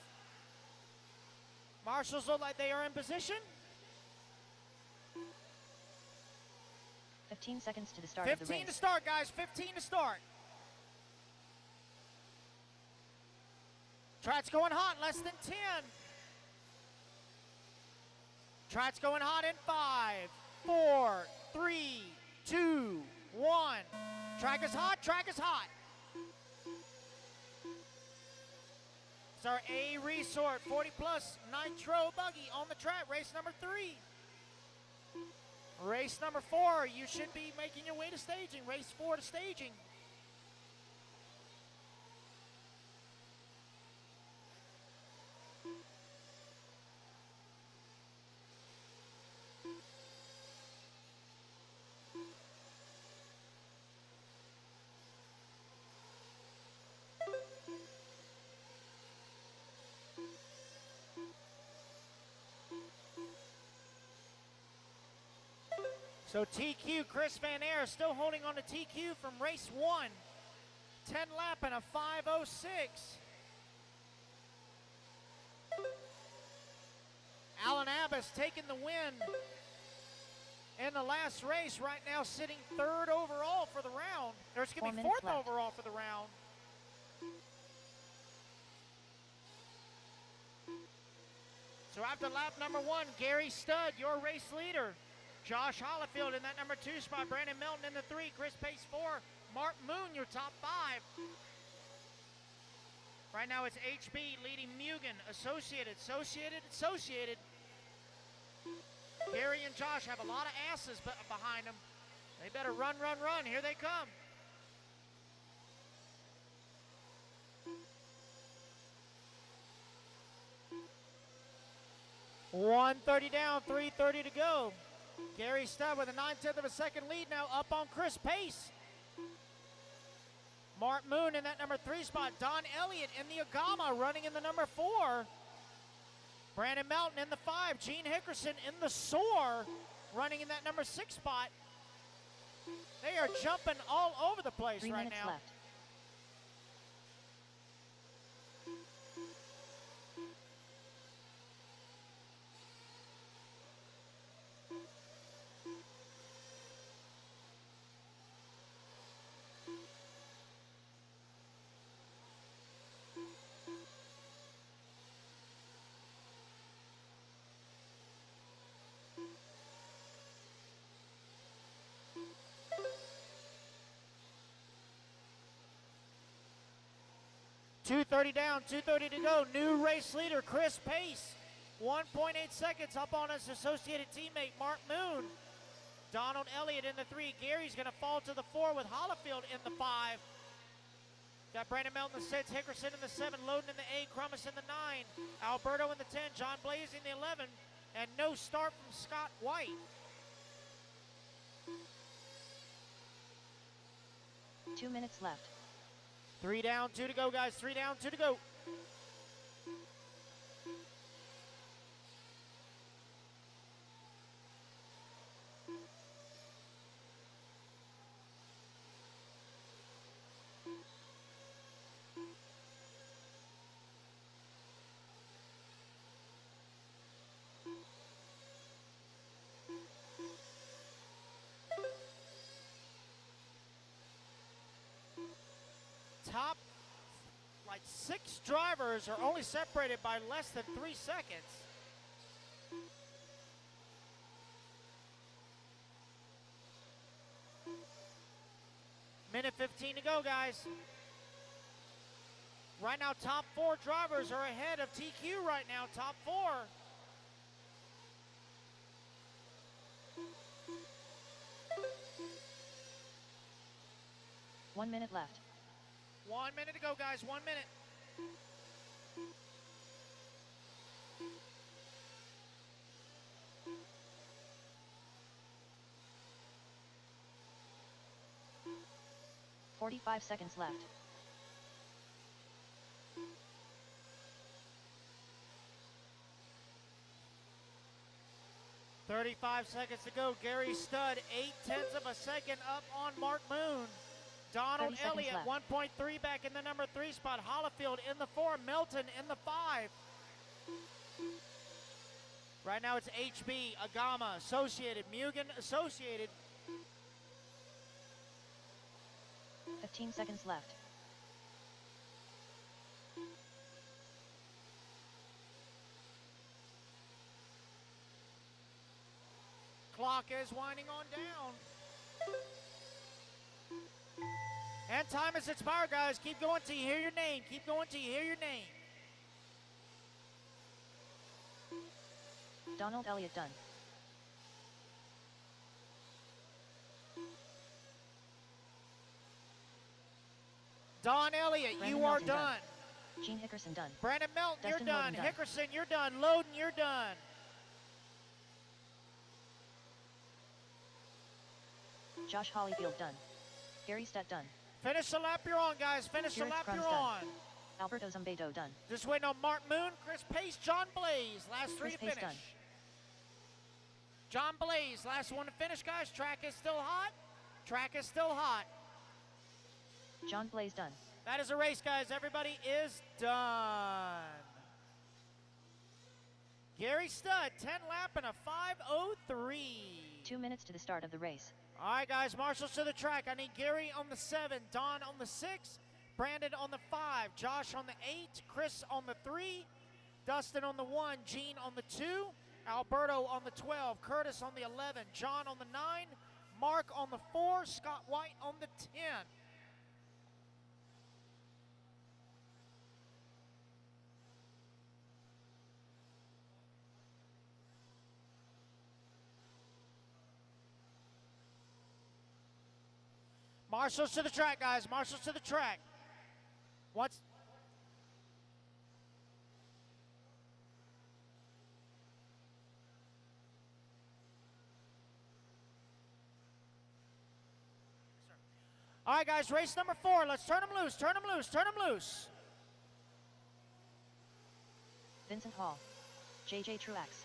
Marshals look like they are in position. 15 seconds to the start of the 15 race. to start, guys. 15 to start. Track's going hot. Less than 10. Track's going hot in 5, 4, 3, 2, 1. Track is hot. Track is hot. It's our A Resort 40 Plus Nitro Buggy on the track. Race number 3. Race number 4. You should be making your way to staging. Race 4 to staging. So TQ, Chris Van Air, still holding on to TQ from race 1. 10 lap and a 5:06. Alan Abbas taking the win in the last race, right now sitting 3rd overall for the round. Or it's going to be 4th overall for the round. So after lap number 1, Gary Studd, your race leader. Josh Hollifield in that number 2 spot. Brandon Melton in the 3. Chris Pace 4. Mark Moon, your top 5. Right now it's HB leading Mugen. Associated. Gary and Josh have a lot of asses behind them. They better run. Here they come. $130 down, 3:30 to go. Gary Stubb with a 9/10 of a second lead now, up on Chris Pace. Mark Moon in that number 3 spot. Don Elliott in the Agama running in the number 4. Brandon Melton in the 5. Gene Hickerson in the soar, running in that number 6 spot. They are jumping all over the place 3 right minutes now. left. .230 down, 2:30 to go. New race leader, Chris Pace. 1.8 seconds up on his associated teammate, Mark Moon. Donald Elliott in the 3. Gary's going to fall to the 4 with Hollifield in the 5. Got Brandon Melton in the 6, Hickerson in the 7, Loden in the 8, Crumis in the 9, Alberto in the 10, John Blaze in the 11, and no start from Scott White. 2 minutes left. 3 down, 2 to go, guys. 3 down, 2 to go. Top, like 6 drivers are only separated by less than 3 seconds. Minute 15 to go, guys. Right now, top 4 drivers are ahead of TQ right now, top 4. One minute left. 1 minute to go, guys. 1 minute. .45 seconds left. .35 seconds to go. Gary Studd, 0.8 of a second up on Mark Moon. Donald Elliott, 1.3 back in the number 3 spot. Hollifield in the 4. Melton in the 5. Right now it's HB, Agama, Associated, Mugen, Associated. 15 seconds left. Clock is winding on down. And time has expired, guys. Keep going till you hear your name. Keep going till you hear your name. Donald Elliott done. Don Elliott, Brandon you are Melton done. Gene Hickerson done. Brandon Melton, Dustin you're done. Loden done. Hickerson, you're done. Loden, you're done. Josh Hollyfield done. Gary Stutt done. Finish the lap you're on, guys. Finish the Garrett lap Crumbs you're done. on. Alberto Zumbedo done. Just waiting on Mark Moon, Chris Pace, John Blaze. Last 3 Chris to Pace finish. done. John Blaze, last one to finish, guys. Track is still hot. Track is still hot. John Blaze done. That is a race, guys. Everybody is done. Gary Studd, 10 lap and a 5:03. 2 minutes to the start of the race. All right, guys, marshals to the track. I need Gary on the 7, Don on the 6, Brandon on the 5, Josh on the 8, Chris on the 3, Dustin on the 1, Gene on the 2, Alberto on the 12, Curtis on the 11, John on the 9, Mark on the 4, Scott White on the 10. Marshals to the track, guys. Marshals to the track. What's... All right, guys, race number 4. Let's turn them loose, turn them loose, turn them loose. Vincent Hall. JJ Truax.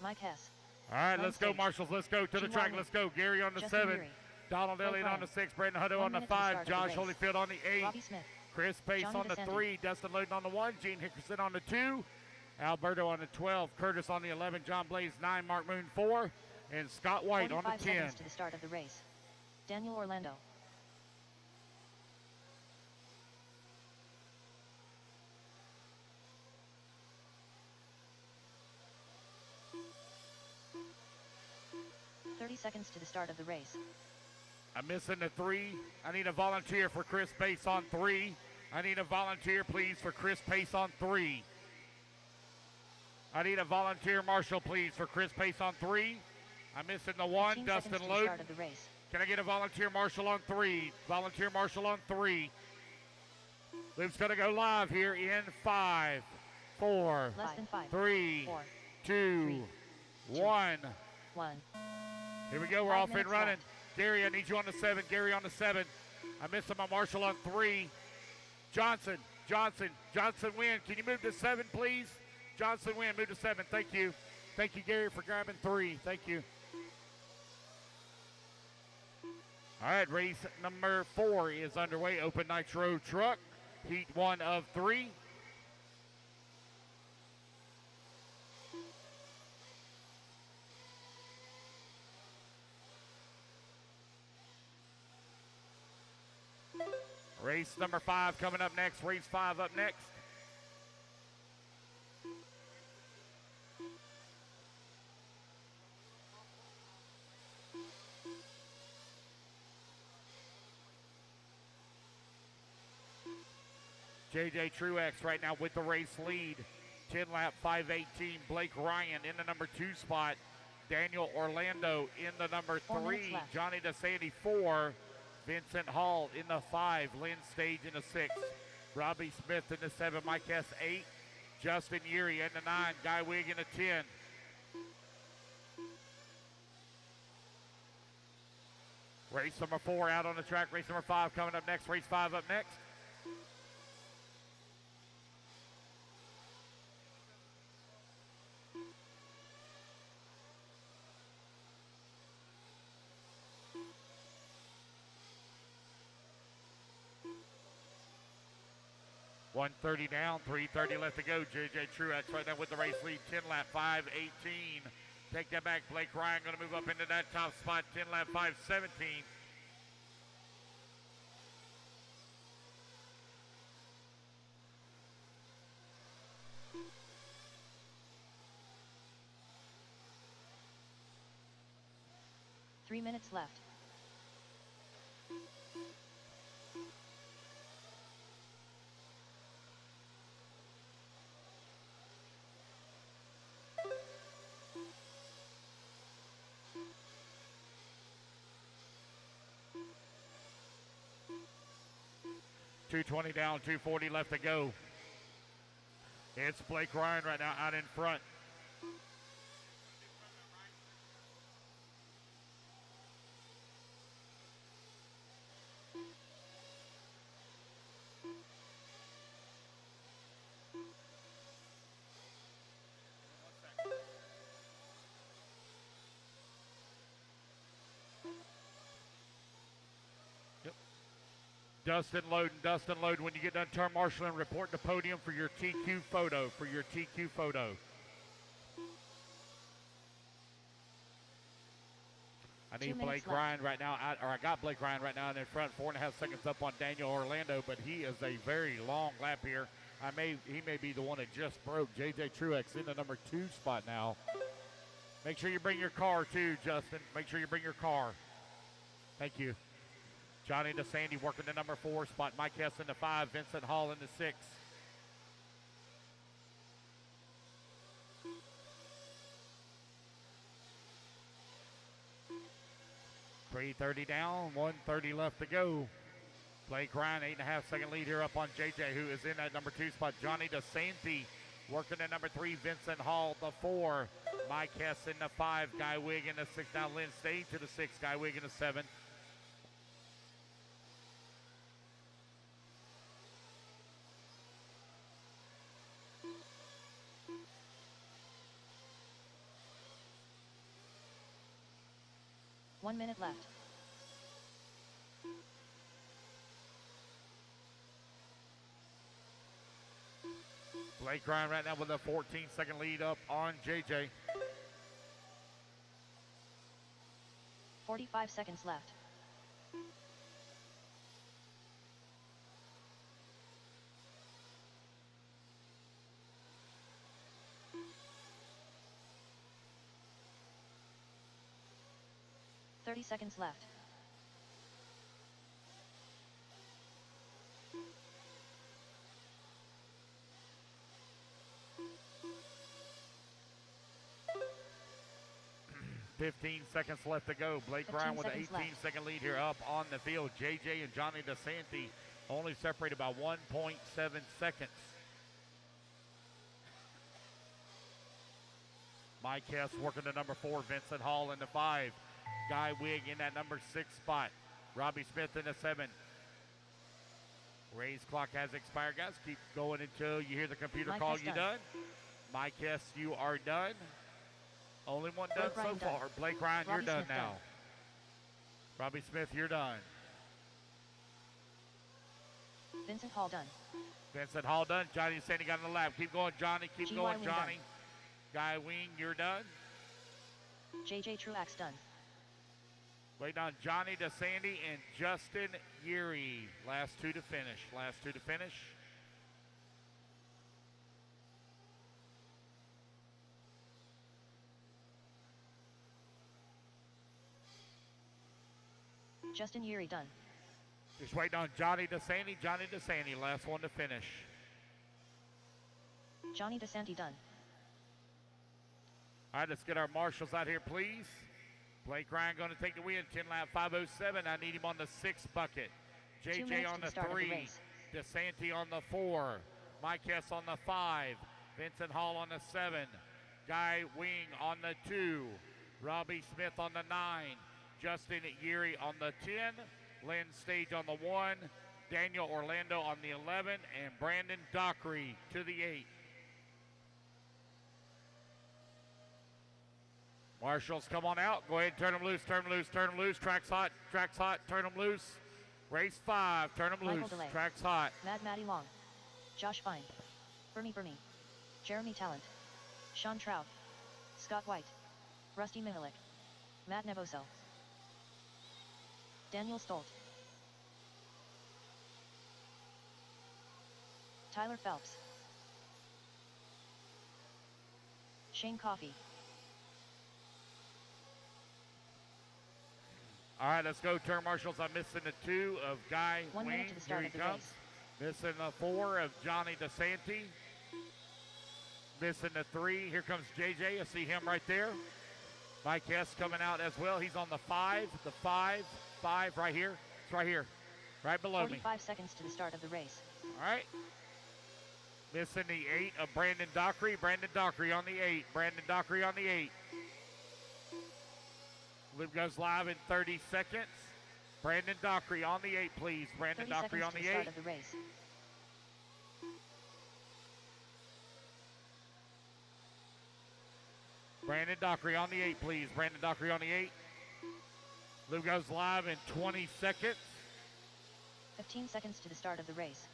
Mike Hess. All right, Lone let's go, stage. Marshals. Let's go to the Gene track. Wyman. Let's go. Gary on the Justin 7. Geary. Donald Blake Elliott on Ryan. the 6. Brandon Hutto 1 on the minute to the 5. start of the Josh race. Holyfield on the 8. Robbie Smith. Chris Pace Johnny on the DeSanti. 3. Dustin Loden on the 1. Gene Hickerson on the 2. Alberto on the 12. Curtis on the 11. John Blaze 9. Mark Moon 4. And Scott White on the 45 10. seconds to the start of the race. Daniel Orlando. Seconds to the start of the race. I'm missing the 3. I need a volunteer for Chris Pace on 3. I need a volunteer, please, for Chris Pace on 3. I need a volunteer, Marshall, please, for Chris Pace on 3. I'm missing the 1, Dustin Loden. Start of the race. Can I get a volunteer, Marshall, on 3? Volunteer, Marshall, on 3. Loop's going to go live here in 5, 4, Less than 5, 3, 4, 2, 1. 1. Here we go. We're 5 off and minutes running. left. Gary, I need you on the 7. Gary on the 7. I'm missing my Marshall on 3. Johnson Wynn. Can you move to 7, please? Johnson Wynn, move to 7. Thank you. Thank you, Gary, for grabbing 3. Thank you. All right, race number 4 is underway. Open Nitro Truck, Heat 1 of 3. Race number 5 coming up next. Race 5 up next. JJ Truax right now with the race lead. 10 lap 5:18. Blake Ryan in the number 2 spot. Daniel Orlando in the number 3. Johnny DeSanti 4. Vincent Hall in the 5. Lynn Stage in the 6. Robbie Smith in the 7. Mike S. 8. Justin Yeary in the 9. Guy Wig in the 10. Race number 4 out on the track. Race number 5 coming up next. Race 5 up next. .130 down, 3:30 left to go. JJ Truax right now with the race lead. 10 lap 5:18. Take that back. Blake Ryan going to move up into that top spot. 10 lap 5:17. Three minutes left. .220 down, 240 left to go. It's Blake Ryan right now out in front. Dustin Loden, when you get done turn marshaling, report to podium for your TQ photo, I need Blake Ryan right now, I got Blake Ryan right now in front, 4.5 seconds up on Daniel Orlando, but he is a very long lap here. He may be the one that just broke. JJ Truax in the number 2 spot now. Make sure you bring your car too, Justin. Make sure you bring your car. Thank you. Johnny DeSanti working the number 4 spot. Mike Hess in the 5. Vincent Hall in the 6. .330 down, 130 left to go. Blake Ryan, 8.5 second lead here up on JJ, who is in that number 2 spot. Johnny DeSanti working the number 3. Vincent Hall, the 4. Mike Hess in the 5. Guy Wig in the 6. Now Lynn Stage to the 6. Guy Wig in the 7. 1 minute left. Blake Ryan right now with a 14-second lead up on JJ. 45 seconds left. Thirty seconds left. Fifteen seconds left to go. Blake Ryan with an 18-second lead here up on the field. JJ and Johnny DeSanti only separated by 1.7 seconds. Mike Hess working the number 4. Vincent Hall in the 5. Guy Wig in that number 6 spot. Robbie Smith in the 7. Ray's clock has expired, guys. Keep going until you hear the computer Mike call Hess you done. Mike Hess, you are done. Only one done so far. Blake Ryan, you're done now. Robbie Smith, you're done. Vincent Hall done. Vincent Hall done. Johnny DeSanti got in the lap. Keep going, Johnny. Keep going, Johnny. Guy Wing, you're done. JJ Truax done. Waiting on Johnny DeSanti and Justin Yeary. Last two to finish. Last two to finish. Justin Yeary done. Just waiting on Johnny DeSanti. Johnny DeSanti, last one to finish. Johnny DeSanti done. All right, let's get our marshals out here, please. Blake Ryan going to take the win, 10 lap 5:07. I need him on the 6 bucket. JJ on the 3. DeSanti on the 4. Mike Hess on the 5. Vincent Hall on the 7. Guy Wing on the 2. Robbie Smith on the 9. Justin Yeary on the 10. Lynn Stage on the 1. Daniel Orlando on the 11. And Brandon Dockery to the 8. Marshals, come on out. Go ahead and turn them loose, turn them loose, turn them loose. Track's hot, turn them loose. Race 5, turn them loose. Track's hot. Maddie Long. Josh Fine. Bernie. Jeremy Talent. Sean Trout. Scott White. Rusty Mihalik. Matt Nevoso. Daniel Stolt. Tyler Phelps. Shane Coffey. All right, let's go. Turn marshals. I'm missing the 2 of Guy 1 Wing. minute to the start of the race. Missing the 4 of Johnny DeSanti. Missing the 3. Here comes JJ. I see him right there. Mike Hess coming out as well. He's on the 5. The 5 right here. It's right here. Right below 45 me. seconds to the start of the race. All right. Missing the 8 of Brandon Dockery. Brandon Dockery on the 8. Brandon Dockery on the 8. Loop goes live in 30 seconds. Brandon Dockery on the 8, please. Brandon Dockery on the 8. Start of the race. Brandon Dockery on the 8, please. Brandon Dockery on the 8. Loop goes live in 20 seconds. 15 seconds to the start of the race.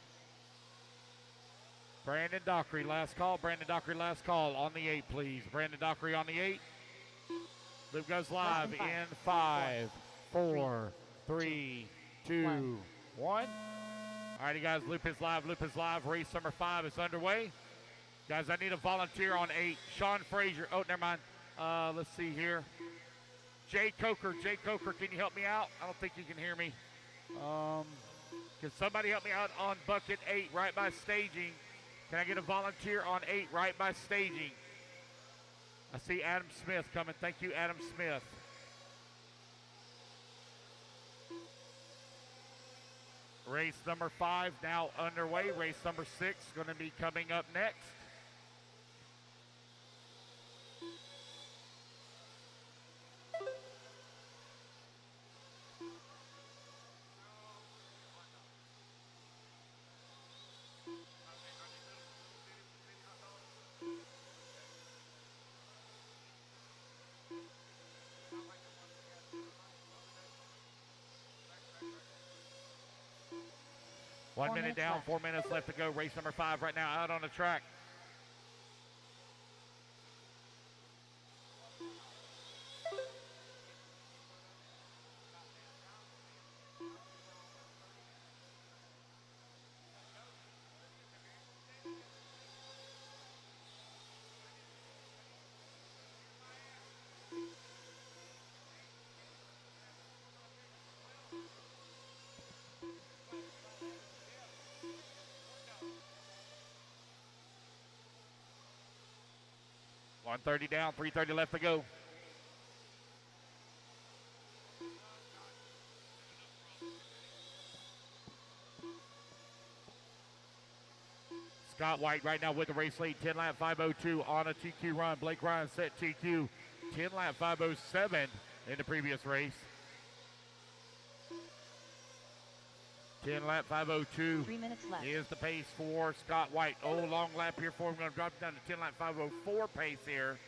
Brandon Dockery, last call. Brandon Dockery, last call on the 8, please. Brandon Dockery on the 8. Loop goes live in 5, 4, 3, 2, 1. All righty, guys, loop is live. Loop is live. Race number 5 is underway. Guys, I need a volunteer on 8. Sean Frazier. Oh, never mind. Let's see here. Jay Coker. Jay Coker, can you help me out? I don't think you can hear me. Can somebody help me out on bucket 8 right by staging? Can I get a volunteer on 8 right by staging? I see Adam Smith coming. Thank you, Adam Smith. Race number 5 now underway. Race number 6 going to be coming up next. 1 4 minute minutes down, left. 4 minutes left to go. Race number 5 right now out on the track. .130 down, 3:30 left to go. Scott White right now with the race lead, 10 lap 5:02 on a TQ run. Blake Ryan set TQ, 10 lap 5:07 in the previous race. 10 lap 5:02 3 minutes left. is the pace for Scott White. Oh, long lap here for him. Going to drop down to 10 lap 5:04 pace here.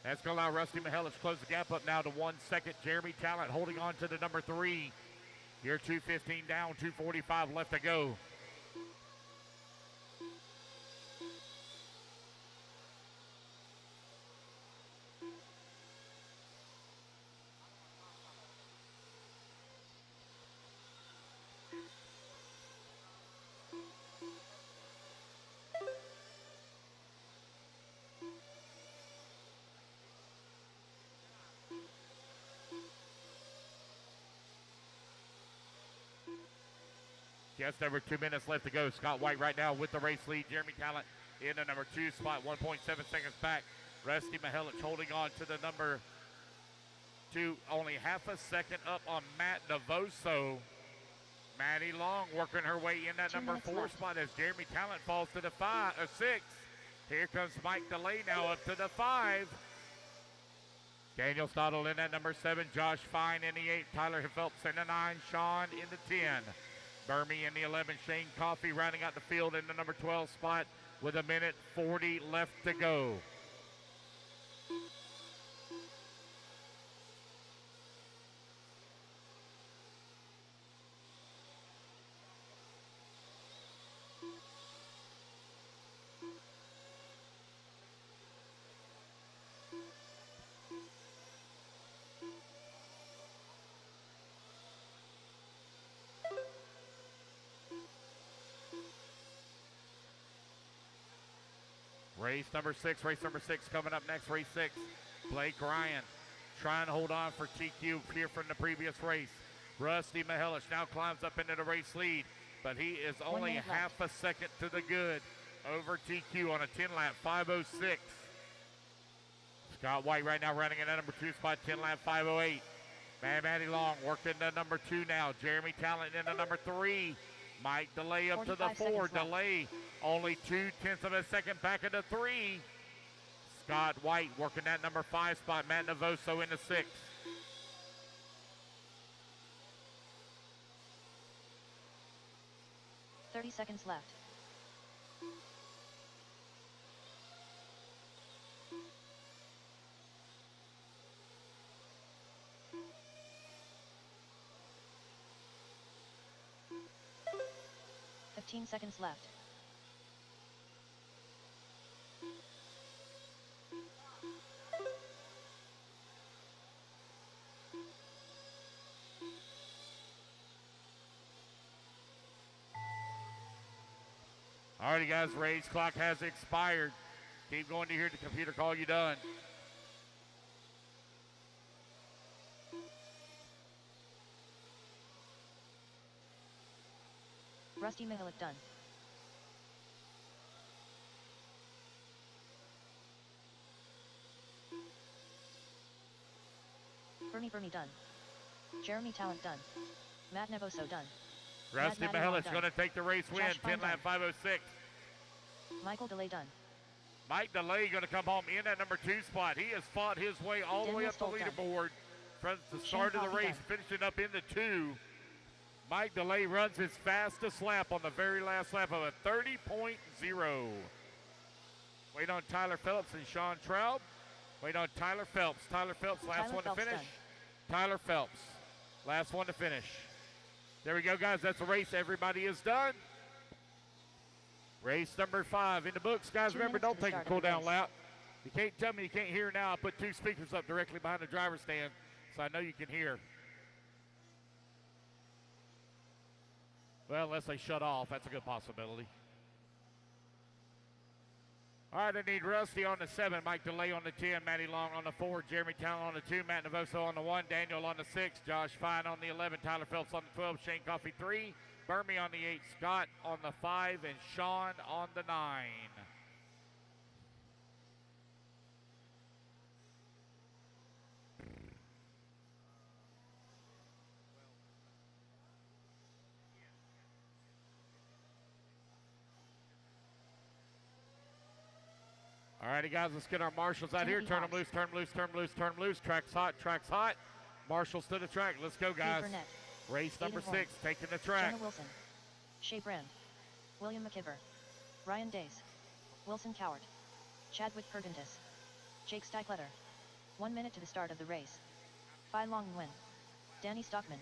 That's going to allow Rusty Mihelich to close the gap up now to 1 second. Jeremy Talent holding on to the number 3. Here 2:15 down, 2:45 left to go. Just over 2 minutes left to go. Scott White right now with the race lead. Jeremy Talent in the number 2 spot, 1.7 seconds back. Rusty Mihelich holding on to the number 2, only half a second up on Matt Navoso. Maddie Long working her way in that number 4 spot as Jeremy Talent falls to the 6. Here comes Mike DeLay now up to the 5. Daniel Stottle in that number 7. Josh Fine in the 8. Tyler Phelps in the 9. Sean in the 10. Burmy in the 11, Shane Coffey rounding out the field in the number 12 spot with 1:40 left to go. Race number 6 coming up next, race 6. Blake Ryan trying to hold on for TQ here from the previous race. Rusty Mihelich now climbs up into the race lead, but he is only half a second to the good over TQ on a 10 lap 5:06. Scott White right now running in that number 2 spot, 10 lap 5:08. Maddie Long worked in the number 2 now. Jeremy Talent in the number 3. Mike DeLay up to the 4. DeLay only 0.2 of a second back into 3. Scott White working that number 5 spot. Matt Navoso in the 6. .30 seconds left. .15 seconds left. Alrighty guys, race clock has expired. Keep going to hear the computer call you done. Rusty Mihelich done. Bernie done. Jeremy Talent done. Matt Navoso done. Rusty Mihelich going to take the race win, 10 lap 5:06. Michael DeLay done. Mike DeLay going to come home in at number 2 spot. He has fought his way all the way up the leaderboard from the start of the race, finishing up in the 2. Mike DeLay runs his fastest lap on the very last lap of a 30.0. Wait on Tyler Phelps and Sean Traub. Wait on Tyler Phelps. Tyler Phelps, last one to finish. Tyler Phelps, last one to finish. There we go, guys. That's the race. Everybody is done. Race number 5 in the books, guys. Remember, don't take a cool down lap. You can't tell me you can't hear now. I put 2 speakers up directly behind the driver's stand, so I know you can hear. Well, unless they shut off, that's a good possibility. All right, I need Rusty on the 7, Mike DeLay on the 10, Matty Long on the 4, Jeremy Talon on the 2, Matt Navoso on the 1, Daniel on the 6, Josh Fine on the 11, Tyler Phelps on the 12, Shane Coffey 3, Burmy on the 8, Scott on the 5, and Sean on the 9. All righty, guys, let's get our marshals out here. Turn them loose, turn them loose, turn them loose, turn them loose. Track's hot, track's hot. Marshals to the track. Let's go, guys. Race number 6, taking the track. Jonah Wilson, Shea Brand, William McKibber, Ryan Days, Wilson Cowart, Chadwick Pergentis, Jake Steikletter. 1 minute to the start of the race. Phi Long Nguyen, Danny Stockman.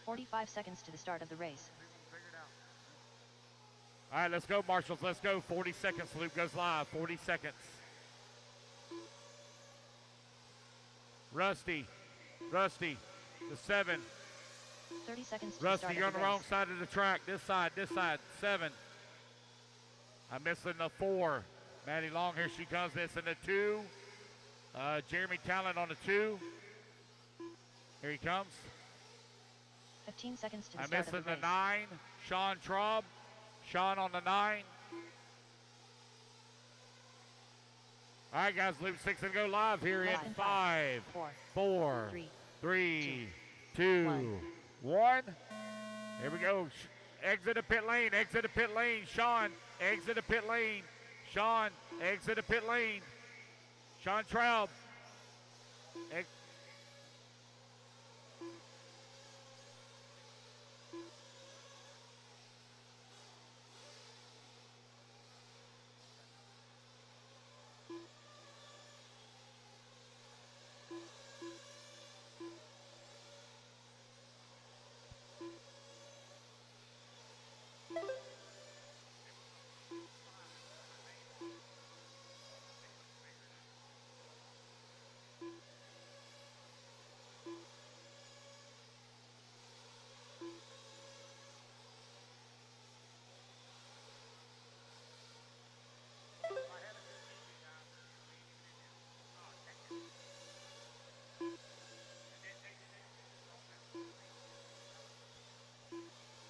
"45 seconds to the start of the race. All right, let's go, marshals. Let's go. 40 seconds. Loop goes live. 40 seconds. Rusty, the 7. 30 seconds to Rusty, the start you're on of the the wrong race. side of the track. This side, 7. I'm missing the 4. Maddie Long, here she comes, missing the 2. Jeremy Talon on the 2. Here he comes. 15 seconds to the I'm start of missing the the race. 9. Sean Traub. Sean on the 9. All right, guys, Loop 6 and go live here in 5, 4, 3, 2, 1. Here we go. Exit the pit lane, exit the pit lane. Sean, exit the pit lane. Sean, exit the pit lane. Sean Traub.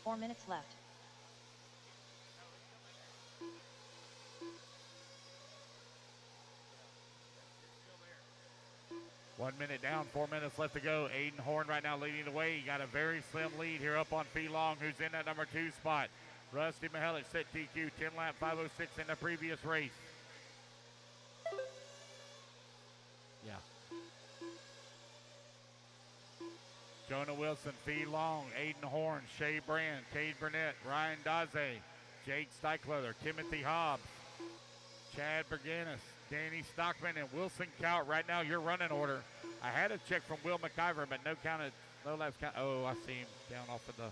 Four minutes left. One minute down, 4 minutes left to go. Aiden Horn right now leading the way. He got a very slim lead here up on Fee Long, who's in that number 2 spot. Rusty Mihelic set TQ, 10 lap 506 in the previous race. Yeah. Jonah Wilson, Fee Long, Aiden Horn, Shea Brand, Cade Burnett, Ryan Daze, Jake Steikletter, Timothy Hobbs, Chad Berganis, Danny Stockman, and Wilson Cowart. Right now, your running order. I had a check from Will McIver, but no laps count. Oh, I see him down off of the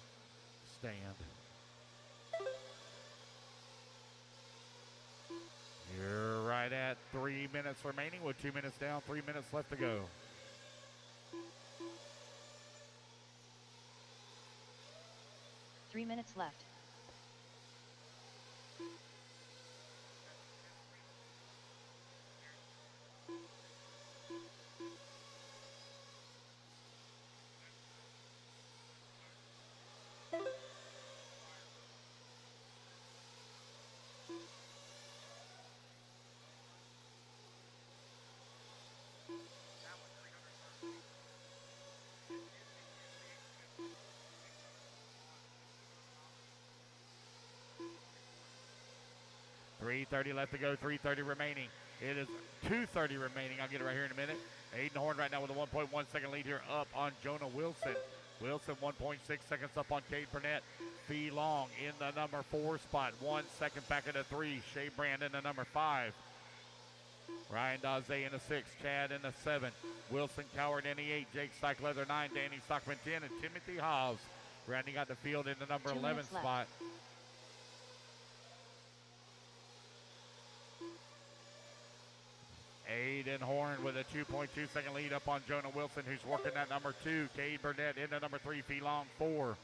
stand. You're right at 3 minutes remaining with 2 minutes down, 3 minutes left to go. Three minutes left. .330 left to go, 3:30 remaining. It is 2:30 remaining. I'll get it right here in a minute. Aiden Horn right now with a 1.1 second lead here up on Jonah Wilson. Wilson 1.6 seconds up on Cade Burnett. Fee Long in the number 4 spot. 1 second back at the 3. Shea Brand in the number 5. Ryan Daze in the 6, Chad in the 7, Wilson Coward in the 8, Jake Steichleather 9, Danny Stockman 10, and Timothy Hobbs rounding out the field in the number 11 spot. Aiden Horn with a 2.2 second lead up on Jonah Wilson, who's working that number 2. Cade Burnett in the number 3, Felong 4.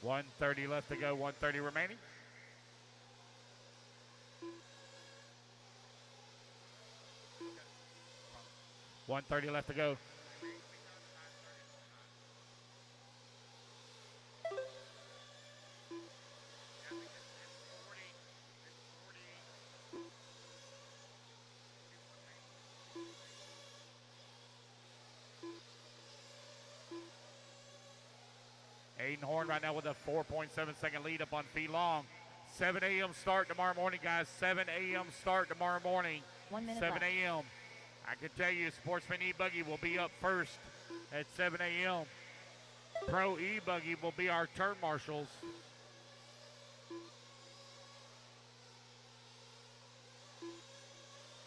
$130 left to go, 130 remaining. $130 left to go. Aiden Horn right now with a 4.7 second lead up on Felong. 7 a.m. start tomorrow morning, guys. 7 a.m. start tomorrow morning. 1 minute 7 left. a.m. I can tell you, Sportsman E-Buggy will be up first at 7 a.m. Pro E-Buggy will be our turn marshals.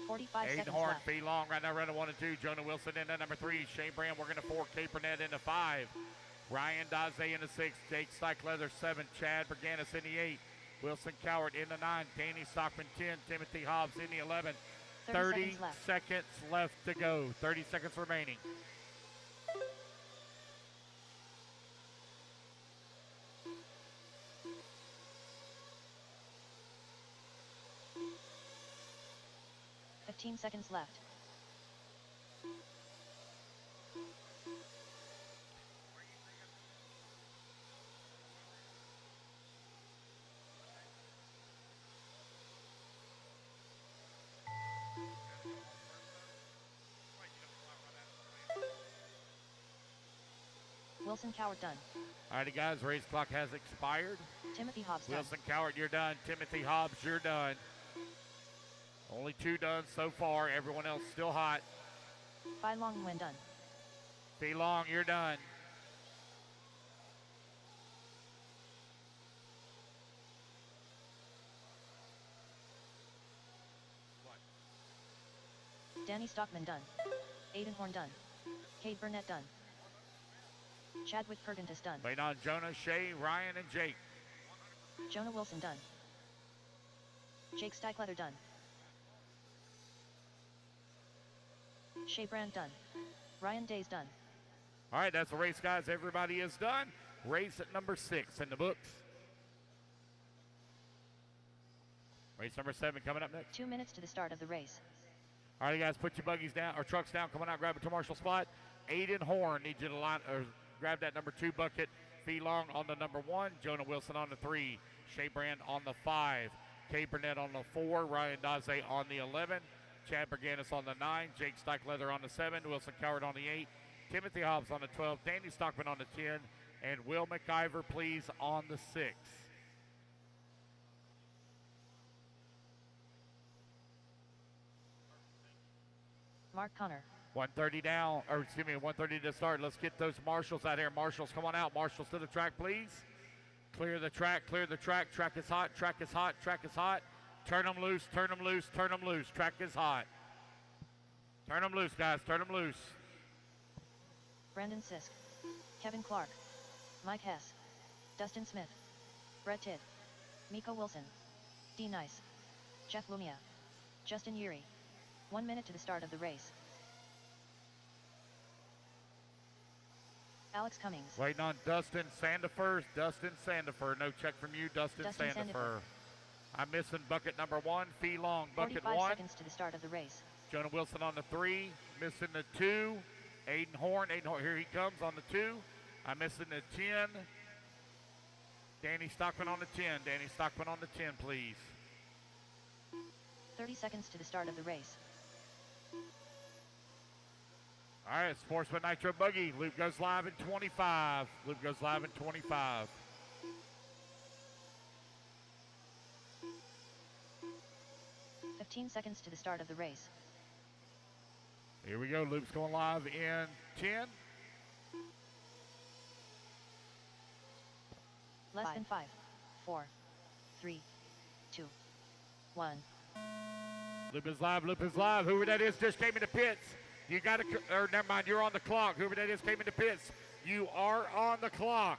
Aiden Horn, Felong right now running 1 and 2. Jonah Wilson in at number 3. Shane Brand working to 4. Kate Burnett into 5. Ryan Daze in the 6. Jake Steichleather 7. Chad Berganis in the 8. Wilson Coward in the 9. Danny Stockman 10. Timothy Hobbs in the 11. 30 seconds left to go. 30 seconds remaining. Seconds left. Wilson Coward done. All righty, guys, race clock has expired. Timothy Hobbs done. Wilson Coward, you're done. Timothy Hobbs, you're done. Only 2 done so far. Everyone else still hot. Felong when done. Felong, you're done. Danny Stockman done. Aiden Horn done. Cade Burnett done. Chadwick Pergentis done. Wait on Jonah, Shay, Ryan, and Jake. Jonah Wilson done. Jake Steichleather done. Shea Brand done. Ryan Days done. All right, that's the race, guys. Everybody is done. Race at number 6 in the books. Race number 7 coming up next. 2 minutes to the start of the race. All right, guys, put your buggies down or trucks down. Come on out, grab a marshal spot. Aiden Horn needs you to line or grab that number 2 bucket. Felong on the number 1. Jonah Wilson on the 3. Shea Brand on the 5. Kay Burnett on the 4. Ryan Daze on the 11. Chad Berganis on the 9. Jake Steichleather on the 7. Wilson Coward on the 8. Timothy Hobbs on the 12. Danny Stockman on the 10. And Will McIver, please, on the 6. Mark Connor. 130 down, or excuse me, 130 to start. Let's get those marshals out here. Marshals, come on out. Marshals to the track, please. Clear the track, clear the track. Track is hot, track is hot, track is hot. Turn them loose, turn them loose, turn them loose. Track is hot. Turn them loose, guys, turn them loose. Brandon Sisk. Kevin Clark. Mike Hess. Dustin Smith. Brett Tidd. Miko Wilson. D. Nice. Jeff Lumia. Justin Yuri. 1 minute to the start of the race. Alex Cummings. Waiting on Dustin Sandifer. Dustin Sandifer. No check from you, Dustin Sandifer. I'm missing bucket number 1. Felong, bucket 45 1. seconds to the start of the race. Jonah Wilson on the 3. Missing the 2. Aiden Horn. Aiden Horn. Here he comes on the 2. I'm missing the 10. Danny Stockman on the 10. Danny Stockman on the 10, please. 30 seconds to the start of the race. All right, Sportsman Nitro Buggy. Loop goes live in 25. Loop goes live in 25. Seconds to the start of the race. Here we go. Loop's going live in 10. Less than 5, 4, 3, 2, 1. Loop is live, loop is live. Whoever that is just came into pits. You got to, or never mind, you're on the clock. Whoever that is came into pits. You are on the clock.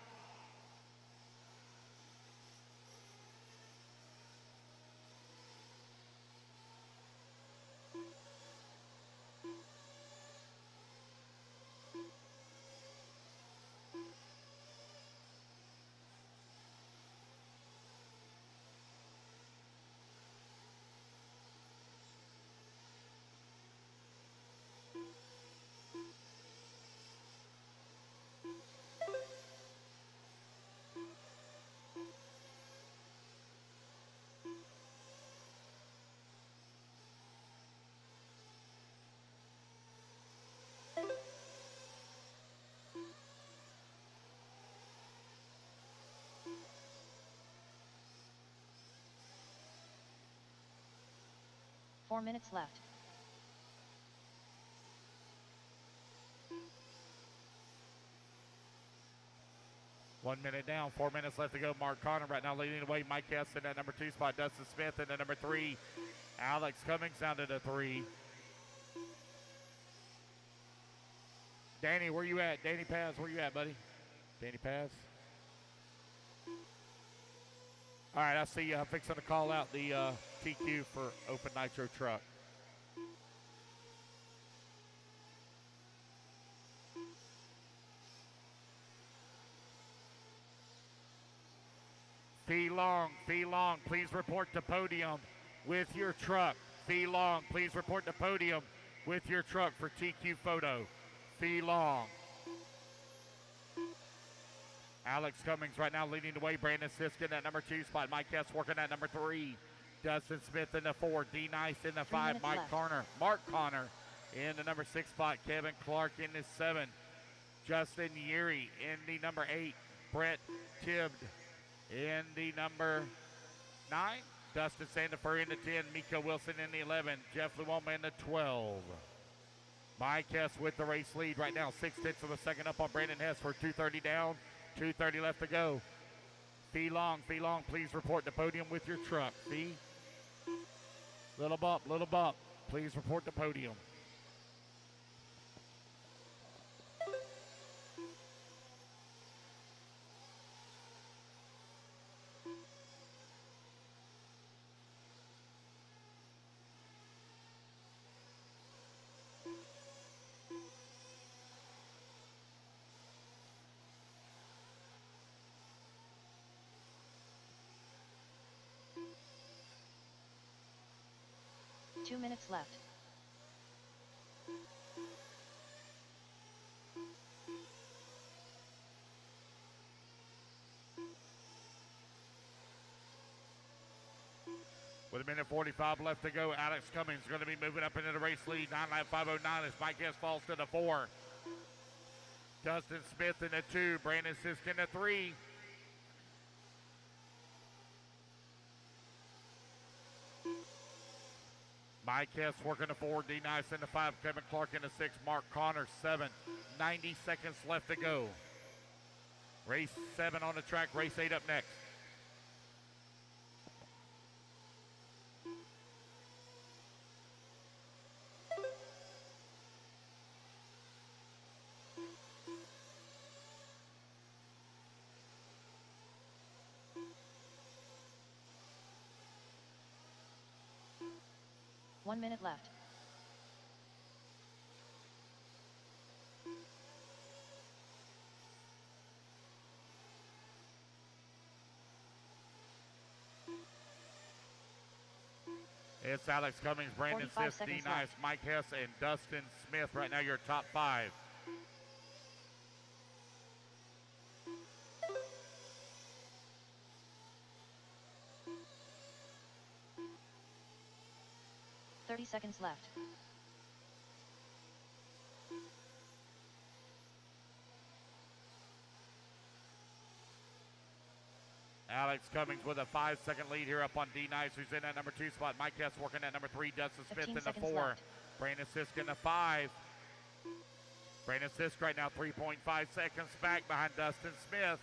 Four minutes left. One minute down, 4 minutes left to go. Mark Connor right now leading the way. Mike Hess in that number 2 spot. Dustin Smith in the number 3. Alex Cummings down to the 3. Danny, where you at? Danny Paz, where you at, buddy? Danny Paz. All right, I see you. I'm fixing to call out the TQ for Open Nitro Truck. Fee Long, please report to podium with your truck. Fee Long, please report to podium with your truck for TQ photo. Fee Long. Alex Cummings right now leading the way. Brandon Sisk at number 2 spot. Mike Hess working at number 3. Dustin Smith in the 4. D Nice in the 5. Mark Connor in the number 6 spot. Kevin Clark in the 7. Justin Yeary in the number 8. Brett Tibbed in the number 9. Dustin Sandifer in the 10. Miko Wilson in the 11. Jeff Luoma in the 12. Mike Hess with the race lead right now. 6/10 of a second up on Brandon Hess for 2:30 down. 2:30 left to go. Fee Long, please report to podium with your truck. Fee. Little bump. Please report to podium. Two minutes left. With 1:45 left to go, Alex Cummings is going to be moving up into the race lead. 9:05.09 as Mike Hess falls to the 4. Dustin Smith in the 2. Brandon Sisk in the 3. Mike Hess working the 4. D Nice in the 5. Kevin Clark in the 6. Mark Connor 7. 90 seconds left to go. Race 7 on the track. Race 8 up next. One minute left. It's Alex Cummings, Brandon Sisk, D Nice, Mike Hess, and Dustin Smith. Right now, your top 5. Seconds left. Alex Cummings with a 5-second lead here up on D Nice, who's in that number 2 spot. Mike Hess working at number 3. Dustin Smith in the 4. Left. Brandon Sisk in the 5. Brandon Sisk right now 3.5 seconds back behind Dustin Smith.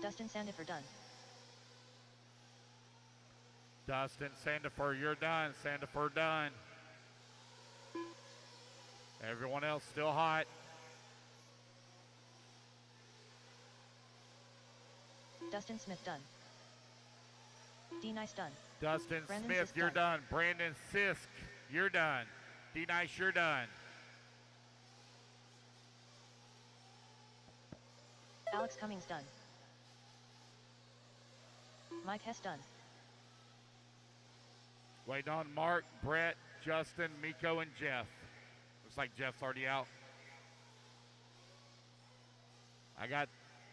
Dustin Sandifer done. Dustin Sandifer, you're done. Sandifer done. Everyone else still hot. Dustin Smith done. D Nice done. Dustin Brandon Smith, Sisk you're done. done. Brandon Sisk, you're done. D-Nice, you're done. Alex Cummings done. Mike Hess done. Waiting on Mark, Brett, Justin, Miko, and Jeff. Looks like Jeff's already out. I got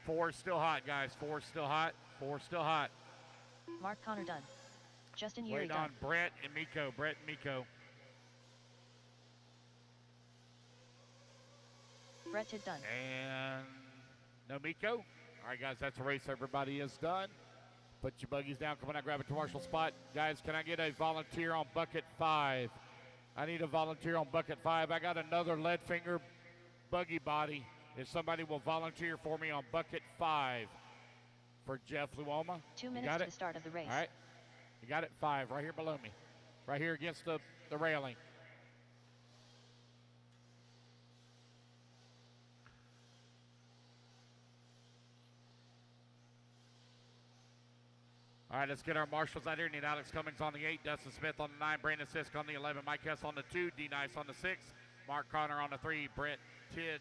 4 still hot, guys. 4 still hot. 4 still hot. Mark Connor done. Justin Yuri Waiting done. on Brett and Miko. Brett and Miko. Brett Tid done. And no Miko. All right, guys, that's a race. Everybody is done. Put your buggies down. Come on out, grab a commercial spot. Guys, can I get a volunteer on bucket 5? I need a volunteer on bucket 5. I got another lead finger buggy body. If somebody will volunteer for me on bucket 5 for Jeff Luoma. 2 minutes to the start of the race. All right. You got it, 5, right here below me. Right here against the railing. All right, let's get our marshals out here. Need Alex Cummings on the 8, Dustin Smith on the 9, Brandon Sisk on the 11, Mike Hess on the 2, D-Nice on the 6, Mark Connor on the 3, Brett Tid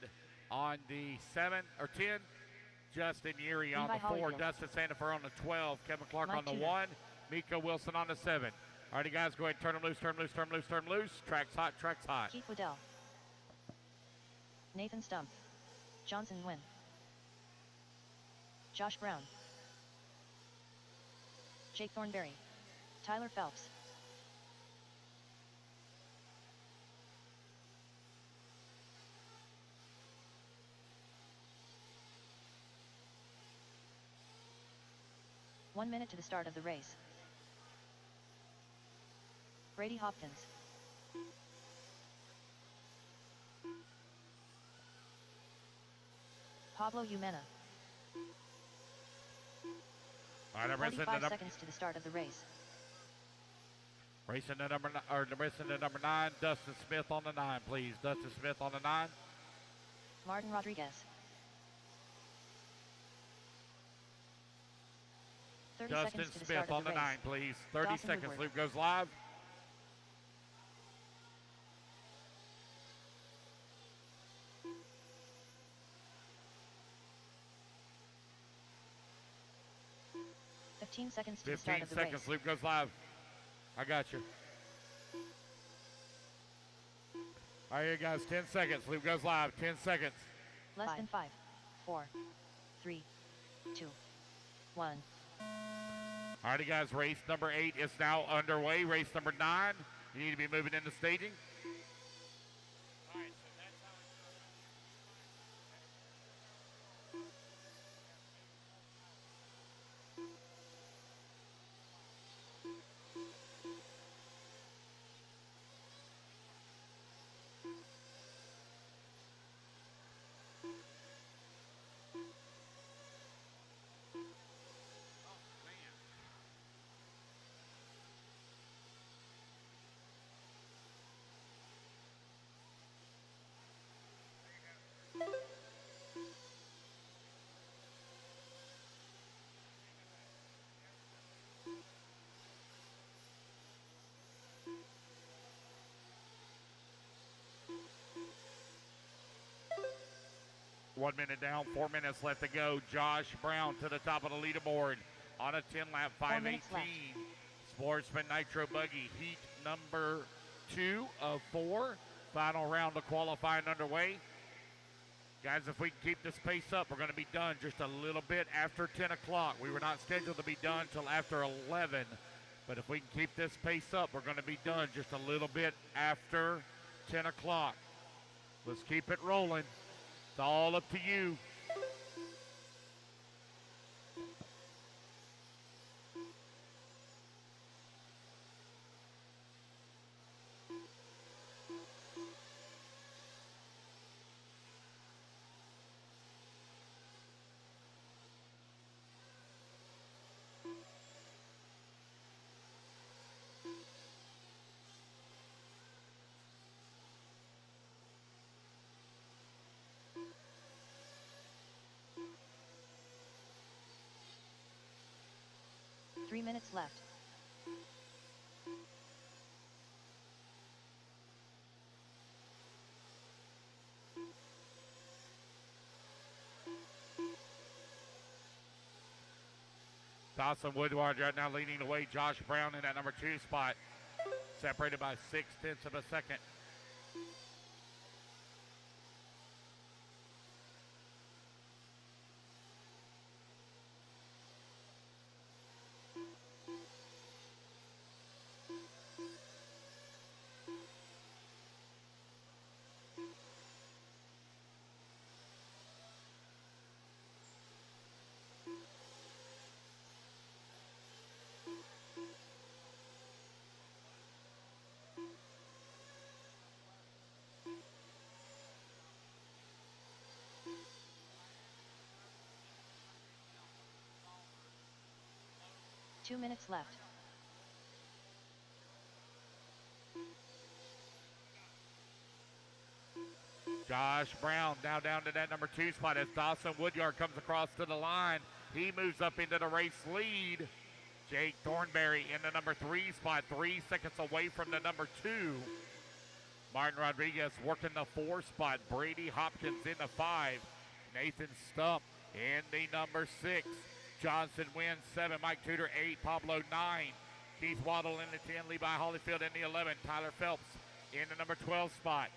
on the 7 or 10, Justin Yuri on Levi the 4, Holyfield. Dustin Sandifer on the 12, Kevin Clark Mike on the Tudor. 1, Miko Wilson on the 7. All righty, guys, go ahead and turn them loose, turn them loose, turn them loose, turn them loose. Track's hot, track's hot. Keith Waddell. Nathan Stump. Johnson Nguyen. Josh Brown. Jake Thornberry. Tyler Phelps. One minute to the start of the race. Brady Hopkins. Pablo Umena. All right, I'm racing the 45 number. seconds to the start of the race. Racing the number 9, Dustin Smith on the 9, please. Dustin Smith on the 9. Martin Rodriguez. 30 Dustin seconds to the Smith start on of the the race. 9, please. 30 Dawson seconds. Woodward. Loop goes live. Fifteen seconds to the start 15 of the seconds. race. Loop goes live. I got you. All right, here, guys. 10 seconds. Loop goes live. 10 seconds. Less than 5, 4, 3, 2, 1. All righty, guys. Race number 8 is now underway. Race number 9. You need to be moving into staging. One minute down, 4 minutes left to go. Josh Brown to the top of the leaderboard on a 10-lap, 4 minutes 5:18. Sportsman Nitro Buggy Heat number 2 of 4. Final round of qualifying underway. Guys, if we can keep this pace up, we're going to be done just a little bit after 10 o'clock. We were not scheduled to be done until after 11. But if we can keep this pace up, we're going to be done just a little bit after 10 o'clock. Let's keep it rolling. It's all up to you. 3 minutes left. Dawson Woodward right now leading the way. Josh Brown in that number 2 spot, separated by 0.6 of a second. Two minutes left. Josh Brown now down to that number 2 spot as Dawson Woodyard comes across to the line. He moves up into the race lead. Jake Thornberry in the number 3 spot, 3 seconds away from the number 2. Martin Rodriguez working the 4 spot. Brady Hopkins in the 5. Nathan Stump in the number 6. Johnson wins 7. Mike Tudor 8. Pablo 9. Keith Waddle in the 10. Levi Holyfield in the 11. Tyler Phelps in the number 12 spot.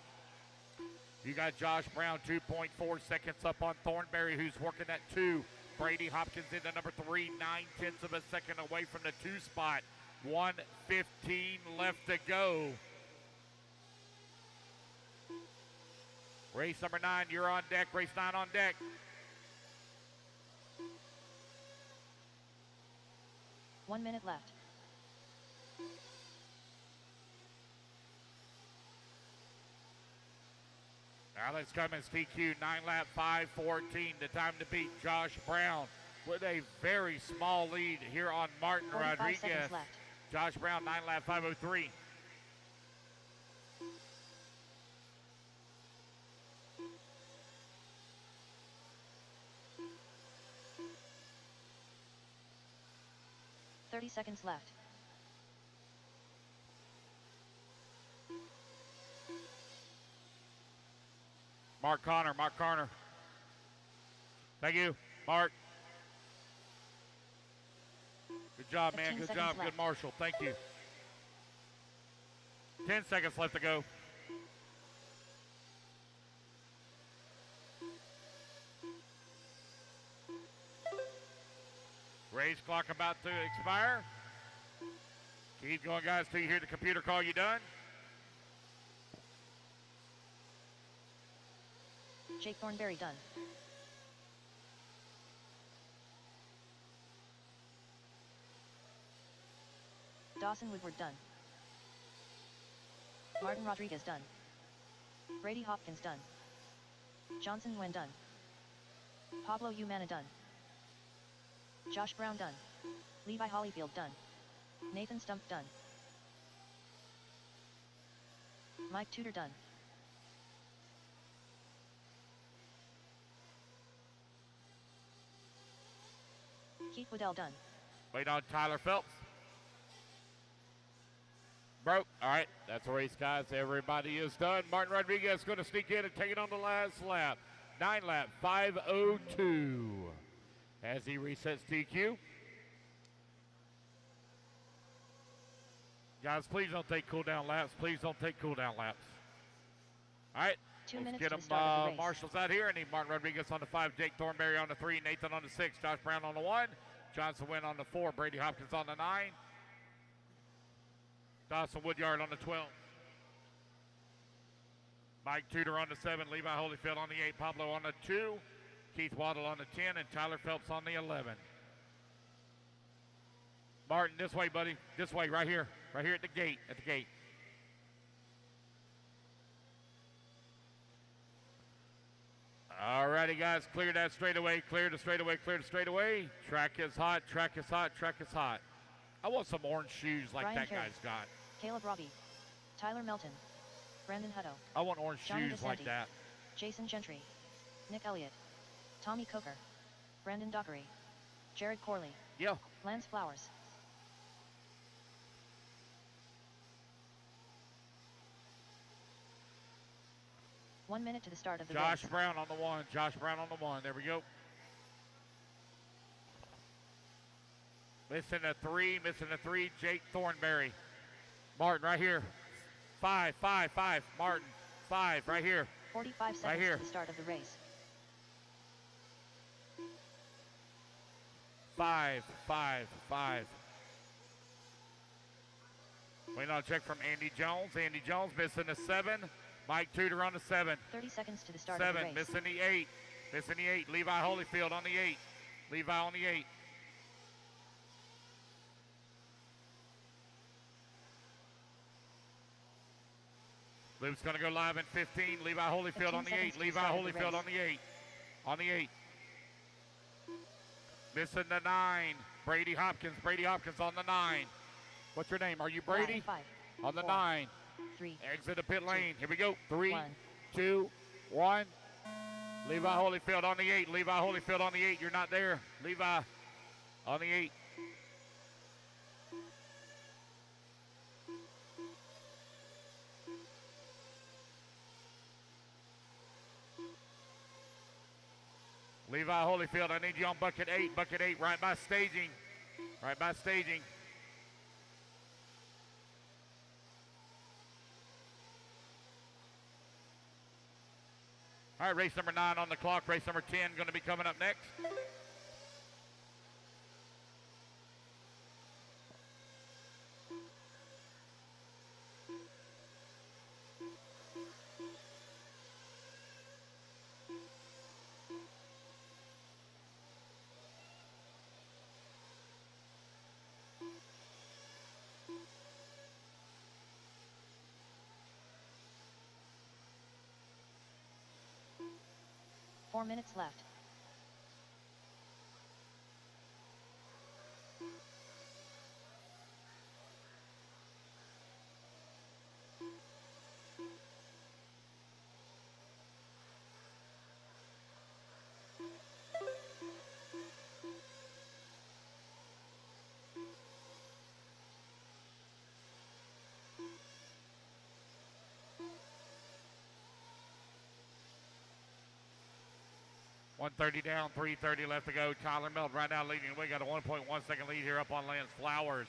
You got Josh Brown 2.4 seconds up on Thornberry, who's working that 2. Brady Hopkins in the number 3, 0.9 of a second away from the 2 spot. 1:15 left to go. Race number 9, you're on deck. Race 9 on deck. One minute left. Alex Cummins, TQ, 9-lap, 5:14. The time to beat. Josh Brown with a very small lead here on Martin 45 Rodriguez. seconds left. Josh Brown, 9-lap, 5:03. .30 seconds left. Mark Connor. Thank you, Mark. Good job, man. Good job. Good marshal. Thank you. 10 seconds left to go. Race clock about to expire. Keep going, guys, till you hear the computer call you done. Jake Thornberry done. Dawson Woodward done. Martin Rodriguez done. Brady Hopkins done. Johnson Wen done. Pablo Umana done. Josh Brown done. Levi Holyfield done. Nathan Stump done. Mike Tudor done. Keith Waddell done. Wait on Tyler Phelps. Broke. All right, that's the race, guys. Everybody is done. Martin Rodriguez going to sneak in and take it on the last lap. 9-lap, 5:02. As he resets TQ. Guys, please don't take cool-down laps. Please don't take cool-down laps. All right, 2 let's minutes get to them the start of the race. marshals out here. I need Martin Rodriguez on the 5, Jake Thornberry on the 3, Nathan on the 6, Josh Brown on the 1, Johnson Wynn on the 4, Brady Hopkins on the 9, Dawson Woodyard on the 12, Mike Tudor on the 7, Levi Holyfield on the 8, Pablo on the 2, Keith Waddle on the 10, and Tyler Phelps on the 11. Martin, this way, buddy. This way, right here at the gate, All righty, guys, clear that straightaway, clear the straightaway. Track is hot. I want some orange shoes like Brian that Carey, guy's got. Caleb Robbie. Tyler Melton. Brandon Hutto. I want orange Johnny shoes like DeSanti, that. Jason Gentry. Nick Elliott. Tommy Coker. Brandon Dockery. Jared Corley. Yeah. Lance Flowers. 1 minute to the start of the Josh race. Brown on the one. Josh Brown on the one. There we go. Missing a three. Jake Thornberry. Martin right here. 5. Martin. 5 right here. 45 seconds right here. to the start of the race. 5. Waiting on a check from Andy Jones. Andy Jones missing a 7. Mike Tudor on the 7. 30 seconds to the start of the 7, race. missing the 8. Levi Holyfield on the 8. Levi on the 8. Luke's going to go live in 15. Levi Holyfield on the 8. Levi Holyfield on the 8. On the 8. Missing the 9. Brady Hopkins. Brady Hopkins on the 9. What's your name? Are you Brady? 5, on the 4, 9. 3. Exit the pit lane. Here we go. 3, 1. 2, 1. Levi Holyfield on the 8. Levi Holyfield on the 8. You're not there. Levi on the 8. Levi Holyfield, I need you on bucket 8. Bucket 8, right by staging. Right by staging. All right, race number 9 on the clock. Race number 10 going to be coming up next. Four minutes left. .130 down, 3:30 left to go. Tyler Melton right now leading the way. Got a 1.1 second lead here up on Lance Flowers.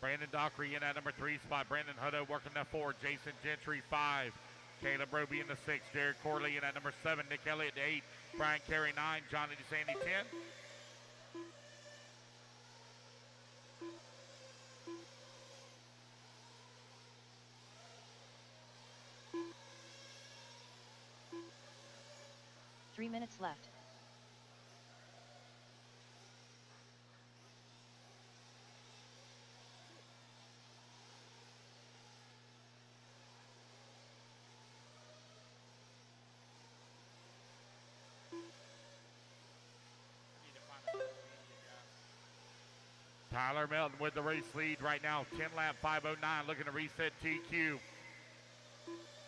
Brandon Dockery in that number 3 spot. Brandon Hutto working that 4. Jason Gentry 5. Caleb Roby in the 6. Jared Corley in that number 7. Nick Elliott 8. Brian Carey 9. Johnny DeSandy 10. Three minutes left. Tyler Melton with the race lead right now. 10 lap 5:09 looking to reset TQ.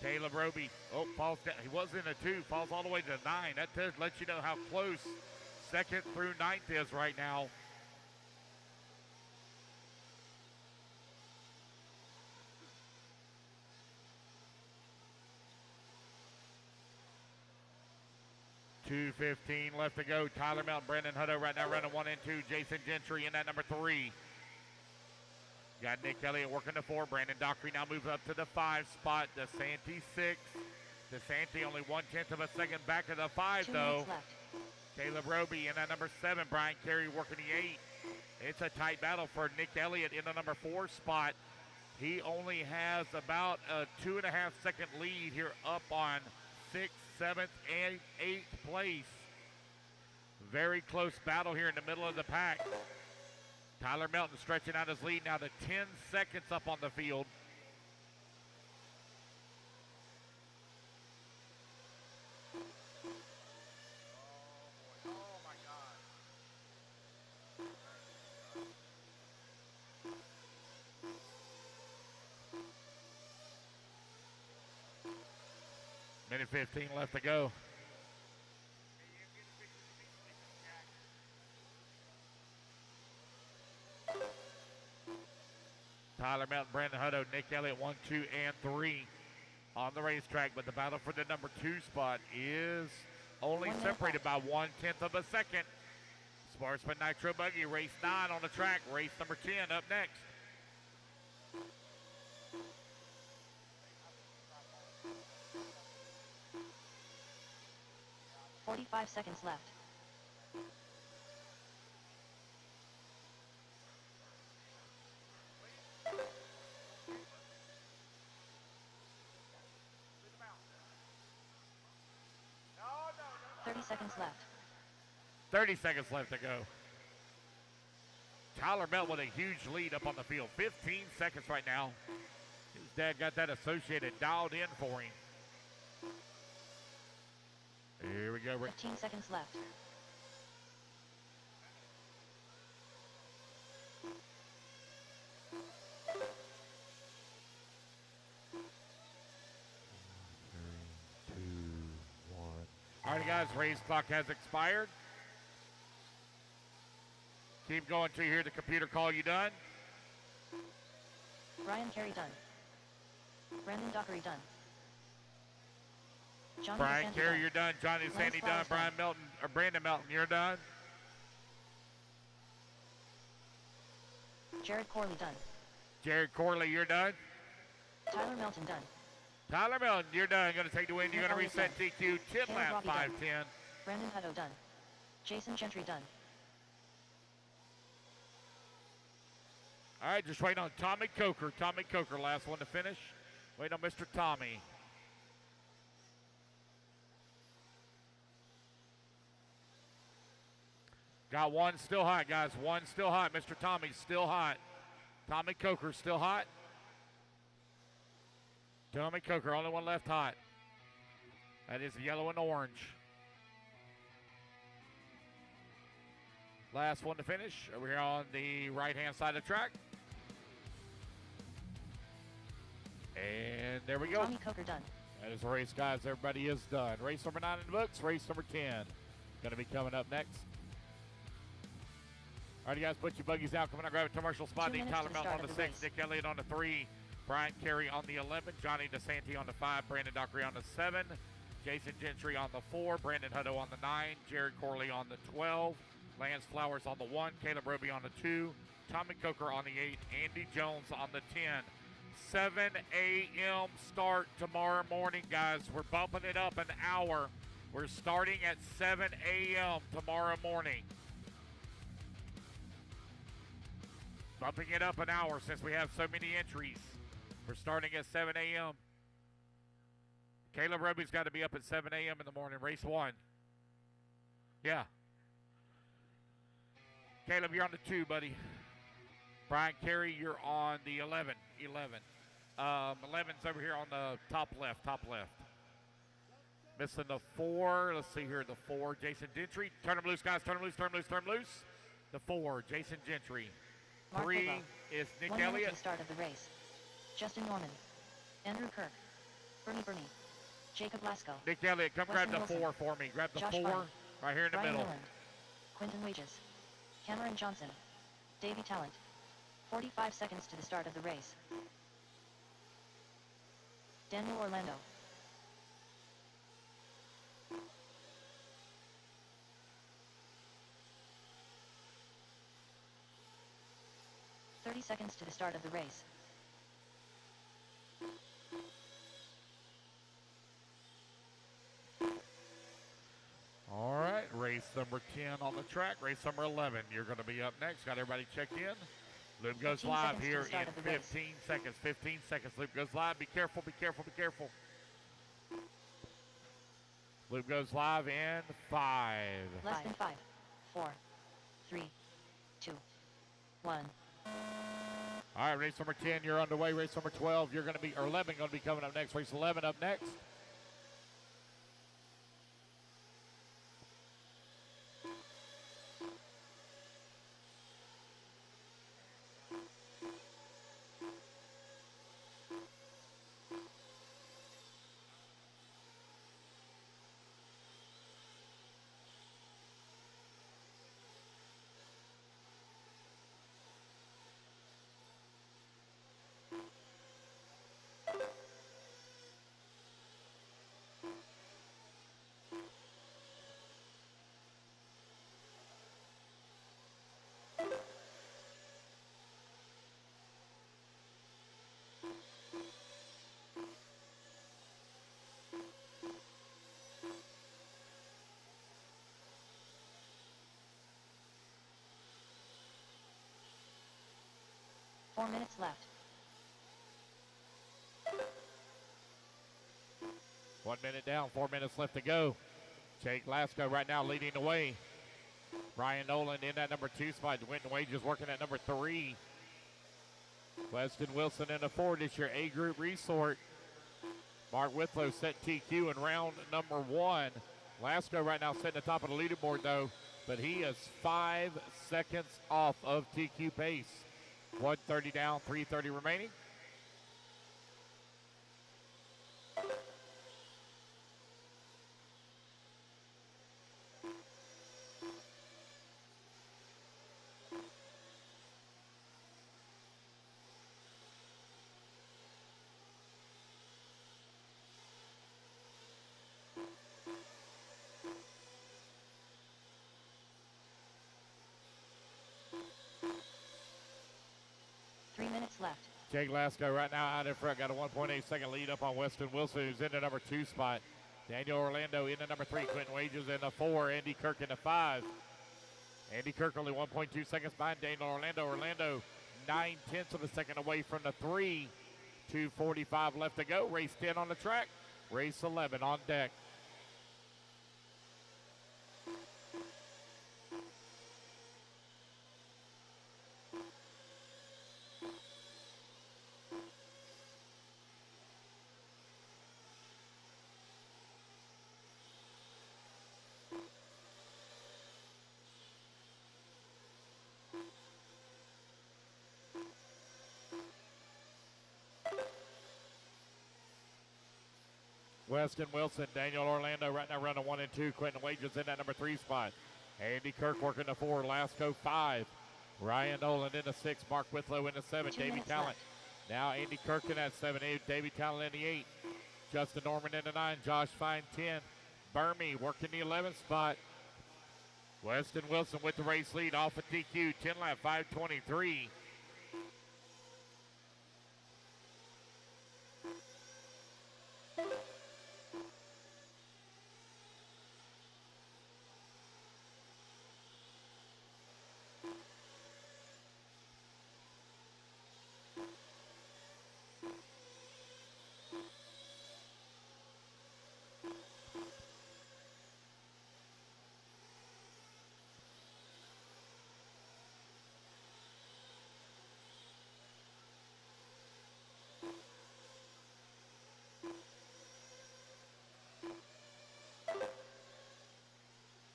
Caleb Roby, falls down. He was in a 2, falls all the way to 9. That does let you know how close 2nd through 9th is right now. .215 left to go. Tyler Melton, Brandon Hutto right now running 1 and 2. Jason Gentry in that number 3. Got Nick Elliott working the 4. Brandon Dockery now moves up to the 5 spot. DeSanti 6. DeSanti only 1/10 of a second back of the 5 though. Caleb Roby in that number 7. Brian Carey working the 8. It's a tight battle for Nick Elliott in the number 4 spot. He only has about a 2.5 second lead here up on 6th, 7th, and 8th place. Very close battle here in the middle of the pack. Tyler Melton stretching out his lead now to 10 seconds up on the field. Minute 15 left to go. Tyler Melton, Brandon Hutto, Nick Elliott 1, 2, and 3. on the racetrack, but the battle for the number 2 spot is only 1 minute separated by 1/10 of a second. Sportsman Nitro Buggy, race 9 on the track. Race number 10 up next. .45 seconds left. .30 seconds left. 30 seconds left to go. Tyler Belt with a huge lead up on the field. 15 seconds right now. His dad got that Associated dialed in for him. Here we go. 15 seconds left. All right, guys, race clock has expired. Keep going till you hear the computer call you done. Brian Carey done. Brandon Dockery done. Johnny Brian DeSanti Carey, done. you're done. Johnny Lance Sandy done. Flowers Brian Melton, or Brandon Melton, you're done. Jared Corley done. Jared Corley, you're done. Tyler Melton done. Tyler Melton, you're done. Going to take the win. You're going to Elliott reset done. TQ 10 Caleb lap Robbie done. 5:10. Brandon Hutto done. Jason Gentry done. All right, just wait on Tommy Coker. Tommy Coker, last one to finish. Wait on Mr. Tommy. Got one still hot, guys. One still hot. Mr. Tommy's still hot. Tommy Coker's still hot. Tommy Coker, only one left hot. That is yellow and orange. Last one to finish over here on the right-hand side of the track. And there we go. Tommy Coker done. That is the race, guys. Everybody is done. Race number 9 in the books. Race number 10 going to be coming up next. All right, guys, put your buggies out. Come on, grab a commercial spot. 2 minutes Tyler to the Melton start on the of the 6, Nick Elliott on the 3, Brian Carey on the 11, Johnny DeSanti on the 5, Brandon Dockery on the 7, Jason Gentry on the 4, Brandon Hutto on the 9, Jared Corley on the 12, Lance Flowers on the 1, Caleb Roby on the 2, Tommy Coker on the 8, Andy Jones on the 10. 7 a.m. start tomorrow morning, guys. We're bumping it up an hour. We're starting at 7 a.m. tomorrow morning. Bumping it up an hour since we have so many entries. We're starting at 7 a.m. Caleb Roby's got to be up at 7 a.m. in the morning. Race 1. Yeah. Caleb, you're on the 2, buddy. Brian Carey, you're on the 11. 11's over here on the top left. Missing the 4. Let's see here, the 4, Jason Gentry. Turn him loose, guys. Turn him loose. The 4, Jason Gentry. Mark 3 Bidwell. is Nick 1 minute to Elliott. the start of the race. Justin Norman. Andrew Kirk. Bernie. Jacob Lasco. Nick Elliott, come Weston grab the Wilson. 4 for me. Grab the Josh 4 Farney. right here in the Ryan middle. Milland. Quinton Wages. Cameron Johnson. Davey Talent. 45 seconds to the start of the race. Daniel Orlando. .30 seconds to the start of the race. All right, race number 10 on the track. Race number 11, you're going to be up next. Got everybody checked in. Loop goes 15 live seconds to here the start in of the race. 15 seconds. 15 seconds. Loop goes live. Be careful. Loop goes live in 5. Less than 5, 4, 3, 2, 1. All right, race number 10, you're underway. Race number 12, you're going to be, or 11 going to be coming up next. Race 11 up next. 4 minutes left. 1 minute down, 4 minutes left to go. Jake Lasko right now leading the way. Ryan Nolan in that number 2 spot. Winton Wages working at number 3. Weston Wilson in the 4 this year. A group resort. Mark Withlow set TQ in round number 1. Lasko right now sitting at the top of the leaderboard though, but he is 5 seconds off of TQ pace. 1:30 down, 3:30 remaining. Left. Jake Lasko right now out in front, got a 1.8 second lead up on Weston Wilson, who's in the number 2 spot. Daniel Orlando in the number 3, Quentin Wages in the 4, Andy Kirk in the 5. Andy Kirk only 1.2 seconds behind Daniel Orlando. Orlando 9/10 of a second away from the 3. 2:45 left to go. Race 10 on the track. Race 11 on deck. Weston Wilson, Daniel Orlando right now running 1 and 2. Quentin Wages in that number 3 spot. Andy Kirk working the 4. Lasko 5. Ryan Nolan in the 6. Mark Withlow in the 7. Davey Talent. Now Andy Kirk in that 7. Davey Talent in the 8. Justin Norman in the 9. Josh Fine 10. Burmy working the 11th spot. Weston Wilson with the race lead off of TQ. 10 lap 5:23.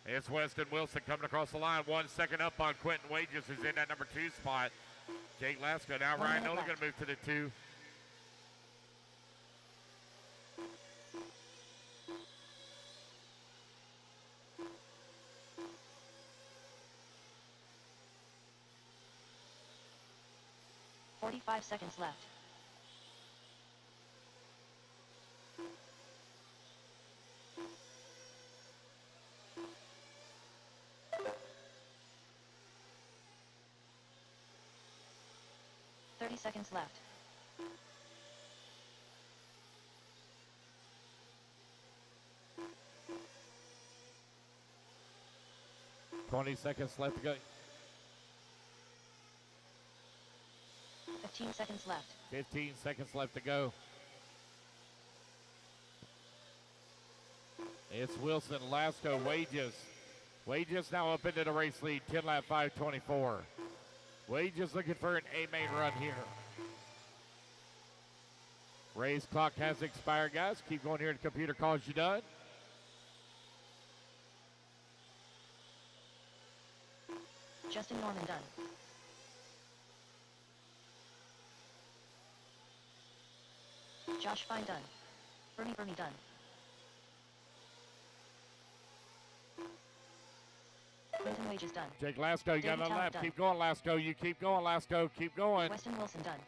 It's Weston Wilson coming across the line. 1 second up on Quentin Wages, who's in that number 2 spot. Jake Lasko now. Ryan Nolan going to move to the 2. .45 seconds left. Seconds left. $20 seconds left to go. 15 seconds left. 15 seconds left to go. It's Wilson, Lasko, Wages. Wages now up into the race lead, 10 lap 5:24. Wages looking for an A-main run here. Race clock has expired, guys. Keep going here. The computer calls you done. Justin Norman done. Josh Fine done. Bernie done. Quentin Wages done. Jake Lasko, you got David another lap. done. Keep going, Lasko. You keep going, Lasko. Keep going. Weston Wilson done.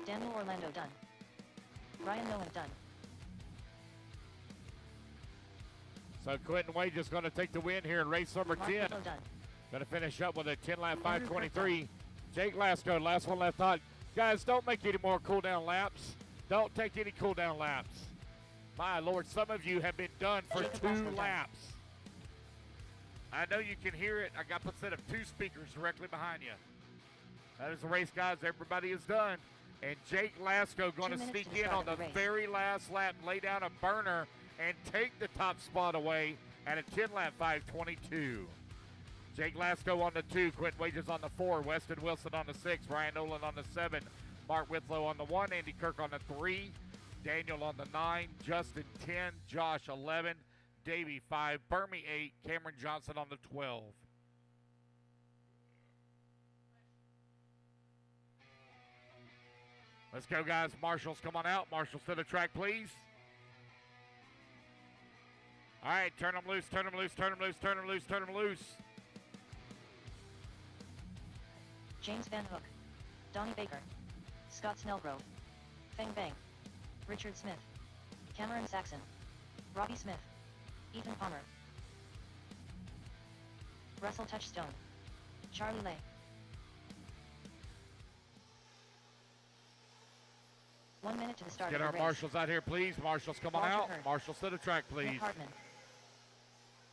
Daniel Orlando done. Ryan Nolan done. So Quentin Wages going to take the win here in race number 10. Done. Going to finish up with a 10 lap 5:23. Jake Lasko, last one left on. Guys, don't make any more cool down laps. Don't take any cool down laps. My Lord, some of you have been done for Jacob 2 Lasko laps. I know you can hear it. I got a set of 2 speakers directly behind you. That is the race, guys. Everybody is done. And Jake Lasko going to sneak in on the very last lap, lay down a burner, and take the top spot away at a 10-lap 5:22. Jake Lasko on the 2, Quentin Wages on the 4, Weston Wilson on the 6, Ryan Nolan on the 7, Mark Whitlow on the 1, Andy Kirk on the 3, Daniel on the 9, Justin 10, Josh 11, Davey 5, Burmy 8, Cameron Johnson on the 12. Let's go, guys. Marshals, come on out. Marshals to the track, please. All right, turn them loose, turn them loose, turn them loose, turn them loose, turn them loose. James Van Hook, Donnie Baker, Scott Snellgrove, Feng Bang, Richard Smith, Cameron Saxon, Robbie Smith, Ethan Palmer, Russell Touchstone, Charlie Lay. One minute to the start of the race. Get our marshals out here, please. Marshals, come on out. Marshals to the track, please. Nick Hartman.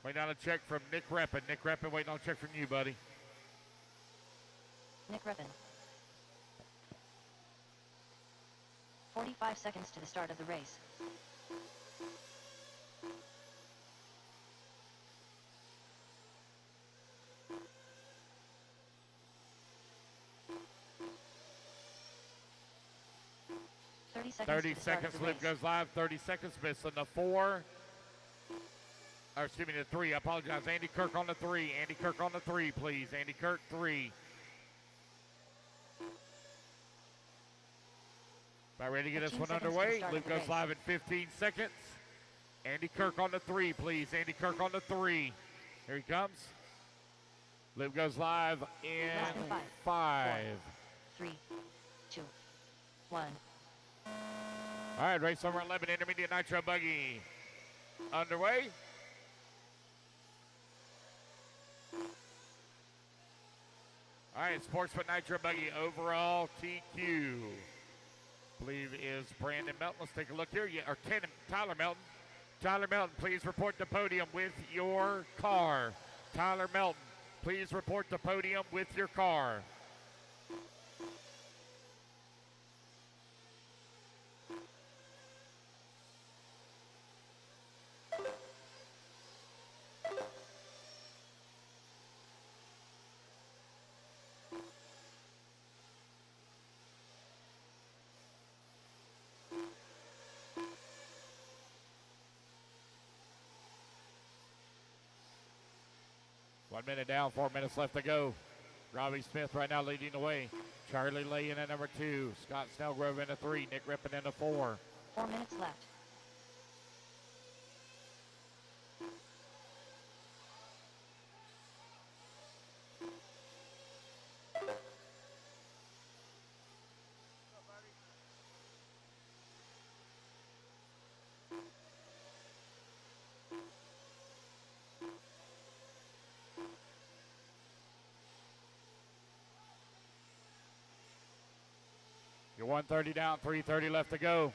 Waiting on a check from Nick Reppin. Nick Reppin, waiting on a check from you, buddy. Nick Reppin. 45 seconds to the start of the race. Thirty seconds. Slip goes live. 30 seconds. Missing the 4. Or excuse me, the 3. I apologize. Andy Kirk on the 3. Andy Kirk on the 3, please. Andy Kirk 3. About ready to get this one underway. Loop goes live in 15 seconds. Andy Kirk on the 3, please. Andy Kirk on the 3. Here he comes. Loop goes live in 5. 3, 2, 1. All right, race number 11, Intermediate Nitro Buggy underway. All right, Sportsman Nitro Buggy overall TQ. Believe is Brandon Melton. Let's take a look here. Yeah, or Tyler Melton. Tyler Melton, please report the podium with your car. Tyler Melton, please report the podium with your car. One minute down, 4 minutes left to go. Robbie Smith right now leading the way. Charlie Lay in at number 2. Scott Snellgrove in a 3. Nick Rippon in a 4. 4 minutes left. You're 130 down, 3:30 left to go.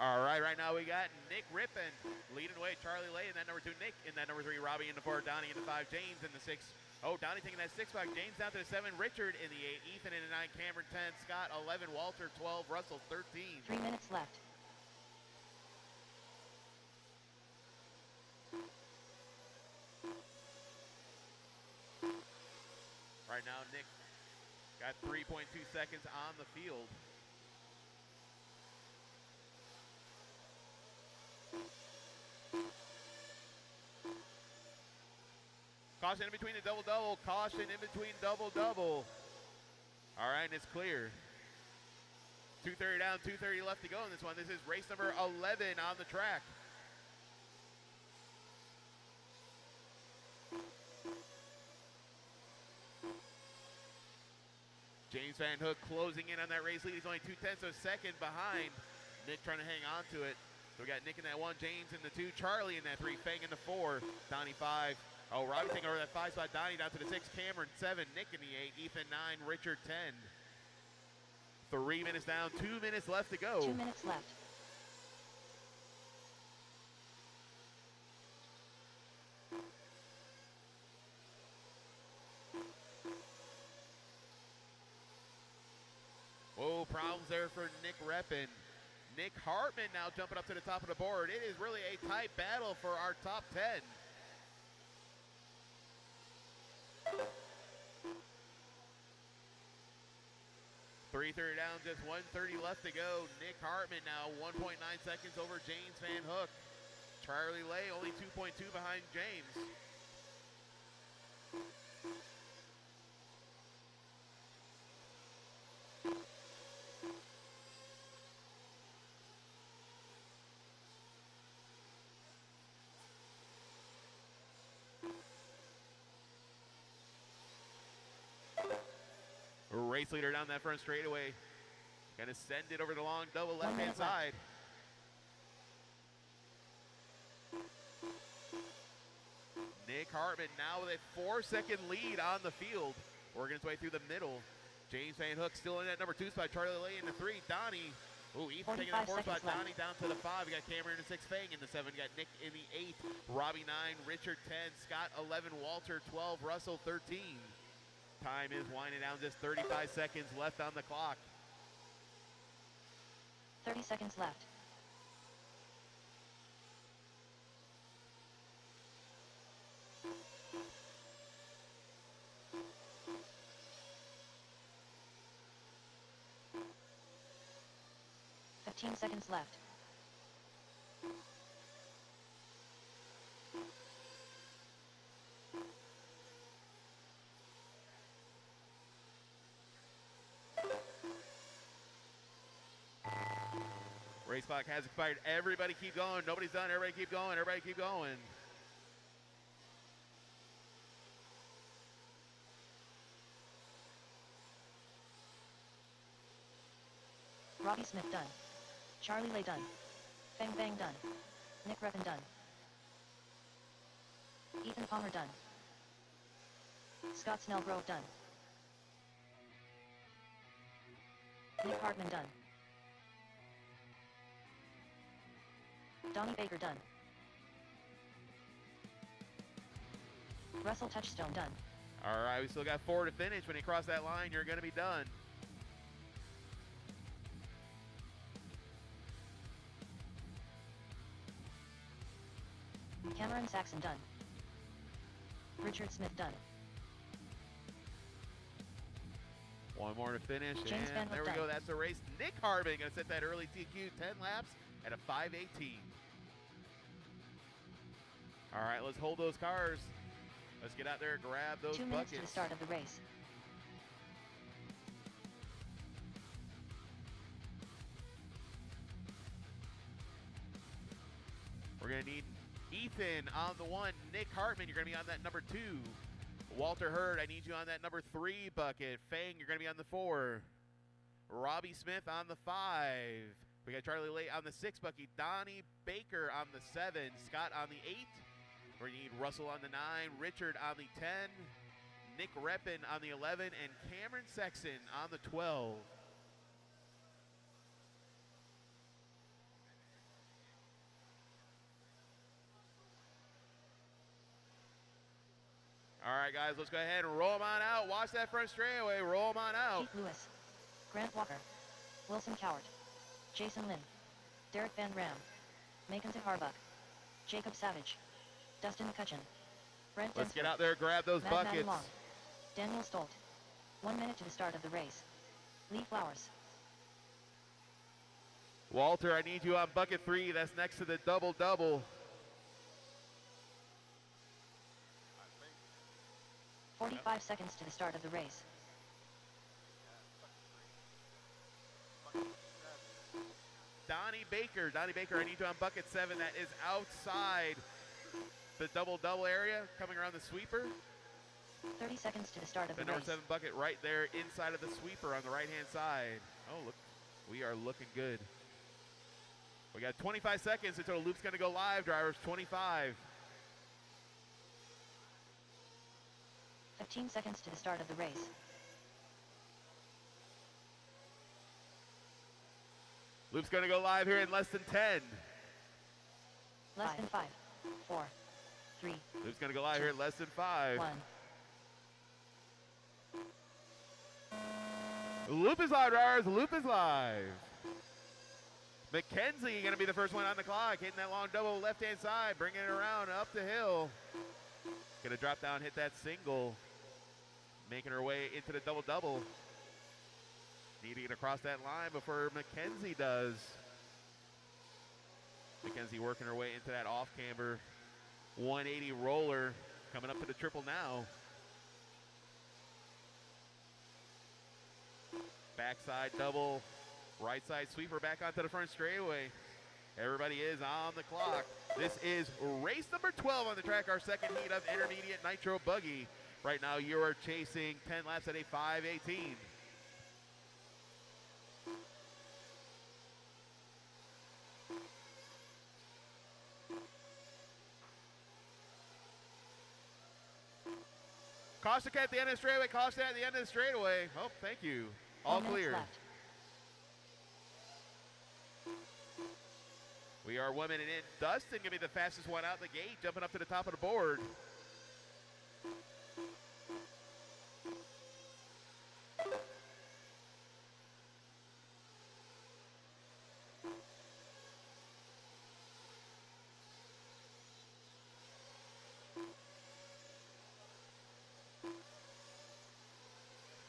All right now we got Nick Rippon leading away, Charlie Lay in that number 2, Nick in that number 3, Robbie in the 4, Donnie in the 5, James in the 6. Oh, Donnie taking that 6 back, James down to the 7, Richard in the 8, Ethan in the 9, Cameron 10, Scott 11, Walter 12, Russell 13. 3 minutes left. Right now, Nick got 3.2 seconds on the field. Caution in between the double-double. Caution in between double-double. All right, and it's clear. 2:30 down, 2:30 left to go in this one. This is race number 11 on the track. James Van Hook closing in on that race lead. He's only 2/10 of a second behind. Nick trying to hang on to it. So we got Nick in that 1, James in the 2, Charlie in that 3, Fang in the 4, Donnie 5. Oh, Robbie taking over that 5 spot, Donnie down to the 6, Cameron 7, Nick in the 8, Ethan 9, Richard 10. 3 minutes down, 2 minutes left to go. 2 minutes left. Whoa, problems there for Nick Reppin. Nick Hartman now jumping up to the top of the board. It is really a tight battle for our top 10. .330 down, just 1:30 left to go. Nick Hartman now 1.9 seconds over James Van Hook. Charlie Lay only 2.2 behind James. Race leader down that front straightaway. Gonna send it over the long double left-hand side. Nick Hartman now with a 4-second lead on the field. Working his way through the middle. James Van Hook still in that number 2 spot. Charlie Lay in the 3. Donnie. Ooh, Ethan taking that 4 spot. left. Donnie down to the 5. We got Cameron in the 6. Fang in the 7. We got Nick in the 8. Robbie 9. Richard 10. Scott 11. Walter 12. Russell 13. Time is winding down, just 35 seconds left on the clock. 30 seconds left. $15 seconds left. Race clock has expired. Everybody keep going. Nobody's done. Everybody keep going. Everybody keep going. Robbie Smith done. Charlie Lay done. Fang Bang done. Nick Reppin done. Ethan Palmer done. Scott Snellgrove done. Nick Hartman done. Donnie Baker done. Russell Touchstone done. All right, we still got 4 to finish. When you cross that line, you're going to be done. Cameron Saxon done. Richard Smith done. 1 more to finish, James Van and Hook there we done. go. That's the race. Nick Hartman going to set that early TQ 10 laps at a 5:18. All right, let's hold those cars. Let's get out there and grab those 2 minutes buckets. to the start of the race. We're going to need Ethan on the 1. Nick Hartman, you're going to be on that number 2. Walter Hurd, I need you on that number 3 bucket. Fang, you're going to be on the 4. Robbie Smith on the 5. We got Charlie Lay on the 6 bucket. Donnie Baker on the 7. Scott on the 8. We need Russell on the 9. Richard on the 10. Nick Reppin on the 11. And Cameron Sexton on the 12. All right, guys, let's go ahead and roll them on out. Watch that front straightaway. Roll them on out. Keith Lewis. Grant Walker. Wilson Cowart. Jason Lynn. Derek Van Ram. Macon Harbuck. Jacob Savage. Dustin McCutcheon. Brent Let's Densford. get out there and grab those Matt buckets. Long. Daniel Stolt. 1 minute to the start of the race. Lee Flowers. Walter, I need you on bucket 3. That's next to the double-double. 45 seconds to the start of the race. Donnie Baker, I need you on bucket 7. That is outside the double-double area, coming around the sweeper. 30 seconds to the start of The the number race. 7 bucket right there inside of the sweeper on the right-hand side. Oh, look, we are looking good. We got 25 seconds until the loop's going to go live. Drivers 25. 15 seconds to the start of the race. Loop's going to go live here in less than 10. Less than 5, 4, 3. Loop's going to go live here in less than 5. 1. Loop is live, drivers. Loop is live. McKenzie going to be the first one on the clock, hitting that long double left-hand side, bringing it around up the hill. Going to drop down, hit that single, making her way into the double-double. Need to get across that line before McKenzie does. McKenzie working her way into that off-camber 180 roller, coming up to the triple now. Backside double. Right side sweeper back onto the front straightaway. Everybody is on the clock. This is race number 12 on the track, our second heat of intermediate Nitro Buggy. Right now you are chasing 10 laps at a 5:18. Caution at the end of the straightaway, caution at the end of the straightaway. Oh, thank you. All clear. We are 1 minute in. Dustin gonna be the fastest one out the gate, jumping up to the top of the board.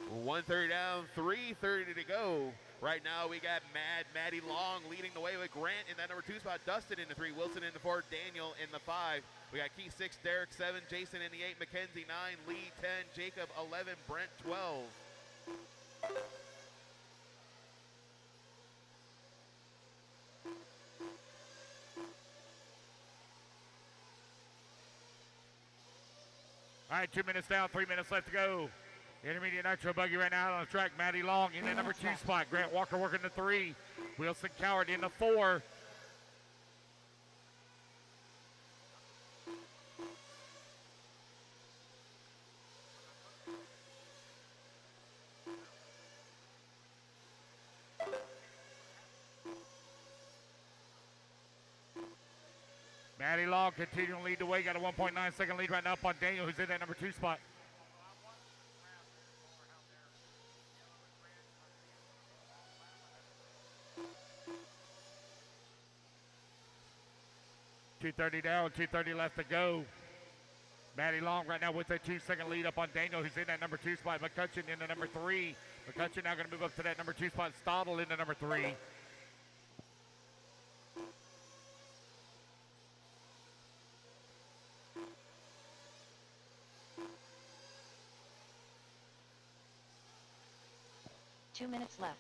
We're 1:30 down, 3:30 to go. Right now we got Maddie Long leading the way with Grant in that number 2 spot, Dustin in the 3, Wilson in the 4, Daniel in the 5. We got Keith 6, Derek 7, Jason in the 8, Mackenzie 9, Lee 10, Jacob 11, Brent 12. All right, 2 minutes down, 3 minutes left to go. Intermediate Nitro Buggy right now on the track. Maddie Long in the number 2 spot. Grant Walker working the 3. Wilson Coward in the 4. Maddie Long continuing to lead the way. Got a 1.9 second lead right now up on Daniel, who's in that number 2 spot. .230 down, 2:30 left to go. Maddie Long right now with a 2-second lead up on Daniel, who's in that number 2 spot. McCutcheon in the number 3. McCutcheon now going to move up to that number 2 spot. Stottle in the number 3. Two minutes left.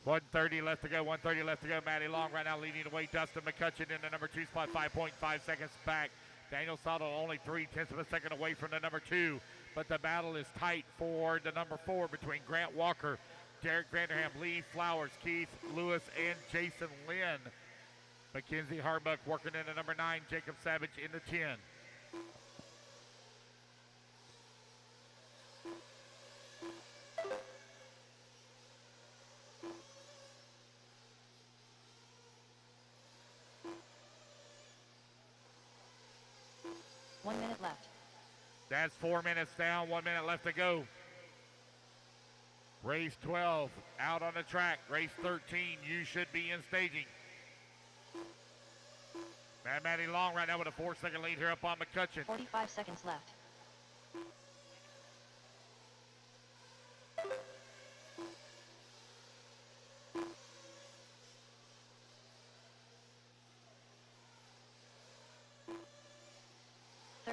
.130 left to go, 1:30 left to go. Maddie Long right now leading the way. Dustin McCutcheon in the number 2 spot, 5.5 seconds back. Daniel Stottle only 0.3 of a second away from the number 2, but the battle is tight for the number 4 between Grant Walker, Derek Vanderham, Lee Flowers, Keith Lewis, and Jason Lynn. Mackenzie Harbuck working in the number 9, Jacob Savage in the 10. That's 4 minutes down, 1 minute left to go. Race 12 out on the track. Race 13, you should be in staging. Maddie Long right now with a 4-second lead here up on McCutcheon. 45 seconds left.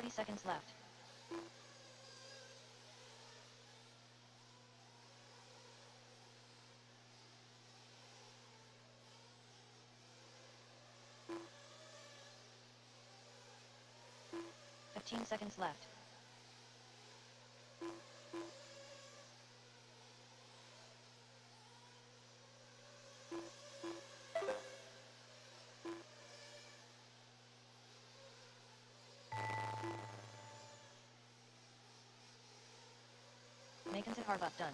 Seconds left. 15 seconds left. Macon to Harbuck done.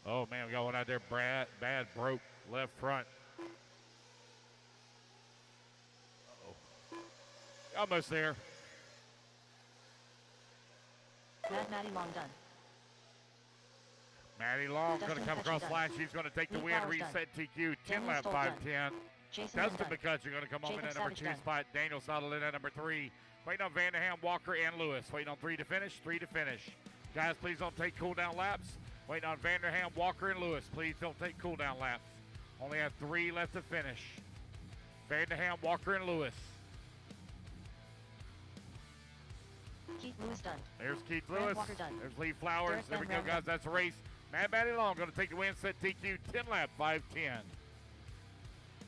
Oh man, we got one out there, bad broke left front. Uh-oh. Almost there. Maddie Long done. Maddie Long going to come across the line. She's going to take the win. Reset TQ. 10 lap 5:10. Dustin McCutcheon going to come home in at number 2 spot. Daniel Sottle in at number 3. Waiting on Vanderham, Walker, and Lewis. Waiting on 3 to finish. 3 to finish. Guys, please don't take cool down laps. Waiting on Vanderham, Walker, and Lewis. Please don't take cool down laps. Only have 3 left to finish. Vanderham, Walker, and Lewis. Keith Lewis done. There's Keith Grant Lewis. Walker done. There's Lee Flowers. Derek There we Van go, Ram guys. That's a race. Maddie Long going to take the win. Set TQ 10 lap 5:10.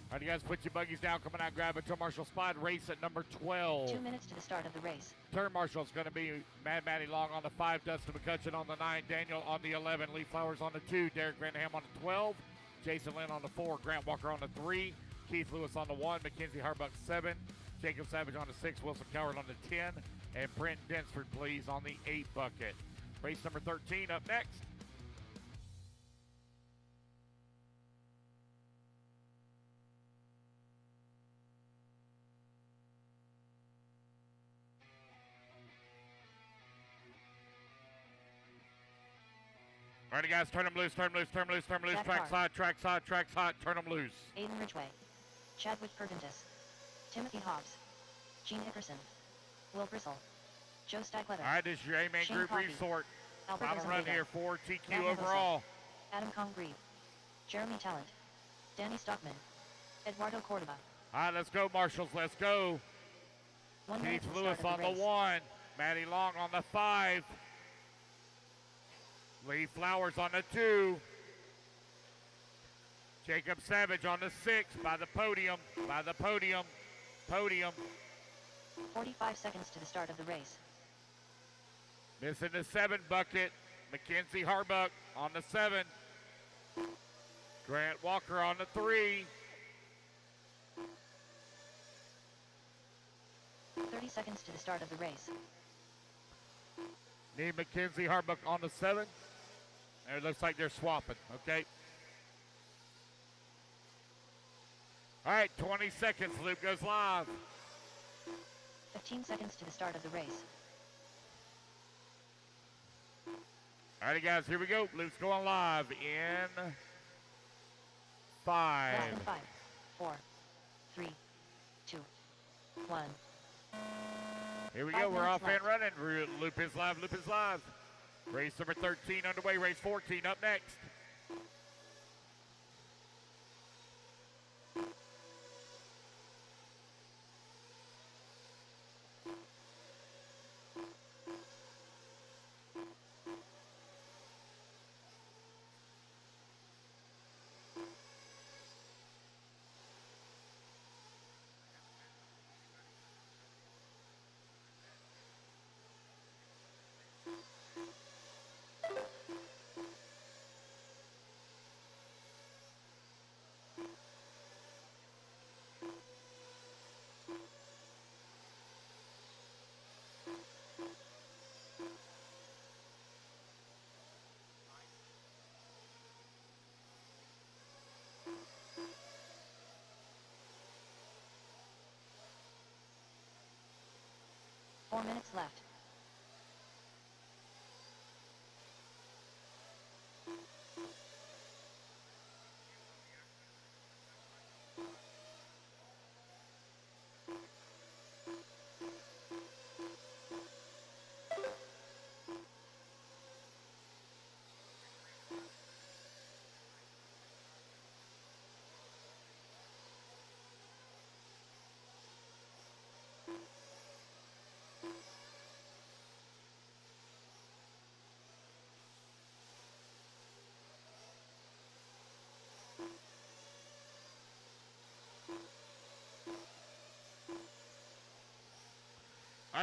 All right, you guys, put your buggies down. Coming out, grab a turn marshal spot. Race at number 12. 2 minutes to the start of the race. Turn marshal is going to be Maddie Long on the 5, Dustin McCutcheon on the 9, Daniel on the 11, Lee Flowers on the 2, Derek Vanderham on the 12, Jason Lynn on the 4, Grant Walker on the 3, Keith Lewis on the 1, Mackenzie Harbuck 7, Jacob Savage on the 6, Wilson Coward on the 10, and Brent Densford, please, on the 8 bucket. Race number 13 up next. All right, guys, turn them loose, turn them loose, turn them loose, turn them loose. Track's hot, track's hot, track's hot. Turn them loose. Aiden Ridgway. Chadwick Perventis. Timothy Hobbs. Gene Hickerson. Will Bristle. Joe Stagletter. All right, this is your A-Main Shane Group Coffey. resort. Albert Final run Azevedo. here for TQ Matt overall. Novosa. Adam Congreve. Jeremy Talent. Danny Stockman. Eduardo Cordova. All right, let's go, Marshals. Let's go. 1 minute Keith to the Lewis start on of the the 1. Maddie Long on the 5. Lee Flowers on the 2. Jacob Savage on the 6 by the podium. By the podium. Podium. 45 seconds to the start of the race. Missing the 7 bucket. Mackenzie Harbuck on the 7. Grant Walker on the 3. 30 seconds to the start of the race. Need Mackenzie Harbuck on the 7. It looks like they're swapping, okay? All right, 20 seconds. Loop goes live. 15 seconds to the start of the race. All righty, guys, here we go. Loop's going live in 5. Less than 5, 4, 3, 2, 1. Here we 5 go. We're minutes off left. and running. Loop is live. Loop is live. Race number 13 underway. Race 14 up next. Four minutes left.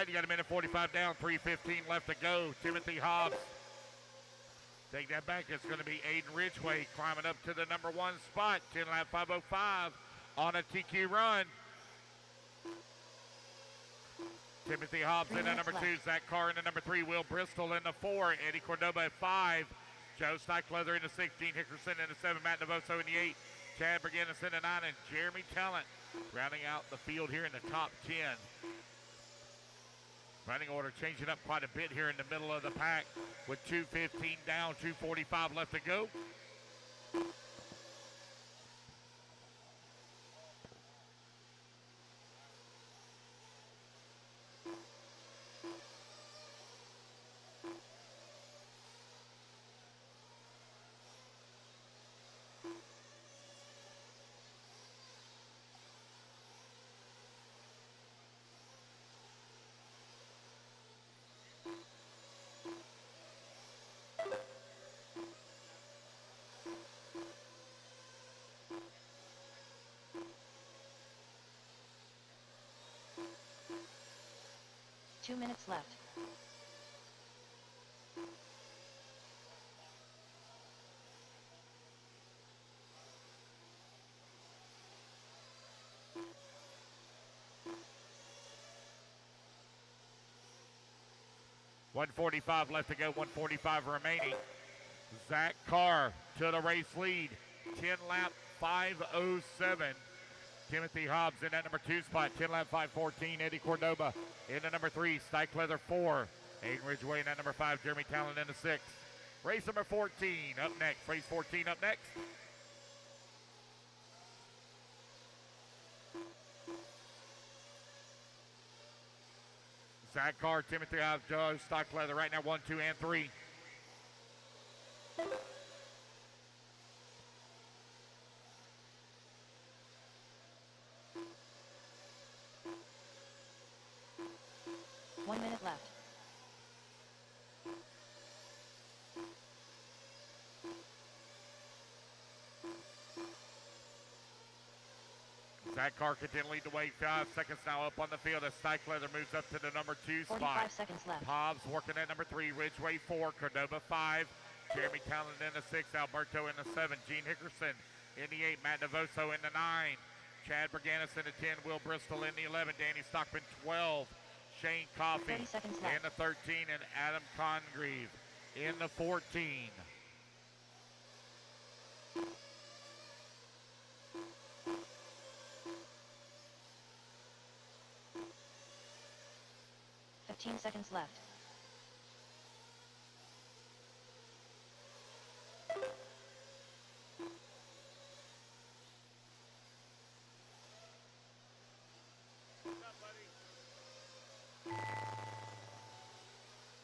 right, you got a minute 45 down, 3:15 left to go. Timothy Hobbs. Take that back. It's going to be Aiden Ridgway climbing up to the number 1 spot. 10 lap 5:05 on a TQ run. Timothy Hobbs in at number 2. Zach Carr in at number 3. Will Bristol in the 4. Eddie Cordoba at 5. Joe Steichleather in the 6. Gene Hickerson in the 7. Matt Navoso in the 8. Chad Bergenis in the 9. And Jeremy Talent rounding out the field here in the top 10. Running order changing up quite a bit here in the middle of the pack with 2:15 down, 2:45 left to go. Two minutes left. .145 left to go, 145 remaining. Zach Carr to the race lead, 10 lap 5:07. Timothy Hobbs in that number 2 spot, 10 lap 5:14. Eddie Cordoba in the number 3, Steichleather 4. Aiden Ridgway in that number 5, Jeremy Talent in the 6. Race number 14 up next, race 14 up next. Zach Carr, Timothy Hobbs, Joe Steichleather right now 1, 2, and 3. One minute left. Zach Carr continuing to lead the way. 5 seconds now up on the field as Steichleather moves up to the number 2 spot. 45 seconds left. Hobbs working at number 3, Ridgway 4, Cordoba 5, Jeremy Talent in the 6, Alberto in the 7, Gene Hickerson in the 8, Matt Navoso in the 9, Chad Berganis in the 10, Will Bristol in the 11, Danny Stockman 12, Shane Coffey in the 13, and Adam Congreve in the 14. Seconds left.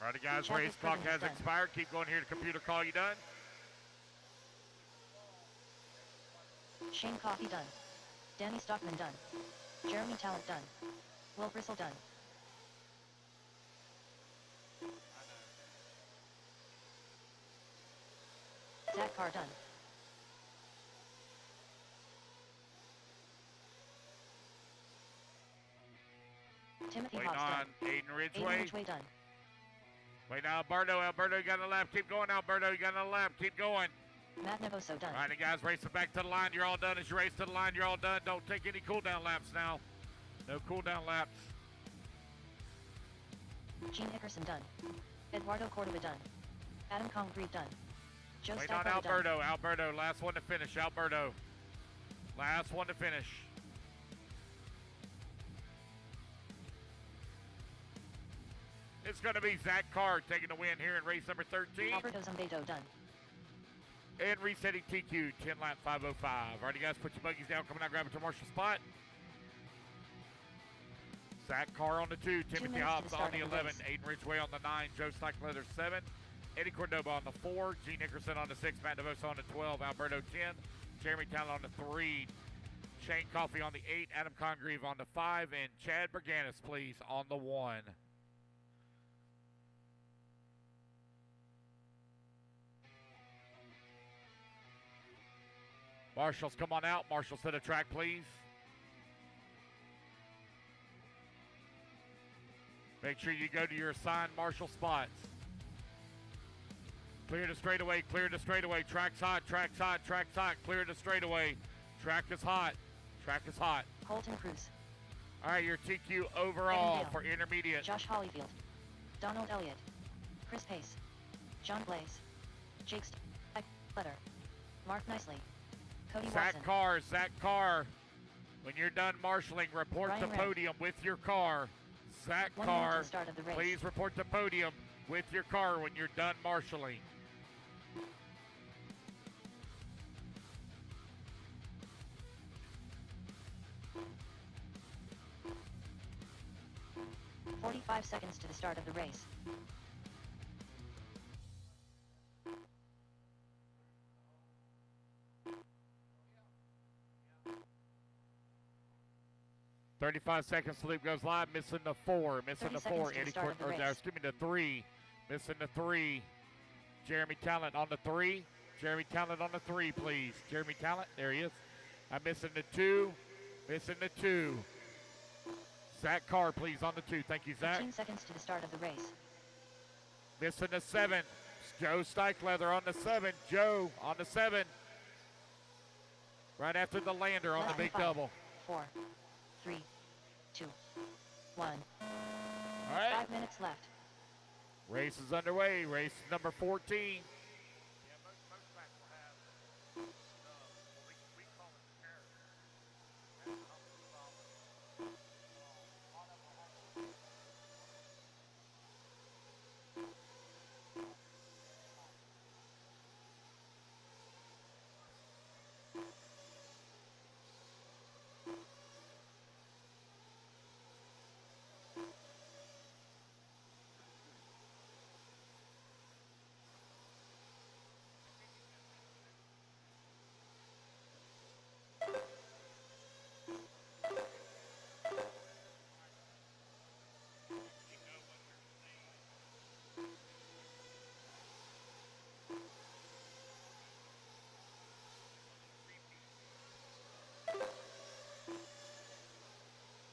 Alrighty guys, race clock has expired. Keep going here to computer call you done. Shane Coffey done. Danny Stockman done. Jeremy Talent done. Will Bristol done. Zach Carr done. Timothy Waiting Hobbs on done. Aiden Ridgway. Aiden Ridgway done. Wait now, Alberto. Alberto, you got on the left. Keep going, Alberto. You got on the left. Keep going. Matt Navoso done. All right, guys, racing back to the line. You're all done. As you race to the line, you're all done. Don't take any cool-down laps now. No cool-down laps. Gene Hickerson done. Eduardo Cordova done. Adam Congreve done. Joe Wait on Steichleather Alberto. done. Alberto, last one to finish. Alberto. Last one to finish. It's going to be Zach Carr taking the win here in race number 13. Alberto Zumbeto done. And resetting TQ, 10 lap 5:05. All right, you guys, put your buggies down. Coming out, grab it to Marshall spot. Zach Carr on the 2, Timothy Hobbs on the 11, Aiden Ridgway on the 9, Joe Steichleather 7, Eddie Cordoba on the 4, Gene Hickerson on the 6, Matt Navoso on the 12, Alberto 10, Jeremy Talent on the 3, Shane Coffey on the 8, Adam Congreve on the 5, and Chad Berganis, please, on the 1. Marshals, come on out. Marshals to the track, please. Make sure you go to your assigned marshal spots. Clear the straightaway, clear the straightaway. Track's hot, track's hot, track's hot. Clear the straightaway. Track is hot, track is hot. Colton Cruz. All right, your TQ overall Evan Dale. for intermediate. Josh Hollyfield. Donald Elliott. Chris Pace. John Blaze. Jake Letter. Mark Nicely. Cody Watson. Zach Carr. When you're done marshaling, report Ryan to Red. podium with your car. Zach 1 minute to Carr, the start of the race. please report to podium with your car when you're done marshaling. "45 seconds to the start of the race. "35 seconds, loop goes live, missing the 4, missing 30 the seconds 4, to the Eddie start of the race. excuse me, the 3, missing the 3. Jeremy Talent on the 3. Jeremy Talent on the 3, please. Jeremy Talent, there he is. I'm missing the 2, missing the 2. Zach Carr, please, on the 2. Thank you, Zach. 15 seconds to the start of the race. Missing the 7. Joe Steichleather on the 7. Joe on the 7. Right after the lander on Less the than big 5, double. 4, 3, 2, 1. All right. 5 minutes left. Race is underway. Race number 14.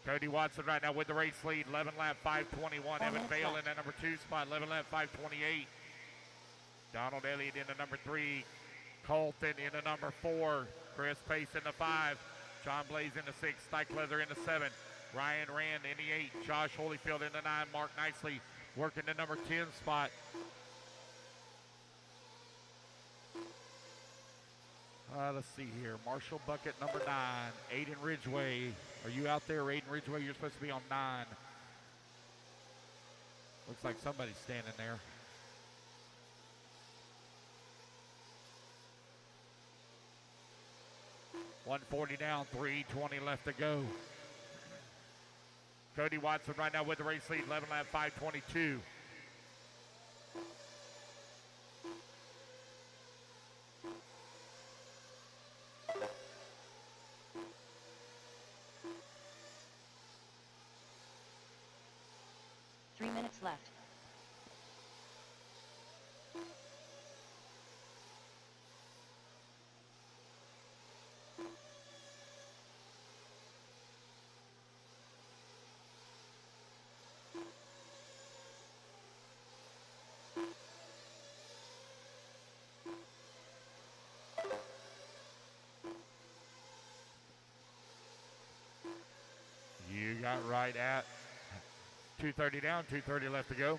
Cody Watson right now with the race lead, 11 lap 521. Evan Bale in the number 2 spot, 11 lap 528. Donald Elliott in the number 3. Colton in the number 4. Chris Pace in the 5. John Blaze in the 6. Steichleather in the 7. Ryan Rand in the 8. Josh Holyfield in the 9. Mark Nicely working the number 10 spot. Let's see here. Marshall Bucket number 9. Aiden Ridgway. Are you out there, Aiden Ridgway? You're supposed to be on 9. Looks like somebody's standing there. $140 down, 320 left to go. Cody Watson right now with the race lead, 11 lap 522. Left. You got right at 230 down, 230 left to go.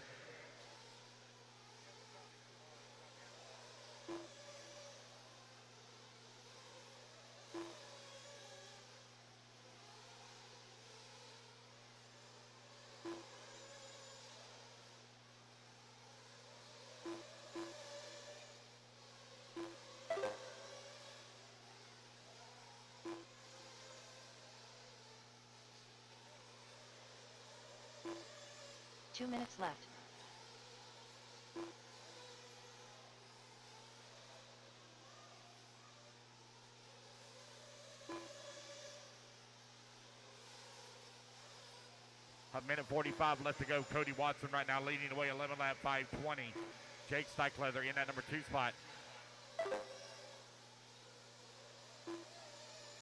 Two minutes left. A minute 45 left to go. Cody Watson right now leading the way, 11 lap 520. Jake Steichleather in that number 2 spot.